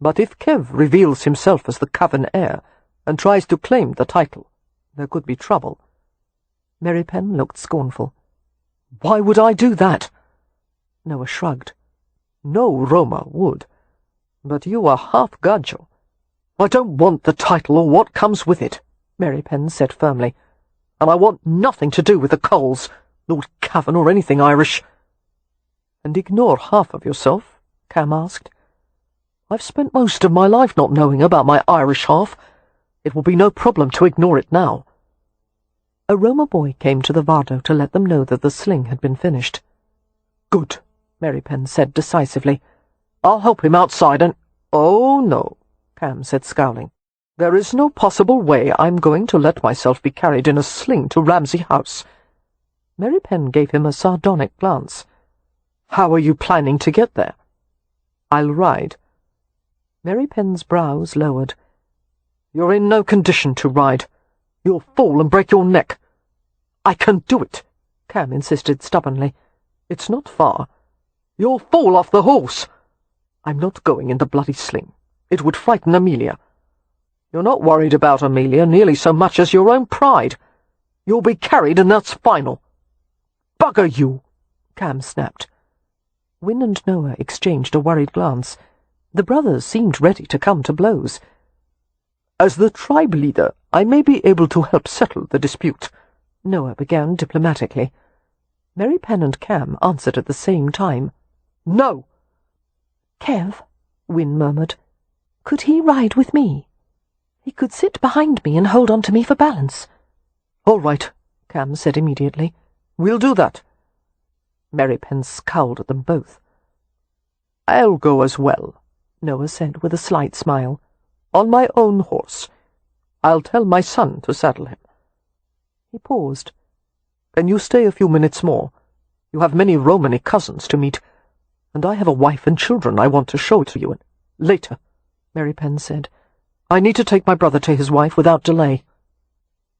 "But if Kev reveals himself as the Coven heir and tries to claim the title, there could be trouble." Merripen looked scornful. "Why would I do that?" Noah shrugged. "No Roma would. But you are half Gajo. I don't want the title or what comes with it," Merripen said firmly. "And I want nothing to do with the Coles, Lord Cavan or anything Irish." "And ignore half of yourself?" Cam asked. "I've spent most of my life not knowing about my Irish half. It will be no problem to ignore it now." A Roma boy came to the Vardo to let them know that the sling had been finished. "Good," Merripen said decisively. "I'll help him outside and—" "Oh, no," Cam said, scowling. "There is no possible way I'm going to let myself be carried in a sling to Ramsey House." Merripen gave him a sardonic glance. "How are you planning to get there?" "I'll ride." Merripen's brows lowered. "You're in no condition to ride. You'll fall and break your neck." "I can do it," Cam insisted stubbornly. "It's not far." "You'll fall off the horse." "I'm not going in the bloody sling. It would frighten Amelia." "You're not worried about Amelia nearly so much as your own pride. You'll be carried, and that's final." "Bugger you!" Cam snapped. Wynne and Noah exchanged a worried glance. The brothers seemed ready to come to blows. "As the tribe leader, I may be able to help settle the dispute," Noah began diplomatically. Merripen and Cam answered at the same time. "No!" "Kev," Wynne murmured. "could he ride with me? He could sit behind me and hold on to me for balance." "All right," Cam said immediately. "We'll do that." Merripen scowled at them both. "I'll go as well," Noah said with a slight smile. "On my own horse. I'll tell my son to saddle him." He paused. "Can you stay a few minutes more? You have many Romany cousins to meet, and I have a wife and children I want to show to you, and later," Merripen said. "I need to take my brother to his wife without delay."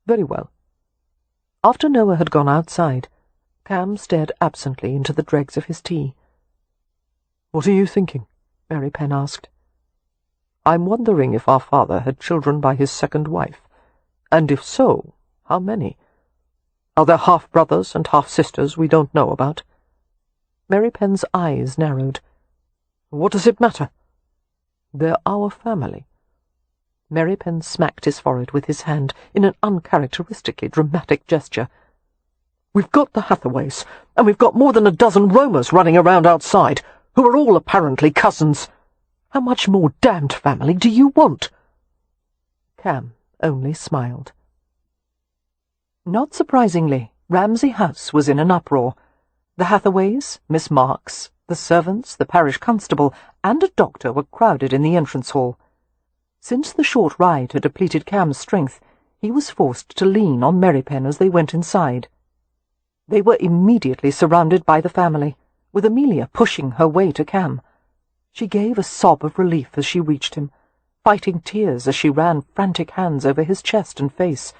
"Very well." After Noah had gone outside, Cam stared absently into the dregs of his tea. "What are you thinking?" Merripen asked. "I'm wondering if our father had children by his second wife, and if so, how many? Are there half-brothers and half-sisters we don't know about?" Merripen's eyes narrowed. "What does it matter?" "They're our family." Merripen smacked his forehead with his hand in an uncharacteristically dramatic gesture. "We've got the Hathaways, and we've got more than a dozen Romas running around outside, who are all apparently cousins. How much more damned family do you want?" Cam only smiled. Not surprisingly, Ramsey House was in an uproar. The Hathaways, Miss Marks, the servants, the parish constable, and a doctor were crowded in the entrance hall. Since the short ride had depleted Cam's strength, he was forced to lean on Merripen as they went inside. They were immediately surrounded by the family, with Amelia pushing her way to Cam. She gave a sob of relief as she reached him, fighting tears as she ran frantic hands over his chest and face.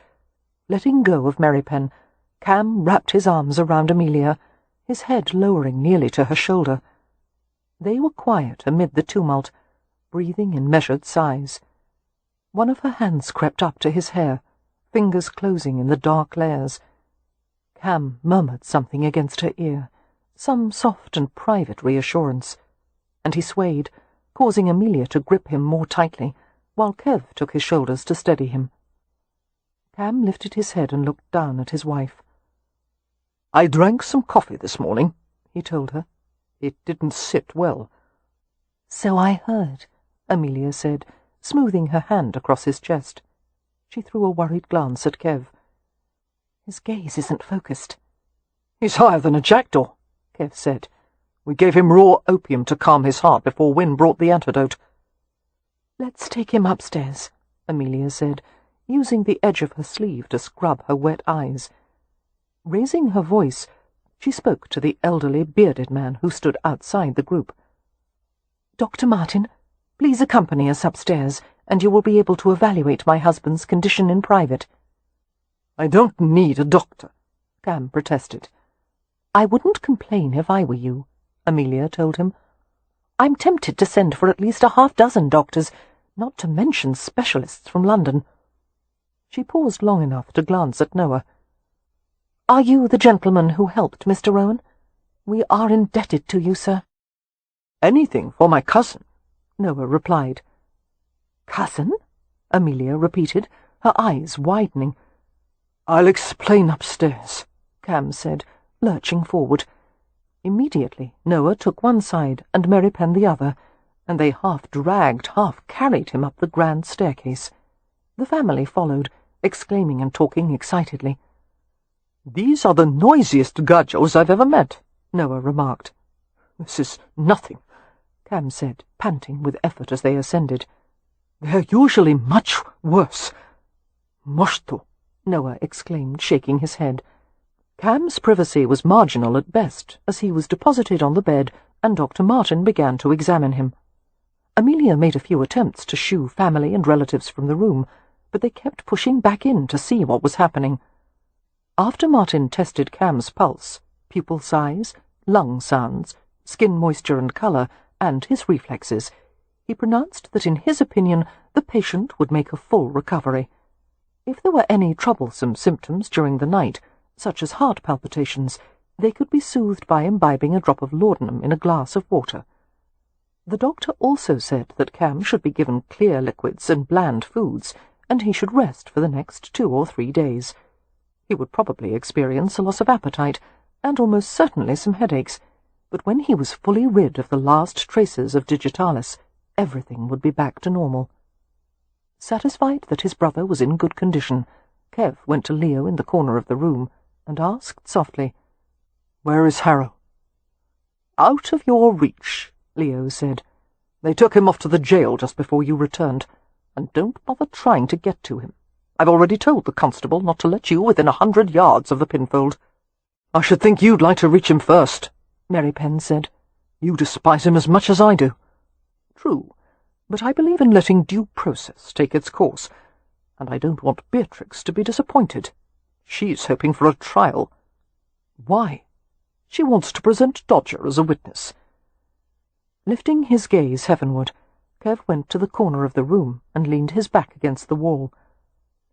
Letting go of Merripen, Cam wrapped his arms around Amelia, his head lowering nearly to her shoulder. They were quiet amid the tumult, breathing in measured sighs. One of her hands crept up to his hair, fingers closing in the dark layers. Cam murmured something against her ear, some soft and private reassurance, and he swayed, causing Amelia to grip him more tightly, while Kev took his shoulders to steady him. Cam lifted his head and looked down at his wife. "I drank some coffee this morning," he told her. "It didn't sit well." "So I heard," Amelia said, smoothing her hand across his chest. She threw a worried glance at Kev. "His gaze isn't focused." "He's higher than a jackdaw," Kev said. "We gave him raw opium to calm his heart before Win brought the antidote." "Let's take him upstairs," Amelia said, using the edge of her sleeve to scrub her wet eyes. Raising her voice, she spoke to the elderly, bearded man who stood outside the group. "Dr. Martin, please accompany us upstairs, and you will be able to evaluate my husband's condition in private." "I don't need a doctor," Cam protested. "I wouldn't complain if I were you," Amelia told him. "I'm tempted to send for at least a half-dozen doctors, not to mention specialists from London." She paused long enough to glance at Noah. "Are you the gentleman who helped Mr. Rowan? We are indebted to you, sir." "Anything for my cousin," Noah replied. "Cousin?" Amelia repeated, her eyes widening. "I'll explain upstairs," Cam said, lurching forward. Immediately Noah took one side and Merripen the other, and they half-dragged, half-carried him up the grand staircase. The family followed, exclaiming and talking excitedly. "These are the noisiest gajos I've ever met," Noah remarked. "This is nothing," Cam said, panting with effort as they ascended. "They're usually much worse." "Moshto," Noah exclaimed, shaking his head. Cam's privacy was marginal at best, as he was deposited on the bed and Dr. Martin began to examine him. Amelia made a few attempts to shoo family and relatives from the room, but they kept pushing back in to see what was happening. After Martin tested Cam's pulse, pupil size, lung sounds, skin moisture and colour, and his reflexes, he pronounced that in his opinion the patient would make a full recovery. If there were any troublesome symptoms during the night, such as heart palpitations, they could be soothed by imbibing a drop of laudanum in a glass of water. The doctor also said that Cam should be given clear liquids and bland foods, and he should rest for the next 2 or 3 days. He would probably experience a loss of appetite, and almost certainly some headaches, but when he was fully rid of the last traces of digitalis, everything would be back to normal. Satisfied that his brother was in good condition, Kev went to Leo in the corner of the room and asked softly, "Where is Harrow?" "Out of your reach," Leo said. "They took him off to the jail just before you returned, and don't bother trying to get to him. I've already told the constable not to let you within 100 yards of the pinfold." "I should think you'd like to reach him first," Merripen said. "You despise him as much as I do." "True, but I believe in letting due process take its course, and I don't want Beatrix to be disappointed. She's hoping for a trial." "Why?" "She wants to present Dodger as a witness." Lifting his gaze heavenward, Kev went to the corner of the room and leaned his back against the wall.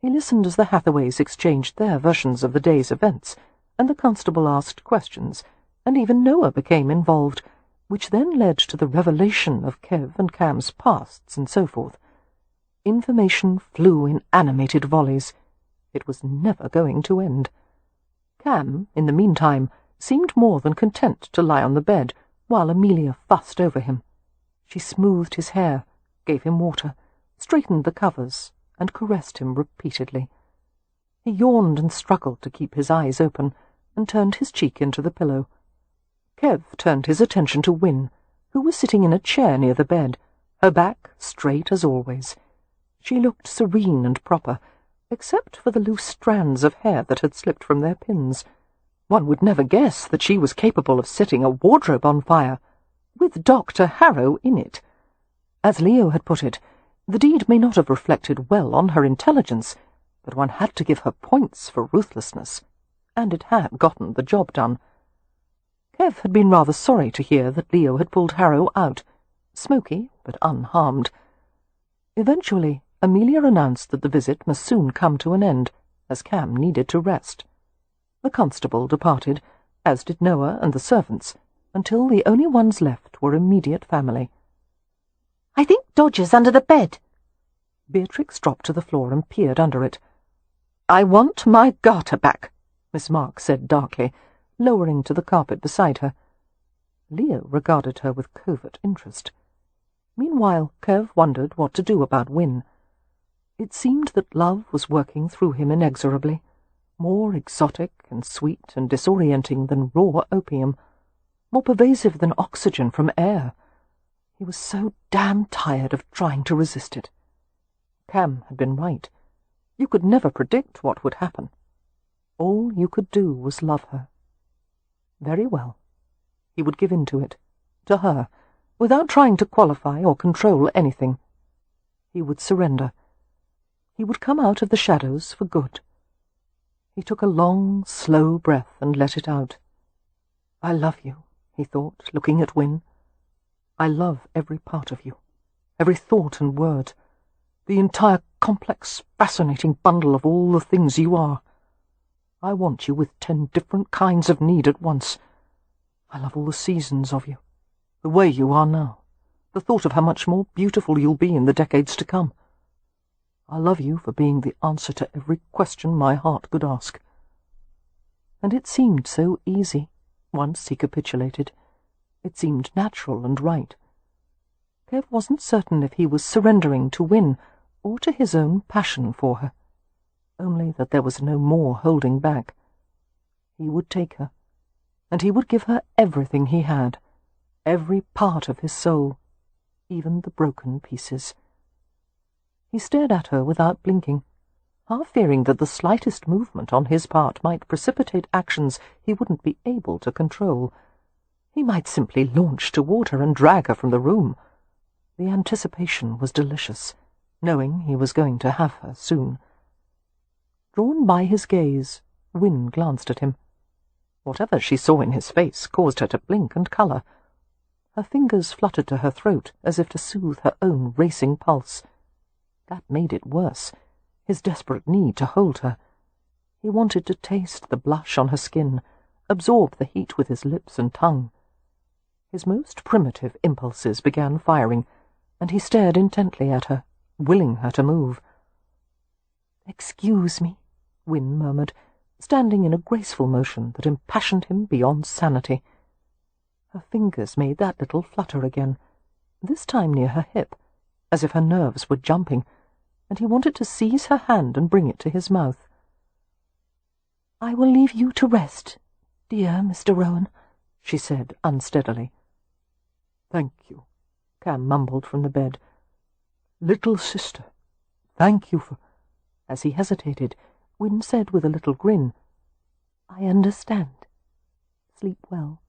He listened as the Hathaways exchanged their versions of the day's events, and the constable asked questions, and even Noah became involved, which then led to the revelation of Kev and Cam's pasts and so forth. Information flew in animated volleys. It was never going to end. Cam, in the meantime, seemed more than content to lie on the bed, while Amelia fussed over him. She smoothed his hair, gave him water, straightened the covers, and caressed him repeatedly. He yawned and struggled to keep his eyes open, and turned his cheek into the pillow. Kev turned his attention to Win, who was sitting in a chair near the bed, her back straight as always. She looked serene and proper, except for the loose strands of hair that had slipped from their pins. One would never guess that she was capable of setting a wardrobe on fire, with Dr. Harrow in it. As Leo had put it, the deed may not have reflected well on her intelligence, but one had to give her points for ruthlessness, and it had gotten the job done. Kev had been rather sorry to hear that Leo had pulled Harrow out, smoky but unharmed. Eventually, Amelia announced that the visit must soon come to an end, as Cam needed to rest. The constable departed, as did Noah and the servants, until the only ones left were immediate family. "I think Dodger's under the bed." Beatrix dropped to the floor and peered under it. "I want my garter back," Miss Marks said darkly, lowering to the carpet beside her. Leo regarded her with covert interest. Meanwhile, Kev wondered what to do about Win. It seemed that love was working through him inexorably, more exotic and sweet and disorienting than raw opium, more pervasive than oxygen from air. He was so damn tired of trying to resist it. Cam had been right. You could never predict what would happen. All you could do was love her. Very well. He would give in to it, to her, without trying to qualify or control anything. He would surrender. He would come out of the shadows for good. He took a long, slow breath and let it out. "I love you," he thought, looking at Win. "I love every part of you, every thought and word, the entire complex, fascinating bundle of all the things you are. I want you with 10 different kinds of need at once. I love all the seasons of you, the way you are now, the thought of how much more beautiful you'll be in the decades to come. I love you for being the answer to every question my heart could ask." And it seemed so easy, once he capitulated. It seemed natural and right. Kev wasn't certain if he was surrendering to Win or to his own passion for her, only that there was no more holding back. He would take her, and he would give her everything he had, every part of his soul, even the broken pieces. He stared at her without blinking, half fearing that the slightest movement on his part might precipitate actions he wouldn't be able to control. He might simply launch toward her and drag her from the room. The anticipation was delicious, knowing he was going to have her soon. Drawn by his gaze, Win glanced at him. Whatever she saw in his face caused her to blink and colour. Her fingers fluttered to her throat as if to soothe her own racing pulse. That made it worse, his desperate need to hold her. He wanted to taste the blush on her skin, absorb the heat with his lips and tongue. His most primitive impulses began firing, and he stared intently at her, willing her to move. "Excuse me," Win murmured, standing in a graceful motion that impassioned him beyond sanity. Her fingers made that little flutter again, this time near her hip, as if her nerves were jumping, and he wanted to seize her hand and bring it to his mouth. "I will leave you to rest, dear Mr. Rowan," she said unsteadily. "Thank you," Cam mumbled from the bed. "Little sister, thank you for—" As he hesitated, Win said with a little grin, "I understand. Sleep well."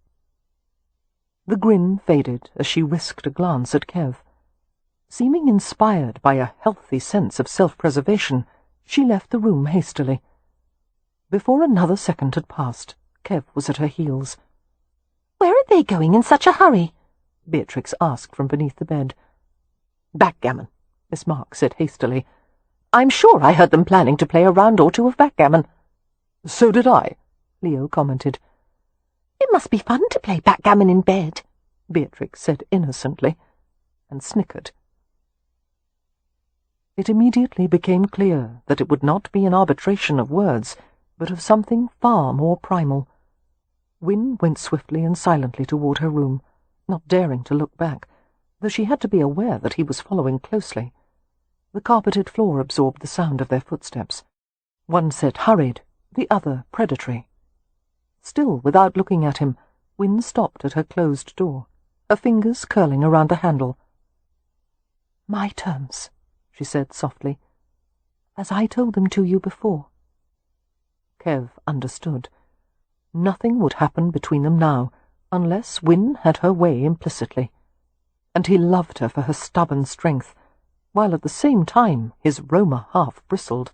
The grin faded as she risked a glance at Kev. Seeming inspired by a healthy sense of self-preservation, she left the room hastily. Before another second had passed, Kev was at her heels. "Where are they going in such a hurry?" Beatrix asked from beneath the bed. "Backgammon," Miss Marks said hastily. "I'm sure I heard them planning to play a round or two of backgammon." "So did I," Leo commented. "It must be fun to play backgammon in bed," Beatrix said innocently, and snickered. It immediately became clear that it would not be an arbitration of words, but of something far more primal. Win went swiftly and silently toward her room, not daring to look back, though she had to be aware that he was following closely. The carpeted floor absorbed the sound of their footsteps. One set hurried, the other predatory. Still, without looking at him, Win stopped at her closed door, her fingers curling around the handle. "My terms," she said softly, "as I told them to you before." Kev understood. Nothing would happen between them now, unless Win had her way implicitly. And he loved her for her stubborn strength, while at the same time his Roma half bristled.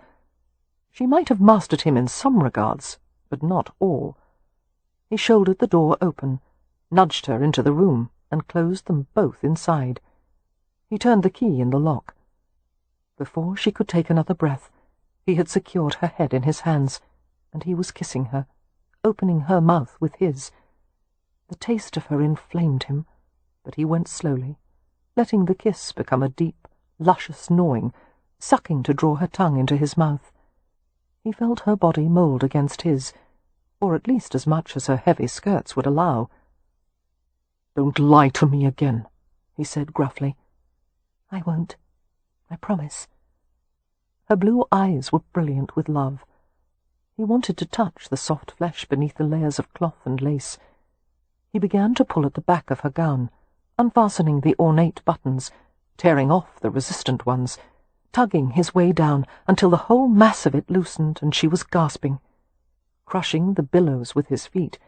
She might have mastered him in some regards, but not all. He shouldered the door open, nudged her into the room, and closed them both inside. He turned the key in the lock. Before she could take another breath, he had secured her head in his hands, and he was kissing her, opening her mouth with his. The taste of her inflamed him, but he went slowly, letting the kiss become a deep, luscious gnawing, sucking to draw her tongue into his mouth. He felt her body mould against his, or at least as much as her heavy skirts would allow. "Don't lie to me again," he said gruffly. "I won't. I promise." Her blue eyes were brilliant with love. He wanted to touch the soft flesh beneath the layers of cloth and lace. He began to pull at the back of her gown, unfastening the ornate buttons, tearing off the resistant ones, tugging his way down until the whole mass of it loosened and she was gasping. Crushing the billows with his feet,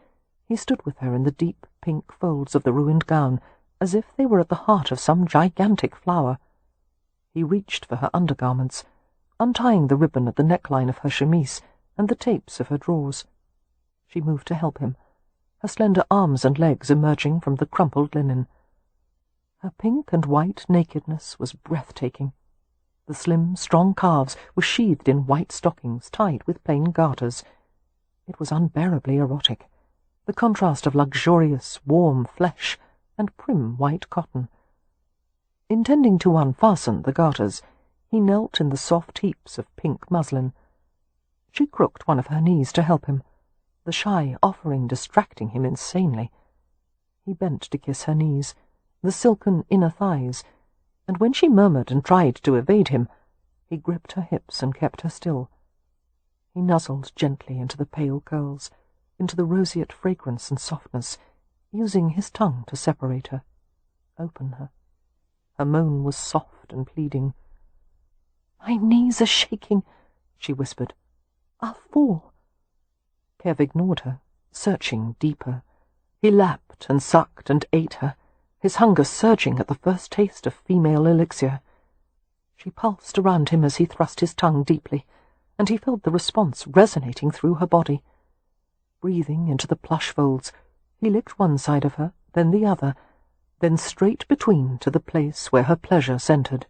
he stood with her in the deep pink folds of the ruined gown, as if they were at the heart of some gigantic flower. He reached for her undergarments, untying the ribbon at the neckline of her chemise and the tapes of her drawers. She moved to help him, her slender arms and legs emerging from the crumpled linen. Her pink and white nakedness was breathtaking. The slim, strong calves were sheathed in white stockings tied with plain garters. It was unbearably erotic, the contrast of luxurious, warm flesh and prim white cotton. Intending to unfasten the garters, he knelt in the soft heaps of pink muslin. She crooked one of her knees to help him, the shy offering distracting him insanely. He bent to kiss her knees, the silken inner thighs, and when she murmured and tried to evade him, he gripped her hips and kept her still. He nuzzled gently into the pale curls, into the roseate fragrance and softness, using his tongue to separate her, open her. Her moan was soft and pleading. "My knees are shaking," she whispered. "I'll fall." Kev ignored her, searching deeper. He lapped and sucked and ate her, his hunger surging at the first taste of female elixir. She pulsed around him as he thrust his tongue deeply, and he felt the response resonating through her body. Breathing into the plush folds, he licked one side of her, then the other, then straight between to the place where her pleasure centered.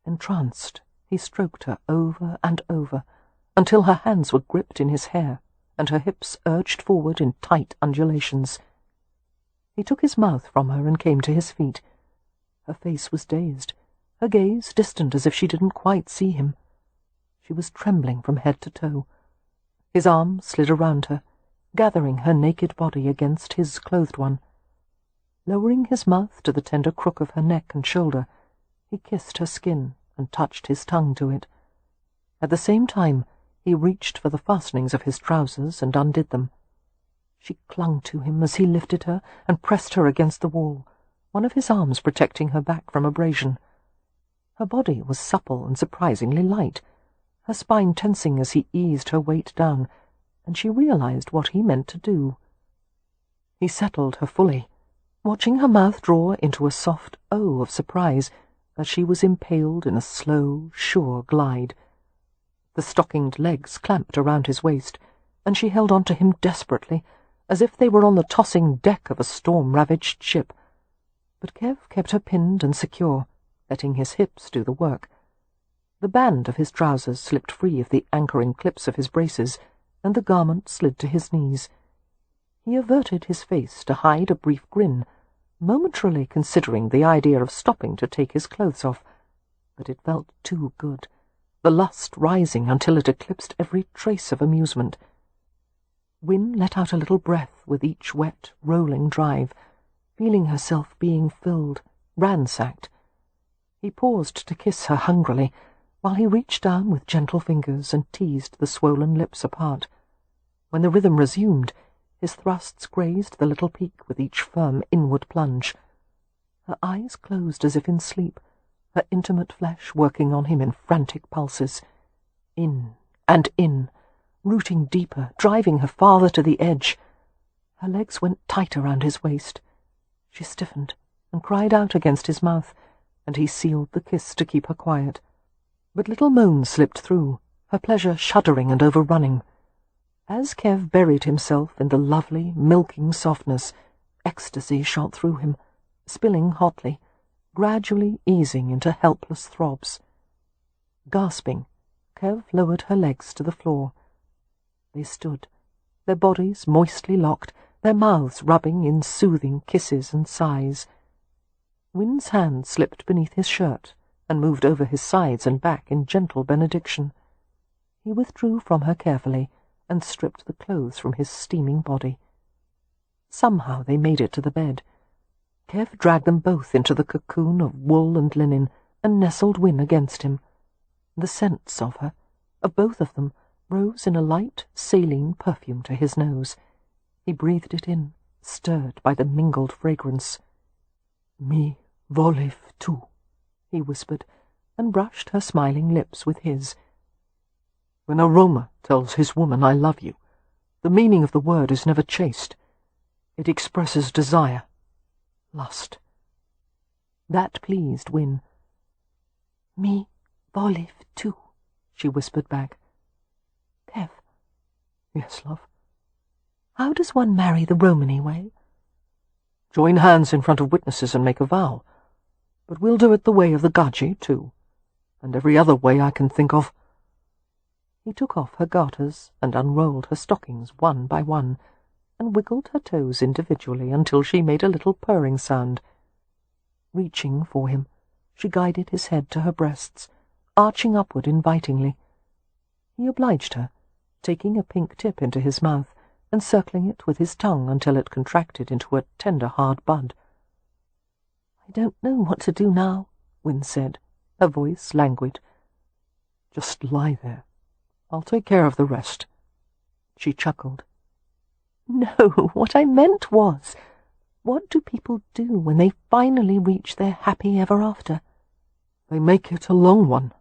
Entranced, he stroked her over and over, until her hands were gripped in his hair, and her hips urged forward in tight undulations. He took his mouth from her and came to his feet. Her face was dazed, her gaze distant as if she didn't quite see him. She was trembling from head to toe. His arm slid around her, gathering her naked body against his clothed one. Lowering his mouth to the tender crook of her neck and shoulder, he kissed her skin and touched his tongue to it. At the same time, he reached for the fastenings of his trousers and undid them. She clung to him as he lifted her and pressed her against the wall, one of his arms protecting her back from abrasion. Her body was supple and surprisingly light, her spine tensing as he eased her weight down, and she realized what he meant to do. He settled her fully, watching her mouth draw into a soft O of surprise as she was impaled in a slow, sure glide. The stockinged legs clamped around his waist, and she held on to him desperately, as if they were on the tossing deck of a storm-ravaged ship. But Kev kept her pinned and secure, letting his hips do the work. The band of his trousers slipped free of the anchoring clips of his braces, and the garment slid to his knees. He averted his face to hide a brief grin, momentarily considering the idea of stopping to take his clothes off, but it felt too good, the lust rising until it eclipsed every trace of amusement. Win let out a little breath with each wet, rolling drive, feeling herself being filled, ransacked. He paused to kiss her hungrily, while he reached down with gentle fingers and teased the swollen lips apart. When the rhythm resumed, his thrusts grazed the little peak with each firm inward plunge. Her eyes closed as if in sleep, her intimate flesh working on him in frantic pulses. In and in, rooting deeper, driving her farther to the edge. Her legs went tight around his waist. She stiffened and cried out against his mouth, and he sealed the kiss to keep her quiet. But little moans slipped through, her pleasure shuddering and overrunning. As Kev buried himself in the lovely, milking softness, ecstasy shot through him, spilling hotly, gradually easing into helpless throbs. Gasping, Kev lowered her legs to the floor. They stood, their bodies moistly locked, their mouths rubbing in soothing kisses and sighs. Win's hand slipped beneath his shirt and moved over his sides and back in gentle benediction. He withdrew from her carefully and stripped the clothes from his steaming body. Somehow they made it to the bed. Kev dragged them both into the cocoon of wool and linen and nestled Win against him. The scents of her, of both of them, rose in a light, saline perfume to his nose. He breathed it in, stirred by the mingled fragrance. "Mi volev tu," he whispered, and brushed her smiling lips with his. When a Roma tells his woman, "I love you," the meaning of the word is never chaste. It expresses desire, lust. That pleased Win. "Mi volev tu," she whispered back. "Kev." "Yes, love." "How does one marry the Romany way?" "Join hands in front of witnesses and make a vow. But we'll do it the way of the Gaji, too, and every other way I can think of." He took off her garters and unrolled her stockings one by one, and wiggled her toes individually until she made a little purring sound. Reaching for him, she guided his head to her breasts, arching upward invitingly. He obliged her, taking a pink tip into his mouth and circling it with his tongue until it contracted into a tender hard bud. "I don't know what to do now," Win said, her voice languid. "Just lie there. I'll take care of the rest." She chuckled. "No, what I meant was, what do people do when they finally reach their happy ever after?" "They make it a long one."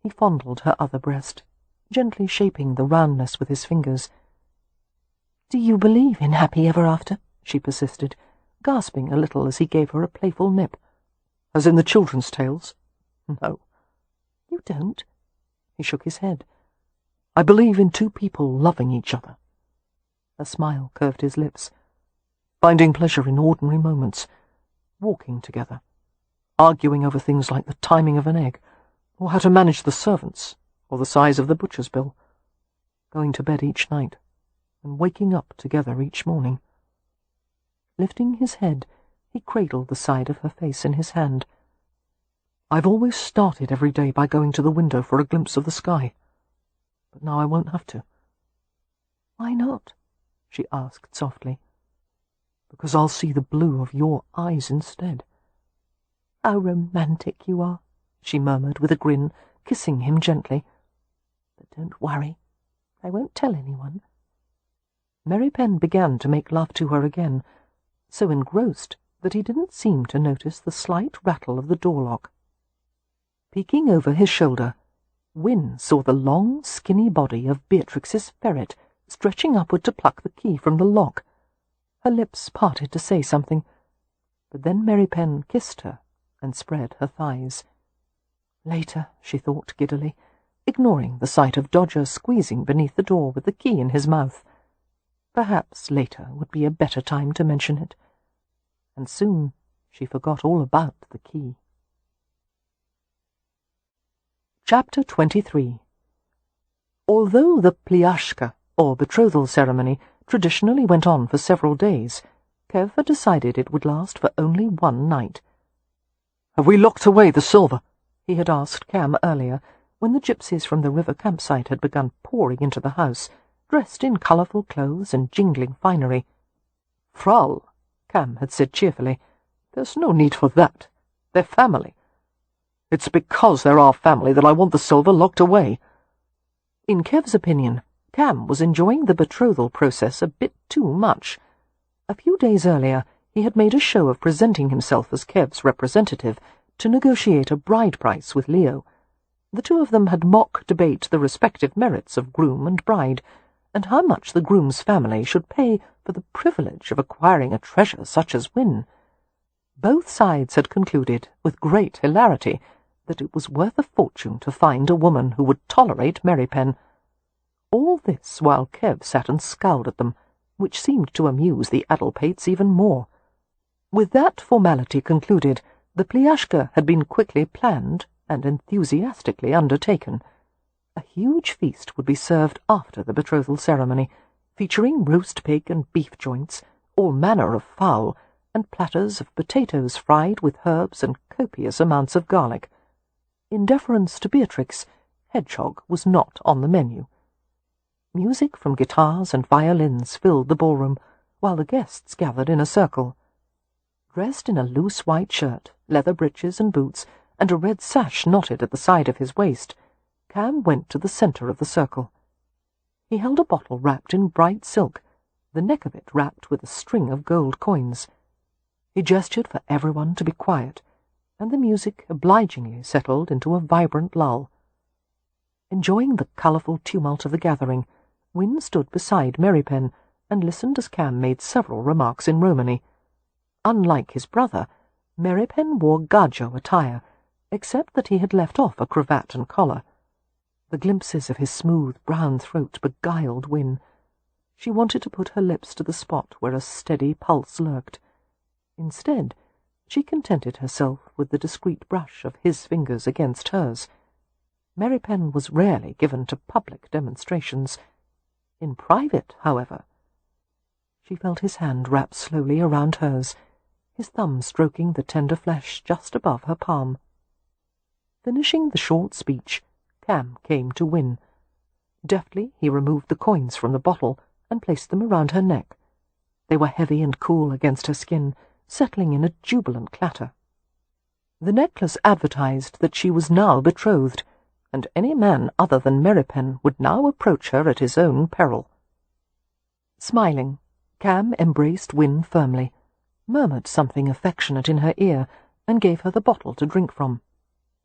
He fondled her other breast, gently shaping the roundness with his fingers. "Do you believe in happy ever after?" she persisted, gasping a little as he gave her a playful nip. "As in the children's tales?" "No." "You don't?" He shook his head. "I believe in two people loving each other." A smile curved his lips. "Finding pleasure in ordinary moments, walking together, arguing over things like the timing of an egg, or how to manage the servants, or the size of the butcher's bill, going to bed each night, and waking up together each morning." Lifting his head, he cradled the side of her face in his hand. "I've always started every day by going to the window for a glimpse of the sky, but now I won't have to." "Why not?" she asked softly. "Because I'll see the blue of your eyes instead." "How romantic you are," she murmured with a grin, kissing him gently. "But don't worry, I won't tell anyone." Merripen began to make love to her again, so engrossed that he didn't seem to notice the slight rattle of the door lock. Peeking over his shoulder, Win saw the long, skinny body of Beatrix's ferret stretching upward to pluck the key from the lock. Her lips parted to say something, but then Merripen kissed her and spread her thighs. Later, she thought giddily, ignoring the sight of Dodger squeezing beneath the door with the key in his mouth. Perhaps later would be a better time to mention it. And soon she forgot all about the key. Chapter 23. Although the pliashka, or betrothal ceremony, traditionally went on for several days, Kev had decided it would last for only one night. "Have we locked away the silver?" he had asked Cam earlier, when the gypsies from the river campsite had begun pouring into the house, dressed in colourful clothes and jingling finery. "Frau," Cam had said cheerfully, "there's no need for that. They're family." "It's because they're our family that I want the silver locked away." In Kev's opinion, Cam was enjoying the betrothal process a bit too much. A few days earlier, he had made a show of presenting himself as Kev's representative to negotiate a bride price with Leo. The two of them had mock-debate the respective merits of groom and bride, and how much the groom's family should pay for the privilege of acquiring a treasure such as Win. Both sides had concluded, with great hilarity, that it was worth a fortune to find a woman who would tolerate Merripen. All this while Kev sat and scowled at them, which seemed to amuse the Addlepates even more. With that formality concluded, the pliashka had been quickly planned and enthusiastically undertaken. A huge feast would be served after the betrothal ceremony, featuring roast pig and beef joints, all manner of fowl, and platters of potatoes fried with herbs and copious amounts of garlic. In deference to Beatrix, hedgehog was not on the menu. Music from guitars and violins filled the ballroom, while the guests gathered in a circle. Dressed in a loose white shirt, leather breeches and boots, and a red sash knotted at the side of his waist, Cam went to the centre of the circle. He held a bottle wrapped in bright silk, the neck of it wrapped with a string of gold coins. He gestured for everyone to be quiet, and the music obligingly settled into a vibrant lull. Enjoying the colourful tumult of the gathering, Win stood beside Merripen and listened as Cam made several remarks in Romany. Unlike his brother, Merripen wore gajo attire, except that he had left off a cravat and collar. The glimpses of his smooth brown throat beguiled Win. She wanted to put her lips to the spot where a steady pulse lurked. Instead, she contented herself with the discreet brush of his fingers against hers. Merripen was rarely given to public demonstrations. In private, however, she felt his hand wrap slowly around hers, his thumb stroking the tender flesh just above her palm. Finishing the short speech, Cam came to Win. Deftly he removed the coins from the bottle and placed them around her neck. They were heavy and cool against her skin, settling in a jubilant clatter. The necklace advertised that she was now betrothed, and any man other than Merripen would now approach her at his own peril. Smiling, Cam embraced Win firmly, murmured something affectionate in her ear, and gave her the bottle to drink from.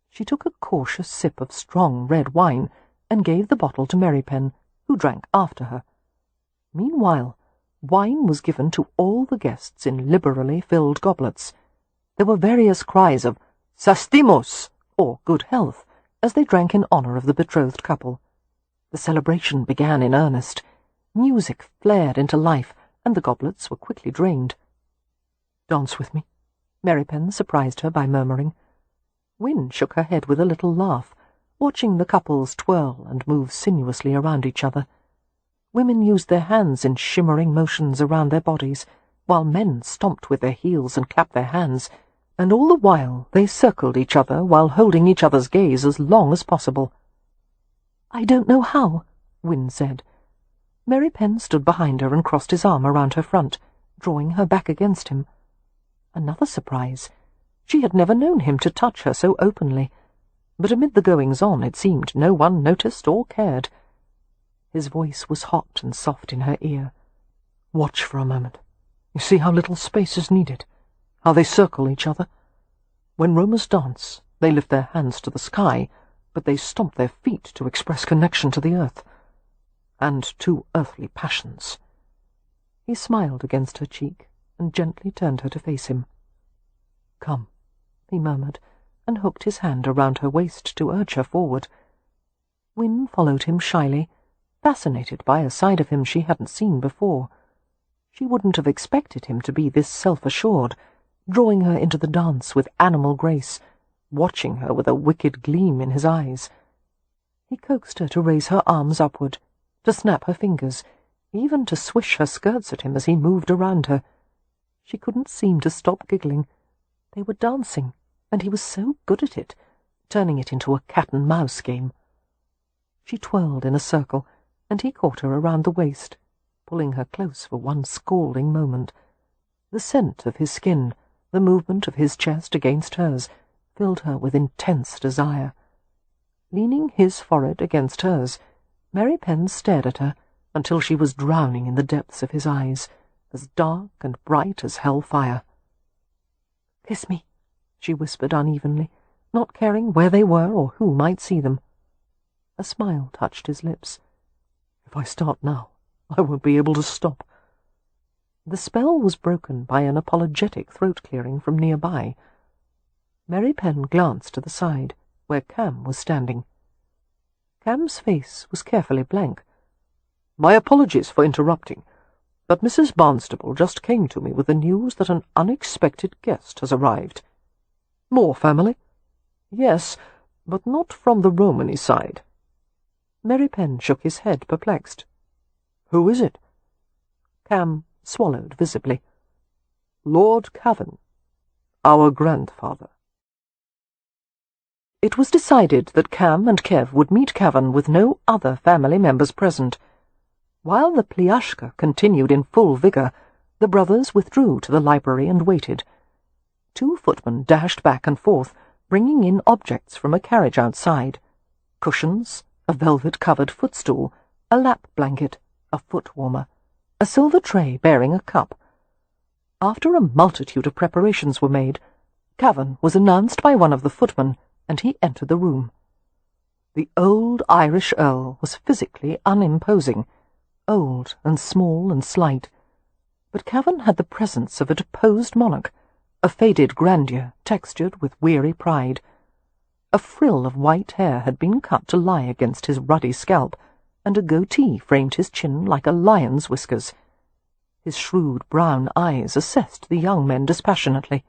She took a cautious sip of strong red wine, and gave the bottle to Merripen, who drank after her. Meanwhile, wine was given to all the guests in liberally filled goblets. There were various cries of "Sastimos!" or "Good health," as they drank in honour of the betrothed couple. The celebration began in earnest. Music flared into life, and the goblets were quickly drained. "Dance with me," Merripen surprised her by murmuring. Win shook her head with a little laugh, watching the couples twirl and move sinuously around each other. Women used their hands in shimmering motions around their bodies, while men stomped with their heels and clapped their hands, and all the while they circled each other while holding each other's gaze as long as possible. "I don't know how," Win said. Merripen stood behind her and crossed his arm around her front, drawing her back against him. Another surprise. She had never known him to touch her so openly, but amid the goings-on it seemed no one noticed or cared. His voice was hot and soft in her ear. "Watch for a moment. You see how little space is needed, how they circle each other? When Romans dance, they lift their hands to the sky, but they stomp their feet to express connection to the earth, and to earthly passions." He smiled against her cheek and gently turned her to face him. "Come," he murmured, and hooked his hand around her waist to urge her forward. Win followed him shyly, fascinated by a side of him she hadn't seen before. She wouldn't have expected him to be this self-assured, drawing her into the dance with animal grace, watching her with a wicked gleam in his eyes. He coaxed her to raise her arms upward, to snap her fingers, even to swish her skirts at him as he moved around her. She couldn't seem to stop giggling. They were dancing, and he was so good at it, turning it into a cat-and-mouse game. She twirled in a circle, and he caught her around the waist, pulling her close for one scalding moment. The scent of his skin, the movement of his chest against hers, filled her with intense desire. Leaning his forehead against hers, Merripen stared at her until she was drowning in the depths of his eyes, as dark and bright as hell-fire. "Kiss me," she whispered unevenly, not caring where they were or who might see them. A smile touched his lips. If I start now, I won't be able to stop. The spell was broken by an apologetic throat-clearing from nearby. Merripen glanced to the side, where Cam was standing. Cam's face was carefully blank. My apologies for interrupting, but Mrs. Barnstable just came to me with the news that an unexpected guest has arrived. More family? Yes, but not from the Romany side. Merripen shook his head, perplexed. Who is it? Cam swallowed visibly. Lord Cavan, our grandfather. It was decided that Cam and Kev would meet Cavan with no other family members present. While the pliashka continued in full vigour, the brothers withdrew to the library and waited. 2 footmen dashed back and forth, bringing in objects from a carriage outside. Cushions, a velvet-covered footstool, a lap blanket, a foot-warmer, a silver tray bearing a cup. After a multitude of preparations were made, Cavan was announced by one of the footmen, and he entered the room. The old Irish Earl was physically unimposing, old and small and slight, but Cavan had the presence of a deposed monarch, a faded grandeur textured with weary pride. A frill of white hair had been cut to lie against his ruddy scalp, and a goatee framed his chin like a lion's whiskers. His shrewd brown eyes assessed the young men dispassionately.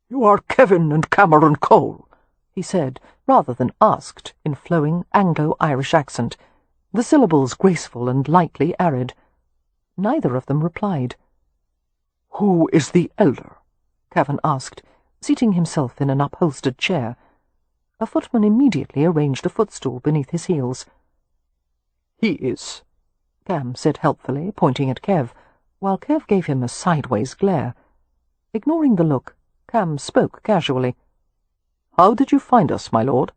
"You are Kevin and Cameron Cole," he said, rather than asked, in flowing Anglo-Irish accent, the syllables graceful and lightly arid. Neither of them replied. "Who is the elder?" Cavan asked, seating himself in an upholstered chair. A footman immediately arranged a footstool beneath his heels. "He is," Cam said helpfully, pointing at Kev, while Kev gave him a sideways glare. Ignoring the look, Cam spoke casually. "How did you find us, my lord?"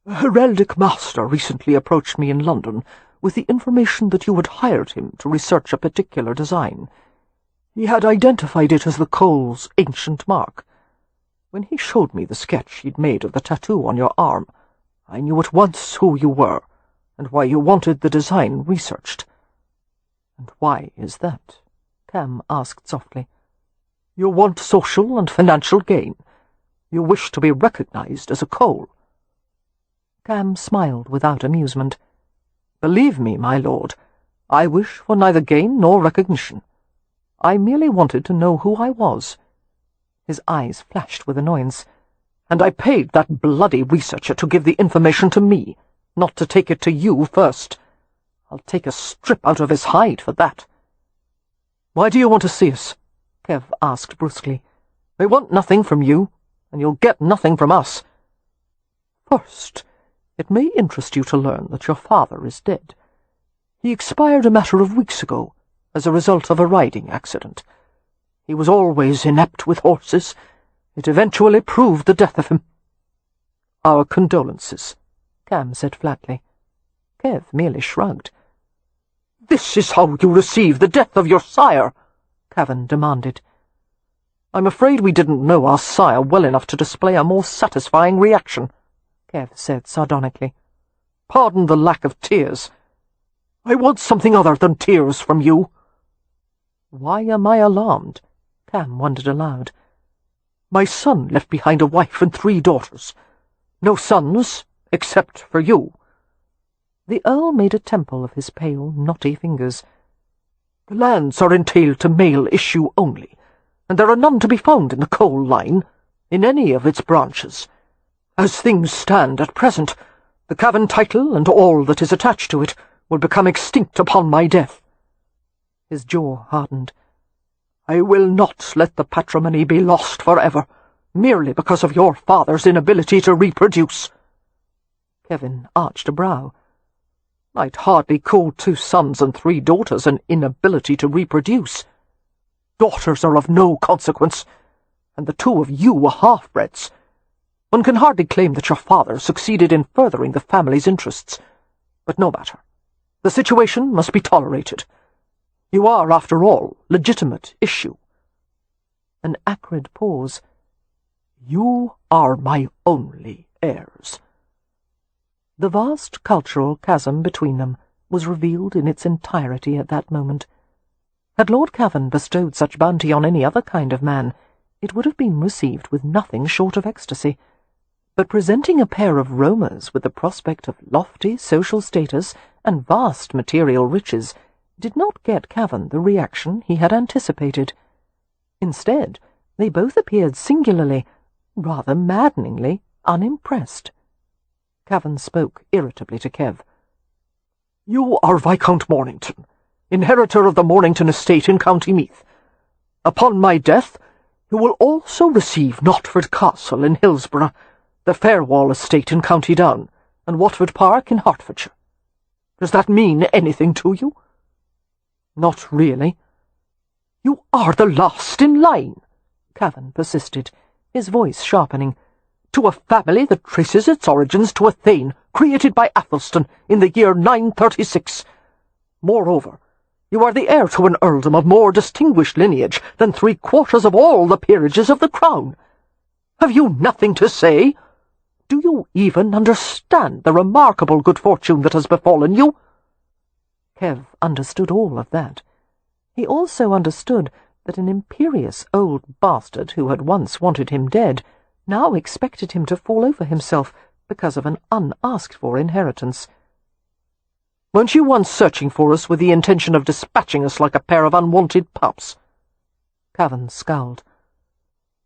"A heraldic master recently approached me in London with the information that you had hired him to research a particular design. He had identified it as the Coles' ancient mark. When he showed me the sketch he'd made of the tattoo on your arm, I knew at once who you were, and why you wanted the design researched." "And why is that?" Cam asked softly. "You want social and financial gain. You wish to be recognized as a Cole." Cam smiled without amusement. "Believe me, my lord, I wish for neither gain nor recognition. I merely wanted to know who I was." His eyes flashed with annoyance. "And I paid that bloody researcher to give the information to me, not to take it to you first. I'll take a strip out of his hide for that." "Why do you want to see us?" Kev asked brusquely. "We want nothing from you, and you'll get nothing from us." "First, it may interest you to learn that your father is dead. He expired a matter of weeks ago as a result of a riding accident. He was always inept with horses. It eventually proved the death of him." "Our condolences," Cam said flatly. Kev merely shrugged. "This is how you receive the death of your sire?" Cavan demanded. "I'm afraid we didn't know our sire well enough to display a more satisfying reaction," Kev said sardonically. "Pardon the lack of tears. I want something other than tears from you." "Why am I alarmed?" Cam wondered aloud. "My son left behind a wife and 3 daughters. No sons, except for you." The Earl made a temple of his pale, knotty fingers. "The lands are entailed to male issue only, and there are none to be found in the Cole line, in any of its branches. As things stand at present, the Cavan title and all that is attached to it will become extinct upon my death." His jaw hardened. "I will not let the patrimony be lost forever, merely because of your father's inability to reproduce." Kevin arched a brow. "I'd hardly call 2 sons and 3 daughters an inability to reproduce. Daughters are of no consequence, and the 2 of you are half-breds. One can hardly claim that your father succeeded in furthering the family's interests. But no matter. The situation must be tolerated. You are, after all, legitimate issue." An acrid pause. You are my only heirs." The vast cultural chasm between them was revealed in its entirety at that moment. Had Lord Cavan bestowed such bounty on any other kind of man, it would have been received with nothing short of ecstasy. But presenting a pair of roamers with the prospect of lofty social status and vast material riches did not get Cavan the reaction he had anticipated. Instead, they both appeared singularly, rather maddeningly, unimpressed. Cavan spoke irritably to Kev. "You are Viscount Mornington, inheritor of the Mornington estate in County Meath. Upon my death, you will also receive Knotford Castle in Hillsborough, the Fairwall estate in County Down, and Watford Park in Hertfordshire. Does that mean anything to you?" "Not really." "You are the last in line," Cavan persisted, his voice sharpening, "to a family that traces its origins to a thane created by Athelstan in the year 936. Moreover, you are the heir to an earldom of more distinguished lineage than 3/4 of all the peerages of the crown. Have you nothing to say? Do you even understand the remarkable good fortune that has befallen you?" Kev understood all of that. He also understood that an imperious old bastard who had once wanted him dead now expected him to fall over himself because of an unasked-for inheritance. "Weren't you once searching for us with the intention of dispatching us like a pair of unwanted pups?" Cavan scowled.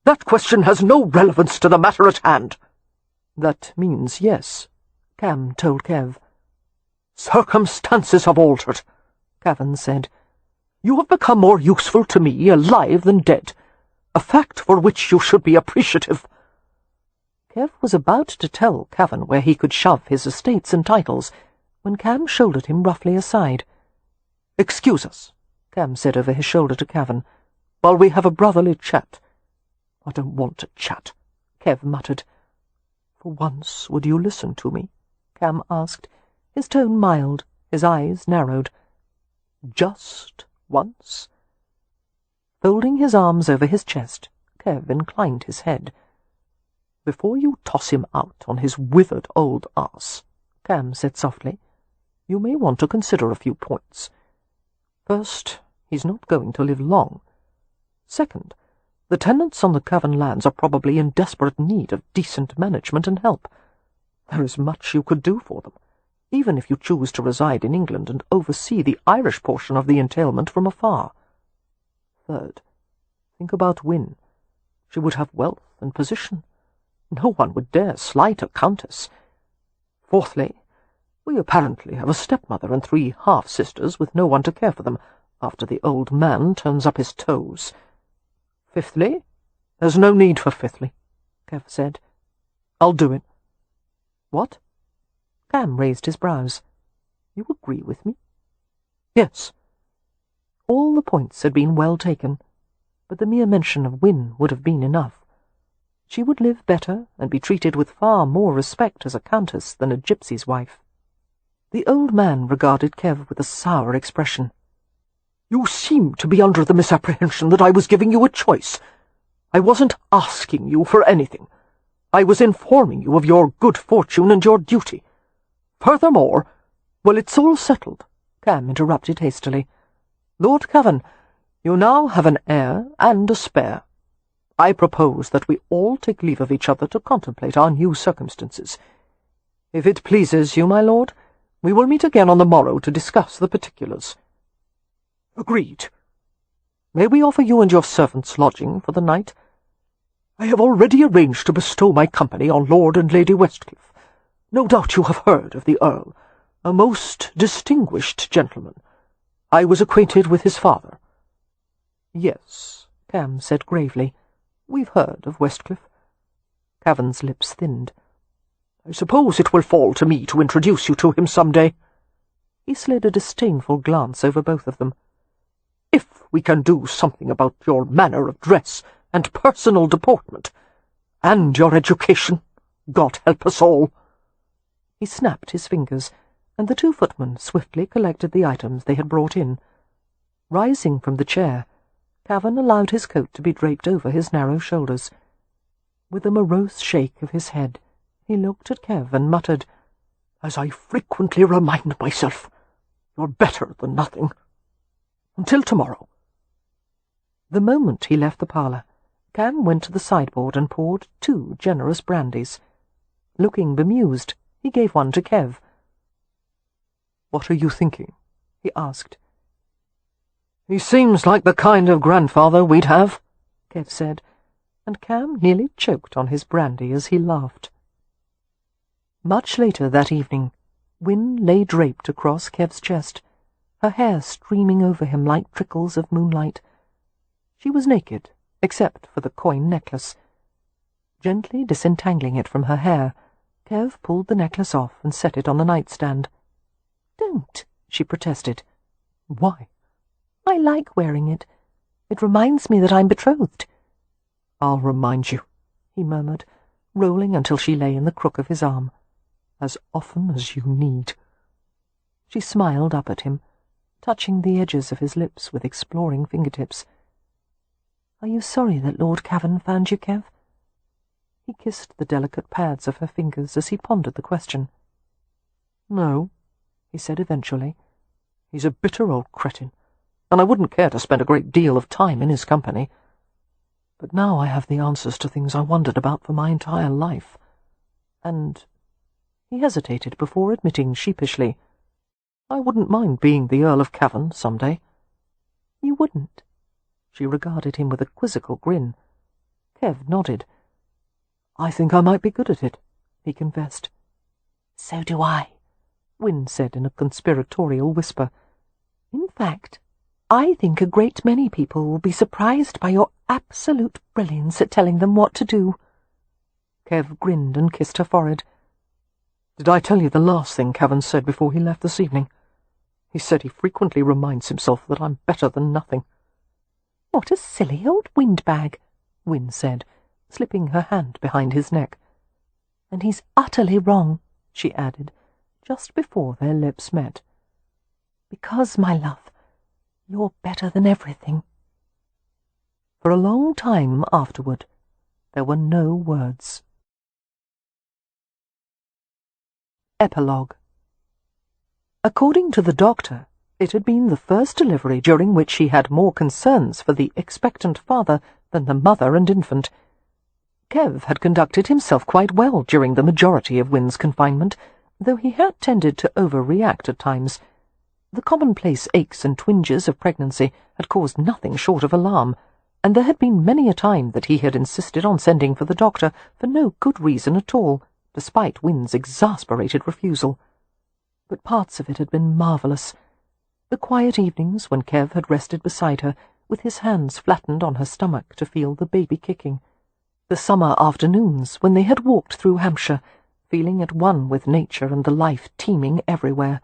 "That question has no relevance to the matter at hand." "That means yes," Cam told Kev. "Circumstances have altered," Cavan said. "You have become more useful to me alive than dead, a fact for which you should be appreciative." Kev was about to tell Cavan where he could shove his estates and titles, when Cam shouldered him roughly aside. "Excuse us," Cam said over his shoulder to Cavan, "while we have a brotherly chat." "I don't want to chat," Kev muttered. "For once, would you listen to me?" Cam asked, his tone mild, his eyes narrowed. "Just once?" Folding his arms over his chest, Kev inclined his head. "Before you toss him out on his withered old arse," Cam said softly, "you may want to consider a few points. First, he's not going to live long. Second, the tenants on the Cavan lands are probably in desperate need of decent management and help. There is much you could do for them, even if you choose to reside in England and oversee the Irish portion of the entailment from afar. Third, think about Wynne. She would have wealth and position. No one would dare slight a countess. Fourthly, we apparently have a stepmother and 3 half-sisters with no one to care for them after the old man turns up his toes. Fifthly, there's no need for fifthly," Kev said. "I'll do it." "What?" Cam raised his brows. "You agree with me?" "Yes." All the points had been well taken, but the mere mention of Wynne would have been enough. She would live better and be treated with far more respect as a countess than a gypsy's wife. The old man regarded Kev with a sour expression. "You seem to be under the misapprehension that I was giving you a choice. I wasn't asking you for anything. I was informing you of your good fortune and your duty. Furthermore—" "Well, it's all settled," Cam interrupted hastily. "Lord Cavan, you now have an heir and a spare. I propose that we all take leave of each other to contemplate our new circumstances. If it pleases you, my lord, we will meet again on the morrow to discuss the particulars." "Agreed." "May we offer you and your servants lodging for the night?" "I have already arranged to bestow my company on Lord and Lady Westcliff. No doubt you have heard of the Earl, a most distinguished gentleman. I was acquainted with his father." "Yes," Cam said gravely. "We've heard of Westcliff." Cavan's lips thinned. "I suppose it will fall to me to introduce you to him some day." He slid a disdainful glance over both of them. "If we can do something about your manner of dress and personal deportment, and your education, God help us all." He snapped his fingers, and the 2 footmen swiftly collected the items they had brought in. Rising from the chair, Cavan allowed his coat to be draped over his narrow shoulders. With a morose shake of his head, he looked at Kev and muttered, "As I frequently remind myself, you're better than nothing. Until tomorrow." The moment he left the parlour, Cam went to the sideboard and poured 2 generous brandies. Looking bemused, he gave one to Kev. "What are you thinking?" he asked. "He seems like the kind of grandfather we'd have," Kev said, and Cam nearly choked on his brandy as he laughed. Much later that evening, Win lay draped across Kev's chest, her hair streaming over him like trickles of moonlight. She was naked, except for the coin necklace. Gently disentangling it from her hair, Kev pulled the necklace off and set it on the nightstand. "Don't," she protested. "Why?" "I like wearing it. It reminds me that I'm betrothed." "I'll remind you," he murmured, rolling until she lay in the crook of his arm. "As often as you need." She smiled up at him, touching the edges of his lips with exploring fingertips. "Are you sorry that Lord Cavan found you, Kev?" He kissed the delicate pads of her fingers as he pondered the question. "No," he said eventually. "He's a bitter old cretin, and I wouldn't care to spend a great deal of time in his company. But now I have the answers to things I wondered about for my entire life. And—" he hesitated before admitting sheepishly, "I wouldn't mind being the Earl of Cavan some day." "You wouldn't?" She regarded him with a quizzical grin. Kev nodded. "I think I might be good at it," he confessed. "So do I," Win said in a conspiratorial whisper. "In fact, I think a great many people will be surprised by your absolute brilliance at telling them what to do." Kev grinned and kissed her forehead. "Did I tell you the last thing Cavan said before he left this evening? He said he frequently reminds himself that I'm better than nothing." "What a silly old windbag," Win said, slipping her hand behind his neck. "And he's utterly wrong," she added, just before their lips met. "Because, my love, you're better than everything." For a long time afterward, there were no words. Epilogue. According to the doctor, it had been the first delivery during which he had more concerns for the expectant father than the mother and infant. Kev had conducted himself quite well during the majority of Win's confinement, though he had tended to overreact at times. The commonplace aches and twinges of pregnancy had caused nothing short of alarm, and there had been many a time that he had insisted on sending for the doctor for no good reason at all, despite Win's exasperated refusal. But parts of it had been marvellous. The quiet evenings when Kev had rested beside her, with his hands flattened on her stomach to feel the baby kicking. The summer afternoons when they had walked through Hampshire, feeling at one with nature and the life teeming everywhere.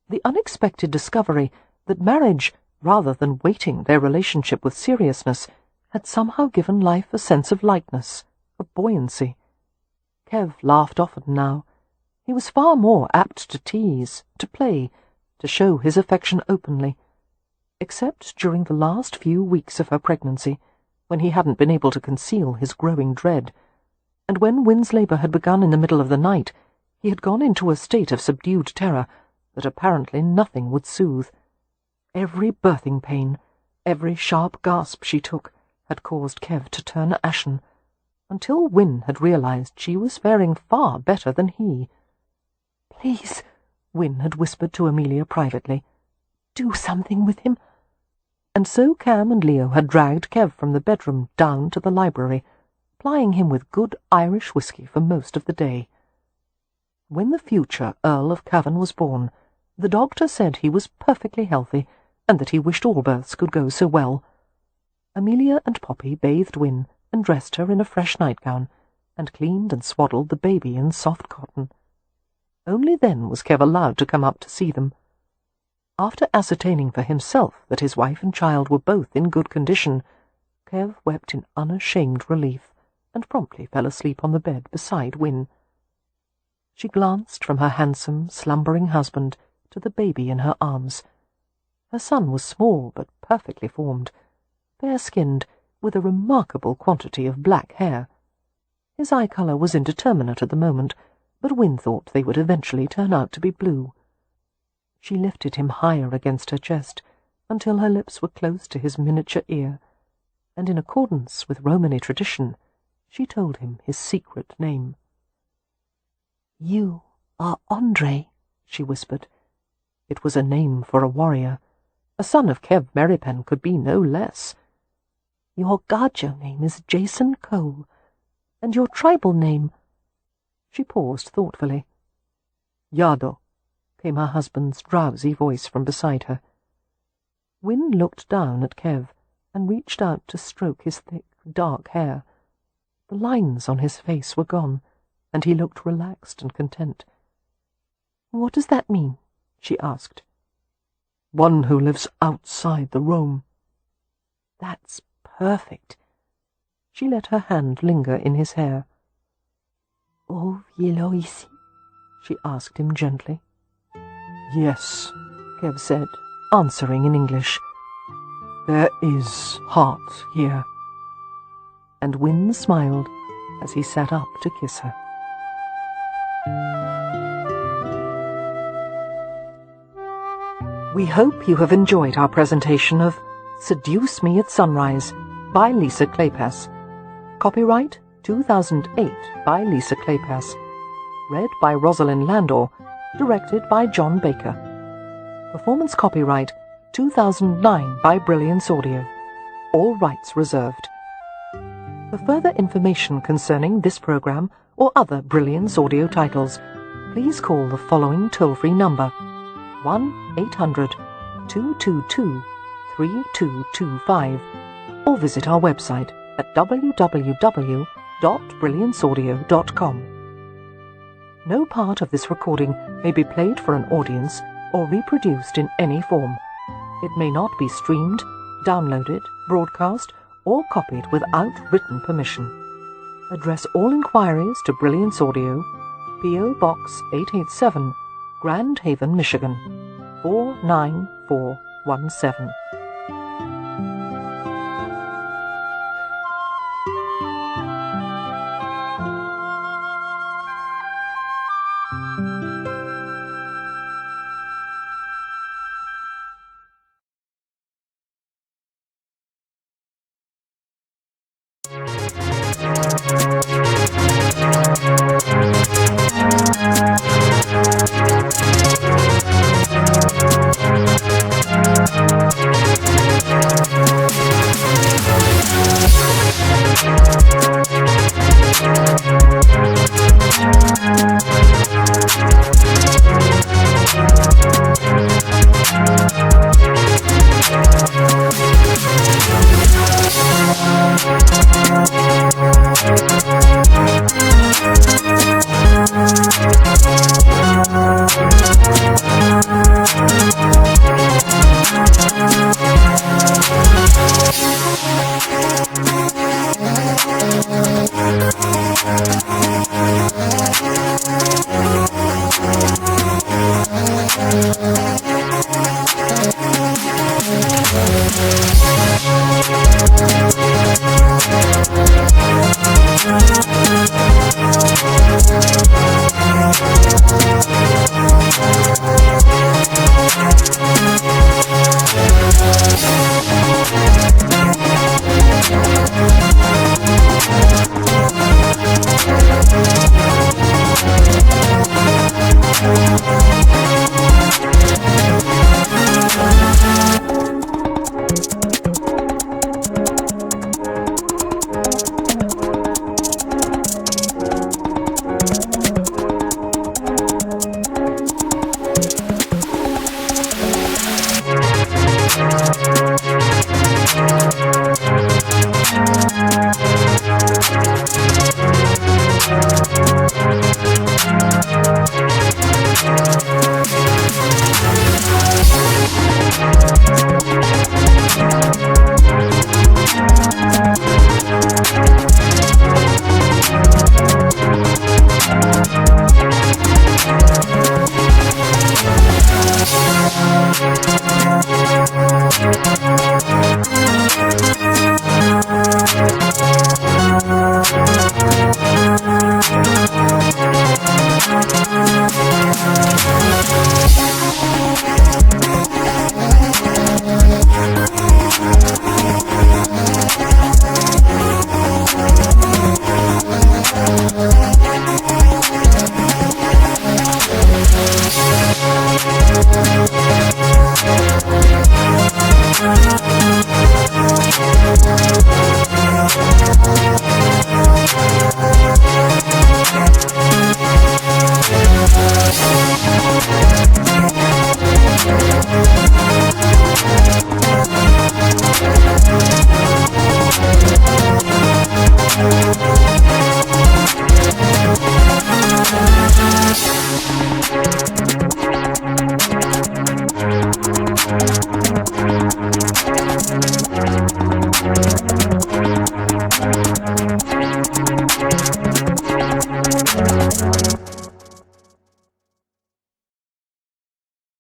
The unexpected discovery that marriage, rather than weighting their relationship with seriousness, had somehow given life a sense of lightness, of buoyancy. Kev laughed often now. He was far more apt to tease, to play, to show his affection openly, except during the last few weeks of her pregnancy, when he hadn't been able to conceal his growing dread, and when Win's labour had begun in the middle of the night, he had gone into a state of subdued terror that apparently nothing would soothe. Every birthing pain, every sharp gasp she took, had caused Kev to turn ashen, until Win had realized she was faring far better than he. "Please," Win had whispered to Amelia privately, "do something with him." And so Cam and Leo had dragged Kev from the bedroom down to the library, plying him with good Irish whiskey for most of the day. When the future Earl of Cavan was born, the doctor said he was perfectly healthy, and that he wished all births could go so well. Amelia and Poppy bathed Win and dressed her in a fresh nightgown, and cleaned and swaddled the baby in soft cotton. Only then was Kev allowed to come up to see them. After ascertaining for himself that his wife and child were both in good condition, Kev wept in unashamed relief, and promptly fell asleep on the bed beside Win. She glanced from her handsome, slumbering husband to the baby in her arms. Her son was small but perfectly formed, fair-skinned, with a remarkable quantity of black hair. His eye colour was indeterminate at the moment, but Win thought they would eventually turn out to be blue. She lifted him higher against her chest, until her lips were close to his miniature ear, and in accordance with Romany tradition, she told him his secret name. "You are Andre," she whispered. It was a name for a warrior. A son of Kev Merripen could be no less. "Your Gajo name is Jason Cole, and your tribal name—" She paused thoughtfully. "Yado," came her husband's drowsy voice from beside her. Win looked down at Kev and reached out to stroke his thick, dark hair. The lines on his face were gone, and he looked relaxed and content. "What does that mean?" she asked. "One who lives outside the Rome." "That's perfect." She let her hand linger in his hair. "Oh, Yeloisi?" she asked him gently. "Yes," Kev said, answering in English. "There is heart here." And Win smiled as he sat up to kiss her. We hope you have enjoyed our presentation of Seduce Me at Sunrise by Lisa Kleypas. Copyright 2008 by Lisa Kleypas. Read by Rosalind Landor. Directed by John Baker. Performance copyright 2009 by Brilliance Audio. All rights reserved. For further information concerning this program or other Brilliance Audio titles, please call the following toll-free number: 1-800-222-3225, or visit our website at www.brillianceaudio.com. No part of this recording may be played for an audience or reproduced in any form. It may not be streamed, downloaded, broadcast, or copied without written permission. Address all inquiries to Brilliance Audio, P.O. Box 887, Grand Haven, Michigan, 49417. Seduce.